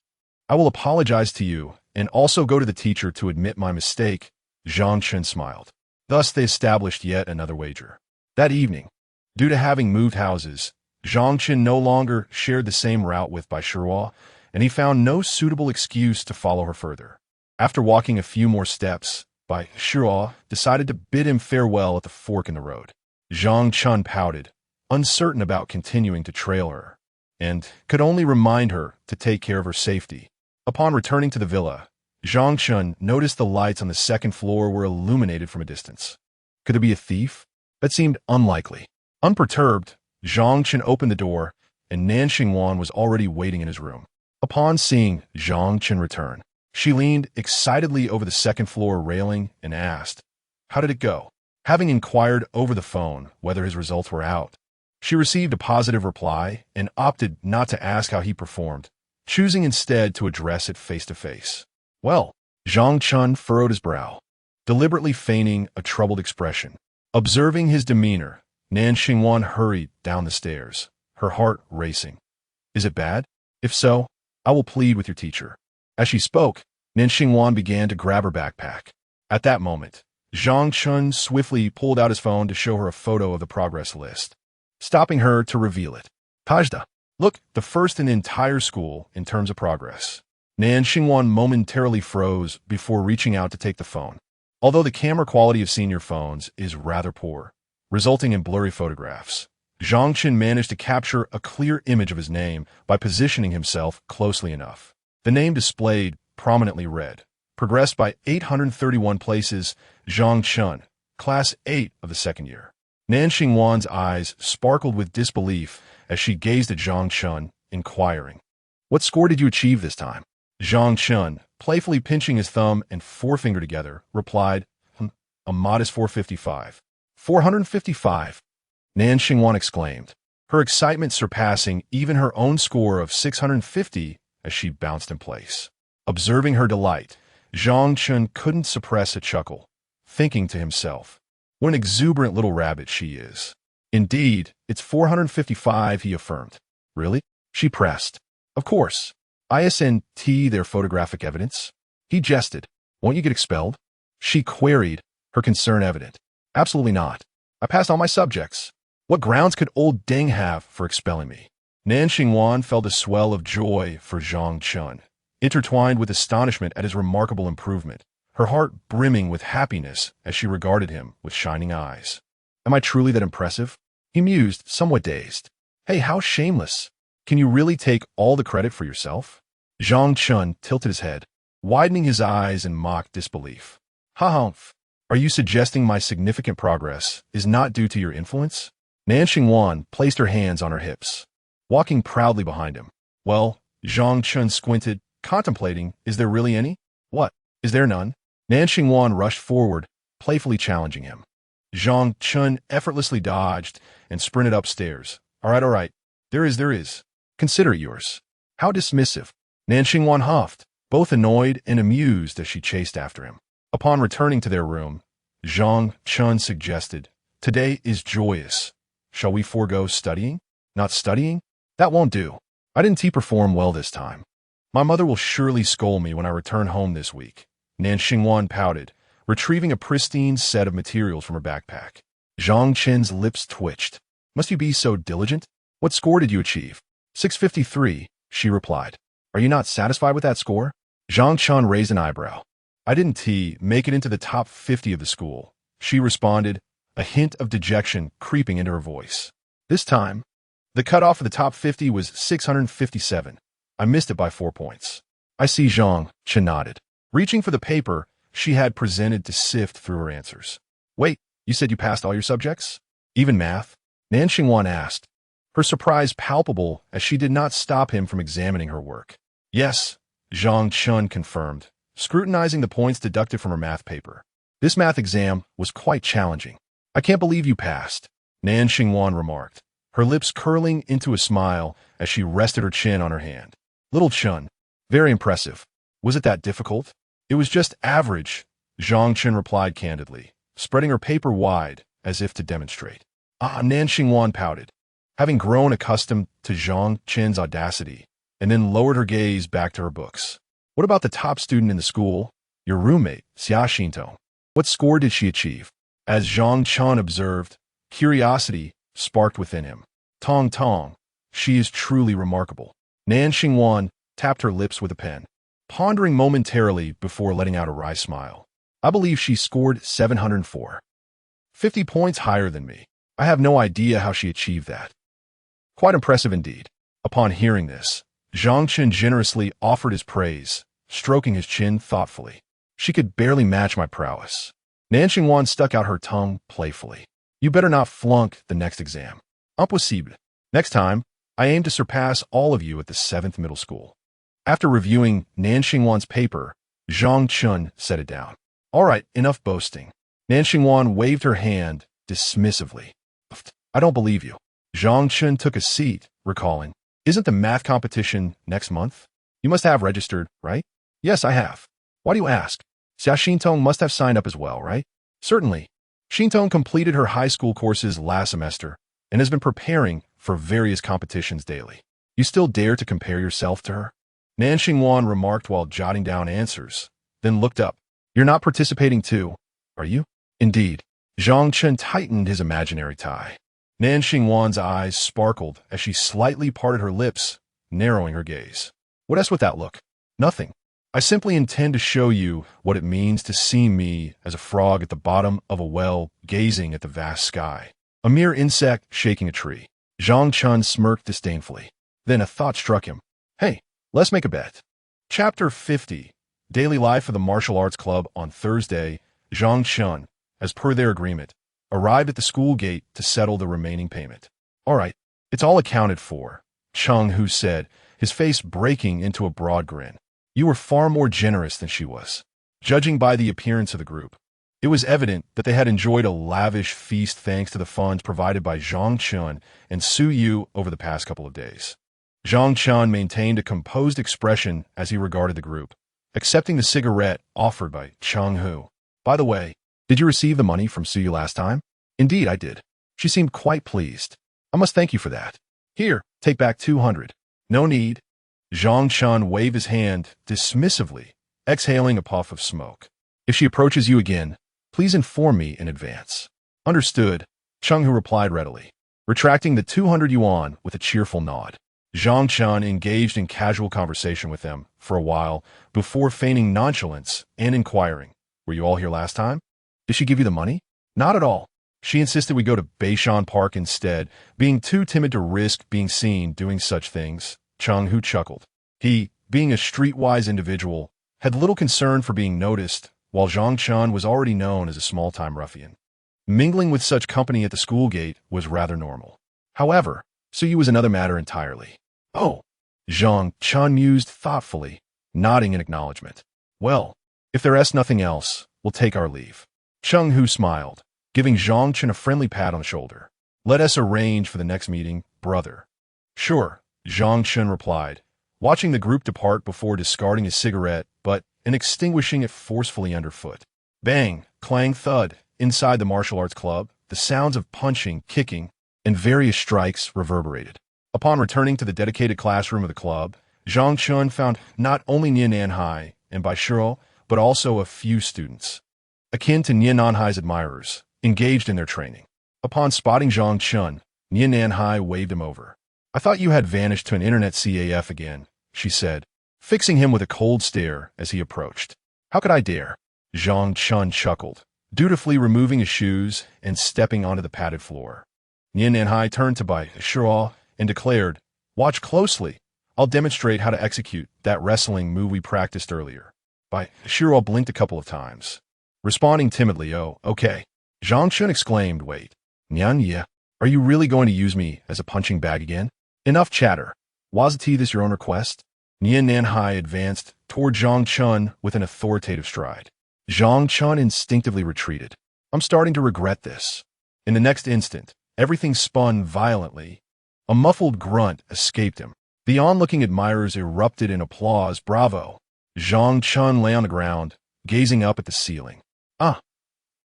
I will apologize to you and also go to the teacher to admit my mistake. Zhang Chen smiled. Thus, they established yet another wager. That evening, due to having moved houses, Zhang Chen no longer shared the same route with Baishiro, and he found no suitable excuse to follow her further. After walking a few more steps, Baishiro decided to bid him farewell at the fork in the road. Zhang Chen pouted, uncertain about continuing to trail her, and could only remind her to take care of her safety. Upon returning to the villa, Zhang Chen noticed the lights on the second floor were illuminated from a distance. Could it be a thief? That seemed unlikely. Unperturbed, Zhang Chen opened the door, and Nan Xingwan was already waiting in his room. Upon seeing Zhang Chen return, she leaned excitedly over the second floor railing and asked, "How did it go?" Having inquired over the phone whether his results were out, she received a positive reply and opted not to ask how he performed, choosing instead to address it face-to-face. Well, Zhang Chen furrowed his brow, deliberately feigning a troubled expression. Observing his demeanor, Nan Xingwan hurried down the stairs, her heart racing. Is it bad? If so, I will plead with your teacher. As she spoke, Nan Xingwan began to grab her backpack. At that moment, Zhang Chen swiftly pulled out his phone to show her a photo of the progress list, stopping her to reveal it. Tajda, look, the first in the entire school in terms of progress. Nan Xingwan momentarily froze before reaching out to take the phone. Although the camera quality of senior phones is rather poor, resulting in blurry photographs, Zhang Chen managed to capture a clear image of his name by positioning himself closely enough. The name displayed prominently read, progressed by 831 places, Zhang Chen, Class 8 of the second year. Nan Xingwan's eyes sparkled with disbelief as she gazed at Zhang Chen, inquiring, "What score did you achieve this time?" Zhang Chen, playfully pinching his thumb and forefinger together, replied, "A modest 455. 455. Nan Xingwan exclaimed, her excitement surpassing even her own score of 650 as she bounced in place. Observing her delight, Zhang Chen couldn't suppress a chuckle, thinking to himself, what an exuberant little rabbit she is. Indeed, it's 455, he affirmed. Really? She pressed. Of course. ISNT their photographic evidence? He jested. Won't you get expelled? She queried, her concern evident. Absolutely not. I passed all my subjects. What grounds could old Deng have for expelling me? Nan Xingwan felt a swell of joy for Zhang Chen, intertwined with astonishment at his remarkable improvement, her heart brimming with happiness as she regarded him with shining eyes. Am I truly that impressive? He mused, somewhat dazed. Hey, how shameless. Can you really take all the credit for yourself? Zhang Chen tilted his head, widening his eyes in mock disbelief. Ha-humph. Are you suggesting my significant progress is not due to your influence? Nan Xingwan placed her hands on her hips, walking proudly behind him. Well, Zhang Chen squinted, contemplating, is there really any? What? Is there none? Nan Xingwan rushed forward, playfully challenging him. Zhang Chen effortlessly dodged and sprinted upstairs. All right. There is. Consider it yours. How dismissive. Nan Xingwan huffed, both annoyed and amused as she chased after him. Upon returning to their room, Zhang Chen suggested, today is joyous. Shall we forego studying? Not studying? That won't do. I didn't perform well this time. My mother will surely scold me when I return home this week. Nan Xingwan pouted, retrieving a pristine set of materials from her backpack. Zhang Chen's lips twitched. Must you be so diligent? What score did you achieve? 653, she replied. Are you not satisfied with that score? Zhang Chen raised an eyebrow. I didn't make it into the top 50 of the school, she responded, a hint of dejection creeping into her voice. This time, the cutoff for the top 50 was 657. I missed it by 4 points. I see. Zhang Chen nodded. Reaching for the paper she had presented to sift through her answers. Wait, you said you passed all your subjects? Even math? Nan Xingwan asked, her surprise palpable as she did not stop him from examining her work. Yes, Zhang Chen confirmed, scrutinizing the points deducted from her math paper. This math exam was quite challenging. I can't believe you passed, Nan Xingwan remarked, her lips curling into a smile as she rested her chin on her hand. Little Chen, very impressive. Was it that difficult? It was just average, Zhang Chen replied candidly, spreading her paper wide as if to demonstrate. Nan Xingwan pouted, having grown accustomed to Zhang Chen's audacity, and then lowered her gaze back to her books. What about the top student in the school? Your roommate, Xia Xintong. What score did she achieve? As Zhang Chen observed, curiosity sparked within him. Tong Tong, she is truly remarkable. Nan Xingwan tapped her lips with a pen, pondering momentarily before letting out a wry smile. I believe she scored 704. 50 points higher than me. I have no idea how she achieved that. Quite impressive indeed. Upon hearing this, Zhang Chen generously offered his praise, stroking his chin thoughtfully. She could barely match my prowess. Nan Xingwan stuck out her tongue playfully. You better not flunk the next exam. Impossible. Next time, I aim to surpass all of you at the 7th middle school. After reviewing Nan Xingwan's paper, Zhang Chen set it down. All right, enough boasting. Nan Xingwan waved her hand dismissively. I don't believe you. Zhang Chen took a seat, recalling. Isn't the math competition next month? You must have registered, right? Yes, I have. Why do you ask? Xia Xintong must have signed up as well, right? Certainly. Xintong completed her high school courses last semester and has been preparing for various competitions daily. You still dare to compare yourself to her? Nan Xingwan remarked while jotting down answers, then looked up. You're not participating too, are you? Indeed. Zhang Chen tightened his imaginary tie. Nan Xingwan's eyes sparkled as she slightly parted her lips, narrowing her gaze. What else with that look? Nothing. I simply intend to show you what it means to see me as a frog at the bottom of a well gazing at the vast sky. A mere insect shaking a tree. Zhang Chen smirked disdainfully. Then a thought struck him. Hey, let's make a bet. Chapter 50. Daily Life of the Martial Arts Club. On Thursday, Zhang Chen, as per their agreement, arrived at the school gate to settle the remaining payment. All right, it's all accounted for, Cheng Hu said, his face breaking into a broad grin. You were far more generous than she was. Judging by the appearance of the group, it was evident that they had enjoyed a lavish feast thanks to the funds provided by Zhang Chen and Su Yu over the past couple of days. Zhang Chen maintained a composed expression as he regarded the group, accepting the cigarette offered by Cheng Hu. By the way, did you receive the money from Su Yu last time? Indeed, I did. She seemed quite pleased. I must thank you for that. Here, take back 200. No need. Zhang Chen waved his hand dismissively, exhaling a puff of smoke. If she approaches you again, please inform me in advance. Understood, Cheng Hu replied readily, retracting the 200 yuan with a cheerful nod. Zhang Chen engaged in casual conversation with them for a while before feigning nonchalance and inquiring, were you all here last time? Did she give you the money? Not at all. She insisted we go to Beishan Park instead, being too timid to risk being seen doing such things. Cheng Hu chuckled. He, being a streetwise individual, had little concern for being noticed, while Zhang Chen was already known as a small-time ruffian. Mingling with such company at the school gate was rather normal. However, Su Yu was another matter entirely. Oh, Zhang Chen mused thoughtfully, nodding in acknowledgement. Well, if there is nothing else, we'll take our leave. Cheng Hu smiled, giving Zhang Chen a friendly pat on the shoulder. Let us arrange for the next meeting, brother. Sure, Zhang Chen replied, watching the group depart before discarding his cigarette, and extinguishing it forcefully underfoot. Bang, clang, thud, inside the martial arts club, the sounds of punching, kicking, and various strikes reverberated. Upon returning to the dedicated classroom of the club, Zhang Chen found not only Nian Nanhai and Bai Shiro, but also a few students, akin to Nian Nanhai's admirers, engaged in their training. Upon spotting Zhang Chen, Nian Nanhai waved him over. "I thought you had vanished to an internet CAF again," she said, fixing him with a cold stare as he approached. "How could I dare?" Zhang Chen chuckled, dutifully removing his shoes and stepping onto the padded floor. Nian Nanhai turned to Bai Shiro and declared, "Watch closely. I'll demonstrate how to execute that wrestling move we practiced earlier." Bai Shiro blinked a couple of times, responding timidly, "Oh, okay." Zhang Chen exclaimed, "Wait, Nian Ye, are you really going to use me as a punching bag again? Enough chatter. Was this your own request?" Nian Nanhai advanced toward Zhang Chen with an authoritative stride. Zhang Chen instinctively retreated. "I'm starting to regret this." In the next instant, everything spun violently. A muffled grunt escaped him. The onlooking admirers erupted in applause. "Bravo!" Zhang Chen lay on the ground, gazing up at the ceiling. "Ah,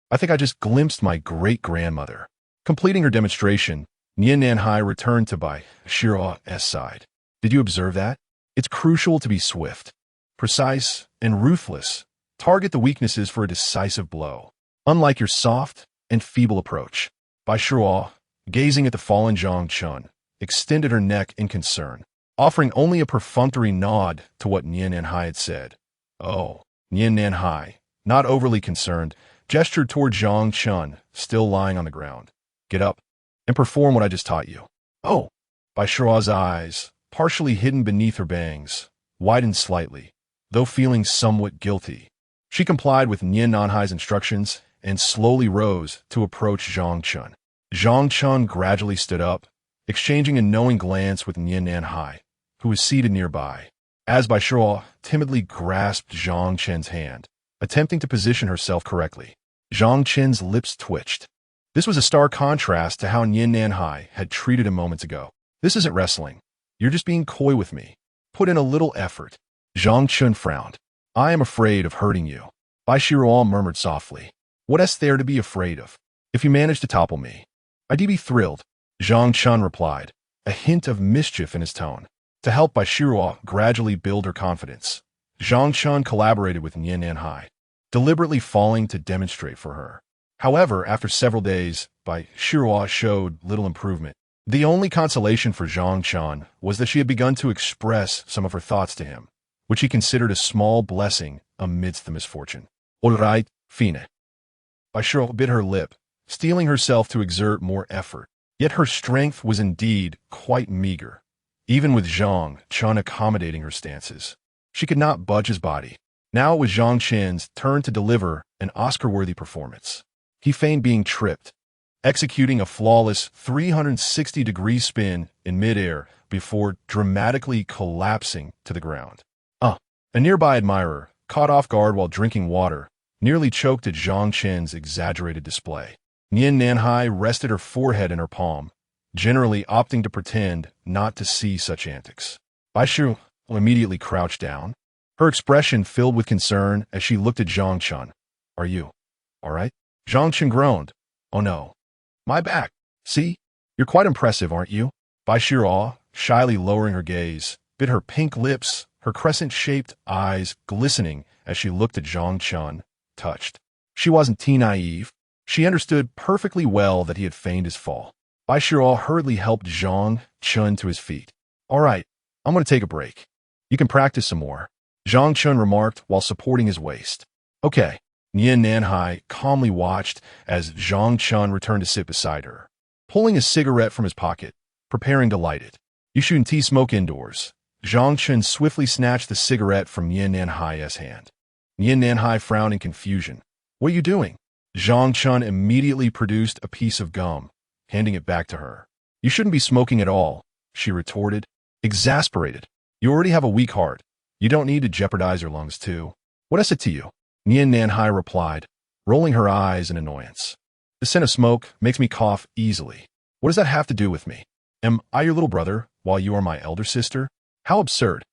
I think I just glimpsed my great-grandmother." Completing her demonstration, Nian Nanhai returned to Bai Shiro's side. "Did you observe that? It's crucial to be swift, precise, and ruthless. Target the weaknesses for a decisive blow, unlike your soft and feeble approach." Bai Shiro, gazing at the fallen Zhang Chen, extended her neck in concern, offering only a perfunctory nod to what Nian Nanhai had said. "Oh." Nian Nanhai, not overly concerned, gestured toward Zhang Chen, still lying on the ground. "Get up and perform what I just taught you." "Oh." Bai Shiro's eyes, partially hidden beneath her bangs, widened slightly, though feeling somewhat guilty. She complied with Nian Nanhai's instructions and slowly rose to approach Zhang Chen. Zhang Chen gradually stood up, exchanging a knowing glance with Nian Nanhai, who was seated nearby, as Bai Shiro timidly grasped Zhang Chen's hand, attempting to position herself correctly. Zhang Chen's lips twitched. This was a stark contrast to how Nian Nanhai had treated him moments ago. "This isn't wrestling. You're just being coy with me. Put in a little effort." Zhang Chen frowned. "I am afraid of hurting you." Bai Shiro murmured softly. "What is there to be afraid of? If you manage to topple me, I'd be thrilled." Zhang Chen replied, a hint of mischief in his tone. To help Bai Shiro gradually build her confidence, Zhang Chen collaborated with Nian Nanhai, deliberately falling to demonstrate for her. However, after several days, Bai Shiro showed little improvement. The only consolation for Zhang Chen was that she had begun to express some of her thoughts to him, which he considered a small blessing amidst the misfortune. "All right, fine." Bai Shiro bit her lip, steeling herself to exert more effort. Yet her strength was indeed quite meager, even with Zhang Chen accommodating her stances. She could not budge his body. Now it was Zhang Chen's turn to deliver an Oscar-worthy performance. He feigned being tripped, executing a flawless 360-degree spin in midair before dramatically collapsing to the ground. A nearby admirer, caught off guard while drinking water, nearly choked at Zhang Chen's exaggerated display. Nian Nanhai rested her forehead in her palm, generally opting to pretend not to see such antics. Bai Shiro immediately crouched down, her expression filled with concern as she looked at Zhang Chen. "Are you all right?" Zhang Chen groaned. "Oh no. My back. See? You're quite impressive, aren't you?" Bai Shiro, shyly lowering her gaze, bit her pink lips, her crescent-shaped eyes glistening as she looked at Zhang Chen, touched. She wasn't naive. She understood perfectly well that he had feigned his fall. Bai Shiro hurriedly helped Zhang Chen to his feet. "All right, I'm going to take a break. You can practice some more," Zhang Chen remarked while supporting his waist. "Okay." Nian Nanhai calmly watched as Zhang Chen returned to sit beside her, pulling a cigarette from his pocket, preparing to light it. "You shouldn't smoke indoors." Zhang Chen swiftly snatched the cigarette from Nian Nanhai's hand. Nian Nanhai frowned in confusion. "What are you doing?" Zhang Chen immediately produced a piece of gum, handing it back to her. "You shouldn't be smoking at all," she retorted, exasperated. "You already have a weak heart. You don't need to jeopardize your lungs too." "What is it to you?" Nian Nanhai replied, rolling her eyes in annoyance. "The scent of smoke makes me cough easily. What does that have to do with me? Am I your little brother while you are my elder sister? How absurd."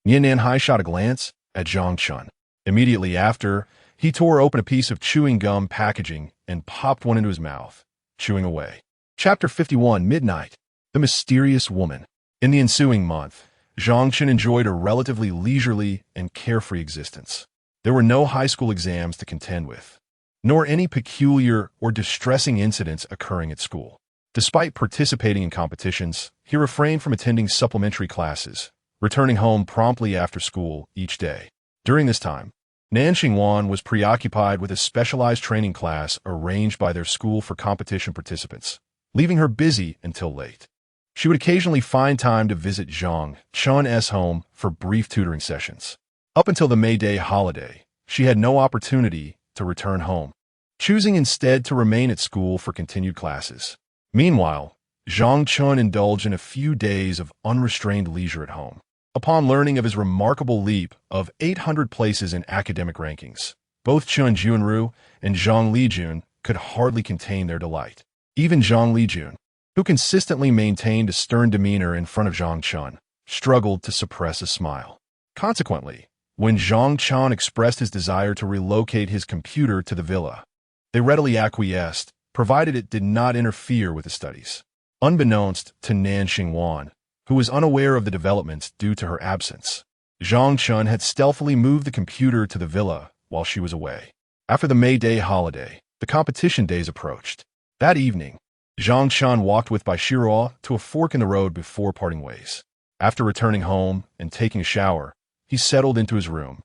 Nian Nanhai shot a glance at Zhang Chen. Immediately after, he tore open a piece of chewing gum packaging and popped one into his mouth, chewing away. Chapter 51, Midnight. The Mysterious Woman. In the ensuing month, Zhang Chen enjoyed a relatively leisurely and carefree existence. There were no high school exams to contend with, nor any peculiar or distressing incidents occurring at school. Despite participating in competitions, he refrained from attending supplementary classes, returning home promptly after school each day. During this time, Nan Xingwan was preoccupied with a specialized training class arranged by their school for competition participants, leaving her busy until late. She would occasionally find time to visit Zhang Chen's home for brief tutoring sessions. Up until the May Day holiday, she had no opportunity to return home, choosing instead to remain at school for continued classes. Meanwhile, Zhang Chen indulged in a few days of unrestrained leisure at home. Upon learning of his remarkable leap of 800 places in academic rankings, both Chen Junru and Zhang Lijun could hardly contain their delight. Even Zhang Lijun, who consistently maintained a stern demeanor in front of Zhang Chen, struggled to suppress a smile. Consequently, when Zhang Chen expressed his desire to relocate his computer to the villa, they readily acquiesced, provided it did not interfere with the studies. Unbeknownst to Nan Xingwan, who was unaware of the developments due to her absence, Zhang Chen had stealthily moved the computer to the villa while she was away. After the May Day holiday, the competition days approached. That evening, Zhang Chen walked with Baishiro to a fork in the road before parting ways. After returning home and taking a shower, he settled into his room,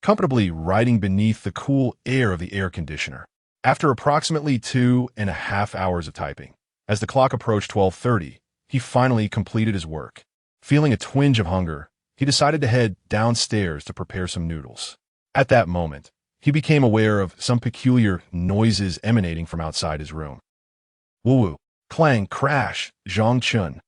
comfortably writing beneath the cool air of the air conditioner. After approximately 2.5 hours of typing, as the clock approached 12:30, he finally completed his work. Feeling a twinge of hunger, he decided to head downstairs to prepare some noodles. At that moment, he became aware of some peculiar noises emanating from outside his room. Woo-woo, clang, crash, Zhang Chen.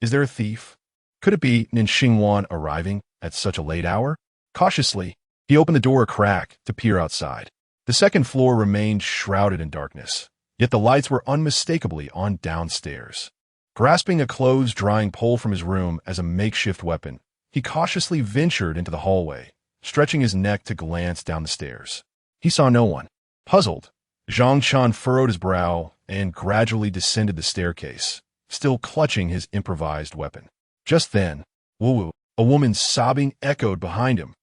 Is there a thief? Could it be Nan Xingwan arriving at such a late hour? Cautiously, he opened the door a crack to peer outside. The second floor remained shrouded in darkness, yet the lights were unmistakably on downstairs. Grasping a clothes-drying pole from his room as a makeshift weapon, he cautiously ventured into the hallway, stretching his neck to glance down the stairs. He saw no one. Puzzled, Zhang Chen furrowed his brow and gradually descended the staircase, still clutching his improvised weapon. Just then, woo-woo, a woman's sobbing echoed behind him.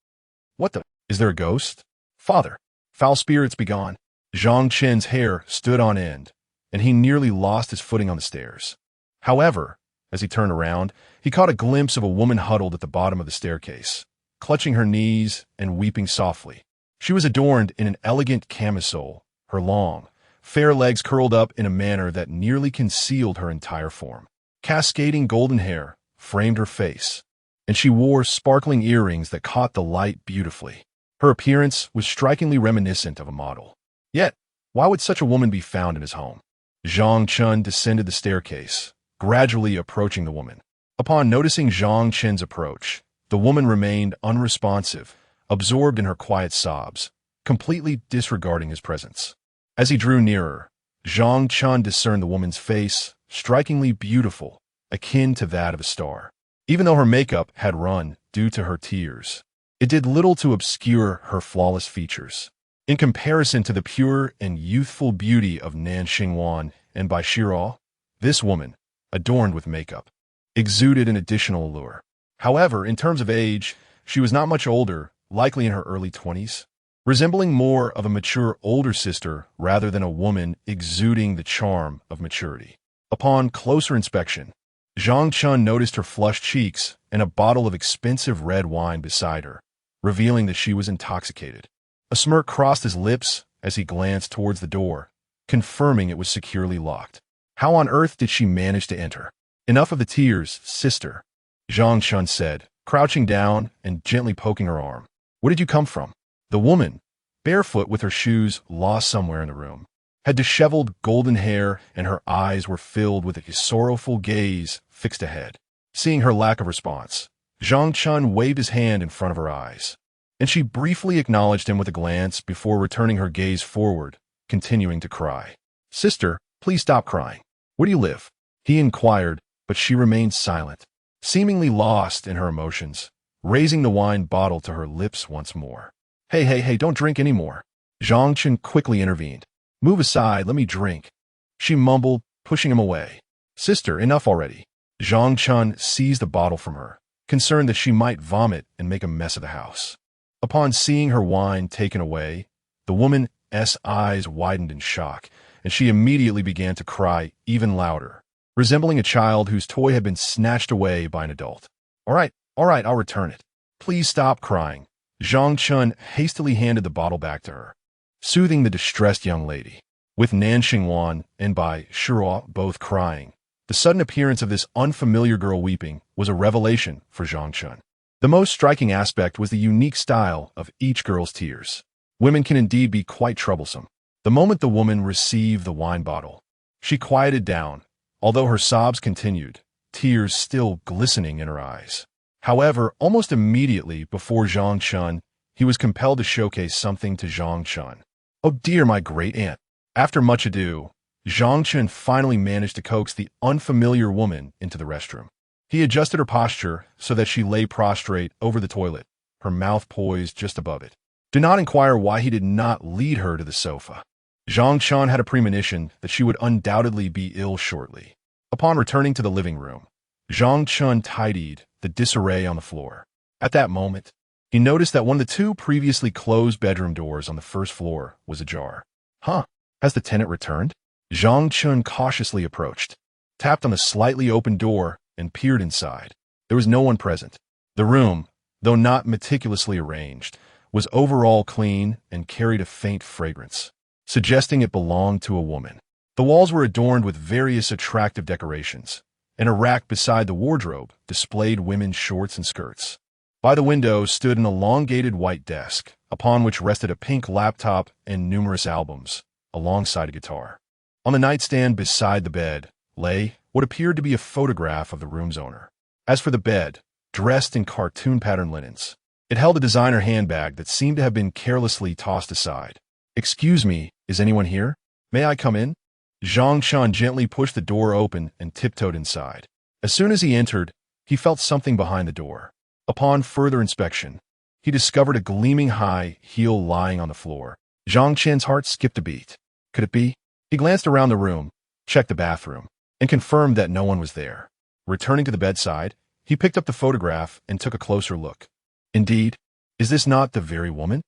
What the? Is there a ghost? Father, foul spirits be gone. Zhang Chen's hair stood on end, and he nearly lost his footing on the stairs. However, as he turned around, he caught a glimpse of a woman huddled at the bottom of the staircase, clutching her knees and weeping softly. She was adorned in an elegant camisole, her long, fair legs curled up in a manner that nearly concealed her entire form. Cascading golden hair framed her face, and she wore sparkling earrings that caught the light beautifully. Her appearance was strikingly reminiscent of a model. Yet, why would such a woman be found in his home? Zhang Chen descended the staircase, gradually approaching the woman. Upon noticing Zhang Chen's approach, the woman remained unresponsive, absorbed in her quiet sobs, completely disregarding his presence. As he drew nearer, Zhang Chen discerned the woman's face, strikingly beautiful, akin to that of a star. Even though her makeup had run due to her tears, it did little to obscure her flawless features. In comparison to the pure and youthful beauty of Nan Xingwan and Baishiro, this woman, adorned with makeup, exuded an additional allure. However, in terms of age, she was not much older, likely in her early 20s, resembling more of a mature older sister rather than a woman exuding the charm of maturity. Upon closer inspection, Zhang Chen noticed her flushed cheeks and a bottle of expensive red wine beside her, revealing that she was intoxicated. A smirk crossed his lips as he glanced towards the door, confirming it was securely locked. How on earth did she manage to enter? Enough of the tears, sister, Zhang Chen said, crouching down and gently poking her arm. Where did you come from? The woman, barefoot with her shoes lost somewhere in the room, had disheveled golden hair and her eyes were filled with a sorrowful gaze fixed ahead. Seeing her lack of response, Zhang Chen waved his hand in front of her eyes, and she briefly acknowledged him with a glance before returning her gaze forward, continuing to cry. Sister, please stop crying. Where do you live? He inquired, but she remained silent, seemingly lost in her emotions, raising the wine bottle to her lips once more. Hey, don't drink anymore. Zhang Chen quickly intervened. Move aside, let me drink. She mumbled, pushing him away. "Sister, enough already." Zhang Chen seized the bottle from her, concerned that she might vomit and make a mess of the house. Upon seeing her wine taken away, the woman's eyes widened in shock, and she immediately began to cry even louder, resembling a child whose toy had been snatched away by an adult. All right, I'll return it. Please stop crying." Zhang Chen hastily handed the bottle back to her, soothing the distressed young lady. With Nan Xingwan and Bai Shihua both crying, the sudden appearance of this unfamiliar girl weeping was a revelation for Zhang Chen. The most striking aspect was the unique style of each girl's tears. Women can indeed be quite troublesome. The moment the woman received the wine bottle, she quieted down, although her sobs continued, tears still glistening in her eyes. However, almost immediately before Zhang Chen, he was compelled to showcase something to Zhang Chen. "Oh dear, my great aunt." After much ado, Zhang Chen finally managed to coax the unfamiliar woman into the restroom. He adjusted her posture so that she lay prostrate over the toilet, her mouth poised just above it. Do not inquire why he did not lead her to the sofa. Zhang Chen had a premonition that she would undoubtedly be ill shortly. Upon returning to the living room, Zhang Chen tidied the disarray on the floor. At that moment, he noticed that one of the two previously closed bedroom doors on the first floor was ajar. "Huh, has the tenant returned?" Zhang Chen cautiously approached, tapped on the slightly open door, and peered inside. There was no one present. The room, though not meticulously arranged, was overall clean and carried a faint fragrance, suggesting it belonged to a woman. The walls were adorned with various attractive decorations, and a rack beside the wardrobe displayed women's shorts and skirts. By the window stood an elongated white desk, upon which rested a pink laptop and numerous albums, alongside a guitar. On the nightstand beside the bed lay what appeared to be a photograph of the room's owner. As for the bed, dressed in cartoon-patterned linens, it held a designer handbag that seemed to have been carelessly tossed aside. "Excuse me, is anyone here? May I come in?" Zhang Chen gently pushed the door open and tiptoed inside. As soon as he entered, he felt something behind the door. Upon further inspection, he discovered a gleaming high heel lying on the floor. Zhang Chen's heart skipped a beat. Could it be? He glanced around the room, checked the bathroom, and confirmed that no one was there. Returning to the bedside, he picked up the photograph and took a closer look. Indeed, is this not the very woman?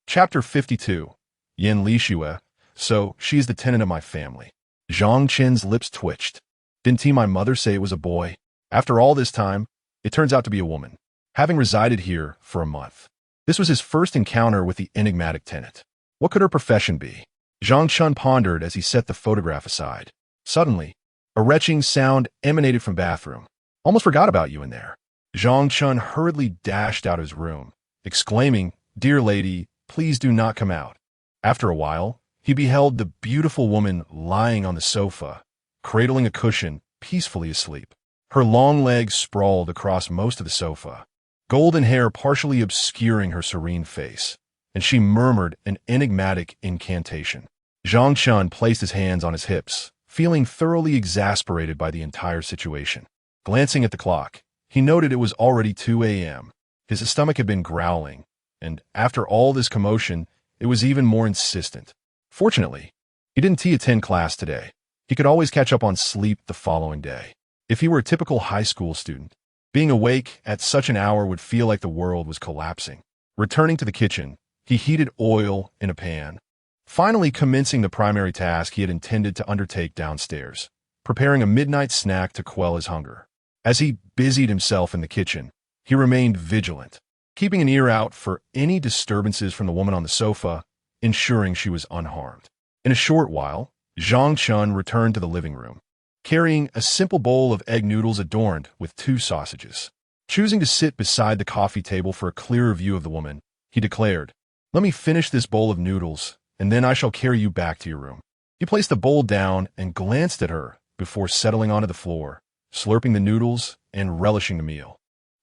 Chapter 52. Yan Lixue. So, she is the tenant of my family. Zhang Chen's lips twitched. Didn't my mother say it was a boy? After all this time, it turns out to be a woman. Having resided here for a month, this was his first encounter with the enigmatic tenant. What could her profession be? Zhang Chen pondered as he set the photograph aside. Suddenly, a retching sound emanated from the bathroom. "Almost forgot about you in there." Zhang Chen hurriedly dashed out of his room, exclaiming, "Dear lady, please do not come out." After a while, he beheld the beautiful woman lying on the sofa, cradling a cushion, peacefully asleep. Her long legs sprawled across most of the sofa, golden hair partially obscuring her serene face, and she murmured an enigmatic incantation. Zhang Chen placed his hands on his hips, feeling thoroughly exasperated by the entire situation. Glancing at the clock, he noted it was already 2 a.m. His stomach had been growling, and after all this commotion, it was even more insistent. Fortunately, he didn't attend class today. He could always catch up on sleep the following day. If he were a typical high school student, being awake at such an hour would feel like the world was collapsing. Returning to the kitchen, he heated oil in a pan, finally commencing the primary task he had intended to undertake downstairs, preparing a midnight snack to quell his hunger. As he busied himself in the kitchen, he remained vigilant, keeping an ear out for any disturbances from the woman on the sofa, ensuring she was unharmed. In a short while, Zhang Chen returned to the living room, carrying a simple bowl of egg noodles adorned with 2 sausages. Choosing to sit beside the coffee table for a clearer view of the woman, he declared, "Let me finish this bowl of noodles, and then I shall carry you back to your room." He placed the bowl down and glanced at her before settling onto the floor, slurping the noodles and relishing the meal.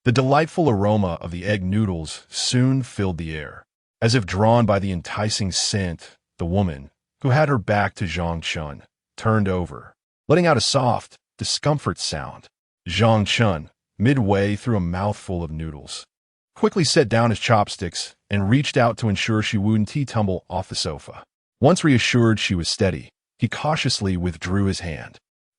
The delightful aroma of the egg noodles soon filled the air. As if drawn by the enticing scent, the woman, who had her back to Zhang Chen, turned over, letting out a soft, discomfort sound. Zhang Chen, midway through a mouthful of noodles, quickly set down his chopsticks and reached out to ensure she wouldn't tumble off the sofa. Once reassured she was steady, he cautiously withdrew his hand.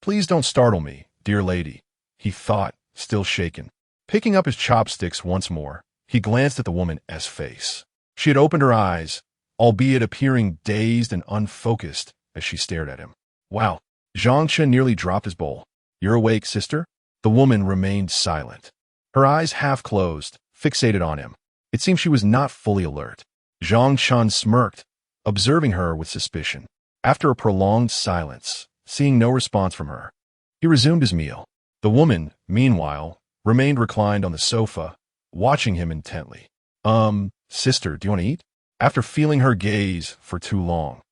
Please don't startle me, dear lady, he thought, still shaken. Picking up his chopsticks once more, he glanced at the woman's face. She had opened her eyes, albeit appearing dazed and unfocused as she stared at him. Wow. Zhang Chen nearly dropped his bowl. You're awake, sister? The woman remained silent. Her eyes half closed, fixated on him. It seemed she was not fully alert. Zhang Chen smirked, observing her with suspicion. After a prolonged silence, seeing no response from her, he resumed his meal. The woman, meanwhile, remained reclined on the sofa, watching him intently. Sister, do you want to eat? After feeling her gaze for too long,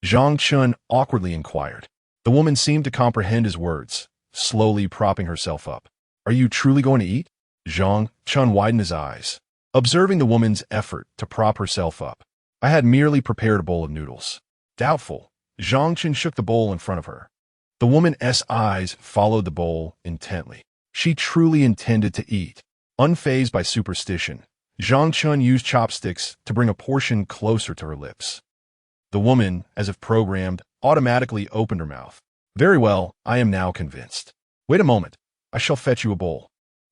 Zhang Chen awkwardly inquired. The woman seemed to comprehend his words, slowly propping herself up. Are you truly going to eat? Zhang Chen widened his eyes, observing the woman's effort to prop herself up. I had merely prepared a bowl of noodles. Doubtful, Zhang Chen shook the bowl in front of her. The woman's eyes followed the bowl intently. She truly intended to eat. Unfazed by superstition, Zhang Chen used chopsticks to bring a portion closer to her lips. The woman, as if programmed, automatically opened her mouth. Very well, I am now convinced. Wait a moment. I shall fetch you a bowl.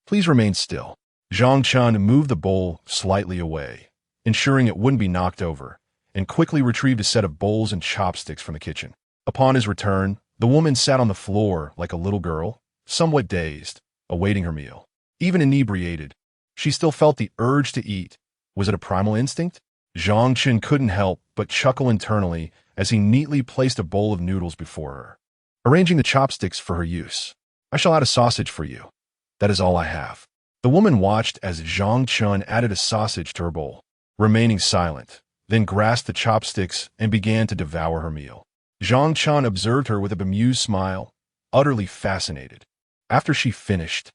Please remain still. Zhang Chen moved the bowl slightly away, ensuring it wouldn't be knocked over, and quickly retrieved a set of bowls and chopsticks from the kitchen. Upon his return, the woman sat on the floor like a little girl, somewhat dazed, awaiting her meal. Even inebriated, she still felt the urge to eat. Was it a primal instinct? Zhang Chen couldn't help but chuckle internally as he neatly placed a bowl of noodles before her, arranging the chopsticks for her use. I shall add a sausage for you. That is all I have. The woman watched as Zhang Chen added a sausage to her bowl, remaining silent, then grasped the chopsticks and began to devour her meal. Zhang Chen observed her with a bemused smile, utterly fascinated. After she finished,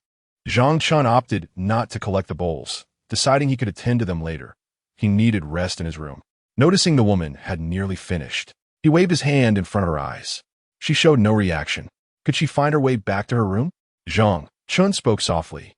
Zhang Chen opted not to collect the bowls, deciding he could attend to them later. He needed rest in his room. Noticing the woman had nearly finished, he waved his hand in front of her eyes. She showed no reaction. Could she find her way back to her room? Zhang Chen spoke softly,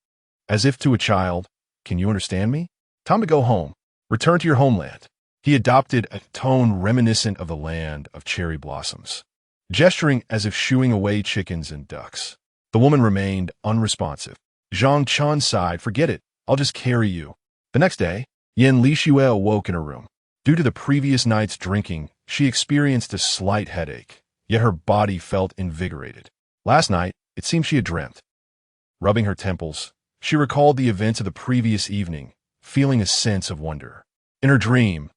as if to a child. Can you understand me? Time to go home. Return to your homeland. He adopted a tone reminiscent of the land of cherry blossoms, gesturing as if shooing away chickens and ducks. The woman remained unresponsive. Zhang Chen sighed. Forget it. I'll just carry you. The next day, Yan Lixue awoke in her room. Due to the previous night's drinking, she experienced a slight headache, yet her body felt invigorated. Last night, it seemed she had dreamt. Rubbing her temples, she recalled the events of the previous evening, feeling a sense of wonder. In her dream,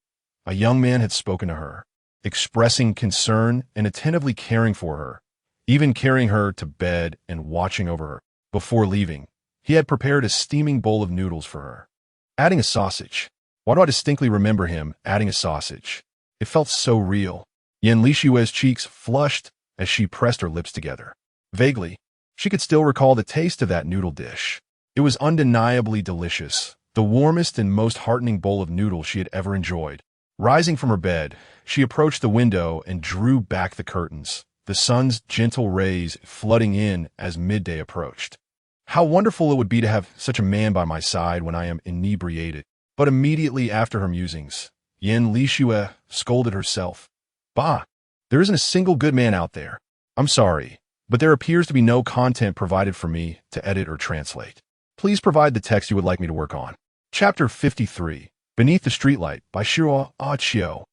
a young man had spoken to her, expressing concern and attentively caring for her, even carrying her to bed and watching over her. Before leaving, he had prepared a steaming bowl of noodles for her. Adding a sausage. Why do I distinctly remember him adding a sausage? It felt so real. Yan Lixue's cheeks flushed as she pressed her lips together. Vaguely, she could still recall the taste of that noodle dish. It was undeniably delicious, the warmest and most heartening bowl of noodles she had ever enjoyed. Rising from her bed, she approached the window and drew back the curtains, the sun's gentle rays flooding in as midday approached. How wonderful it would be to have such a man by my side when I am inebriated. But immediately after her musings, Yan Lixue scolded herself. Bah, there isn't a single good man out there. I'm sorry, but there appears to be no content provided for me to edit or translate. Please provide the text you would like me to work on. Chapter 53, Beneath the Streetlight by Shiro Achio.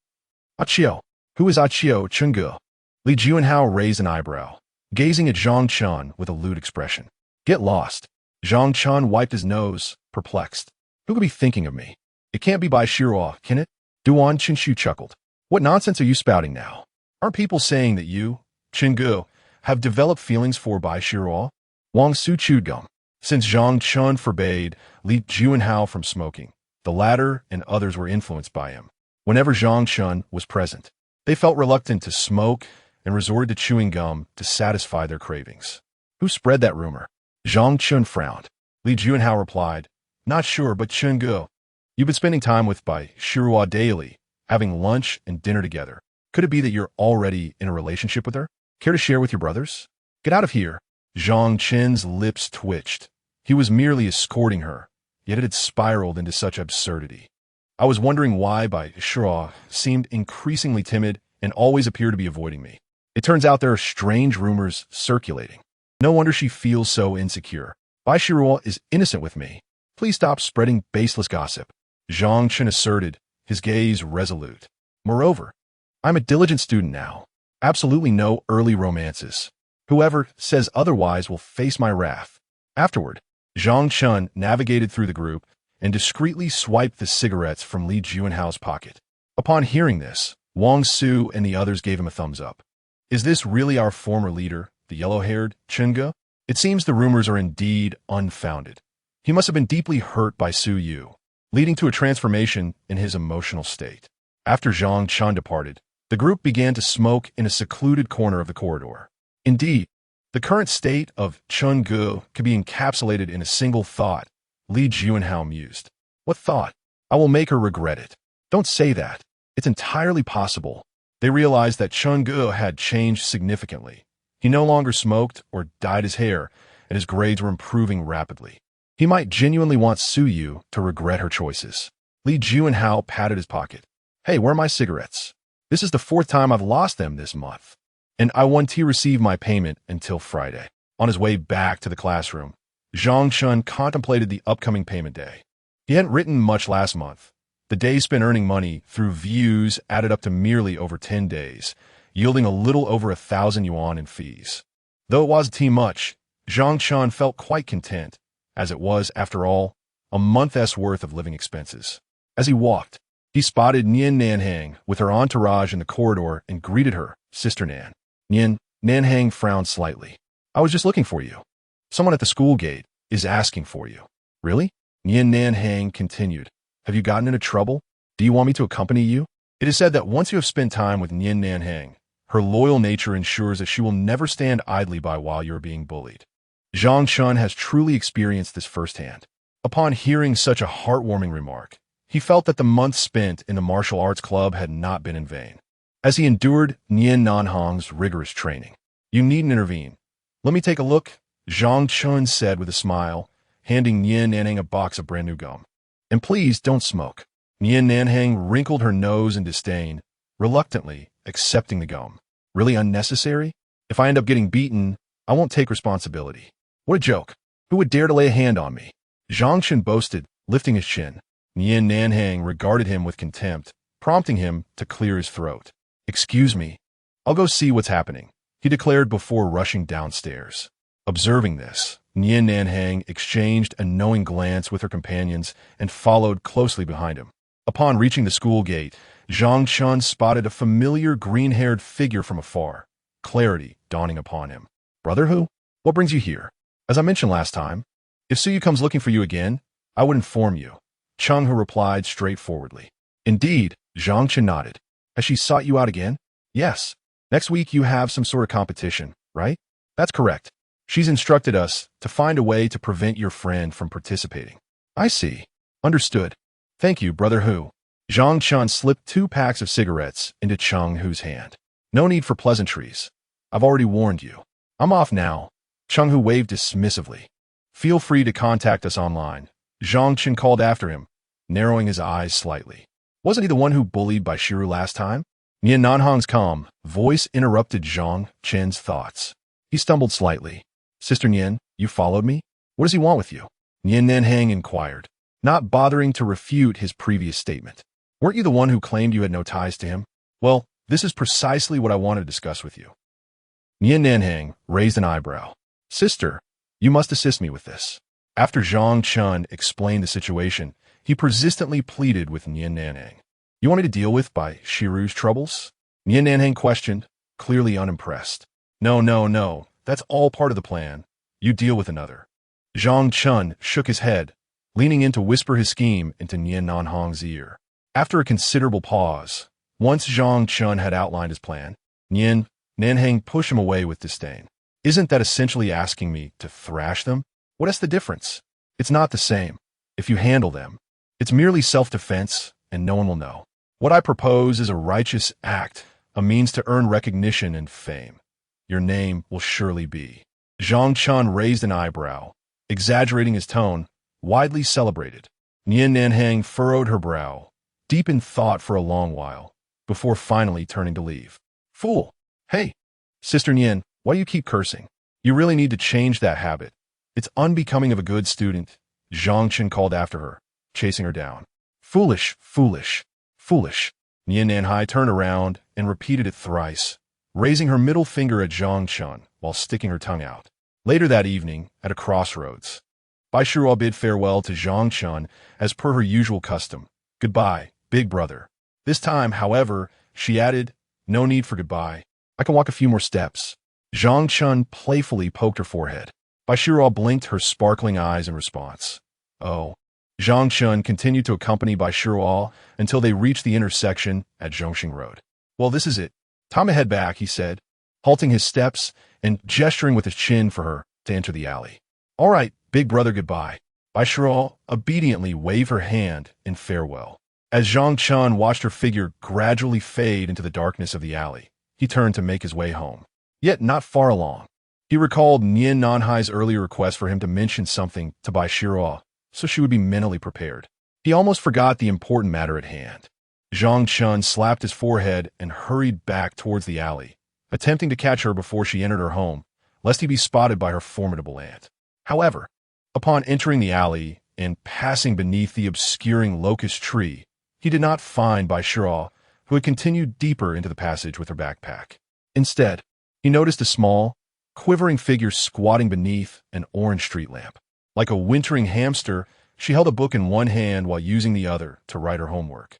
Achio. Who is Achio Chungu? Li Juanhao raised an eyebrow, gazing at Zhang Chen with a lewd expression. Get lost. Zhang Chen wiped his nose, perplexed. Who could be thinking of me? It can't be Bai Shiro, can it? Duan Qinshu chuckled. What nonsense are you spouting now? Aren't people saying that you, Qinggu, have developed feelings for Bai Shiro? Wang Su chewed gum. Since Zhang Chen forbade Li Juanhao from smoking, the latter and others were influenced by him. Whenever Zhang Chen was present, they felt reluctant to smoke and resorted to chewing gum to satisfy their cravings. Who spread that rumor? Zhang Chen frowned. Li Juanhao replied, Not sure, but Chungu. You've been spending time with Bai Shiro daily, having lunch and dinner together. Could it be that you're already in a relationship with her? Care to share with your brothers? Get out of here. Zhang Chen's lips twitched. He was merely escorting her, yet it had spiraled into such absurdity. I was wondering why Bai Shiro seemed increasingly timid and always appeared to be avoiding me. It turns out there are strange rumors circulating. No wonder she feels so insecure. Bai Shiruo is innocent with me. Please stop spreading baseless gossip. Zhang Chen asserted, his gaze resolute. Moreover, I'm a diligent student now. Absolutely no early romances. Whoever says otherwise will face my wrath. Afterward, Zhang Chen navigated through the group and discreetly swiped the cigarettes from Li Juanhao's pocket. Upon hearing this, Wang Su and the others gave him a thumbs up. Is this really our former leader, the yellow-haired Chen Ge? It seems the rumors are indeed unfounded. He must have been deeply hurt by Su Yu, leading to a transformation in his emotional state. After Zhang Chen departed, the group began to smoke in a secluded corner of the corridor. Indeed, the current state of Chen Ge could be encapsulated in a single thought, Li Juanhao mused. What thought? I will make her regret it. Don't say that. It's entirely possible. They realized that Chen Ge had changed significantly. He no longer smoked or dyed his hair, and his grades were improving rapidly. He might genuinely want Su Yu to regret her choices. Li Juanhao patted his pocket. Hey, where are my cigarettes? This is the 4th time I've lost them this month, and I want to receive my payment until Friday. On his way back to the classroom, Zhang Chen contemplated the upcoming payment day. He hadn't written much last month. The days spent earning money through views added up to merely over 10 days, yielding a little over 1,000 yuan in fees. Though it wasn't too much, Zhang Chen felt quite content, as it was, after all, a month's worth of living expenses. As he walked, he spotted Nian Nanhang with her entourage in the corridor and greeted her, Sister Nan. Nanhang frowned slightly. I was just looking for you. Someone at the school gate is asking for you. Really? Nian Nanhang continued. Have you gotten into trouble? Do you want me to accompany you? It is said that once you have spent time with Nian Nanhang, her loyal nature ensures that she will never stand idly by while you are being bullied. Zhang Chen has truly experienced this firsthand. Upon hearing such a heartwarming remark, he felt that the months spent in the martial arts club had not been in vain. As he endured Nian Nanhang's rigorous training, you needn't intervene. Let me take a look, Zhang Chen said with a smile, handing Nian Nanhang a box of brand new gum. And please don't smoke. Nian Nanhang wrinkled her nose in disdain, reluctantly accepting the gum. Really unnecessary? If I end up getting beaten, I won't take responsibility. What a joke. Who would dare to lay a hand on me? Zhang Chen boasted, lifting his chin. Nian Nanhang regarded him with contempt, prompting him to clear his throat. Excuse me. I'll go see what's happening, he declared before rushing downstairs. Observing this, Nian Nanhang exchanged a knowing glance with her companions and followed closely behind him. Upon reaching the school gate, Zhang Chen spotted a familiar green-haired figure from afar, clarity dawning upon him. Brother who? What brings you here? As I mentioned last time, if Suyu comes looking for you again, I would inform you, Cheng Hu replied straightforwardly. Indeed, Zhang Chen nodded. Has she sought you out again? Yes. Next week you have some sort of competition, right? That's correct. She's instructed us to find a way to prevent your friend from participating. I see. Understood. Thank you, Brother Hu. Zhang Chen slipped 2 packs of cigarettes into Cheng Hu's hand. No need for pleasantries. I've already warned you. I'm off now. Cheng Hu waved dismissively. Feel free to contact us online. Zhang Chen called after him, narrowing his eyes slightly. Wasn't he the one who bullied Bai Shiru last time? Nian Nanhang's calm voice interrupted Zhang Chen's thoughts. He stumbled slightly. Sister Nian, you followed me? What does he want with you? Nian Nanhang inquired, not bothering to refute his previous statement. Weren't you the one who claimed you had no ties to him? Well, this is precisely what I want to discuss with you. Nian Nanhang raised an eyebrow. Sister, you must assist me with this. After Zhang Chen explained the situation, he persistently pleaded with Nian Nanhang. You want me to deal with Bai Shiru's troubles? Nian Nanhang questioned, clearly unimpressed. No. That's all part of the plan. You deal with another. Zhang Chen shook his head, leaning in to whisper his scheme into Nian Nanhang's ear. After a considerable pause, once Zhang Chen had outlined his plan, Nian Nanhang pushed him away with disdain. Isn't that essentially asking me to thrash them? What is the difference? It's not the same. If you handle them, it's merely self-defense, and no one will know. What I propose is a righteous act, a means to earn recognition and fame. Your name will surely be. Zhang Chen raised an eyebrow, exaggerating his tone, widely celebrated. Nian Nanhang furrowed her brow, deep in thought for a long while, before finally turning to leave. Fool! Hey! Sister Nian, why do you keep cursing? You really need to change that habit. It's unbecoming of a good student, Zhang Chen called after her, chasing her down. Foolish, foolish, foolish. Nian Nanhai turned around and repeated it thrice, raising her middle finger at Zhang Chen while sticking her tongue out. Later that evening, at a crossroads, Bai Shiruo bid farewell to Zhang Chen as per her usual custom. Goodbye, big brother. This time, however, she added, no need for goodbye. I can walk a few more steps. Zhang Chen playfully poked her forehead. Bai Shiruo blinked her sparkling eyes in response. Oh. Zhang Chen continued to accompany Bai Shiruo until they reached the intersection at Zhongxing Road. Well, this is it. Time to head back, he said, halting his steps and gesturing with his chin for her to enter the alley. All right, big brother, goodbye. Bai Shiruo obediently waved her hand in farewell. As Zhang Chen watched her figure gradually fade into the darkness of the alley, he turned to make his way home. Yet not far along, he recalled Nian Nanhai's earlier request for him to mention something to Bai Shiruo, so she would be mentally prepared. He almost forgot the important matter at hand. Zhang Chen slapped his forehead and hurried back towards the alley, attempting to catch her before she entered her home, lest he be spotted by her formidable aunt. However, upon entering the alley and passing beneath the obscuring locust tree, he did not find Bai Shiruo, who had continued deeper into the passage with her backpack. Instead, he noticed a small, quivering figure squatting beneath an orange street lamp. Like a wintering hamster, she held a book in one hand while using the other to write her homework.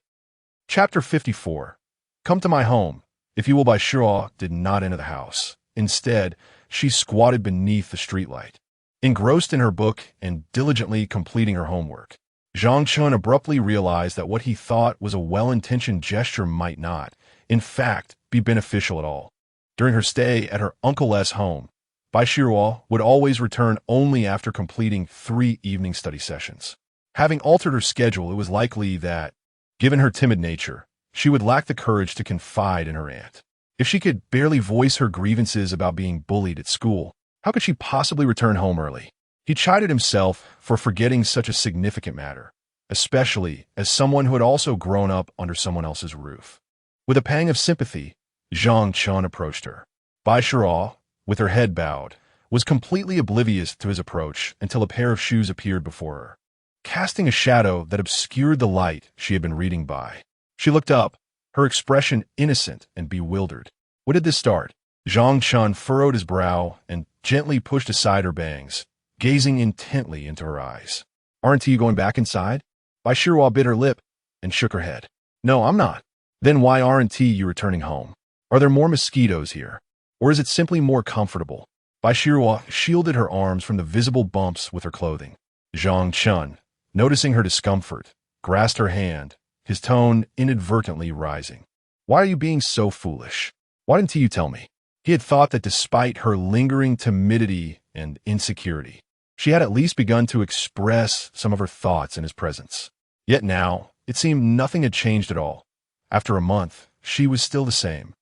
Chapter 54. Come to my home. If you will, Bai Shiruo did not enter the house. Instead, she squatted beneath the streetlight, engrossed in her book and diligently completing her homework. Zhang Chen abruptly realized that what he thought was a well-intentioned gesture might not, in fact, be beneficial at all. During her stay at her Uncle S home, Bai Shiruo would always return only after completing 3 evening study sessions. Having altered her schedule, it was likely that, given her timid nature, she would lack the courage to confide in her aunt. If she could barely voice her grievances about being bullied at school, how could she possibly return home early? He chided himself for forgetting such a significant matter, especially as someone who had also grown up under someone else's roof. With a pang of sympathy, Zhang Chen approached her. Bai Shiruo, with her head bowed, was completely oblivious to his approach until a pair of shoes appeared before her, casting a shadow that obscured the light she had been reading by. She looked up, her expression innocent and bewildered. What did this start? Zhang Chen furrowed his brow and gently pushed aside her bangs, gazing intently into her eyes. Aren't you going back inside? Bai Shiruo bit her lip and shook her head. No, I'm not. Then why aren't you returning home? Are there more mosquitoes here? Or is it simply more comfortable? Bai Shiruo shielded her arms from the visible bumps with her clothing. Zhang Chen, noticing her discomfort, grasped her hand, his tone inadvertently rising. Why are you being so foolish? Why didn't you tell me? He had thought that despite her lingering timidity and insecurity, she had at least begun to express some of her thoughts in his presence. Yet now, it seemed nothing had changed at all. After a month, she was still the same.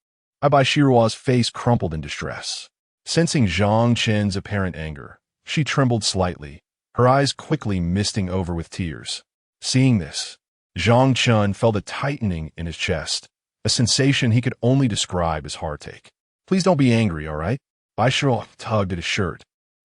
Bai Shiruo's face crumpled in distress. Sensing Zhang Chen's apparent anger, she trembled slightly, her eyes quickly misting over with tears. Seeing this, Zhang Chen felt a tightening in his chest, a sensation he could only describe as heartache. Please don't be angry, all right? Bai Shiruo tugged at his shirt,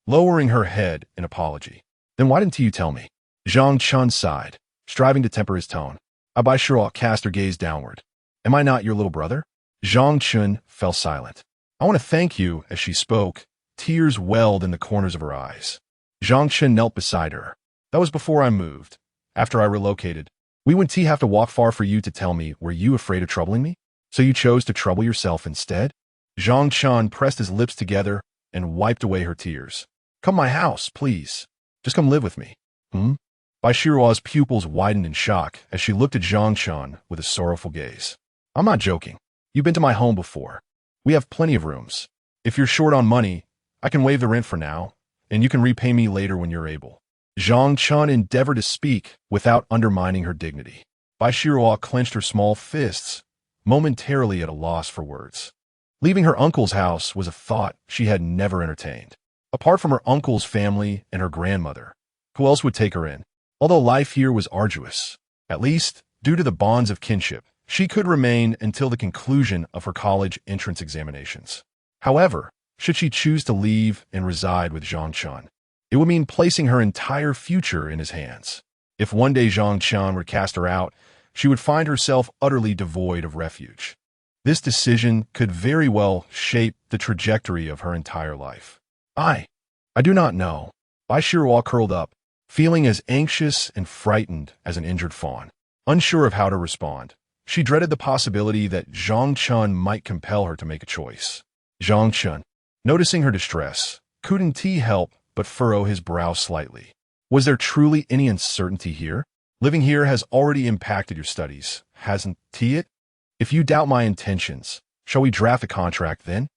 lowering her head in apology. Then why didn't you tell me? Zhang Chen sighed, striving to temper his tone. Bai Shiruo cast her gaze downward. Am I not your little brother? Zhang Chen fell silent. I want to thank you. As she spoke, tears welled in the corners of her eyes. Zhang Chen knelt beside her. That was before I moved. After I relocated, we wouldn't have to walk far for you to tell me. Were you afraid of troubling me? So you chose to trouble yourself instead? Zhang Chen pressed his lips together and wiped away her tears. Come my house, please. Just come live with me. Bai Shiruo's pupils widened in shock as she looked at Zhang Chen with a sorrowful gaze. I'm not joking. You've been to my home before. We have plenty of rooms. If you're short on money, I can waive the rent for now, and you can repay me later when you're able. Zhang Chen endeavored to speak without undermining her dignity. Bai Shiruo clenched her small fists, momentarily at a loss for words. Leaving her uncle's house was a thought she had never entertained. Apart from her uncle's family and her grandmother, who else would take her in? Although life here was arduous, at least, due to the bonds of kinship, she could remain until the conclusion of her college entrance examinations. However, should she choose to leave and reside with Zhang Chen, it would mean placing her entire future in his hands. If one day Zhang Chen would cast her out, she would find herself utterly devoid of refuge. This decision could very well shape the trajectory of her entire life. I do not know. Bai Shiruo curled up, feeling as anxious and frightened as an injured fawn. Unsure of how to respond, she dreaded the possibility that Zhang Chen might compel her to make a choice. Zhang Chen, noticing her distress, couldn't help but furrow his brow slightly. Was there truly any uncertainty here? Living here has already impacted your studies, hasn't it? If you doubt my intentions, shall we draft a contract then?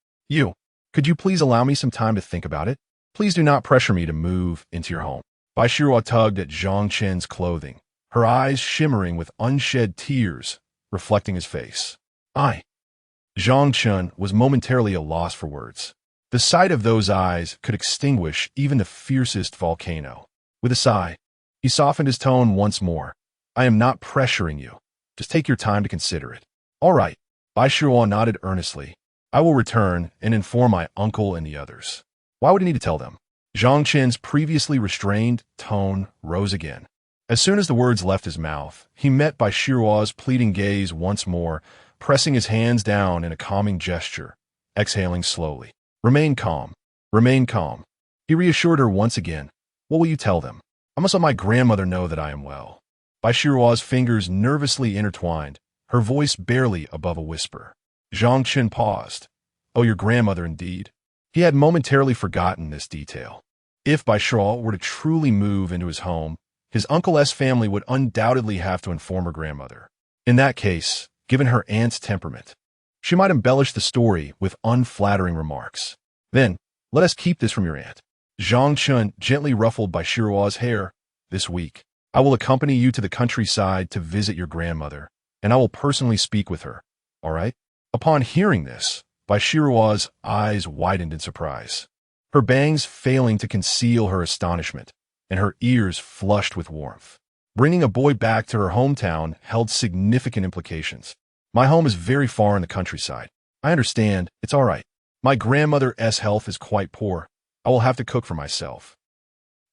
Could you please allow me some time to think about it? Please do not pressure me to move into your home. Bai Shiruo tugged at Zhang Chen's clothing, her eyes shimmering with unshed tears reflecting his face. Zhang Chen was momentarily at a loss for words. The sight of those eyes could extinguish even the fiercest volcano. With a sigh, he softened his tone once more. I am not pressuring you. Just take your time to consider it. All right. Bai Shiruo nodded earnestly. I will return and inform my uncle and the others. Why would he need to tell them? Zhang Chen's previously restrained tone rose again. As soon as the words left his mouth, he met Bai Shiruo's pleading gaze once more, pressing his hands down in a calming gesture, exhaling slowly. Remain calm. Remain calm. He reassured her once again. What will you tell them? I must let my grandmother know that I am well. Bai Shiruo's fingers nervously intertwined, her voice barely above a whisper. Zhang Chen paused. Oh, your grandmother indeed. He had momentarily forgotten this detail. If Bai Shiruo were to truly move into his home, his uncle's family would undoubtedly have to inform her grandmother. In that case, given her aunt's temperament, she might embellish the story with unflattering remarks. Then, let us keep this from your aunt. Zhang Chen gently ruffled Bai Shiruo's hair. This week, I will accompany you to the countryside to visit your grandmother, and I will personally speak with her. All right? Upon hearing this, Bai Shiruo's eyes widened in surprise, her bangs failing to conceal her astonishment, and her ears flushed with warmth. Bringing a boy back to her hometown held significant implications. My home is very far in the countryside. I understand. It's all right. My grandmother's health is quite poor. I will have to cook for myself.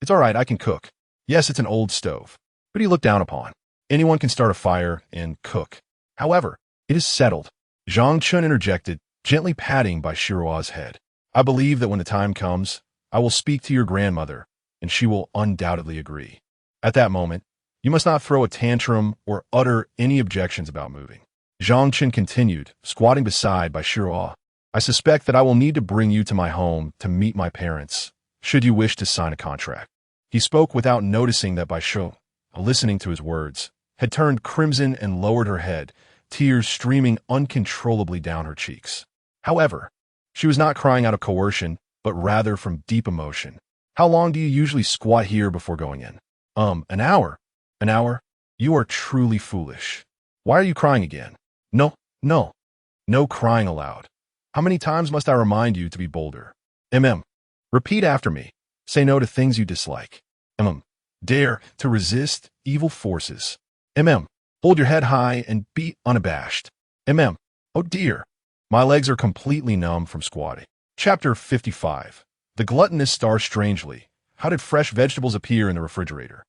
It's all right, I can cook. Yes, it's an old stove, but he looked down upon. Anyone can start a fire and cook. However, it is settled. Zhang Chen interjected, gently patting Bai Shiruo's head. I believe that when the time comes, I will speak to your grandmother, and she will undoubtedly agree. At that moment, you must not throw a tantrum or utter any objections about moving. Zhang Chen continued, squatting beside Bai Shiruo. I suspect that I will need to bring you to my home to meet my parents, should you wish to sign a contract. He spoke without noticing that Bai Shiruo, listening to his words, had turned crimson and lowered her head, tears streaming uncontrollably down her cheeks. However, she was not crying out of coercion, but rather from deep emotion. How long do you usually squat here before going in? An hour. An hour? You are truly foolish. Why are you crying again? No crying aloud. How many times must I remind you to be bolder? Repeat after me. Say no to things you dislike. Dare to resist evil forces. Hold your head high and be unabashed. Oh dear. My legs are completely numb from squatting. Chapter 55. The gluttonous star strangely. How did fresh vegetables appear in the refrigerator?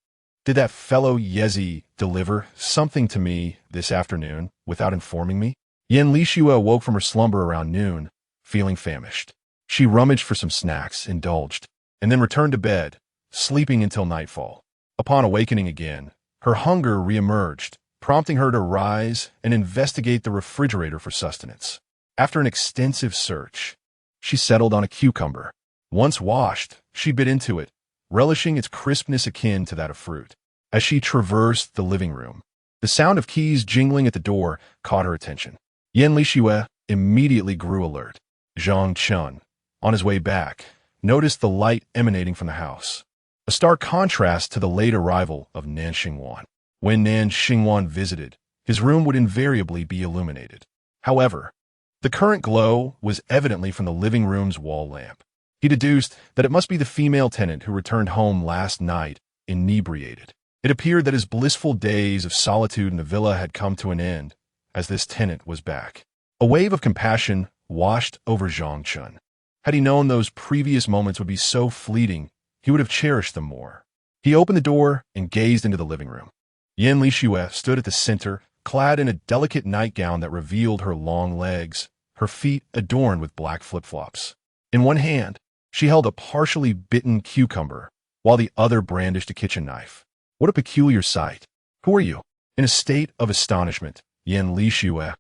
Did that fellow Yezi deliver something to me this afternoon without informing me? Yan Lixue awoke from her slumber around noon, feeling famished. She rummaged for some snacks, indulged, and then returned to bed, sleeping until nightfall. Upon awakening again, her hunger reemerged, prompting her to rise and investigate the refrigerator for sustenance. After an extensive search, she settled on a cucumber. Once washed, she bit into it, relishing its crispness akin to that of fruit. As she traversed the living room, the sound of keys jingling at the door caught her attention. Yan Lixue immediately grew alert. Zhang Chen, on his way back, noticed the light emanating from the house, a stark contrast to the late arrival of Nan Xingwan. When Nan Xingwan visited, his room would invariably be illuminated. However, the current glow was evidently from the living room's wall lamp. He deduced that it must be the female tenant who returned home last night, inebriated. It appeared that his blissful days of solitude in the villa had come to an end, as this tenant was back. A wave of compassion washed over Zhang Chen. Had he known those previous moments would be so fleeting, he would have cherished them more. He opened the door and gazed into the living room. Yan Lixue stood at the center, clad in a delicate nightgown that revealed her long legs, her feet adorned with black flip-flops. In one hand, she held a partially bitten cucumber, while the other brandished a kitchen knife. What a peculiar sight. Who are you? In a state of astonishment, Yan Lixue,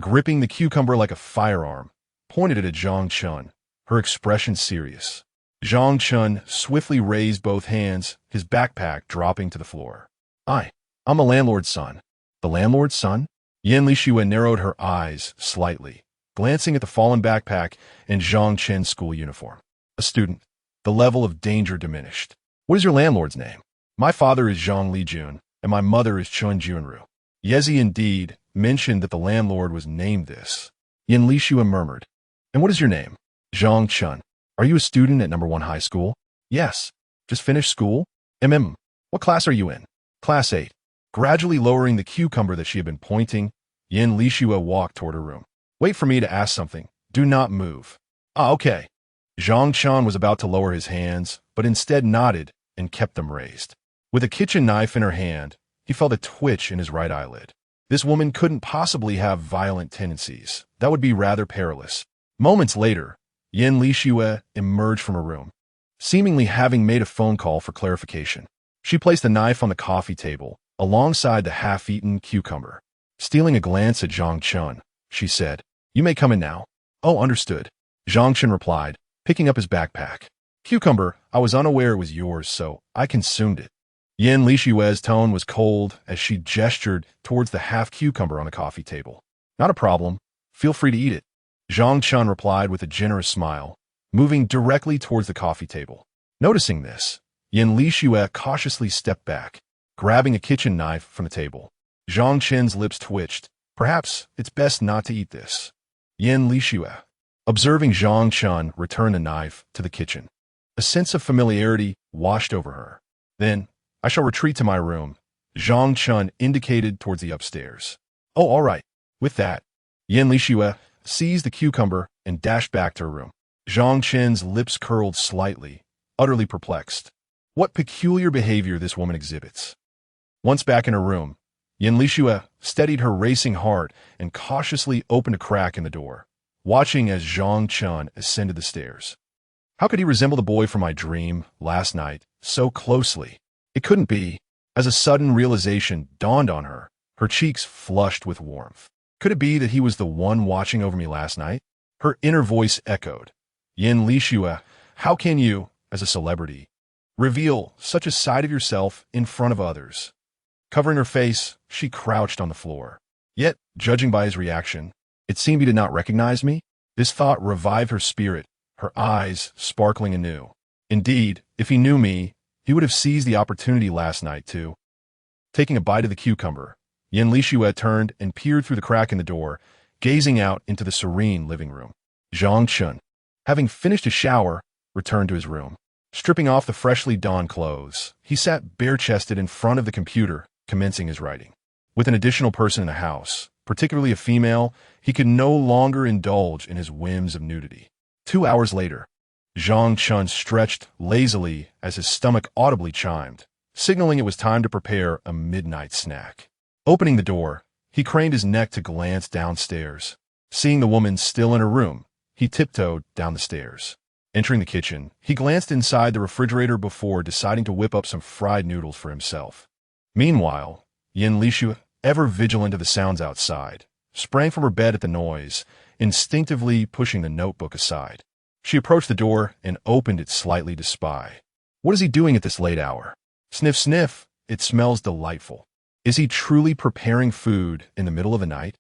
gripping the cucumber like a firearm, pointed it at Zhang Chen, her expression serious. Zhang Chen swiftly raised both hands, his backpack dropping to the floor. I'm the landlord's son. The landlord's son? Yan Lixue narrowed her eyes slightly, glancing at the fallen backpack and Zhang Chen's school uniform. A student. The level of danger diminished. What is your landlord's name? My father is Zhang Lijun, and my mother is Chun Junru. Yezi indeed mentioned that the landlord was named this. Yan Lixue murmured. And what is your name? Zhang Chen. Are you a student at number 1 high school? Yes. Just finished school? What class are you in? Class 8. Gradually lowering the cucumber that she had been pointing, Yan Lixue walked toward her room. Wait for me to ask something. Do not move. Okay. Zhang Chen was about to lower his hands, but instead nodded and kept them raised. With a kitchen knife in her hand, he felt a twitch in his right eyelid. This woman couldn't possibly have violent tendencies. That would be rather perilous. Moments later, Yan Lixue emerged from her room, seemingly having made a phone call for clarification. She placed the knife on the coffee table, alongside the half-eaten cucumber. Stealing a glance at Zhang Chen, she said, You may come in now. Oh, understood. Zhang Chen replied, picking up his backpack. Cucumber, I was unaware it was yours, so I consumed it. Yan Lixue's tone was cold as she gestured towards the half-cucumber on the coffee table. Not a problem. Feel free to eat it. Zhang Chen replied with a generous smile, moving directly towards the coffee table. Noticing this, Yan Lixue cautiously stepped back, grabbing a kitchen knife from the table. Zhang Chen's lips twitched. Perhaps it's best not to eat this. Yan Lixue, observing Zhang Chen return the knife to the kitchen. A sense of familiarity washed over her. Then, I shall retreat to my room. Zhang Chen indicated towards the upstairs. Oh, all right. With that, Yan Lixue seized the cucumber and dashed back to her room. Zhang Chen's lips curled slightly, utterly perplexed. What peculiar behavior this woman exhibits. Once back in her room, Yan Lixue steadied her racing heart and cautiously opened a crack in the door, watching as Zhang Chen ascended the stairs. How could he resemble the boy from my dream last night so closely? It couldn't be. As a sudden realization dawned on her, her cheeks flushed with warmth. Could it be that he was the one watching over me last night? Her inner voice echoed. Yan Lixue, how can you, as a celebrity, reveal such a side of yourself in front of others? Covering her face, she crouched on the floor. Yet, judging by his reaction, it seemed he did not recognize me. This thought revived her spirit, her eyes sparkling anew. Indeed, if he knew me, he would have seized the opportunity last night too. Taking a bite of the cucumber, Yan Lixue turned and peered through the crack in the door, gazing out into the serene living room. Zhang Chen, having finished his shower, returned to his room. Stripping off the freshly donned clothes, he sat bare-chested in front of the computer, commencing his writing. With an additional person in the house, particularly a female, he could no longer indulge in his whims of nudity. 2 hours later, Zhang Chen stretched lazily as his stomach audibly chimed, signaling it was time to prepare a midnight snack. Opening the door, he craned his neck to glance downstairs. Seeing the woman still in her room, he tiptoed down the stairs. Entering the kitchen, he glanced inside the refrigerator before deciding to whip up some fried noodles for himself. Meanwhile, Yan Lixue, ever vigilant of the sounds outside, sprang from her bed at the noise, instinctively pushing the notebook aside. She approached the door and opened it slightly to spy. What is he doing at this late hour? Sniff, sniff, it smells delightful. Is he truly preparing food in the middle of the night?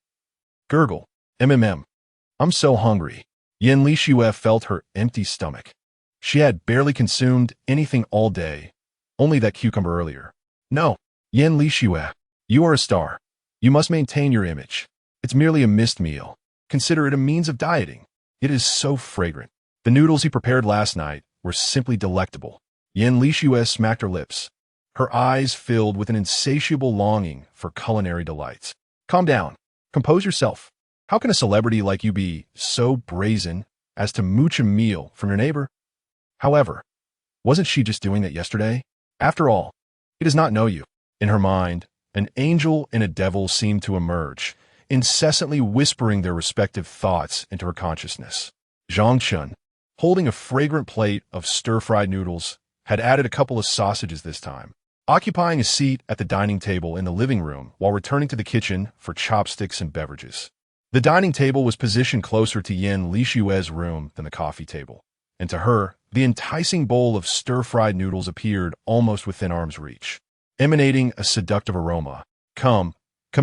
Gurgle. I'm so hungry. Yan Lixue felt her empty stomach. She had barely consumed anything all day, only that cucumber earlier. No, Yan Lixue, you are a star. You must maintain your image. It's merely a missed meal. Consider it a means of dieting. It is so fragrant. The noodles he prepared last night were simply delectable. Yan Lixue smacked her lips, her eyes filled with an insatiable longing for culinary delights. Calm down. Compose yourself. How can a celebrity like you be so brazen as to mooch a meal from your neighbor? However, wasn't she just doing that yesterday? After all, he does not know you. In her mind, an angel and a devil seemed to emerge, incessantly whispering their respective thoughts into her consciousness. Zhang Chen, holding a fragrant plate of stir-fried noodles, had added a couple of sausages this time, occupying a seat at the dining table in the living room while returning to the kitchen for chopsticks and beverages. The dining table was positioned closer to Yin Lishue's room than the coffee table, and to her, the enticing bowl of stir-fried noodles appeared almost within arm's reach, emanating a seductive aroma. Come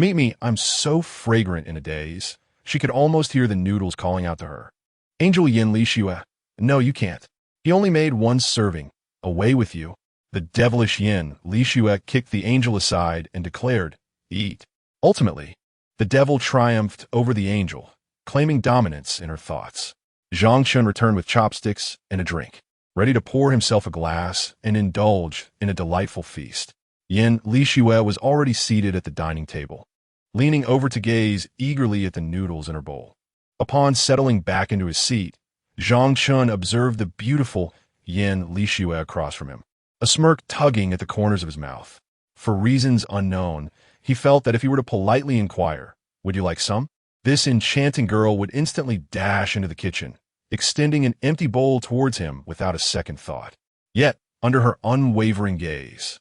eat me, I'm so fragrant in a daze. She could almost hear the noodles calling out to her. Angel Yin Lishue, no, you can't. He only made one serving. Away with you. The devilish Yin Lishue kicked the angel aside and declared, eat. Ultimately, the devil triumphed over the angel, claiming dominance in her thoughts. Zhang Chen returned with chopsticks and a drink, ready to pour himself a glass and indulge in a delightful feast. Yin Lishue was already seated at the dining table, leaning over to gaze eagerly at the noodles in her bowl. Upon settling back into his seat, Zhang Chen observed the beautiful Yin Lishue across from him, a smirk tugging at the corners of his mouth. For reasons unknown, he felt that if he were to politely inquire, would you like some? This enchanting girl would instantly dash into the kitchen, extending an empty bowl towards him without a second thought. Yet, under her unwavering gaze,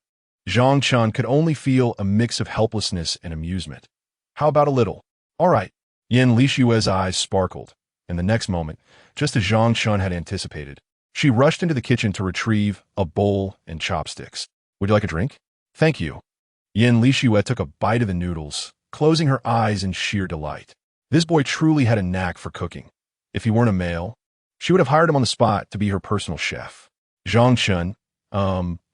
Zhang Chen could only feel a mix of helplessness and amusement. How about a little? All right. Yin Lishue's eyes sparkled, and the next moment, just as Zhang Chen had anticipated, she rushed into the kitchen to retrieve a bowl and chopsticks. Would you like a drink? Thank you. Yin Lishue took a bite of the noodles, closing her eyes in sheer delight. This boy truly had a knack for cooking. If he weren't a male, she would have hired him on the spot to be her personal chef. Zhang Chen,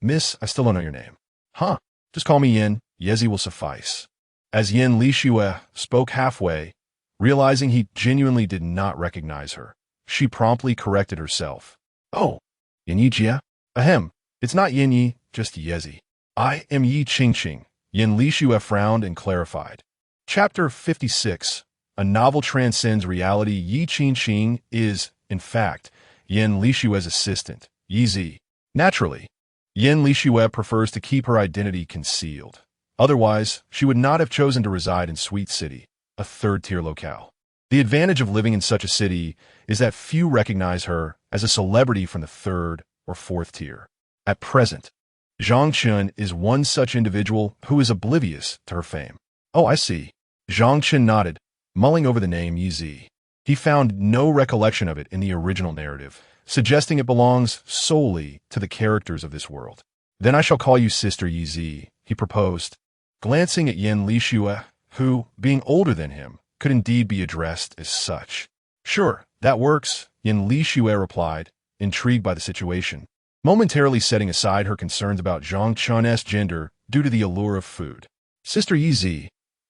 miss, I still don't know your name. Huh, just call me Yin, Yezi will suffice. As Yin Lishue spoke halfway, realizing he genuinely did not recognize her, she promptly corrected herself. Oh, Yin Yi Jia? Ahem, it's not Yin Yi, just Yezi. I am Yi Qingqing. Yin Lishue frowned and clarified. Chapter 56. A novel transcends reality. Yi Qingqing is, in fact, Yin Lishue's assistant, Yi Zi. Naturally, Yin Lishue prefers to keep her identity concealed. Otherwise, she would not have chosen to reside in Sweet City, a third-tier locale. The advantage of living in such a city is that few recognize her as a celebrity from the third or fourth tier. At present, Zhang Chen is one such individual who is oblivious to her fame. Oh, I see. Zhang Chen nodded, mulling over the name Yi Zi. He found no recollection of it in the original narrative, suggesting it belongs solely to the characters of this world. Then I shall call you Sister Yi Zi, he proposed, glancing at Yin Lishue, who, being older than him, could indeed be addressed as such. Sure, that works, Yin Lishue replied, intrigued by the situation, momentarily setting aside her concerns about Zhang Chen's gender due to the allure of food. Sister Yi Zi,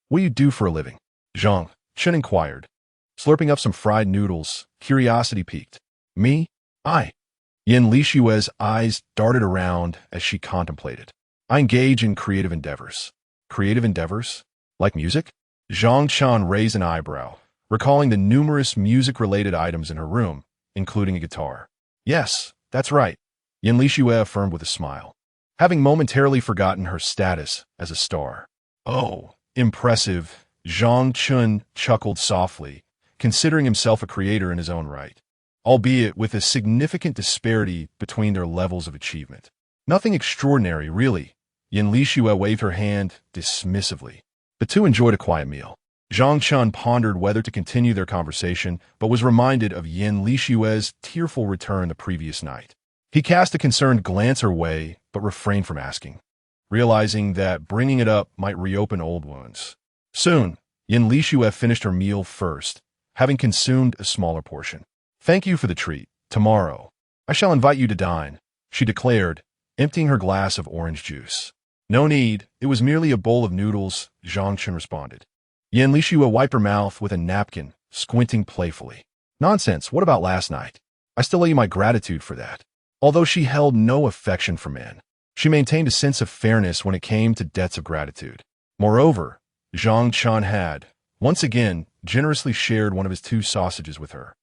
what do you do for a living? Zhang Chen inquired, slurping up some fried noodles, curiosity piqued. Me? I. Yin Lishue's eyes darted around as she contemplated. I engage in creative endeavors. Creative endeavors? Like music? Zhang Chen raised an eyebrow, recalling the numerous music-related items in her room, including a guitar. Yes, that's right, Yin Lishue affirmed with a smile, having momentarily forgotten her status as a star. Oh, impressive, Zhang Chen chuckled softly, considering himself a creator in his own right, albeit with a significant disparity between their levels of achievement. Nothing extraordinary, really. Yin Lishue waved her hand dismissively. The two enjoyed a quiet meal. Zhang Chen pondered whether to continue their conversation, but was reminded of Yin Lishue's tearful return the previous night. He cast a concerned glance her way, but refrained from asking, realizing that bringing it up might reopen old wounds. Soon, Yin Lishue finished her meal first, having consumed a smaller portion. Thank you for the treat. Tomorrow, I shall invite you to dine, she declared, emptying her glass of orange juice. No need, it was merely a bowl of noodles, Zhang Chen responded. Yin Lishue wiped her mouth with a napkin, squinting playfully. Nonsense, what about last night? I still owe you my gratitude for that. Although she held no affection for men, she maintained a sense of fairness when it came to debts of gratitude. Moreover, Zhang Chen had, once again generously shared one of his 2 sausages with her,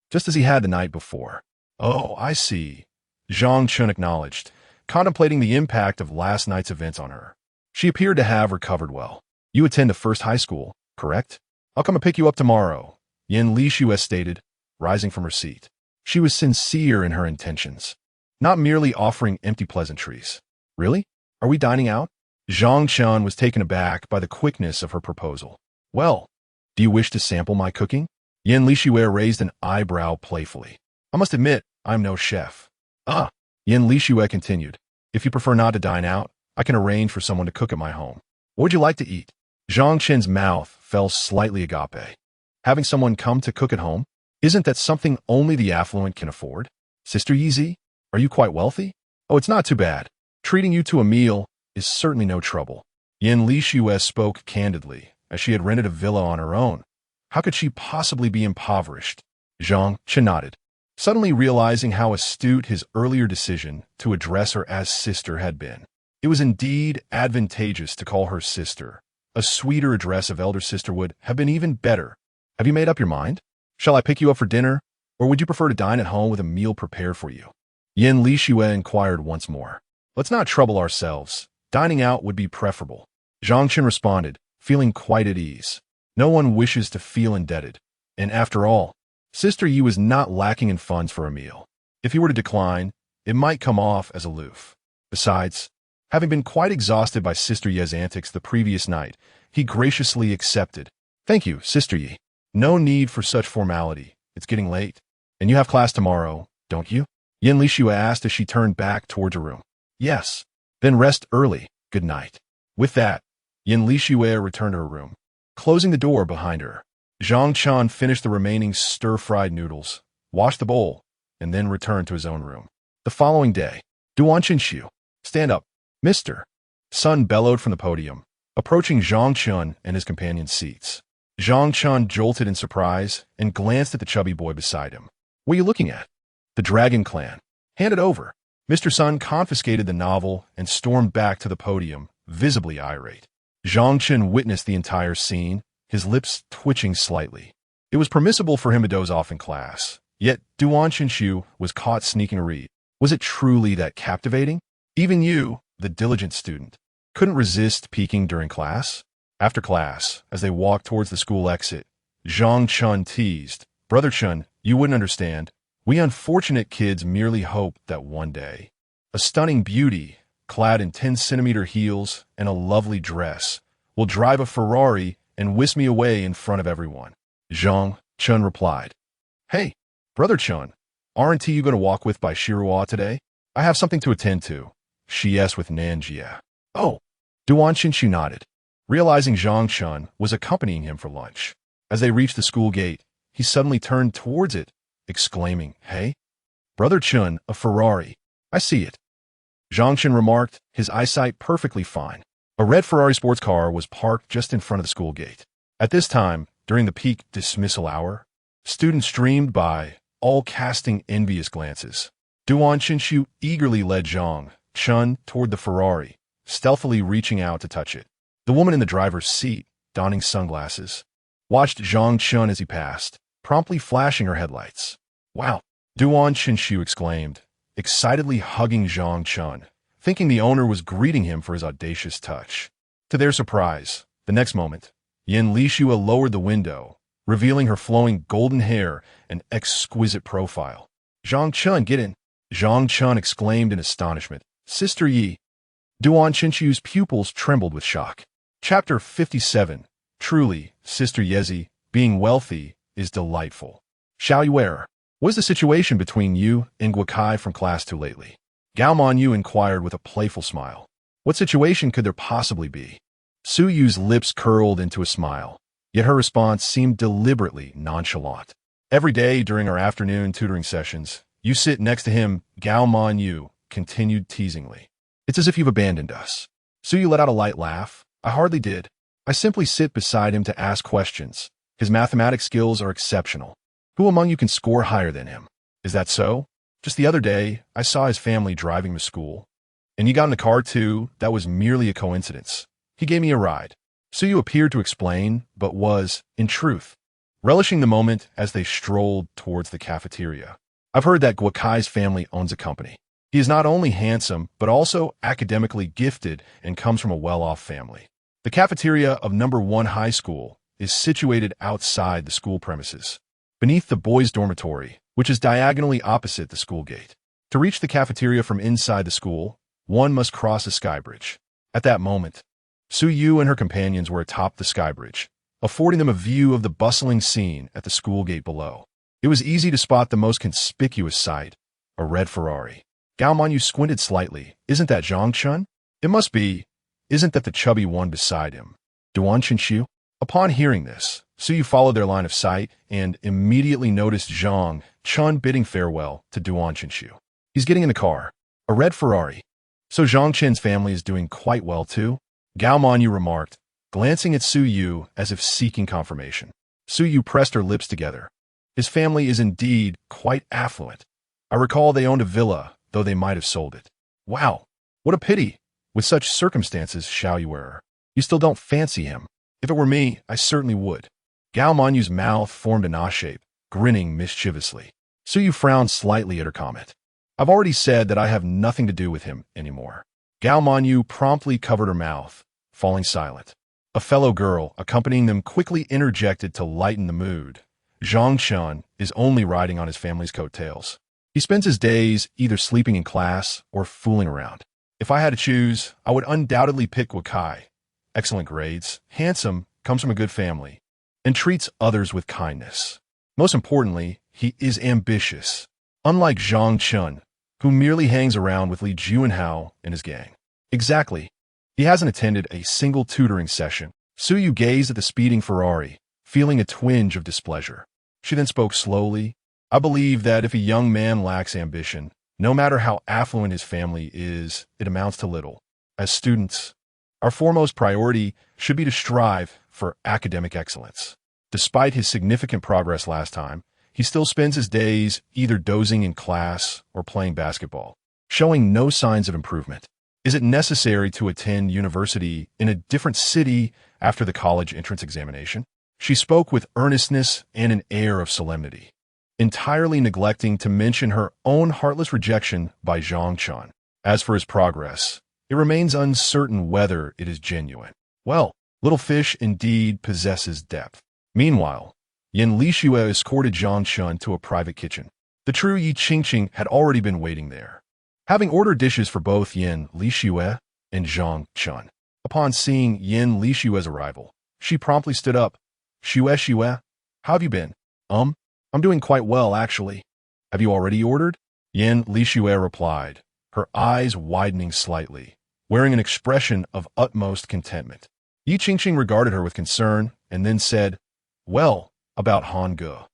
just as he had the night before. "Oh, I see," Zhang Chen acknowledged, contemplating the impact of last night's events on her. She appeared to have recovered well. "You attend a first high school, correct? I'll come and pick you up tomorrow," Yin Lishu stated, rising from her seat. She was sincere in her intentions, not merely offering empty pleasantries. "Really? Are we dining out?" Zhang Chen was taken aback by the quickness of her proposal. "Well, do you wish to sample my cooking?" Yin Lishu raised an eyebrow playfully. "I must admit, I'm no chef." "Ah," Yin Lishu continued, "if you prefer not to dine out, I can arrange for someone to cook at my home. What would you like to eat?" Zhang Chen's mouth fell slightly agape. Having someone come to cook at home? Isn't that something only the affluent can afford? "Sister Yizi, are you quite wealthy?" "Oh, it's not too bad. Treating you to a meal is certainly no trouble." Yin Lishu spoke candidly, as she had rented a villa on her own. How could she possibly be impoverished? Zhang Chen nodded, suddenly realizing how astute his earlier decision to address her as sister had been. It was indeed advantageous to call her sister. A sweeter address of elder sister would have been even better. "Have you made up your mind? Shall I pick you up for dinner, or would you prefer to dine at home with a meal prepared for you?" Yin Lishu inquired once more. "Let's not trouble ourselves. Dining out would be preferable," Zhang Chen responded, feeling quite at ease. No one wishes to feel indebted. And after all, Sister Yi was not lacking in funds for a meal. If he were to decline, it might come off as aloof. Besides, having been quite exhausted by Sister Ye's antics the previous night, he graciously accepted. "Thank you, Sister Yi. No need for such formality. It's getting late. And you have class tomorrow, don't you?" Yin Lishu asked as she turned back towards her room. "Yes. Then rest early. Good night." With that, Yin Lishu returned to her room, closing the door behind her. Zhang Chen finished the remaining stir-fried noodles, washed the bowl, and then returned to his own room. The following day, Duan Qinshu, "Stand up, mister," Sun bellowed from the podium, approaching Zhang Chen and his companion's seats. Zhang Chen jolted in surprise and glanced at the chubby boy beside him. "What are you looking at?" "The Dragon Clan. Hand it over." Mr. Sun confiscated the novel and stormed back to the podium, visibly irate. Zhang Chen witnessed the entire scene, his lips twitching slightly. It was permissible for him to doze off in class, yet Duan Qinshu was caught sneaking a read. Was it truly that captivating? Even you, the diligent student, couldn't resist peeking during class? After class, as they walked towards the school exit, Zhang Chen teased, "Brother Chen, you wouldn't understand. We unfortunate kids merely hope that one day a stunning beauty, clad in 10-centimeter heels and a lovely dress, will drive a Ferrari and whisk me away in front of everyone." Zhang Chen replied, "Hey, Brother Chen, aren't you going to walk with by Shirua today? I have something to attend to," she asked with Nanjia. "Oh," Duan Qinshu nodded, realizing Zhang Chen was accompanying him for lunch. As they reached the school gate, he suddenly turned towards it, exclaiming, "Hey, Brother Chen, a Ferrari. I see it." Zhang Chen remarked, his eyesight perfectly fine. A red Ferrari sports car was parked just in front of the school gate. At this time, during the peak dismissal hour, students streamed by, all casting envious glances. Duan Qinshu eagerly led Zhang Chen toward the Ferrari, stealthily reaching out to touch it. The woman in the driver's seat, donning sunglasses, watched Zhang Chen as he passed, promptly flashing her headlights. "Wow," Duan Qinshu exclaimed, excitedly hugging Zhang Chen, thinking the owner was greeting him for his audacious touch. To their surprise, the next moment, Yin Lishu lowered the window, revealing her flowing golden hair and exquisite profile. "Zhang Chen, get in!" Zhang Chen exclaimed in astonishment. "Sister Yi." Duan Qinshu's pupils trembled with shock. Chapter 57. Truly, Sister Yezi, being wealthy is delightful. Xiao Yuer, what is the situation between you and Guokai from class 2 lately? Gao Man Yu inquired with a playful smile. What situation could there possibly be? Su Yu's lips curled into a smile, yet her response seemed deliberately nonchalant. "Every day during our afternoon tutoring sessions, you sit next to him," Gao Man Yu continued teasingly. "It's as if you've abandoned us." Su Yu let out a light laugh. "I hardly did. I simply sit beside him to ask questions. His mathematics skills are exceptional. Who among you can score higher than him? Is that so? Just the other day, I saw his family driving to school. And you got in the car too. That was merely a coincidence. He gave me a ride." Suyu appeared to explain, but was, in truth, relishing the moment as they strolled towards the cafeteria. I've heard that Guokai's family owns a company. He is not only handsome, but also academically gifted and comes from a well-off family. The cafeteria of number 1 high school is situated outside the school premises, beneath the boys' dormitory, which is diagonally opposite the school gate. To reach the cafeteria from inside the school, one must cross a sky bridge. At that moment, Suyu and her companions were atop the sky bridge, affording them a view of the bustling scene at the school gate below. It was easy to spot the most conspicuous sight, a red Ferrari. Gao Manyu squinted slightly. Isn't that Zhang Chen? It must be. Isn't that the chubby one beside him? Duan Qinshu? Upon hearing this, Suyu followed their line of sight and immediately noticed Zhang Chen bidding farewell to Duan Qinshu. He's getting in the car. A red Ferrari. So Zhang Chen's family is doing quite well too? Gao Manyu remarked, glancing at Suyu as if seeking confirmation. Suyu pressed her lips together. His family is indeed quite affluent. I recall they owned a villa, though they might have sold it. Wow, what a pity. With such circumstances, Xiaoyuer, you still don't fancy him. If it were me, I certainly would. Gao Manyu's mouth formed an A shape, grinning mischievously. Suyu frowned slightly at her comment. I've already said that I have nothing to do with him anymore. Gao Manyu promptly covered her mouth, falling silent. A fellow girl, accompanying them, quickly interjected to lighten the mood. Zhang Chen is only riding on his family's coattails. He spends his days either sleeping in class or fooling around. If I had to choose, I would undoubtedly pick Guokai. Excellent grades, handsome, comes from a good family, and treats others with kindness. Most importantly, he is ambitious, unlike Zhang Chen, who merely hangs around with Li Juanhao and his gang. Exactly. He hasn't attended a single tutoring session. Suyu gazed at the speeding Ferrari, feeling a twinge of displeasure. She then spoke slowly. I believe that if a young man lacks ambition, no matter how affluent his family is, it amounts to little. As students, our foremost priority should be to strive for academic excellence. Despite his significant progress last time, he still spends his days either dozing in class or playing basketball, showing no signs of improvement. Is it necessary to attend university in a different city after the college entrance examination? She spoke with earnestness and an air of solemnity, entirely neglecting to mention her own heartless rejection by Zhang Chen. As for his progress, it remains uncertain whether it is genuine. Well, little fish indeed possesses depth. Meanwhile, Yin Lixue escorted Zhang Chen to a private kitchen. The true Yi Qingqing had already been waiting there, having ordered dishes for both Yin Lixue and Zhang Chen. Upon seeing Yin Lixue's arrival, she promptly stood up. Xue, how have you been? I'm doing quite well, actually. Have you already ordered? Yin Lixue replied, her eyes widening slightly, wearing an expression of utmost contentment. Yi Qingqing regarded her with concern and then said, well, about Han Ge.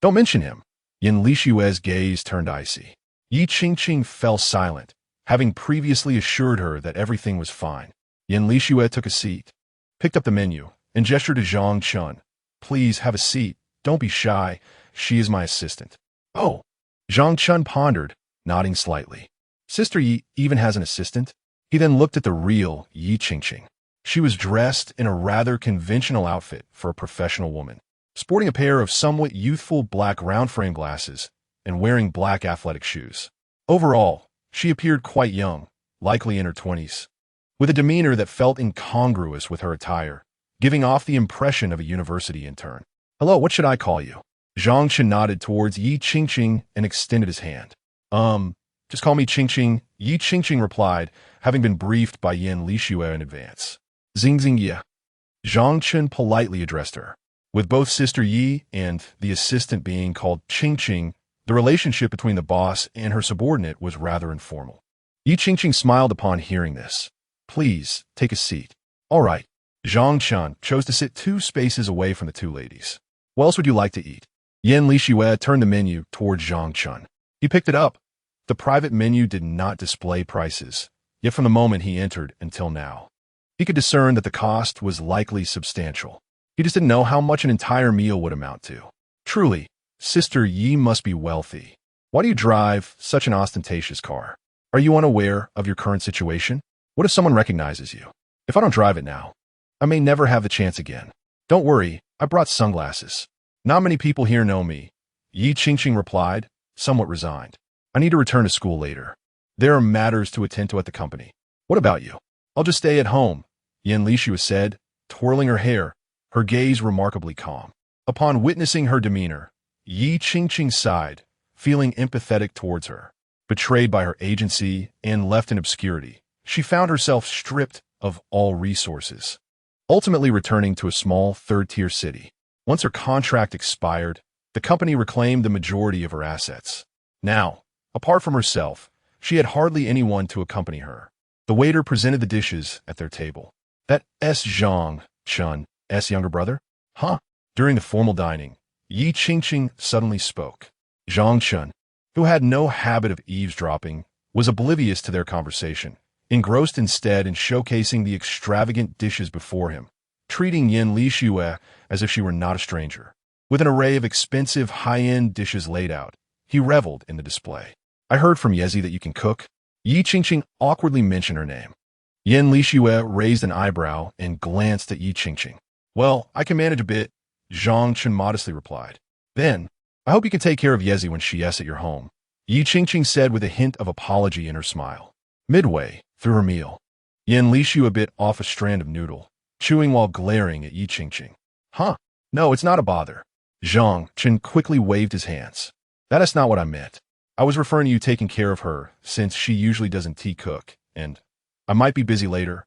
Don't mention him. Yin Lixue's gaze turned icy. Yi Qingqing fell silent, having previously assured her that everything was fine. Yin Lixue took a seat, picked up the menu, and gestured to Zhang Chen. Please have a seat. Don't be shy. She is my assistant. Oh. Zhang Chen pondered, nodding slightly. Sister Yi even has an assistant? He then looked at the real Yi Qingqing. She was dressed in a rather conventional outfit for a professional woman, sporting a pair of somewhat youthful black round-frame glasses and wearing black athletic shoes. Overall, she appeared quite young, likely in her 20s, with a demeanor that felt incongruous with her attire, giving off the impression of a university intern. Hello, what should I call you? Zhang Chen nodded towards Yi Qingqing and extended his hand. Just call me Qingqing, Yi Qingqing replied, having been briefed by Yin Lixue in advance. Xing Ye. Zhang Chen politely addressed her. With both Sister Yi and the assistant being called Qingqing, the relationship between the boss and her subordinate was rather informal. Yi Qingqing smiled upon hearing this. Please, take a seat. All right. Zhang Chen chose to sit 2 spaces away from the 2 ladies. What else would you like to eat? Yin Lixue turned the menu towards Zhang Chen. He picked it up. The private menu did not display prices, yet from the moment he entered until now, he could discern that the cost was likely substantial. He just didn't know how much an entire meal would amount to. Truly, Sister Yi must be wealthy. Why do you drive such an ostentatious car? Are you unaware of your current situation? What if someone recognizes you? If I don't drive it now, I may never have the chance again. Don't worry, I brought sunglasses. Not many people here know me, Yi Qingqing replied, somewhat resigned. I need to return to school later. There are matters to attend to at the company. What about you? I'll just stay at home, Yin Lixue said, twirling her hair, her gaze remarkably calm. Upon witnessing her demeanor, Yi Qingqing sighed, feeling empathetic towards her. Betrayed by her agency and left in obscurity, she found herself stripped of all resources, ultimately returning to a small third-tier city. Once her contract expired, the company reclaimed the majority of her assets. Now, apart from herself, she had hardly anyone to accompany her. The waiter presented the dishes at their table. That's Zhang Chen's younger brother? Huh? During the formal dining, Yi Qingqing suddenly spoke. Zhang Chen, who had no habit of eavesdropping, was oblivious to their conversation, engrossed instead in showcasing the extravagant dishes before him, treating Yin Lixue as if she were not a stranger. With an array of expensive, high-end dishes laid out, he reveled in the display. I heard from Yezi that you can cook. Yi Qingqing awkwardly mentioned her name. Yin Lixue raised an eyebrow and glanced at Yi Qingqing. Well, I can manage a bit, Zhang Chen modestly replied. Then, I hope you can take care of Yezi when she asks at your home, Yi Qingqing said with a hint of apology in her smile. Midway through her meal, Yin Lixue bit off a strand of noodle, chewing while glaring at Yi Qingqing. Huh? No, it's not a bother. Zhang Chen quickly waved his hands. That is not what I meant. I was referring to you taking care of her, since she usually doesn't tea cook, and I might be busy later.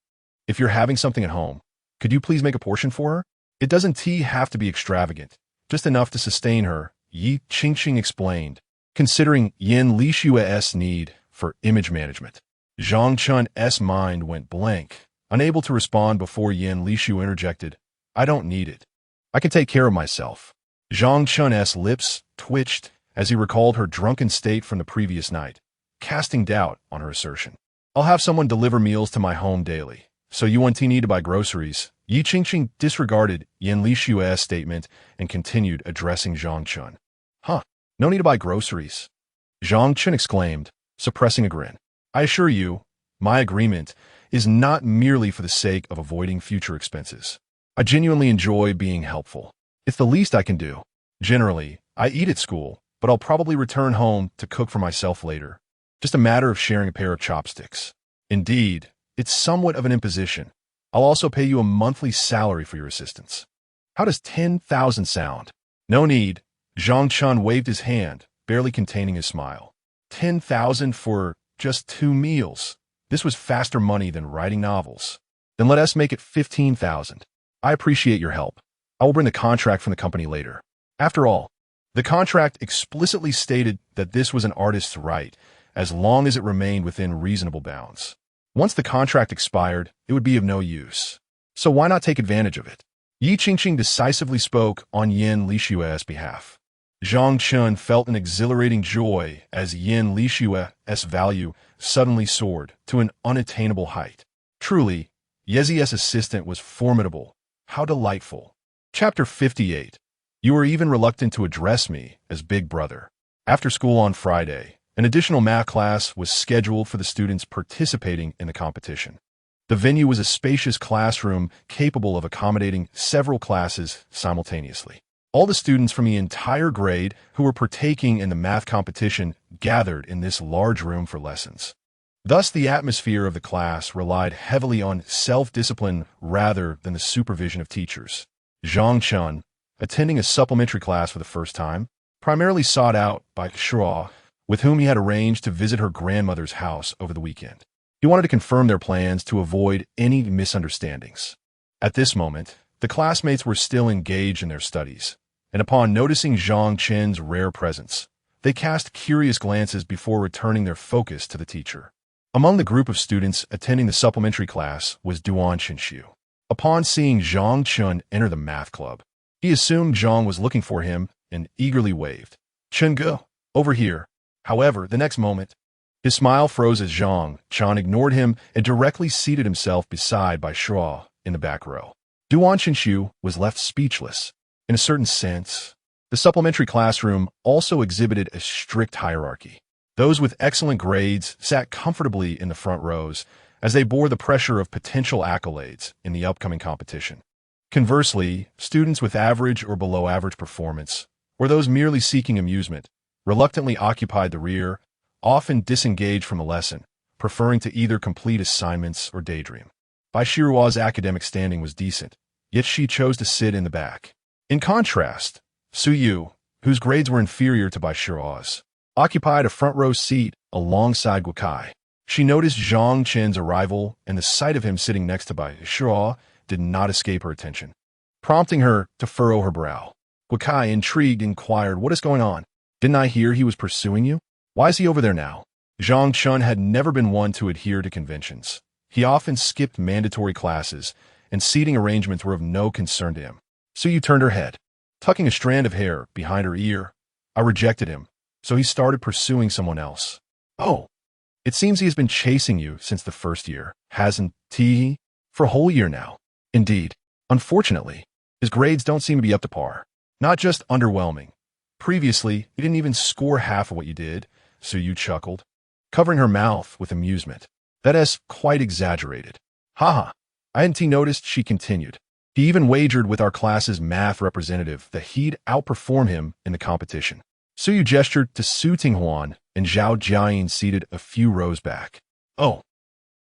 If you're having something at home, could you please make a portion for her? It doesn't tea have to be extravagant, just enough to sustain her, Yi Qingqing explained, considering Yin Lixue's need for image management. Zhang Chen's mind went blank, unable to respond before Yin Lixue interjected, I don't need it. I can take care of myself. Zhang Chen's lips twitched as he recalled her drunken state from the previous night, casting doubt on her assertion. I'll have someone deliver meals to my home daily. So you want need to buy groceries? Yi Qingqing disregarded Yin Lixue's statement and continued addressing Zhang Chen. Huh, no need to buy groceries, Zhang Chen exclaimed, suppressing a grin. I assure you, my agreement is not merely for the sake of avoiding future expenses. I genuinely enjoy being helpful. It's the least I can do. Generally, I eat at school, but I'll probably return home to cook for myself later. Just a matter of sharing a pair of chopsticks. Indeed, it's somewhat of an imposition. I'll also pay you a monthly salary for your assistance. How does 10,000 sound? No need. Zhang Chen waved his hand, barely containing his smile. 10,000 for just 2 meals. This was faster money than writing novels. Then let us make it 15,000. I appreciate your help. I will bring the contract from the company later. After all, the contract explicitly stated that this was an artist's right, as long as it remained within reasonable bounds. Once the contract expired, it would be of no use. So why not take advantage of it? Yi Qingqing decisively spoke on Yin Lixue's behalf. Zhang Chen felt an exhilarating joy as Yin Lixue's value suddenly soared to an unattainable height. Truly, Yezi's assistant was formidable. How delightful. Chapter 58. You were even reluctant to address me as Big Brother. After school on Friday, an additional math class was scheduled for the students participating in the competition. The venue was a spacious classroom capable of accommodating several classes simultaneously. All the students from the entire grade who were partaking in the math competition gathered in this large room for lessons. Thus, the atmosphere of the class relied heavily on self-discipline rather than the supervision of teachers. Zhang Chen, attending a supplementary class for the first time, primarily sought out by Shuo, with whom he had arranged to visit her grandmother's house over the weekend. He wanted to confirm their plans to avoid any misunderstandings. At this moment, the classmates were still engaged in their studies, and upon noticing Zhang Chen's rare presence, they cast curious glances before returning their focus to the teacher. Among the group of students attending the supplementary class was Duan Xinshu. Upon seeing Zhang Chen enter the math club, he assumed Zhang was looking for him and eagerly waved. Chengge, over here. However, the next moment, his smile froze as Zhang Chen ignored him and directly seated himself beside by Shuo in the back row. Duan Xinshu was left speechless. In a certain sense, the supplementary classroom also exhibited a strict hierarchy. Those with excellent grades sat comfortably in the front rows as they bore the pressure of potential accolades in the upcoming competition. Conversely, students with average or below average performance, or those merely seeking amusement, reluctantly occupied the rear, often disengaged from the lesson, preferring to either complete assignments or daydream. Bai Shirua's academic standing was decent, yet she chose to sit in the back. In contrast, Su Yu, whose grades were inferior to Bai Shirua's, occupied a front row seat alongside Guokai. She noticed Zhang Chen's arrival, and the sight of him sitting next to Bai Shirua did not escape her attention, prompting her to furrow her brow. Guokai, intrigued, inquired, "What is going on? Didn't I hear he was pursuing you? Why is he over there now?" Zhang Chen had never been one to adhere to conventions. He often skipped mandatory classes, and seating arrangements were of no concern to him. So you turned her head, tucking a strand of hair behind her ear. "I rejected him, so he started pursuing someone else." "Oh, it seems he has been chasing you since the first year, hasn't he? For a whole year now." "Indeed. Unfortunately, his grades don't seem to be up to par. Not just underwhelming. Previously, he didn't even score half of what you did," so you chuckled, covering her mouth with amusement. "That is quite exaggerated." "Haha, hadn't he noticed?" she continued. "He even wagered with our class's math representative that he'd outperform him in the competition." Su Yu gestured to Su Tinghuan and Zhao Jiayin seated a few rows back. "Oh,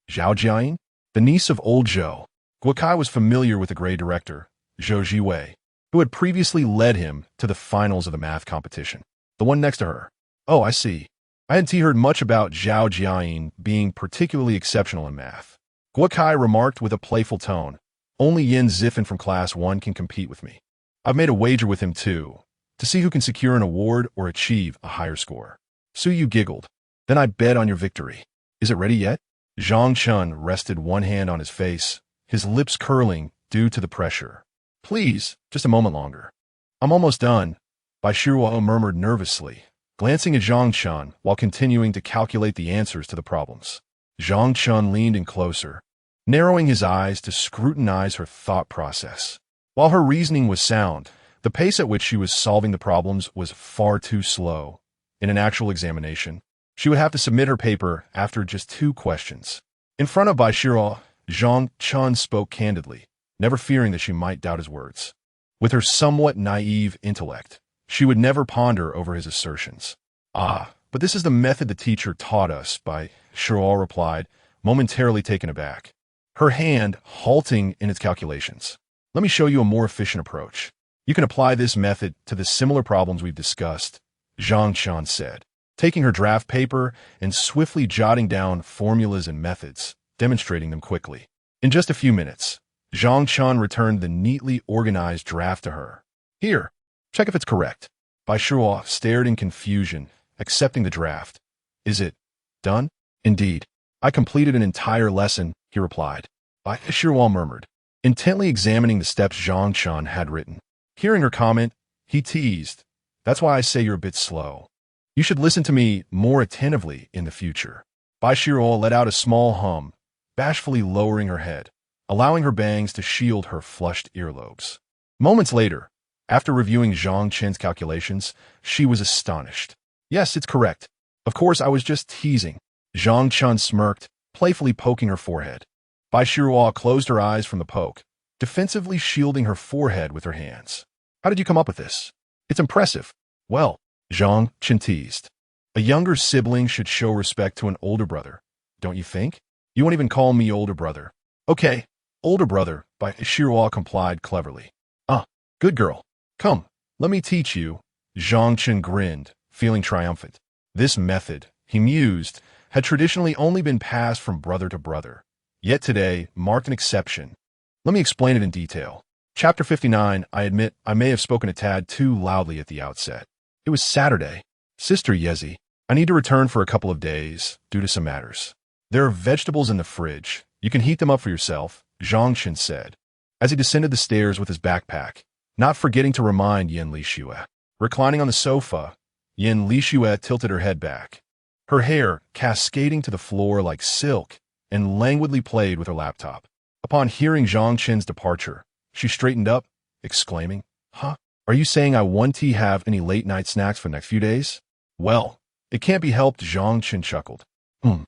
Zhao Jiayin? The niece of old Zhou." Guokai was familiar with the grade director, Zhou Jiwei, who had previously led him to the finals of the math competition. "The one next to her." "Oh, I see. I hadn't heard much about Zhao Jiayin being particularly exceptional in math." Guokai remarked with a playful tone, "Only Yin Ziffin from Class 1 can compete with me. I've made a wager with him too, to see who can secure an award or achieve a higher score." Su Yu giggled. "Then I bet on your victory. Is it ready yet?" Zhang Chen rested one hand on his face, his lips curling due to the pressure. "Please, just a moment longer. I'm almost done," Bai Shirua murmured nervously, glancing at Zhang Chen while continuing to calculate the answers to the problems. Zhang Chen leaned in closer, narrowing his eyes to scrutinize her thought process. While her reasoning was sound, the pace at which she was solving the problems was far too slow. In an actual examination, she would have to submit her paper after just 2 questions. In front of Bai Shirua, Zhang Chen spoke candidly, never fearing that she might doubt his words. With her somewhat naive intellect, she would never ponder over his assertions. "Ah, but this is the method the teacher taught us," Bai Shirua replied, momentarily taken aback, her hand halting in its calculations. "Let me show you a more efficient approach. You can apply this method to the similar problems we've discussed," Zhang Chen said, taking her draft paper and swiftly jotting down formulas and methods, demonstrating them quickly. In just a few minutes, Zhang Chen returned the neatly organized draft to her. "Here, check if it's correct." Bai Shirua stared in confusion, accepting the draft. "Is it done?" "Indeed. I completed an entire lesson," he replied. Bai Shirua murmured, intently examining the steps Zhang Chen had written. Hearing her comment, he teased, "That's why I say you're a bit slow. You should listen to me more attentively in the future." Bai Shirua let out a small hum, bashfully lowering her head, allowing her bangs to shield her flushed earlobes. Moments later, after reviewing Zhang Chen's calculations, she was astonished. "Yes, it's correct. Of course, I was just teasing." Zhang Chen smirked, playfully poking her forehead. Bai Shirua closed her eyes from the poke, defensively shielding her forehead with her hands. "How did you come up with this? It's impressive." "Well," Zhang Chen teased, "a younger sibling should show respect to an older brother, don't you think? You won't even call me older brother." "Okay, older brother," Bai Shirua complied cleverly. "Ah, good girl. Come, let me teach you." Zhang Chen grinned, feeling triumphant. This method, he mused, had traditionally only been passed from brother to brother, yet today marked an exception. Let me explain it in detail. Chapter 59, I admit I may have spoken a tad too loudly at the outset. It was Saturday. "Sister Yezi, I need to return for a couple of days, due to some matters. There are vegetables in the fridge. You can heat them up for yourself," Zhang Chen said, as he descended the stairs with his backpack, not forgetting to remind Yin Lixue. Reclining on the sofa, Yin Lixue tilted her head back, her hair cascading to the floor like silk, and languidly played with her laptop. Upon hearing Zhang Chen's departure, she straightened up, exclaiming, "Huh? Are you saying I won't have any late-night snacks for the next few days?" "Well, It can't be helped, Zhang Chen chuckled. Hmm.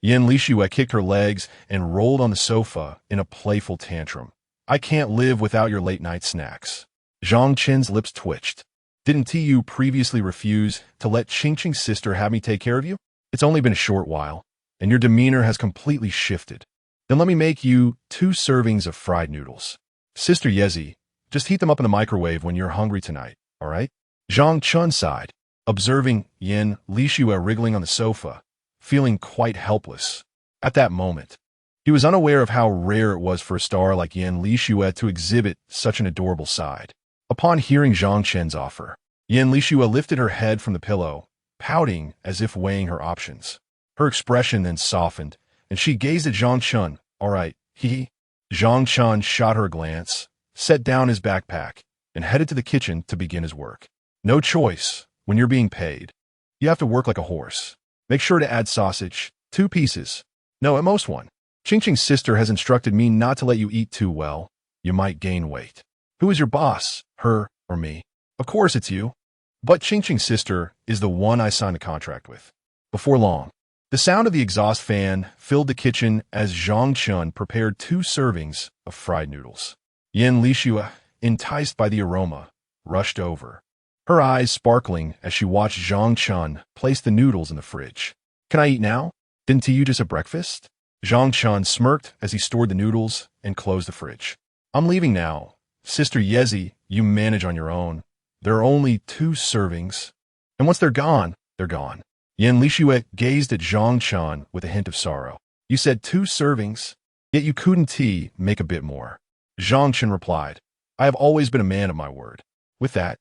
Yin Lishue kicked her legs and rolled on the sofa in a playful tantrum. I can't live without your late-night snacks. Zhang Chen's lips twitched. Didn't Tu previously refuse to let Qingqing's sister have me take care of you? It's only been a short while, and your demeanor has completely shifted. Then let me make you 2 servings of fried noodles. Sister Yezi, just heat them up in the microwave when you're hungry tonight, all right? Zhang Chen sighed, observing Yin Lishue wriggling on the sofa, feeling quite helpless. At that moment, he was unaware of how rare it was for a star like Yin Lishue to exhibit such an adorable side. Upon hearing Zhang Chen's offer, Yin Lishue lifted her head from the pillow, pouting as if weighing her options. Her expression then softened, and she gazed at Zhang Chen. All right, Zhang Chen shot her a glance, set down his backpack, and headed to the kitchen to begin his work. No choice when you're being paid. You have to work like a horse. Make sure to add sausage, 2 pieces. No, at most 1. Qingqing's sister has instructed me not to let you eat too well. You might gain weight. Who is your boss, her or me? Of course it's you. But Qingqing's sister is the one I signed a contract with. Before long, the sound of the exhaust fan filled the kitchen as Zhang Chen prepared 2 servings of fried noodles. Yin Lishue, enticed by the aroma, rushed over, her eyes sparkling as she watched Zhang Chen place the noodles in the fridge. Can I eat now? Didn't you just have breakfast? Zhang Chen smirked as he stored the noodles and closed the fridge. I'm leaving now. Sister Yezi, you manage on your own. There are only 2 servings, and once they're gone, they're gone. Yin Lishue gazed at Zhang Chen with a hint of sorrow. You said 2 servings, yet you couldn't make a bit more. Zhang Chen replied, I have always been a man of my word. With that,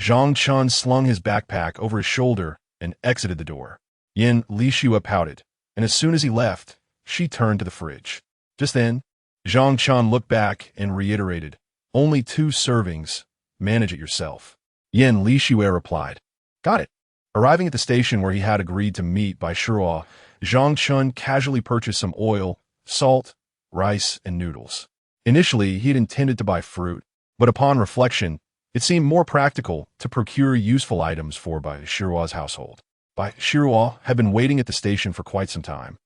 Zhang Chen slung his backpack over his shoulder and exited the door. Yin Lishue pouted, and as soon as he left, she turned to the fridge. Just then, Zhang Chen looked back and reiterated, only 2 servings. Manage it yourself. Yin Lishue replied, got it. Arriving at the station where he had agreed to meet by Shirua, Zhang Chen casually purchased some oil, salt, rice, and noodles. Initially, he had intended to buy fruit, but upon reflection, it seemed more practical to procure useful items for Bai Shirua's household. Bai Shirua had been waiting at the station for quite some time,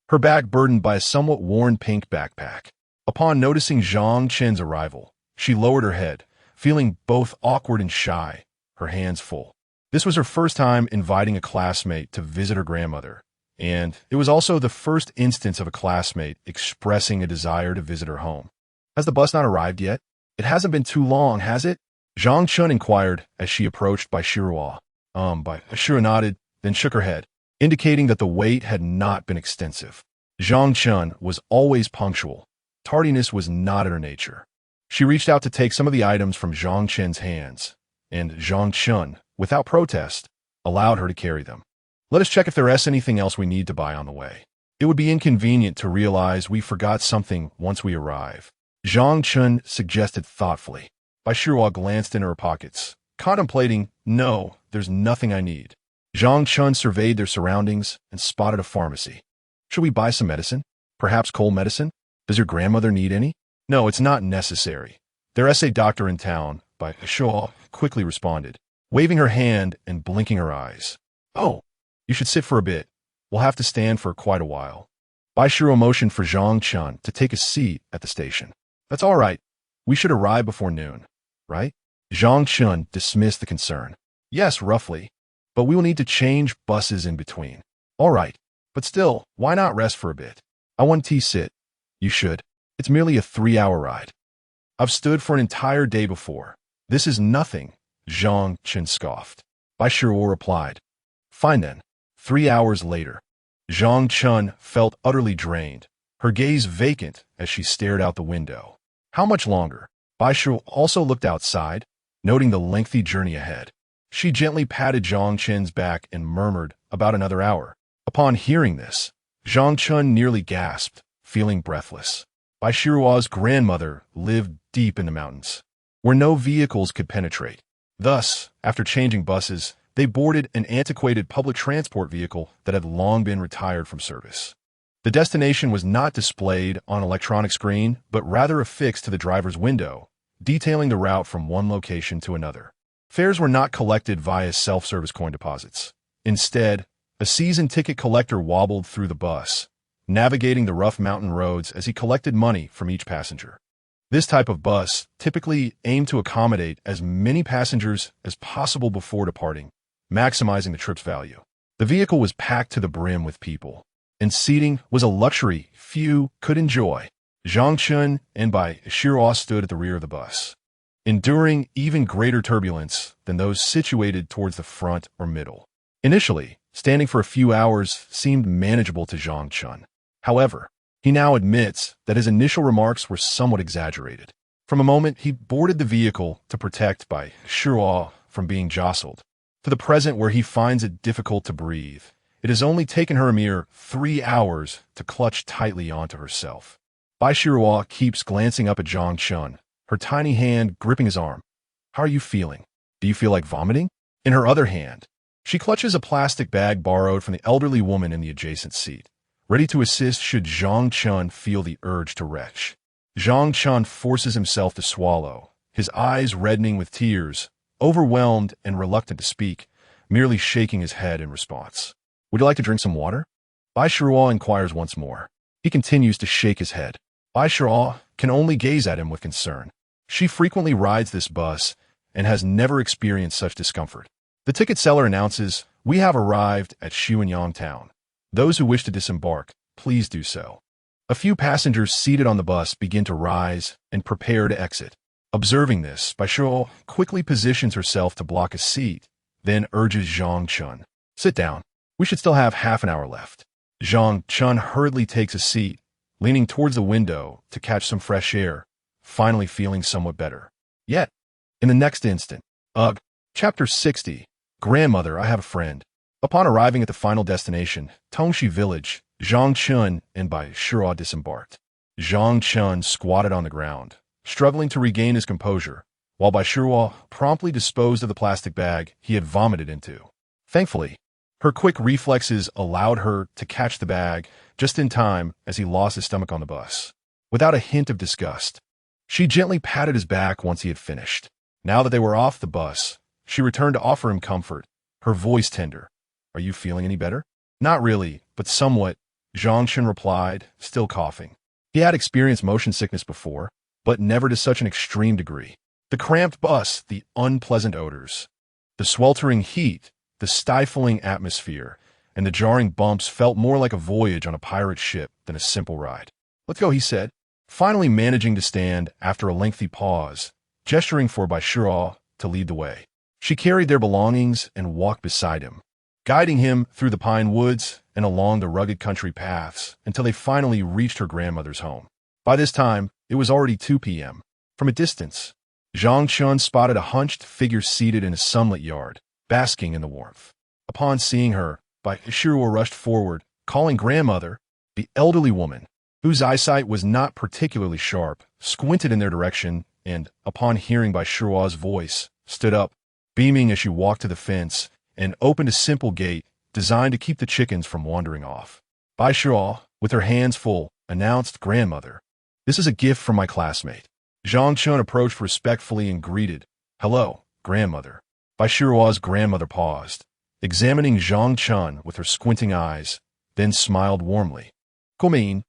her bag burdened by a somewhat worn pink backpack. Upon noticing Zhang Chen's arrival, she lowered her head, feeling both awkward and shy, her hands full. This was her first time inviting a classmate to visit her grandmother, and it was also the first instance of a classmate expressing a desire to visit her home. Has the bus not arrived yet? It hasn't been too long, has it? Zhang Chen inquired as she approached Bai Shirua. Bai Shirua nodded, then shook her head, indicating that the wait had not been extensive. Zhang Chen was always punctual. Tardiness was not in her nature. She reached out to take some of the items from Zhang Chen's hands, and Zhang Chen, without protest, allowed her to carry them. Let us check if there is anything else we need to buy on the way. It would be inconvenient to realize we forgot something once we arrive. Zhang Chen suggested thoughtfully. Bai Shirua glanced into her pockets, contemplating, no, there's nothing I need. Zhang Chen surveyed their surroundings and spotted a pharmacy. Should we buy some medicine? Perhaps cold medicine? Does your grandmother need any? No, it's not necessary. There is a doctor in town, Bai Shirua quickly responded, waving her hand and blinking her eyes. Oh, you should sit for a bit. We'll have to stand for quite a while. Bai Shirua motioned for Zhang Chen to take a seat at the station. That's all right. We should arrive before noon, right? Zhang Chen dismissed the concern. Yes, roughly. But we will need to change buses in between. All right. But still, why not rest for a bit? I want to sit. You should. It's merely a 3-hour ride. I've stood for an entire day before. This is nothing, Zhang Chen scoffed. Bai Shirua replied. Fine then. 3 hours later, Zhang Chen felt utterly drained, her gaze vacant as she stared out the window. How much longer? Bai Shirua also looked outside, noting the lengthy journey ahead. She gently patted Zhang Chen's back and murmured, about another hour. Upon hearing this, Zhang Chen nearly gasped, feeling breathless. Bai Shirua's grandmother lived deep in the mountains, where no vehicles could penetrate. Thus, after changing buses, they boarded an antiquated public transport vehicle that had long been retired from service. The destination was not displayed on an electronic screen, but rather affixed to the driver's window, detailing the route from one location to another. Fares were not collected via self-service coin deposits. Instead, a season ticket collector wobbled through the bus, navigating the rough mountain roads as he collected money from each passenger. This type of bus typically aimed to accommodate as many passengers as possible before departing, maximizing the trip's value. The vehicle was packed to the brim with people, and seating was a luxury few could enjoy. Zhang Chen and Bai Shiro stood at the rear of the bus, enduring even greater turbulence than those situated towards the front or middle. Initially, standing for a few hours seemed manageable to Zhang Chen. However, he now admits that his initial remarks were somewhat exaggerated. From a moment he boarded the vehicle to protect Bai Shiro from being jostled, to the present where he finds it difficult to breathe, it has only taken her a mere 3 hours to clutch tightly onto herself. Bai Shiro keeps glancing up at Zhang Chen, her tiny hand gripping his arm. How are you feeling? Do you feel like vomiting? In her other hand, she clutches a plastic bag borrowed from the elderly woman in the adjacent seat, ready to assist should Zhang Chen feel the urge to retch. Zhang Chen forces himself to swallow, his eyes reddening with tears, overwhelmed and reluctant to speak, merely shaking his head in response. Would you like to drink some water? Bai Shiro inquires once more. He continues to shake his head. Bai Shiro can only gaze at him with concern. She frequently rides this bus and has never experienced such discomfort. The ticket seller announces, "We have arrived at Xianyang town. Those who wish to disembark, please do so." A few passengers seated on the bus begin to rise and prepare to exit. Observing this, Bai Shiro quickly positions herself to block a seat, then urges Zhang Chen, "Sit down. We should still have half an hour left." Zhang Chen hurriedly takes a seat, leaning towards the window to catch some fresh air, finally feeling somewhat better. Yet, in the next instant, ugh. Chapter 60, Grandmother, I Have a Friend. Upon arriving at the final destination, Tongxi Village, Zhang Chen and Bai Shiro disembarked. Zhang Chen squatted on the ground, struggling to regain his composure, while Bai Shiro promptly disposed of the plastic bag he had vomited into. Thankfully, her quick reflexes allowed her to catch the bag just in time as he lost his stomach on the bus. Without a hint of disgust, she gently patted his back once he had finished. Now that they were off the bus, she returned to offer him comfort, her voice tender. "Are you feeling any better?" "Not really, but somewhat," Zhang Chen replied, still coughing. He had experienced motion sickness before, but never to such an extreme degree. The cramped bus, the unpleasant odors, the sweltering heat, the stifling atmosphere, and the jarring bumps felt more like a voyage on a pirate ship than a simple ride. "Let's go," he said, finally managing to stand after a lengthy pause, gesturing for Bai Shiro to lead the way. She carried their belongings and walked beside him, guiding him through the pine woods and along the rugged country paths until they finally reached her grandmother's home. By this time, it was already 2 p.m. From a distance, Zhang Chen spotted a hunched figure seated in a sunlit yard, basking in the warmth. Upon seeing her, Bai Shiro rushed forward, calling grandmother. The elderly woman, whose eyesight was not particularly sharp, squinted in their direction and, upon hearing Bai Shiro's voice, stood up, beaming as she walked to the fence and opened a simple gate designed to keep the chickens from wandering off. Bai Shiro, with her hands full, announced, "Grandmother, this is a gift from my classmate." Zhang Chen approached respectfully and greeted, "Hello, grandmother." Bai Shiro's grandmother paused, examining Zhang Chen with her squinting eyes, then smiled warmly. Come in.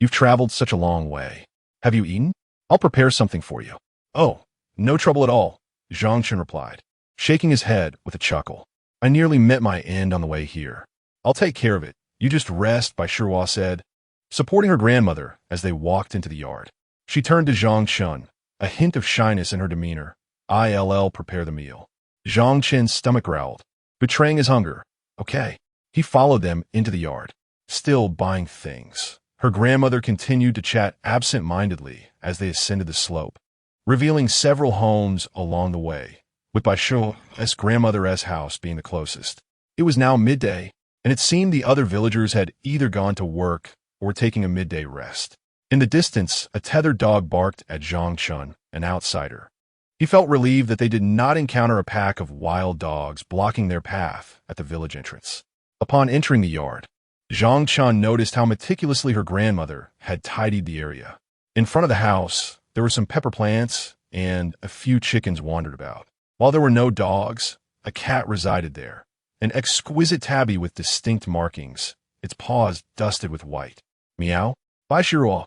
You've traveled such a long way. Have you eaten? I'll prepare something for you." "Oh, no trouble at all," Zhang Chen replied, shaking his head with a chuckle. "I nearly met my end on the way here. I'll take care of it. You just rest," Bai Shiro said, supporting her grandmother as they walked into the yard. She turned to Zhang Chen, a hint of shyness in her demeanor. "I'll prepare the meal." Zhang Chen's stomach growled, betraying his hunger. "Okay." He followed them into the yard, still buying things. Her grandmother continued to chat absent-mindedly as they ascended the slope, revealing several homes along the way, with Bai Shiro's grandmother's house being the closest. It was now midday, and it seemed the other villagers had either gone to work or were taking a midday rest. In the distance, a tethered dog barked at Zhang Chen, an outsider. He felt relieved that they did not encounter a pack of wild dogs blocking their path at the village entrance. Upon entering the yard, Zhang Chen noticed how meticulously her grandmother had tidied the area. In front of the house, there were some pepper plants, and a few chickens wandered about. While there were no dogs, a cat resided there, an exquisite tabby with distinct markings, its paws dusted with white. Meow. Bai Shiruo,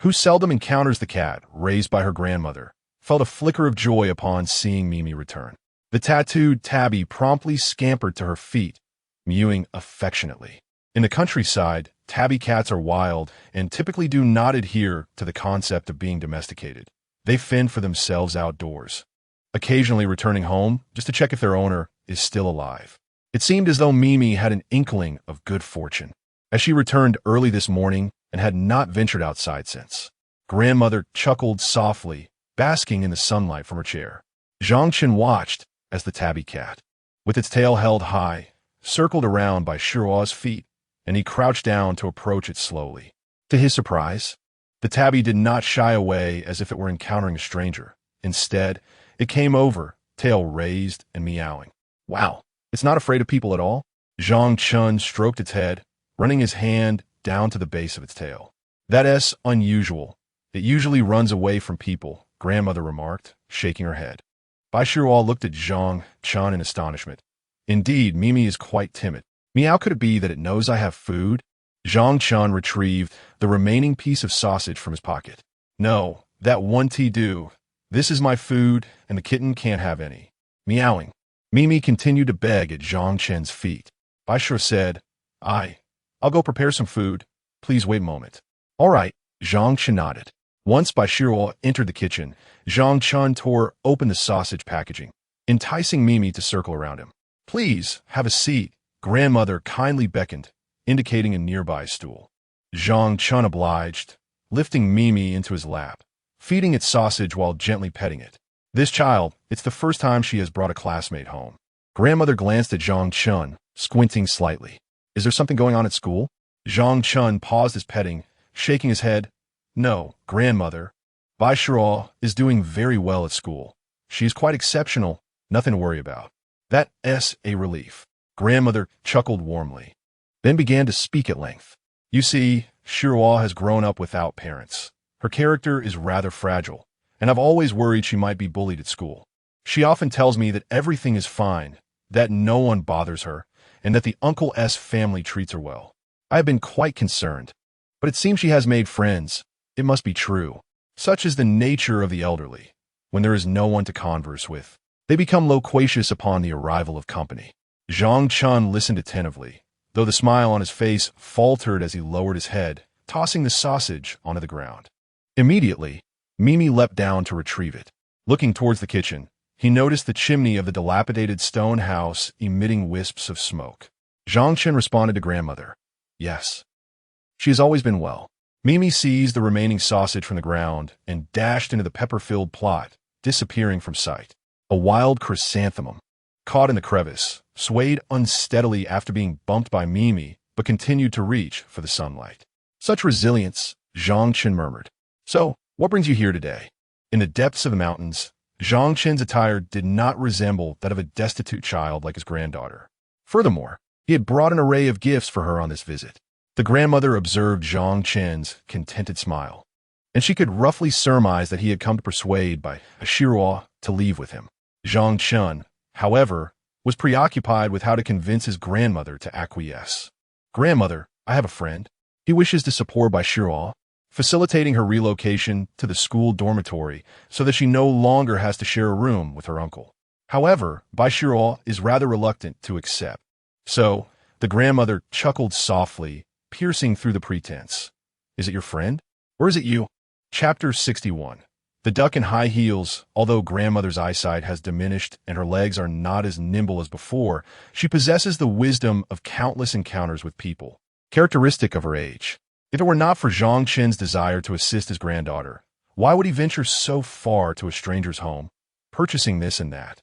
who seldom encounters the cat raised by her grandmother, felt a flicker of joy upon seeing Mimi return. The tattooed tabby promptly scampered to her feet, mewing affectionately. In the countryside, tabby cats are wild and typically do not adhere to the concept of being domesticated. They fend for themselves outdoors, occasionally returning home just to check if their owner is still alive. It seemed as though Mimi had an inkling of good fortune, as she returned early this morning and had not ventured outside since. Grandmother chuckled softly, basking in the sunlight from her chair. Zhang Chen watched as the tabby cat, with its tail held high, circled around by Shiruo's feet, and he crouched down to approach it slowly. To his surprise, the tabby did not shy away as if it were encountering a stranger. Instead, it came over, tail raised and meowing. Wow, it's not afraid of people at all? Zhang Chen stroked its head, running his hand down to the base of its tail. That's unusual. It usually runs away from people, grandmother remarked, shaking her head. Bai Shiruo looked at Zhang Chen in astonishment. Indeed, Mimi is quite timid. Meow, could it be that it knows I have food? Zhang Chen retrieved the remaining piece of sausage from his pocket. No, that won't do. This is my food, and the kitten can't have any. Meowing. Mimi continued to beg at Zhang Chen's feet. Bai Shiruo said, I'll go prepare some food. Please wait a moment. All right, Zhang Chen nodded. Once Bai Shiruo entered the kitchen, Zhang Chen tore open the sausage packaging, enticing Mimi to circle around him. Please, have a seat, grandmother kindly beckoned, indicating a nearby stool. Zhang Chen obliged, lifting Mimi into his lap, feeding it sausage while gently petting it. This child, it's the first time she has brought a classmate home. Grandmother glanced at Zhang Chen, squinting slightly. Is there something going on at school? Zhang Chen paused his petting, shaking his head. No, grandmother. Bai Shiruo is doing very well at school. She is quite exceptional, nothing to worry about. That's a relief. Grandmother chuckled warmly, then began to speak at length. You see, Shiruo has grown up without parents. Her character is rather fragile, and I've always worried she might be bullied at school. She often tells me that everything is fine, that no one bothers her, and that the Uncle S family treats her well. I have been quite concerned, but it seems she has made friends. It must be true. Such is the nature of the elderly. When there is no one to converse with, they become loquacious upon the arrival of company. Zhang Chen listened attentively, though the smile on his face faltered as he lowered his head, tossing the sausage onto the ground. Immediately, Mimi leapt down to retrieve it. Looking towards the kitchen, he noticed the chimney of the dilapidated stone house emitting wisps of smoke. Zhang Chen responded to grandmother. Yes. She has always been well. Mimi seized the remaining sausage from the ground and dashed into the pepper-filled plot, disappearing from sight. A wild chrysanthemum, caught in the crevice, swayed unsteadily after being bumped by Mimi, but continued to reach for the sunlight. Such resilience, Zhang Chen murmured. So, what brings you here today? In the depths of the mountains, Zhang Chen's attire did not resemble that of a destitute child like his granddaughter. Furthermore, he had brought an array of gifts for her on this visit. The grandmother observed Zhang Chen's contented smile, and she could roughly surmise that he had come to persuade Bai Shiruo to leave with him. Zhang Chen, however, was preoccupied with how to convince his grandmother to acquiesce. Grandmother, I have a friend. He wishes to support Bai Shiruo, facilitating her relocation to the school dormitory so that she no longer has to share a room with her uncle. However, Bai Shiruo is rather reluctant to accept. So, the grandmother chuckled softly, piercing through the pretense. Is it your friend? Or is it you? Chapter 61. The duck in high heels. Although grandmother's eyesight has diminished and her legs are not as nimble as before, she possesses the wisdom of countless encounters with people, characteristic of her age. If it were not for Zhang Chen's desire to assist his granddaughter, why would he venture so far to a stranger's home, purchasing this and that?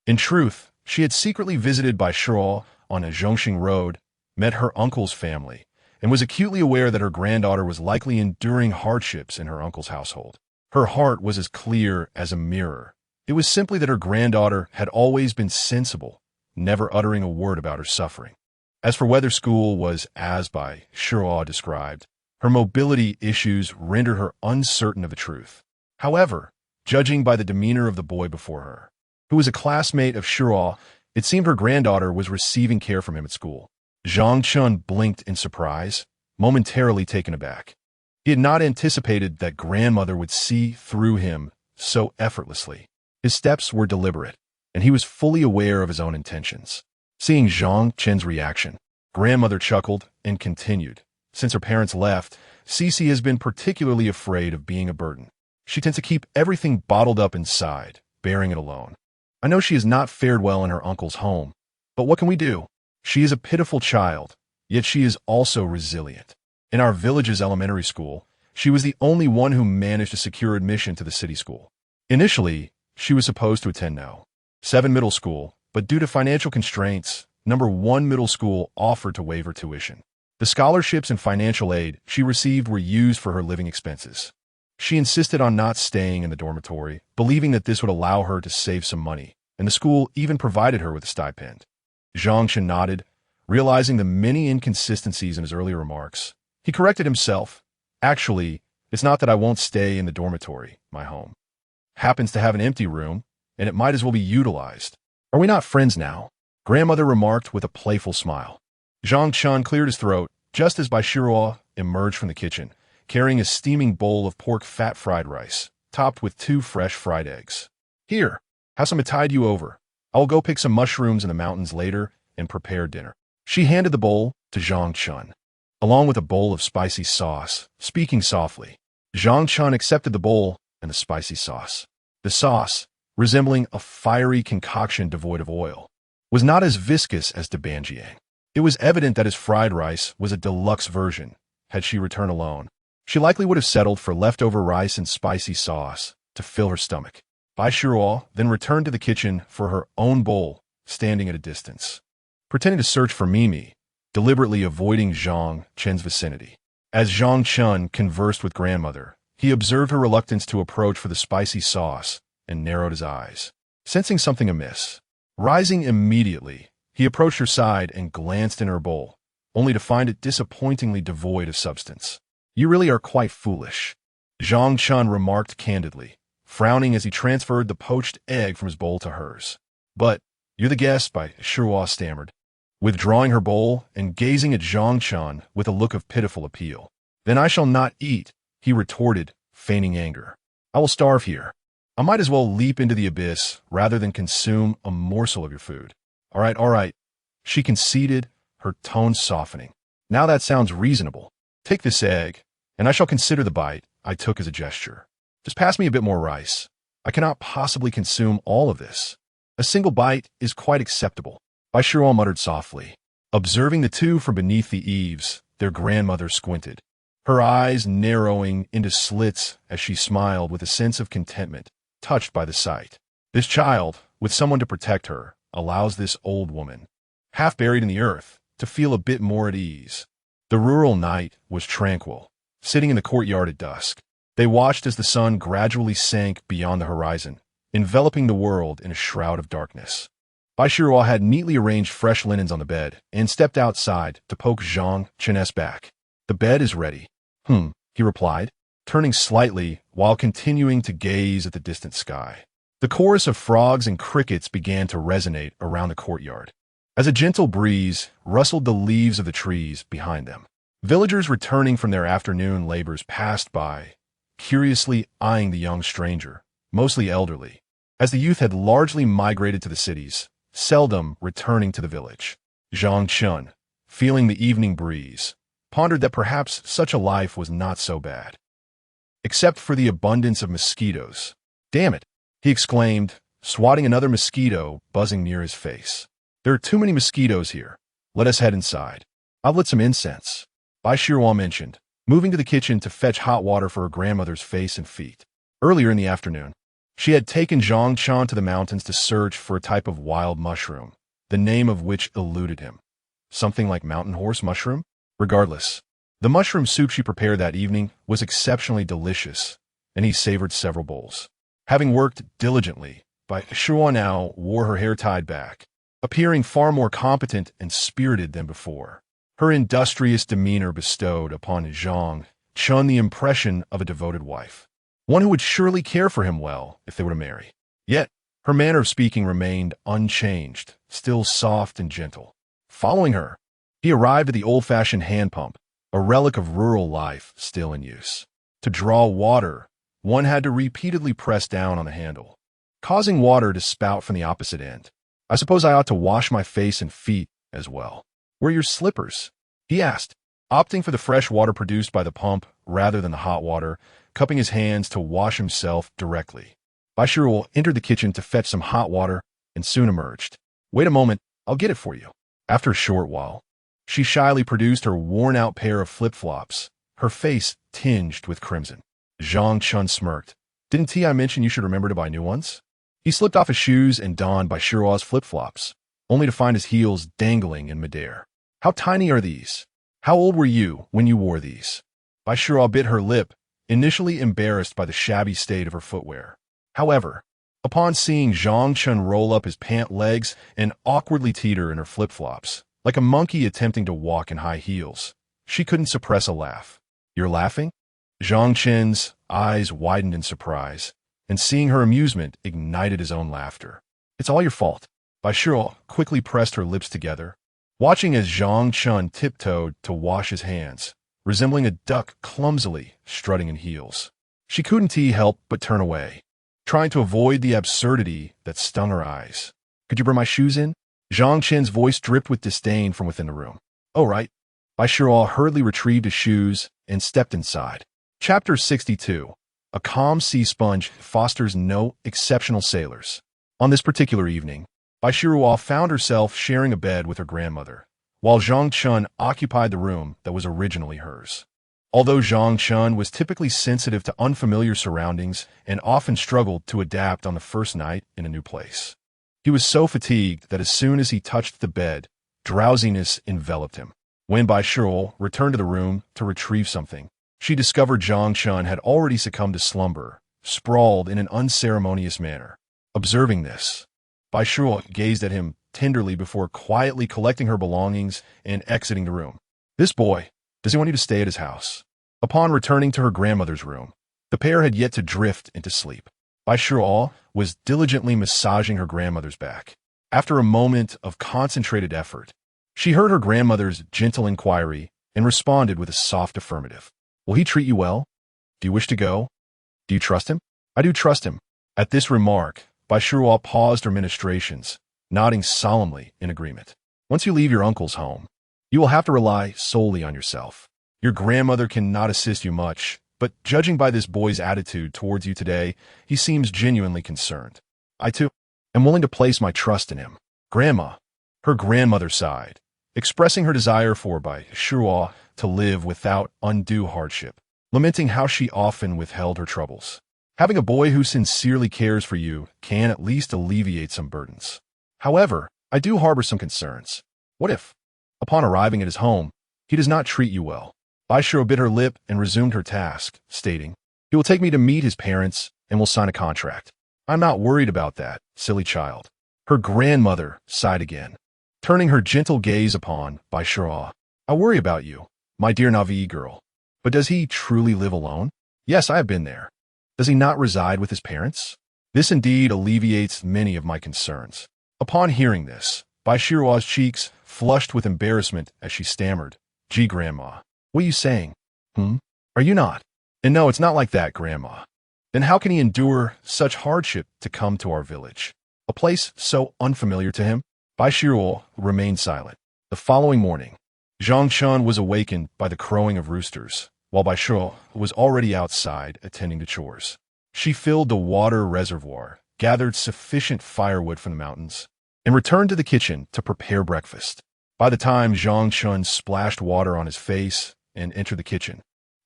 In truth, she had secretly visited Bai Shiruo on a Zhongxing road, met her uncle's family, and was acutely aware that her granddaughter was likely enduring hardships in her uncle's household. Her heart was as clear as a mirror. It was simply that her granddaughter had always been sensible, never uttering a word about her suffering. As for whether school was as Bai Shiruo described, her mobility issues rendered her uncertain of the truth. However, judging by the demeanor of the boy before her, who was a classmate of Shiruo, It seemed her granddaughter was receiving care from him at school. Zhang Chen blinked in surprise, momentarily taken aback. He had not anticipated that grandmother would see through him so effortlessly. His steps were deliberate, and he was fully aware of his own intentions. Seeing Zhang Chen's reaction, grandmother chuckled and continued. Since her parents left, Cece has been particularly afraid of being a burden. She tends to keep everything bottled up inside, bearing it alone. I know she has not fared well in her uncle's home, but what can we do? She is a pitiful child, yet she is also resilient. In our village's elementary school, she was the only one who managed to secure admission to the city school. Initially, she was supposed to attend No. 7 middle school, but due to financial constraints, No. 1 middle school offered to waive her tuition. The scholarships and financial aid she received were used for her living expenses. She insisted on not staying in the dormitory, believing that this would allow her to save some money, and the school even provided her with a stipend. Zhang Chen nodded, realizing the many inconsistencies in his earlier remarks. He corrected himself. Actually, it's not that I won't stay in the dormitory. My home happens to have an empty room, and it might as well be utilized. Are we not friends now? Grandmother remarked with a playful smile. Zhang Chen cleared his throat just as Baishiro emerged from the kitchen, carrying a steaming bowl of pork fat fried rice, topped with 2 fresh fried eggs. Here, have some to tide you over. I will go pick some mushrooms in the mountains later and prepare dinner. She handed the bowl to Zhang Chen, along with a bowl of spicy sauce, speaking softly. Zhang Chen accepted the bowl and the spicy sauce. The sauce, resembling a fiery concoction devoid of oil, was not as viscous as the binge-watching. It was evident that his fried rice was a deluxe version. Had she returned alone, she likely would have settled for leftover rice and spicy sauce to fill her stomach. Baishiro then returned to the kitchen for her own bowl, standing at a distance, pretending to search for Mimi, deliberately avoiding Zhang Chen's vicinity. As Zhang Chen conversed with grandmother, he observed her reluctance to approach for the spicy sauce and narrowed his eyes, sensing something amiss. Rising immediately, he approached her side and glanced in her bowl, only to find it disappointingly devoid of substance. You really are quite foolish, Zhang Chen remarked candidly, frowning as he transferred the poached egg from his bowl to hers. But you're the guest, Baishiro stammered, withdrawing her bowl and gazing at Zhang Chen with a look of pitiful appeal. Then I shall not eat, he retorted, feigning anger. I will starve here. I might as well leap into the abyss rather than consume a morsel of your food. All right, she conceded, her tone softening. Now that sounds reasonable. Take this egg, and I shall consider the bite I took as a gesture. Just pass me a bit more rice. I cannot possibly consume all of this. A single bite is quite acceptable, Baishiro muttered softly. Observing the two from beneath the eaves, their grandmother squinted, her eyes narrowing into slits as she smiled with a sense of contentment, touched by the sight. This child, with someone to protect her, allows this old woman, half buried in the earth, to feel a bit more at ease. The rural night was tranquil. Sitting in the courtyard at dusk, they watched as the sun gradually sank beyond the horizon, enveloping the world in a shroud of darkness. Baishiro had neatly arranged fresh linens on the bed and stepped outside to poke Zhang Chen's back. The bed is ready. He replied, turning slightly while continuing to gaze at the distant sky. The chorus of frogs and crickets began to resonate around the courtyard, as a gentle breeze rustled the leaves of the trees behind them. Villagers returning from their afternoon labors passed by, curiously eyeing the young stranger, mostly elderly, as the youth had largely migrated to the cities, seldom returning to the village. Zhang Chen, feeling the evening breeze, pondered that perhaps such a life was not so bad. Except for the abundance of mosquitoes. Damn it, he exclaimed, swatting another mosquito buzzing near his face. There are too many mosquitoes here. Let us head inside. I've lit some incense, Baishiro mentioned, moving to the kitchen to fetch hot water for her grandmother's face and feet. Earlier in the afternoon, she had taken Zhang Chen to the mountains to search for a type of wild mushroom, the name of which eluded him. Something like mountain horse mushroom? Regardless, the mushroom soup she prepared that evening was exceptionally delicious, and he savored several bowls. Having worked diligently, Baishiro now wore her hair tied back, appearing far more competent and spirited than before. Her industrious demeanor bestowed upon Zhang Chen the impression of a devoted wife, one who would surely care for him well if they were to marry. Yet, Her manner of speaking remained unchanged, still soft and gentle. Following her, he arrived at the old-fashioned hand pump, a relic of rural life still in use. To draw water, one had to repeatedly press down on the handle, causing water to spout from the opposite end. I suppose I ought to wash my face and feet as well. Where are your slippers? He asked, opting for the fresh water produced by the pump rather than the hot water, cupping his hands to wash himself directly. Baishiro entered the kitchen to fetch some hot water and soon emerged. Wait a moment, I'll get it for you. After a short while, she shyly produced her worn-out pair of flip-flops, her face tinged with crimson. Zhang Chen smirked. Didn't I mention you should remember to buy new ones? He slipped off his shoes and donned Baishiro's flip-flops, only to find his heels dangling in midair. How tiny are these? How old were you when you wore these? Baishiro bit her lip, initially embarrassed by the shabby state of her footwear. However, upon seeing Zhang Chen roll up his pant legs and awkwardly teeter in her flip-flops, like a monkey attempting to walk in high heels, she couldn't suppress a laugh. You're laughing? Zhang Chen's eyes widened in surprise, and seeing her amusement ignited his own laughter. It's all your fault. Baishiro quickly pressed her lips together, watching as Zhang Chen tiptoed to wash his hands, resembling a duck clumsily strutting in heels. She couldn't help but turn away, trying to avoid the absurdity that stung her eyes. Could you bring my shoes in? Zhang Chen's voice dripped with disdain from within the room. Oh, right. Baishiro hurriedly retrieved his shoes and stepped inside. Chapter 62. A calm sea sponge fosters no exceptional sailors. On this particular evening, Baishiro found herself sharing a bed with her grandmother, while Zhang Chen occupied the room that was originally hers. Although Zhang Chen was typically sensitive to unfamiliar surroundings and often struggled to adapt on the first night in a new place, he was so fatigued that as soon as he touched the bed, drowsiness enveloped him. When Baishiro returned to the room to retrieve something, she discovered Zhang Chen had already succumbed to slumber, sprawled in an unceremonious manner. Observing this, Baishiro gazed at him tenderly before quietly collecting her belongings and exiting the room. This boy, does he want you to stay at his house? Upon returning to her grandmother's room, the pair had yet to drift into sleep. Baishiro was diligently massaging her grandmother's back. After a moment of concentrated effort, she heard her grandmother's gentle inquiry and responded with a soft affirmative. Will he treat you well? Do you wish to go? Do you trust him? I do trust him. At this remark, Baishiro paused her ministrations, nodding solemnly in agreement. Once you leave your uncle's home, you will have to rely solely on yourself. Your grandmother cannot assist you much, but judging by this boy's attitude towards you today, he seems genuinely concerned. I, too, am willing to place my trust in him. Grandma, her grandmother sighed, expressing her desire for Baishiro to live without undue hardship, lamenting how she often withheld her troubles. Having a boy who sincerely cares for you can at least alleviate some burdens. However, I do harbor some concerns. What if, upon arriving at his home, he does not treat you well? Baishiro bit her lip and resumed her task, stating, he will take me to meet his parents and will sign a contract. I'm not worried about that, silly child. Her grandmother sighed again, turning her gentle gaze upon Baishiro. I worry about you, my dear Navi girl. But does he truly live alone? Yes, I have been there. Does he not reside with his parents? This indeed alleviates many of my concerns. Upon hearing this, Baishiro's cheeks flushed with embarrassment as she stammered, Gee, Grandma, what are you saying? Are you not? And no, it's not like that, Grandma. Then how can he endure such hardship to come to our village, a place so unfamiliar to him? Baishiro remained silent. The following morning, Zhang Chen was awakened by the crowing of roosters, while Baishiro was already outside attending to chores. She filled the water reservoir, gathered sufficient firewood from the mountains, and returned to the kitchen to prepare breakfast. By the time Zhang Chen splashed water on his face and entered the kitchen,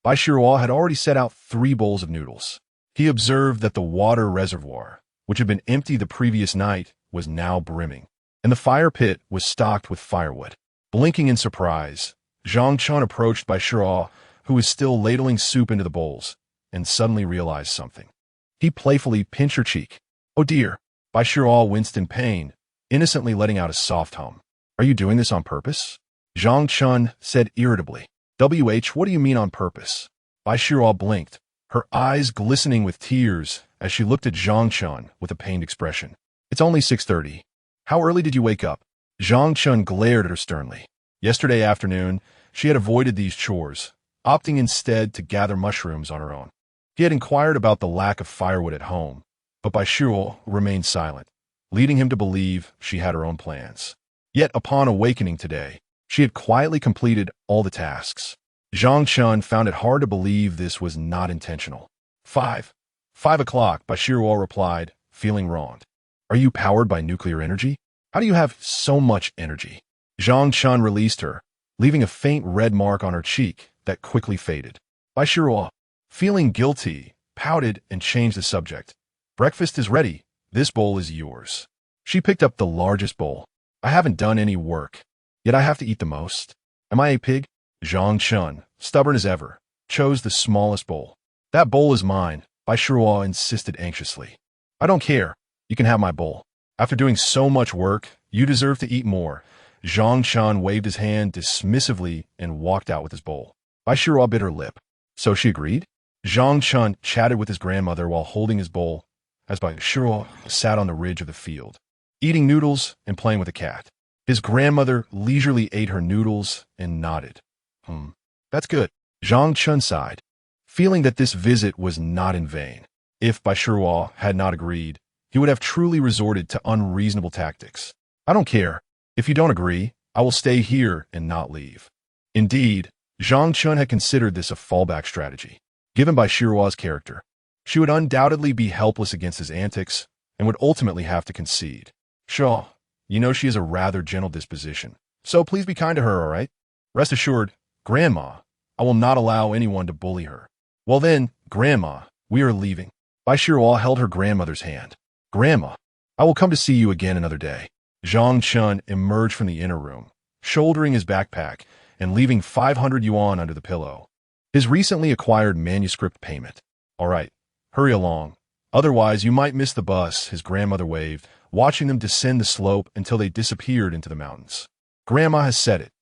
Baishiro had already set out 3 bowls of noodles. He observed that the water reservoir, which had been empty the previous night, was now brimming, and the fire pit was stocked with firewood. Blinking in surprise, Zhang Chen approached Baishiro, who was still ladling soup into the bowls, and suddenly realized something. He playfully pinched her cheek. Oh dear. Baishiro winced in pain, innocently letting out a soft hum. Are you doing this on purpose? Zhang Chen said irritably. What do you mean on purpose? Baishiro blinked, her eyes glistening with tears as she looked at Zhang Chen with a pained expression. It's only 6:30. How early did you wake up? Zhang Chen glared at her sternly. Yesterday afternoon, she had avoided these chores, opting instead to gather mushrooms on her own. He had inquired about the lack of firewood at home, but Baishuo remained silent, leading him to believe she had her own plans. Yet upon awakening today, she had quietly completed all the tasks. Zhang Chen found it hard to believe this was not intentional. 5 o'clock, Baishuo replied, feeling wronged. Are you powered by nuclear energy? How do you have so much energy? Zhang Chen released her, leaving a faint red mark on her cheek that quickly faded. Baishuo, feeling guilty, pouted and changed the subject. Breakfast is ready. This bowl is yours. She picked up the largest bowl. I haven't done any work, yet I have to eat the most. Am I a pig? Zhang Chen, stubborn as ever, chose the smallest bowl. That bowl is mine, Baishuo insisted anxiously. I don't care. You can have my bowl. After doing so much work, you deserve to eat more. Zhang Chen waved his hand dismissively and walked out with his bowl. Baishuo bit her lip. So she agreed? Zhang Chen chatted with his grandmother while holding his bowl, as Baishuo sat on the ridge of the field, eating noodles and playing with a cat. His grandmother leisurely ate her noodles and nodded. That's good. Zhang Chen sighed, feeling that this visit was not in vain. If Baishuo had not agreed, he would have truly resorted to unreasonable tactics. I don't care. If you don't agree, I will stay here and not leave. Indeed, Zhang Chen had considered this a fallback strategy. Given Baishuo's character, she would undoubtedly be helpless against his antics and would ultimately have to concede. Sure, you know she has a rather gentle disposition, so please be kind to her, all right? Rest assured, Grandma, I will not allow anyone to bully her. Well then, Grandma, we are leaving. Baishuo held her grandmother's hand. Grandma, I will come to see you again another day. Zhang Chen emerged from the inner room, shouldering his backpack and leaving 500 yuan under the pillow. His recently acquired manuscript payment. All right, hurry along. Otherwise, you might miss the bus, his grandmother waved, watching them descend the slope until they disappeared into the mountains. Grandma has said it.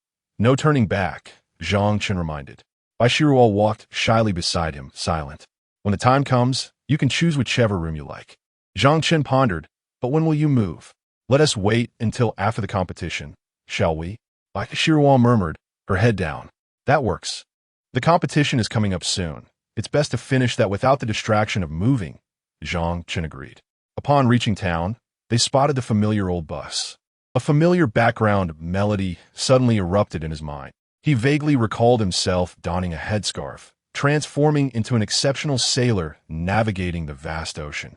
No turning back, Zhang Chen reminded. Baishuo walked shyly beside him, silent. When the time comes, you can choose whichever room you like. Zhang Chen pondered, but when will you move? Let us wait until after the competition, shall we? Baishuo murmured, her head down. That works. The competition is coming up soon. It's best to finish that without the distraction of moving, Zhang Chen agreed. Upon reaching town, they spotted the familiar old bus. A familiar background melody suddenly erupted in his mind. He vaguely recalled himself donning a headscarf, transforming into an exceptional sailor navigating the vast ocean.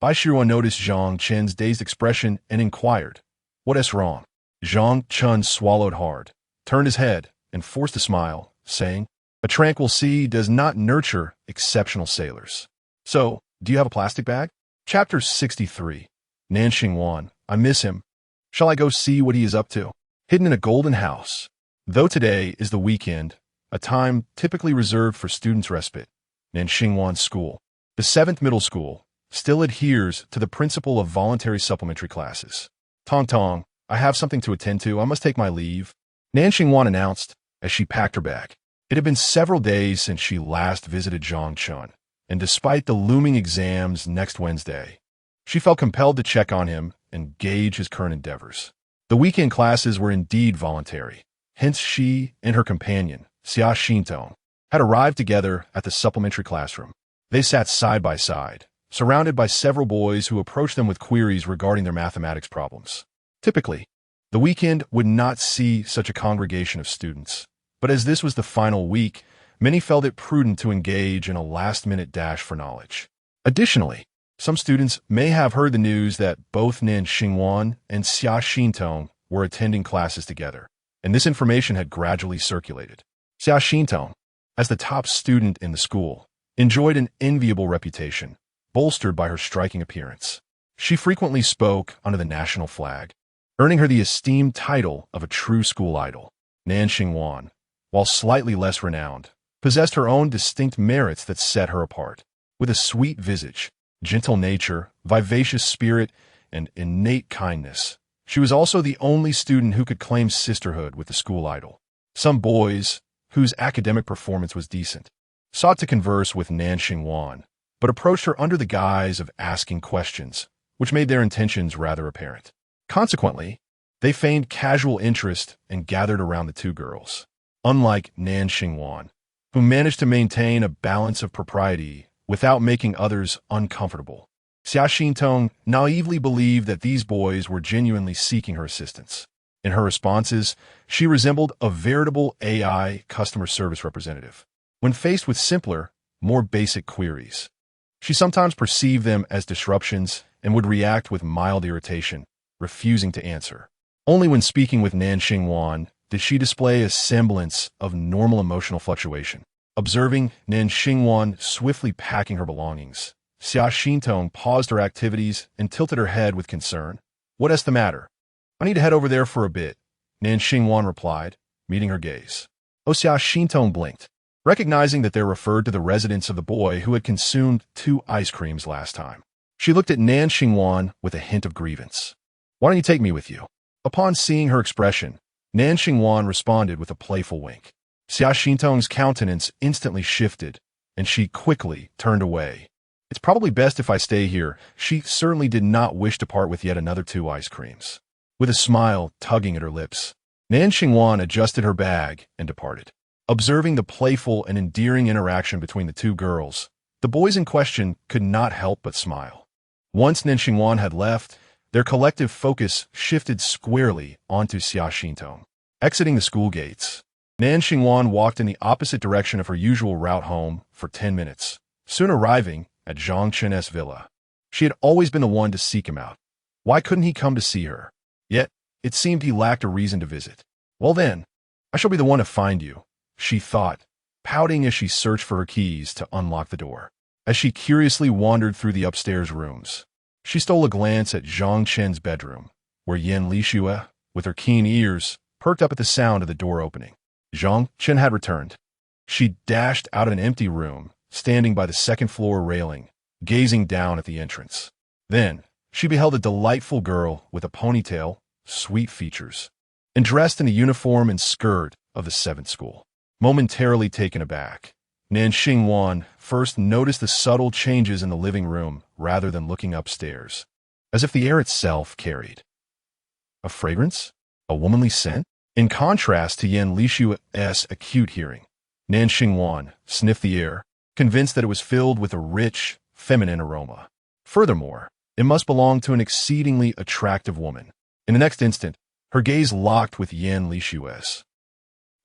Baishuo noticed Zhang Chen's dazed expression and inquired, "What is wrong?" Zhang Chen swallowed hard, turned his head, and forced a smile, saying, "A tranquil sea does not nurture exceptional sailors. So, do you have a plastic bag?" Chapter 63. Nanxing Wan. I miss him. Shall I go see what he is up to? Hidden in a golden house. Though today is the weekend, a time typically reserved for students' respite, Nanxing Wan School, the 7th middle school, still adheres to the principle of voluntary supplementary classes. Tong Tong, I have something to attend to. I must take my leave, Nanxing Wan announced as she packed her bag. It had been several days since she last visited Zhang Chen, and despite the looming exams next Wednesday, she felt compelled to check on him and gauge his current endeavors. The weekend classes were indeed voluntary, hence she and her companion, Xia Xintong, had arrived together at the supplementary classroom. They sat side by side, surrounded by several boys who approached them with queries regarding their mathematics problems. Typically, the weekend would not see such a congregation of students, but as this was the final week, many felt it prudent to engage in a last-minute dash for knowledge. Additionally, some students may have heard the news that both Nanxing Wan and Xia Xintong were attending classes together, and this information had gradually circulated. Xia Xintong, as the top student in the school, enjoyed an enviable reputation, bolstered by her striking appearance. She frequently spoke under the national flag, earning her the esteemed title of a true school idol. Nanxing Wan, while slightly less renowned, possessed her own distinct merits that set her apart. With a sweet visage, gentle nature, vivacious spirit, and innate kindness, she was also the only student who could claim sisterhood with the school idol. Some boys, whose academic performance was decent, sought to converse with Nanxing Wan, but approached her under the guise of asking questions, which made their intentions rather apparent. Consequently, they feigned casual interest and gathered around the two girls. Unlike Nan Xingwan, who managed to maintain a balance of propriety without making others uncomfortable, Xia Xintong naively believed that these boys were genuinely seeking her assistance. In her responses, she resembled a veritable AI customer service representative. When faced with simpler, more basic queries, she sometimes perceived them as disruptions and would react with mild irritation, refusing to answer. Only when speaking with Nan Xingwan did she display a semblance of normal emotional fluctuation. Observing Nan Xingwan swiftly packing her belongings, Xia Xintong paused her activities and tilted her head with concern. "What's the matter?" "I need to head over there for a bit," Nan Xingwan replied, meeting her gaze. Xia Xintong blinked, recognizing that they referred to the residence of the boy who had consumed 2 ice creams last time. She looked at Nan Xingwan with a hint of grievance. "Why don't you take me with you?" Upon seeing her expression, Nan Xingwan responded with a playful wink. Xia Xintong's countenance instantly shifted, and she quickly turned away. "It's probably best if I stay here." She certainly did not wish to part with yet another 2 ice creams. With a smile tugging at her lips, Nan Xingwan adjusted her bag and departed. Observing the playful and endearing interaction between the two girls, the boys in question could not help but smile. Once Nan Xingwan had left, their collective focus shifted squarely onto Xia Xintong. Exiting the school gates, Nan Xingwan walked in the opposite direction of her usual route home for 10 minutes, soon arriving at Zhang Chen's villa. She had always been the one to seek him out. Why couldn't he come to see her? Yet, it seemed he lacked a reason to visit. "Well then, I shall be the one to find you," she thought, pouting as she searched for her keys to unlock the door. As she curiously wandered through the upstairs rooms, she stole a glance at Zhang Chen's bedroom, where Yan Lixue, with her keen ears, perked up at the sound of the door opening. Zhang Chen had returned. She dashed out of an empty room, standing by the second-floor railing, gazing down at the entrance. Then, she beheld a delightful girl with a ponytail, sweet features, and dressed in the uniform and skirt of the 7th school. Momentarily taken aback, Nan Xingwan first noticed the subtle changes in the living room rather than looking upstairs, as if the air itself carried a fragrance, a womanly scent. In contrast to Yan Lixue's acute hearing, Nan Xingwan sniffed the air, convinced that it was filled with a rich, feminine aroma. Furthermore, it must belong to an exceedingly attractive woman. In the next instant, her gaze locked with Yan Lixue's.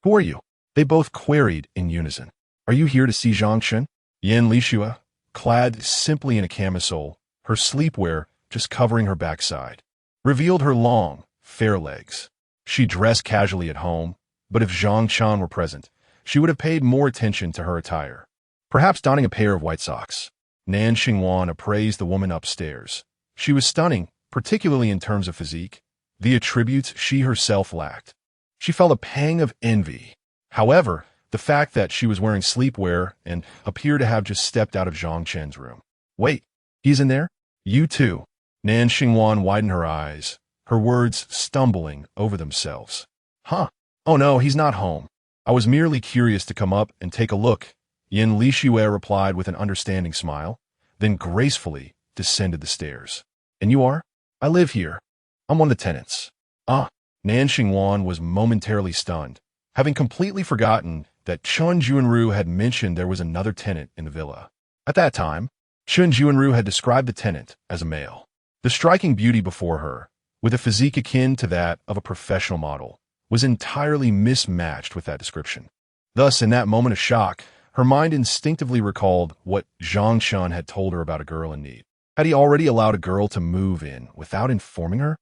"Who are you?" they both queried in unison. "Are you here to see Zhang Chen?" Yan Lixue, clad simply in a camisole, her sleepwear just covering her backside, revealed her long, fair legs. She dressed casually at home, but if Zhang Chen were present, she would have paid more attention to her attire. Perhaps donning a pair of white socks. Nan Xingwan appraised the woman upstairs. She was stunning, particularly in terms of physique, the attributes she herself lacked. She felt a pang of envy. However, the fact that she was wearing sleepwear and appeared to have just stepped out of Zhang Chen's room. "Wait, he's in there? You too." Nan Xingwan widened her eyes, her words stumbling over themselves. "Huh? Oh no, he's not home. I was merely curious to come up and take a look," Yan Lixue replied with an understanding smile, then gracefully descended the stairs. "And you are?" "I live here. I'm one of the tenants." "Ah." Nan Xingwan was momentarily stunned, having completely forgotten that Chun Junru had mentioned there was another tenant in the villa. At that time, Chun Junru had described the tenant as a male. The striking beauty before her, with a physique akin to that of a professional model, was entirely mismatched with that description. Thus, in that moment of shock, her mind instinctively recalled what Zhang Chen had told her about a girl in need. Had he already allowed a girl to move in without informing her?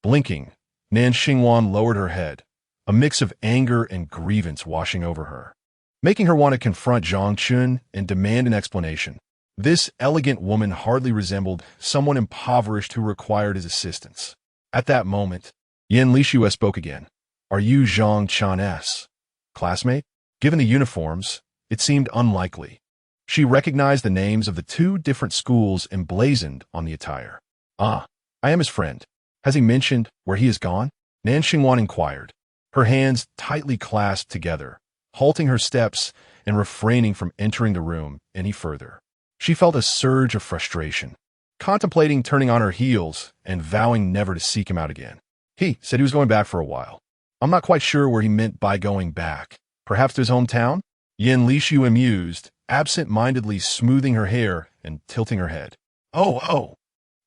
Blinking, Nan Xingwan lowered her head, a mix of anger and grievance washing over her, making her want to confront Zhang Chen and demand an explanation. This elegant woman hardly resembled someone impoverished who required his assistance. At that moment, Yan Lixue spoke again. "Are you Zhang Chen's classmate?" Given the uniforms, it seemed unlikely. She recognized the names of the 2 different schools emblazoned on the attire. "Ah, I am his friend. Has he mentioned where he has gone?" Nan Xingwan inquired, her hands tightly clasped together, halting her steps and refraining from entering the room any further. She felt a surge of frustration. contemplating turning on her heels and vowing never to seek him out again. He said he was going back for a while. I'm not quite sure where he meant by going back. Perhaps to his hometown? Yin Lishu amused, absent-mindedly smoothing her hair and tilting her head. Oh.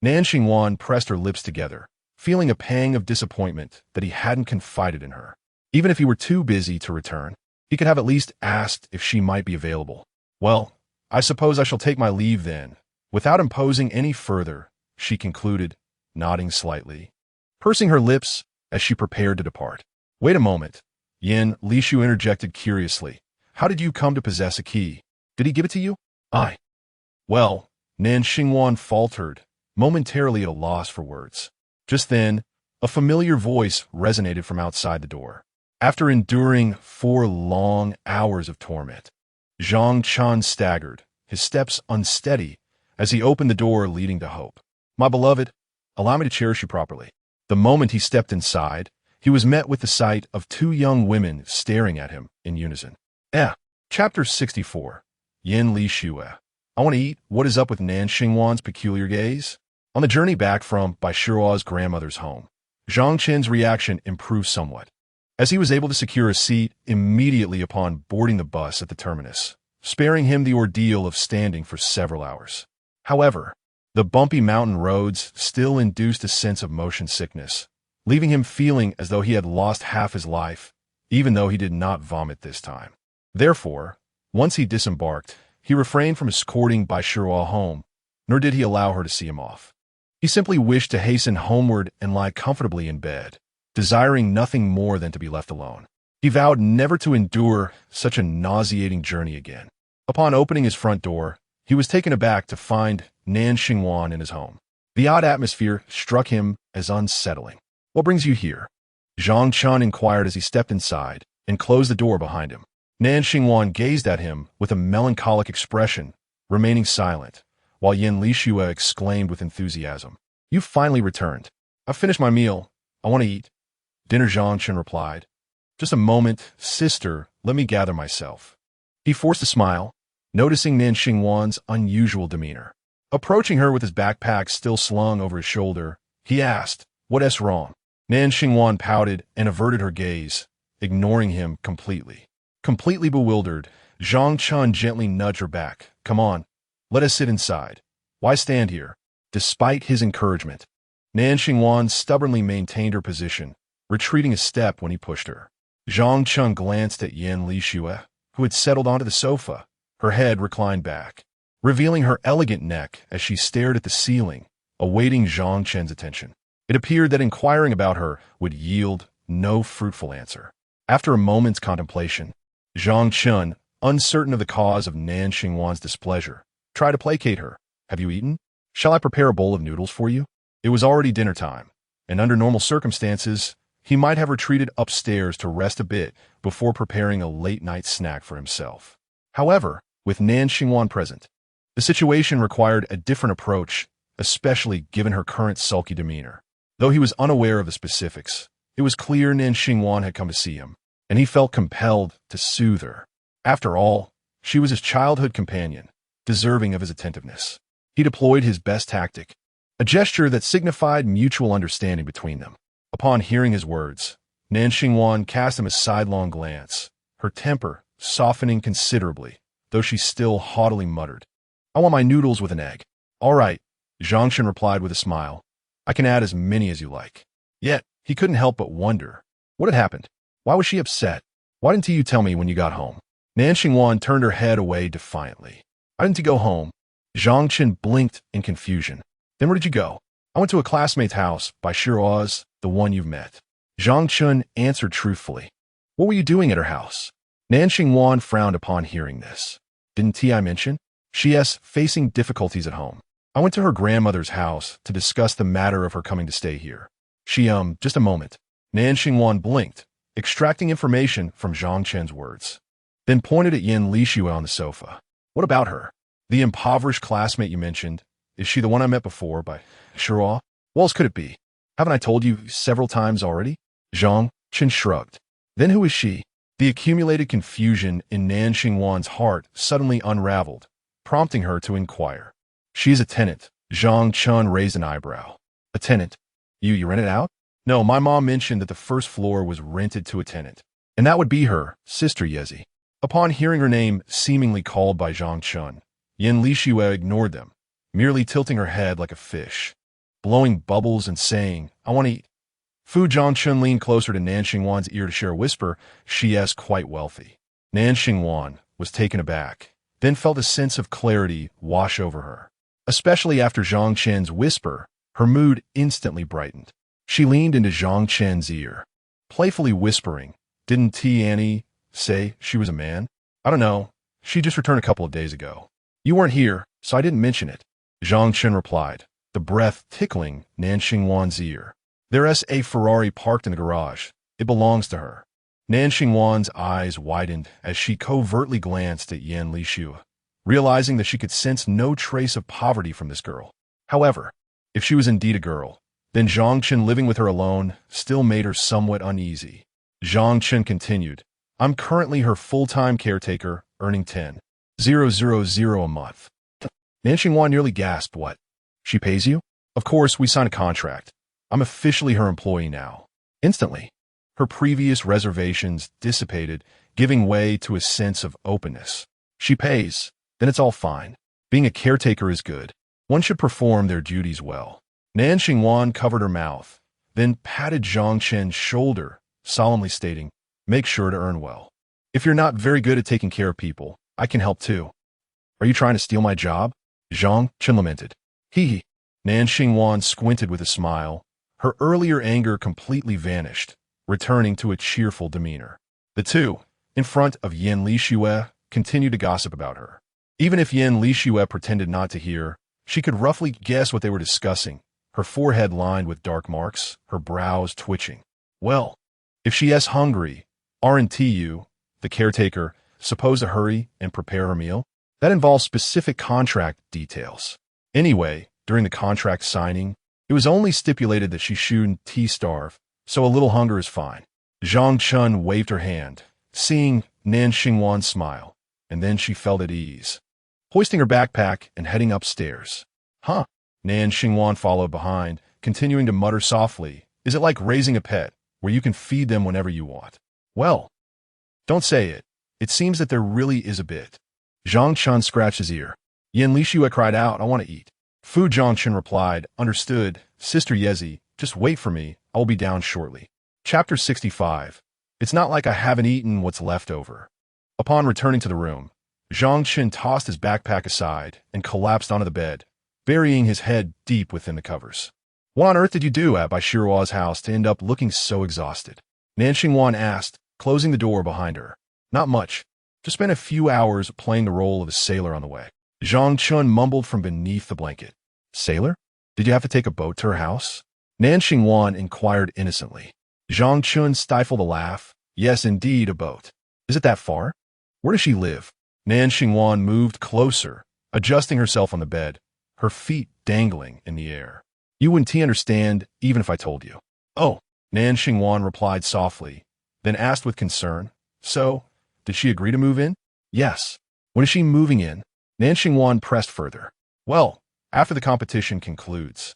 Nan Xingwan pressed her lips together, feeling a pang of disappointment that he hadn't confided in her. Even if he were too busy to return, he could have at least asked if she might be available. Well, I suppose I shall take my leave then. Without imposing any further, she concluded, nodding slightly, pursing her lips as she prepared to depart. Wait a moment, Yin Lishu interjected curiously. How did you come to possess a key? Did he give it to you? Well, Nan Xingwan faltered, momentarily at a loss for words. Just then, a familiar voice resonated from outside the door. After enduring 4 long hours of torment, Zhang Chen staggered, his steps unsteady, as he opened the door leading to hope. My beloved, allow me to cherish you properly. The moment he stepped inside, he was met with the sight of 2 young women staring at him in unison. Chapter 64. Yin Li Shue. I want to eat. What is up with Nan Xingwan's peculiar gaze? On the journey back from Bai Shihua's grandmother's home, Zhang Chen's reaction improved somewhat, as he was able to secure a seat immediately upon boarding the bus at the terminus, sparing him the ordeal of standing for several hours. However, the bumpy mountain roads still induced a sense of motion sickness, leaving him feeling as though he had lost half his life, even though he did not vomit this time. Therefore, once he disembarked, he refrained from escorting Bai Shihua home, nor did he allow her to see him off. He simply wished to hasten homeward and lie comfortably in bed, desiring nothing more than to be left alone. He vowed never to endure such a nauseating journey again. Upon opening his front door, he was taken aback to find Nan Xingwan in his home. The odd atmosphere struck him as unsettling. What brings you here? Zhang Chen inquired as he stepped inside and closed the door behind him. Nan Xingwan gazed at him with a melancholic expression, remaining silent, while Yin Lishua exclaimed with enthusiasm, "You finally returned. I've finished my meal. I want to eat." Dinner, Zhang Chen replied. "Just a moment, sister, let me gather myself." He forced a smile, noticing Nan Xingwan's unusual demeanor. Approaching her with his backpack still slung over his shoulder, he asked, "What's wrong?" Nan Xingwan pouted and averted her gaze, ignoring him completely. Completely bewildered, Zhang Chen gently nudged her back. "Come on, let us sit inside. Why stand here?" Despite his encouragement, Nan Xingwan stubbornly maintained her position, retreating a step when he pushed her. Zhang Chen glanced at Yin Lishue, who had settled onto the sofa, her head reclined back, revealing her elegant neck as she stared at the ceiling, awaiting Zhang Chen's attention. It appeared that inquiring about her would yield no fruitful answer. After a moment's contemplation, Zhang Chen, uncertain of the cause of Nan Xingwan's displeasure, tried to placate her. "Have you eaten? Shall I prepare a bowl of noodles for you?" It was already dinner time, and under normal circumstances, he might have retreated upstairs to rest a bit before preparing a late-night snack for himself. However, with Nan Xingwan present, the situation required a different approach, especially given her current sulky demeanor. Though he was unaware of the specifics, it was clear Nan Xingwan had come to see him, and he felt compelled to soothe her. After all, she was his childhood companion, deserving of his attentiveness. He deployed his best tactic, a gesture that signified mutual understanding between them. Upon hearing his words, Nan Xingwan cast him a sidelong glance, her temper softening considerably, though she still haughtily muttered, "I want my noodles with an egg." "All right," Zhang Chen replied with a smile. "I can add as many as you like." Yet, he couldn't help but wonder, what had happened? Why was she upset? "Why didn't you tell me when you got home?" Nan Xingwan turned her head away defiantly. "Why didn't you go home?" Zhang Chen blinked in confusion. "Then where did you go?" "I went to a classmate's house, Bai Shihua's, the one you've met." Zhang Chen answered truthfully. "What were you doing at her house?" Nan Xingwan frowned upon hearing this. "Didn't I mention? She's facing difficulties at home. I went to her grandmother's house to discuss the matter of her coming to stay here. Just a moment." Nan Xingwan blinked, extracting information from Zhang Chen's words, then pointed at Yin Lishua on the sofa. "What about her? The impoverished classmate you mentioned, is she the one I met before by Shihua? What else could it be? Haven't I told you several times already?" Zhang Chen shrugged. "Then who is she?" The accumulated confusion in Nan Xingwan's heart suddenly unraveled, prompting her to inquire. "She is a tenant, Zhang Chen raised an eyebrow. A tenant? You rent it out? No, my mom mentioned that the first floor was rented to a tenant. And that would be her, Sister Yezi. Upon hearing her name seemingly called by Zhang Chen, Yan Lixue ignored them, merely tilting her head like a fish, blowing bubbles and saying, I want to eat. Fu Zhang Chen leaned closer to Nan Xingwan's ear to share a whisper. She is quite wealthy. Nan Xingwan was taken aback, then felt a sense of clarity wash over her. Especially after Zhang Chen's whisper, her mood instantly brightened. She leaned into Zhang Chen's ear, playfully whispering, Didn't T. Annie say she was a man? I don't know. She just returned a couple of days ago. You weren't here, so I didn't mention it. Zhang Chen replied, the breath tickling Nan Xingwan's ear. There's a Ferrari parked in the garage. It belongs to her. Nan Xingwan's eyes widened as she covertly glanced at Yan Lixue, realizing that she could sense no trace of poverty from this girl. However, if she was indeed a girl, then Zhang Chen living with her alone still made her somewhat uneasy. Zhang Chen continued, I'm currently her full-time caretaker, earning 10,000 a month. Nan Xingwan nearly gasped. What? She pays you? Of course, we signed a contract. I'm officially her employee now. Instantly, her previous reservations dissipated, giving way to a sense of openness. She pays, then it's all fine. Being a caretaker is good. One should perform their duties well. Nan Xingwan covered her mouth, then patted Zhang Chen's shoulder, solemnly stating, Make sure to earn well. If you're not very good at taking care of people, I can help too. Are you trying to steal my job? Zhang Chen lamented. Hee. Nan Xingwan squinted with a smile. Her earlier anger completely vanished, returning to a cheerful demeanor. The two, in front of Yan Lixue, continued to gossip about her. Even if Yan Lixue pretended not to hear, she could roughly guess what they were discussing, her forehead lined with dark marks, her brows twitching. Well, if she is hungry, aren't you, the caretaker, supposed to hurry and prepare her meal? That involves specific contract details. Anyway, during the contract signing, it was only stipulated that she shouldn't starve, so a little hunger is fine. Zhang Chen waved her hand, seeing Nan Xingwan smile, and then she felt at ease. Hoisting her backpack and heading upstairs. Huh? Nan Xingwan followed behind, continuing to mutter softly, Is it like raising a pet, where you can feed them whenever you want? Well, don't say it. It seems that there really is a bit. Zhang Chen scratched his ear. Yan Lixue cried out, I want to eat. Fu Zhang Chen replied, Understood, Sister Yezi, just wait for me, I will be down shortly. Chapter 65. It's not like I haven't eaten what's left over. Upon returning to the room, Zhang Chen tossed his backpack aside and collapsed onto the bed, burying his head deep within the covers. What on earth did you do at Baixiruo's house to end up looking so exhausted? Nan Xingwan asked, closing the door behind her. Not much. Just spent a few hours playing the role of a sailor on the way. Zhang Chen mumbled from beneath the blanket. Sailor? Did you have to take a boat to her house? Nan Xingwan inquired innocently. Zhang Chen stifled a laugh. Yes, indeed, a boat. Is it that far? Where does she live? Nan Xingwan moved closer, adjusting herself on the bed, her feet dangling in the air. You wouldn't understand even if I told you. Oh, Nan Xingwan replied softly, then asked with concern. So, did she agree to move in? Yes. When is she moving in? Nan Xingwan pressed further. Well, after the competition concludes.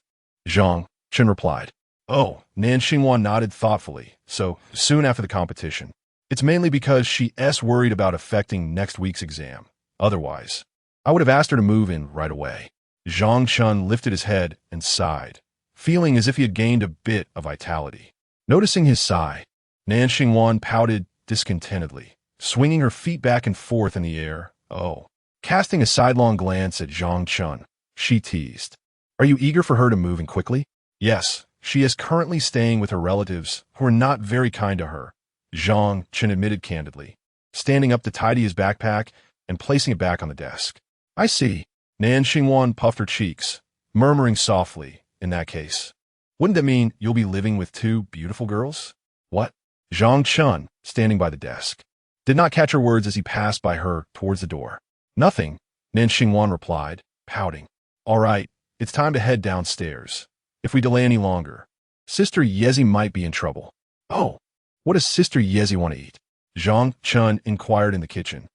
Zhang Chen replied. Oh, Nan Xingwan nodded thoughtfully. So, soon after the competition. It's mainly because she's worried about affecting next week's exam. Otherwise, I would have asked her to move in right away. Zhang Chen lifted his head and sighed, feeling as if he had gained a bit of vitality. Noticing his sigh, Nan Xingwan pouted discontentedly, swinging her feet back and forth in the air. Oh. Casting a sidelong glance at Zhang Chen, she teased. Are you eager for her to move in quickly? Yes, she is currently staying with her relatives who are not very kind to her, Zhang Chen admitted candidly, standing up to tidy his backpack and placing it back on the desk. I see. Nan Xingwan puffed her cheeks, murmuring softly, in that case. Wouldn't that mean you'll be living with two beautiful girls? What? Zhang Chen, standing by the desk, did not catch her words as he passed by her towards the door. Nothing, Nan Xingwan replied, pouting. All right, it's time to head downstairs. If we delay any longer, Sister Yezi might be in trouble. Oh, what does Sister Yezi want to eat? Zhang Chen inquired in the kitchen.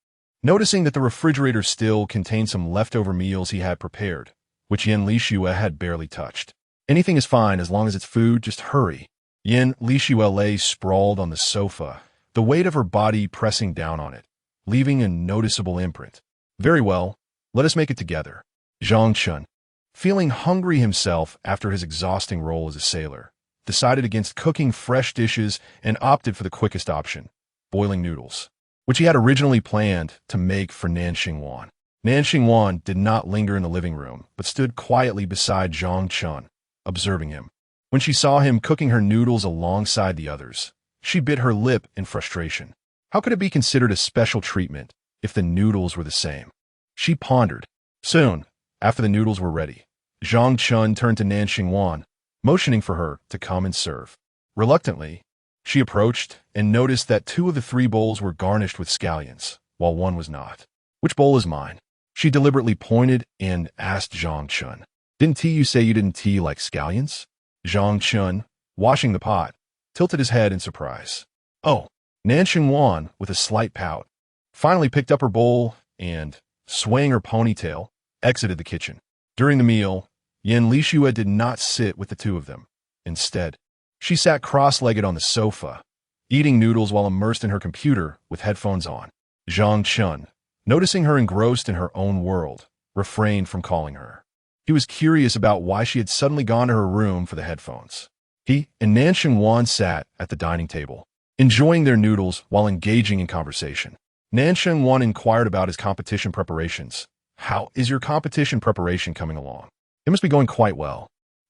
Noticing that the refrigerator still contained some leftover meals he had prepared, which Yin Lixue had barely touched. Anything is fine as long as it's food, just hurry. Yin Lixue lay sprawled on the sofa, the weight of her body pressing down on it, leaving a noticeable imprint. Very well, let us make it together. Zhang Chen, feeling hungry himself after his exhausting role as a sailor, decided against cooking fresh dishes and opted for the quickest option, boiling noodles, which he had originally planned to make for Nan Xingwan. Nan Xingwan did not linger in the living room, but stood quietly beside Zhang Chen, observing him. When she saw him cooking her noodles alongside the others, she bit her lip in frustration. How could it be considered a special treatment if the noodles were the same? She pondered. Soon, after the noodles were ready, Zhang Chen turned to Nan Xingwan, motioning for her to come and serve. Reluctantly, she approached and noticed that 2 of the 3 bowls were garnished with scallions, while 1 was not. Which bowl is mine? She deliberately pointed and asked Zhang Chen. Didn't you say you didn't like scallions? Zhang Chen, washing the pot, tilted his head in surprise. Oh, Nan Xingwan, with a slight pout, finally picked up her bowl and, swaying her ponytail, exited the kitchen. During the meal, Yin Lixue did not sit with the 2 of them. Instead, she sat cross-legged on the sofa, eating noodles while immersed in her computer with headphones on. Zhang Chen, noticing her engrossed in her own world, refrained from calling her. He was curious about why she had suddenly gone to her room for the headphones. He and Nan Xingwan sat at the dining table, enjoying their noodles while engaging in conversation. Nan Xingwan inquired about his competition preparations. How is your competition preparation coming along? It must be going quite well.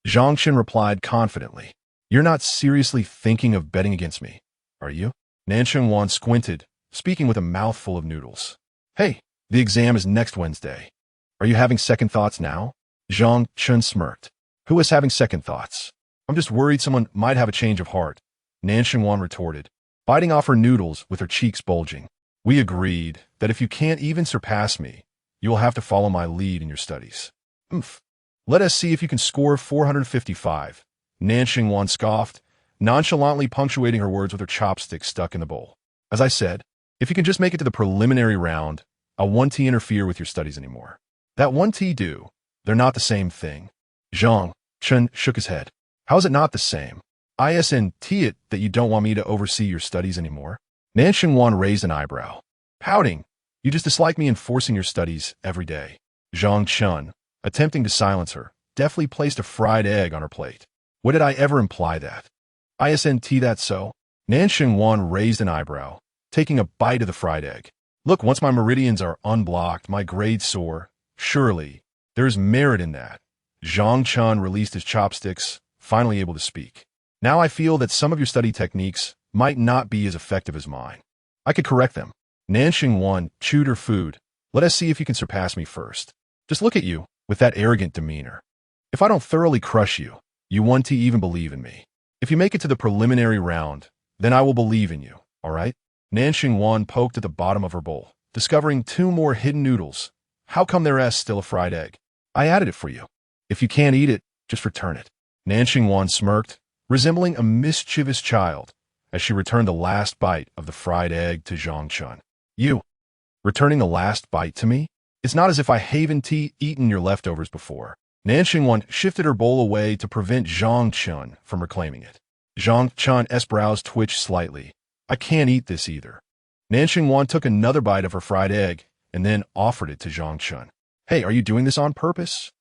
Zhang Chen replied confidently. You're not seriously thinking of betting against me, are you? Nan Xingwan squinted, speaking with a mouthful of noodles. Hey, the exam is next Wednesday. Are you having second thoughts now? Zhang Chen smirked. Who is having second thoughts? I'm just worried someone might have a change of heart, Nan Xingwan retorted, biting off her noodles with her cheeks bulging. We agreed that if you can't even surpass me, you will have to follow my lead in your studies. Let us see if you can score 455, Nan Xingwan scoffed, nonchalantly punctuating her words with her chopsticks stuck in the bowl. As I said, if you can just make it to the preliminary round, I won't interfere with your studies anymore. That won't do. They're not the same thing. Zhang Chen shook his head. How is it not the same? Isn't it that you don't want me to oversee your studies anymore? Nan Xingwan raised an eyebrow. Pouting. You just dislike me enforcing your studies every day. Zhang Chen, attempting to silence her, deftly placed a fried egg on her plate. What did I ever imply that? Isn't that so? Nan Xingwan raised an eyebrow, taking a bite of the fried egg. Look, once my meridians are unblocked, my grades soar. Surely, there is merit in that. Zhang Chen released his chopsticks, finally able to speak. Now I feel that some of your study techniques might not be as effective as mine. I could correct them. Nan Xingwan chewed her food. Let us see if you can surpass me first. Just look at you, with that arrogant demeanor. If I don't thoroughly crush you, you won't even believe in me. If you make it to the preliminary round, then I will believe in you, all right? Nan Xingwan poked at the bottom of her bowl, discovering 2 more hidden noodles. How come there's still a fried egg? I added it for you. If you can't eat it, just return it. Nan Xingwan smirked, resembling a mischievous child, as she returned the last bite of the fried egg to Zhang Chen. You, returning the last bite to me? It's not as if I haven't eaten your leftovers before. Nan Xingwan shifted her bowl away to prevent Zhang Chen from reclaiming it. Zhang Chen's brows twitched slightly. I can't eat this either. Nan Xingwan took another bite of her fried egg and then offered it to Zhang Chen. Hey, are you doing this on purpose?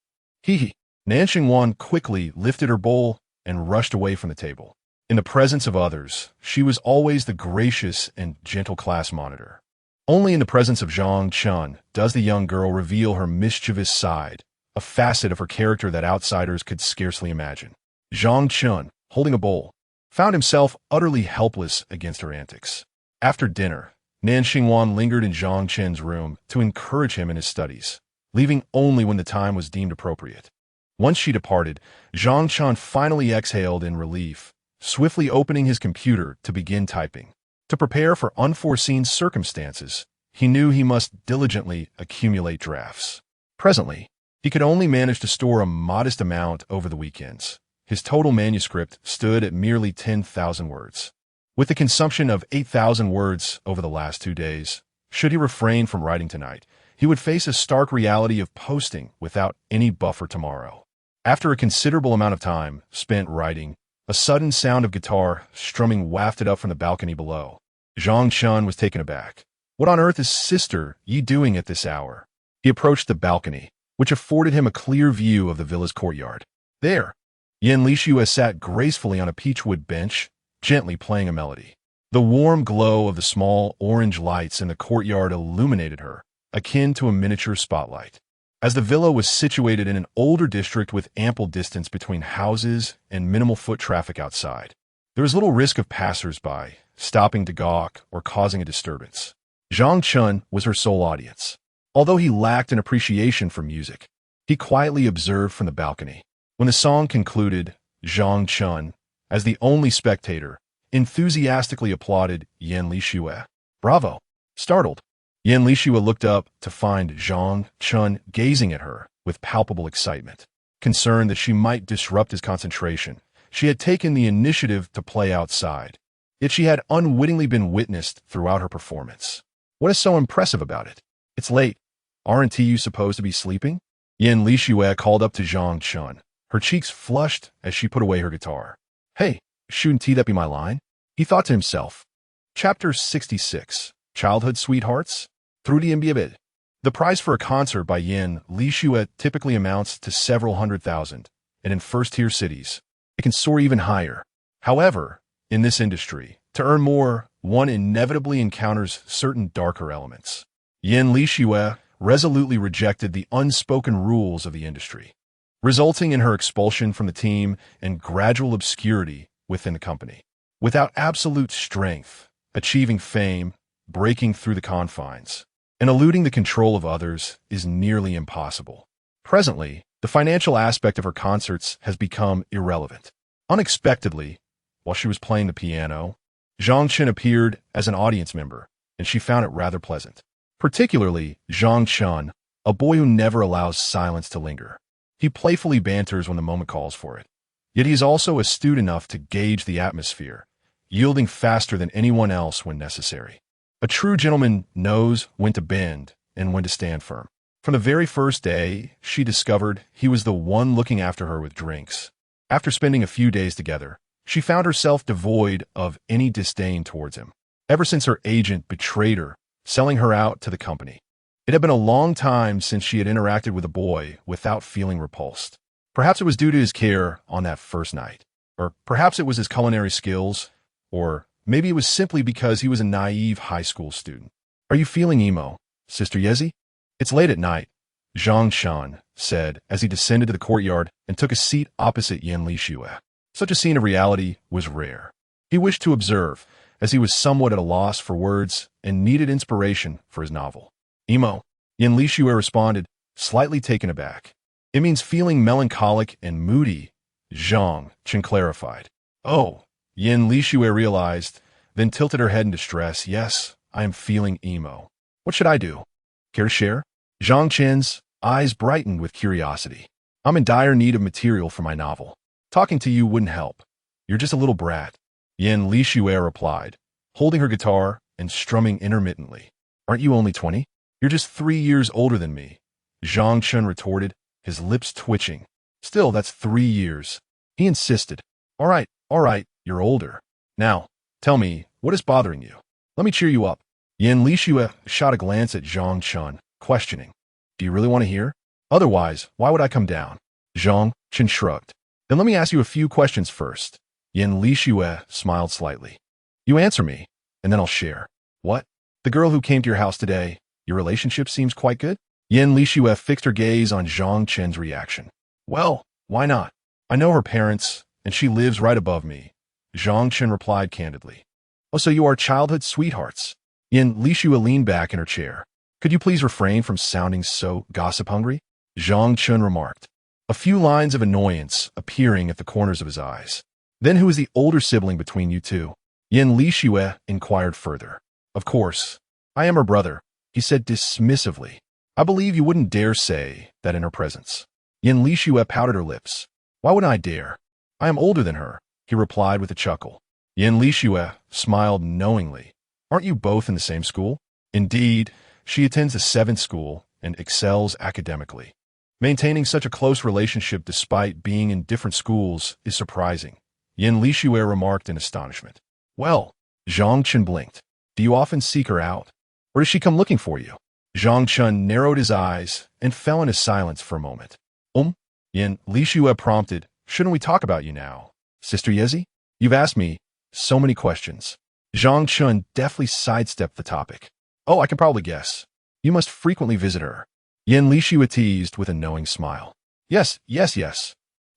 Hee. Nan Xingwan quickly lifted her bowl and rushed away from the table. In the presence of others, she was always the gracious and gentle class monitor. Only in the presence of Zhang Chen does the young girl reveal her mischievous side, a facet of her character that outsiders could scarcely imagine. Zhang Chen, holding a bowl, found himself utterly helpless against her antics. After dinner, Nan Xingwan lingered in Zhang Chen's room to encourage him in his studies, leaving only when the time was deemed appropriate. Once she departed, Zhang Chen finally exhaled in relief, swiftly opening his computer to begin typing. To prepare for unforeseen circumstances, he knew he must diligently accumulate drafts. Presently, he could only manage to store a modest amount over the weekends. His total manuscript stood at merely 10,000 words. With the consumption of 8,000 words over the last 2 days, should he refrain from writing tonight, he would face a stark reality of posting without any buffer tomorrow. After a considerable amount of time spent writing, a sudden sound of guitar strumming wafted up from the balcony below. Zhang Chen was taken aback. What on earth is Sister Yi doing at this hour? He approached the balcony, which afforded him a clear view of the villa's courtyard. There, Yan Lixue sat gracefully on a peachwood bench, gently playing a melody. The warm glow of the small orange lights in the courtyard illuminated her, akin to a miniature spotlight. As the villa was situated in an older district with ample distance between houses and minimal foot traffic outside, there was little risk of passers-by stopping to gawk or causing a disturbance. Zhang Chen was her sole audience. Although he lacked an appreciation for music, he quietly observed from the balcony. When the song concluded, Zhang Chen, as the only spectator, enthusiastically applauded Yan Lixue. Bravo! Startled, Yan Lixue looked up to find Zhang Chen gazing at her with palpable excitement. Concerned that she might disrupt his concentration, she had taken the initiative to play outside. Yet she had unwittingly been witnessed throughout her performance. What is so impressive about it? It's late. Aren't you supposed to be sleeping? Yan Lixue called up to Zhang Chen, her cheeks flushed as she put away her guitar. Hey, shouldn't that be my line? He thought to himself. Chapter 66. Childhood Sweethearts? Through the MBA. The price for a concert by Yan Lixue typically amounts to several $100,000, and in first-tier cities, it can soar even higher. However, in this industry, to earn more, one inevitably encounters certain darker elements. Yan Lixue resolutely rejected the unspoken rules of the industry, resulting in her expulsion from the team and gradual obscurity within the company. Without absolute strength, achieving fame, breaking through the confines, and eluding the control of others is nearly impossible. Presently, the financial aspect of her concerts has become irrelevant. Unexpectedly, while she was playing the piano, Zhang Chen appeared as an audience member, and she found it rather pleasant. Particularly Zhang Chen, a boy who never allows silence to linger. He playfully banters when the moment calls for it. Yet he is also astute enough to gauge the atmosphere, yielding faster than anyone else when necessary. A true gentleman knows when to bend and when to stand firm. From the very first day, she discovered he was the one looking after her with drinks. After spending a few days together, she found herself devoid of any disdain towards him. Ever since her agent betrayed her, selling her out to the company, it had been a long time since she had interacted with a boy without feeling repulsed. Perhaps it was due to his care on that first night, or perhaps it was his culinary skills, or maybe it was simply because he was a naive high school student. Are you feeling emo, Sister Yezi? It's late at night, Zhang Chen said as he descended to the courtyard and took a seat opposite Yan Lixue. Such a scene of reality was rare. He wished to observe, as he was somewhat at a loss for words and needed inspiration for his novel. Emo, Yan Lixue responded, slightly taken aback. It means feeling melancholic and moody, Zhang Chen clarified. Oh, Yan Lixue realized, then tilted her head in distress. Yes, I am feeling emo. What should I do? Care to share? Zhang Chen's eyes brightened with curiosity. I'm in dire need of material for my novel. Talking to you wouldn't help. You're just a little brat. Yan Lixue replied, holding her guitar and strumming intermittently. Aren't you only 20? You're just 3 years older than me, Zhang Chen retorted, his lips twitching. Still, that's 3 years. He insisted. All right, you're older. Now, tell me, what is bothering you? Let me cheer you up. Yan Lixue shot a glance at Zhang Chen, questioning. Do you really want to hear? Otherwise, why would I come down? Zhang Chen shrugged. Then let me ask you a few questions first. Yan Lixue smiled slightly. You answer me, and then I'll share. What? The girl who came to your house today, your relationship seems quite good? Yan Lixue fixed her gaze on Zhang Chen's reaction. Well, why not? I know her parents, and she lives right above me, Zhang Chen replied candidly. Oh, so you are childhood sweethearts. Yan Lixue leaned back in her chair. Could you please refrain from sounding so gossip-hungry? Zhang Chen remarked, a few lines of annoyance appearing at the corners of his eyes. Then who is the older sibling between you two? Yan Lixue inquired further. Of course, I am her brother, he said dismissively. I believe you wouldn't dare say that in her presence. Yan Lixue pouted her lips. Why wouldn't I dare? I am older than her, he replied with a chuckle. Yan Lixue smiled knowingly. Aren't you both in the same school? Indeed, she attends the 7th school, and excels academically. Maintaining such a close relationship despite being in different schools is surprising, Yin Lixue remarked in astonishment. Well, Zhang Chen blinked. Do you often seek her out? Or does she come looking for you? Zhang Chen narrowed his eyes and fell into silence for a moment. Yin Lixue prompted, shouldn't we talk about you now? Sister Yezi? You've asked me so many questions. Zhang Chen deftly sidestepped the topic. Oh, I can probably guess. You must frequently visit her. Yin Lixue teased with a knowing smile. Yes.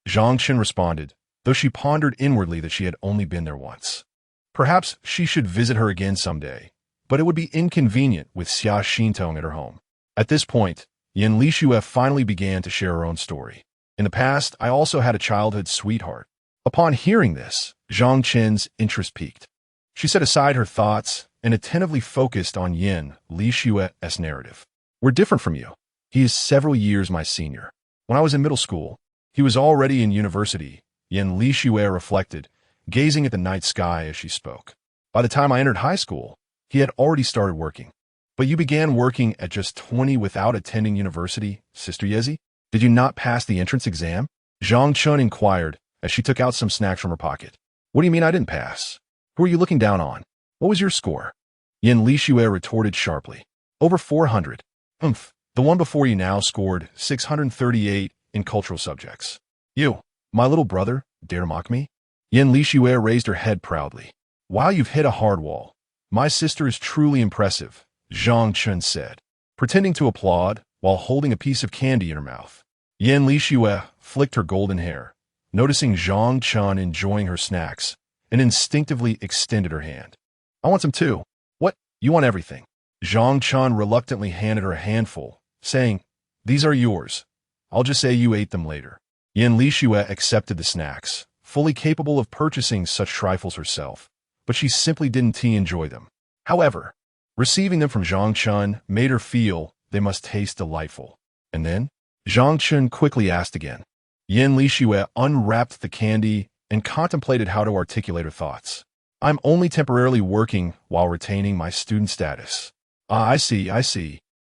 Zhang Chen responded, though she pondered inwardly that she had only been there once. Perhaps she should visit her again someday, but it would be inconvenient with Xia Xintong at her home. At this point, Yin Lixue finally began to share her own story. In the past, I also had a childhood sweetheart. Upon hearing this, Zhang Chen's interest peaked. She set aside her thoughts and attentively focused on Yin Lixue's narrative. We're different from you. He is several years my senior. When I was in middle school, he was already in university, Yin Lixue reflected, gazing at the night sky as she spoke. By the time I entered high school, he had already started working. But you began working at just 20 without attending university, Sister Yezi? Did you not pass the entrance exam? Zhang Chen inquired as she took out some snacks from her pocket. What do you mean I didn't pass? Who are you looking down on? What was your score? Yin Lixue retorted sharply. Over 400. The one before you now scored 638 in cultural subjects. You, my little brother, dare to mock me? Yin Lixue raised her head proudly. Wow, you've hit a hard wall. My sister is truly impressive, Zhang Chen said, pretending to applaud while holding a piece of candy in her mouth. Yin Lixue flicked her golden hair, noticing Zhang Chen enjoying her snacks, and instinctively extended her hand. I want some too. What? You want everything? Zhang Chen reluctantly handed her a handful, saying, these are yours. I'll just say you ate them later. Yin Lixue accepted the snacks, fully capable of purchasing such trifles herself, but she simply didn't enjoy them. However, receiving them from Zhang Chen made her feel they must taste delightful. And then, Zhang Chen quickly asked again. Yin Lixue unwrapped the candy and contemplated how to articulate her thoughts. I'm only temporarily working while retaining my student status. I see.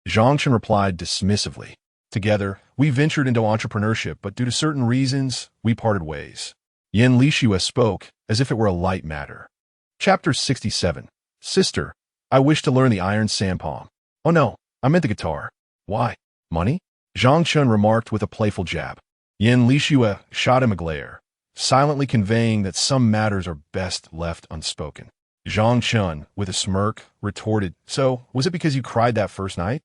Zhang Chen replied dismissively. Together, we ventured into entrepreneurship, but due to certain reasons, we parted ways. Yin Lixue spoke as if it were a light matter. Chapter 67. Sister, I wish to learn the iron sampalm. Oh no, I meant the guitar. Why? Money? Zhang Chen remarked with a playful jab. Yin Lixue shot him a glare, silently conveying that some matters are best left unspoken. Zhang Chen, with a smirk, retorted, so, was it because you cried that first night?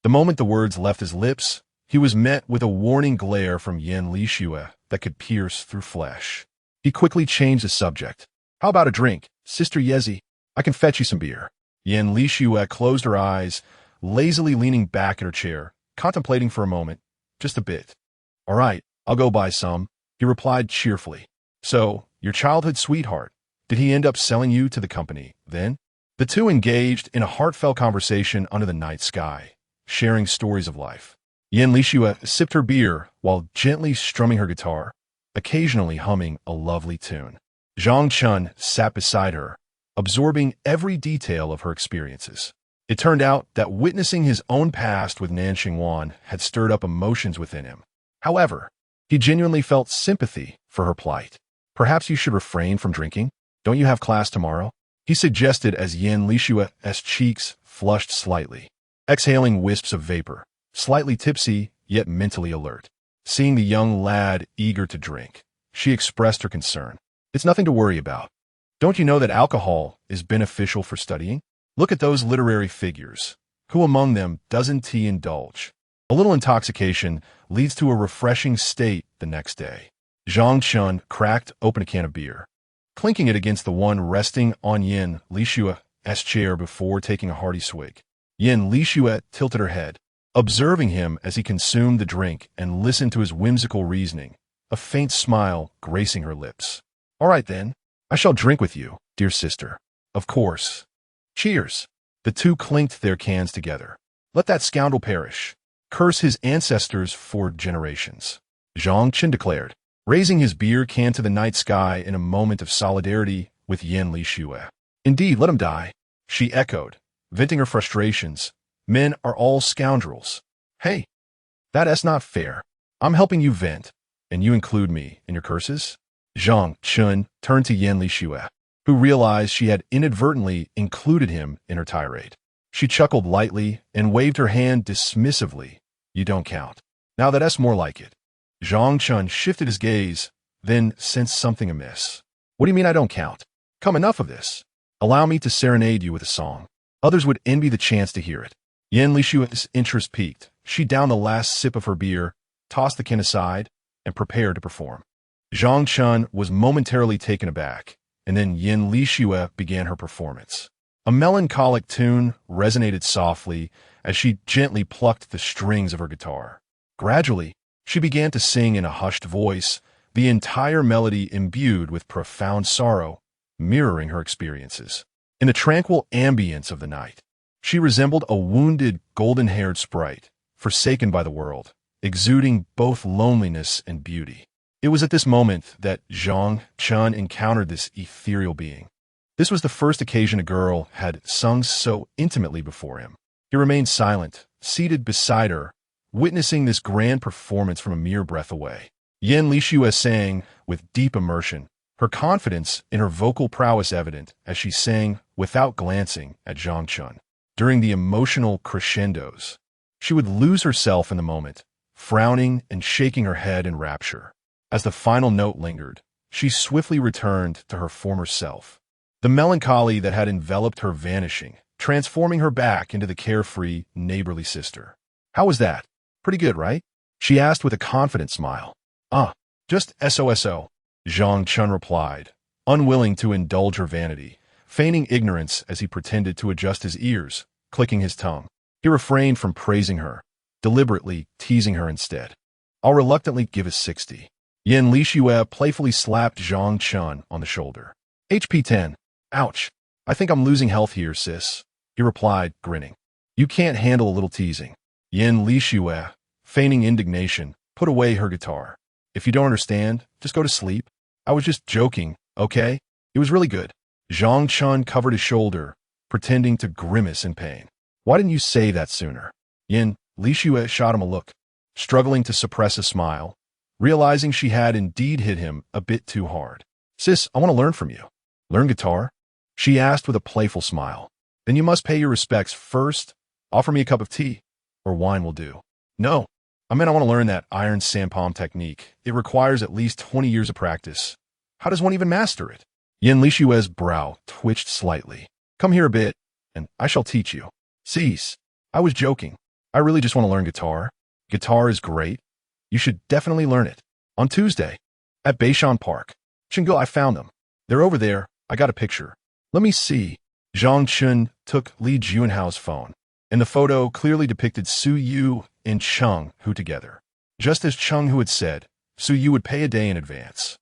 The moment the words left his lips, he was met with a warning glare from Yin Lixue that could pierce through flesh. He quickly changed the subject. How about a drink, Sister Yezi? I can fetch you some beer. Yin Lixue closed her eyes, lazily leaning back in her chair, contemplating for a moment, just a bit. All right, I'll go buy some, he replied cheerfully. So, your childhood sweetheart, did he end up selling you to the company, then? The two engaged in a heartfelt conversation under the night sky, sharing stories of life. Yin Lixue sipped her beer while gently strumming her guitar, occasionally humming a lovely tune. Zhang Chen sat beside her, absorbing every detail of her experiences. It turned out that witnessing his own past with Nan Xingwan had stirred up emotions within him. However, he genuinely felt sympathy for her plight. Perhaps you should refrain from drinking? Don't you have class tomorrow? He suggested as Yin Lixue's cheeks flushed slightly, exhaling wisps of vapor, slightly tipsy yet mentally alert. Seeing the young lad eager to drink, she expressed her concern. It's nothing to worry about. Don't you know that alcohol is beneficial for studying? Look at those literary figures. Who among them doesn't indulge? A little intoxication leads to a refreshing state the next day. Zhang Chen cracked open a can of beer, clinking it against the one resting on Yin Lixue's chair before taking a hearty swig. Yin Lixue tilted her head, observing him as he consumed the drink and listened to his whimsical reasoning, a faint smile gracing her lips. All right then, I shall drink with you, dear sister. Of course. Cheers. The two clinked their cans together. Let that scoundrel perish. Curse his ancestors for generations. Zhang Chen declared, raising his beer can to the night sky in a moment of solidarity with Yin Lixue. Indeed, let him die, she echoed, venting her frustrations. Men are all scoundrels. Hey, that's not fair. I'm helping you vent, and you include me in your curses? Zhang Chen turned to Yan Lixue, who realized she had inadvertently included him in her tirade. She chuckled lightly and waved her hand dismissively. You don't count. Now that's more like it. Zhang Chen shifted his gaze, then sensed something amiss. What do you mean I don't count? Come, enough of this. Allow me to serenade you with a song. Others would envy the chance to hear it. Yan Lixue's interest peaked. She downed the last sip of her beer, tossed the can aside, and prepared to perform. Zhang Chen was momentarily taken aback, and then Yan Lixue began her performance. A melancholic tune resonated softly as she gently plucked the strings of her guitar. Gradually, she began to sing in a hushed voice, the entire melody imbued with profound sorrow, mirroring her experiences. In the tranquil ambience of the night, she resembled a wounded, golden-haired sprite, forsaken by the world, exuding both loneliness and beauty. It was at this moment that Zhang Chen encountered this ethereal being. This was the first occasion a girl had sung so intimately before him. He remained silent, seated beside her, witnessing this grand performance from a mere breath away. Yan Lixue sang with deep immersion, her confidence in her vocal prowess evident as she sang without glancing at Zhang Chen. During the emotional crescendos, she would lose herself in the moment, frowning and shaking her head in rapture. As the final note lingered, she swiftly returned to her former self. The melancholy that had enveloped her vanishing, transforming her back into the carefree, neighborly sister. How was that? Pretty good, right? She asked with a confident smile. Just SOSO, Zhang Chen replied, unwilling to indulge her vanity, feigning ignorance as he pretended to adjust his ears, clicking his tongue. He refrained from praising her, deliberately teasing her instead. I'll reluctantly give a 60. Yan Lixue playfully slapped Zhang Chen on the shoulder. HP 10. Ouch. I think I'm losing health here, sis, he replied, grinning. You can't handle a little teasing. Yan Lixue, feigning indignation, put away her guitar. If you don't understand, just go to sleep. I was just joking, okay? It was really good. Zhang Chen covered his shoulder, pretending to grimace in pain. Why didn't you say that sooner? Yan Lixue shot him a look, struggling to suppress a smile, realizing she had indeed hit him a bit too hard. Sis, I want to learn from you. Learn guitar? She asked with a playful smile. Then you must pay your respects first. Offer me a cup of tea, or wine will do. No, I want to learn that iron sanpalm technique. It requires at least 20 years of practice. How does one even master it? Yan Lixue's brow twitched slightly. Come here a bit, and I shall teach you. Cease. I was joking. I really just want to learn guitar. Guitar is great. You should definitely learn it. On Tuesday, at Beishan Park. Chingu, I found them. They're over there. I got a picture. Let me see. Zhang Chen took Li Junhao's phone, and the photo clearly depicted Su Yu and Cheng Hu together. Just as Cheng Hu had said, Su Yu would pay a day in advance.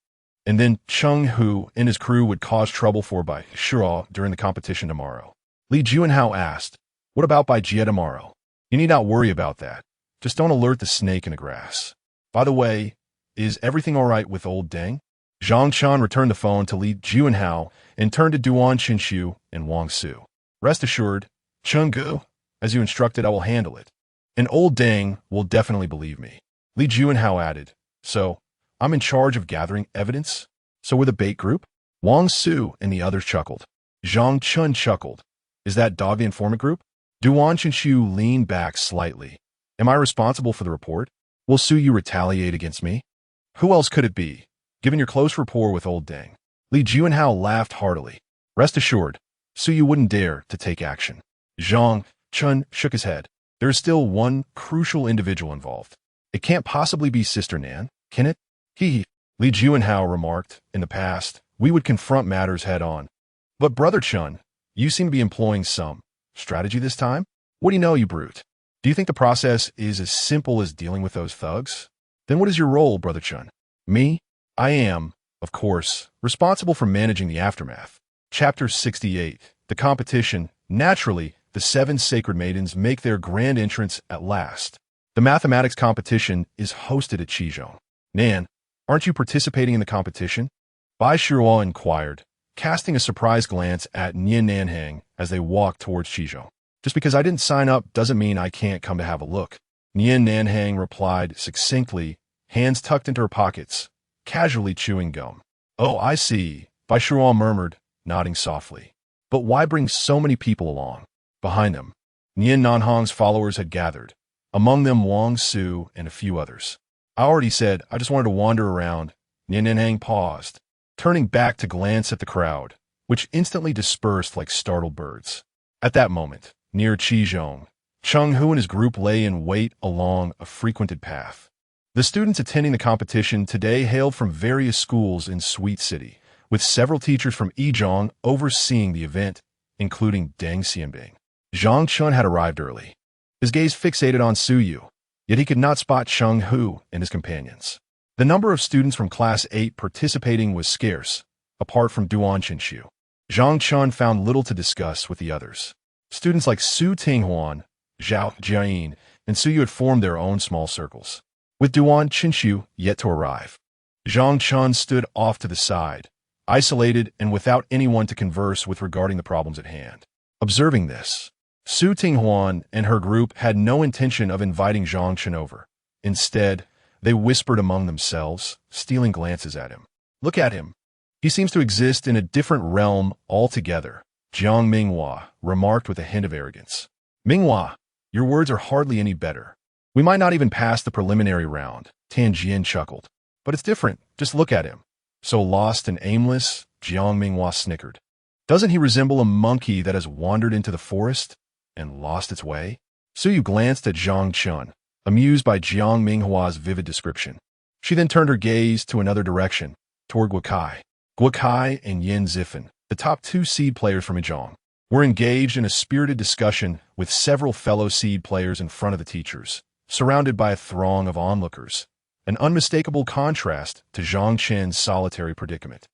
And then Cheng Hu and his crew would cause trouble for Bai Shuo during the competition tomorrow. Li Junhao asked, what about Bai Jie tomorrow? You need not worry about that. Just don't alert the snake in the grass. By the way, is everything all right with old Deng? Zhang Chen returned the phone to Li Junhao and turned to Duan Qinshu and Wang Su. Rest assured, Cheng Gu, as you instructed, I will handle it. And old Deng will definitely believe me. Li Junhao added, so, I'm in charge of gathering evidence? So we're the bait group? Wang Su and the others chuckled. Zhang Chen chuckled. Is that dog the informant group? Duan Qinshu leaned back slightly. Am I responsible for the report? Will Su Yu retaliate against me? Who else could it be, given your close rapport with old Deng? Li Junhao laughed heartily. Rest assured, Su Yu wouldn't dare to take action. Zhang Chen shook his head. There is still one crucial individual involved. It can't possibly be Sister Nan, can it? He, Li Junhao remarked, in the past, we would confront matters head on. But Brother Chen, you seem to be employing some strategy this time? What do you know, you brute? Do you think the process is as simple as dealing with those thugs? Then what is your role, Brother Chen? Me? I am, of course, responsible for managing the aftermath. Chapter 68. The competition. Naturally, the 7 sacred maidens make their grand entrance at last. The mathematics competition is hosted at Qizhou. Nan, aren't you participating in the competition? Bai Shuo inquired, casting a surprised glance at Nian Nanhang as they walked towards Qizhou. Just because I didn't sign up doesn't mean I can't come to have a look. Nian Nanhang replied succinctly, hands tucked into her pockets, casually chewing gum. Oh, I see, Bai Shuan murmured, nodding softly. But why bring so many people along? Behind them, Nian Nanhang's followers had gathered, among them Wang Su and a few others. I already said I just wanted to wander around. Nian Nanhang paused, turning back to glance at the crowd, which instantly dispersed like startled birds. At that moment, near Qizhong, Cheng Hu and his group lay in wait along a frequented path. The students attending the competition today hailed from various schools in Sweet City, with several teachers from Yizhong overseeing the event, including Deng Xianbing. Zhang Chen had arrived early, his gaze fixated on Su Yu, yet he could not spot Cheng Hu and his companions. The number of students from Class 8 participating was scarce, apart from Duan Qinshu. Zhang Chen found little to discuss with the others. Students like Su Tinghuan, Zhao Jiayin, and Su Yu had formed their own small circles, with Duan Qinshu yet to arrive. Zhang Chen stood off to the side, isolated and without anyone to converse with regarding the problems at hand. Observing this, Su Tinghuan and her group had no intention of inviting Zhang Chen over. Instead, they whispered among themselves, stealing glances at him. Look at him. He seems to exist in a different realm altogether, Jiang Minghua remarked with a hint of arrogance. Minghua, your words are hardly any better. We might not even pass the preliminary round, Tan Jian chuckled. But it's different, just look at him. So lost and aimless, Jiang Minghua snickered. Doesn't he resemble a monkey that has wandered into the forest and lost its way? Su Yu glanced at Zhang Chen, amused by Jiang Minghua's vivid description. She then turned her gaze to another direction, toward Guokai. Guokai and Yin Zifen, the top two seed players from Yizhong, were engaged in a spirited discussion with several fellow seed players in front of the teachers, surrounded by a throng of onlookers, an unmistakable contrast to Zhang Chen's solitary predicament.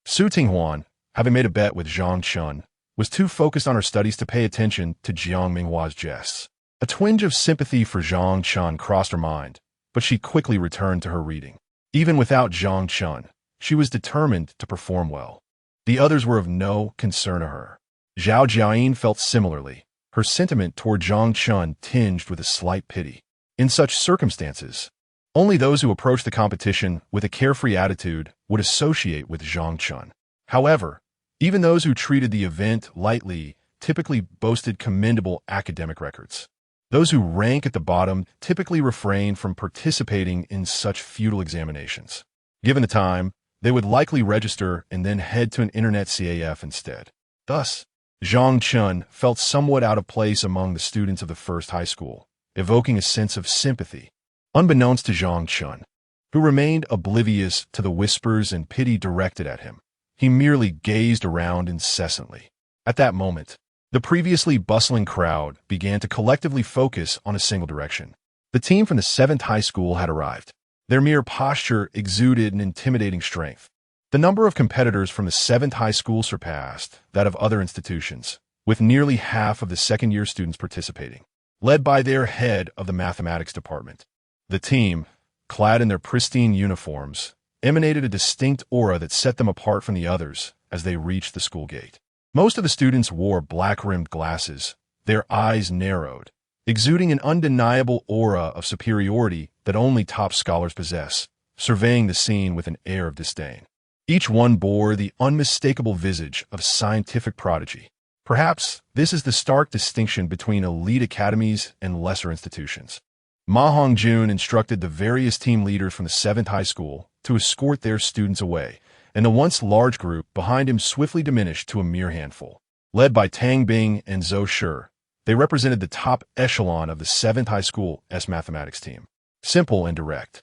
Su Tinghuan, having made a bet with Zhang Chen, was too focused on her studies to pay attention to Jiang Minghua's jests. A twinge of sympathy for Zhang Chen crossed her mind, but she quickly returned to her reading. Even without Zhang Chen, she was determined to perform well. The others were of no concern to her. Zhao Jiayin felt similarly, her sentiment toward Zhang Chen tinged with a slight pity. In such circumstances, only those who approach the competition with a carefree attitude would associate with Zhang Chen. However, even those who treated the event lightly typically boasted commendable academic records. Those who rank at the bottom typically refrain from participating in such futile examinations. Given the time, they would likely register and then head to an internet CAF instead. Thus, Zhang Chen felt somewhat out of place among the students of the first high school, evoking a sense of sympathy, unbeknownst to Zhang Chen, who remained oblivious to the whispers and pity directed at him. He merely gazed around incessantly. At that moment, the previously bustling crowd began to collectively focus on a single direction. The team from the 7th high school had arrived. Their mere posture exuded an intimidating strength. The number of competitors from the 7th high school surpassed that of other institutions, with nearly half of the second-year students participating, led by their head of the mathematics department. The team, clad in their pristine uniforms, emanated a distinct aura that set them apart from the others as they reached the school gate. Most of the students wore black-rimmed glasses, their eyes narrowed, exuding an undeniable aura of superiority that only top scholars possess, surveying the scene with an air of disdain. Each one bore the unmistakable visage of scientific prodigy. Perhaps this is the stark distinction between elite academies and lesser institutions. Ma Hongjun instructed the various team leaders from the 7th high school to escort their students away, and the once large group behind him swiftly diminished to a mere handful. Led by Tang Bing and Zhou Shi, they represented the top echelon of the 7th high school mathematics team. Simple and direct.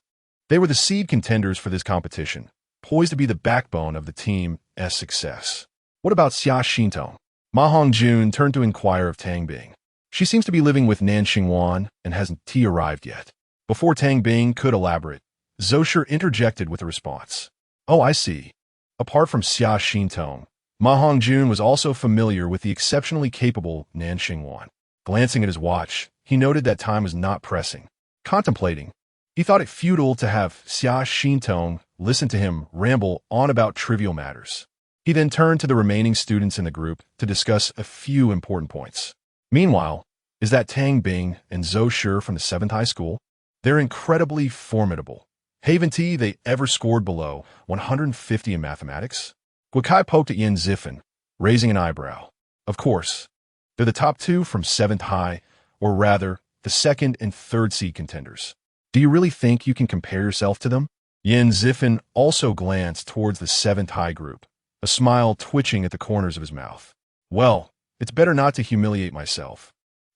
They were the seed contenders for this competition, poised to be the backbone of the team's success. What about Xia Xintong? Ma Hongjun turned to inquire of Tang Bing. She seems to be living with Nan Xingwan and hasn't arrived yet. Before Tang Bing could elaborate, Zhou Shi interjected with a response. Oh, I see. Apart from Xia Xintong, Ma Hongjun was also familiar with the exceptionally capable Nan Xingwan. Glancing at his watch, he noted that time was not pressing. Contemplating, he thought it futile to have Xia Xintong listen to him ramble on about trivial matters. He then turned to the remaining students in the group to discuss a few important points. Meanwhile, Is that Tang Bing and Zhou Shi from the 7th high school? They're incredibly formidable. Haven't they ever scored below 150 in mathematics? Guokai poked at Yin Zifen, raising an eyebrow. Of course. They're the top 2 from 7th high, or rather, the 2nd and 3rd seed contenders. Do you really think you can compare yourself to them? Yin Zifen also glanced towards the 7th high group, a smile twitching at the corners of his mouth. Well, it's better not to humiliate myself.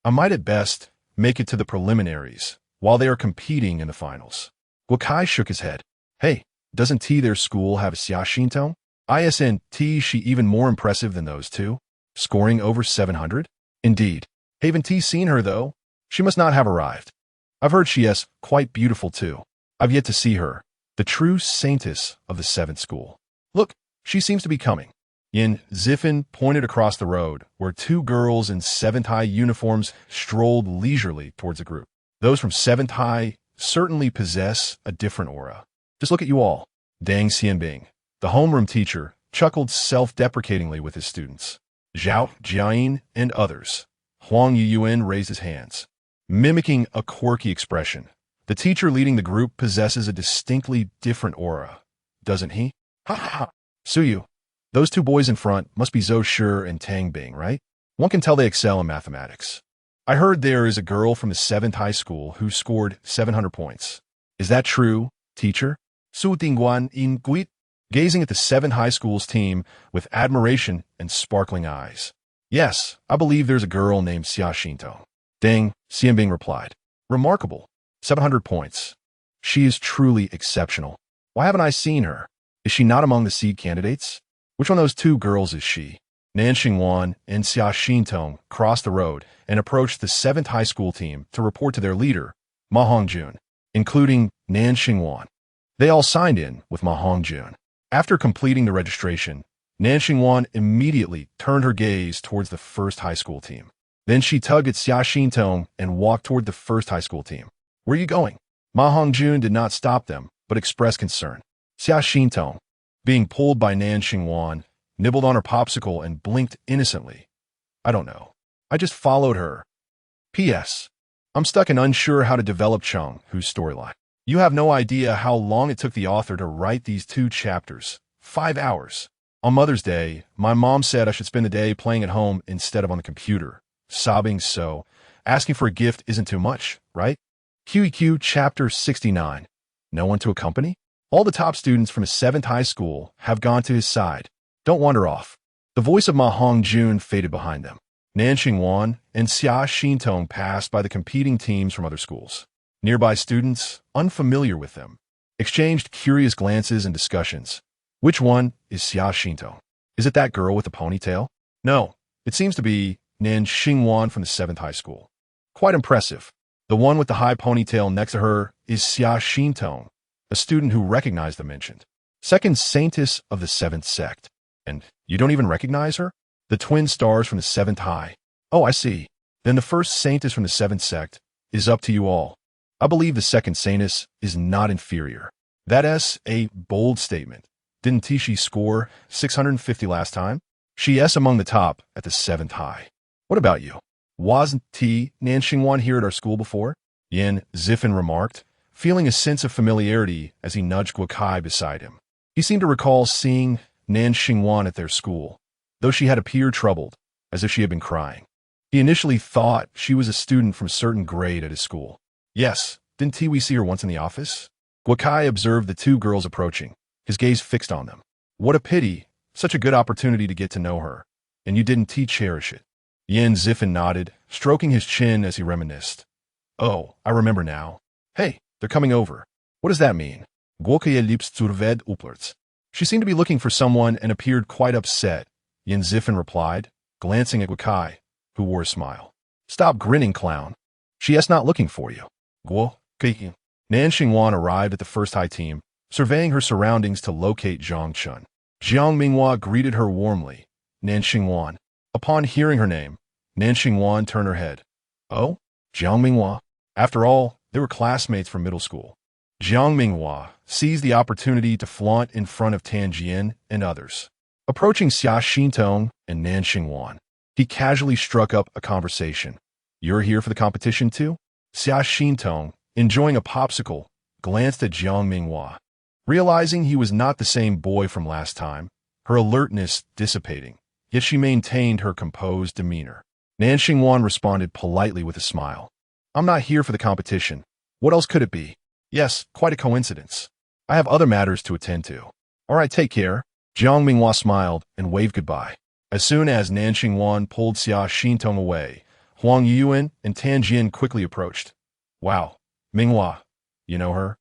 I might at best make it to the preliminaries, while they are competing in the finals. Guokai shook his head. Hey, doesn't their school have a Xia Xintong? Isn't she even more impressive than those two? Scoring over 700? Indeed. Haven't seen her, though? She must not have arrived. I've heard she is quite beautiful, too. I've yet to see her, the true saintess of the 7th school. Look, she seems to be coming. Yin Zifen pointed across the road, where 2 girls in 7th high uniforms strolled leisurely towards the group. Those from 7th high certainly possess a different aura. Just look at you all. Deng Xianbing, the homeroom teacher, chuckled self-deprecatingly with his students. Zhao Jiayin and others. Huang Yuyuan raised his hands, mimicking a quirky expression. The teacher leading the group possesses a distinctly different aura, doesn't he? Ha ha ha. Suyu, those 2 boys in front must be Zhou Shi and Tang Bing, right? One can tell they excel in mathematics. I heard there is a girl from the 7th high school who scored 700 points. Is that true, teacher? Su Dingguan in Guit, gazing at the 7th high school's team with admiration and sparkling eyes. Yes, I believe there's a girl named Xia Xintong. Deng Xianbing replied. Remarkable. 700 points. She is truly exceptional. Why haven't I seen her? Is she not among the seed candidates? Which one of those 2 girls is she? Nan Xingwan and Xia Xintong crossed the road and approached the 7th high school team to report to their leader, Ma Hongjun, including Nan Xingwan. They all signed in with Ma Hongjun. After completing the registration, Nan Xingwan immediately turned her gaze towards the 1st high school team. Then she tugged at Xia Xintong and walked toward the 1st high school team. Where are you going? Ma Hongjun did not stop them, but expressed concern. Xia Xintong, being pulled by Nan Xingwan, nibbled on her popsicle and blinked innocently. I don't know. I just followed her. P.S. I'm stuck and unsure how to develop Cheng, whose storyline. You have no idea how long it took the author to write these 2 chapters. 5 hours. On Mother's Day, my mom said I should spend the day playing at home instead of on the computer. Sobbing so. Asking for a gift isn't too much, right? QEQ Chapter 69. No one to accompany? All the top students from his 7th high school have gone to his side. Don't wander off. The voice of Ma Hongjun faded behind them. Nan Xingwan and Xia Xintong passed by the competing teams from other schools. Nearby students, unfamiliar with them, exchanged curious glances and discussions. Which one is Xia Xintong? Is it that girl with the ponytail? No, it seems to be Nan Xingwan from the 7th high school. Quite impressive. The one with the high ponytail next to her is Xia Xintong, a student who recognized the mentioned. 2nd saintess of the 7th sect. And you don't even recognize her? The twin stars from the 7th high. Oh, I see. Then the 1st saintess from the 7th sect is up to you all. I believe the 2nd saintess is not inferior. That is a bold statement. Didn't she score 650 last time? She is among the top at the 7th high. What about you? Wasn't Nan Xingwan here at our school before? Yin Zifen remarked, feeling a sense of familiarity as he nudged Guokai beside him. He seemed to recall seeing Nan Xingwan at their school, though she had appeared troubled, as if she had been crying. He initially thought she was a student from a certain grade at his school. Yes, didn't we see her once in the office? Guokai observed the 2 girls approaching, his gaze fixed on them. What a pity, such a good opportunity to get to know her, and you didn't cherish it. Yin Zifen nodded, stroking his chin as he reminisced. Oh, I remember now. Hey, they're coming over. What does that mean? Guokai liebst zurved uplerts. She seemed to be looking for someone and appeared quite upset, Yin Zifen replied, glancing at Guokai, who wore a smile. Stop grinning, clown. She is not looking for you. Guokai. Nan Xingwan arrived at the 1st high team, surveying her surroundings to locate Zhang Chen. Jiang Minghua greeted her warmly. Nan Xingwan. Upon hearing her name, Nan Xingwan turned her head. Oh, Jiang Minghua. After all, they were classmates from middle school. Jiang Minghua seized the opportunity to flaunt in front of Tan Jian and others. Approaching Xia Xintong and Nan Xingwan, he casually struck up a conversation. You're here for the competition too? Xia Xintong, enjoying a popsicle, glanced at Jiang Minghua. Realizing he was not the same boy from last time, her alertness dissipating, yet she maintained her composed demeanor. Nan Xingwan responded politely with a smile. I'm not here for the competition. What else could it be? Yes, quite a coincidence. I have other matters to attend to. All right, take care. Jiang Minghua smiled and waved goodbye. As soon as Nan Xingwan pulled Xia Xintong away, Huang Yuan and Tan Jian quickly approached. Wow, Minghua, you know her?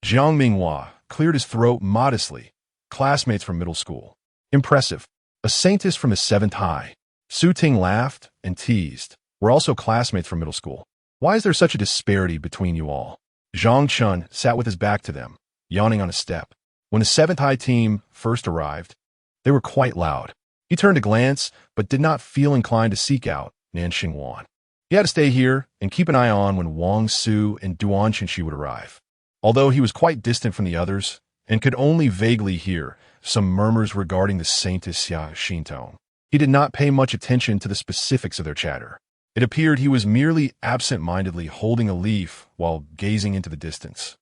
Jiang Minghua cleared his throat modestly. Classmates from middle school. Impressive. A saintess from the 7th high. Su Ting laughed and teased. We're also classmates from middle school. Why is there such a disparity between you all? Zhang Chen sat with his back to them, yawning on a step. When the 7th high team first arrived, they were quite loud. He turned to glance, but did not feel inclined to seek out Nan Xingwan. He had to stay here and keep an eye on when Wang Su and Duan Chenxi would arrive. Although he was quite distant from the others and could only vaguely hear some murmurs regarding the saintess Xia Xintong, he did not pay much attention to the specifics of their chatter. It appeared he was merely absent-mindedly holding a leaf while gazing into the distance,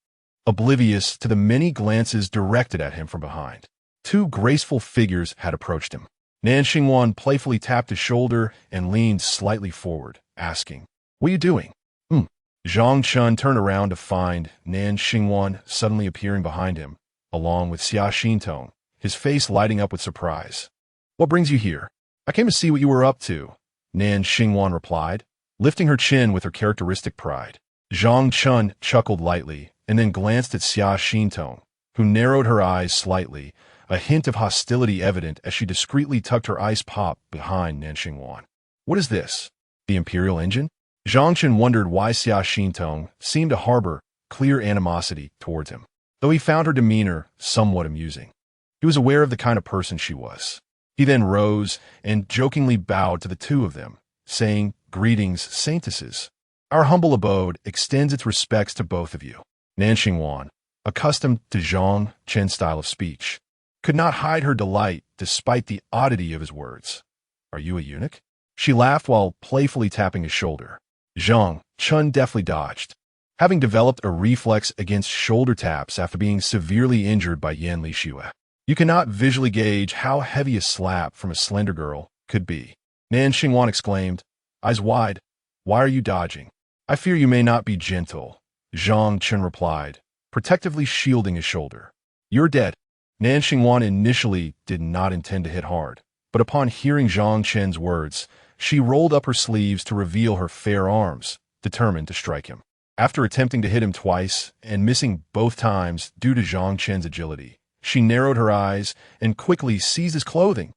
oblivious to the many glances directed at him from behind. 2 graceful figures had approached him. Nan Xingwan playfully tapped his shoulder and leaned slightly forward, asking, What are you doing? Zhang Chen turned around to find Nan Xingwan suddenly appearing behind him, along with Xia Xintong, his face lighting up with surprise. What brings you here? I came to see what you were up to, Nan Xingwan replied, lifting her chin with her characteristic pride. Zhang Chen chuckled lightly and then glanced at Xia Xintong, who narrowed her eyes slightly, a hint of hostility evident as she discreetly tucked her ice pop behind Nan Xingwan. What is this? The Imperial Engine? Zhang Chen wondered why Xia Xintong seemed to harbor clear animosity towards him, though he found her demeanor somewhat amusing. He was aware of the kind of person she was. He then rose and jokingly bowed to the 2 of them, saying, Greetings, saintesses. Our humble abode extends its respects to both of you. Nan Xingwan, accustomed to Zhang Chen's style of speech, could not hide her delight despite the oddity of his words. Are you a eunuch? She laughed while playfully tapping his shoulder. Zhang Chen deftly dodged, having developed a reflex against shoulder taps after being severely injured by Yan Lixue. You cannot visually gauge how heavy a slap from a slender girl could be. Nan Xingwan exclaimed, eyes wide, Why are you dodging? I fear you may not be gentle, Zhang Chen replied, protectively shielding his shoulder. You're dead. Nan Xingwan initially did not intend to hit hard, but upon hearing Zhang Chen's words, she rolled up her sleeves to reveal her fair arms, determined to strike him. After attempting to hit him twice and missing both times due to Zhang Chen's agility, she narrowed her eyes and quickly seized his clothing.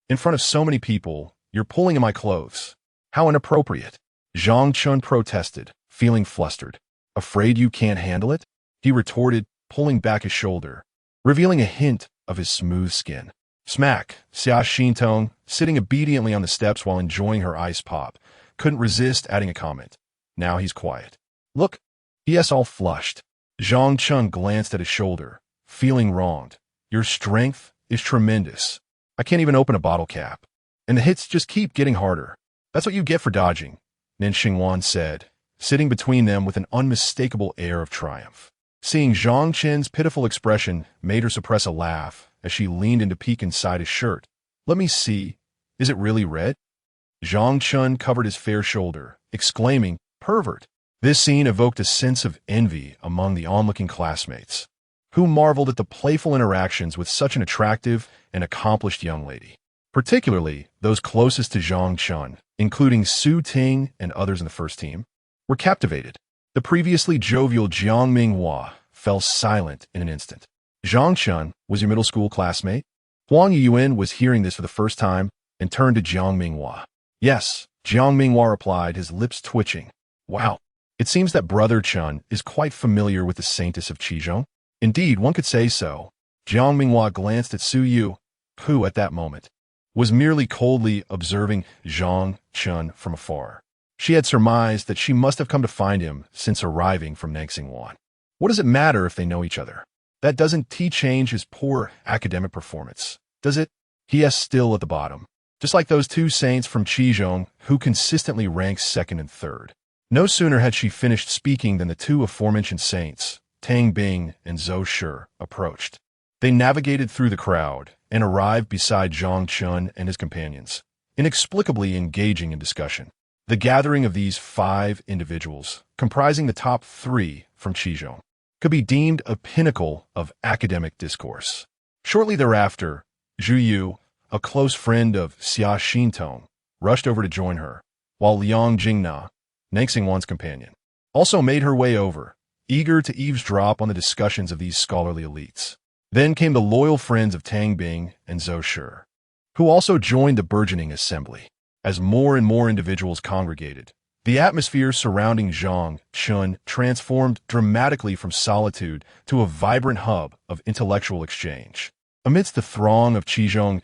In front of so many people, you're pulling at my clothes. How inappropriate. Zhang Chen protested, feeling flustered. Afraid you can't handle it? He retorted, pulling back his shoulder, revealing a hint of his smooth skin. Smack! Xia Xintong, sitting obediently on the steps while enjoying her ice pop, couldn't resist adding a comment. Now he's quiet. Look, he all flushed. Zhang Chen glanced at his shoulder, feeling wronged. Your strength is tremendous. I can't even open a bottle cap. And the hits just keep getting harder. That's what you get for dodging, Nan Xingwan said, sitting between them with an unmistakable air of triumph. Seeing Zhang Chen's pitiful expression made her suppress a laugh as she leaned in to peek inside his shirt. Let me see. Is it really red? Zhang Chen covered his fair shoulder, exclaiming, Pervert. This scene evoked a sense of envy among the onlooking classmates, who marveled at the playful interactions with such an attractive and accomplished young lady. Particularly those closest to Zhang Chen, including Su Ting and others in the first team, were captivated. The previously jovial Jiang Minghua fell silent in an instant. Zhang Chen was your middle school classmate? Huang Yuan was hearing this for the first time and turned to Jiang Minghua. Yes, Jiang Minghua replied, his lips twitching. Wow, it seems that Brother Chen is quite familiar with the saintess of Qizhong. Indeed, one could say so. Jiang Minghua glanced at Su Yu, who, at that moment, was merely coldly observing Zhang Chen from afar. She had surmised that she must have come to find him since arriving from Nangxingwan. What does it matter if they know each other? That doesn't change his poor academic performance, does it? He is still at the bottom. just like those two saints from Qizhong who consistently rank second and third. No sooner had she finished speaking than the two aforementioned saints, Tang Bing and Zhou Shi, approached. They navigated through the crowd and arrived beside Zhang Chen and his companions, inexplicably engaging in discussion. The gathering of these 5 individuals, comprising the top 3 from Qizhong, could be deemed a pinnacle of academic discourse. Shortly thereafter, Zhu Yu, a close friend of Xia Xintong, rushed over to join her, while Liang Jingna, Nangxingwan's companion, also made her way over, eager to eavesdrop on the discussions of these scholarly elites. Then came the loyal friends of Tang Bing and Zhou Shi, who also joined the burgeoning assembly. As more and more individuals congregated, the atmosphere surrounding Zhang Chen transformed dramatically from solitude to a vibrant hub of intellectual exchange. Amidst the throng of Qizhong's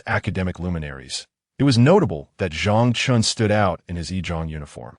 academic luminaries, it was notable that Zhang Chen stood out in his Yizhong uniform.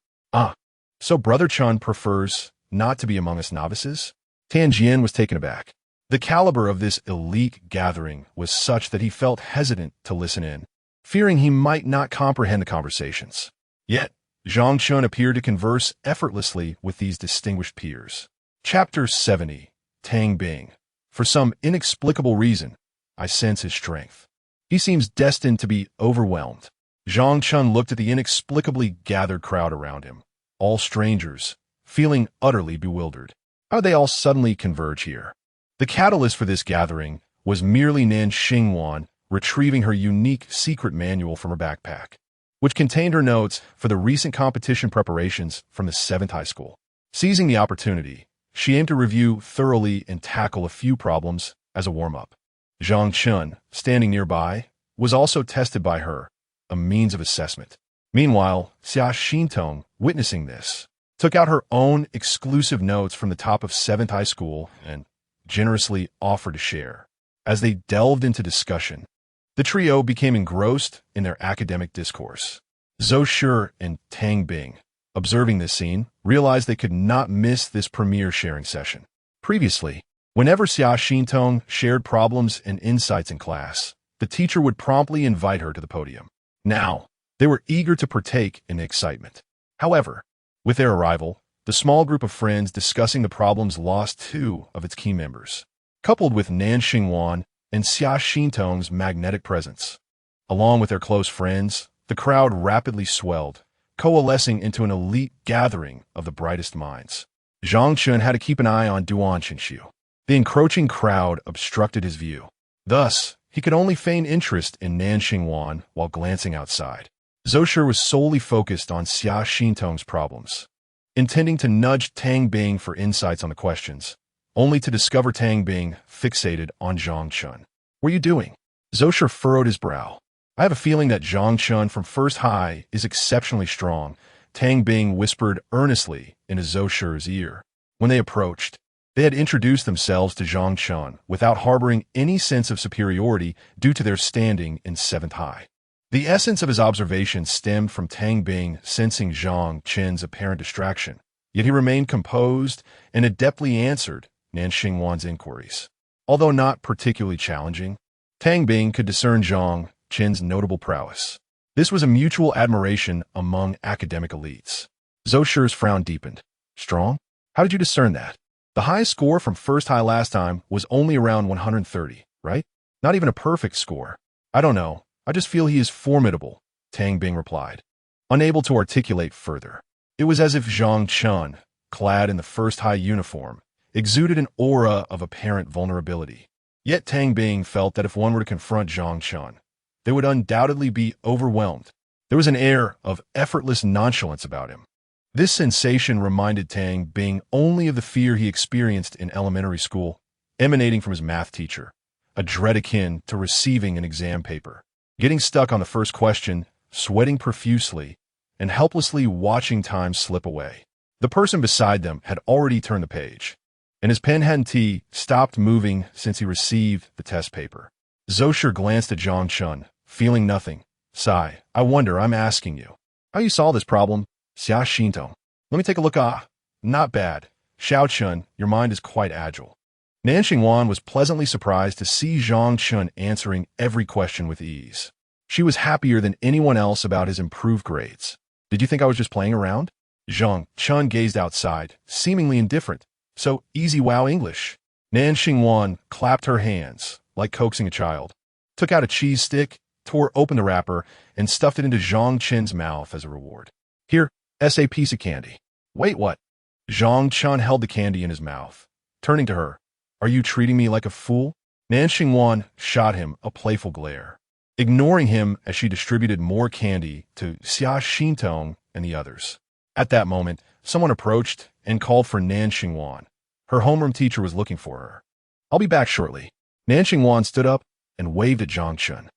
So Brother Chen prefers not to be among us novices? Tianjian was taken aback. The caliber of this elite gathering was such that he felt hesitant to listen in, fearing he might not comprehend the conversations. Yet, Zhang Chen appeared to converse effortlessly with these distinguished peers. Chapter 70, Tang Bing. For some inexplicable reason, I sense his strength. He seems destined to be overwhelmed. Zhang Chen looked at the inexplicably gathered crowd around him, all strangers, feeling utterly bewildered. How did they all suddenly converge here? The catalyst for this gathering was merely Nangxingwan retrieving her unique secret manual from her backpack, which contained her notes for the recent competition preparations from the 7th high school. Seizing the opportunity, she aimed to review thoroughly and tackle a few problems as a warm-up. Zhang Chen, standing nearby, was also tested by her, a means of assessment. Meanwhile, Xia Xintong, witnessing this, took out her own exclusive notes from the top of 7th high school and generously offered to share. As they delved into discussion, the trio became engrossed in their academic discourse. Zhou Shi and Tang Bing, observing this scene, realized they could not miss this premier sharing session. Previously, whenever Xia Xintong shared problems and insights in class, the teacher would promptly invite her to the podium. Now, they were eager to partake in the excitement. However, with their arrival, the small group of friends discussing the problems lost 2 of its key members, coupled with Nangxingwan and Xia Xintong's magnetic presence. Along with their close friends, the crowd rapidly swelled, coalescing into an elite gathering of the brightest minds. Zhang Chen had to keep an eye on Duan Qingxiu. The encroaching crowd obstructed his view. Thus, he could only feign interest in Nangxingwan while glancing outside. Zhou Shi was solely focused on Xia Xintong's problems, intending to nudge Tang Bing for insights on the questions, only to discover Tang Bing fixated on Zhang Chen. "What are you doing?" Zhou Shi furrowed his brow. "I have a feeling that Zhang Chen from First High is exceptionally strong," Tang Bing whispered earnestly into Zhou Shi's ear. When they approached, they had introduced themselves to Zhang Chen without harboring any sense of superiority due to their standing in 7th High. The essence of his observation stemmed from Tang Bing sensing Zhang Chen's apparent distraction, yet he remained composed and adeptly answered Nangxingwan's inquiries. Although not particularly challenging, Tang Bing could discern Zhang Chen's notable prowess. This was a mutual admiration among academic elites. Zhou Shi's frown deepened. "Strong? How did you discern that? The highest score from First High last time was only around 130, right? Not even a perfect score." "I don't know. I just feel he is formidable," Tang Bing replied, unable to articulate further. It was as if Zhang Chen, clad in the First High uniform, exuded an aura of apparent vulnerability. Yet Tang Bing felt that if one were to confront Zhang Chen, they would undoubtedly be overwhelmed. There was an air of effortless nonchalance about him. This sensation reminded Tang Bing only of the fear he experienced in elementary school, emanating from his math teacher, a dread akin to receiving an exam paper, getting stuck on the first question, sweating profusely, and helplessly watching time slip away. The person beside them had already turned the page, and his pen hadn't stopped moving since he received the test paper. Zhou Shi glanced at Zhang Chen, feeling nothing. "Sigh, I wonder, I'm asking you. How you solve this problem, Xia Xintong?" "Let me take a look. Not bad. Xiao Chen, your mind is quite agile." Nangxingwan was pleasantly surprised to see Zhang Chen answering every question with ease. She was happier than anyone else about his improved grades. Did you think I was just playing around? Zhang Chen gazed outside, seemingly indifferent. So easy wow English. Nan Xingwan clapped her hands, like coaxing a child, took out a cheese stick, tore open the wrapper, and stuffed it into Zhang Chen's mouth as a reward. Here, a piece of candy. Wait, what? Zhang Chen held the candy in his mouth. Turning to her, are you treating me like a fool? Nan Xingwan shot him a playful glare, ignoring him as she distributed more candy to Xia Xintong and the others. At that moment, someone approached and called for Nan Xingwan. Her homeroom teacher was looking for her. I'll be back shortly. Nan Xingwan stood up and waved at Zhang Chen.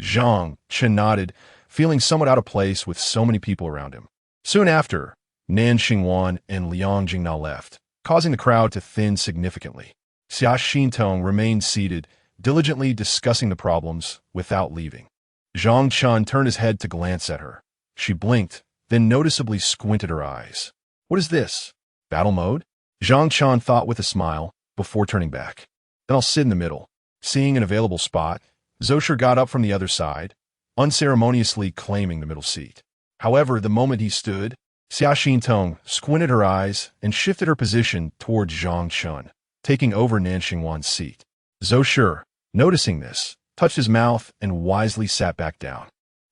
Zhang Chen nodded, feeling somewhat out of place with so many people around him. Soon after, Nan Xingwan and Liang Jingnao left, causing the crowd to thin significantly. Xia Xintong remained seated, diligently discussing the problems without leaving. Zhang Chen turned his head to glance at her. She blinked, then noticeably squinted her eyes. What is this? Battle mode? Zhang Chen thought with a smile, before turning back. Then I'll sit in the middle. Seeing an available spot, Zosher got up from the other side, unceremoniously claiming the middle seat. However, the moment he stood, Xia Xintong squinted her eyes and shifted her position towards Zhang Chen, taking over Nan Xingwan's seat. Zosher, noticing this, touched his mouth and wisely sat back down.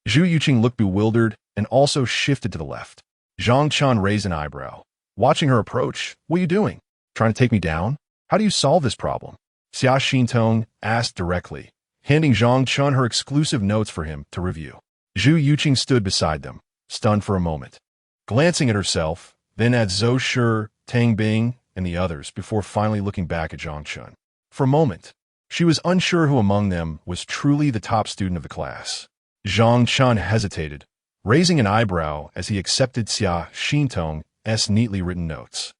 Zhu Yuqing looked bewildered and also shifted to the left. Zhang Chen raised an eyebrow. Watching her approach, what are you doing? Trying to take me down? How do you solve this problem? Xia Xintong asked directly, handing Zhang Chen her exclusive notes for him to review. Zhu Yuqing stood beside them, stunned for a moment, glancing at herself, then at Zhou Shi, Tang Bing, and the others before finally looking back at Zhang Chen. For a moment, she was unsure who among them was truly the top student of the class. Zhang Chen hesitated, raising an eyebrow as he accepted Xia Xintong's neatly written notes.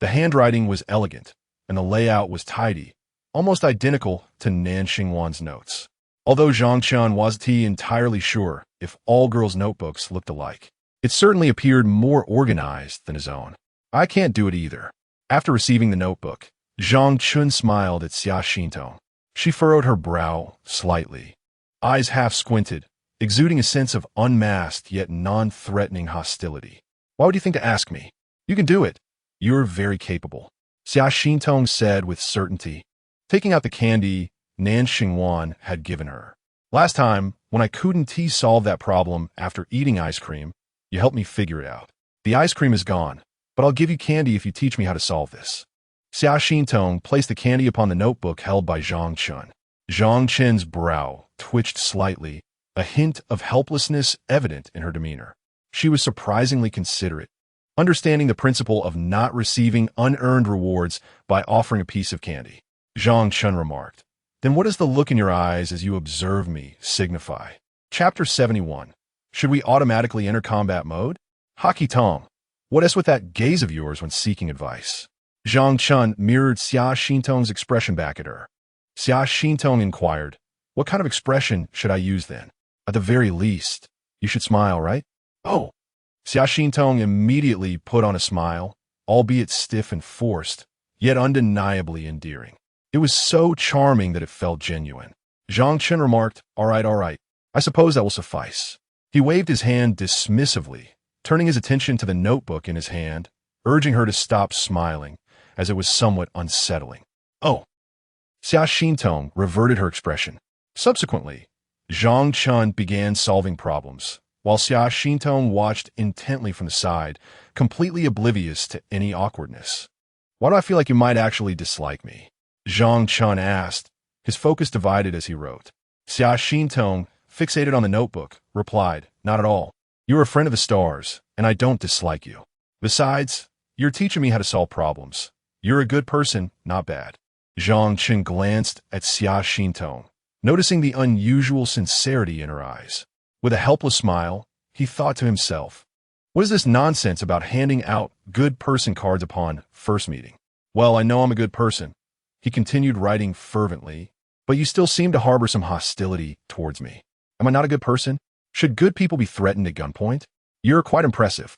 The handwriting was elegant, and the layout was tidy, almost identical to Nan Xingwan's notes. Although Zhang Chen wasn't entirely sure if all girls' notebooks looked alike, it certainly appeared more organized than his own. I can't do it either. After receiving the notebook, Zhang Chen smiled at Xia Xintong. She furrowed her brow slightly, eyes half squinted, exuding a sense of unmasked yet non-threatening hostility. Why would you think to ask me? You can do it. You're very capable, Xia Xintong said with certainty, taking out the candy Nan Xingwan had given her. Last time, when I couldn't solve that problem after eating ice cream, you helped me figure it out. The ice cream is gone, but I'll give you candy if you teach me how to solve this. Xia Xintong placed the candy upon the notebook held by Zhang Chen. Zhang Chen's brow twitched slightly, a hint of helplessness evident in her demeanor. She was surprisingly considerate, understanding the principle of not receiving unearned rewards by offering a piece of candy. Zhang Chen remarked, Then what does the look in your eyes as you observe me signify? Chapter 71. Should we automatically enter combat mode? Hockey Tom, what is with that gaze of yours when seeking advice? Zhang Chen mirrored Xia Xintong's expression back at her. Xia Xintong inquired, What kind of expression should I use then? At the very least, you should smile, right? Oh. Xia Xintong immediately put on a smile, albeit stiff and forced, yet undeniably endearing. It was so charming that it felt genuine. Zhang Chen remarked, all right, I suppose that will suffice. He waved his hand dismissively, turning his attention to the notebook in his hand, urging her to stop smiling, as it was somewhat unsettling. Oh. Xia Xintong reverted her expression. Subsequently, Zhang Chen began solving problems, while Xia Xintong watched intently from the side, completely oblivious to any awkwardness. Why do I feel like you might actually dislike me? Zhang Chen asked, his focus divided as he wrote. Xia Xintong, fixated on the notebook, replied, Not at all. You're a friend of the stars, and I don't dislike you. Besides, you're teaching me how to solve problems. You're a good person, not bad. Zhang Chen glanced at Xia Xintong, noticing the unusual sincerity in her eyes. With a helpless smile, he thought to himself, What is this nonsense about handing out good person cards upon first meeting? Well, I know I'm a good person, he continued writing fervently, but you still seem to harbor some hostility towards me. Am I not a good person? Should good people be threatened at gunpoint? You're quite impressive.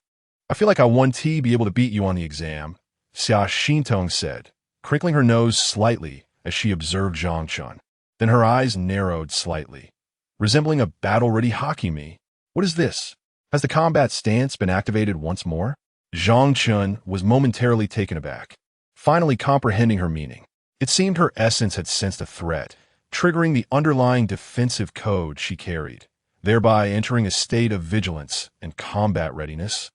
I feel like I won't be able to beat you on the exam, Xia Xintong said, crinkling her nose slightly as she observed Zhang Chen. Then her eyes narrowed slightly, resembling a battle-ready hockey me. What is this? Has the combat stance been activated once more? Zhang Chen was momentarily taken aback, finally comprehending her meaning. It seemed her essence had sensed a threat, triggering the underlying defensive code she carried, thereby entering a state of vigilance and combat readiness.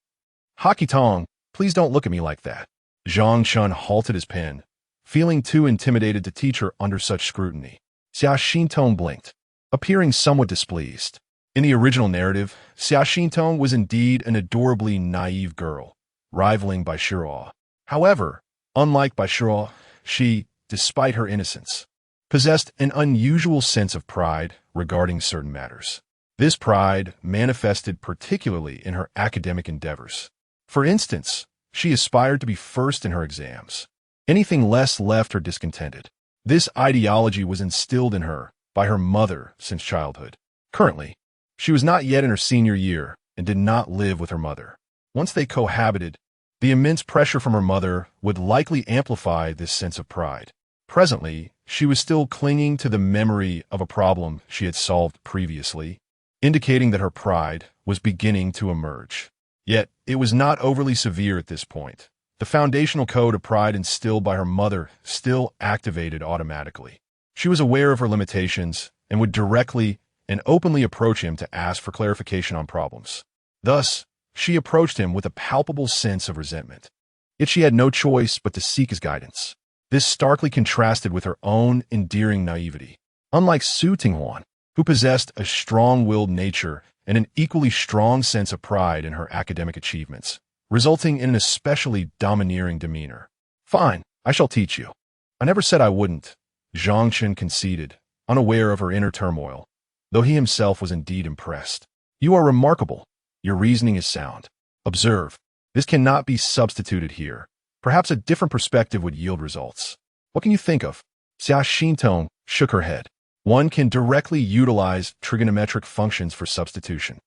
Hockey Tong, please don't look at me like that. Zhang Chen halted his pen, feeling too intimidated to teach her under such scrutiny. Xia Xintong blinked, appearing somewhat displeased. In the original narrative, Xia Xintong was indeed an adorably naive girl, rivaling Bai Shiruo. However, unlike Bai Shiruo, she, despite her innocence, possessed an unusual sense of pride regarding certain matters. This pride manifested particularly in her academic endeavors. For instance, she aspired to be first in her exams. Anything less left her discontented. This ideology was instilled in her by her mother since childhood. Currently, she was not yet in her senior year and did not live with her mother. Once they cohabited, the immense pressure from her mother would likely amplify this sense of pride. Presently, she was still clinging to the memory of a problem she had solved previously, indicating that her pride was beginning to emerge. Yet, it was not overly severe at this point. The foundational code of pride instilled by her mother still activated automatically. She was aware of her limitations and would directly and openly approach him to ask for clarification on problems. Thus, she approached him with a palpable sense of resentment. Yet she had no choice but to seek his guidance. This starkly contrasted with her own endearing naivety. Unlike Su Tinghuan, who possessed a strong-willed nature and an equally strong sense of pride in her academic achievements, resulting in an especially domineering demeanor. Fine, I shall teach you. I never said I wouldn't, Zhang Chen conceded, unaware of her inner turmoil, though he himself was indeed impressed. You are remarkable. Your reasoning is sound. Observe, this cannot be substituted here. Perhaps a different perspective would yield results. What can you think of? Xia Xintong shook her head. One can directly utilize trigonometric functions for substitution.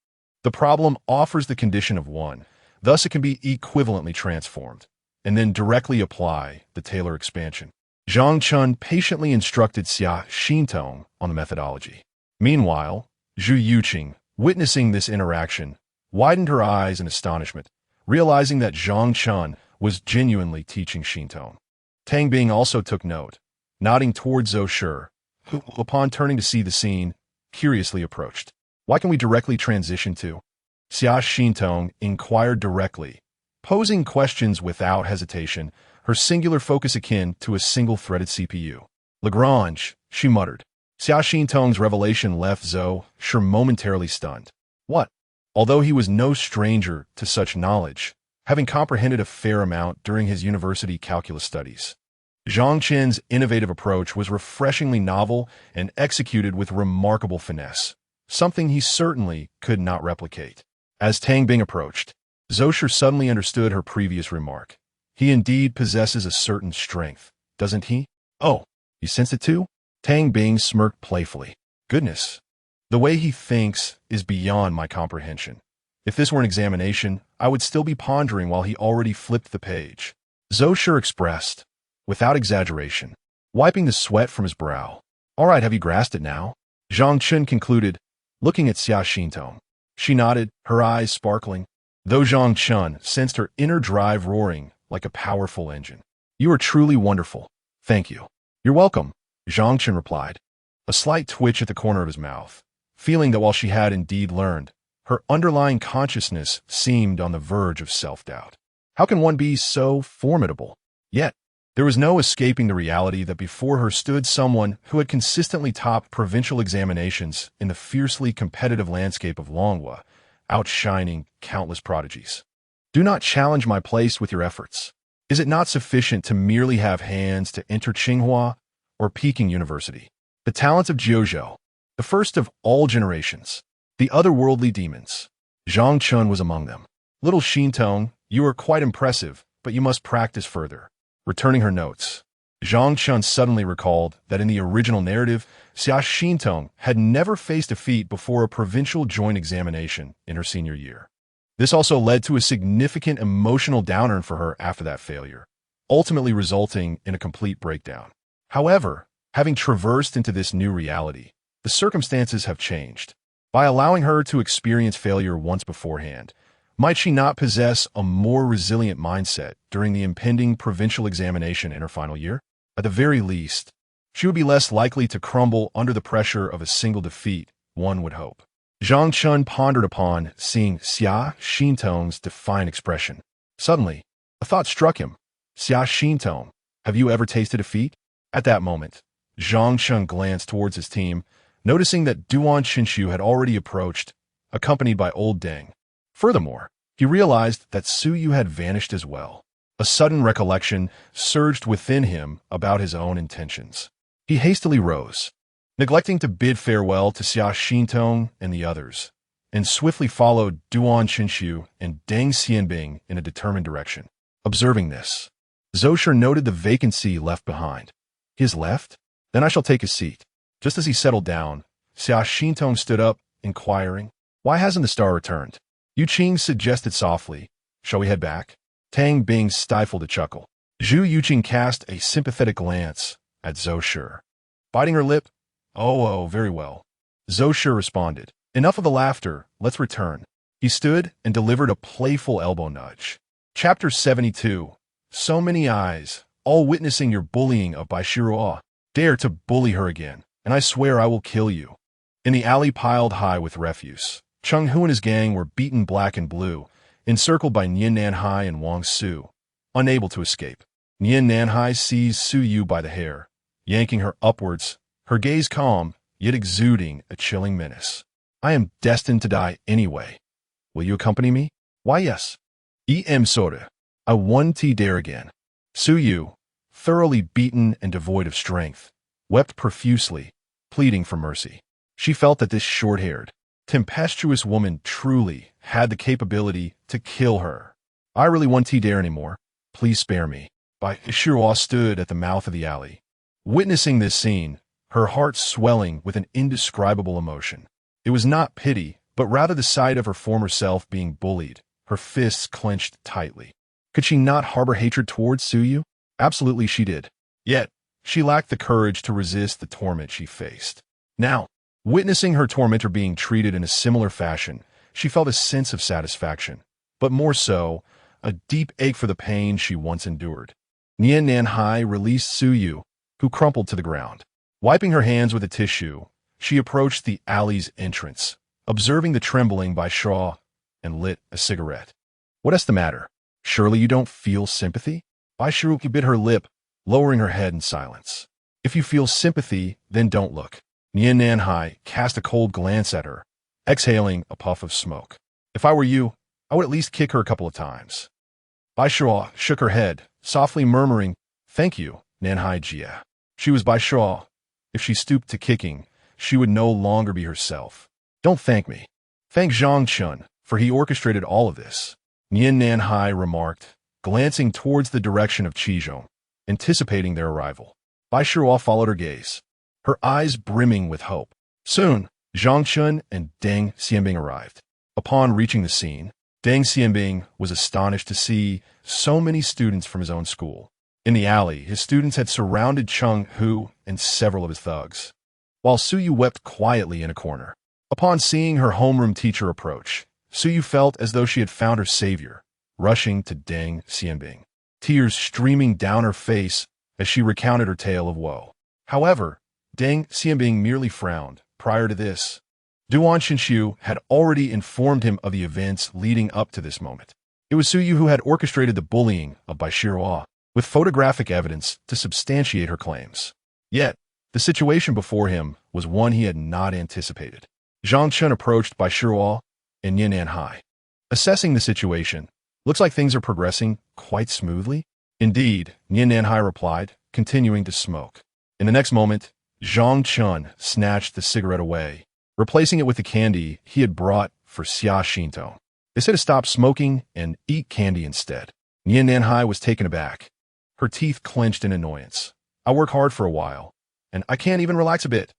The problem offers the condition of one, thus it can be equivalently transformed, and then directly apply the Taylor expansion. Zhang Chen patiently instructed Xia Xintong on the methodology. Meanwhile, Zhu Yuqing, witnessing this interaction, widened her eyes in astonishment, realizing that Zhang Chen was genuinely teaching Xintong. Tang Bing also took note, nodding toward Zhou Shi, who, upon turning to see the scene, curiously approached. Why can we directly transition to? Xia Xintong inquired directly, posing questions without hesitation, her singular focus akin to a single-threaded CPU. Lagrange, she muttered. Xia Xintong's revelation left Zhou Shi momentarily stunned. What? Although he was no stranger to such knowledge, having comprehended a fair amount during his university calculus studies, Zhang Chen's innovative approach was refreshingly novel and executed with remarkable finesse, something he certainly could not replicate. As Tang Bing approached, Zhou Shi suddenly understood her previous remark. He indeed possesses a certain strength, doesn't he? Oh, you sense it too? Tang Bing smirked playfully. Goodness, the way he thinks is beyond my comprehension. If this were an examination, I would still be pondering while he already flipped the page. Zhou Shi expressed, without exaggeration, wiping the sweat from his brow. All right, have you grasped it now? Zhang Chen concluded, looking at Xia Xintong. She nodded, her eyes sparkling, though Zhang Chen sensed her inner drive roaring like a powerful engine. You are truly wonderful. Thank you. You're welcome, Zhang Chen replied, a slight twitch at the corner of his mouth, feeling that while she had indeed learned, her underlying consciousness seemed on the verge of self-doubt. How can one be so formidable? Yet, there was no escaping the reality that before her stood someone who had consistently topped provincial examinations in the fiercely competitive landscape of Longhua, outshining countless prodigies. Do not challenge my place with your efforts. Is it not sufficient to merely have hands to enter Tsinghua or Peking University? The talents of Jiuzhou, the first of all generations, the otherworldly demons. Zhang Chen was among them. Little Xintong, you are quite impressive, but you must practice further. Returning her notes, Zhang Chen suddenly recalled that in the original narrative, Xia Xintong had never faced defeat before a provincial joint examination in her senior year. This also led to a significant emotional downer for her after that failure, ultimately resulting in a complete breakdown. However, having traversed into this new reality, The circumstances have changed. By allowing her to experience failure once beforehand, might she not possess a more resilient mindset during the impending provincial examination in her final year? At the very least, she would be less likely to crumble under the pressure of a single defeat, one would hope. Zhang Chen pondered upon seeing Xia Xintong's defiant expression. Suddenly, a thought struck him. Xia Xintong, have you ever tasted defeat? At that moment, Zhang Chen glanced towards his team, noticing that Duan Qinshu had already approached, accompanied by old Deng. Furthermore, he realized that Su Yu had vanished as well. A sudden recollection surged within him about his own intentions. He hastily rose, neglecting to bid farewell to Xia Xintong and the others, and swiftly followed Duan Qinshu and Deng Xianbing in a determined direction. Observing this, Zhou noted the vacancy left behind. His left? Then I shall take his seat. Just as he settled down, Xia Xintong stood up, inquiring, "Why hasn't the star returned?" Yu Qing suggested softly, "Shall we head back?" Tang Bing stifled a chuckle. Zhu Yuqing cast a sympathetic glance at Zhou Shi. Biting her lip, "Oh, very well." Zhou Shi responded, "Enough of the laughter, let's return." He stood and delivered a playful elbow nudge. Chapter 72. So many eyes, all witnessing your bullying of Bai Shiruo. Dare to bully her again, and I swear I will kill you. In the alley piled high with refuse, Cheng Hu and his gang were beaten black and blue, encircled by Nian Nanhai and Wang Su, unable to escape. Nian Nanhai seized Su Yu by the hair, yanking her upwards, her gaze calm, yet exuding a chilling menace. "I am destined to die anyway. Will you accompany me?" "Why, yes." Soda. I want to dare again. Su Yu, thoroughly beaten and devoid of strength, wept profusely, pleading for mercy. She felt that this short-haired, tempestuous woman truly had the capability to kill her. "I really want to dare anymore. Please spare me." Bai Shiruo stood at the mouth of the alley. Witnessing this scene, her heart swelling with an indescribable emotion. It was not pity, but rather the sight of her former self being bullied, her fists clenched tightly. Could she not harbor hatred towards Su Yu? Absolutely she did. Yet, she lacked the courage to resist the torment she faced. Now, witnessing her tormentor being treated in a similar fashion, she felt a sense of satisfaction, but more so, a deep ache for the pain she once endured. Nian Nanhai released Su Yu, who crumpled to the ground. Wiping her hands with a tissue, she approached the alley's entrance, observing the trembling by Shaw, and lit a cigarette. "What is the matter? Surely you don't feel sympathy?" Bai Shiruo bit her lip, lowering her head in silence. "If you feel sympathy, then don't look." Nian Nanhai cast a cold glance at her, exhaling a puff of smoke. "If I were you, I would at least kick her a couple of times." Bai Shiruo shook her head, softly murmuring, "Thank you, Nanhai Jia." She was Bai Shiruo. If she stooped to kicking, she would no longer be herself. "Don't thank me. Thank Zhang Chen, for he orchestrated all of this," Nian Nanhai remarked, glancing towards the direction of Qizhong, anticipating their arrival. Bai Shiruo followed her gaze, her eyes brimming with hope. Soon, Zhang Chen and Deng Xianbing arrived. Upon reaching the scene, Deng Xianbing was astonished to see so many students from his own school. In the alley, his students had surrounded Cheng Hu and several of his thugs, while Su Yu wept quietly in a corner. Upon seeing her homeroom teacher approach, Su Yu felt as though she had found her savior, rushing to Deng Xianbing, tears streaming down her face as she recounted her tale of woe. However, Deng Xianbing merely frowned. Prior to this, Duan Qinshu had already informed him of the events leading up to this moment. It was Su Yu who had orchestrated the bullying of Bai Shiruo, with photographic evidence to substantiate her claims. Yet, the situation before him was one he had not anticipated. Zhang Chen approached Bai Shiruo and Nian Nanhai. Assessing the situation, "Looks like things are progressing quite smoothly." "Indeed," Nian Nanhai replied, continuing to smoke. In the next moment, Zhang Chen snatched the cigarette away, replacing it with the candy he had brought for Xia Xintong. They said to stop smoking and eat candy instead. Nian Nanhai was taken aback, her teeth clenched in annoyance. "I work hard for a while, and I can't even relax a bit."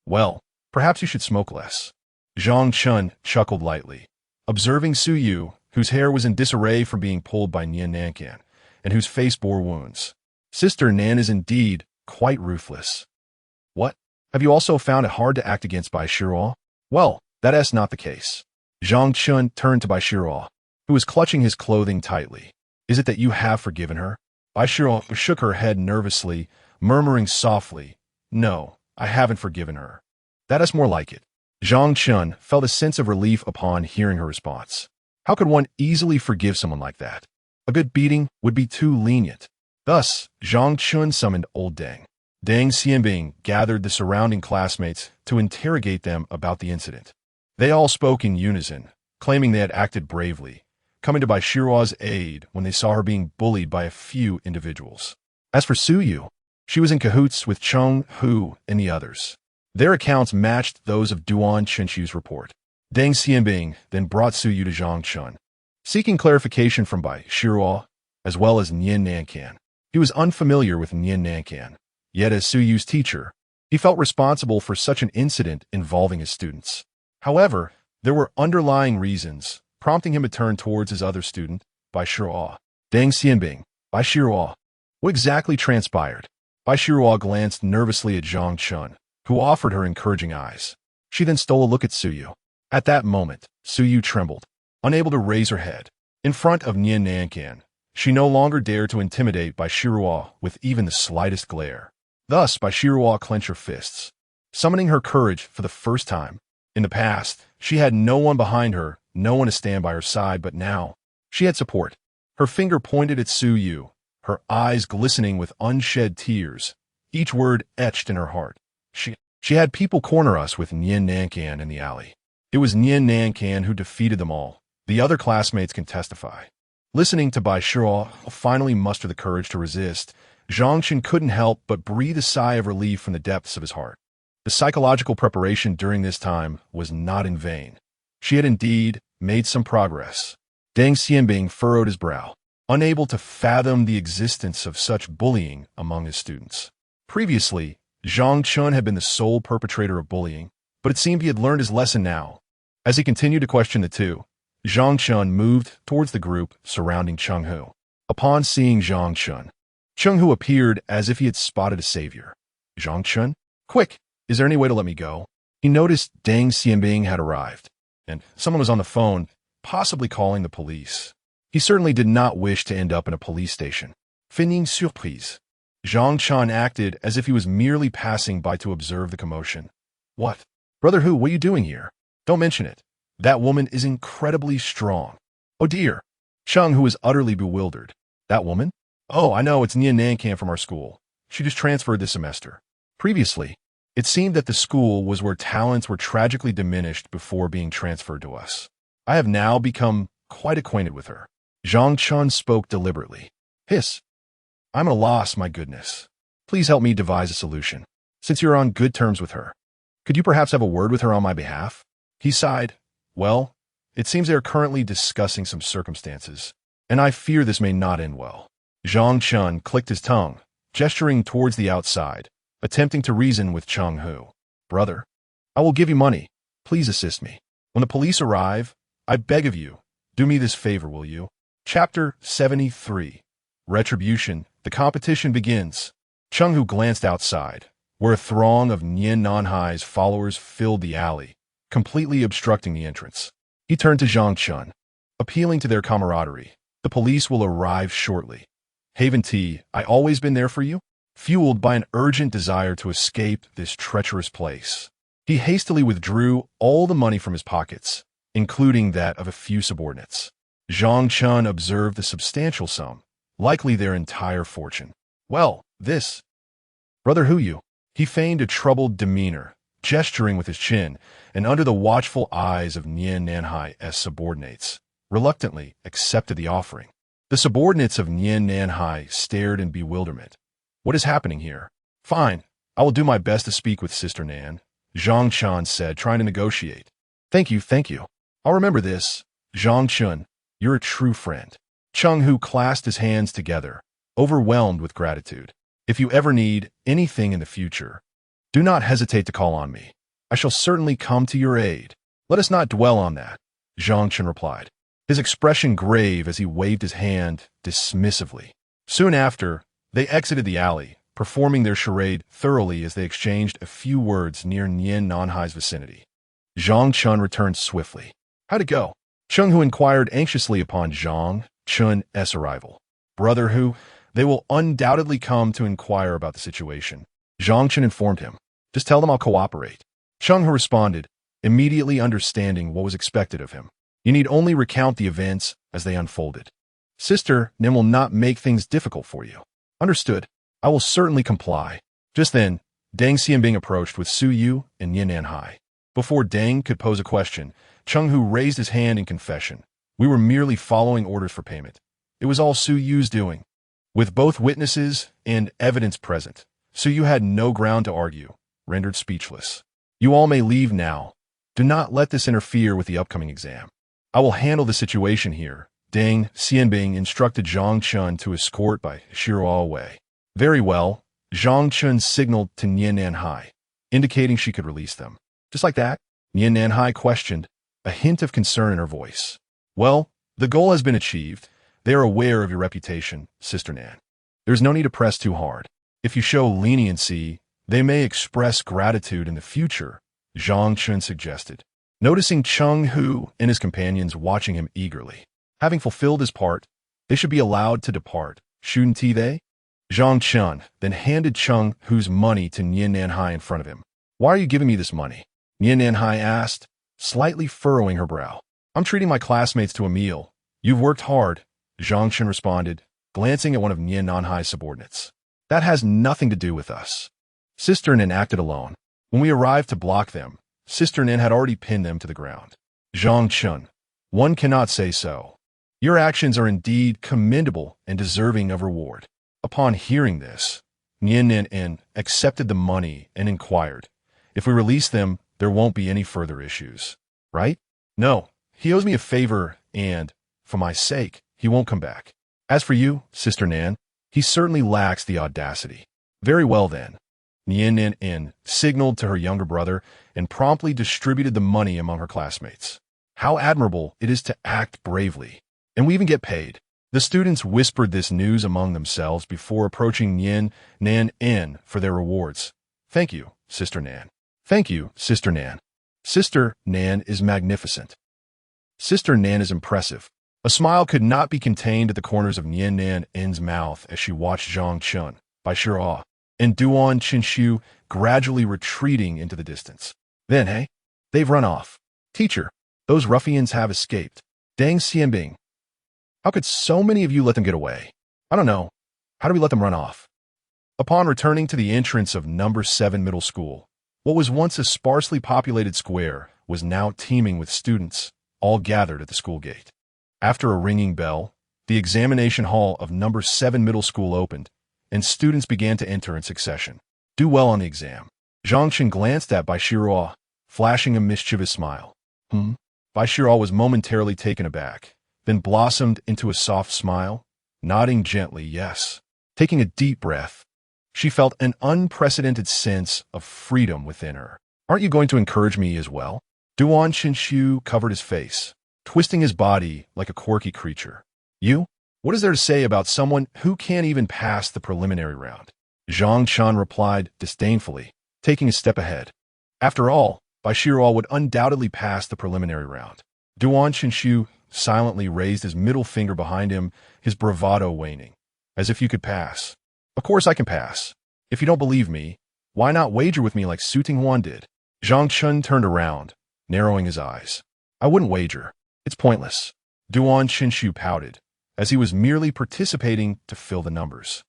"Well, perhaps you should smoke less." Zhang Chen chuckled lightly, observing Su Yu, whose hair was in disarray from being pulled by Nian Nankan, and whose face bore wounds. "Sister Nan is indeed quite ruthless." "What? Have you also found it hard to act against Bai Shiruo? Well, that is not the case. Zhang Chen turned to Bai Shiruo, who was clutching his clothing tightly. Is it that you have forgiven her? Bai Shiruo shook her head nervously, murmuring softly, No, I haven't forgiven her. That is more like it. Zhang Chen felt a sense of relief upon hearing her response. How could one easily forgive someone like that? A good beating would be too lenient. Thus, Zhang Chen summoned old Deng. Deng Xianbing gathered the surrounding classmates to interrogate them about the incident. They all spoke in unison, claiming they had acted bravely, coming to Bai Shiruo's aid when they saw her being bullied by a few individuals. As for Su Yu, she was in cahoots with Cheng Hu and the others. Their accounts matched those of Duan Chenxiu's report. Deng Xianbing then brought Su Yu to Zhang Chen, seeking clarification from Bai Shiruo, as well as Nian Nankan. He was unfamiliar with Nian Nankan, yet as Su Yu's teacher, he felt responsible for such an incident involving his students. However, there were underlying reasons prompting him to turn towards his other student, Bai Shiruo. Deng Xianbing, Bai Shiruo. What exactly transpired? Bai Shiruo glanced nervously at Zhang Chen, who offered her encouraging eyes. She then stole a look at Su Yu. At that moment, Su Yu trembled, unable to raise her head. In front of Nian Nankan, she no longer dared to intimidate Bai Shiruo with even the slightest glare. Thus, Bai Shiruo clenched her fists, summoning her courage for the first time. In the past, she had no one behind her, no one to stand by her side, but now, she had support. Her finger pointed at Su Yu, her eyes glistening with unshed tears, each word etched in her heart. She had people corner us with Nian Nankan in the alley. It was Nian Nankan who defeated them all. The other classmates can testify. Listening to Bai Shiruo finally muster the courage to resist, Zhang Chen couldn't help but breathe a sigh of relief from the depths of his heart. The psychological preparation during this time was not in vain. She had indeed made some progress. Deng Xianbing furrowed his brow, unable to fathom the existence of such bullying among his students. Previously, Zhang Chen had been the sole perpetrator of bullying, but it seemed he had learned his lesson now. As he continued to question the two, Zhang Chen moved towards the group surrounding Cheng Hu. Upon seeing Zhang Chen, Cheng Hu appeared as if he had spotted a savior. Zhang Chen? Quick! Is there any way to let me go? He noticed Deng Xianbing had arrived, and someone was on the phone, possibly calling the police. He certainly did not wish to end up in a police station. Feigning surprise. Zhang Chen acted as if he was merely passing by to observe the commotion. What? Brother Hu, what are you doing here? Don't mention it. That woman is incredibly strong. Oh dear. Cheng, who was utterly bewildered. That woman? Oh, I know, it's Nian Nankan from our school. She just transferred this semester. Previously, it seemed that the school was where talents were tragically diminished before being transferred to us. I have now become quite acquainted with her. Zhang Chen spoke deliberately. Hiss. I'm at a loss, my goodness. Please help me devise a solution. Since you're on good terms with her, could you perhaps have a word with her on my behalf? He sighed. Well, it seems they are currently discussing some circumstances, and I fear this may not end well. Zhang Chen clicked his tongue, gesturing towards the outside, attempting to reason with Cheng Hu. Brother, I will give you money. Please assist me. When the police arrive, I beg of you, do me this favor, will you? Chapter 73. Retribution. The competition begins. Cheng Hu glanced outside, where a throng of Nian Nanhai's followers filled the alley, completely obstructing the entrance. He turned to Zhang Chen, appealing to their camaraderie. The police will arrive shortly. Haven T, I always been there for you? Fueled by an urgent desire to escape this treacherous place, he hastily withdrew all the money from his pockets, including that of a few subordinates. Zhang Chen observed the substantial sum, likely their entire fortune. Well, this. Brother Hu Yu. He feigned a troubled demeanor, gesturing with his chin, and under the watchful eyes of Nian Nanhai's subordinates, reluctantly accepted the offering. The subordinates of Nian Nanhai stared in bewilderment. What is happening here? Fine, I will do my best to speak with Sister Nan, Zhang Chen said, trying to negotiate. Thank you. I'll remember this. Zhang Chen, you're a true friend. Cheng Hu clasped his hands together, overwhelmed with gratitude. If you ever need anything in the future, do not hesitate to call on me. I shall certainly come to your aid. Let us not dwell on that, Zhang Chen replied, his expression grave as he waved his hand dismissively. Soon after, they exited the alley, performing their charade thoroughly as they exchanged a few words near Nian Nanhai's vicinity. Zhang Chen returned swiftly. How'd it go? Cheng Hu inquired anxiously upon Zhang Chen's arrival. Brother Hu, they will undoubtedly come to inquire about the situation. Zhang Chen informed him. Just tell them I'll cooperate. Cheng Hu responded, immediately understanding what was expected of him. You need only recount the events as they unfolded. Sister Nin will not make things difficult for you. Understood. I will certainly comply. Just then, Deng Xianbing approached with Su Yu and Yin Nanhai. Before Deng could pose a question, Cheng Hu raised his hand in confession. We were merely following orders for payment. It was all Su Yu's doing. With both witnesses and evidence present, Su Yu had no ground to argue, rendered speechless. You all may leave now. Do not let this interfere with the upcoming exam. I will handle the situation here. Deng Xianbing instructed Zhang Chen to escort by Shiruo away. Very well, Zhang Chen signaled to Nian Nanhai, indicating she could release them. Just like that, Nian Nanhai questioned, a hint of concern in her voice. Well, the goal has been achieved. They are aware of your reputation, Sister Nan. There is no need to press too hard. If you show leniency, they may express gratitude in the future, Zhang Chen suggested, noticing Cheng Hu and his companions watching him eagerly. Having fulfilled his part, they should be allowed to depart, shouldn't they? Zhang Chen then handed Cheng Hu's money to Nian Nanhai in front of him. Why are you giving me this money? Nian Nanhai asked, slightly furrowing her brow. I'm treating my classmates to a meal. You've worked hard, Zhang Chen responded, glancing at one of Nian Nanhai's subordinates. That has nothing to do with us. Sister Nin acted alone. When we arrived to block them, Sister Nin had already pinned them to the ground. Zhang Chen, one cannot say so. Your actions are indeed commendable and deserving of reward. Upon hearing this, Nian Nin accepted the money and inquired, if we release them, there won't be any further issues, right? No, he owes me a favor and, for my sake, he won't come back. As for you, Sister Nan, he certainly lacks the audacity. Very well then. Nian Nin signaled to her younger brother and promptly distributed the money among her classmates. How admirable it is to act bravely. And we even get paid. The students whispered this news among themselves before approaching Nian Nan for their rewards. Thank you, Sister Nan. Thank you, Sister Nan. Sister Nan is magnificent. Sister Nan is impressive. A smile could not be contained at the corners of Nian Nan's mouth as she watched Zhang Chen, Bai Shiruo, and Duan Qinshu gradually retreating into the distance. Then, hey, they've run off. Teacher, those ruffians have escaped. Deng Xianbing. How could so many of you let them get away? I don't know. How do we let them run off? Upon returning to the entrance of number 7 middle school, what was once a sparsely populated square was now teeming with students, all gathered at the school gate. After a ringing bell, the examination hall of number 7 middle school opened, and students began to enter in succession. Do well on the exam. Zhang Chen glanced at Bai Shiruo, flashing a mischievous smile. Bai Shiruo was momentarily taken aback, then blossomed into a soft smile, nodding gently yes. Taking a deep breath, she felt an unprecedented sense of freedom within her. Aren't you going to encourage me as well? Duan Qinshu covered his face, twisting his body like a quirky creature. You? What is there to say about someone who can't even pass the preliminary round? Zhang Chen replied disdainfully, taking a step ahead. After all, Bai Shiruo would undoubtedly pass the preliminary round. Duan Qinshu silently raised his middle finger behind him, his bravado waning. As if you could pass. Of course I can pass. If you don't believe me, why not wager with me like Su Tinghuan did? Zhang Chen turned around, narrowing his eyes. I wouldn't wager. It's pointless. Duan Qinshu pouted, as he was merely participating to fill the numbers.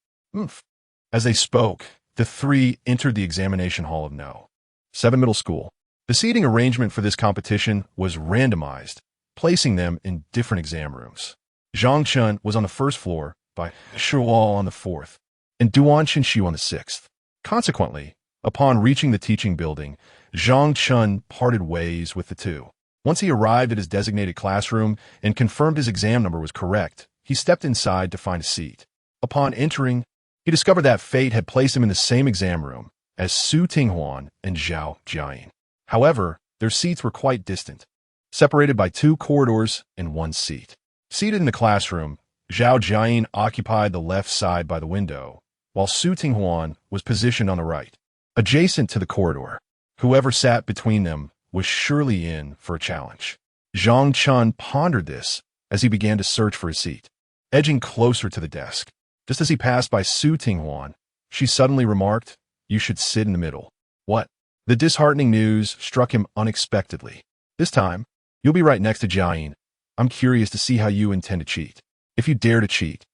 As they spoke, the three entered the examination hall of No. 7 middle school. The seating arrangement for this competition was randomized, placing them in different exam rooms. Zhang Chen was on the first floor, Bai Shiruo on the 4th, and Duan Qinshu on the 6th. Consequently, upon reaching the teaching building, Zhang Chen parted ways with the two. Once he arrived at his designated classroom and confirmed his exam number was correct, he stepped inside to find a seat. Upon entering, he discovered that fate had placed him in the same exam room as Su Tinghuan and Zhao Jiayin. However, their seats were quite distant, separated by 2 corridors and 1 seat. Seated in the classroom, Zhao Jiayin occupied the left side by the window, while Su Tinghuan was positioned on the right, adjacent to the corridor. Whoever sat between them was surely in for a challenge. Zhang Chen pondered this as he began to search for his seat. Edging closer to the desk, just as he passed by Su Tinghuan, she suddenly remarked, "You should sit in the middle." What? The disheartening news struck him unexpectedly. "This time, you'll be right next to Jiayin. I'm curious to see how you intend to cheat. If you dare to cheat,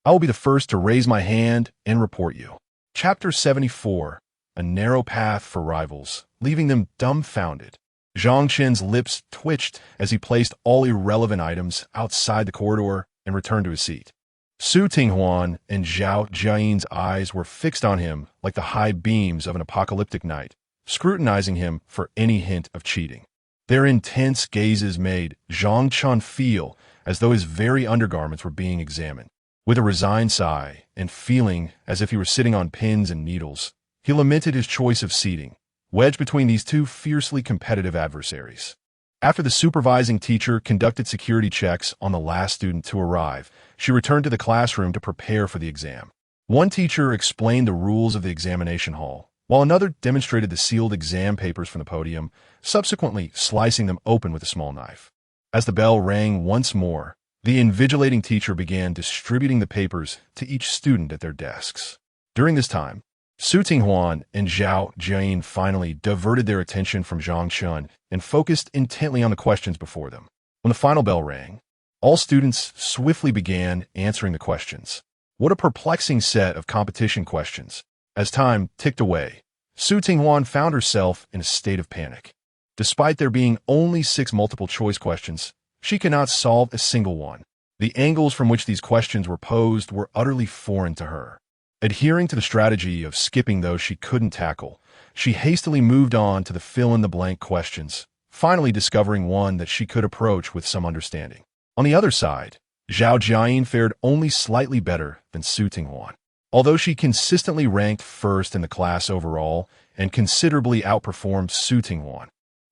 I will be the first to raise my hand and report you." Chapter 74. A narrow path for rivals, leaving them dumbfounded. Zhang Chen's lips twitched as he placed all irrelevant items outside the corridor and returned to his seat. Su Tinghuan and Zhao Jiayin's eyes were fixed on him like the high beams of an apocalyptic night, scrutinizing him for any hint of cheating. Their intense gazes made Zhang Chen feel as though his very undergarments were being examined. With a resigned sigh and feeling as if he were sitting on pins and needles, he lamented his choice of seating, wedged between these two fiercely competitive adversaries. After the supervising teacher conducted security checks on the last student to arrive, she returned to the classroom to prepare for the exam. One teacher explained the rules of the examination hall, while another demonstrated the sealed exam papers from the podium, subsequently slicing them open with a small knife. As the bell rang once more, the invigilating teacher began distributing the papers to each student at their desks. During this time, Su Tinghuan and Zhao Jiayin finally diverted their attention from Zhang Chen and focused intently on the questions before them. When the final bell rang, all students swiftly began answering the questions. What a perplexing set of competition questions. As time ticked away, Su Tinghuan found herself in a state of panic. Despite there being only 6 multiple-choice questions, she could not solve a single one. The angles from which these questions were posed were utterly foreign to her. Adhering to the strategy of skipping those she couldn't tackle, she hastily moved on to the fill-in-the-blank questions, finally discovering one that she could approach with some understanding. On the other side, Zhao Jiayin fared only slightly better than Su Tinghuan. Although she consistently ranked first in the class overall and considerably outperformed Su Tinghuan,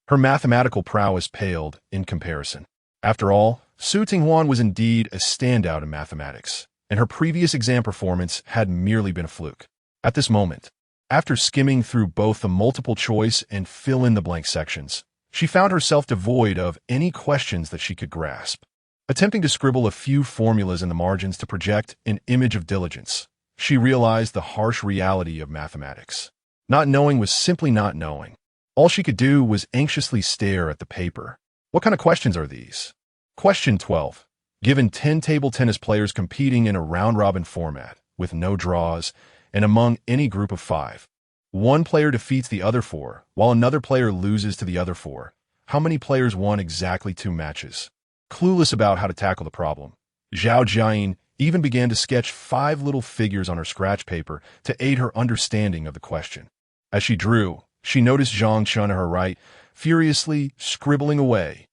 her mathematical prowess paled in comparison. After all, Su Tinghuan was indeed a standout in mathematics, and her previous exam performance had merely been a fluke. At this moment, after skimming through both the multiple-choice and fill-in-the-blank sections, she found herself devoid of any questions that she could grasp. Attempting to scribble a few formulas in the margins to project an image of diligence, she realized the harsh reality of mathematics. Not knowing was simply not knowing. All she could do was anxiously stare at the paper. What kind of questions are these? Question 12. Given 10 table tennis players competing in a round-robin format, with no draws, and among any group of 5, one player defeats the other 4, while another player loses to the other 4. How many players won exactly 2 matches? Clueless about how to tackle the problem, Zhao Jiayin even began to sketch 5 little figures on her scratch paper to aid her understanding of the question. As she drew, she noticed Zhang Chen to her right, furiously scribbling away.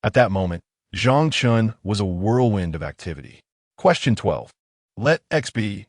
At that moment, Zhang Chen was a whirlwind of activity. Question 12. Let X be.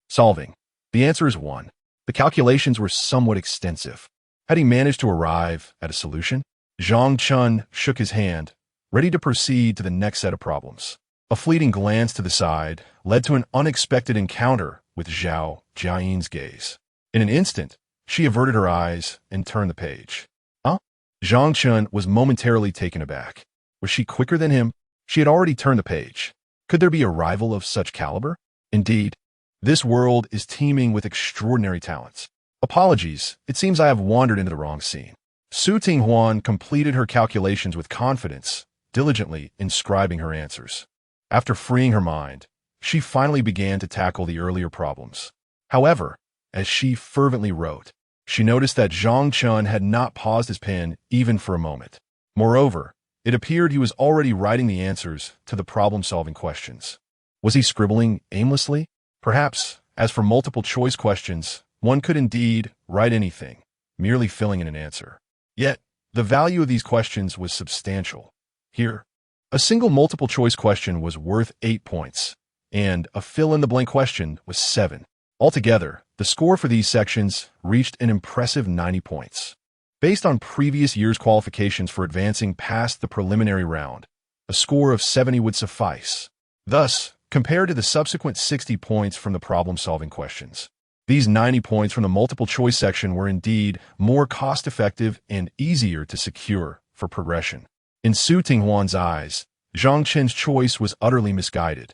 Solving. The answer is 1. The calculations were somewhat extensive. Had he managed to arrive at a solution? Zhang Chen shook his hand, ready to proceed to the next set of problems. A fleeting glance to the side led to an unexpected encounter with Zhao Jiayin's gaze. In an instant, she averted her eyes and turned the page. Huh? Zhang Chen was momentarily taken aback. Was she quicker than him? She had already turned the page. Could there be a rival of such caliber? Indeed, this world is teeming with extraordinary talents. Apologies, it seems I have wandered into the wrong scene. Su Tinghuan completed her calculations with confidence, diligently inscribing her answers. After freeing her mind, she finally began to tackle the earlier problems. However, as she fervently wrote, she noticed that Zhang Chen had not paused his pen even for a moment. Moreover, it appeared he was already writing the answers to the problem-solving questions. Was he scribbling aimlessly? Perhaps, as for multiple-choice questions, one could indeed write anything, merely filling in an answer. Yet, the value of these questions was substantial. Here, a single multiple-choice question was worth 8 points, and a fill-in-the-blank question was 7. Altogether, the score for these sections reached an impressive 90 points. Based on previous year's qualifications for advancing past the preliminary round, a score of 70 would suffice. Thus, compared to the subsequent 60 points from the problem-solving questions, These 90 points from the multiple choice section were indeed more cost-effective and easier to secure for progression. In Su Tinghuan's eyes, Zhang Chen's choice was utterly misguided.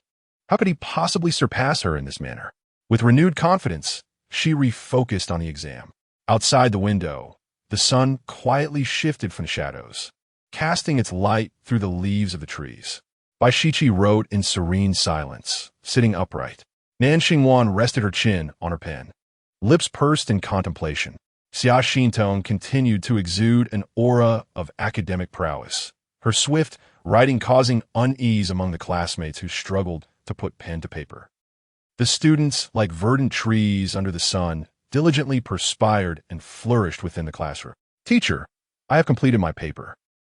How could he possibly surpass her in this manner? With renewed confidence, she refocused on the exam. Outside the window, the sun quietly shifted from the shadows, casting its light through the leaves of the trees. Bai Shiqi wrote in serene silence, sitting upright. Nan Xingwan rested her chin on her pen, lips pursed in contemplation. Xia Xintong continued to exude an aura of academic prowess, her swift writing causing unease among the classmates who struggled to put pen to paper. The students, like verdant trees under the sun, diligently perspired and flourished within the classroom. "Teacher, I have completed my paper."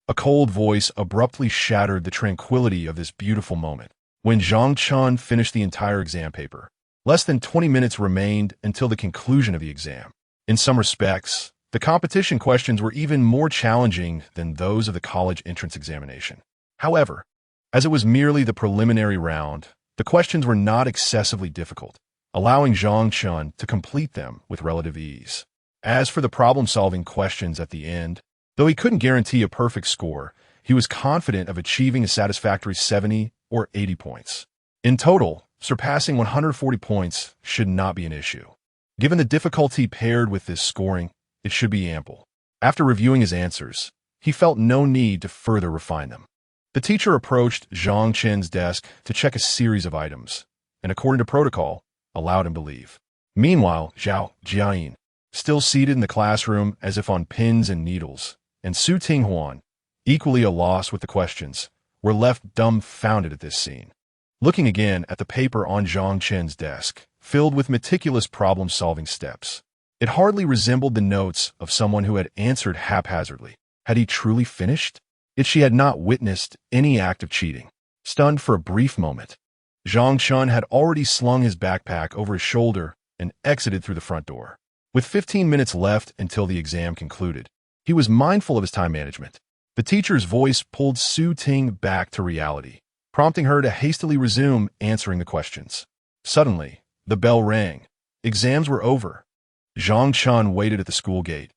A cold voice abruptly shattered the tranquility of this beautiful moment. When Zhang Chen finished the entire exam paper, less than 20 minutes remained until the conclusion of the exam. In some respects, the competition questions were even more challenging than those of the college entrance examination. However, as it was merely the preliminary round, the questions were not excessively difficult, allowing Zhang Chen to complete them with relative ease. As for the problem-solving questions at the end, though he couldn't guarantee a perfect score, he was confident of achieving a satisfactory 70 or 80 points. In total, surpassing 140 points should not be an issue. Given the difficulty paired with this scoring, it should be ample. After reviewing his answers, he felt no need to further refine them. The teacher approached Zhang Chen's desk to check a series of items, and according to protocol, allowed him to leave. Meanwhile, Zhao Jiayin, still seated in the classroom as if on pins and needles, and Su Tinghuan, equally at a loss with the questions, were left dumbfounded at this scene. Looking again at the paper on Zhang Chen's desk, filled with meticulous problem-solving steps, it hardly resembled the notes of someone who had answered haphazardly. Had he truly finished? Yet she had not witnessed any act of cheating. Stunned for a brief moment, Zhang Chen had already slung his backpack over his shoulder and exited through the front door. With 15 minutes left until the exam concluded, he was mindful of his time management. The teacher's voice pulled Su Ting back to reality, prompting her to hastily resume answering the questions. Suddenly, the bell rang. Exams were over. Zhang Chen waited at the school gate.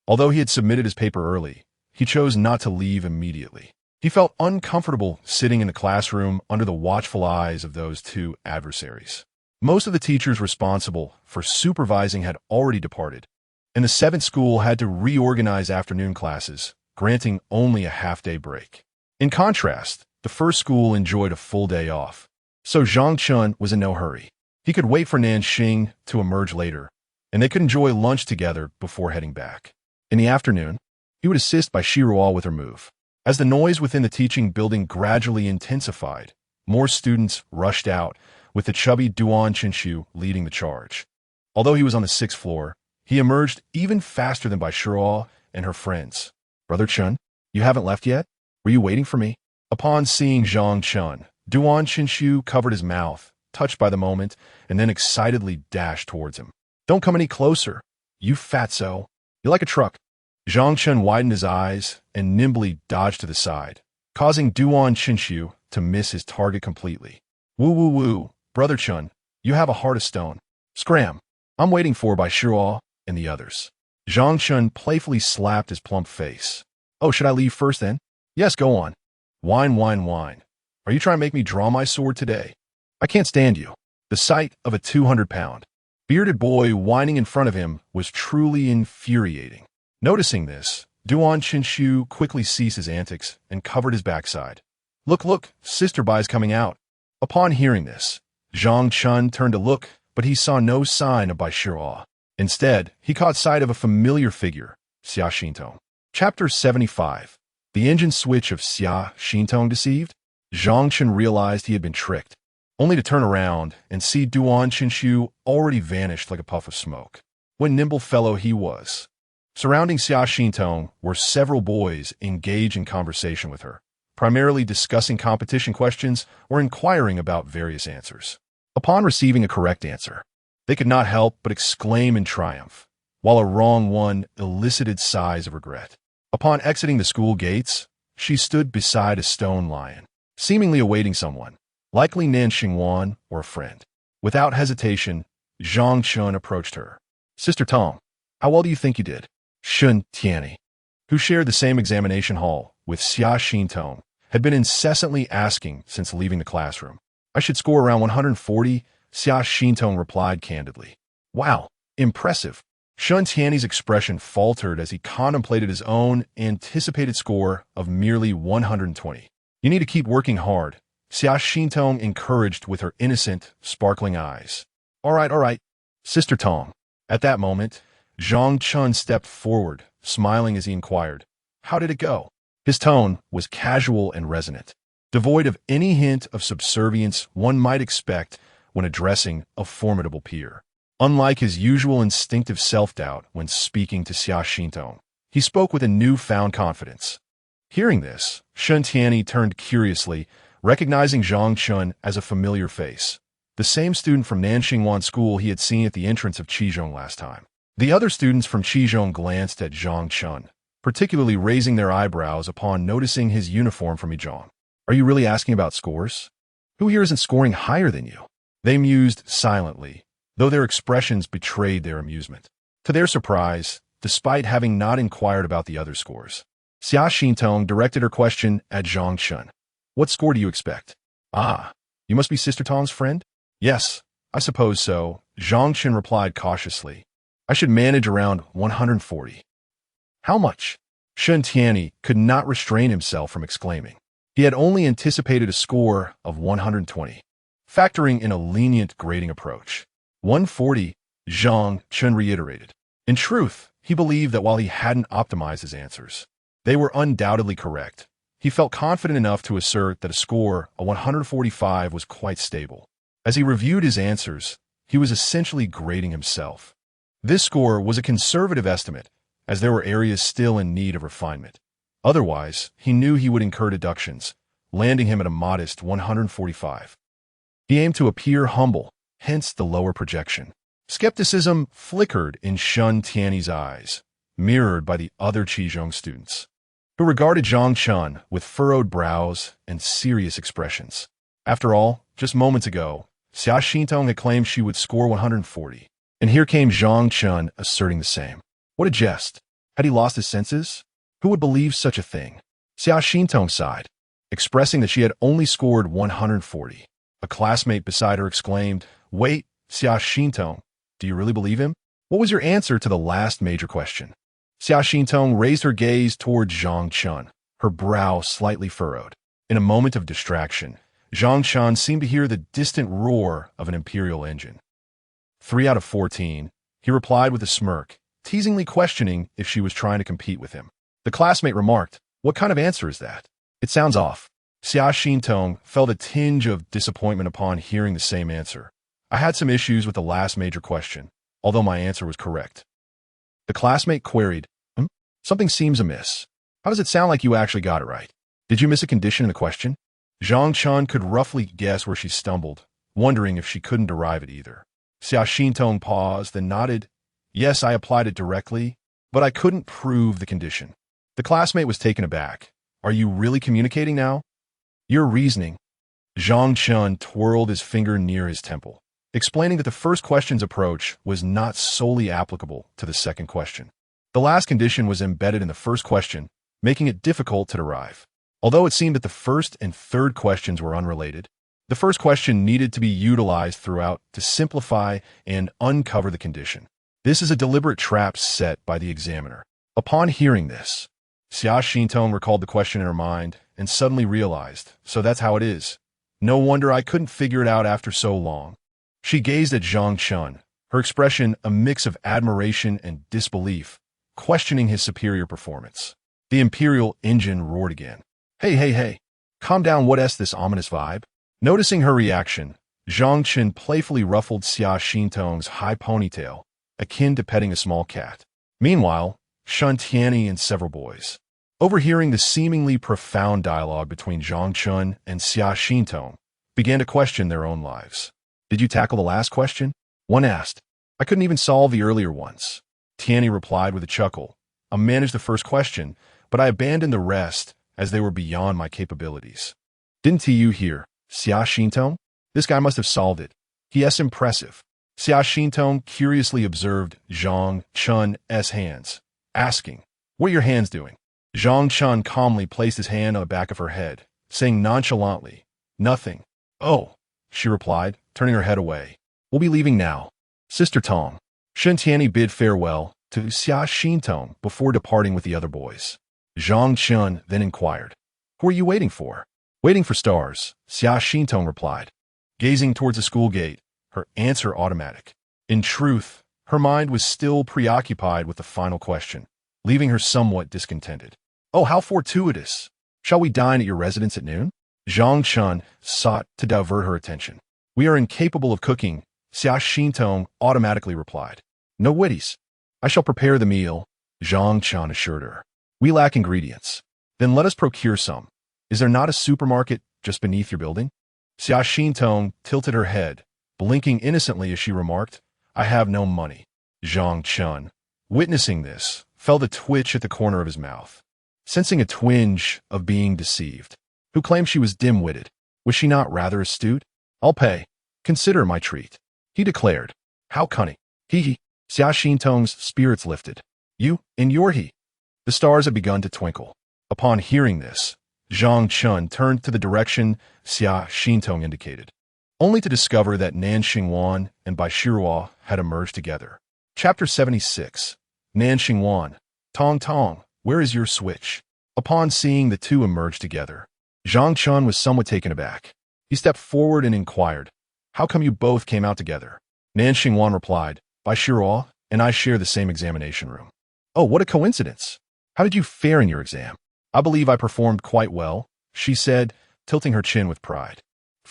Although he had submitted his paper early, he chose not to leave immediately. He felt uncomfortable sitting in the classroom under the watchful eyes of those two adversaries. Most of the teachers responsible for supervising had already departed, and the 7th school had to reorganize afternoon classes, granting only a half-day break. In contrast, the 1st school enjoyed a full day off, so Zhang Chen was in no hurry. He could wait for Nanxing to emerge later, and they could enjoy lunch together before heading back. In the afternoon, he would assist Bai Shiruo with her move. As the noise within the teaching building gradually intensified, more students rushed out, with the chubby Duan Qinshu leading the charge. Although he was on the 6th floor, he emerged even faster than Bai Shiruo and her friends. "Brother Chen, you haven't left yet? Were you waiting for me?" Upon seeing Zhang Chen, Duan Qinshu covered his mouth, touched by the moment, and then excitedly dashed towards him. "Don't come any closer, you fatso. You're like a truck." Zhang Chen widened his eyes and nimbly dodged to the side, causing Duan Qinshu to miss his target completely. "Woo woo woo, Brother Chen, you have a heart of stone. Scram, I'm waiting for Bai Shiruo and the others." Zhang Chen playfully slapped his plump face. "Oh, should I leave first then?" "Yes, go on. Whine, whine, whine. Are you trying to make me draw my sword today? I can't stand you." The sight of a 200-pound, bearded boy whining in front of him was truly infuriating. Noticing this, Duan Qinshu quickly ceased his antics and covered his backside. Look, Sister Bai's coming out." Upon hearing this, Zhang Chen turned to look, but he saw no sign of Bai Shiruo. Instead, he caught sight of a familiar figure, Xia Xintong. Chapter 75. The engine switch of Xia Xintong deceived? Zhang Chen realized he had been tricked, only to turn around and see Duan Qinshu already vanished like a puff of smoke. What nimble fellow he was. Surrounding Xia Xintong were several boys engaged in conversation with her, primarily discussing competition questions or inquiring about various answers. Upon receiving a correct answer, they could not help but exclaim in triumph, while a wrong one elicited sighs of regret. Upon exiting the school gates, she stood beside a stone lion, seemingly awaiting someone, likely Nan Xingwan or a friend. Without hesitation, Zhang Chen approached her. Sister Tong, how well do you think you did? Shun Tianyi, who shared the same examination hall with Xia Xintong, had been incessantly asking since leaving the classroom. I should score around 140, Xia Xintong replied candidly. Wow, impressive. Shun Tianyi's expression faltered as he contemplated his own anticipated score of merely 120. You need to keep working hard, Xia Xintong encouraged with her innocent, sparkling eyes. All right, Sister Tong. At that moment, Zhang Chen stepped forward, smiling as he inquired, how did it go? His tone was casual and resonant, devoid of any hint of subservience one might expect when addressing a formidable peer. Unlike his usual instinctive self-doubt when speaking to Xia Xintong, he spoke with a newfound confidence. Hearing this, Shun Tianyi turned curiously, recognizing Zhang Chen as a familiar face, the same student from Nanxingwan School he had seen at the entrance of Qizhong last time. The other students from Qizhong glanced at Zhang Chen, particularly raising their eyebrows upon noticing his uniform from Yizhong. Are you really asking about scores? Who here isn't scoring higher than you? They mused silently, though their expressions betrayed their amusement. To their surprise, despite having not inquired about the other scores, Xia Xintong directed her question at Zhang Chen. What score do you expect? Ah, you must be Sister Tong's friend? Yes, I suppose so, Zhang Chen replied cautiously. I should manage around 140. How much? Shun Tianyi could not restrain himself from exclaiming. He had only anticipated a score of 120, factoring in a lenient grading approach. 140, Zhang Chen reiterated. In truth, he believed that while he hadn't optimized his answers, they were undoubtedly correct. He felt confident enough to assert that a score of 145 was quite stable. As he reviewed his answers, he was essentially grading himself. This score was a conservative estimate, as there were areas still in need of refinement. Otherwise, he knew he would incur deductions, landing him at a modest 145. He aimed to appear humble, hence the lower projection. Skepticism flickered in Shun Tianyi's eyes, mirrored by the other Qizhong students, who regarded Zhang Chen with furrowed brows and serious expressions. After all, just moments ago, Xia Xintong had claimed she would score 140, and here came Zhang Chen asserting the same. What a jest! Had he lost his senses? Who would believe such a thing? Xia Xintong sighed, expressing that she had only scored 140. A classmate beside her exclaimed, Wait, Xia Xintong, do you really believe him? What was your answer to the last major question? Xia Xintong raised her gaze toward Zhang Chen, her brow slightly furrowed. In a moment of distraction, Zhang Chen seemed to hear the distant roar of an imperial engine. 3 out of 14, he replied with a smirk, teasingly questioning if she was trying to compete with him. The classmate remarked, What kind of answer is that? It sounds off. Xia Xintong felt a tinge of disappointment upon hearing the same answer. I had some issues with the last major question, although my answer was correct. The classmate queried, Something seems amiss. How does it sound like you actually got it right? Did you miss a condition in the question? Zhang Chen could roughly guess where she stumbled, wondering if she couldn't derive it either. Xia Xintong paused, then nodded. Yes, I applied it directly, but I couldn't prove the condition. The classmate was taken aback. Are you really communicating now? Your reasoning. Zhang Chen twirled his finger near his temple, explaining that the first question's approach was not solely applicable to the second question. The last condition was embedded in the first question, making it difficult to derive. Although it seemed that the first and third questions were unrelated, the first question needed to be utilized throughout to simplify and uncover the condition. This is a deliberate trap set by the examiner. Upon hearing this, Xia Xintong recalled the question in her mind and suddenly realized, so that's how it is. No wonder I couldn't figure it out after so long. She gazed at Zhang Chen, her expression a mix of admiration and disbelief, questioning his superior performance. The imperial engine roared again. Hey, calm down, what's this ominous vibe? Noticing her reaction, Zhang Chen playfully ruffled Xia Xintong's high ponytail, akin to petting a small cat. Meanwhile, Shun Tianyi and several boys, overhearing the seemingly profound dialogue between Zhang Chen and Xia Xintong, began to question their own lives. Did you tackle the last question? One asked. I couldn't even solve the earlier ones. Tianyi replied with a chuckle. I managed the first question, but I abandoned the rest as they were beyond my capabilities. Didn't you hear, Xia Xintong? This guy must have solved it. He is impressive. Xia Xintong curiously observed Zhang Chen's hands, asking, "What are your hands doing?" Zhang Chen calmly placed his hand on the back of her head, saying nonchalantly, "Nothing." "Oh," she replied, turning her head away. "We'll be leaving now." Sister Tong. Shen Tianyi bid farewell to Xia Xintong before departing with the other boys. Zhang Chen then inquired, "Who are you waiting for?" "Waiting for stars," Xia Xintong replied, gazing towards the school gate, her answer automatic. In truth, her mind was still preoccupied with the final question, leaving her somewhat discontented. "Oh, how fortuitous! Shall we dine at your residence at noon?" Zhang Chen sought to divert her attention. "We are incapable of cooking," Xia Xintong automatically replied. "No witties. I shall prepare the meal," Zhang Chen assured her. "We lack ingredients." "Then let us procure some. Is there not a supermarket just beneath your building?" Xia Xintong tilted her head, blinking innocently as she remarked, "I have no money." Zhang Chen, witnessing this, felt a twitch at the corner of his mouth, sensing a twinge of being deceived. Who claimed she was dim-witted? Was she not rather astute? "I'll pay. Consider my treat," he declared. "How cunning." He. Xia Xintong's spirits lifted. "You, and your he." The stars had begun to twinkle. Upon hearing this, Zhang Chen turned to the direction Xia Xintong indicated, only to discover that Nan Xingwan and Bai Shiruo had emerged together. Chapter 76. Nan Xingwan. "Tong Tong, where is your switch?" Upon seeing the two emerge together, Zhang Chen was somewhat taken aback. He stepped forward and inquired, "How come you both came out together?" Nan Xingwan replied, "Bai Shiruo and I share the same examination room." "Oh, what a coincidence! How did you fare in your exam?" "I believe I performed quite well," she said, tilting her chin with pride.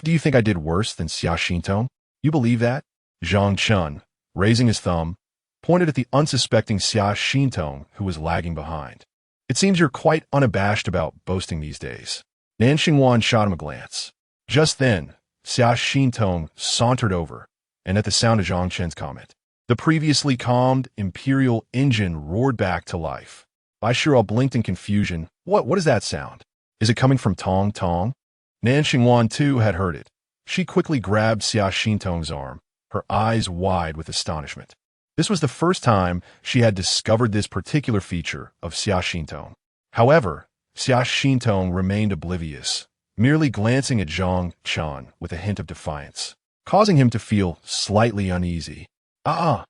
"Do you think I did worse than Xia Xintong? You believe that?" Zhang Chen, raising his thumb, pointed at the unsuspecting Xia Xintong, who was lagging behind. "It seems you're quite unabashed about boasting these days." Nan Xingwan shot him a glance. Just then, Xia Xintong sauntered over, and at the sound of Zhang Chen's comment, the previously calmed imperial engine roared back to life. Bai Shiruo blinked in confusion. What is that sound? Is it coming from Tong Tong?" Nan Xingwan too had heard it. She quickly grabbed Xia Xintong's arm, her eyes wide with astonishment. This was the first time she had discovered this particular feature of Xia Xintong. However, Xia Xintong remained oblivious, merely glancing at Zhang Chen with a hint of defiance, causing him to feel slightly uneasy. "Ah!"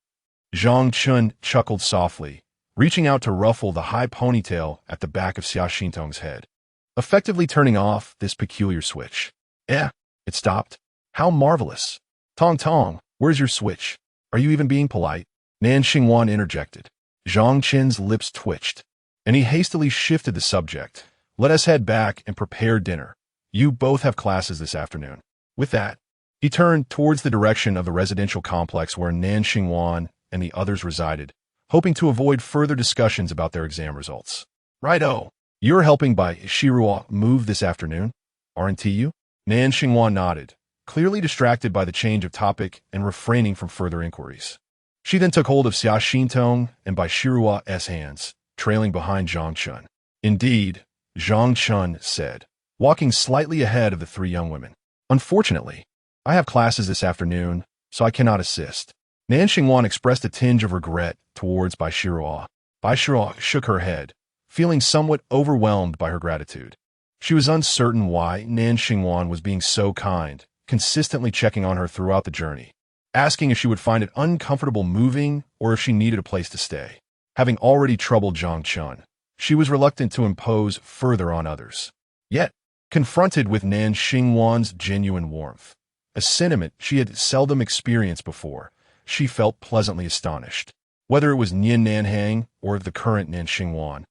Zhang Chen chuckled softly, reaching out to ruffle the high ponytail at the back of Xia Xintong's head, effectively turning off this peculiar switch. "Eh," it stopped. "How marvelous! Tong Tong, where's your switch? Are you even being polite?" Nan Xingwan interjected. Zhang Chen's lips twitched, and he hastily shifted the subject. "Let us head back and prepare dinner. You both have classes this afternoon." With that, he turned towards the direction of the residential complex where Nan Xingwan and the others resided, hoping to avoid further discussions about their exam results. "Righto. You're helping Bai Shiruo move this afternoon, aren't you?" Nan Xingwan nodded, clearly distracted by the change of topic and refraining from further inquiries. She then took hold of Xia Xintong and Bai Shiruo's hands, trailing behind Zhang Chen. "Indeed," Zhang Chen said, walking slightly ahead of the three young women. "Unfortunately, I have classes this afternoon, so I cannot assist." Nan Xingwan expressed a tinge of regret towards Bai Shiruo. Bai Shiruo shook her head, feeling somewhat overwhelmed by her gratitude. She was uncertain why Nan Xingwan was being so kind, consistently checking on her throughout the journey, asking if she would find it uncomfortable moving or if she needed a place to stay. Having already troubled Zhang Chen, she was reluctant to impose further on others. Yet, confronted with Nan Xingwan's genuine warmth, a sentiment she had seldom experienced before, she felt pleasantly astonished. Whether it was Nian Nanhang or the current Nan Xingwan,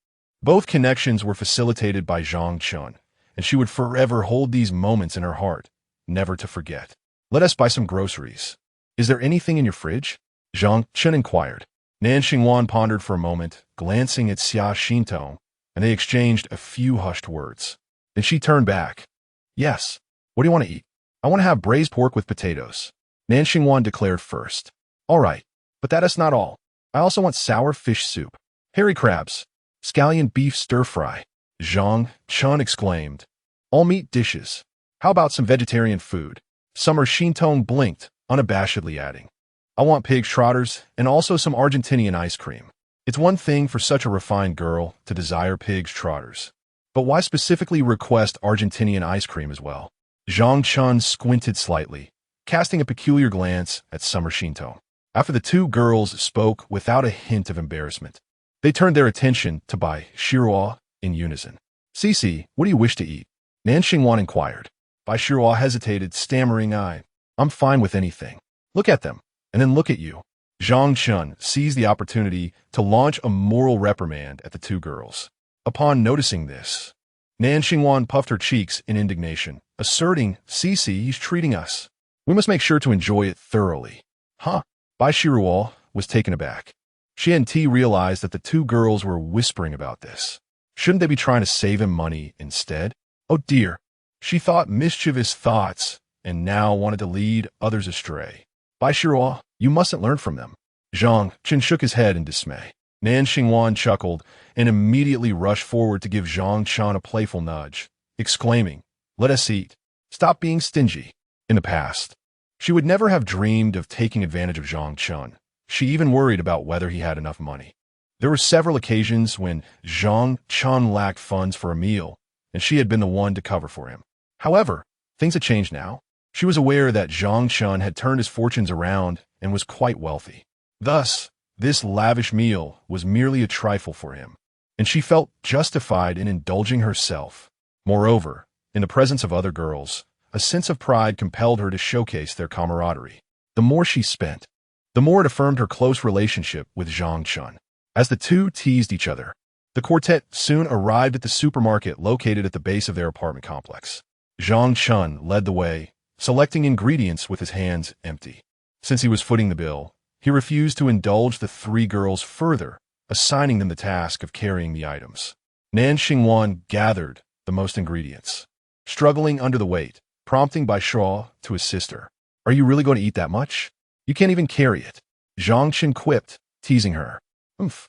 both connections were facilitated by Zhang Chen, and she would forever hold these moments in her heart, never to forget. "Let us buy some groceries. Is there anything in your fridge?" Zhang Chen inquired. Nan Xingwan pondered for a moment, glancing at Xia Xintong, and they exchanged a few hushed words. Then she turned back. "Yes. What do you want to eat?" "I want to have braised pork with potatoes," Nan Xingwan declared first. "All right, but that is not all. I also want sour fish soup, hairy crabs, scallion beef stir-fry," Zhang Chen exclaimed. "All meat dishes. How about some vegetarian food?" Summer Xintong blinked, unabashedly adding, I want pig trotters and also some Argentinian ice cream. It's one thing for such a refined girl to desire pig's trotters. But why specifically request Argentinian ice cream as well? Zhang Chen squinted slightly, casting a peculiar glance at Summer Shinto. After the two girls spoke without a hint of embarrassment, they turned their attention to Bai Shiruo in unison. Cici, what do you wish to eat? Nan Xingwan inquired. Bai Shiruo hesitated, stammering, I'm fine with anything. Look at them, and then look at you. Zhang Chen seized the opportunity to launch a moral reprimand at the two girls. Upon noticing this, Nan Xingwan puffed her cheeks in indignation, asserting, Cici, he's treating us. We must make sure to enjoy it thoroughly. Huh? Bai Shiruo was taken aback. She and T realized that the two girls were whispering about this. Shouldn't they be trying to save him money instead? Oh dear. She thought mischievous thoughts and now wanted to lead others astray. Bai Shiruo, you mustn't learn from them. Zhang Chen shook his head in dismay. Nan Xingwan chuckled and immediately rushed forward to give Zhang Chen a playful nudge, exclaiming, Let us eat. Stop being stingy. In the past, she would never have dreamed of taking advantage of Zhang Chen. She even worried about whether he had enough money. There were several occasions when Zhang Chen lacked funds for a meal, and she had been the one to cover for him. However, things had changed now. She was aware that Zhang Chen had turned his fortunes around and was quite wealthy. Thus, this lavish meal was merely a trifle for him, and she felt justified in indulging herself. Moreover, in the presence of other girls, a sense of pride compelled her to showcase their camaraderie. The more she spent, the more it affirmed her close relationship with Zhang Chen. As the two teased each other, the quartet soon arrived at the supermarket located at the base of their apartment complex. Zhang Chen led the way, selecting ingredients with his hands empty. Since he was footing the bill, he refused to indulge the three girls further, assigning them the task of carrying the items. Nan Xingwan gathered the most ingredients, struggling under the weight, prompting Bai Shiruo to assist her. Are you really going to eat that much? You can't even carry it. Zhang Chen quipped, teasing her. Oomph.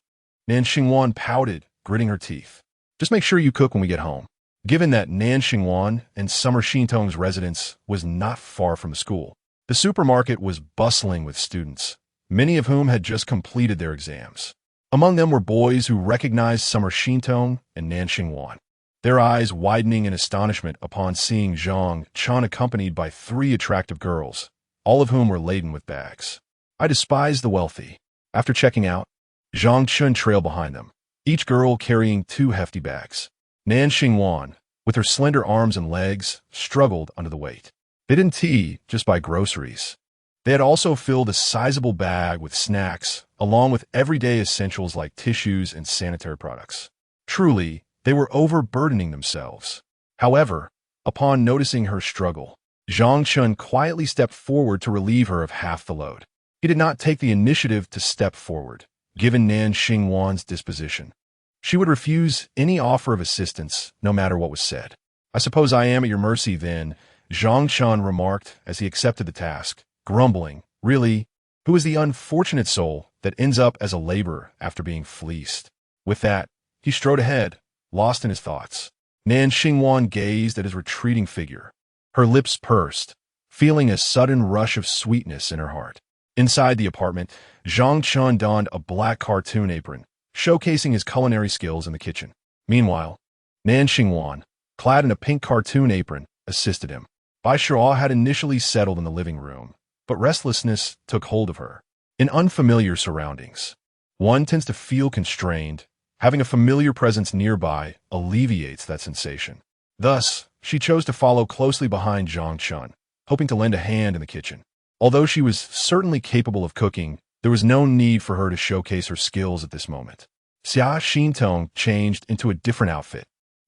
Nan Xingwan pouted, gritting her teeth. Just make sure you cook when we get home. Given that Nan Xingwan and Summer Shintong's residence was not far from the school, the supermarket was bustling with students, many of whom had just completed their exams. Among them were boys who recognized Summer Shintong and Nan Xingwan, their eyes widening in astonishment upon seeing Zhang Chen accompanied by three attractive girls, all of whom were laden with bags. I despise the wealthy. After checking out, Zhang Chen trailed behind them, each girl carrying two hefty bags. Nan Xingwan, with her slender arms and legs, struggled under the weight. They didn't just buy groceries. They had also filled a sizable bag with snacks, along with everyday essentials like tissues and sanitary products. Truly, they were overburdening themselves. However, upon noticing her struggle, Zhang Chen quietly stepped forward to relieve her of half the load. He did not take the initiative to step forward, given Nan Xingwan's disposition. She would refuse any offer of assistance, no matter what was said. I suppose I am at your mercy then, Zhang Chen remarked as he accepted the task, grumbling, really, who is the unfortunate soul that ends up as a laborer after being fleeced? With that, he strode ahead, lost in his thoughts. Nan Xingwan gazed at his retreating figure. Her lips pursed, feeling a sudden rush of sweetness in her heart. Inside the apartment, Zhang Chen donned a black cartoon apron, showcasing his culinary skills in the kitchen. Meanwhile, Nan Xingwan, clad in a pink cartoon apron, assisted him. Bai Shiruo had initially settled in the living room, but restlessness took hold of her. In unfamiliar surroundings, one tends to feel constrained. Having a familiar presence nearby alleviates that sensation. Thus, she chose to follow closely behind Zhang Chen, hoping to lend a hand in the kitchen. Although she was certainly capable of cooking, there was no need for her to showcase her skills at this moment. Xia Xintong changed into a different outfit,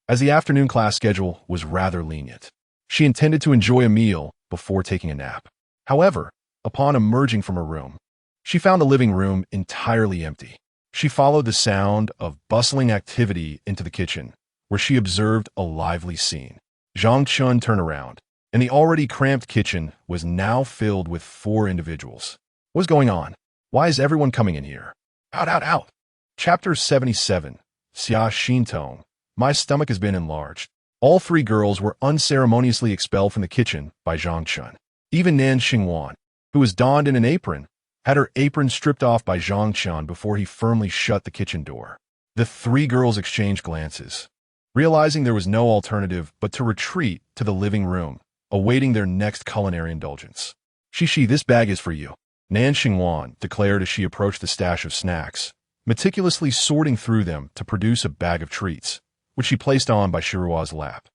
as the afternoon class schedule was rather lenient. She intended to enjoy a meal before taking a nap. However, upon emerging from her room, she found the living room entirely empty. She followed the sound of bustling activity into the kitchen, where she observed a lively scene. Zhang Chen turned around, and the already cramped kitchen was now filled with 4 individuals. What's going on? Why is everyone coming in here? Out, out, out. Chapter 77. Xia Xintong. My stomach has been enlarged. All 3 girls were unceremoniously expelled from the kitchen by Zhang Chen. Even Nan Xingwan, who was donned in an apron, had her apron stripped off by Zhang Chen before he firmly shut the kitchen door. The three girls exchanged glances, realizing there was no alternative but to retreat to the living room, awaiting their next culinary indulgence. Shishi, this bag is for you, Nan Xingwan declared as she approached the stash of snacks, meticulously sorting through them to produce a bag of treats, which she placed on Bai Shirua's lap.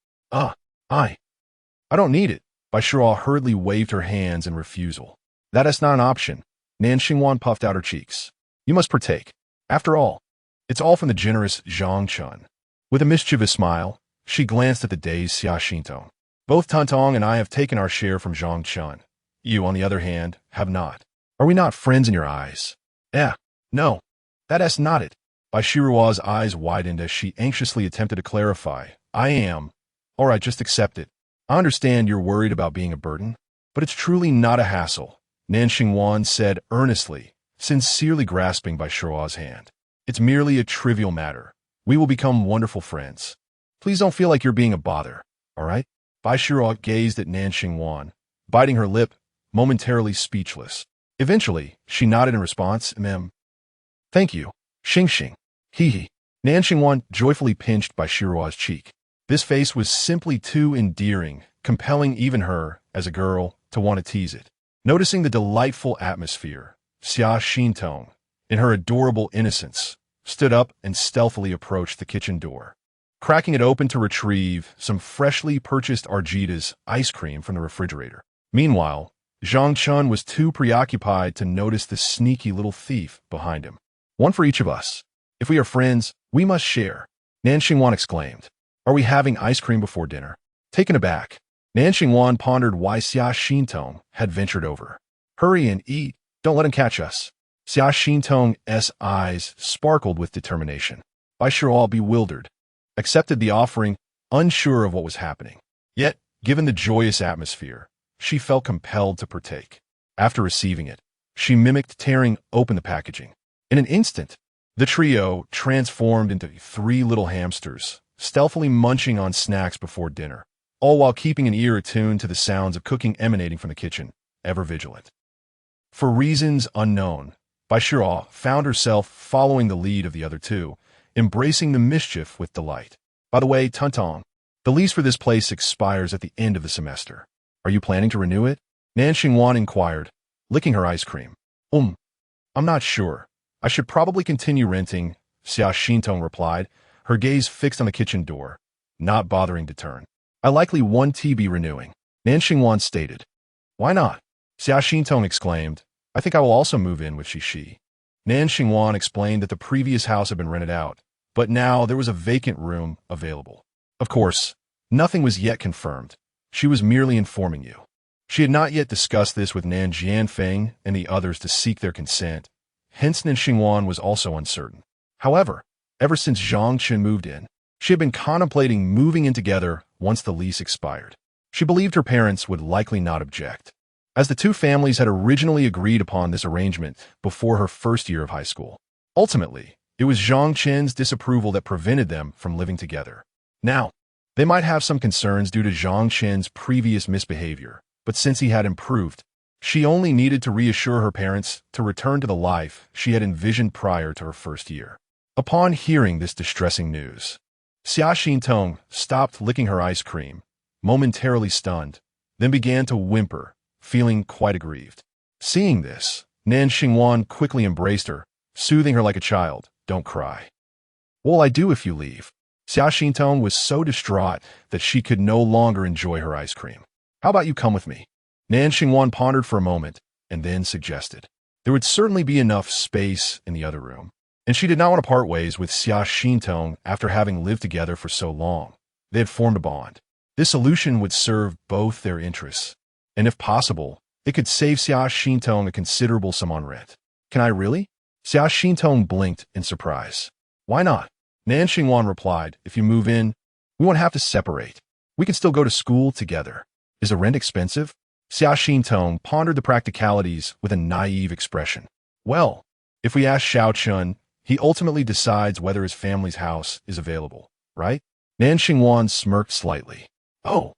I don't need it. Bai Shirua hurriedly waved her hands in refusal. That is not an option. Nan Xingwan puffed out her cheeks. You must partake. After all, it's all from the generous Zhang Chen. With a mischievous smile, she glanced at the dazed Xia Xintong. Both Tantong and I have taken our share from Zhang Chen. You, on the other hand, have not. Are we not friends in your eyes? No. That's not it. Bai Shirua's eyes widened as she anxiously attempted to clarify. I am. All right, just accept it. I understand you're worried about being a burden, but it's truly not a hassle, Nan Xingwan said earnestly, sincerely grasping Bai Shirua's hand. It's merely a trivial matter. We will become wonderful friends. Please don't feel like you're being a bother, all right? Bai Shirua gazed at Nan Xingwan, biting her lip, momentarily speechless. Eventually, she nodded in response, Thank you, Xing. Hee. Nan Xingwan joyfully pinched Bai Shirua's cheek. This face was simply too endearing, compelling even her, as a girl, to want to tease it. Noticing the delightful atmosphere, Xia Xintong, in her adorable innocence, stood up and stealthily approached the kitchen door, cracking it open to retrieve some freshly purchased Argita's ice cream from the refrigerator. Meanwhile, Zhang Chen was too preoccupied to notice the sneaky little thief behind him. One for each of us. If we are friends, we must share, Nan Xingwan exclaimed. Are we having ice cream before dinner? Taken aback, Nan Xingwan pondered why Xia Xintong had ventured over. Hurry and eat, don't let him catch us. Xia Xintong's eyes sparkled with determination. Bai Shirua, bewildered, accepted the offering, unsure of what was happening. Yet, given the joyous atmosphere, she felt compelled to partake. After receiving it, she mimicked tearing open the packaging. In an instant, the trio transformed into three little hamsters, stealthily munching on snacks before dinner, all while keeping an ear attuned to the sounds of cooking emanating from the kitchen, ever vigilant. For reasons unknown, Bai Shirua found herself following the lead of the other two, embracing the mischief with delight. By the way, Tantong, the lease for this place expires at the end of the semester. Are you planning to renew it? Nan Xingwan inquired, licking her ice cream. I'm not sure. I should probably continue renting, Xia Xintong replied, her gaze fixed on the kitchen door, not bothering to turn. I likely won't be renewing, Nan Xingwan stated. Why not? Xia Xintong exclaimed. I think I will also move in with Shishi. Nan Xingwan explained that the previous house had been rented out, but now there was a vacant room available. Of course, nothing was yet confirmed. She was merely informing you. She had not yet discussed this with Nan Jianfeng and the others to seek their consent. Hence Nan Xingwan was also uncertain. However, ever since Zhang Chen moved in, she had been contemplating moving in together once the lease expired. She believed her parents would likely not object, as the two families had originally agreed upon this arrangement before her first year of high school. Ultimately, it was Zhang Chen's disapproval that prevented them from living together. Now, they might have some concerns due to Zhang Chen's previous misbehavior, but since he had improved, she only needed to reassure her parents to return to the life she had envisioned prior to her first year. Upon hearing this distressing news, Xia Xintong stopped licking her ice cream, momentarily stunned, then began to whimper, feeling quite aggrieved. Seeing this, Nan Xingwan quickly embraced her, soothing her like a child. Don't cry. What will I do if you leave? Xia Xintong was so distraught that she could no longer enjoy her ice cream. How about you come with me? Nan Xingwan pondered for a moment and then suggested. There would certainly be enough space in the other room, and she did not want to part ways with Xia Xintong after having lived together for so long. They had formed a bond. This solution would serve both their interests, and if possible, it could save Xia Xintong a considerable sum on rent. Can I really? Xia Xintong blinked in surprise. Why not? Nan Xingwan replied, if you move in, we won't have to separate. We can still go to school together. Is the rent expensive? Xia Xintong pondered the practicalities with a naive expression. Well, if we ask Xiao Chun, he ultimately decides whether his family's house is available, right? Nan Xingwan smirked slightly. Oh.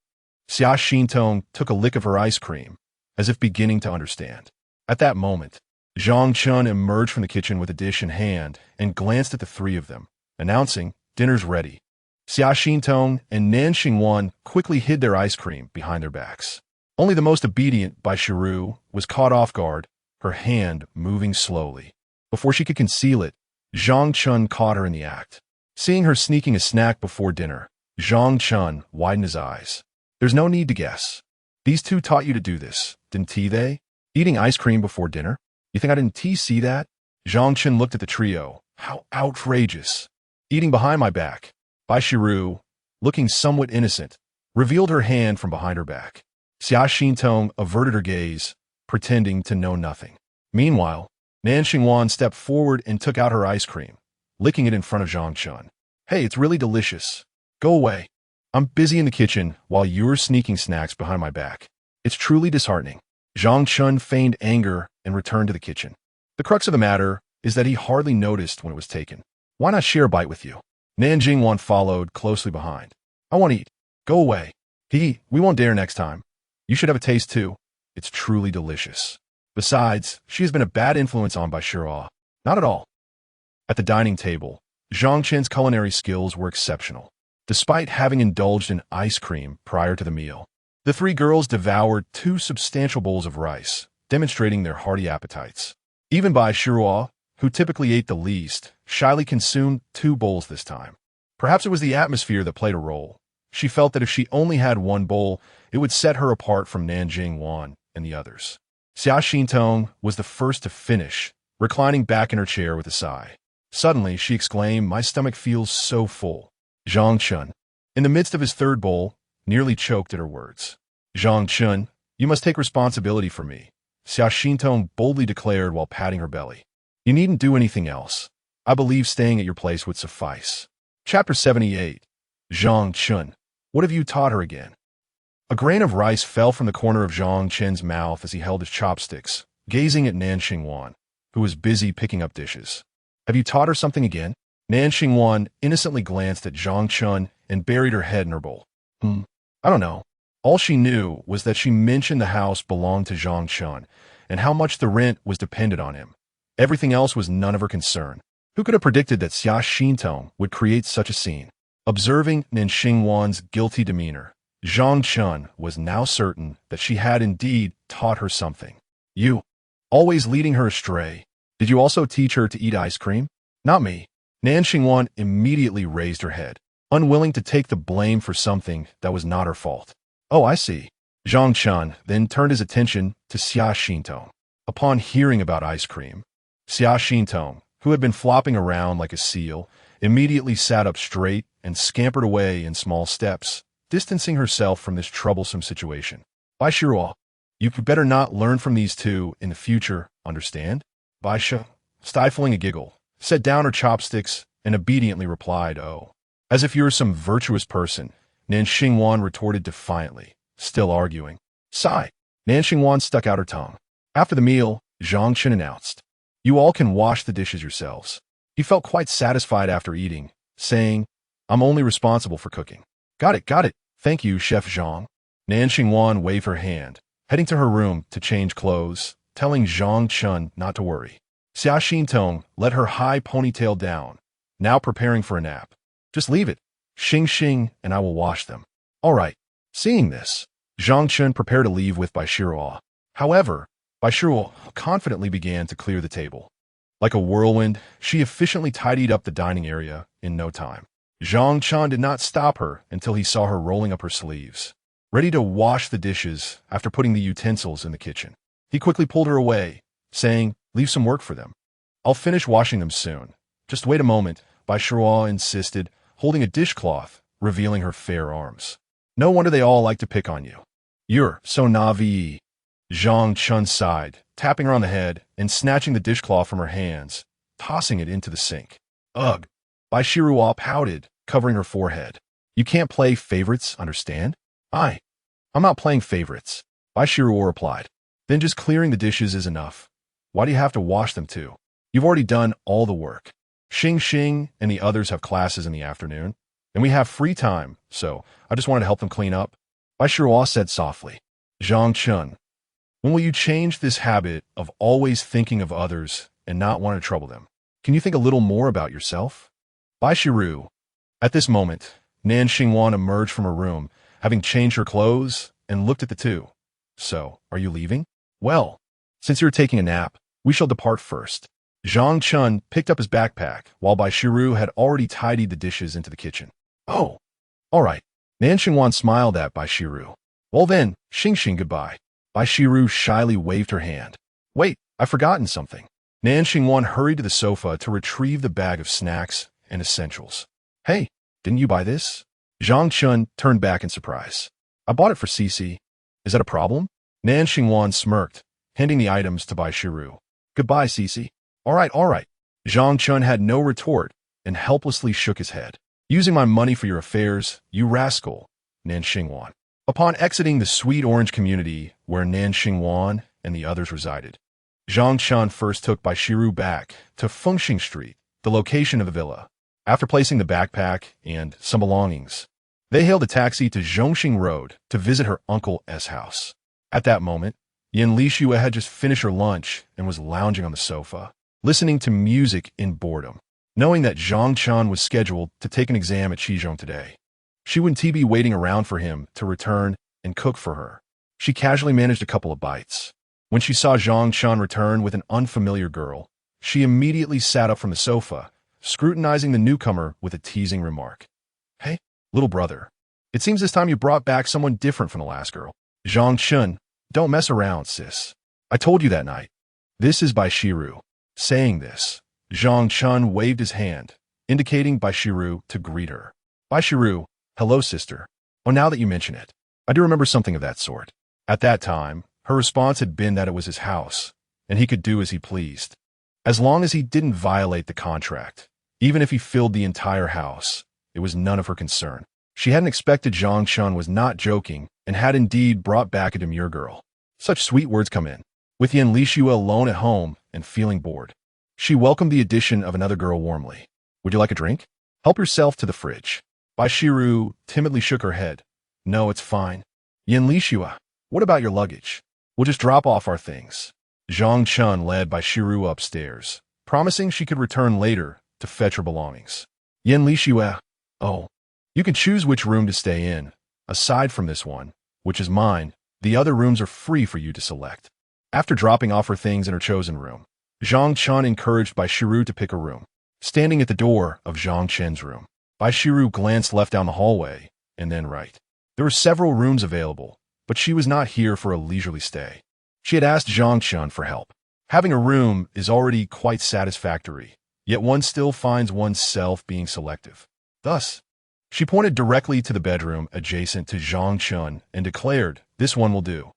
Xia Xintong took a lick of her ice cream, as if beginning to understand. At that moment, Zhang Chen emerged from the kitchen with a dish in hand and glanced at the three of them, announcing, "Dinner's ready." Xia Xintong and Nan Xingwan quickly hid their ice cream behind their backs. Only the most obedient, Bai Shiru, was caught off guard, her hand moving slowly. Before she could conceal it, Zhang Chen caught her in the act. Seeing her sneaking a snack before dinner, Zhang Chen widened his eyes. "There's no need to guess. These two taught you to do this, didn't they? Eating ice cream before dinner? You think I didn't see that?" Zhang Chen looked at the trio. "How outrageous. Eating behind my back." Bai Shiru, looking somewhat innocent, revealed her hand from behind her back. Xia Xintong averted her gaze, pretending to know nothing. Meanwhile, Nan Xingwan stepped forward and took out her ice cream, licking it in front of Zhang Chen. "Hey, it's really delicious. Go away. I'm busy in the kitchen while you're sneaking snacks behind my back. It's truly disheartening." Zhang Chen feigned anger and returned to the kitchen. The crux of the matter is that he hardly noticed when it was taken. "Why not share a bite with you?" Nan Jingwan followed closely behind. "I won't eat. Go away." We won't dare next time. You should have a taste too. It's truly delicious. Besides, she has been a bad influence on Bai Shiru. Not at all." At the dining table, Zhang Chen's culinary skills were exceptional. Despite having indulged in ice cream prior to the meal, the three girls devoured 2 substantial bowls of rice, demonstrating their hearty appetites. Even Bai Shiru, who typically ate the least, shyly consumed 2 bowls this time. Perhaps it was the atmosphere that played a role. She felt that if she only had 1 bowl, it would set her apart from Nan Jingwan and the others. Xia Xintong was the first to finish, reclining back in her chair with a sigh. Suddenly, she exclaimed, "My stomach feels so full." Zhang Chen, in the midst of his 3rd bowl, nearly choked at her words. "Zhang Chen, you must take responsibility for me," Xia Xintong boldly declared while patting her belly. "You needn't do anything else. I believe staying at your place would suffice." Chapter 78. Zhang Chen, what have you taught her again? A grain of rice fell from the corner of Zhang Chen's mouth as he held his chopsticks, gazing at Nan Xingwan, who was busy picking up dishes. "Have you taught her something again?" Nan Xingwan innocently glanced at Zhang Chen and buried her head in her bowl. I don't know. All she knew was that she mentioned the house belonged to Zhang Chen and how much the rent was dependent on him. Everything else was none of her concern. Who could have predicted that Xia Xintong would create such a scene? Observing Nan Xingwan's guilty demeanor, Zhang Chen was now certain that she had indeed taught her something. "You, always leading her astray. Did you also teach her to eat ice cream?" "Not me." Nan Xingwan immediately raised her head, unwilling to take the blame for something that was not her fault. "Oh, I see." Zhang Chen then turned his attention to Xia Xintong. Upon hearing about ice cream, Xia Xintong, who had been flopping around like a seal, immediately sat up straight and scampered away in small steps, distancing herself from this troublesome situation. "Bai Shiru, you better not learn from these two in the future, understand?" Bai Shi, stifling a giggle, set down her chopsticks and obediently replied, "Oh." "As if you're some virtuous person," Nan Xingwan retorted defiantly, still arguing. "Sigh." Nan Xingwan stuck out her tongue. After the meal, Zhang Chen announced, "You all can wash the dishes yourselves." He felt quite satisfied after eating, saying, "I'm only responsible for cooking." Got it. Thank you, Chef Zhang." Nan Xingwan waved her hand, heading to her room to change clothes, telling Zhang Chen not to worry. Xia Xintong let her high ponytail down, now preparing for a nap. "Just leave it. Xing and I will wash them." "All right." Seeing this, Zhang Chen prepared to leave with Bai Shiru. However, Bai Shiru confidently began to clear the table. Like a whirlwind, she efficiently tidied up the dining area in no time. Zhang Chen did not stop her until he saw her rolling up her sleeves, ready to wash the dishes after putting the utensils in the kitchen. He quickly pulled her away, saying, "Leave some work for them. I'll finish washing them soon. Just wait a moment," Bai Shiru insisted, holding a dishcloth, revealing her fair arms. "No wonder they all like to pick on you. You're so naive." Zhang Chen sighed, tapping her on the head and snatching the dishcloth from her hands, tossing it into the sink. "Ugh." Bai Shiru pouted, covering her forehead. "You can't play favorites, understand?" I'm not playing favorites," Bai Shiru replied. "Then just clearing the dishes is enough. Why do you have to wash them too? You've already done all the work. Xing and the others have classes in the afternoon, and we have free time, so I just wanted to help them clean up," Bai Shiru said softly. Zhang Chen, When will you change this habit of always thinking of others and not want to trouble them? Can you think a little more about yourself? Bai Shiru. At this moment, Nan Xingwan emerged from her room, having changed her clothes, and looked at the two. So, are you leaving? Well, since you're taking a nap, we shall depart first. Zhang Chen picked up his backpack, while Bai Shiru had already tidied the dishes into the kitchen. Oh, all right. Nan Xingwan smiled at Bai Shiru. Well then, Xing goodbye. Bai Shiru shyly waved her hand. Wait, I've forgotten something. Nan Xingwan hurried to the sofa to retrieve the bag of snacks and essentials. Hey, didn't you buy this? Zhang Chen turned back in surprise. I bought it for Cici. Is that a problem? Nan Xingwan smirked, handing the items to Bai Shiru. Goodbye, Cici. All right. Zhang Chen had no retort and helplessly shook his head. Using my money for your affairs, you rascal, Nan Xingwan. Upon exiting the Sweet Orange community where Nan Xingwan and the others resided, Zhang Chen first took Bai Shiru back to Fengxing Street, the location of the villa. After placing the backpack and some belongings, they hailed a taxi to Zhongxing Road to visit her uncle's house. At that moment, Yan Lixue had just finished her lunch and was lounging on the sofa, listening to music in boredom. Knowing that Zhang Chen was scheduled to take an exam at Xizhong today, she wouldn't be waiting around for him to return and cook for her. She casually managed a couple of bites. When she saw Zhang Chen return with an unfamiliar girl, she immediately sat up from the sofa, scrutinizing the newcomer with a teasing remark. Hey, little brother, it seems this time you brought back someone different from the last girl. Zhang Chen, don't mess around, sis. I told you that night. This is Bai Shiru. Saying this, Zhang Chen waved his hand, indicating Bai Shiru to greet her. Bai Shiru, hello, sister. Oh, now that you mention it, I do remember something of that sort. At that time, her response had been that it was his house, and he could do as he pleased. As long as he didn't violate the contract, even if he filled the entire house, it was none of her concern. She hadn't expected Zhang Chen was not joking and had indeed brought back a demure girl. Such sweet words come in. With Yan Lixue alone at home and feeling bored, she welcomed the addition of another girl warmly. Would you like a drink? Help yourself to the fridge. Bai Shiru timidly shook her head. No, it's fine. Yan Lixue, what about your luggage? We'll just drop off our things. Zhang Chen led Bai Shiru upstairs, promising she could return later to fetch her belongings. Yan Lixue, oh, you can choose which room to stay in. Aside from this one, which is mine, the other rooms are free for you to select. After dropping off her things in her chosen room, Zhang Chen encouraged Bai Shiru to pick a room. Standing at the door of Zhang Chen's room, Bai Shiru glanced left down the hallway and then right. There were several rooms available, but she was not here for a leisurely stay. She had asked Zhang Chen for help. Having a room is already quite satisfactory, yet one still finds oneself being selective. Thus, she pointed directly to the bedroom adjacent to Zhang Chen and declared, this one will do.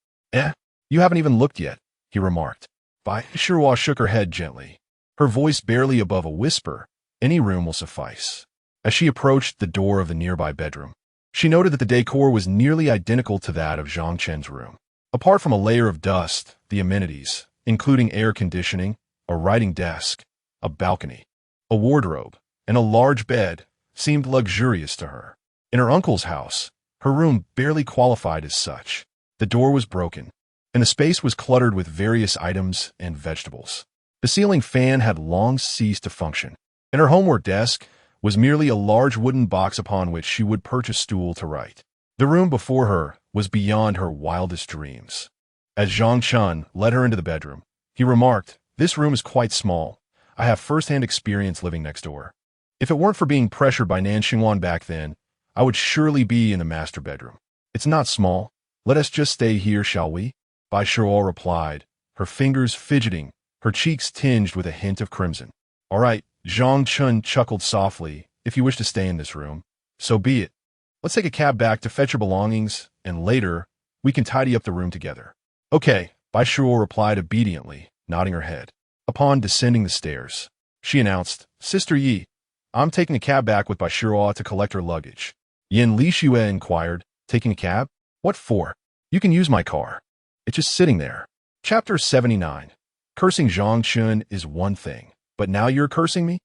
You haven't even looked yet, he remarked. Bai Shiru shook her head gently, her voice barely above a whisper. Any room will suffice. As she approached the door of the nearby bedroom, she noted that the decor was nearly identical to that of Zhang Chen's room. Apart from a layer of dust, the amenities, including air conditioning, a writing desk, a balcony, a wardrobe, and a large bed, seemed luxurious to her. In her uncle's house, her room barely qualified as such. The door was broken, and the space was cluttered with various items and vegetables. The ceiling fan had long ceased to function, and her homework desk was merely a large wooden box upon which she would perch a stool to write. The room before her was beyond her wildest dreams. As Zhang Chen led her into the bedroom, he remarked, this room is quite small. I have first-hand experience living next door. If it weren't for being pressured by Nan Xingwan back then, I would surely be in the master bedroom. It's not small. Let us just stay here, shall we? Bai Shiru replied, her fingers fidgeting, her cheeks tinged with a hint of crimson. All right, Zhang Chen chuckled softly. If you wish to stay in this room, so be it. Let's take a cab back to fetch your belongings, and later, we can tidy up the room together. Okay, Bai Shiru replied obediently, nodding her head. Upon descending the stairs, she announced, Sister Yi, I'm taking a cab back with Bai Shiru to collect her luggage. Yan Lixue inquired, taking a cab? What for? You can use my car. It's just sitting there. Chapter 79. Cursing Zhang Chen is one thing, but now you're cursing me?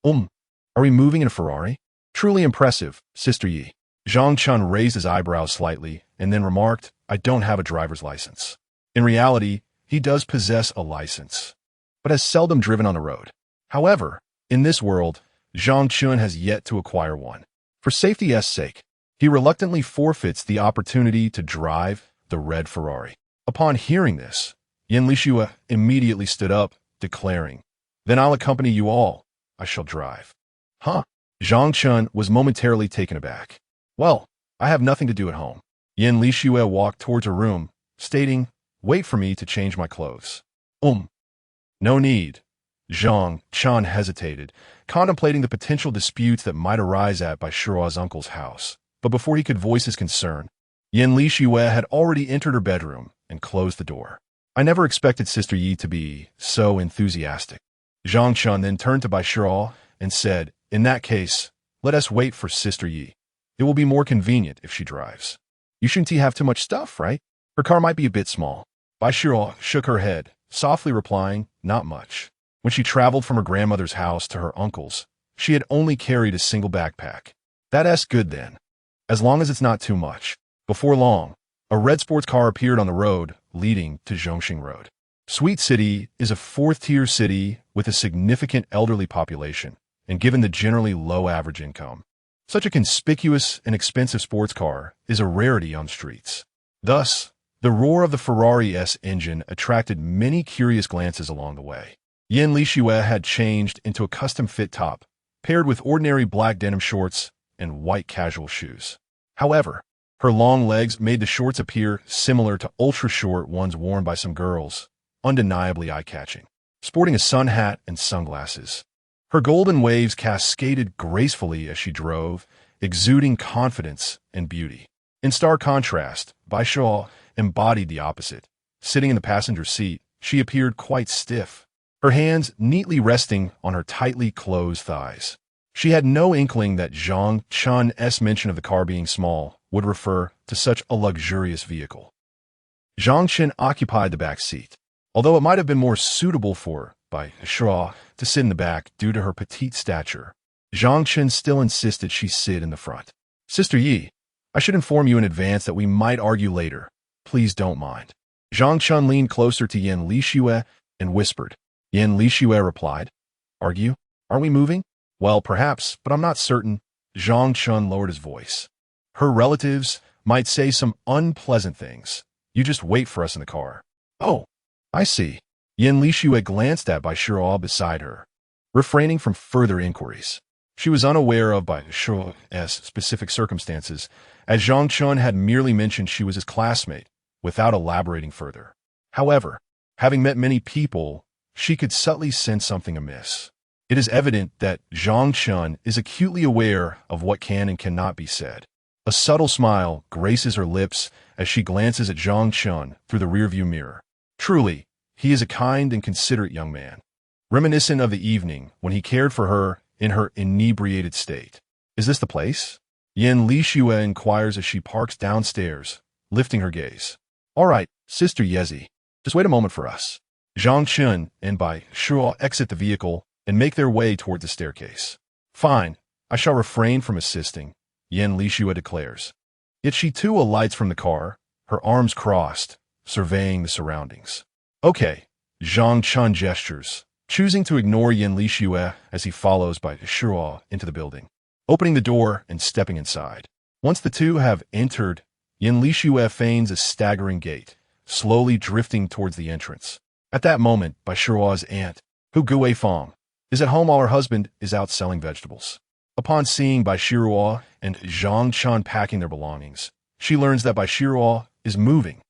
Are we moving in a Ferrari? Truly impressive, Sister Yi. Zhang Chen raised his eyebrows slightly and then remarked, I don't have a driver's license. In reality, he does possess a license, but has seldom driven on the road. However, in this world, Zhang Chen has yet to acquire one. For safety's sake, he reluctantly forfeits the opportunity to drive the red Ferrari. Upon hearing this, Yan Lishua immediately stood up, declaring, "Then I'll accompany you all. I shall drive." Huh? Zhang Chen was momentarily taken aback. "Well, I have nothing to do at home." Yan Lishua walked towards her room, stating, "Wait for me to change my clothes." No need. Zhang Chen hesitated, contemplating the potential disputes that might arise at Bai Shiruo's uncle's house. But before he could voice his concern, Yan Lishua had already entered her bedroom and closed the door. "I never expected Sister Yi to be so enthusiastic." Zhang Chen then turned to Bai Shiruo and said, "In that case, let us wait for Sister Yi. It will be more convenient if she drives. You shouldn't have too much stuff, right? Her car might be a bit small." Bai Shiruo shook her head, softly replying, "Not much." When she traveled from her grandmother's house to her uncle's, she had only carried a single backpack. That's good then, as long as it's not too much. Before long, a red sports car appeared on the road leading to Zhongxing Road. Sweet City is a fourth-tier city with a significant elderly population, and given the generally low average income, such a conspicuous and expensive sports car is a rarity on streets. Thus, the roar of the Ferrari's engine attracted many curious glances along the way. Yan Lishua had changed into a custom-fit top, paired with ordinary black denim shorts and white casual shoes. However, her long legs made the shorts appear similar to ultra-short ones worn by some girls, undeniably eye-catching. Sporting a sun hat and sunglasses, her golden waves cascaded gracefully as she drove, exuding confidence and beauty. In stark contrast, Bai Shiruo embodied the opposite. Sitting in the passenger seat, she appeared quite stiff, her hands neatly resting on her tightly closed thighs. She had no inkling that Zhang Chen's mention of the car being small would refer to such a luxurious vehicle. Zhang Chen occupied the back seat, although it might have been more suitable for Bai Shiruo to sit in the back due to her petite stature. Zhang Chen still insisted she sit in the front. "Sister Yi, I should inform you in advance that we might argue later. Please don't mind." Zhang Chen leaned closer to Yan Lishua and whispered. Yan Lishua replied, "Argue? Are we moving?" "Well, perhaps, but I'm not certain." Zhang Chen lowered his voice. "Her relatives might say some unpleasant things. You just wait for us in the car." "Oh, I see." Yan Lishua glanced at Bai Shiruo beside her, refraining from further inquiries. She was unaware of Bai Shiruo's specific circumstances, as Zhang Chen had merely mentioned she was his classmate, without elaborating further. However, having met many people, she could subtly sense something amiss. It is evident that Zhang Chen is acutely aware of what can and cannot be said. A subtle smile graces her lips as she glances at Zhang Chen through the rearview mirror. Truly, he is a kind and considerate young man, reminiscent of the evening when he cared for her in her inebriated state. "Is this the place?" Yan Lishua inquires as she parks downstairs, lifting her gaze. "All right, Sister Yezi, just wait a moment for us." Zhang Chen and Bai Shiruo exit the vehicle and make their way toward the staircase. "Fine, I shall refrain from assisting," Yan Lishua declares. Yet she too alights from the car, her arms crossed, surveying the surroundings. "Okay," Zhang Chen gestures, choosing to ignore Yan Lishua as he follows Bai Shiruo into the building, opening the door and stepping inside. Once the two have entered, Yan Lishua feigns a staggering gait, slowly drifting towards the entrance. At that moment, Bai Shiruo's aunt, Hu Guifang, is at home while her husband is out selling vegetables. Upon seeing Bai Shiruo and Zhang Chen packing their belongings, she learns that Bai Shiruo is moving.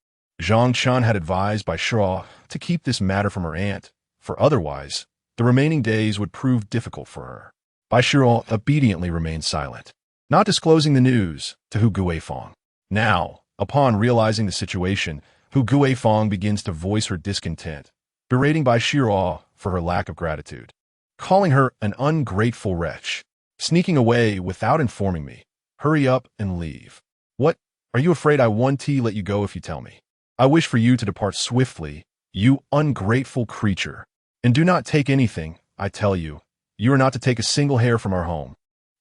Zhang Chen had advised Bai Shiruo to keep this matter from her aunt, for otherwise, the remaining days would prove difficult for her. Bai Shiruo obediently remained silent, not disclosing the news to Hu Guifang. Now, upon realizing the situation, Hu Guifang begins to voice her discontent, berating Bai Shiruo for her lack of gratitude, calling her an ungrateful wretch, sneaking away without informing me. "Hurry up and leave." "What? Are you afraid I won't let you go if you tell me? I wish for you to depart swiftly, you ungrateful creature. And do not take anything, I tell you. You are not to take a single hair from our home.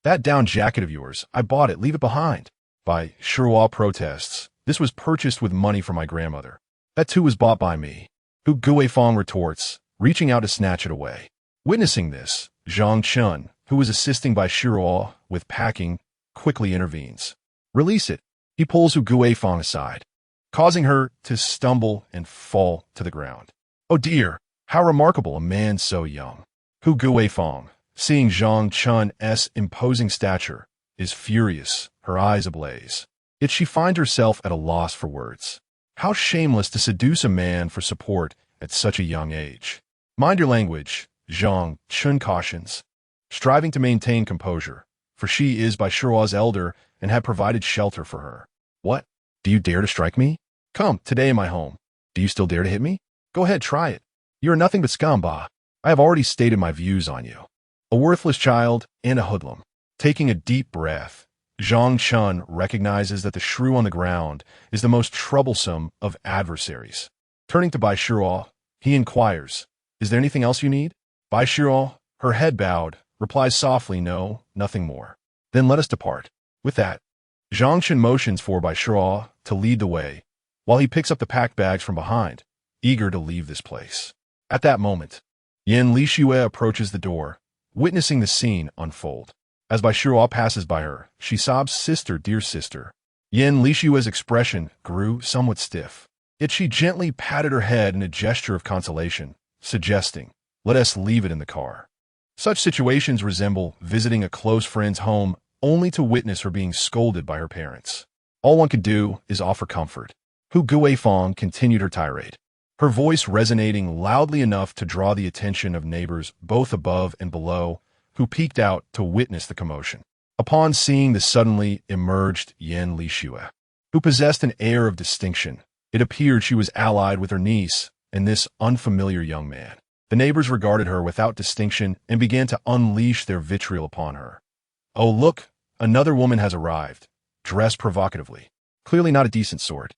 That down jacket of yours, I bought it, leave it behind." Bai Shiruo protests. "This was purchased with money from my grandmother." That too was bought by me. Hu Guifang retorts, reaching out to snatch it away. Witnessing this, Zhang Chen, who was assisting Bai Shiruo with packing, quickly intervenes. Release it. He pulls Hu Guifang aside, causing her to stumble and fall to the ground. Oh dear, how remarkable a man so young. Hu Guifang, seeing Zhang Chen's imposing stature, is furious, her eyes ablaze. Yet she finds herself at a loss for words. How shameless to seduce a man for support at such a young age. Mind your language, Zhang Chen cautions, striving to maintain composure, for she is Bai Shiruo's elder and had provided shelter for her. What? Do you dare to strike me? Come, today in my home. Do you still dare to hit me? Go ahead, try it. You are nothing but scumbags. I have already stated my views on you. A worthless child and a hoodlum. Taking a deep breath, Zhang Chen recognizes that the shrew on the ground is the most troublesome of adversaries. Turning to Bai Shiruo, he inquires, "Is there anything else you need?" Bai Shiruo, her head bowed, replies softly, "No, nothing more." "Then let us depart." With that, Zhang Chen motions for Bai Shiruo to lead the way, while he picks up the packed bags from behind, eager to leave this place. At that moment, Yan Lixue approaches the door, witnessing the scene unfold. As Bai Shiruo passes by her, she sobs, "Sister, dear sister." Yan Lixue's expression grew somewhat stiff, yet she gently patted her head in a gesture of consolation, suggesting, "Let us leave it in the car." Such situations resemble visiting a close friend's home only to witness her being scolded by her parents. All one could do is offer comfort. Hu Guifang continued her tirade, her voice resonating loudly enough to draw the attention of neighbors both above and below, who peeked out to witness the commotion. Upon seeing the suddenly emerged Yan Lixue, who possessed an air of distinction, it appeared she was allied with her niece and this unfamiliar young man. The neighbors regarded her without distinction and began to unleash their vitriol upon her. "Oh look, another woman has arrived, dressed provocatively. Clearly not a decent sort.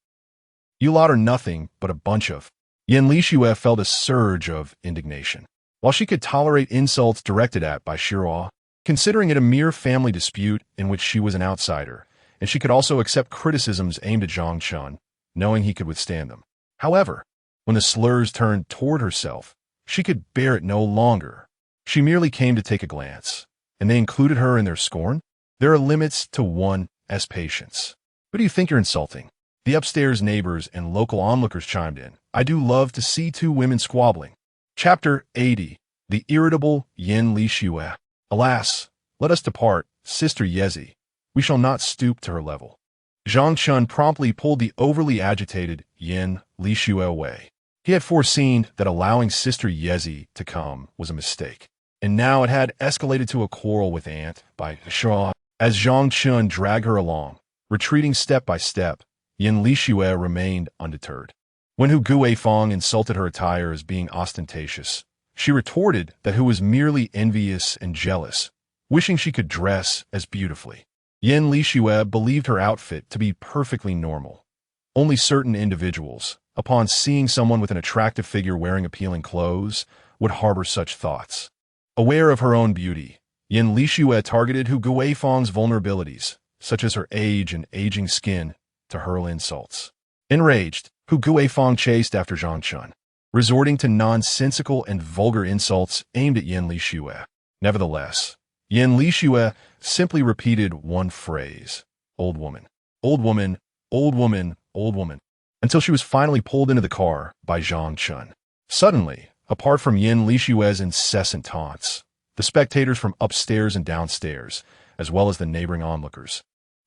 You lot are nothing but a bunch of..." Yan Lixue felt a surge of indignation. While she could tolerate insults directed at Bai Shiruo, considering it a mere family dispute in which she was an outsider, and she could also accept criticisms aimed at Zhang Chen, knowing he could withstand them. However, when the slurs turned toward herself, she could bear it no longer. She merely came to take a glance, and they included her in their scorn? There are limits to one's patience. Who do you think you're insulting? The upstairs neighbors and local onlookers chimed in. I do love to see two women squabbling. Chapter 80. The irritable Yan Lixue. Alas, let us depart, Sister Yezi. We shall not stoop to her level. Zhang Chen promptly pulled the overly agitated Yan Lixue away. He had foreseen that allowing Sister Yezi to come was a mistake, and now it had escalated to a quarrel with Aunt Bai Shiruo. As Zhang Chen dragged her along, retreating step by step, Yan Lixue remained undeterred. When Hu Guifang insulted her attire as being ostentatious, she retorted that Hu was merely envious and jealous, wishing she could dress as beautifully. Yan Lixue believed her outfit to be perfectly normal. Only certain individuals, upon seeing someone with an attractive figure wearing appealing clothes, would harbor such thoughts. Aware of her own beauty, Yan Lixue targeted Hu Guifang's vulnerabilities, such as her age and aging skin, to hurl insults. Enraged, Hu Guifang chased after Zhang Chen, resorting to nonsensical and vulgar insults aimed at Yan Lixue. Nevertheless, Yan Lixue simply repeated one phrase, "Old woman, old woman, old woman, old woman," until she was finally pulled into the car by Zhang Chen. Suddenly, apart from Yan Lixue's incessant taunts, the spectators from upstairs and downstairs, as well as the neighboring onlookers,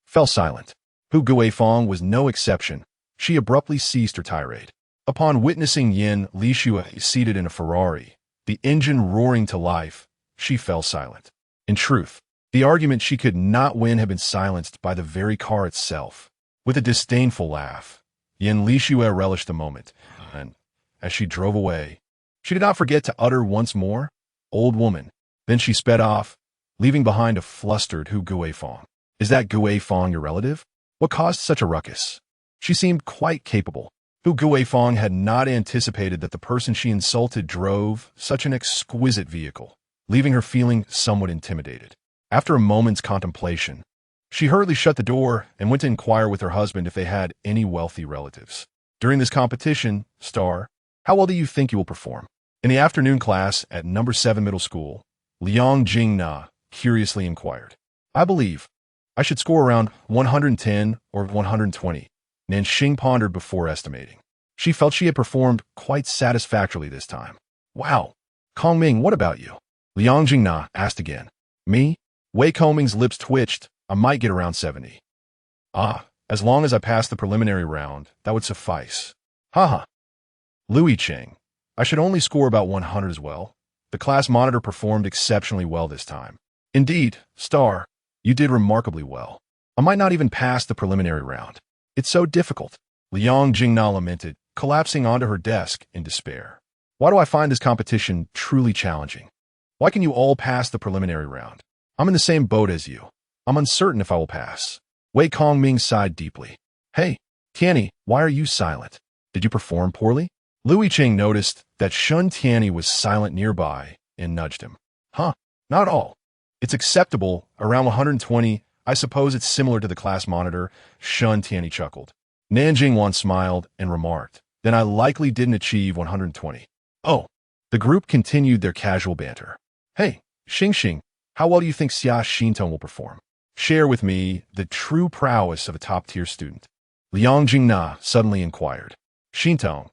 fell silent. Hu Guifang was no exception. She abruptly ceased her tirade. Upon witnessing Yan Lixue seated in a Ferrari, the engine roaring to life, she fell silent. In truth, the argument she could not win had been silenced by the very car itself. With a disdainful laugh, Yan Lixue relished the moment, and, as she drove away, she did not forget to utter once more, "Old woman." Then she sped off, leaving behind a flustered Hu Guifang. "Is that Guifang your relative? What caused such a ruckus?" She seemed quite capable. Hu Guifang had not anticipated that the person she insulted drove such an exquisite vehicle, leaving her feeling somewhat intimidated. After a moment's contemplation, she hurriedly shut the door and went to inquire with her husband if they had any wealthy relatives. During this competition, Star, how well do you think you will perform? In the afternoon class at number 7 middle school, Liang Jingna curiously inquired. I believe I should score around 110 or 120. Nanxing pondered before estimating. She felt she had performed quite satisfactorily this time. Wow. Kongming, what about you? Liang Jingna asked again. Me? Wei Kongming's lips twitched. I might get around 70. As long as I pass the preliminary round, that would suffice. Haha. Louis Cheng. I should only score about 100 as well. The class monitor performed exceptionally well this time. Indeed, Star, you did remarkably well. I might not even pass the preliminary round. It's so difficult. Liang Jingna lamented, collapsing onto her desk in despair. Why do I find this competition truly challenging? Why can you all pass the preliminary round? I'm in the same boat as you. I'm uncertain if I will pass. Wei Kongming sighed deeply. Hey, Tianyi, why are you silent? Did you perform poorly? Louis Cheng noticed that Shun Tianyi was silent nearby and nudged him. Not at all. It's acceptable, around 120. I suppose it's similar to the class monitor. Shun Tianyi chuckled. Nanjing Wan smiled and remarked, then I likely didn't achieve 120. Oh. The group continued their casual banter. Hey, Xing, how well do you think Xia Xintong will perform? Share with me the true prowess of a top-tier student. Liang Jingna suddenly inquired. Xintong.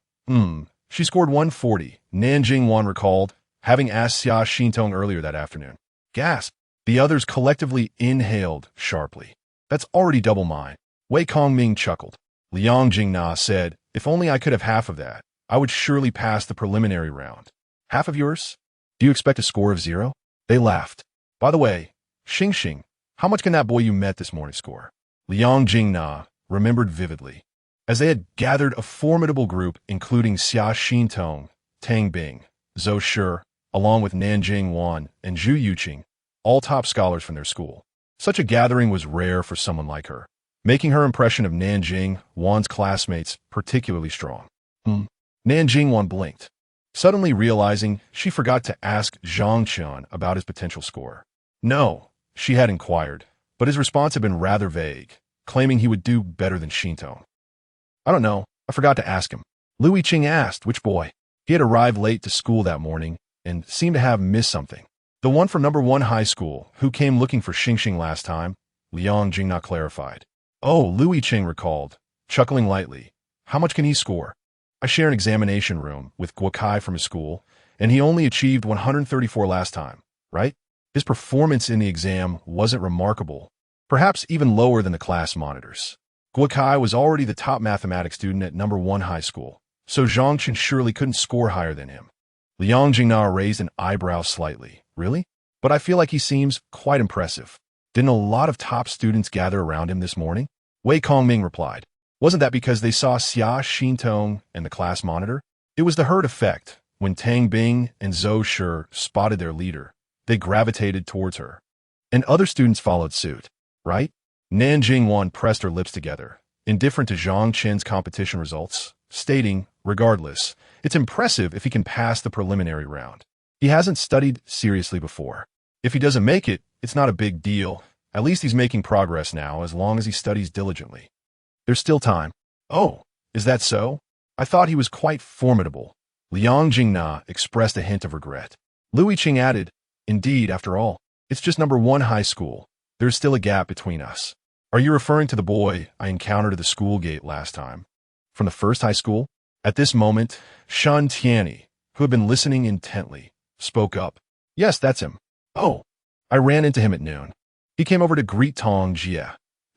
She scored 140, Nanjing Wan recalled, having asked Xia Xintong earlier that afternoon. Gasp. The others collectively inhaled sharply. That's already double mine. Wei Kongming chuckled. Liang Jingna said, if only I could have half of that, I would surely pass the preliminary round. Half of yours? Do you expect a score of 0? They laughed. By the way, Xing, how much can that boy you met this morning score? Liang Jingna remembered vividly. As they had gathered a formidable group including Xia Xintong, Tang Bing, Zhou Shi, along with Nanjing Wan and Zhu Yuqing, all top scholars from their school. Such a gathering was rare for someone like her, making her impression of Nanjing Wan's classmates particularly strong. Nanjing Wan blinked, suddenly realizing she forgot to ask Zhang Chen about his potential score. No, she had inquired, but his response had been rather vague, claiming he would do better than Xintong. I don't know, I forgot to ask him. Louis Ching asked, which boy? He had arrived late to school that morning and seemed to have missed something. The one from number 1 high school, who came looking for Xing last time, Liang Jingna clarified. Oh, Louis Ching recalled, chuckling lightly. How much can he score? I share an examination room with Guokai from his school, and he only achieved 134 last time, right? His performance in the exam wasn't remarkable, perhaps even lower than the class monitors. Guokai was already the top mathematics student at number 1 high school, so Zhang Chen surely couldn't score higher than him. Liang Jingna raised an eyebrow slightly. Really? But I feel like he seems quite impressive. Didn't a lot of top students gather around him this morning? Wei Kongming replied. Wasn't that because they saw Xia Xintong and the class monitor? It was the herd effect. When Tang Bing and Zhou Shi spotted their leader, they gravitated towards her. And other students followed suit, right? Nanjing Wan pressed her lips together, indifferent to Zhang Chen's competition results, stating, regardless, it's impressive if he can pass the preliminary round. He hasn't studied seriously before. If he doesn't make it, it's not a big deal. At least he's making progress now as long as he studies diligently. There's still time. Oh, is that so? I thought he was quite formidable. Liang Jingna expressed a hint of regret. Louis Ching added, indeed, after all, it's just number 1 high school. There's still a gap between us. Are you referring to the boy I encountered at the school gate last time? From the first high school? At this moment, Shun Tianyi, who had been listening intently, spoke up. Yes, that's him. Oh, I ran into him at noon. He came over to greet Tong Jie.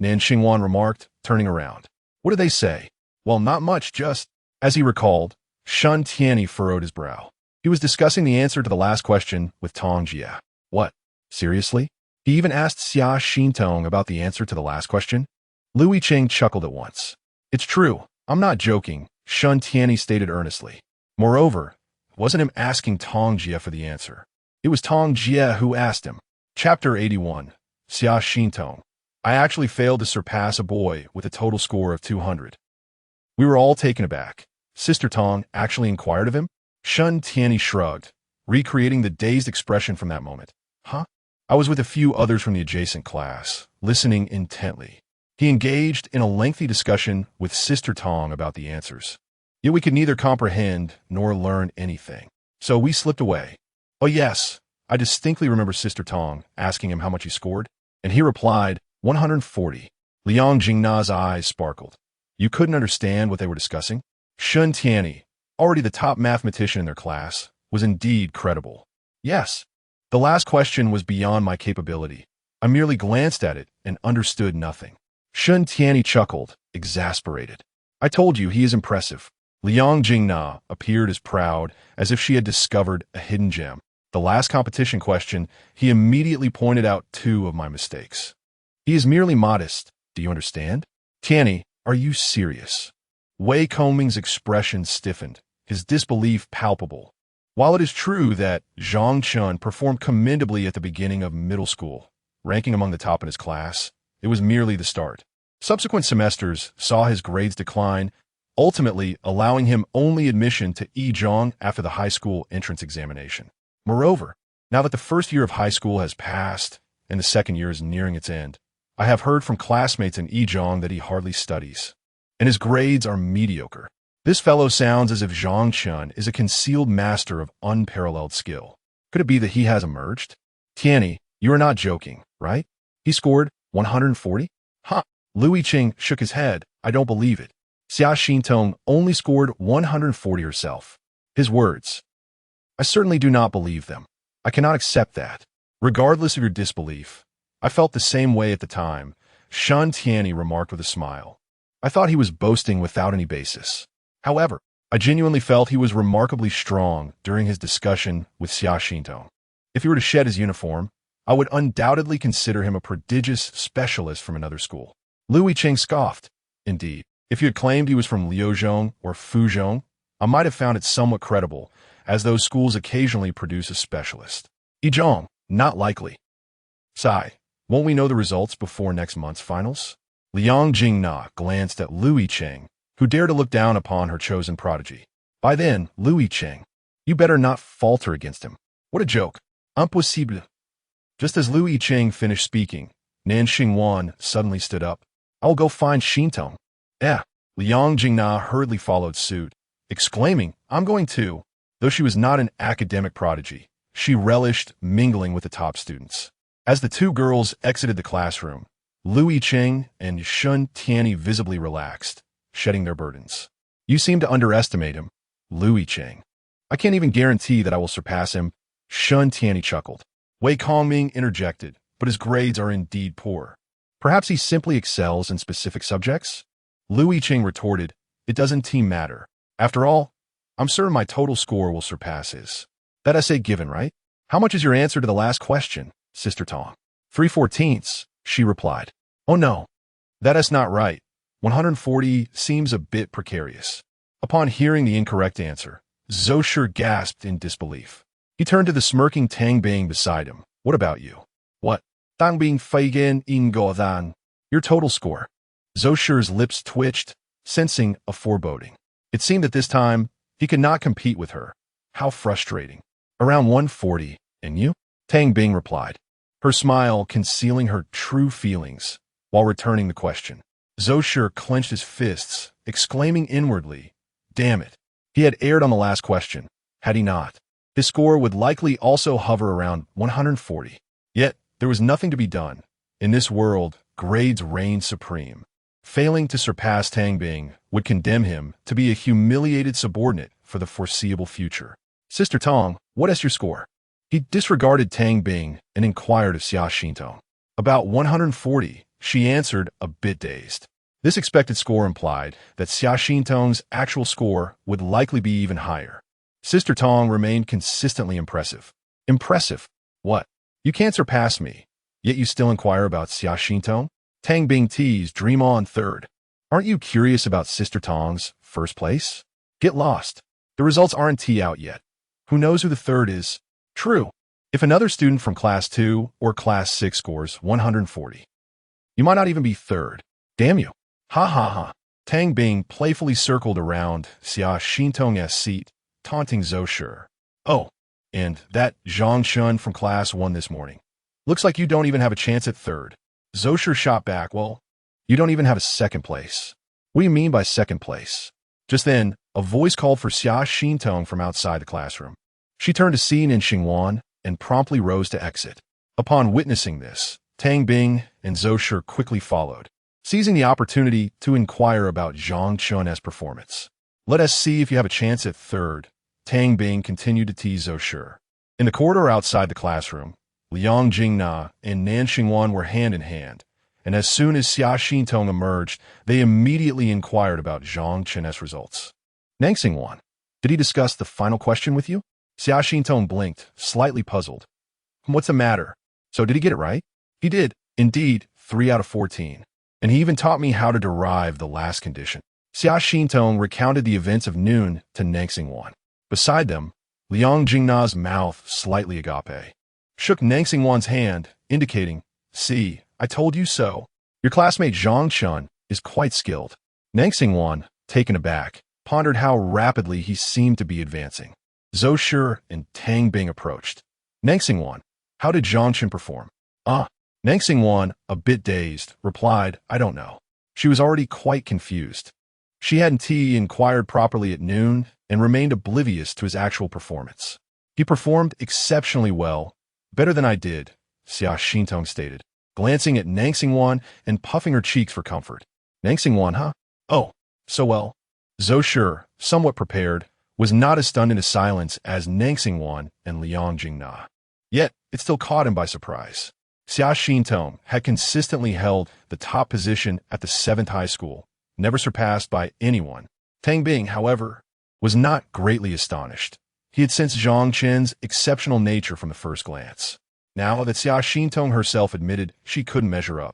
Nanxing Wan remarked, turning around. What did they say? Well, not much, just... As he recalled, Shun Tianyi furrowed his brow. He was discussing the answer to the last question with Tong Jie. What? Seriously? He even asked Xia Xintong about the answer to the last question? Louis Cheng chuckled at once. It's true. I'm not joking, Shun Tianyi stated earnestly. Moreover, it wasn't him asking Tong Jie for the answer. It was Tong Jie who asked him. Chapter 81. Xia Xintong. I actually failed to surpass a boy with a total score of 200. We were all taken aback. Sister Tong actually inquired of him? Shun Tianyi shrugged, recreating the dazed expression from that moment. Huh? I was with a few others from the adjacent class, listening intently. He engaged in a lengthy discussion with Sister Tong about the answers. Yet we could neither comprehend nor learn anything. So we slipped away. Oh yes, I distinctly remember Sister Tong asking him how much he scored, and he replied, 140. Liang Jingna's eyes sparkled. You couldn't understand what they were discussing? Shun Tianyi, already the top mathematician in their class, was indeed credible. Yes. The last question was beyond my capability. I merely glanced at it and understood nothing. Shun Tianyi chuckled, exasperated. I told you he is impressive. Liang Jingna appeared as proud as if she had discovered a hidden gem. The last competition question, he immediately pointed out 2 of my mistakes. He is merely modest, do you understand? Tianyi, are you serious? Wei Kongming's expression stiffened, his disbelief palpable. While it is true that Zhang Chen performed commendably at the beginning of middle school, ranking among the top in his class, it was merely the start. Subsequent semesters saw his grades decline, ultimately allowing him only admission to Yizhong after the high school entrance examination. Moreover, now that the first year of high school has passed and the second year is nearing its end, I have heard from classmates in Yizhong that he hardly studies, and his grades are mediocre. This fellow sounds as if Zhang Chen is a concealed master of unparalleled skill. Could it be that he has emerged? Tianyi, you are not joking, right? He scored 140? Ha! Lu Yiqing shook his head. I don't believe it. Xia Xintong only scored 140 herself. His words. I certainly do not believe them. I cannot accept that. Regardless of your disbelief, I felt the same way at the time, Shun Tianyi remarked with a smile. I thought he was boasting without any basis. However, I genuinely felt he was remarkably strong during his discussion with Xia Xintong. If he were to shed his uniform, I would undoubtedly consider him a prodigious specialist from another school. Lu Yiqing scoffed. Indeed, if you had claimed he was from Liuzhong or Fuzhong, I might have found it somewhat credible, as those schools occasionally produce a specialist. Yizhong, not likely. Sai, won't we know the results before next month's finals? Liang Jingna glanced at Lu Yiqing, who dared to look down upon her chosen prodigy. By then, Lu Yiqing, you better not falter against him. What a joke. Impossible. Just as Lu Yiqing finished speaking, Nan Xingwan suddenly stood up. I will go find Xintong. Liang Jingna hurriedly followed suit, exclaiming, I'm going too. Though she was not an academic prodigy, she relished mingling with the top students. As the 2 girls exited the classroom, Lu Yiqing and Shun Tianyi visibly relaxed, shedding their burdens. You seem to underestimate him, Lu Yiqing. I can't even guarantee that I will surpass him, Shun Tianyi chuckled. Wei Kongming interjected, but his grades are indeed poor. Perhaps he simply excels in specific subjects? Lu Yiqing retorted, it doesn't matter. After all, I'm certain my total score will surpass his. That essay given, right? How much is your answer to the last question, Sister Tong? 3/14, she replied. Oh no, that is not right. 140 seems a bit precarious. Upon hearing the incorrect answer, Zhou Shi gasped in disbelief. He turned to the smirking Tang Bing beside him. What about you? What? Tang Bing Feigen in Godan. Your total score. Zhou Shi's lips twitched, sensing a foreboding. It seemed that this time, he could not compete with her. How frustrating. Around 140, and you? Tang Bing replied, her smile concealing her true feelings while returning the question. Zhou Shi clenched his fists, exclaiming inwardly, damn it. He had erred on the last question, had he not? His score would likely also hover around 140. Yet, there was nothing to be done. In this world, grades reigned supreme. Failing to surpass Tang Bing would condemn him to be a humiliated subordinate for the foreseeable future. Sister Tong, what is your score? He disregarded Tang Bing and inquired of Xia Xintong. About 140, she answered, a bit dazed. This expected score implied that Xia Xintong's actual score would likely be even higher. Sister Tong remained consistently impressive. Impressive? What? You can't surpass me, yet you still inquire about Xia Xintong? Tang Bing teased, dream on third. Aren't you curious about Sister Tong's first place? Get lost. The results aren't out yet. Who knows who the third is? True. If another student from Class 2 or Class 6 scores 140, you might not even be third. Damn you. Ha ha ha. Tang Bing playfully circled around Xia Xintong's seat, taunting Zhou Shi. Oh, and that Zhang Chen from Class 1 this morning. Looks like you don't even have a chance at third. Zhou Shi shot back, well, You don't even have a second place. What do you mean by second place? Just then, a voice called for Xia Xintong from outside the classroom. She turned to see Nin Xingwan and promptly rose to exit. Upon witnessing this, Tang Bing and Zhou Shi quickly followed, seizing the opportunity to inquire about Zhang Chen's performance. Let us see if you have a chance at third, Tang Bing continued to tease Zhou Shi. In the corridor outside the classroom, Liang Jingna and Nan Xingwan were hand in hand, and as soon as Xia Xintong emerged, they immediately inquired about Zhang Chen's results. Nang Xingwan, did he discuss the final question with you? Xia Xintong blinked, slightly puzzled. What's the matter? So did he get it right? He did, indeed, 3 out of 14. And he even taught me how to derive the last condition. Xia Xintong recounted the events of noon to Nang Xingwan. Beside them, Liang Jingna's mouth slightly agape shook Nang Xingwan's hand, indicating, "See, I told you so. Your classmate Zhang Chen is quite skilled." Nang Xingwan, taken aback, pondered how rapidly he seemed to be advancing. Zhou Shi and Tang Bing approached. Nang Xingwan, how did Zhang Chen perform? Nang Xingwan, a bit dazed, replied, "I don't know." She was already quite confused. She hadn't inquired properly at noon and remained oblivious to his actual performance. He performed exceptionally well, better than I did, Xia Xintong stated, glancing at Nang Xingwan and puffing her cheeks for comfort. Nang Xingwan, huh? Oh, so well. Zhou Shi, somewhat prepared, was not as stunned into silence as Nang Xingwan and Liang Jingna. Yet, it still caught him by surprise. Xia Xintong had consistently held the top position at the 7th high school, never surpassed by anyone. Tang Bing, however, was not greatly astonished. He had sensed Zhang Chen's exceptional nature from the first glance. Now that Xia Xintong herself admitted she couldn't measure up,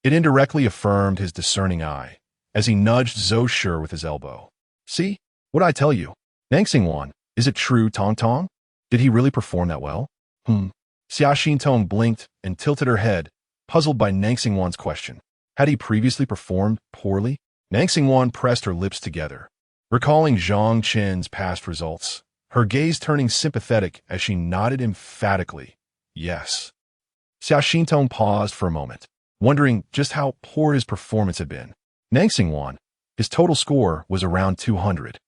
it indirectly affirmed his discerning eye, as he nudged Zhou Shi with his elbow. "See? What'd I tell you? Nang Xingwan, is it true, Tong Tong? Did he really perform that well?" Xia Xintong blinked and tilted her head, puzzled by Nang Xingwan's question. Had he previously performed poorly? Nang Xingwan pressed her lips together, recalling Zhang Chen's past results, her gaze turning sympathetic as she nodded emphatically, yes. Xia Xintong paused for a moment, wondering just how poor his performance had been. Nang Xingwan, his total score was around 200.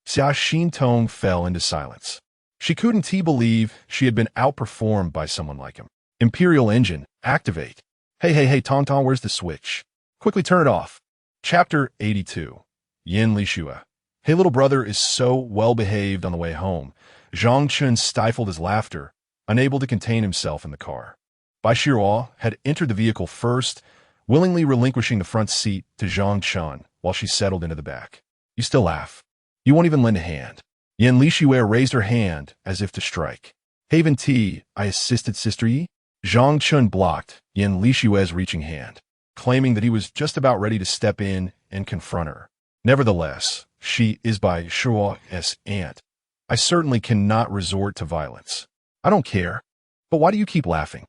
Xia Xintong fell into silence. She couldn't believe she had been outperformed by someone like him. Imperial Engine, activate. Hey, Tong Tong, where's the switch? Quickly turn it off. Chapter 82. Yin Lishua. Hey, little brother is so well-behaved on the way home. Zhang Chen stifled his laughter, unable to contain himself in the car. Bai Shiruo had entered the vehicle first, willingly relinquishing the front seat to Zhang Chen while she settled into the back. You still laugh. You won't even lend a hand. Yin Lishua raised her hand as if to strike. Haven T, I assisted Sister Yi. Zhang Chen blocked Yin Lishua's reaching hand, claiming that he was just about ready to step in and confront her. Nevertheless, she is Bai Shiruo's aunt. I certainly cannot resort to violence. I don't care. But why do you keep laughing?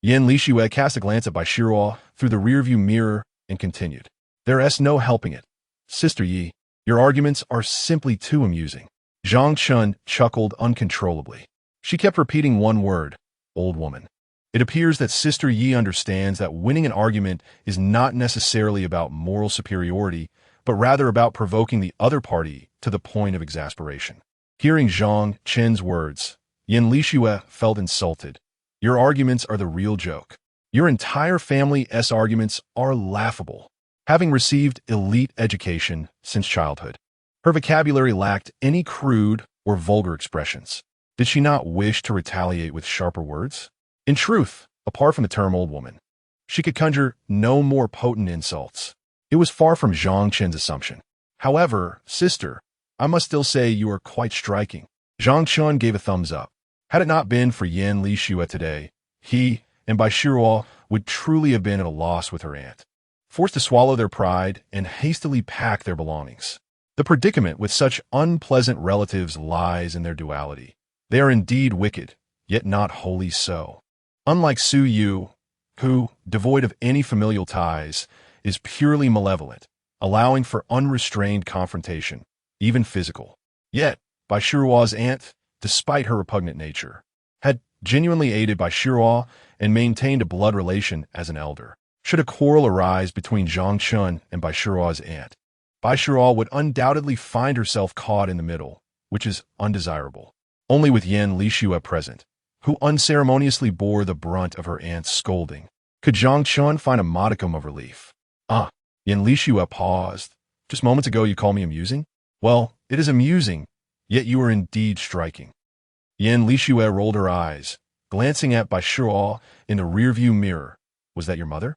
Yin Lishua cast a glance at Bai Shiruo through the rearview mirror and continued. There's no helping it. Sister Yi, your arguments are simply too amusing. Zhang Chen chuckled uncontrollably. She kept repeating one word, old woman. It appears that Sister Yi understands that winning an argument is not necessarily about moral superiority, but rather about provoking the other party to the point of exasperation. Hearing Zhang Chen's words, Yin Lishua felt insulted. Your arguments are the real joke. Your entire family's arguments are laughable. Having received elite education since childhood, her vocabulary lacked any crude or vulgar expressions. Did she not wish to retaliate with sharper words? In truth, apart from the term old woman, she could conjure no more potent insults. It was far from Zhang Chen's assumption. However, sister, I must still say you are quite striking. Zhang Chen gave a thumbs up. Had it not been for Yin Lishua today, he and Bai Shiruo would truly have been at a loss with her aunt, forced to swallow their pride and hastily pack their belongings. The predicament with such unpleasant relatives lies in their duality. They are indeed wicked, yet not wholly so. Unlike Su Yu, who, devoid of any familial ties, is purely malevolent, allowing for unrestrained confrontation, even physical. Yet, Bai Shiruo's aunt, despite her repugnant nature, had genuinely aided Bai Shiruo and maintained a blood relation as an elder. Should a quarrel arise between Zhang Chen and Bai Shiruo's aunt, Bai Shiruo would undoubtedly find herself caught in the middle, which is undesirable. Only with Yan Lixue present, who unceremoniously bore the brunt of her aunt's scolding, could Zhang Chen find a modicum of relief. Yan Lixue paused. Just moments ago you called me amusing? Well, it is amusing, yet you are indeed striking. Yan Lixue rolled her eyes, glancing at Bai Shiruo in the rearview mirror. Was that your mother?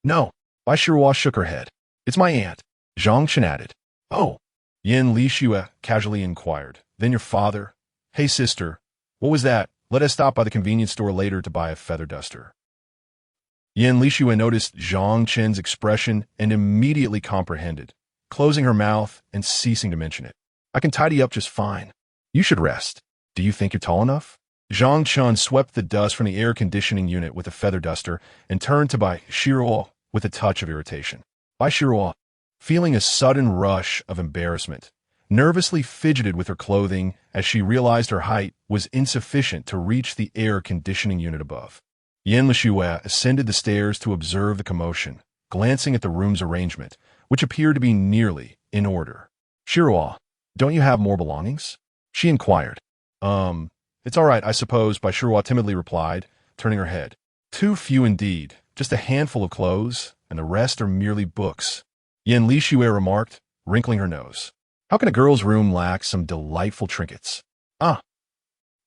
No. Bai Shiruo shook her head. It's my aunt. Zhang Chen added. Oh. Yan Lixue casually inquired. Then your father? Hey sister, what was that? Let us stop by the convenience store later to buy a feather duster. Yan Lixue noticed Zhang Chen's expression and immediately comprehended, closing her mouth and ceasing to mention it. I can tidy up just fine. You should rest. Do you think you're tall enough? Zhang Chen swept the dust from the air conditioning unit with a feather duster and turned to Bai Shiruo with a touch of irritation. Bai Shiruo, feeling a sudden rush of embarrassment, nervously fidgeted with her clothing as she realized her height was insufficient to reach the air conditioning unit above. Yan Lixue ascended the stairs to observe the commotion, glancing at the room's arrangement, which appeared to be nearly in order. Shiruo, don't you have more belongings? She inquired. It's all right, I suppose, Bai Shiruo timidly replied, turning her head. Too few indeed, just a handful of clothes, and the rest are merely books. Yan Lixue remarked, wrinkling her nose. How can a girl's room lack some delightful trinkets?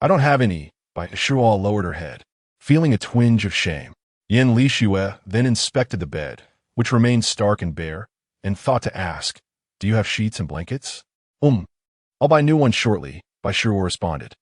I don't have any. Bai Shiruo lowered her head, feeling a twinge of shame. Yan Lixue then inspected the bed, which remained stark and bare, and thought to ask, do you have sheets and blankets? I'll buy new ones shortly, Bai Shiruo responded.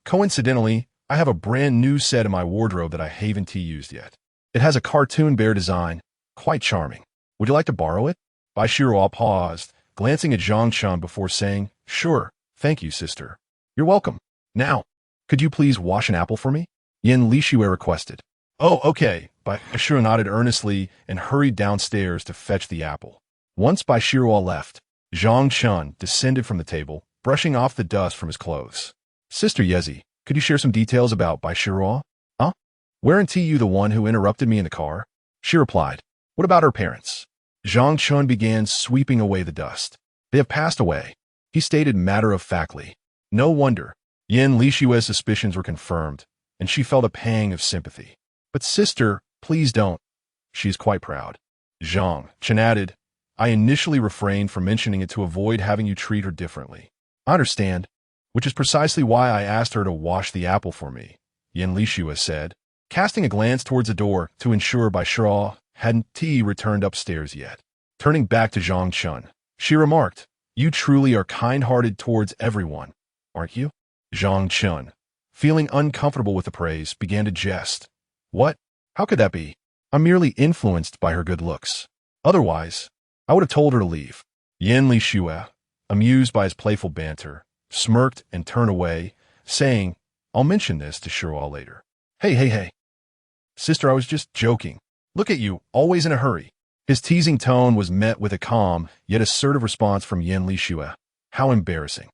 Coincidentally, I have a brand new set in my wardrobe that I haven't used yet. It has a cartoon bear design, quite charming. Would you like to borrow it? Bai Shiruo paused, glancing at Zhang Chen before saying, Sure, thank you, sister. You're welcome. Now, could you please wash an apple for me? Yan Lixue requested. Oh, okay, Bai Shiruo nodded earnestly and hurried downstairs to fetch the apple. Once Bai Shiruo left, Zhang Chen descended from the table, brushing off the dust from his clothes. Sister Yezi, could you share some details about Bai Shiruo? Weren't you the one who interrupted me in the car? She replied. What about her parents? Zhang Chen began sweeping away the dust. They have passed away, he stated matter-of-factly. No wonder. Yan Lixue's suspicions were confirmed, and she felt a pang of sympathy. But sister, please don't. She is quite proud. Zhang Chen added, I initially refrained from mentioning it to avoid having you treat her differently. I understand, which is precisely why I asked her to wash the apple for me, Yan Lixue said, casting a glance towards the door to ensure Bai Shiruo hadn't returned upstairs yet. Turning back to Zhang Chen, she remarked, You truly are kind-hearted towards everyone, aren't you? Zhang Chen, feeling uncomfortable with the praise, began to jest. What? How could that be? I'm merely influenced by her good looks. Otherwise, I would have told her to leave. Yan Lixue, amused by his playful banter, smirked and turned away, saying, I'll mention this to Shiruo later. Hey. Sister, I was just joking. Look at you, always in a hurry. His teasing tone was met with a calm, yet assertive response from Yan Lixue. How embarrassing.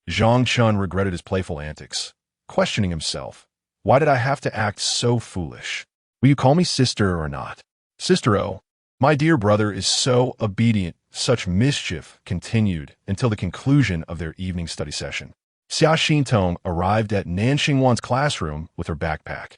Zhang Chen regretted his playful antics, questioning himself. Why did I have to act so foolish? Will you call me sister or not? Sister O, my dear brother is so obedient. Such mischief continued until the conclusion of their evening study session. Xia Xintong arrived at Nan Xingwan's classroom with her backpack,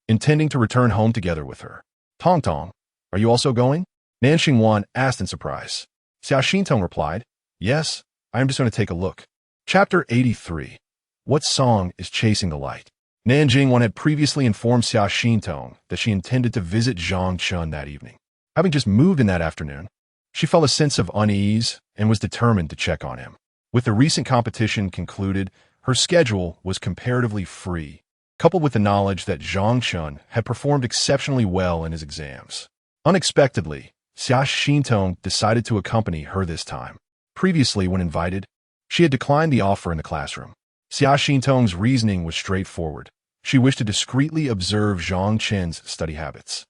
intending to return home together with her. Tong Tong, are you also going? Nan Xingwan asked in surprise. Xia Xintong replied, Yes, I am just going to take a look. Chapter 83. What song is chasing the light? Nan Xingwan had previously informed Xia Xintong that she intended to visit Zhang Chen that evening. Having just moved in that afternoon, she felt a sense of unease and was determined to check on him. With the recent competition concluded, her schedule was comparatively free, coupled with the knowledge that Zhang Chen had performed exceptionally well in his exams. Unexpectedly, Xia Xintong decided to accompany her this time. Previously, when invited, she had declined the offer in the classroom. Xia Xintong's reasoning was straightforward. She wished to discreetly observe Zhang Chen's study habits.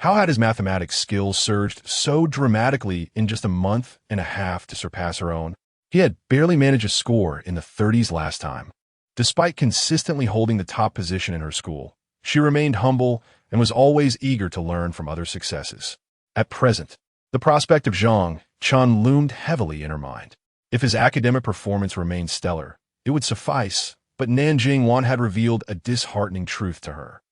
How had his mathematics skills surged so dramatically in just a month and a half to surpass her own? He had barely managed a score in the 30s last time. Despite consistently holding the top position in her school, she remained humble, and was always eager to learn from other successes. At present, the prospect of Zhang Chen loomed heavily in her mind. If his academic performance remained stellar, it would suffice, but Nanjing Wan had revealed a disheartening truth to her.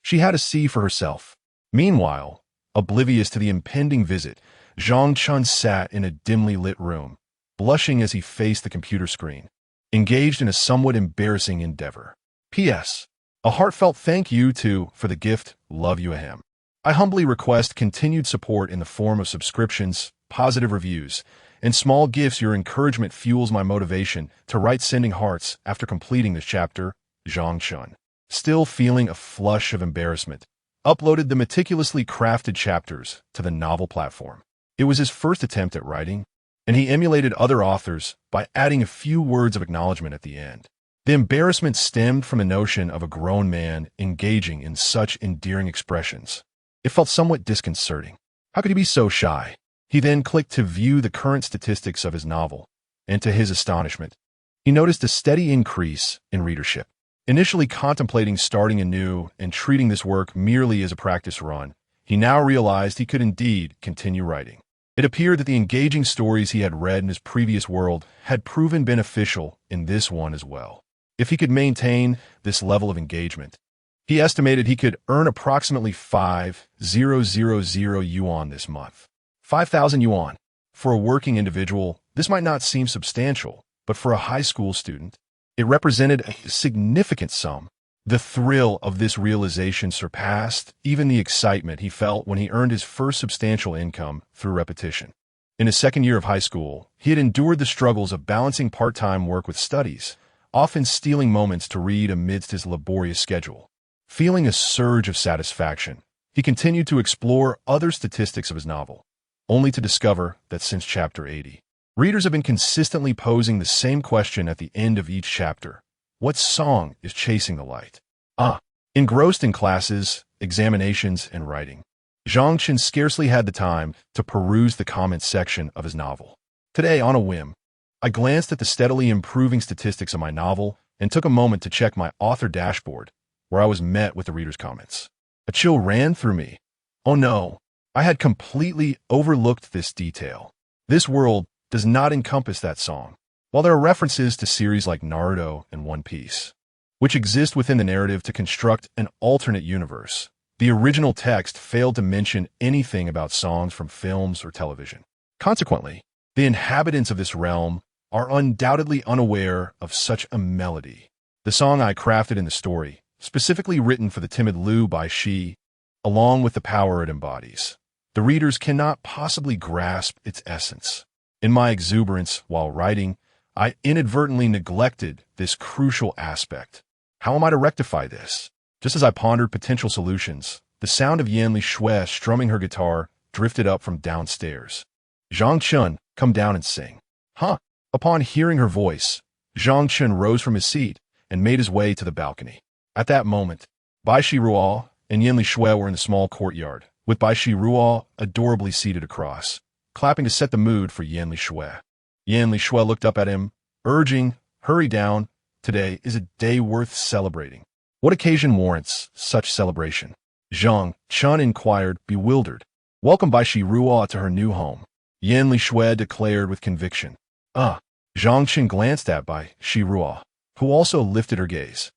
She had to see for herself. Meanwhile, oblivious to the impending visit, Zhang Chen sat in a dimly lit room, blushing as he faced the computer screen, engaged in a somewhat embarrassing endeavor. P.S. A heartfelt thank you for the gift, love you ahem. I humbly request continued support in the form of subscriptions, positive reviews, and small gifts. Your encouragement fuels my motivation to write sending hearts after completing this chapter. Zhang Chen, still feeling a flush of embarrassment, uploaded the meticulously crafted chapters to the novel platform. It was his first attempt at writing, and he emulated other authors by adding a few words of acknowledgement at the end. The embarrassment stemmed from the notion of a grown man engaging in such endearing expressions. It felt somewhat disconcerting. How could he be so shy? He then clicked to view the current statistics of his novel, and to his astonishment, he noticed a steady increase in readership. Initially contemplating starting anew and treating this work merely as a practice run, he now realized he could indeed continue writing. It appeared that the engaging stories he had read in his previous world had proven beneficial in this one as well. If he could maintain this level of engagement, he estimated he could earn approximately 5,000 yuan this month. 5,000 yuan. For a working individual, this might not seem substantial, but for a high school student, it represented a significant sum. The thrill of this realization surpassed even the excitement he felt when he earned his first substantial income through repetition. In his second year of high school, he had endured the struggles of balancing part-time work with studies, often stealing moments to read amidst his laborious schedule. Feeling a surge of satisfaction, he continued to explore other statistics of his novel, only to discover that since chapter 80, readers have been consistently posing the same question at the end of each chapter. What song is chasing the light? Engrossed in classes, examinations, and writing, Zhang Chen scarcely had the time to peruse the comments section of his novel. Today, on a whim, I glanced at the steadily improving statistics of my novel and took a moment to check my author dashboard, where I was met with the reader's comments. A chill ran through me. Oh no, I had completely overlooked this detail. This world does not encompass that song. While there are references to series like Naruto and One Piece, which exist within the narrative to construct an alternate universe, the original text failed to mention anything about songs from films or television. Consequently, the inhabitants of this realm are undoubtedly unaware of such a melody. The song I crafted in the story, specifically written for the timid Liu by Shi, along with the power it embodies, the readers cannot possibly grasp its essence. In my exuberance while writing, I inadvertently neglected this crucial aspect. How am I to rectify this? Just as I pondered potential solutions, the sound of Yanli Shui strumming her guitar drifted up from downstairs. Zhang Chen, come down and sing. Huh? Upon hearing her voice, Zhang Chen rose from his seat and made his way to the balcony. At that moment, Bai Shi Ruo and Yanli Shui were in the small courtyard, with Bai Shi Ruo adorably seated across, clapping to set the mood for Yanli Shui. Yanli Shui looked up at him, urging, hurry down, today is a day worth celebrating. What occasion warrants such celebration? Zhang Chen inquired, bewildered. Welcome Bai Shi Ruo to her new home, Yanli Shui declared with conviction. Zhang Chen glanced at Bai Shi Ruo, who also lifted her gaze,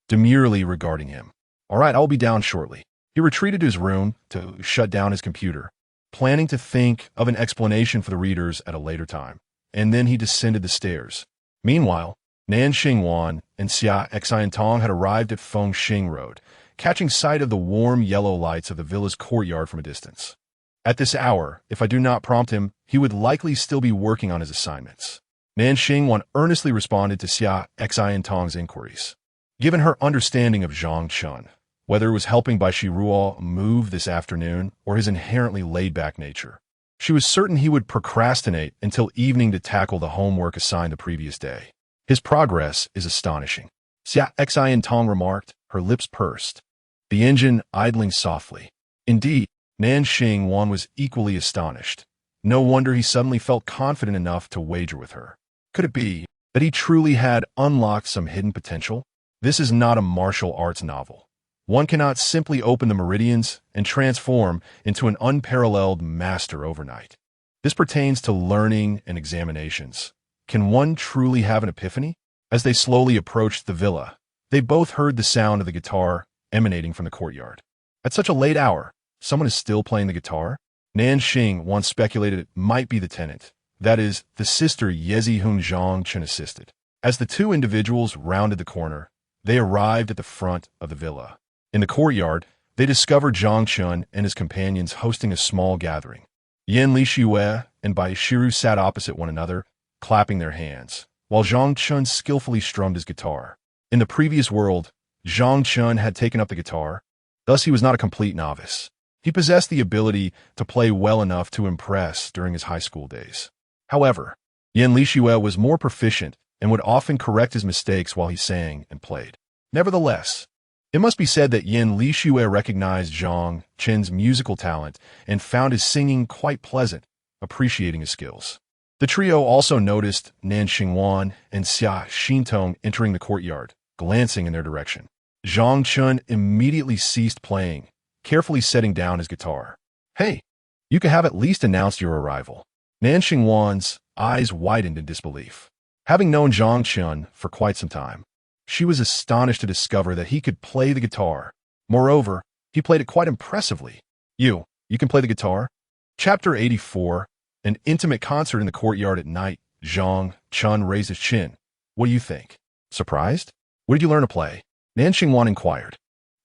demurely regarding him. All right, I'll be down shortly. He retreated to his room to shut down his computer, planning to think of an explanation for the readers at a later time. And then he descended the stairs. Meanwhile, Nanjing Wan and Xia Xiantong had arrived at Fengxing Road, catching sight of the warm yellow lights of the villa's courtyard from a distance. At this hour, if I do not prompt him, he would likely still be working on his assignments. Nanjing Wan earnestly responded to Xia Xiantong's inquiries. Given her understanding of Zhang Chen, whether it was helping Bai Shi Ruo move this afternoon or his inherently laid-back nature, she was certain he would procrastinate until evening to tackle the homework assigned the previous day. His progress is astonishing, Xia Xiantong remarked, her lips pursed, the engine idling softly. Indeed, Nanjing Wan was equally astonished. No wonder he suddenly felt confident enough to wager with her. Could it be that he truly had unlocked some hidden potential? This is not a martial arts novel, One cannot simply open the meridians and transform into an unparalleled master overnight. This pertains to learning and examinations. Can one truly have an epiphany? As they slowly approached the villa, they both heard the sound of the guitar emanating from the courtyard. At such a late hour, someone is still playing the guitar? Nanxing once speculated it might be the tenant, that is, the sister Yezi whom Zhang Chen assisted. As the two individuals rounded the corner, they arrived at the front of the villa. In the courtyard, they discovered Zhang Chen and his companions hosting a small gathering. Yan Lixue and Bai Shiru sat opposite one another, clapping their hands, while Zhang Chen skillfully strummed his guitar. In the previous world, Zhang Chen had taken up the guitar, thus he was not a complete novice. He possessed the ability to play well enough to impress during his high school days. However, Yan Lixue was more proficient and would often correct his mistakes while he sang and played. Nevertheless, it must be said that Yan Lixue recognized Zhang Chen's musical talent and found his singing quite pleasant, appreciating his skills. The trio also noticed Nan Xingwan and Xia Xintong entering the courtyard, glancing in their direction. Zhang Chen immediately ceased playing, carefully setting down his guitar. "Hey, you could have at least announced your arrival." Nan Xingwan's eyes widened in disbelief. Having known Zhang Chen for quite some time, she was astonished to discover that he could play the guitar. Moreover, he played it quite impressively. You can play the guitar? Chapter 84, an intimate concert in the courtyard at night. Zhang Chen raised his chin. "What do you think? Surprised? What did you learn to play?" Nan Xingwan inquired.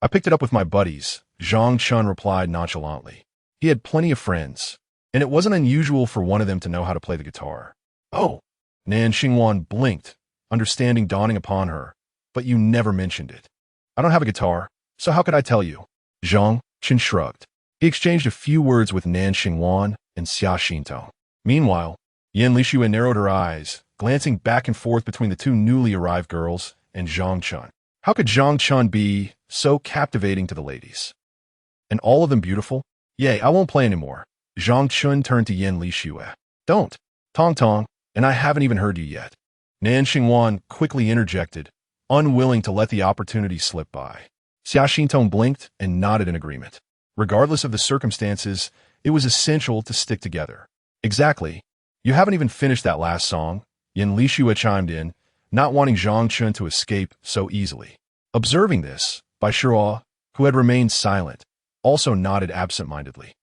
"I picked it up with my buddies," Zhang Chen replied nonchalantly. He had plenty of friends, and it wasn't unusual for one of them to know how to play the guitar. "Oh," Nan Xingwan blinked, understanding dawning upon her. "But you never mentioned it." "I don't have a guitar, so how could I tell you?" Zhang Chen shrugged. He exchanged a few words with Nan Xingwan and Xia Xintong. Meanwhile, Yan Lixue narrowed her eyes, glancing back and forth between the two newly arrived girls and Zhang Chen. How could Zhang Chen be so captivating to the ladies? And all of them beautiful? "Yay, I won't play anymore." Zhang Chen turned to Yan Lixue. "Don't. Tong Tong, and I haven't even heard you yet." Nan Xingwan quickly interjected, unwilling to let the opportunity slip by. Xia Xintong blinked and nodded in agreement. Regardless of the circumstances, it was essential to stick together. "Exactly. You haven't even finished that last song," Yan Lixue chimed in, not wanting Zhang Chen to escape so easily. Observing this, Bai Shiru, who had remained silent, also nodded absent-mindedly.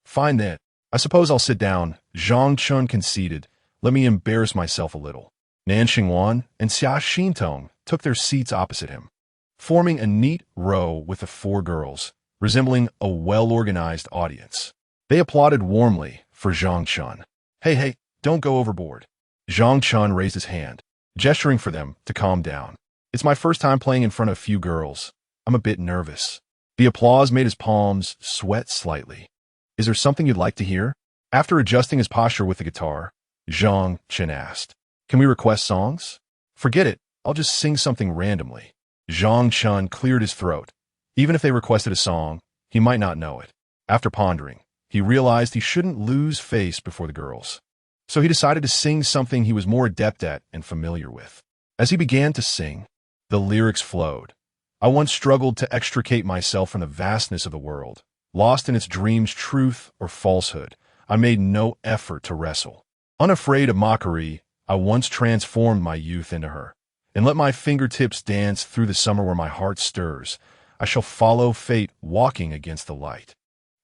"Fine then. I suppose I'll sit down," Zhang Chen conceded. "Let me embarrass myself a little." Nan Xingwan and Xia Xintong took their seats opposite him, forming a neat row with the four girls, resembling a well-organized audience. They applauded warmly for Zhang Chen. Hey, don't go overboard." Zhang Chen raised his hand, gesturing for them to calm down. "It's my first time playing in front of a few girls. I'm a bit nervous." The applause made his palms sweat slightly. "Is there something you'd like to hear?" After adjusting his posture with the guitar, Zhang Chen asked. "Can we request songs?" "Forget it. I'll just sing something randomly." Zhang Chen cleared his throat. Even if they requested a song, he might not know it. After pondering, he realized he shouldn't lose face before the girls. So he decided to sing something he was more adept at and familiar with. As he began to sing, the lyrics flowed. "I once struggled to extricate myself from the vastness of the world. Lost in its dreams, truth or falsehood, I made no effort to wrestle. Unafraid of mockery, I once transformed my youth into her, and let my fingertips dance through the summer where my heart stirs. I shall follow fate walking against the light,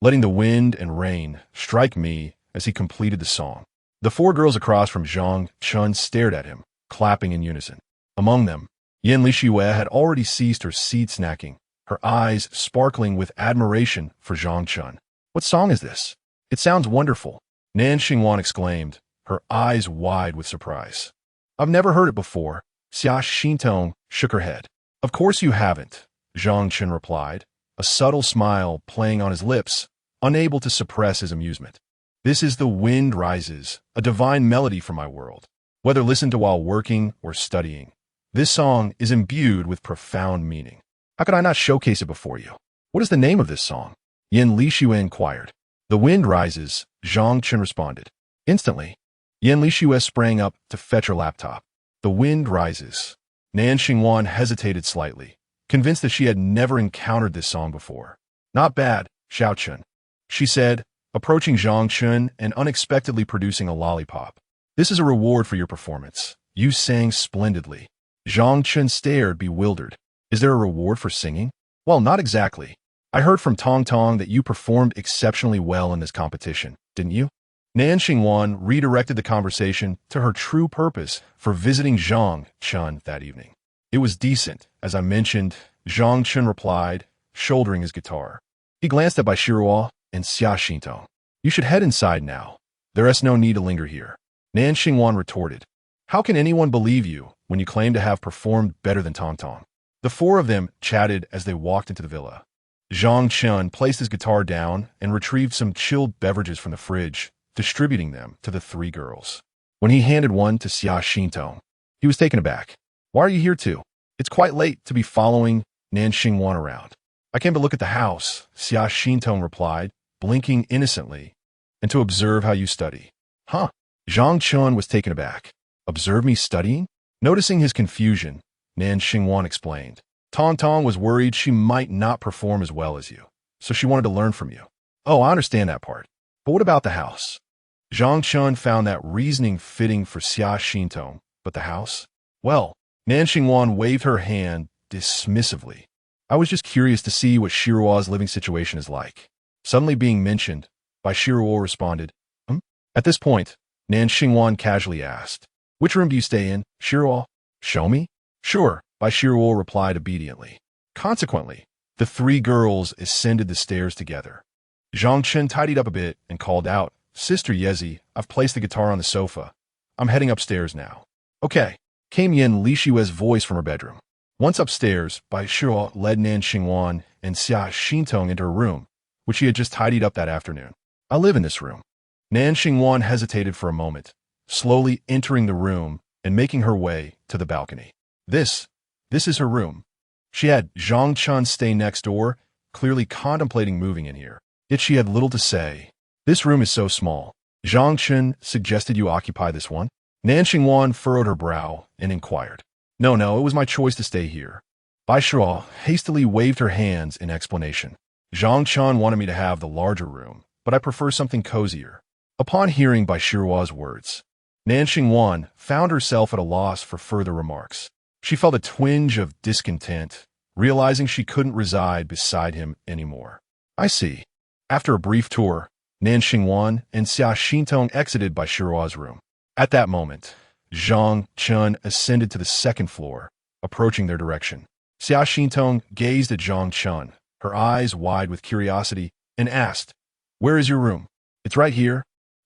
letting the wind and rain strike me," as he completed the song. The four girls across from Zhang Chen stared at him, clapping in unison. Among them, Yan Lixue had already ceased her seed snacking, her eyes sparkling with admiration for Zhang Chen. "What song is this? It sounds wonderful," Nan Xingwan exclaimed, her eyes wide with surprise. "I've never heard it before." Xia Xintong shook her head. "Of course you haven't," Zhang Chen replied, a subtle smile playing on his lips, unable to suppress his amusement. "This is The Wind Rises, a divine melody from my world. Whether listened to while working or studying, this song is imbued with profound meaning. How could I not showcase it before you?" "What is the name of this song?" Yan Lixue inquired. "The Wind Rises," Zhang Chen responded. Instantly, Yan Lixue sprang up to fetch her laptop. "The Wind Rises." Nan Xingwan hesitated slightly, convinced that she had never encountered this song before. Not bad, Zhang Chen, she said, approaching Zhang Chen and unexpectedly producing a lollipop. This is a reward for your performance. You sang splendidly. Zhang Chen stared, bewildered. Is there a reward for singing? Well, not exactly. I heard from Tong Tong that you performed exceptionally well in this competition, didn't you? Nan Xingwan redirected the conversation to her true purpose for visiting Zhang Chen that evening. It was decent, as I mentioned, Zhang Chen replied, shouldering his guitar. He glanced at Bai Shiruo and Xia Xintong. You should head inside now. There is no need to linger here. Nan Xingwan retorted. How can anyone believe you when you claim to have performed better than Tong Tong? The four of them chatted as they walked into the villa. Zhang Chen placed his guitar down and retrieved some chilled beverages from the fridge, distributing them to the three girls. When he handed one to Xia Xintong, he was taken aback. Why are you here too? It's quite late to be following Nan Xingwan around. I came to look at the house, Xia Xintong replied, blinking innocently, and to observe how you study. Huh? Zhang Chen was taken aback. Observe me studying? Noticing his confusion, Nan Xingwan explained. Tong Tong was worried she might not perform as well as you, so she wanted to learn from you. Oh, I understand that part. But what about the house? Zhang Chen found that reasoning fitting for Xia Xintong, but the house? Well, Nan Xingwan waved her hand dismissively. I was just curious to see what Shiruo's living situation is like. Suddenly being mentioned, Bai Shiruo responded, At this point, Nan Xingwan casually asked, Which room do you stay in, Shiruo? Show me? Sure, Bai Shiruo replied obediently. Consequently, the three girls ascended the stairs together. Zhang Chen tidied up a bit and called out, Sister Yezi, I've placed the guitar on the sofa. I'm heading upstairs now. Okay, came Yin Lishue's voice from her bedroom. Once upstairs, Bai Shiruo led Nan Xingwan and Xia Xintong into her room, which she had just tidied up that afternoon. I live in this room. Nan Xingwan hesitated for a moment, slowly entering the room and making her way to the balcony. This is her room. She had Zhang Chen stay next door, clearly contemplating moving in here. Yet she had little to say. This room is so small. Zhang Chen suggested you occupy this one. Nan Xingwan furrowed her brow and inquired. No, it was my choice to stay here. Bai Shiruo hastily waved her hands in explanation. Zhang Chen wanted me to have the larger room, but I prefer something cozier. Upon hearing Bai Shiruo's words, Nan Xingwan found herself at a loss for further remarks. She felt a twinge of discontent, realizing she couldn't reside beside him anymore. I see. After a brief tour, Nan Xingwan and Xia Xintong exited Bai Shiruo's room. At that moment, Zhang Chen ascended to the second floor, approaching their direction. Xia Xintong gazed at Zhang Chen, her eyes wide with curiosity, and asked, Where is your room? It's right here.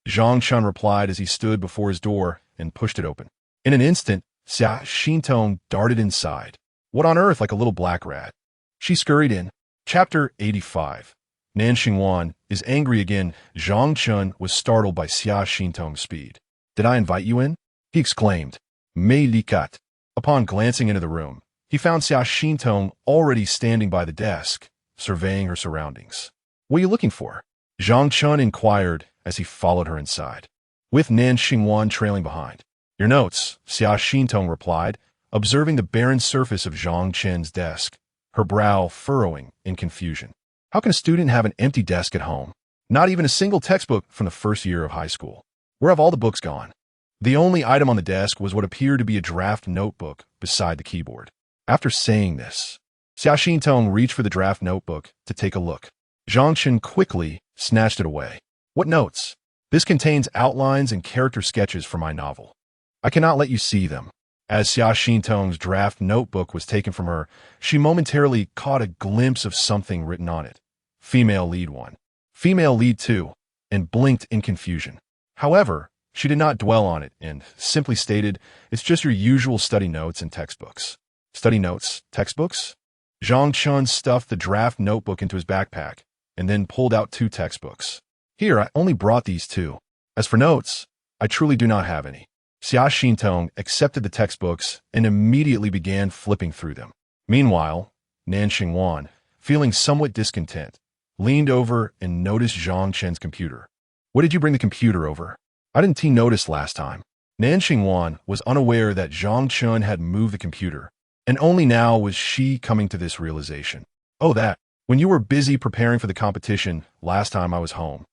Zhang Chen replied as he stood before his door and pushed it open. In an instant, Xia Xintong darted inside. What on earth, like a little black rat? She scurried in. Chapter 85. Nan Xingwan is angry again. Zhang Chen was startled by Xia Xintong's speed. Did I invite you in? He exclaimed. Mei likat. Upon glancing into the room, he found Xia Xintong already standing by the desk, surveying her surroundings. What are you looking for? Zhang Chen inquired as he followed her inside, with Nan Xingwan trailing behind. Your notes, Xia Xintong replied, observing the barren surface of Zhang Chen's desk, her brow furrowing in confusion. How can a student have an empty desk at home? Not even a single textbook from the first year of high school. Where have all the books gone? The only item on the desk was what appeared to be a draft notebook beside the keyboard. After saying this, Xia Xintong reached for the draft notebook to take a look. Zhang Chen quickly snatched it away. What notes? This contains outlines and character sketches for my novel. I cannot let you see them. As Xia Xintong's draft notebook was taken from her, she momentarily caught a glimpse of something written on it. Female lead 1. Female lead 2, and blinked in confusion. However, she did not dwell on it and simply stated, It's just your usual study notes and textbooks. Study notes, textbooks? Zhang Chen stuffed the draft notebook into his backpack and then pulled out 2 textbooks. Here, I only brought these 2. As for notes, I truly do not have any. Xia Xintong accepted the textbooks and immediately began flipping through them. Meanwhile, Nan Xingwan, feeling somewhat discontent, leaned over and noticed Zhang Chen's computer. What did you bring the computer over? I didn't notice last time. Nan Xingwan was unaware that Zhang Chen had moved the computer, And only now was she coming to this realization. Oh, that. When you were busy preparing for the competition last time I was home.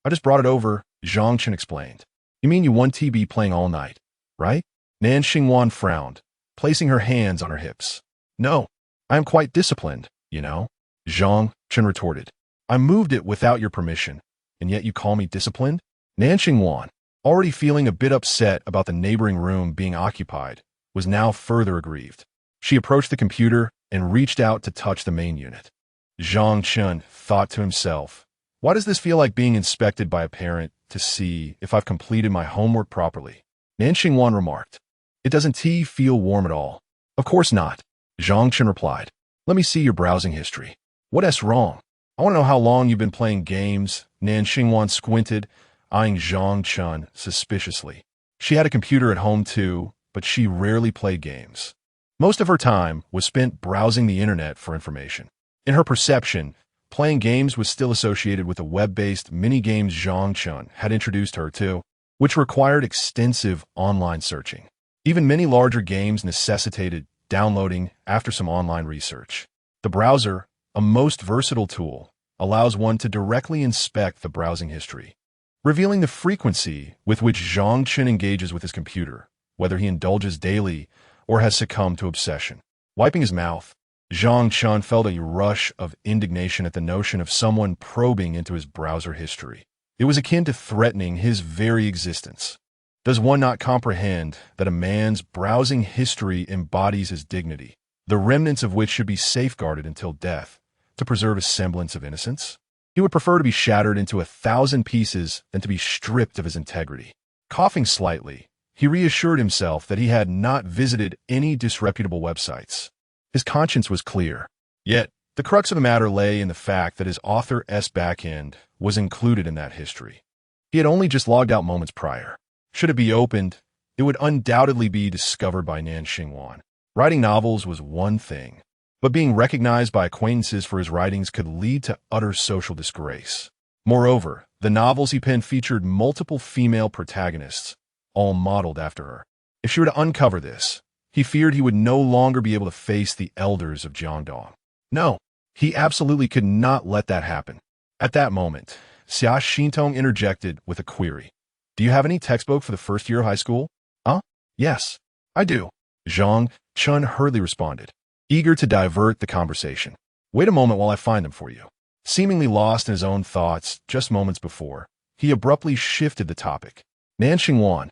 I just brought it over, Zhang Chen explained. You mean you won TB playing all night, right? Nan Xingwan frowned, placing her hands on her hips. No, I am quite disciplined, you know, Zhang Chen retorted. I moved it without your permission, and yet you call me disciplined? Nan Xingwan, already feeling a bit upset about the neighboring room being occupied, was now further aggrieved. She approached the computer and reached out to touch the main unit. Zhang Chen thought to himself, why does this feel like being inspected by a parent to see if I've completed my homework properly? Nan Xingwan remarked. It doesn't feel warm at all. Of course not, Zhang Chen replied. Let me see your browsing history. What's wrong? I want to know how long you've been playing games. Nan Xingwan squinted, eyeing Zhang Chen suspiciously. She had a computer at home too, but she rarely played games. Most of her time was spent browsing the internet for information. In her perception, playing games was still associated with the web-based mini-games Zhang Chen had introduced her to, which required extensive online searching. Even many larger games necessitated downloading after some online research. The browser, a most versatile tool, allows one to directly inspect the browsing history, revealing the frequency with which Zhang Chen engages with his computer, whether he indulges daily or has succumbed to obsession. Wiping his mouth, Zhang Chen felt a rush of indignation at the notion of someone probing into his browser history. It was akin to threatening his very existence. Does one not comprehend that a man's browsing history embodies his dignity, the remnants of which should be safeguarded until death, to preserve a semblance of innocence? He would prefer to be shattered into 1,000 pieces than to be stripped of his integrity. Coughing slightly, he reassured himself that he had not visited any disreputable websites. His conscience was clear. Yet, the crux of the matter lay in the fact that his author's backend was included in that history. He had only just logged out moments prior. Should it be opened, it would undoubtedly be discovered by Nan Xingwan. Writing novels was one thing, but being recognized by acquaintances for his writings could lead to utter social disgrace. Moreover, the novels he penned featured multiple female protagonists, all modeled after her. If she were to uncover this, he feared he would no longer be able to face the elders of Jiangdong. No, he absolutely could not let that happen. At that moment, Xia Xintong interjected with a query. Do you have any textbook for the first year of high school? Huh? Yes, I do, Zhang Chen hurriedly responded, eager to divert the conversation. Wait a moment while I find them for you. Seemingly lost in his own thoughts just moments before, he abruptly shifted the topic. Nan Xingwan,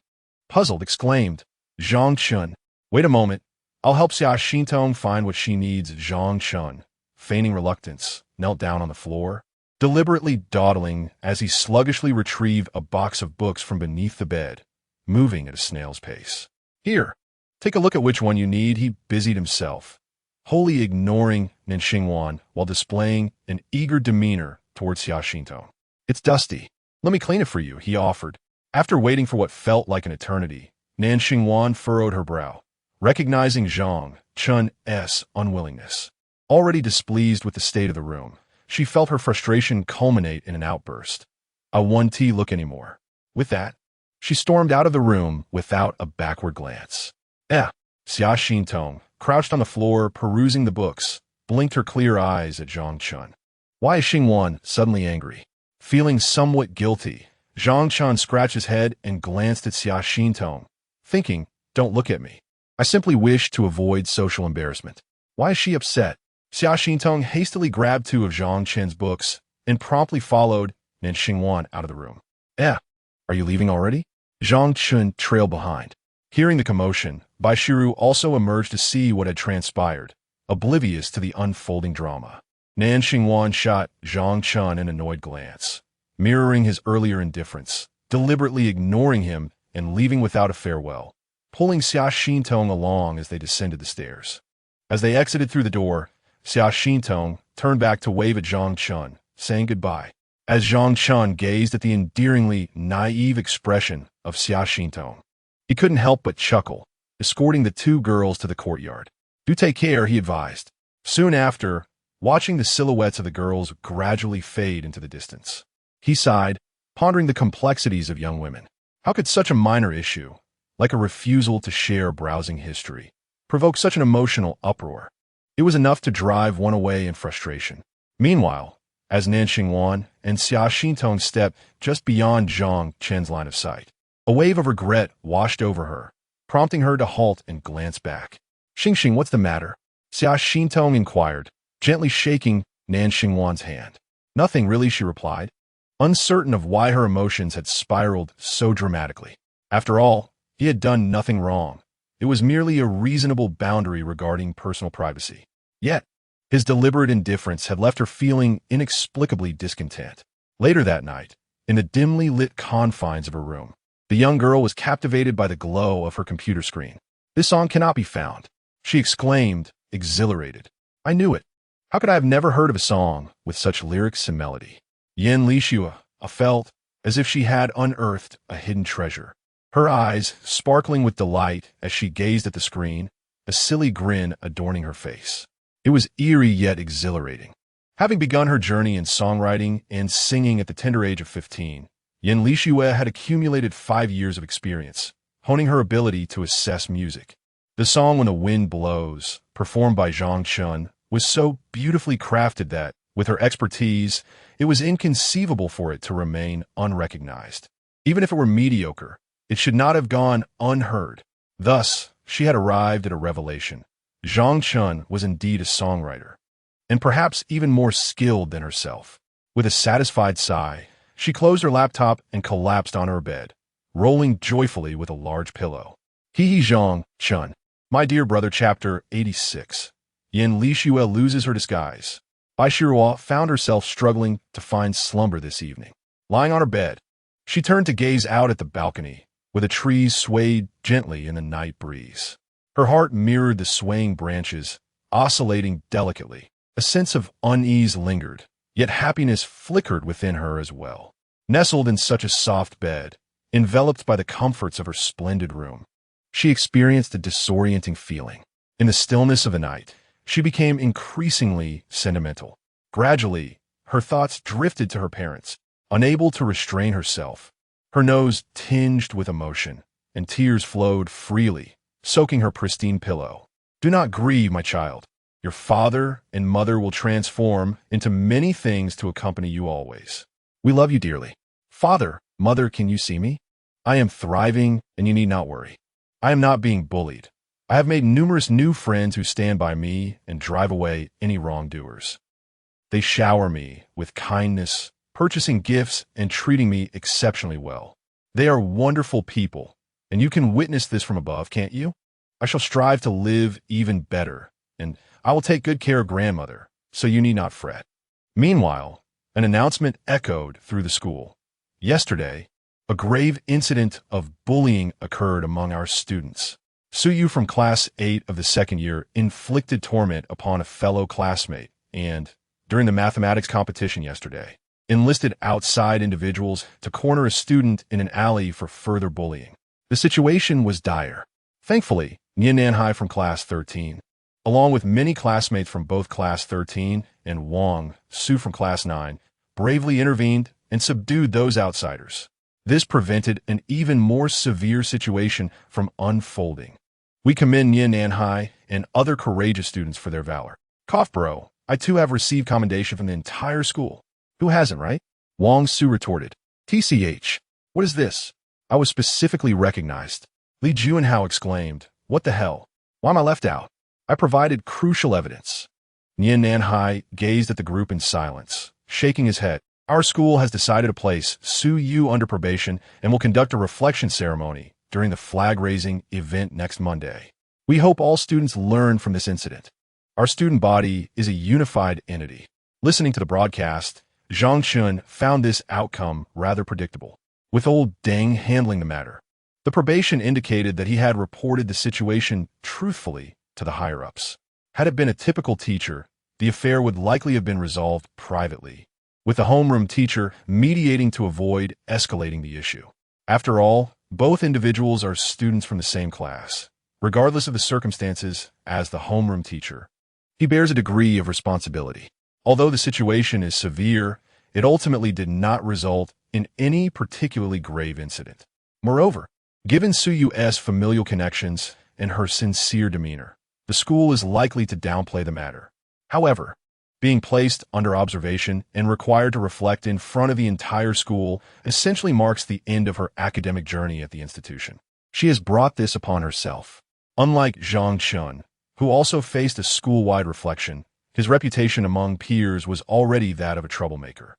puzzled, exclaimed, Zhang Chen. Wait a moment. I'll help Xia Xintong find what she needs. Zhang Chen, feigning reluctance, knelt down on the floor, deliberately dawdling as he sluggishly retrieved a box of books from beneath the bed, moving at a snail's pace. Here, take a look at which one you need. He busied himself, wholly ignoring Nan Xingwan while displaying an eager demeanor towards Xia Xintong. It's dusty. Let me clean it for you, he offered. After waiting for what felt like an eternity, Nan Xingwan furrowed her brow, recognizing Zhang Chen's unwillingness. Already displeased with the state of the room, she felt her frustration culminate in an outburst. I won't look anymore. With that, she stormed out of the room without a backward glance. Xia Xintong, crouched on the floor perusing the books, blinked her clear eyes at Zhang Chen. Why is Xingwan suddenly angry? Feeling somewhat guilty, Zhang Chen scratched his head and glanced at Xia Xintong, thinking, don't look at me. I simply wish to avoid social embarrassment. Why is she upset? Xia Xintong hastily grabbed 2 of Zhang Chen's books and promptly followed Nan Xingwan out of the room. Are you leaving already? Zhang Chen trailed behind. Hearing the commotion, Bai Shiru also emerged to see what had transpired, oblivious to the unfolding drama. Nan Xingwan shot Zhang Chen an annoyed glance, mirroring his earlier indifference, deliberately ignoring him and leaving without a farewell, pulling Xia Xintong along as they descended the stairs. As they exited through the door, Xia Xintong turned back to wave at Zhang Chen, saying goodbye. As Zhang Chen gazed at the endearingly naive expression of Xia Xintong, he couldn't help but chuckle, escorting the 2 girls to the courtyard. Do take care, he advised. Soon after, watching the silhouettes of the girls gradually fade into the distance, he sighed, pondering the complexities of young women. How could such a minor issue, like a refusal to share browsing history, provoke such an emotional uproar? It was enough to drive one away in frustration. Meanwhile, as Nan Xingwan and Xia Xintong stepped just beyond Zhang Chen's line of sight, a wave of regret washed over her, prompting her to halt and glance back. Xing, what's the matter? Xia Xintong inquired, gently shaking Nan Xingwan's hand. Nothing really, she replied, uncertain of why her emotions had spiraled so dramatically. After all, he had done nothing wrong. It was merely a reasonable boundary regarding personal privacy. Yet, his deliberate indifference had left her feeling inexplicably discontent. Later that night, in the dimly lit confines of her room, the young girl was captivated by the glow of her computer screen. This song cannot be found, she exclaimed, exhilarated. I knew it. How could I have never heard of a song with such lyrics and melody? Yen Lixua felt as if she had unearthed a hidden treasure. Her eyes sparkling with delight as she gazed at the screen, a silly grin adorning her face. It was eerie yet exhilarating. Having begun her journey in songwriting and singing at the tender age of 15, Yen Lixua had accumulated 5 years of experience, honing her ability to assess music. The song When the Wind Blows, performed by Zhang Chen, was so beautifully crafted that, with her expertise, it was inconceivable for it to remain unrecognized. Even if it were mediocre, it should not have gone unheard. Thus, she had arrived at a revelation. Zhang Chen was indeed a songwriter, and perhaps even more skilled than herself. With a satisfied sigh, she closed her laptop and collapsed on her bed, rolling joyfully with a large pillow. Hee Zhang Chen. My Dear Brother, Chapter 86. Yen Lixua Loses Her Disguise. Bai Shiruo found herself struggling to find slumber this evening. Lying on her bed, she turned to gaze out at the balcony, where the trees swayed gently in the night breeze. Her heart mirrored the swaying branches, oscillating delicately. A sense of unease lingered, yet happiness flickered within her as well. Nestled in such a soft bed, enveloped by the comforts of her splendid room, she experienced a disorienting feeling. In the stillness of the night, she became increasingly sentimental. Gradually, her thoughts drifted to her parents. Unable to restrain herself, her nose tinged with emotion, and tears flowed freely, soaking her pristine pillow. Do not grieve, my child. Your father and mother will transform into many things to accompany you always. We love you dearly. Father, mother, can you see me? I am thriving, and you need not worry. I am not being bullied. I have made numerous new friends who stand by me and drive away any wrongdoers. They shower me with kindness, purchasing gifts and treating me exceptionally well. They are wonderful people, and you can witness this from above, can't you? I shall strive to live even better, and I will take good care of grandmother, so you need not fret. Meanwhile, an announcement echoed through the school. Yesterday, a grave incident of bullying occurred among our students. Suyu from Class 8 of the second year inflicted torment upon a fellow classmate and, during the mathematics competition yesterday, enlisted outside individuals to corner a student in an alley for further bullying. The situation was dire. Thankfully, Nian Nanhai from Class 13, along with many classmates from both Class 13 and Wang Su from Class 9, bravely intervened and subdued those outsiders. This prevented an even more severe situation from unfolding. We commend Nian Nanhai and other courageous students for their valor. Cough, bro. I too have received commendation from the entire school. Who hasn't, right? Wang Su retorted. TCH. What is this? I was specifically recognized. Li Juanhao exclaimed. What the hell? Why am I left out? I provided crucial evidence. Nian Nanhai gazed at the group in silence, shaking his head. Our school has decided to place Su Yu under probation and will conduct a reflection ceremony during the flag-raising event next Monday. We hope all students learn from this incident. Our student body is a unified entity. Listening to the broadcast, Zhang Chen found this outcome rather predictable, with old Deng handling the matter. The probation indicated that he had reported the situation truthfully to the higher-ups. Had it been a typical teacher, the affair would likely have been resolved privately, with the homeroom teacher mediating to avoid escalating the issue. After all, both individuals are students from the same class. Regardless of the circumstances, as the homeroom teacher, he bears a degree of responsibility. Although the situation is severe, it ultimately did not result in any particularly grave incident. Moreover, given Su Yu's familial connections and her sincere demeanor, the school is likely to downplay the matter. However, being placed under observation and required to reflect in front of the entire school essentially marks the end of her academic journey at the institution. She has brought this upon herself. Unlike Zhang Chen, who also faced a school-wide reflection, his reputation among peers was already that of a troublemaker,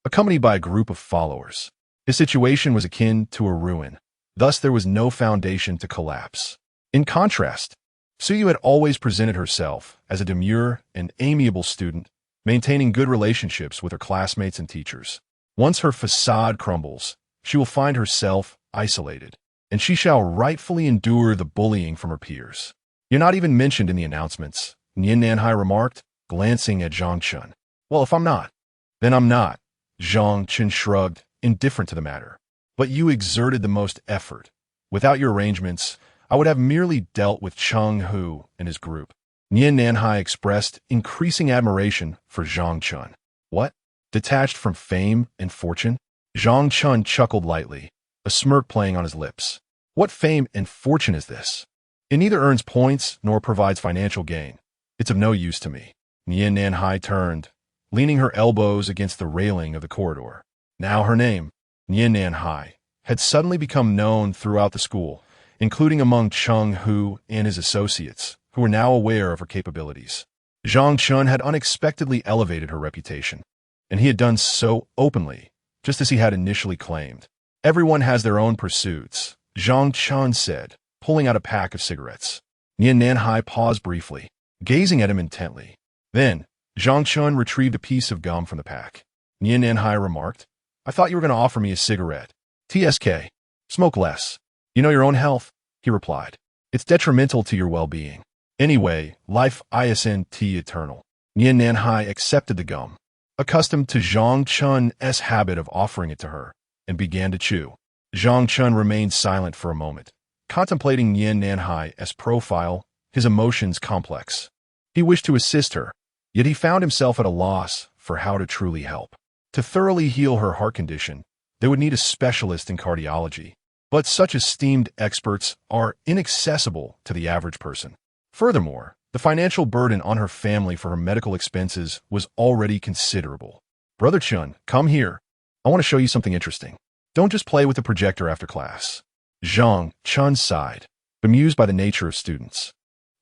accompanied by a group of followers. His situation was akin to a ruin. Thus, there was no foundation to collapse. In contrast, Suyu had always presented herself as a demure and amiable student, maintaining good relationships with her classmates and teachers. Once her facade crumbles, she will find herself isolated, and she shall rightfully endure the bullying from her peers. "You're not even mentioned in the announcements," Nian Nanhai remarked, glancing at Zhang Chen. "Well, if I'm not, then I'm not," Zhang Chen shrugged, indifferent to the matter. "But you exerted the most effort. Without your arrangements, I would have merely dealt with Cheng Hu and his group." Nian Nanhai expressed increasing admiration for Zhang Chen. "What? Detached from fame and fortune?" Zhang Chen chuckled lightly, a smirk playing on his lips. "What fame and fortune is this? It neither earns points nor provides financial gain. It's of no use to me." Nian Nanhai turned, leaning her elbows against the railing of the corridor. Now her name, Nian Nanhai, had suddenly become known throughout the school, including among Cheng Hu and his associates, who were now aware of her capabilities. Zhang Chen had unexpectedly elevated her reputation, and he had done so openly, just as he had initially claimed. "Everyone has their own pursuits," Zhang Chen said, pulling out a pack of cigarettes. Nian Nanhai paused briefly, gazing at him intently. Then, Zhang Chen retrieved a piece of gum from the pack. Nian Nanhai remarked, "I thought you were going to offer me a cigarette." "TSK. Smoke less. You know your own health," he replied. "It's detrimental to your well-being. Anyway, life isn't eternal." Nian Nanhai accepted the gum, accustomed to Zhang Chen's habit of offering it to her, and began to chew. Zhang Chen remained silent for a moment, contemplating Nian Nanhai's profile, his emotions complex. He wished to assist her, yet he found himself at a loss for how to truly help. To thoroughly heal her heart condition, they would need a specialist in cardiology, but such esteemed experts are inaccessible to the average person. Furthermore, the financial burden on her family for her medical expenses was already considerable. "Brother Chun, come here. I want to show you something interesting. Don't just play with the projector after class." Zhang Chen sighed, bemused by the nature of students.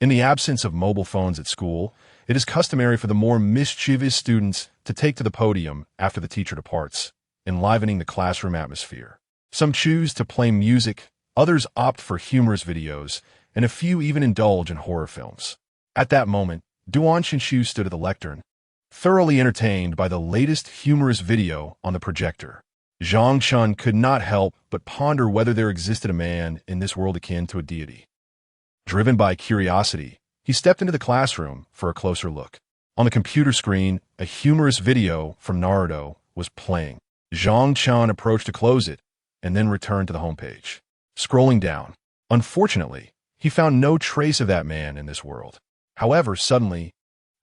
In the absence of mobile phones at school, it is customary for the more mischievous students to take to the podium after the teacher departs, enlivening the classroom atmosphere. Some choose to play music, others opt for humorous videos, and a few even indulge in horror films. At that moment, Duan Xinshu stood at the lectern, thoroughly entertained by the latest humorous video on the projector. Zhang Chen could not help but ponder whether there existed a man in this world akin to a deity. Driven by curiosity, he stepped into the classroom for a closer look. On the computer screen, a humorous video from Naruto was playing. Zhang Chen approached to close it, and then returned to the homepage. Scrolling down, unfortunately, he found no trace of that man in this world. However, suddenly,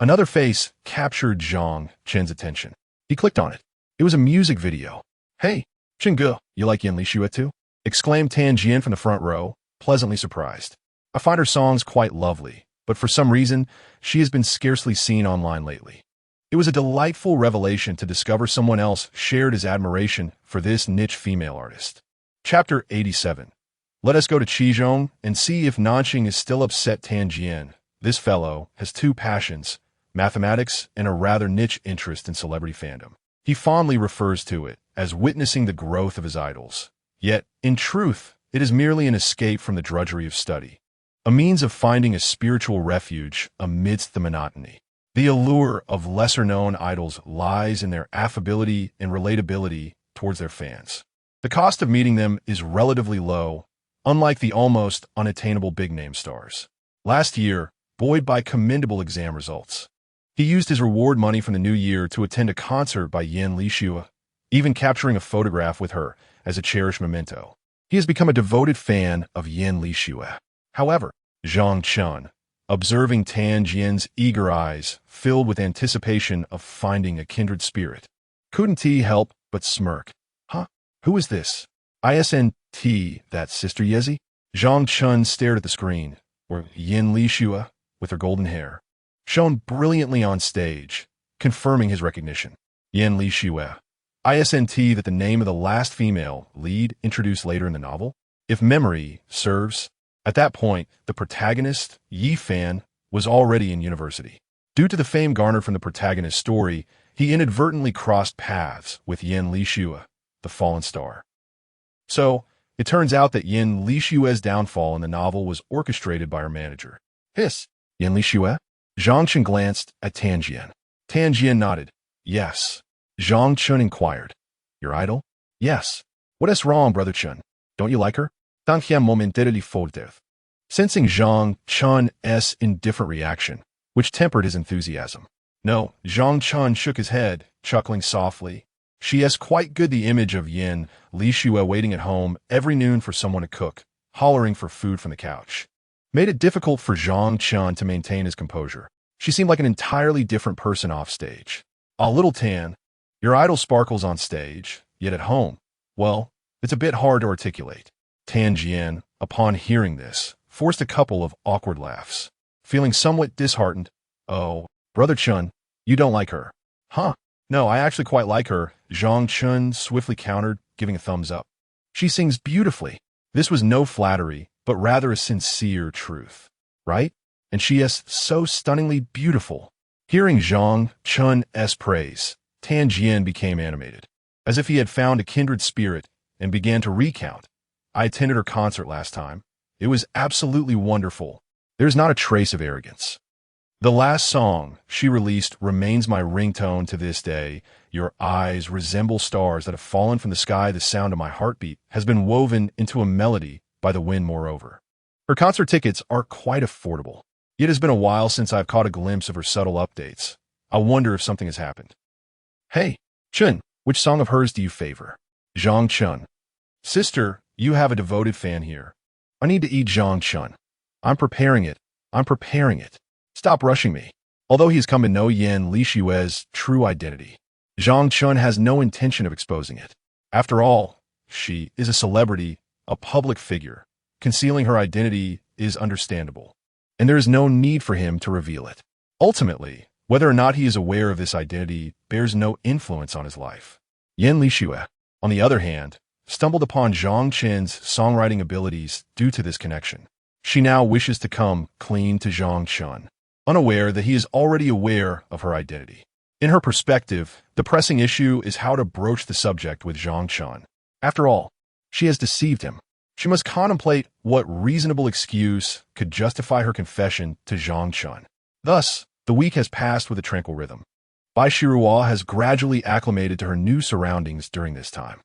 another face captured Zhang Chen's attention. He clicked on it. It was a music video. "Hey, Chengge, you like Yan Lixue too?" exclaimed Tan Jian from the front row, pleasantly surprised. "I find her songs quite lovely, but for some reason, she has been scarcely seen online lately." It was a delightful revelation to discover someone else shared his admiration for this niche female artist. Chapter 87. Let us go to Qizhong and see if Nanxing is still upset Tan Jian. This fellow has two passions, mathematics and a rather niche interest in celebrity fandom. He fondly refers to it as witnessing the growth of his idols. Yet, in truth, it is merely an escape from the drudgery of study, a means of finding a spiritual refuge amidst the monotony. The allure of lesser-known idols lies in their affability and relatability towards their fans. The cost of meeting them is relatively low, unlike the almost unattainable big-name stars. Last year, buoyed by commendable exam results, he used his reward money from the new year to attend a concert by Yan Lixue, even capturing a photograph with her as a cherished memento. He has become a devoted fan of Yan Lixue. However, Zhang Chen, observing Tan Jian's eager eyes filled with anticipation of finding a kindred spirit, couldn't he help but smirk. "Huh? Who is this? Isn't that Sister Yezi?" Zhang Chen stared at the screen, where Yan Lixue, with her golden hair, shone brilliantly on stage, confirming his recognition. Yan Li Shue. ISNT that the name of the last female lead introduced later in the novel? If memory serves, at that point, the protagonist, Yi Fan, was already in university. Due to the fame garnered from the protagonist's story, he inadvertently crossed paths with Yan Li Shue, the fallen star. So, it turns out that Yan Li Shue's downfall in the novel was orchestrated by her manager. Hiss! Yan Li Shue? Zhang Chen glanced at Tan Jian. Tan Jian nodded. Yes. Zhang Chen inquired. Your idol? Yes. What is wrong, Brother Chen? Don't you like her? Tang Qian momentarily folded. Sensing Zhang Chen's indifferent reaction, which tempered his enthusiasm. No, Zhang Chen shook his head, chuckling softly. She has quite good the image of Yan Li Shue waiting at home every noon for someone to cook, hollering for food from the couch. Made it difficult for Zhang Chen to maintain his composure. She seemed like an entirely different person off stage. A little Tan, your idol sparkles on stage, yet at home, well, it's a bit hard to articulate. Tan Jian, upon hearing this, forced a couple of awkward laughs. Feeling somewhat disheartened, oh, Brother Chen, you don't like her. Huh? No, I actually quite like her, Zhang Chen swiftly countered, giving a thumbs up. She sings beautifully. This was no flattery, but rather a sincere truth. Right? And she is so stunningly beautiful. Hearing Zhang Chen's praise, Tan Jian became animated, as if he had found a kindred spirit, and began to recount. I attended her concert last time. It was absolutely wonderful. There's not a trace of arrogance. The last song she released remains my ringtone to this day. Your eyes resemble stars that have fallen from the sky. The sound of my heartbeat has been woven into a melody by the wind, moreover. Her concert tickets are quite affordable. It has been a while since I've caught a glimpse of her subtle updates. I wonder if something has happened. Hey, Chen, which song of hers do you favor? Zhang Chen. Sister, you have a devoted fan here. I need to eat Zhang Chen. I'm preparing it. Stop rushing me. Although he has come to know Yan Li Shue's true identity, Zhang Chen has no intention of exposing it. After all, she is a celebrity, a public figure. Concealing her identity is understandable, and there is no need for him to reveal it. Ultimately, whether or not he is aware of this identity bears no influence on his life. Yan Li Shue, on the other hand, stumbled upon Zhang Chen's songwriting abilities due to this connection. She now wishes to come clean to Zhang Chen, unaware that he is already aware of her identity. In her perspective, the pressing issue is how to broach the subject with Zhang Chen. After all, she has deceived him. She must contemplate what reasonable excuse could justify her confession to Zhang Chen. Thus, the week has passed with a tranquil rhythm. Bai Shiruo has gradually acclimated to her new surroundings during this time.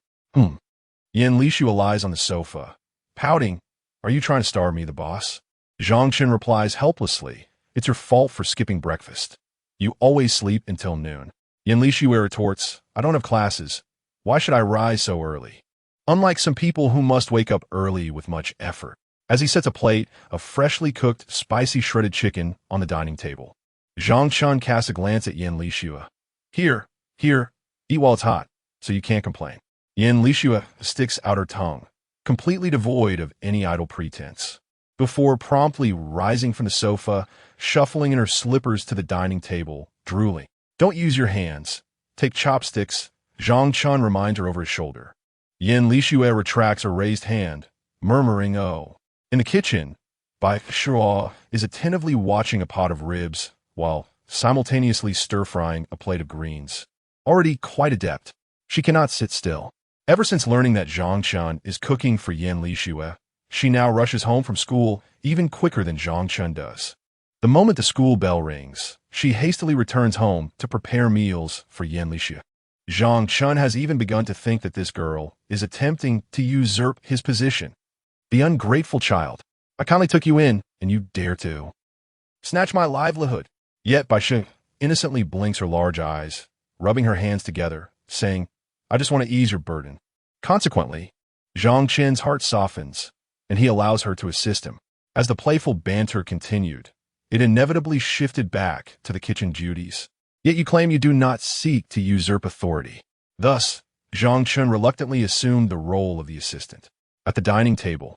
Yan Li Shue lies on the sofa, pouting. Are you trying to starve me, the boss? Zhang Chen replies helplessly. It's your fault for skipping breakfast. You always sleep until noon. Yan Li Shue retorts, I don't have classes. Why should I rise so early? Unlike some people who must wake up early with much effort. As he sets a plate of freshly cooked, spicy shredded chicken on the dining table, Zhang Chen casts a glance at Yan Li Shue. Here, eat while it's hot, so you can't complain. Yan Li Shue sticks out her tongue, completely devoid of any idle pretense, before promptly rising from the sofa, shuffling in her slippers to the dining table, drooling. Don't use your hands. Take chopsticks, Zhang Chen reminds her over his shoulder. Yan Li Shue retracts her raised hand, murmuring, oh. In the kitchen, Bai Shiruo is attentively watching a pot of ribs while simultaneously stir-frying a plate of greens. Already quite adept, she cannot sit still. Ever since learning that Zhang Chen is cooking for Yan Li Shue, she now rushes home from school even quicker than Zhang Chen does. The moment the school bell rings, she hastily returns home to prepare meals for Yan Li Shue. Zhang Chen has even begun to think that this girl is attempting to usurp his position. The ungrateful child. I kindly took you in, and you dare to snatch my livelihood. Yet Bai Shi innocently blinks her large eyes, rubbing her hands together, saying, I just want to ease your burden. Consequently, Zhang Chen's heart softens, and he allows her to assist him. As the playful banter continued, it inevitably shifted back to the kitchen duties. Yet you claim you do not seek to usurp authority. Thus, Zhang Chen reluctantly assumed the role of the assistant. At the dining table,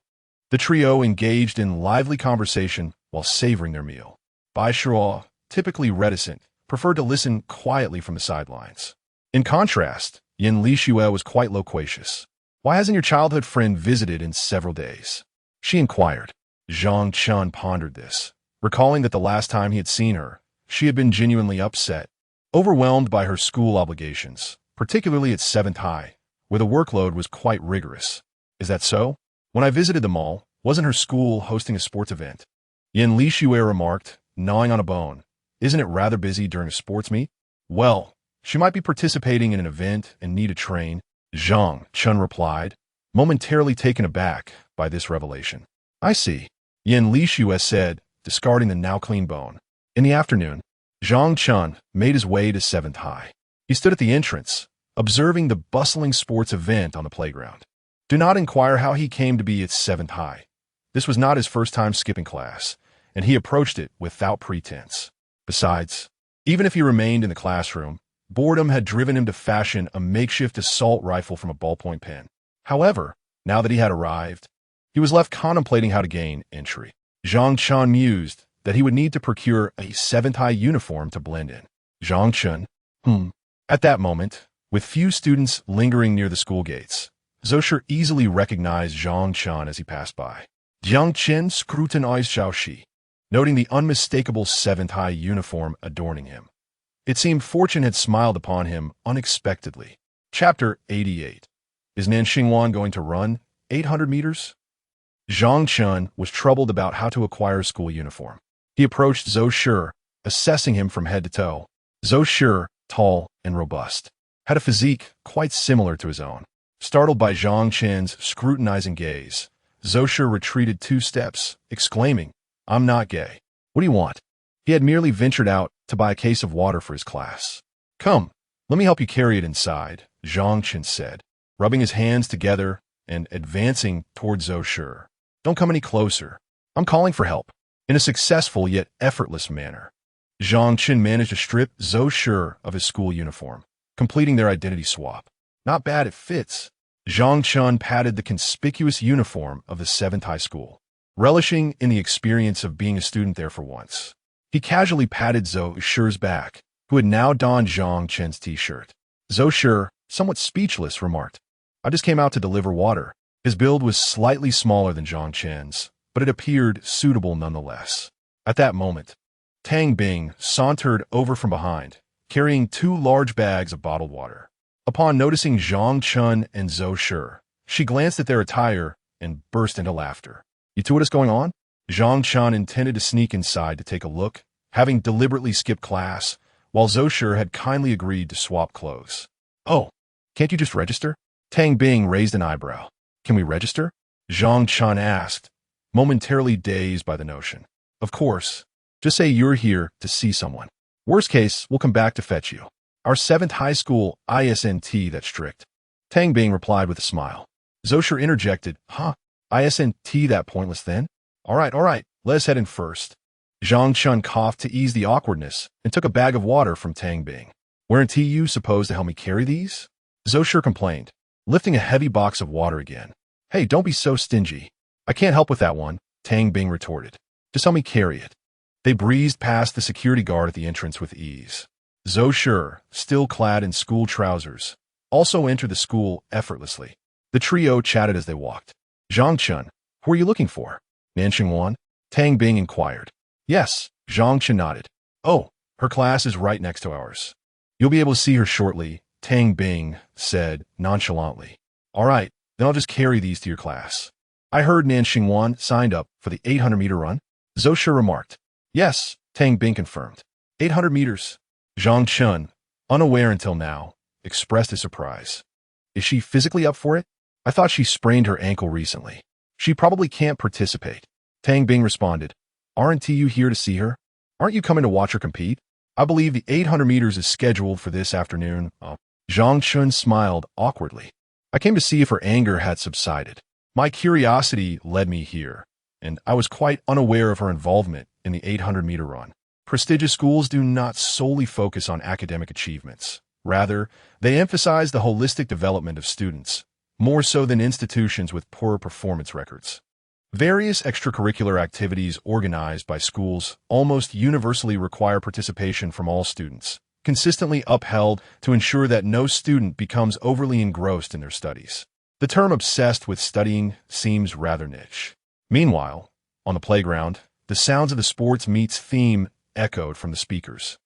the trio engaged in lively conversation while savoring their meal. Baishua, typically reticent, preferred to listen quietly from the sidelines. In contrast, Yin Lixue was quite loquacious. "Why hasn't your childhood friend visited in several days?" she inquired. Zhang Chen pondered this, recalling that the last time he had seen her, she had been genuinely upset, overwhelmed by her school obligations, particularly at 7th High, where the workload was quite rigorous. "Is that so? When I visited the mall, wasn't her school hosting a sports event?" Yin Lixue remarked, gnawing on a bone. "Isn't it rather busy during a sports meet?" "Well, she might be participating in an event and need to train," Zhang Chen replied, momentarily taken aback by this revelation. "I see," Yin Lixue said, discarding the now clean bone. In the afternoon, Zhang Chen made his way to 7th High. He stood at the entrance, observing the bustling sports event on the playground. Do not inquire how he came to be at 7th High. This was not his first time skipping class, and he approached it without pretense. Besides, even if he remained in the classroom, boredom had driven him to fashion a makeshift assault rifle from a ballpoint pen. However, now that he had arrived, he was left contemplating how to gain entry. Zhang Chen mused that he would need to procure a 7th High uniform to blend in. Zhang Chen, At that moment, with few students lingering near the school gates, Zhou easily recognized Zhang Chen as he passed by. Zhang Chen scrutinized Zhao Shi, noting the unmistakable 7th High uniform adorning him. It seemed fortune had smiled upon him unexpectedly. Chapter 88. Is Nan Xingwan going to run 800 meters? Zhang Chen was troubled about how to acquire a school uniform. He approached Zhou Shi, assessing him from head to toe. Zhou Shi, tall and robust, had a physique quite similar to his own. Startled by Zhang Chen's scrutinizing gaze, Zhou Shi retreated 2 steps, exclaiming, "I'm not gay. What do you want?" He had merely ventured out to buy a case of water for his class. "Come, let me help you carry it inside," Zhang Chen said, rubbing his hands together and advancing toward Zhou Shi. "Don't come any closer. I'm calling for help," in a successful yet effortless manner. Zhang Chen managed to strip Zhou Shi of his school uniform, completing their identity swap. "Not bad, it fits." Zhang Chen patted the conspicuous uniform of the 7th High School, relishing in the experience of being a student there for once. He casually patted Zhou Shi's back, who had now donned Zhang Chen's t-shirt. Zhou Shi, somewhat speechless, remarked, "I just came out to deliver water." His build was slightly smaller than Zhang Chen's, but it appeared suitable nonetheless. At that moment, Tang Bing sauntered over from behind, carrying 2 large bags of bottled water. Upon noticing Zhang Chen and Zhou Shi, she glanced at their attire and burst into laughter. "You two, what is going on?" Zhang Chen intended to sneak inside to take a look, having deliberately skipped class, while Zhou Shi had kindly agreed to swap clothes. "Oh, can't you just register?" Tang Bing raised an eyebrow. "Can we register?" Zhang Chen asked, momentarily dazed by the notion. "Of course. Just say you're here to see someone. Worst case, we'll come back to fetch you. Our 7th High School ISNT that strict." Tang Bing replied with a smile. Zhou Shi interjected, "Huh? ISNT that pointless then? All right, let us head in first." Zhang Chen coughed to ease the awkwardness and took a bag of water from Tang Bing. "Weren't you supposed to help me carry these?" Zhou Shi complained, lifting a heavy box of water again. "Hey, don't be so stingy." "I can't help with that one," Tang Bing retorted. "Just help me carry it." They breezed past the security guard at the entrance with ease. Zhou Shi, still clad in school trousers, also entered the school effortlessly. The trio chatted as they walked. "Zhang Chen, who are you looking for?" "Nan Xingwan?" Tang Bing inquired. "Yes," Zhang Chen nodded. "Oh, her class is right next to ours. You'll be able to see her shortly," Tang Bing said nonchalantly. "All right, then I'll just carry these to your class." "I heard Nan Xingwan signed up for the 800-meter run," Zhou Shi remarked. "Yes," Tang Bing confirmed. 800 meters. Zhang Chen, unaware until now, expressed his surprise. "Is she physically up for it? I thought she sprained her ankle recently. She probably can't participate." Tang Bing responded, "Aren't you here to see her? Aren't you coming to watch her compete? I believe the 800 meters is scheduled for this afternoon." Zhang Chen smiled awkwardly. "I came to see if her anger had subsided. My curiosity led me here, and I was quite unaware of her involvement in the 800-meter run. Prestigious schools do not solely focus on academic achievements. Rather, they emphasize the holistic development of students, more so than institutions with poor performance records." Various extracurricular activities organized by schools almost universally require participation from all students, consistently upheld to ensure that no student becomes overly engrossed in their studies. The term obsessed with studying seems rather niche. Meanwhile, on the playground, the sounds of the sports meets theme echoed from the speakers.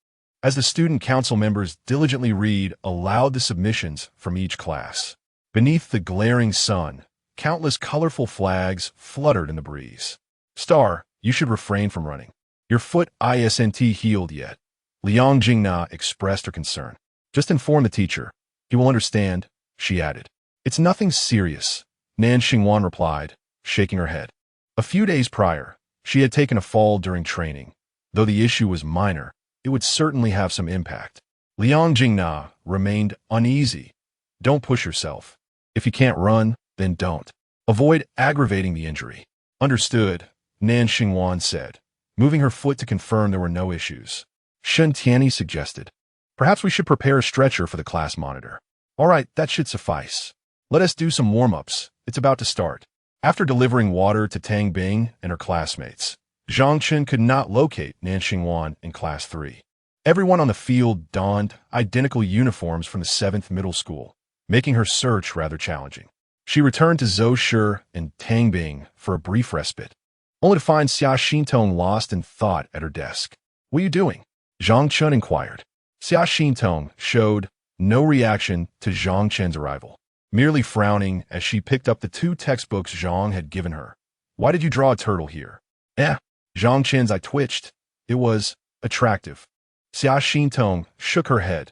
As the student council members diligently read aloud the submissions from each class. Beneath the glaring sun, countless colorful flags fluttered in the breeze. Star, you should refrain from running. Your foot isn't healed yet. Liang Jingna expressed her concern. Just inform the teacher. He will understand, she added. It's nothing serious, Nan Xingwan replied, shaking her head. A few days prior, she had taken a fall during training. Though the issue was minor, it would certainly have some impact. Liang Jingna remained uneasy. Don't push yourself. If you can't run, then don't. Avoid aggravating the injury. Understood, Nan Xingwan said, moving her foot to confirm there were no issues. Shen Tianyi suggested. Perhaps we should prepare a stretcher for the class monitor. All right, that should suffice. Let us do some warm-ups. It's about to start. After delivering water to Tang Bing and her classmates, Zhang Chen could not locate Nan Xingwan in Class 3. Everyone on the field donned identical uniforms from the 7th middle school, making her search rather challenging. She returned to Zhou Shi and Tang Bing for a brief respite, only to find Xia Xintong lost in thought at her desk. What are you doing? Zhang Chen inquired. Xia Xintong showed no reaction to Zhang Chen's arrival, merely frowning as she picked up the 2 textbooks Zhang had given her. Why did you draw a turtle here? Zhang Chen's eye twitched. It was attractive. Xia Xintong shook her head.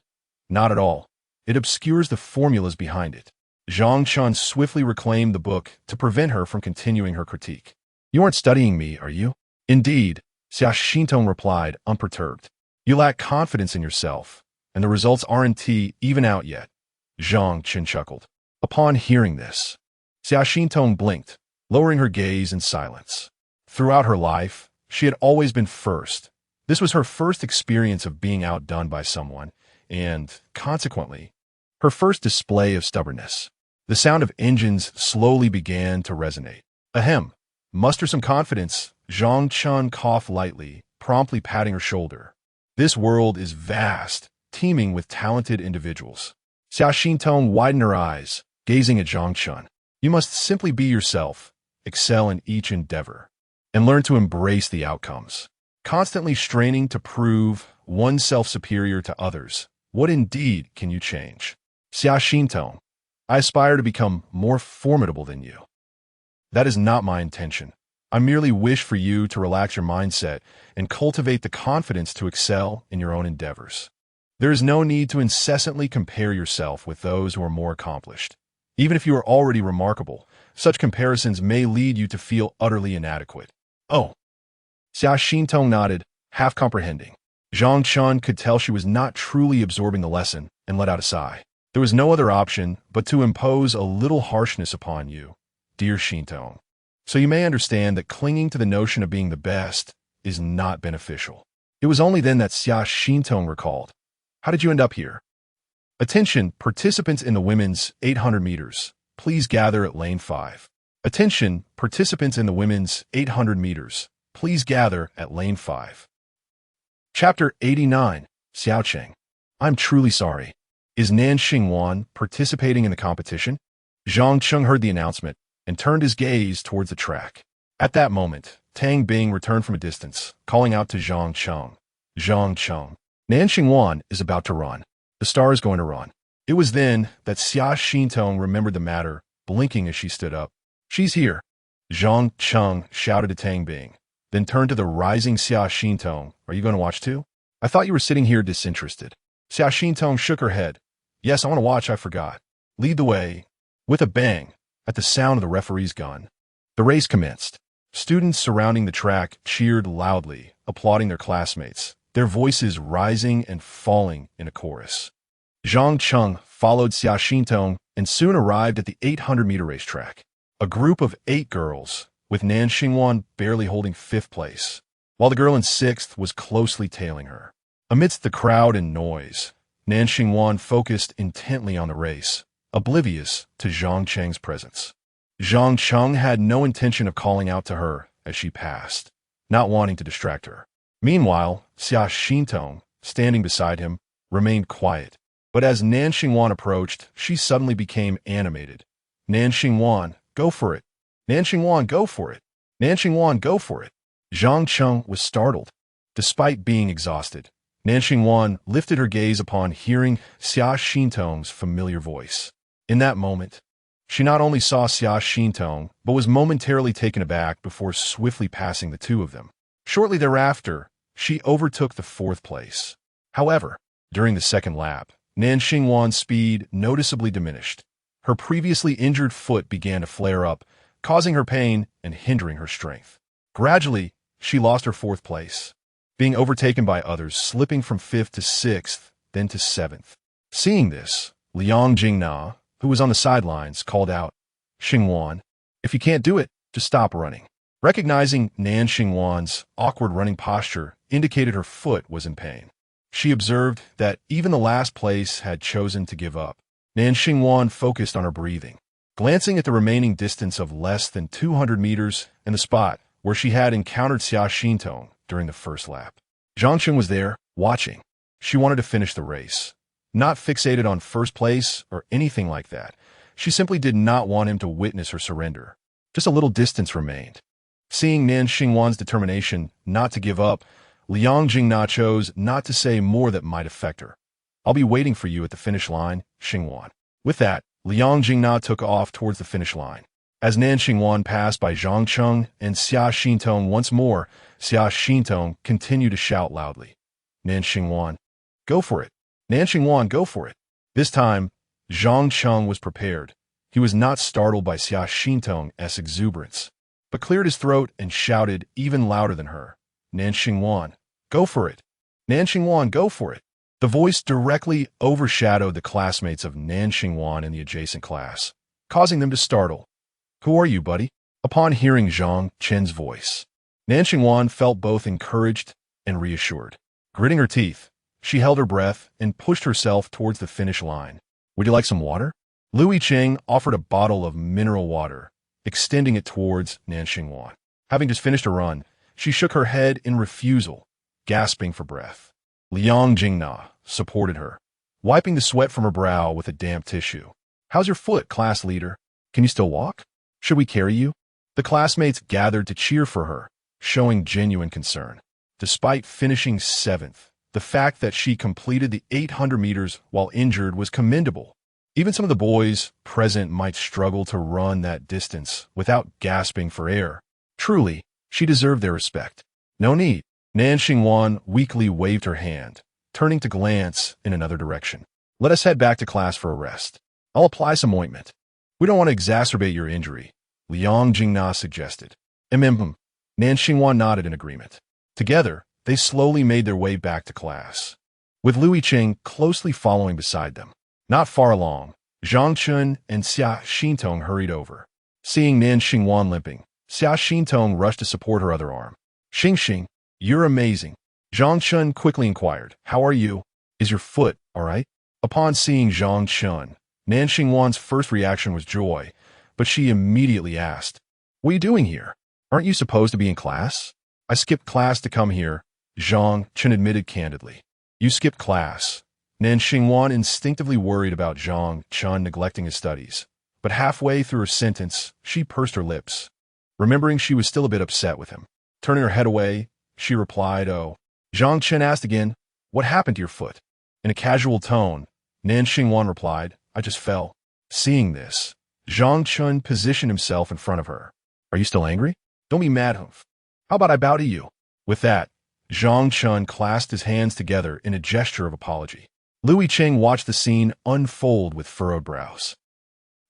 Not at all. It obscures the formulas behind it. Zhang Chen swiftly reclaimed the book to prevent her from continuing her critique. You aren't studying me, are you? Indeed, Xia Xintong replied, unperturbed. You lack confidence in yourself, and the results aren't even out yet. Zhang Chen chuckled. Upon hearing this, Xia Xintong blinked, lowering her gaze in silence. Throughout her life, she had always been first. This was her first experience of being outdone by someone, and, consequently, her first display of stubbornness. The sound of engines slowly began to resonate. Ahem. Muster some confidence. Zhang Chen coughed lightly, promptly patting her shoulder. This world is vast, teeming with talented individuals. Xia Xintong widened her eyes, gazing at Zhang Chen. You must simply be yourself, excel in each endeavor, and learn to embrace the outcomes. Constantly straining to prove oneself superior to others, what indeed can you change? Xia Xintong, I aspire to become more formidable than you. That is not my intention. I merely wish for you to relax your mindset and cultivate the confidence to excel in your own endeavors. There is no need to incessantly compare yourself with those who are more accomplished. Even if you are already remarkable, such comparisons may lead you to feel utterly inadequate. Oh. Xia Xintong nodded, half comprehending. Zhang Chen could tell she was not truly absorbing the lesson and let out a sigh. There was no other option but to impose a little harshness upon you, dear Xintong. So you may understand that clinging to the notion of being the best is not beneficial. It was only then that Xia Xintong recalled. How did you end up here? Attention, participants in the women's 800 meters. Please gather at lane 5. Attention, participants in the women's 800 meters. Please gather at lane 5. Chapter 89, Xiao Cheng. I'm truly sorry. Is Nan Xingwan participating in the competition? Zhang Chen heard the announcement and turned his gaze towards the track. At that moment, Tang Bing returned from a distance, calling out to Zhang Chen. Zhang Chen. Nan Xingwan is about to run. The star is going to run. It was then that Xia Xintong remembered the matter, blinking as she stood up. She's here. Zhang Chen shouted to Tang Bing, then turned to the rising Xia Xintong. Are you going to watch too? I thought you were sitting here disinterested. Xia Xintong shook her head. Yes, I want to watch, I forgot. Lead the way. With a bang, at the sound of the referee's gun, the race commenced. Students surrounding the track cheered loudly, applauding their classmates, their voices rising and falling in a chorus. Zhang Chen followed Xia Xintong and soon arrived at the 800-meter racetrack. A group of 8 girls, with Nan Xingwan barely holding 5th place, while the girl in 6th was closely tailing her. Amidst the crowd and noise, Nan Xingwan focused intently on the race, oblivious to Zhang Cheng's presence. Zhang Chen had no intention of calling out to her as she passed, not wanting to distract her. Meanwhile, Xia Xintong, standing beside him, remained quiet. But as Nan Xingwan approached, she suddenly became animated. Nan Xingwan, go for it. Nan Xingwan, go for it. Nan Xingwan, go for it. Zhang Chen was startled. Despite being exhausted, Nan Xingwan lifted her gaze upon hearing Xia Xintong's familiar voice. In that moment, she not only saw Xia Xintong, but was momentarily taken aback before swiftly passing the two of them. Shortly thereafter, she overtook the fourth place. However, during the second lap, Nan Xingwan's speed noticeably diminished. Her previously injured foot began to flare up, causing her pain and hindering her strength. Gradually, she lost her fourth place, being overtaken by others, slipping from 5th to 6th, then to 7th. Seeing this, Liang Jingna, who was on the sidelines, called out, "Xingwan, if you can't do it, just stop running." Recognizing Nan Xingwan's awkward running posture indicated her foot was in pain. She observed that even the last place had chosen to give up. Nan Xingwan focused on her breathing, glancing at the remaining distance of less than 200 meters and the spot where she had encountered Xia Xintong during the first lap. Zhang Chen was there, watching. She wanted to finish the race. Not fixated on first place or anything like that. She simply did not want him to witness her surrender. Just a little distance remained. Seeing Nan Xingwan's determination not to give up, Liang Jingna chose not to say more that might affect her. "I'll be waiting for you at the finish line, Xingwan." With that, Liang Jingna took off towards the finish line. As Nan Xingwan passed by Zhang Chen and Xia Xintong once more, Xia Xintong continued to shout loudly, "Nan Xingwan, go for it. Nan Xingwan, go for it." This time, Zhang Chen was prepared. He was not startled by Xia Xintong's exuberance, but cleared his throat and shouted even louder than her, "Nan Xingwan, go for it. Nan Xingwan, go for it." The voice directly overshadowed the classmates of Nan Xingwan in the adjacent class, causing them to startle. "Who are you, buddy?" Upon hearing Zhang Chen's voice, Nan Xingwan felt both encouraged and reassured. Gritting her teeth, she held her breath and pushed herself towards the finish line. "Would you like some water?" Louis Cheng offered a bottle of mineral water, extending it towards Nan Xingwan. Having just finished a run, she shook her head in refusal, gasping for breath. Liang Jingna supported her, wiping the sweat from her brow with a damp tissue. "How's your foot, class leader? Can you still walk? Should we carry you?" The classmates gathered to cheer for her, showing genuine concern. Despite finishing 7th, the fact that she completed the 800 meters while injured was commendable. Even some of the boys present might struggle to run that distance without gasping for air. Truly, she deserved their respect. "No need." Nan Xingwan weakly waved her hand, turning to glance in another direction. "Let us head back to class for a rest. I'll apply some ointment. We don't want to exacerbate your injury," Liang Jingna suggested. Nan Xingwan nodded in agreement. Together, they slowly made their way back to class, with Louis Cheng closely following beside them. Not far along, Zhang Chen and Xia Xintong hurried over. Seeing Nan Xingwan limping, Xia Xintong rushed to support her other arm. "Xing, you're amazing." Zhang Chen quickly inquired, "How are you? Is your foot all right?" Upon seeing Zhang Chen, Nan Xingwan's first reaction was joy, but she immediately asked, "What are you doing here? Aren't you supposed to be in class?" "I skipped class to come here," Zhang Chen admitted candidly. "You skipped class." Nan Xingwan instinctively worried about Zhang Chen neglecting his studies, but halfway through her sentence, she pursed her lips, remembering she was still a bit upset with him. Turning her head away, she replied, "Oh." Zhang Chen asked again, "What happened to your foot?" In a casual tone, Nan Xingwan replied, "I just fell." Seeing this, Zhang Chen positioned himself in front of her. "Are you still angry? Don't be mad, Humph. How about I bow to you?" With that, Zhang Chen clasped his hands together in a gesture of apology. Louis Cheng watched the scene unfold with furrowed brows.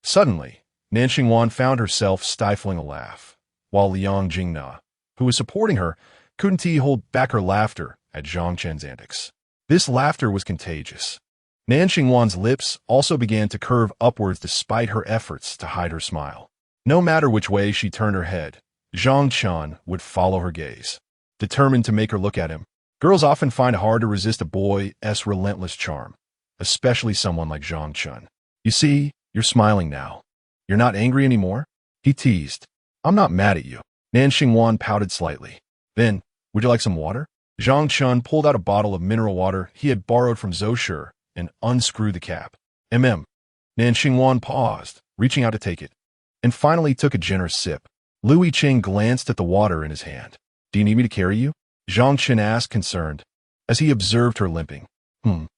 Suddenly, Nan Xingwan found herself stifling a laugh, while Liang Jingna, who was supporting her, couldn't hold back her laughter at Zhang Chen's antics. This laughter was contagious. Nan Xingwan's lips also began to curve upwards despite her efforts to hide her smile. No matter which way she turned her head, Zhang Chen would follow her gaze, determined to make her look at him. Girls often find it hard to resist a boy's relentless charm, especially someone like Zhang Chen. "You see, you're smiling now. You're not angry anymore?" He teased. I'm not mad at you. Nan Xingwan pouted slightly. Then, would you like some water? Zhang Chen pulled out a bottle of mineral water he had borrowed from Zosher and unscrewed the cap. Nan Xingwan paused, reaching out to take it, and finally took a generous sip. Lu Yiqing glanced at the water in his hand. Do you need me to carry you? Zhang Chen asked, concerned, as he observed her limping. Nan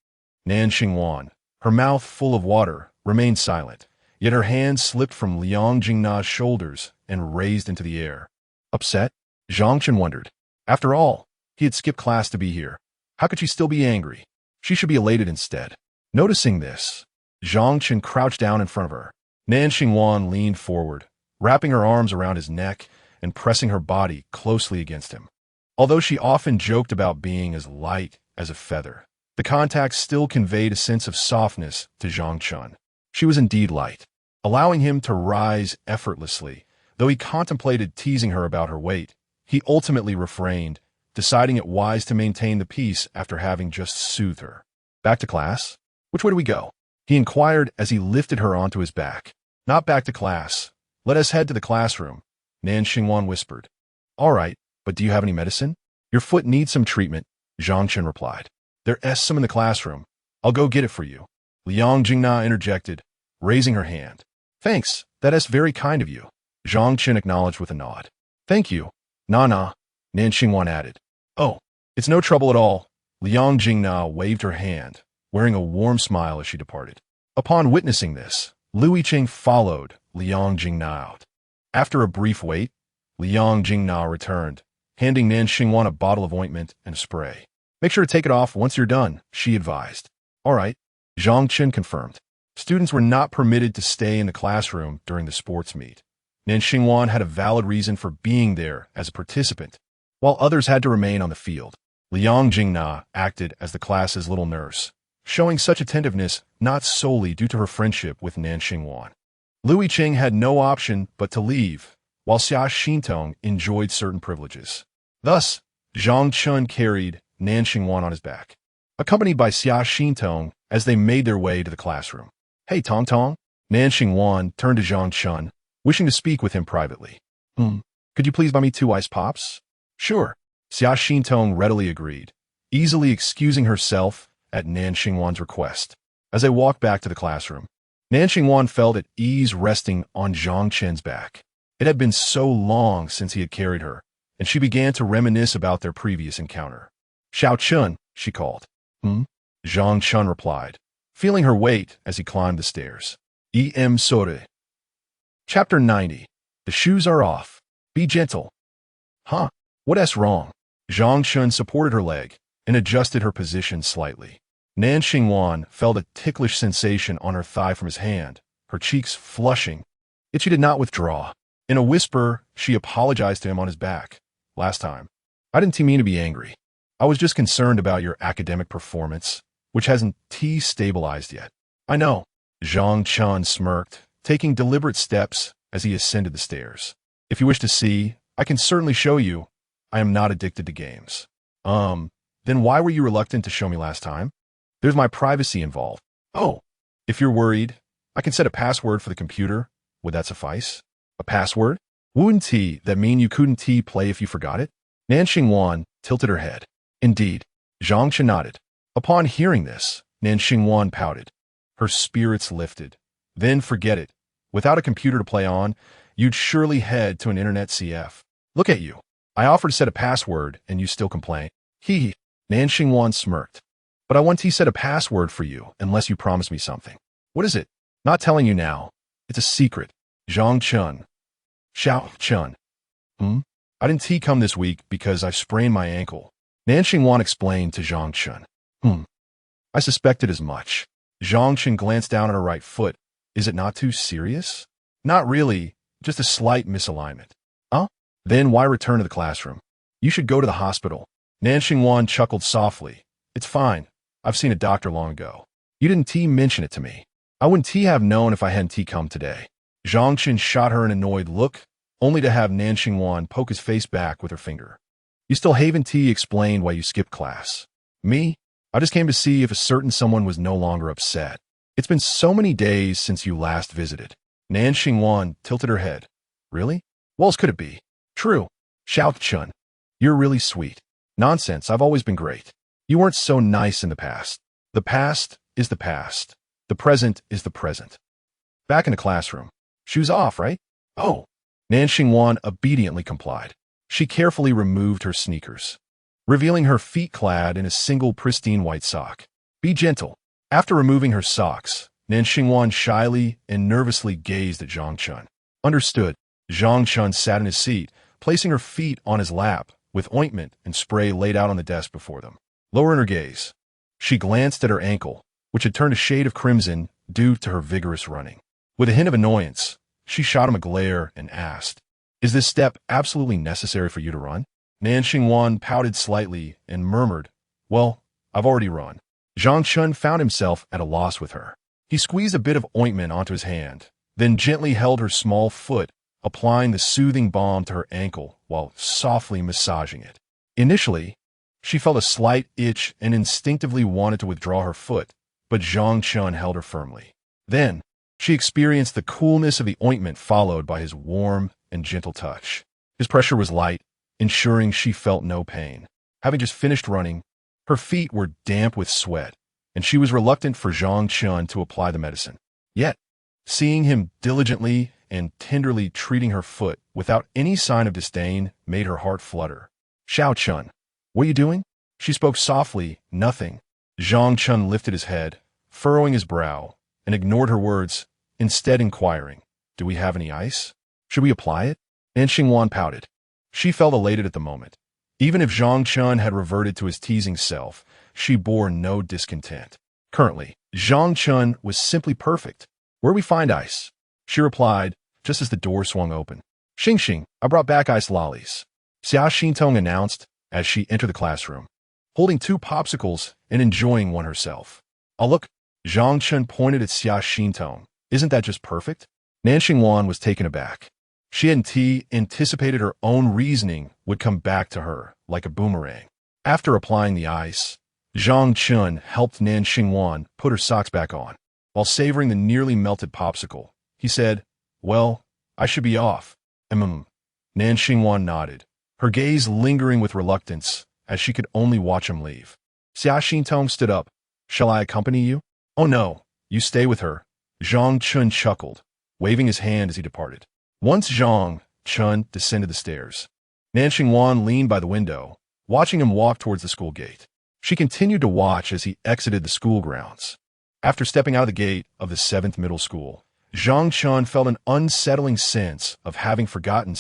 Xingwan, her mouth full of water, remained silent, yet her hand slipped from Liang Jingna's shoulders and raised into the air. Upset? Zhang Chen wondered. After all, he had skipped class to be here. How could she still be angry? She should be elated instead. Noticing this, Zhang Chen crouched down in front of her. Nan Xingwan leaned forward, wrapping her arms around his neck and pressing her body closely against him. Although she often joked about being as light as a feather, the contact still conveyed a sense of softness to Zhang Chen. She was indeed light, allowing him to rise effortlessly. Though he contemplated teasing her about her weight, he ultimately refrained, deciding it wise to maintain the peace after having just soothed her. Back to class? Which way do we go? He inquired as he lifted her onto his back. Not back to class. Let us head to the classroom, Nan Xingwan whispered. All right, but do you have any medicine? Your foot needs some treatment, Zhang Chen replied. There's some in the classroom. I'll go get it for you. Liang Jingna interjected, raising her hand. Thanks, that's very kind of you, Zhang Chen acknowledged with a nod. Thank you. Nan Xingwan added. Oh, it's no trouble at all. Liang Jingna waved her hand, wearing a warm smile as she departed. Upon witnessing this, Lu Yiqing followed Liang Jingna out. After a brief wait, Liang Jingna returned, handing Nan Xingwan a bottle of ointment and a spray. Make sure to take it off once you're done, she advised. All right, Zhang Chen confirmed. Students were not permitted to stay in the classroom during the sports meet. Nan Xingwan had a valid reason for being there as a participant, while others had to remain on the field. Liang Jingna acted as the class's little nurse, showing such attentiveness not solely due to her friendship with Nan Xingwan. Lu Yiqing had no option but to leave, while Xia Xintong enjoyed certain privileges. Thus, Zhang Chen carried Nan Xingwan on his back, accompanied by Xia Xintong as they made their way to the classroom. Hey, Tong Tong. Nan Xingwan turned to Zhang Chen, wishing to speak with him privately. Could you please buy me 2 ice pops? Sure. Xia Xintong readily agreed, easily excusing herself at Nan Xingwan's request. As they walked back to the classroom, Nan Xingwan felt at ease resting on Zhang Chen's back. It had been so long since he had carried her, and she began to reminisce about their previous encounter. Xiao Chun, she called. Zhang Chen replied, feeling her weight as he climbed the stairs. Sore. Chapter 90. The shoes are off. Be gentle. Huh? What's wrong? Zhang Chen supported her leg and adjusted her position slightly. Nan Xingwan felt a ticklish sensation on her thigh from his hand, her cheeks flushing, yet she did not withdraw. In a whisper, she apologized to him on his back. Last time, I didn't mean to be angry. I was just concerned about your academic performance, which hasn't stabilized yet. I know. Zhang Chen smirked, taking deliberate steps as he ascended the stairs. If you wish to see, I can certainly show you. I am not addicted to games. Then why were you reluctant to show me last time? There's my privacy involved. Oh, if you're worried, I can set a password for the computer. Would that suffice? A password? Wouldn't that mean you couldn't play if you forgot it? Nan Xingwan tilted her head. Indeed. Zhang Chen nodded. Upon hearing this, Nan Xingwan pouted. Her spirits lifted. Then forget it. Without a computer to play on, you'd surely head to an internet CF. Look at you. I offered to set a password, and you still complain. Hee. Nan Xingwan smirked. But I want to set a password for you unless you promise me something. What is it? Not telling you now. It's a secret. Zhang Chen. Xiao Chen. I didn't come this week because I sprained my ankle. Nan Xingwan explained to Zhang Chen. I suspected as much. Zhang Chen glanced down at her right foot. Is it not too serious? Not really, just a slight misalignment. Then why return to the classroom? You should go to the hospital. Nan Xingwan chuckled softly. It's fine. I've seen a doctor long ago. You didn't mention it to me. I wouldn't have known if I hadn't come today. Zhang Chen shot her an annoyed look, only to have Nan Xingwan poke his face back with her finger. You still haven't explained why you skipped class. Me? I just came to see if a certain someone was no longer upset. It's been so many days since you last visited. Nan Xingwan tilted her head. Really? What else could it be? True. Zhang Chen. You're really sweet. Nonsense, I've always been great. You weren't so nice in the past. The past is the past. The present is the present. Back in the classroom. Shoes off, right? Oh. Nan Xingwan obediently complied. She carefully removed her sneakers, revealing her feet clad in a single pristine white sock. Be gentle. After removing her socks, Nan Xingwan shyly and nervously gazed at Zhang Chen. Understood. Zhang Chen sat in his seat, placing her feet on his lap, with ointment and spray laid out on the desk before them. Lowering her gaze, she glanced at her ankle, which had turned a shade of crimson due to her vigorous running. With a hint of annoyance, she shot him a glare and asked, "Is this step absolutely necessary for you to run?" Nan Xingwan pouted slightly and murmured, "Well, I've already run." Zhang Chen found himself at a loss with her. He squeezed a bit of ointment onto his hand, then gently held her small foot, applying the soothing balm to her ankle while softly massaging it. Initially, she felt a slight itch and instinctively wanted to withdraw her foot, but Zhang Chen held her firmly. Then, she experienced the coolness of the ointment followed by his warm and gentle touch. His pressure was light, ensuring she felt no pain. Having just finished running, her feet were damp with sweat, and she was reluctant for Zhang Chen to apply the medicine. Yet, seeing him diligently and tenderly treating her foot without any sign of disdain made her heart flutter. "Zhao Chen, what are you doing?" She spoke softly. "Nothing." Zhang Chen lifted his head, furrowing his brow, and ignored her words, instead inquiring, "Do we have any ice? Should we apply it?" Nan Xingwan pouted. She felt elated at the moment. Even if Zhang Chen had reverted to his teasing self, she bore no discontent. Currently, Zhang Chen was simply perfect. "Where do we find ice?" She replied, just as the door swung open. "Xing Xing, I brought back ice lollies," Xia Xintong announced as she entered the classroom, holding 2 popsicles and enjoying one herself. "Oh look," Zhang Chen pointed at Xia Xintong. "Isn't that just perfect?" Nan Xingwan was taken aback. She hadn't anticipated her own reasoning would come back to her like a boomerang. After applying the ice, Zhang Chen helped Nan Xingwan put her socks back on. While savoring the nearly melted popsicle, he said, "Well, I should be off." Nan Xingwan nodded, her gaze lingering with reluctance as she could only watch him leave. Xia Xintong stood up. "Shall I accompany you?" "Oh no, you stay with her," Zhang Chen chuckled, waving his hand as he departed. Once Zhang Chen descended the stairs, Nan Xingwan leaned by the window, watching him walk towards the school gate. She continued to watch as he exited the school grounds. After stepping out of the gate of the 7th middle school, Zhang Chen felt an unsettling sense of having forgotten